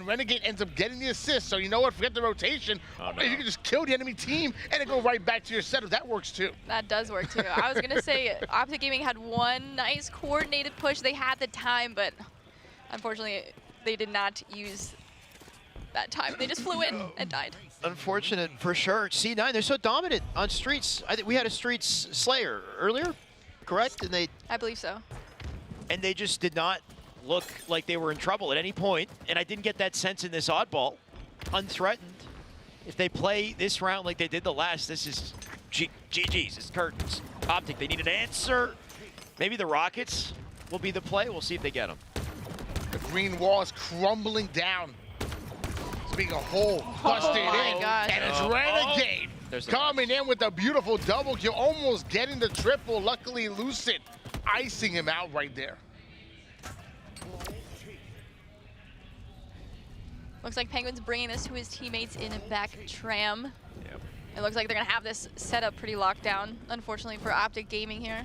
Renegade ends up getting the assist. So you know what, forget the rotation. Oh, no. You can just kill the enemy team and then go right back to your setup. That works too. That does work too. I was gonna say Optic Gaming had one nice coordinated push. They had the time, but unfortunately they did not use that time. They just flew in and died. Unfortunate for sure. C9, they're so dominant on streets. I think we had a streets Slayer earlier, correct? And I believe so. And they just did not look like they were in trouble at any point. And I didn't get that sense in this oddball. Unthreatened. If they play this round like they did the last, this is GG's. It's curtains. Optic, they need an answer. Maybe the Rockets will be the play. We'll see if they get them. The green wall is crumbling down. Being a hole busted in, and it's Renegade coming in with a beautiful double kill, almost getting the triple. Luckily, Lucid icing him out right there. Looks like Penguin's bringing this to his teammates in a back tram. Yep. It looks like they're gonna have this setup pretty locked down, unfortunately for Optic Gaming here.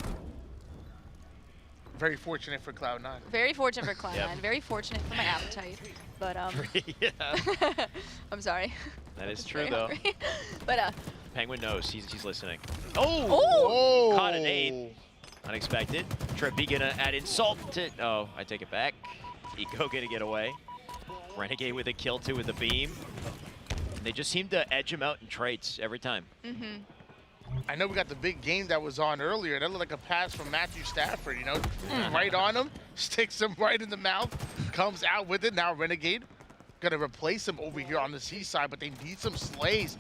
Very fortunate for Cloud9. Very fortunate for Cloud9. Very fortunate for my appetite. But I'm sorry. That is true though. But Penguin knows he's listening. Oh! Caught an 8. Unexpected. Trippy gonna add insult to. Oh, I take it back. Eco gonna get away. Renegade with a kill too with the beam. And they just seem to edge him out in trades every time. I know we got the big game that was on earlier. That looked like a pass from Matthew Stafford, you know? Right on him, sticks him right in the mouth, comes out with it. Now Renegade gonna replace him over here on the C side, but they need some slays.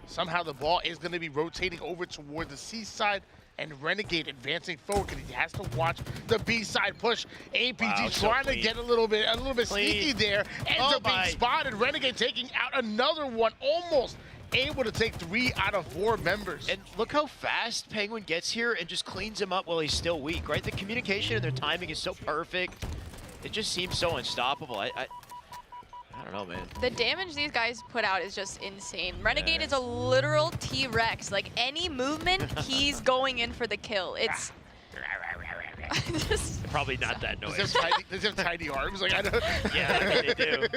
Somehow the ball is gonna be rotating over toward the C side, and Renegade advancing forward because he has to watch the B side push. APG trying to get a little bit sneaky there. Ends up being spotted. Renegade taking out another one, almost able to take 3 out of 4 members. And look how fast Penguin gets here and just cleans him up while he's still weak, right? The communication and their timing is so perfect. It just seems so unstoppable. I don't know, man. The damage these guys put out is just insane. Renegade is a literal T-Rex. Like, any movement, he's going in for the kill. It's... Probably not that noise. Does he have tiny arms? Like, I don't... Yeah, I mean, they do.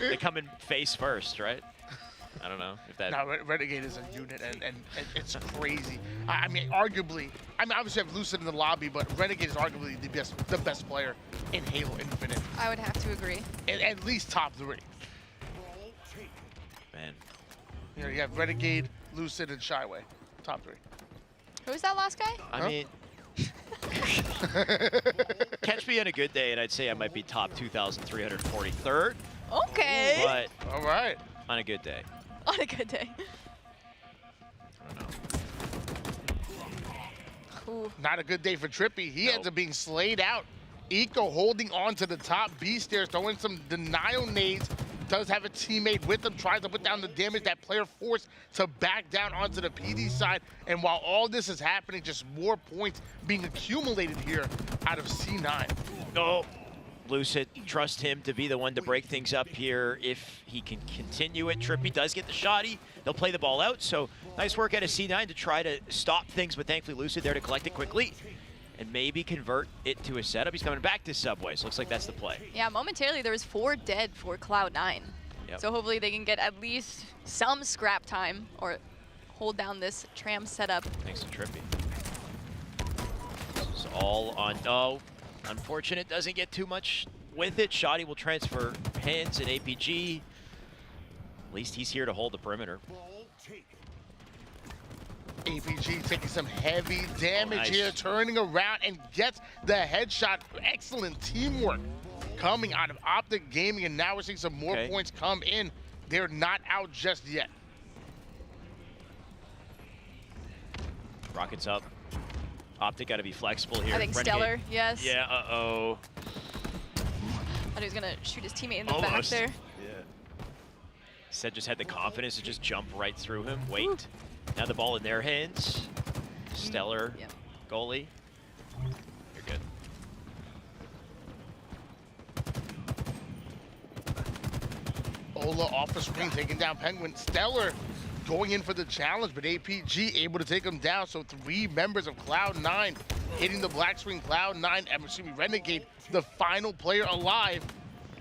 They come in face first, right? I don't know if that... No, Renegade is a unit, and it's crazy. I mean, arguably, obviously I have Lucid in the lobby, but Renegade is arguably the best player in Halo Infinite. I would have to agree. At least top 3. Man. You know, you have Renegade, Lucid, and Shyway. Top 3. Who's that last guy? I mean... Catch me on a good day, and I'd say I might be top 2,343rd. Okay. But... All right. On a good day. On a good day. I don't know. Ooh. Not a good day for Trippy. He ends up being slayed out. Eco holding on to the top B stairs, throwing some denial nades. Does have a teammate with him, tries to put down the damage. That player forced to back down onto the PD side. And while all this is happening, just more points being accumulated here out of C9. Oh. Lucid, trust him to be the one to break things up here if he can continue it. Trippy does get the shotty. They'll play the ball out, so nice work out of C9 to try to stop things, but thankfully Lucid there to collect it quickly. and maybe convert it to a setup. He's coming back to Subway, so looks like that's the play. Yeah, momentarily there was 4 dead for Cloud9. Yep. So hopefully they can get at least some scrap time or hold down this tram setup. Thanks to Trippy. This is all on, oh, unfortunate, doesn't get too much with it. Shoddy will transfer hands and APG. At least he's here to hold the perimeter. APG taking some heavy damage nice. here, turning around and gets the headshot. Excellent teamwork coming out of Optic Gaming, and now we're seeing some more points come in. They're not out just yet. Rockets up. Optic got to be flexible here. I think Renegade. Stellar, yes. Yeah, uh-oh. Thought he was gonna shoot his teammate in the back Almost. there. Yeah. Said just had the confidence to just jump right through him. Wait. Now the ball in their hands. Stellar goalie. You're good. Ola off the screen, taking down Penguin. Stellar going in for the challenge, but APG able to take him down. So 3 members of Cloud9 hitting the black screen. Cloud9, excuse me, Renegade, the final player alive.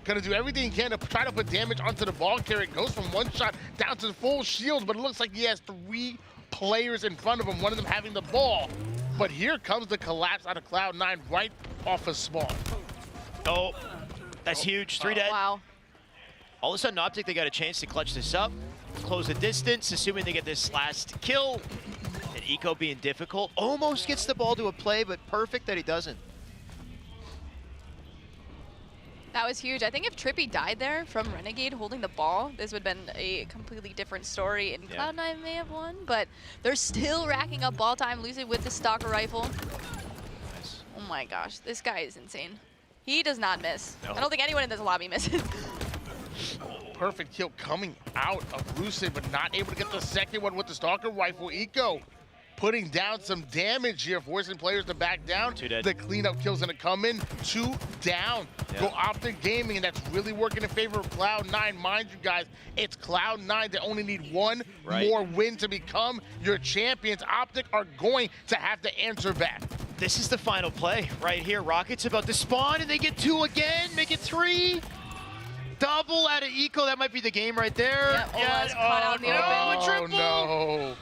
Gonna do everything he can to try to put damage onto the ball carrier. Goes from 1 shot down to full shields, but it looks like he has 3 players in front of him, one of them having the ball. But here comes the collapse out of Cloud9 right off of spawn. Oh, that's huge. 3 dead. Wow. All of a sudden, Optic, they got a chance to clutch this up, close the distance, assuming they get this last kill. And Eco being difficult, almost gets the ball to a play, but perfect that he doesn't. That was huge. I think if Trippy died there from Renegade holding the ball, this would have been a completely different story, and Cloud9 may have won, but they're still racking up ball time. Lucid with the Stalker rifle. Nice. Oh my gosh, this guy is insane. He does not miss. No. I don't think anyone in this lobby misses. Perfect kill coming out of Lucid, but not able to get the second one with the Stalker rifle. Eco putting down some damage here, forcing players to back down. 2 dead. The cleanup kill's gonna come in. 2 down. Go Optic Gaming, and that's really working in favor of Cloud9. Mind you guys, it's Cloud9 that only need 1 more win to become your champions. Optic are going to have to answer back. This is the final play right here. Rockets about to spawn, and they get 2 again, make it 3. Double out of Eco, that might be the game right there. Ola's caught out in the open. Oh,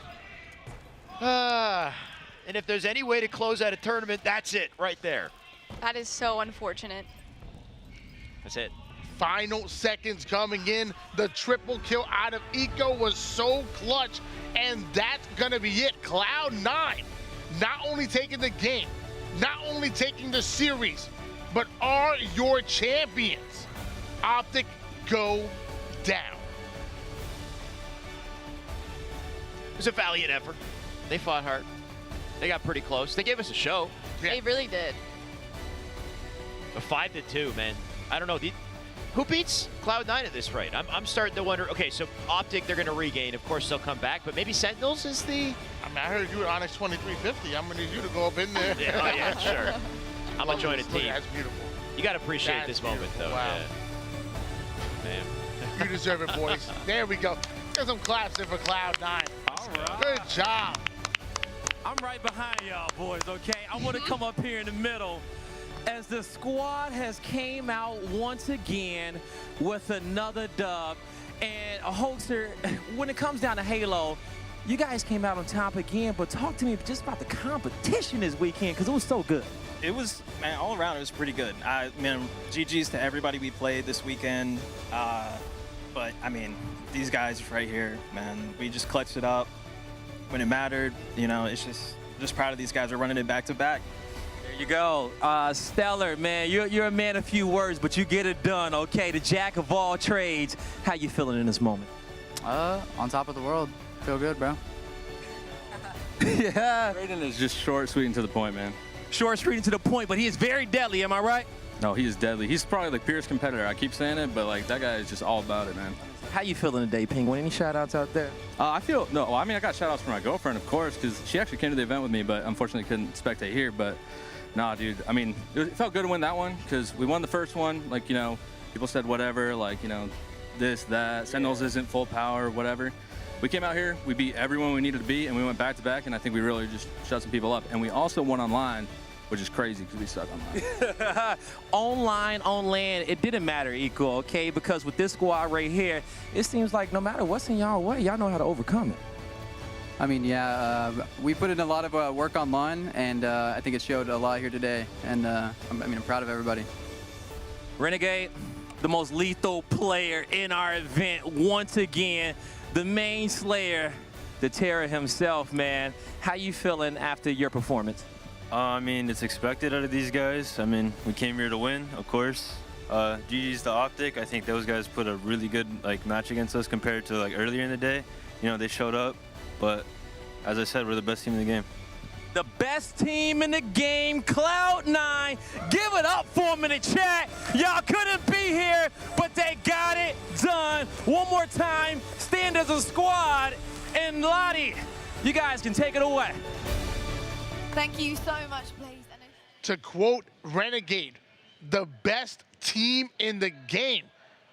no. And if there's any way to close out a tournament, that's it right there. That is so unfortunate. That's it. Final seconds coming in. The triple kill out of Eco was so clutch, and that's gonna be it. Cloud9 not only taking the game, not only taking the series, but are your champions. Optic go down. It was a valiant effort. They fought hard. They got pretty close. They gave us a show. They really did. A 5-2, man. I don't know. Who beats Cloud9 at this rate? I'm starting to wonder. Okay, so Optic, they're going to regain. Of course, they'll come back. But maybe Sentinels is the... I mean, I heard you at Onyx 2350. I'm going to need you to go up in there. yeah, sure. I'm going to join a team. That's beautiful. You got to appreciate this moment, though. Wow. Yeah. Man. You deserve it, boys. There we go. Get some claps in for Cloud9. All right. Good job. I'm right behind y'all, boys, okay? I want to come up here in the middle as the squad has came out once again with another dub. And a hoaxer, when it comes down to Halo, you guys came out on top again, but talk to me just about the competition this weekend, because it was so good. It was, man, all around, it was pretty good. I mean, GG's to everybody we played this weekend. But, I mean, these guys right here, man, we just clutched it up when it mattered. You know, it's just proud of these guys. We're running it back to back. There you go. Stellar, man, you're a man of few words, but you get it done, okay? The jack of all trades. How you feeling in this moment? On top of the world. Feel good, bro. Yeah. Raiden is just short, sweet, and to the point, man. Short, sweet, and to the point, but he is very deadly, am I right? No, he is deadly. He's probably the fierce competitor. I keep saying it, but like that guy is just all about it, man. How you feeling today, Penguin? Any shout-outs out there? I mean, I got shout-outs for my girlfriend, of course, because she actually came to the event with me, but unfortunately couldn't spectate here. But nah, dude, I mean, it felt good to win that one because we won the first one. Like, you know, people said whatever, like, you know, this, that, Sentinels isn't full power, whatever. We came out here, we beat everyone we needed to beat, and we went back-to-back, and I think we really just shut some people up. And we also won online, which is crazy because we suck online. Online, on land, it didn't matter equal, okay? Because with this squad right here, it seems like no matter what's in y'all way, y'all know how to overcome it. I mean, yeah, we put in a lot of work online, and I think it showed a lot here today. And I'm proud of everybody. Renegade, the most lethal player in our event once again, the main slayer, the terror himself, man. How you feeling after your performance? I mean, it's expected out of these guys. I mean, we came here to win, of course. GG's to Optic. I think those guys put a really good match against us compared to earlier in the day. You know, they showed up, but as I said, we're the best team in the game. The best team in the game, Cloud9. Give it up for them in the chat. Y'all couldn't be here, but they got it done. One more time, stand as a squad. And Lottie, you guys can take it away. Thank you so much, Blaze. To quote Renegade, the best team in the game,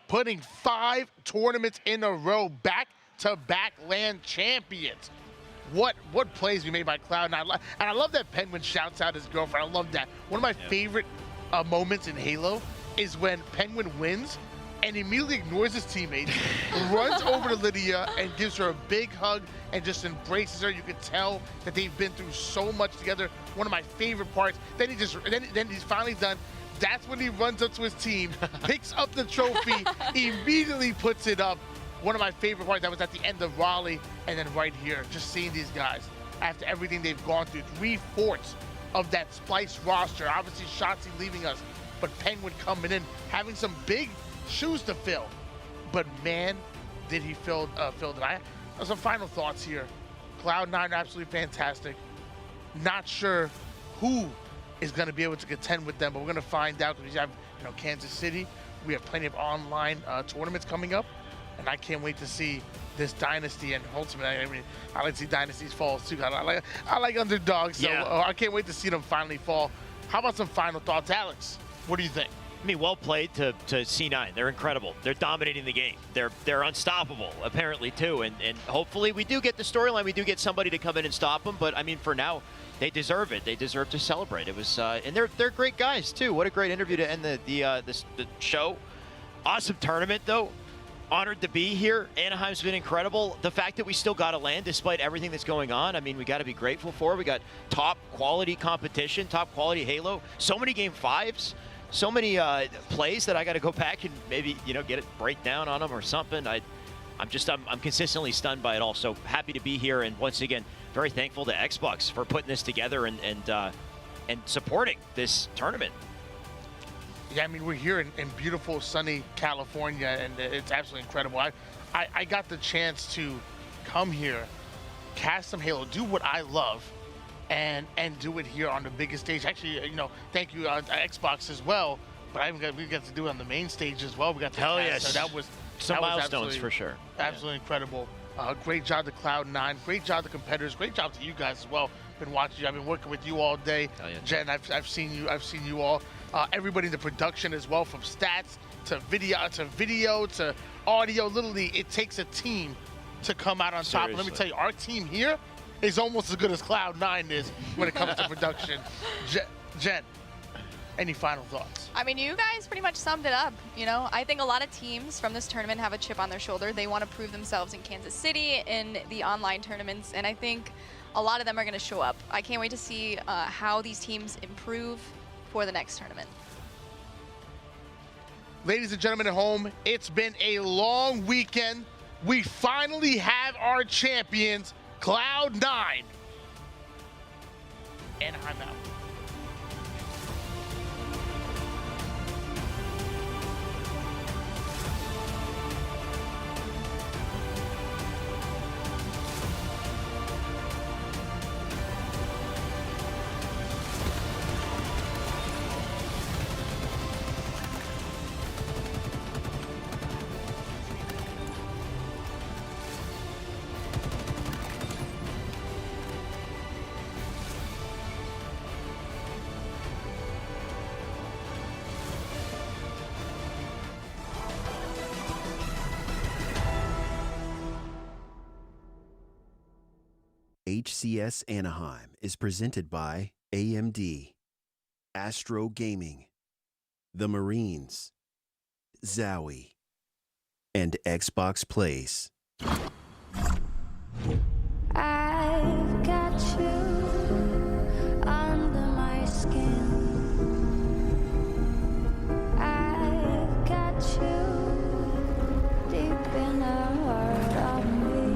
putting 5 tournaments in a row, back-to-back LAN champions. What plays we made by Cloud9. And I love that Penguin shouts out his girlfriend. I love that. One of my favorite moments in Halo is when Penguin wins and immediately ignores his teammates, runs over to Lydia and gives her a big hug and just embraces her. You can tell that they've been through so much together. One of my favorite parts. Then he's finally done. That's when he runs up to his team, picks up the trophy, immediately puts it up. One of my favorite parts, that was at the end of Raleigh, and then right here, just seeing these guys after everything they've gone through. 3/4 of that Splice roster. Obviously, Shotzi leaving us, but Penguin coming in, having some big shoes to fill. But man, did he fill them. I have some final thoughts here. Cloud9 absolutely fantastic. Not sure who is going to be able to contend with them, but we're going to find out because we have Kansas City. We have plenty of online tournaments coming up. And I can't wait to see this dynasty. And ultimately, I mean, I like to see dynasties fall too. I like underdogs, so Yeah. I can't wait to see them finally fall. How about some final thoughts, Alex? What do you think? I mean, well played to C9. They're incredible. They're dominating the game. They're unstoppable, apparently, too. And hopefully we do get the storyline. We do get somebody to come in and stop them. But, I mean, for now, they deserve it. They deserve to celebrate. It was, and they're great guys, too. What a great interview to end the show. Awesome tournament, though. Honored to be here. Anaheim's been incredible. The fact that we still got to land despite everything that's going on, I mean, we got to be grateful for. We got top quality competition, top quality Halo. So many game 5s, so many plays that I got to go back and maybe get a breakdown on them or something. I'm consistently stunned by it all. So happy to be here, and once again, very thankful to Xbox for putting this together and supporting this tournament. Yeah, I mean, we're here in beautiful, sunny California, and it's absolutely incredible. I got the chance to come here, cast some Halo, do what I love, and do it here on the biggest stage. Actually, thank you Xbox as well, but we got to do it on the main stage as well. We got to Hell cast, yes. so that was Some milestones for sure. Absolutely incredible. Great job to Cloud9. Great job to competitors. Great job to you guys as well. Been watching you. I've been working with you all day. Yeah. Jen, I've seen you all. Everybody in the production as well, from stats to video to audio. Literally, it takes a team to come out on top. And let me tell you, our team here is almost as good as Cloud9 is when it comes to production. Jen, any final thoughts? I mean, you guys pretty much summed it up. I think a lot of teams from this tournament have a chip on their shoulder. They want to prove themselves in Kansas City, in the online tournaments, and I think a lot of them are going to show up. I can't wait to see how these teams improve for the next tournament. Ladies and gentlemen at home, it's been a long weekend. We finally have our champions, Cloud9. Anaheim out. HCS Anaheim is presented by AMD. Astro Gaming, the Marines, Zowie, and Xbox Plays. I've got you under my skin. I've got you deep in the heart of me.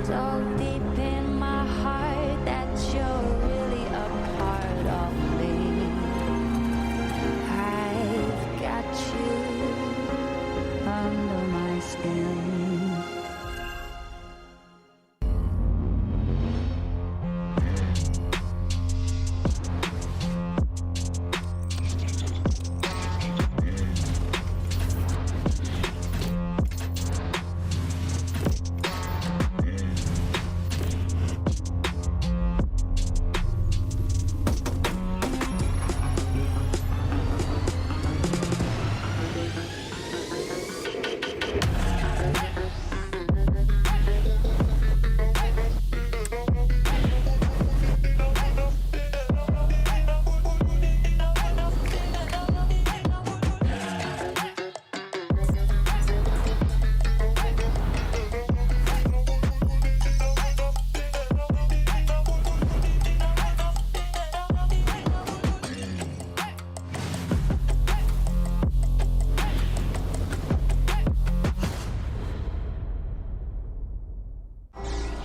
So deep in my heart that you're really a part of me. I've got you under my skin.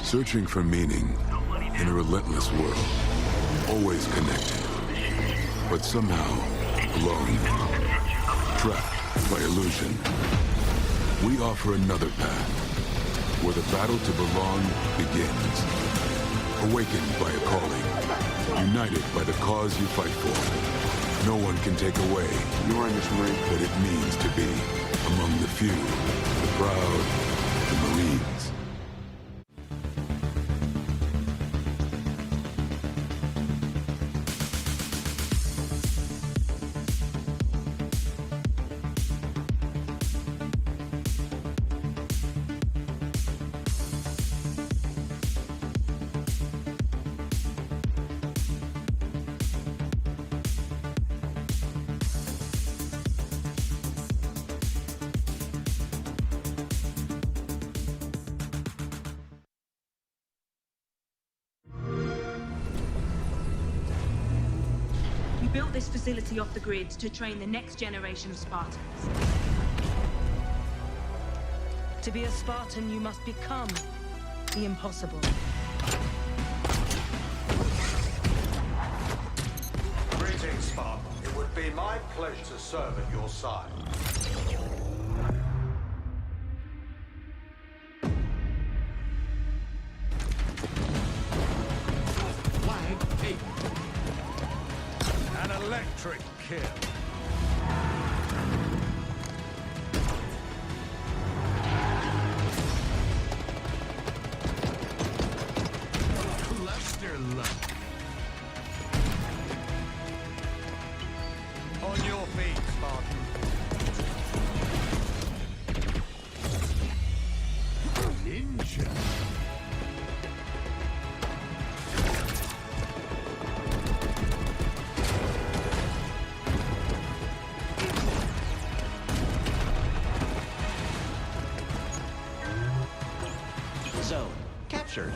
Searching for meaning in a relentless world, always connected, but somehow alone, trapped by illusion. We offer another path, where the battle to belong begins. Awakened by a calling, united by the cause you fight for. No one can take away what it means to be among the few, the proud, the Marines. We built this facility off the grid to train the next generation of Spartans. To be a Spartan, you must become the impossible. Greetings, Spartan. It would be my pleasure to serve at your side. Flag taken. An electric kill. Cluster luck. On your feet, Spartan. Ninja. Zone captured.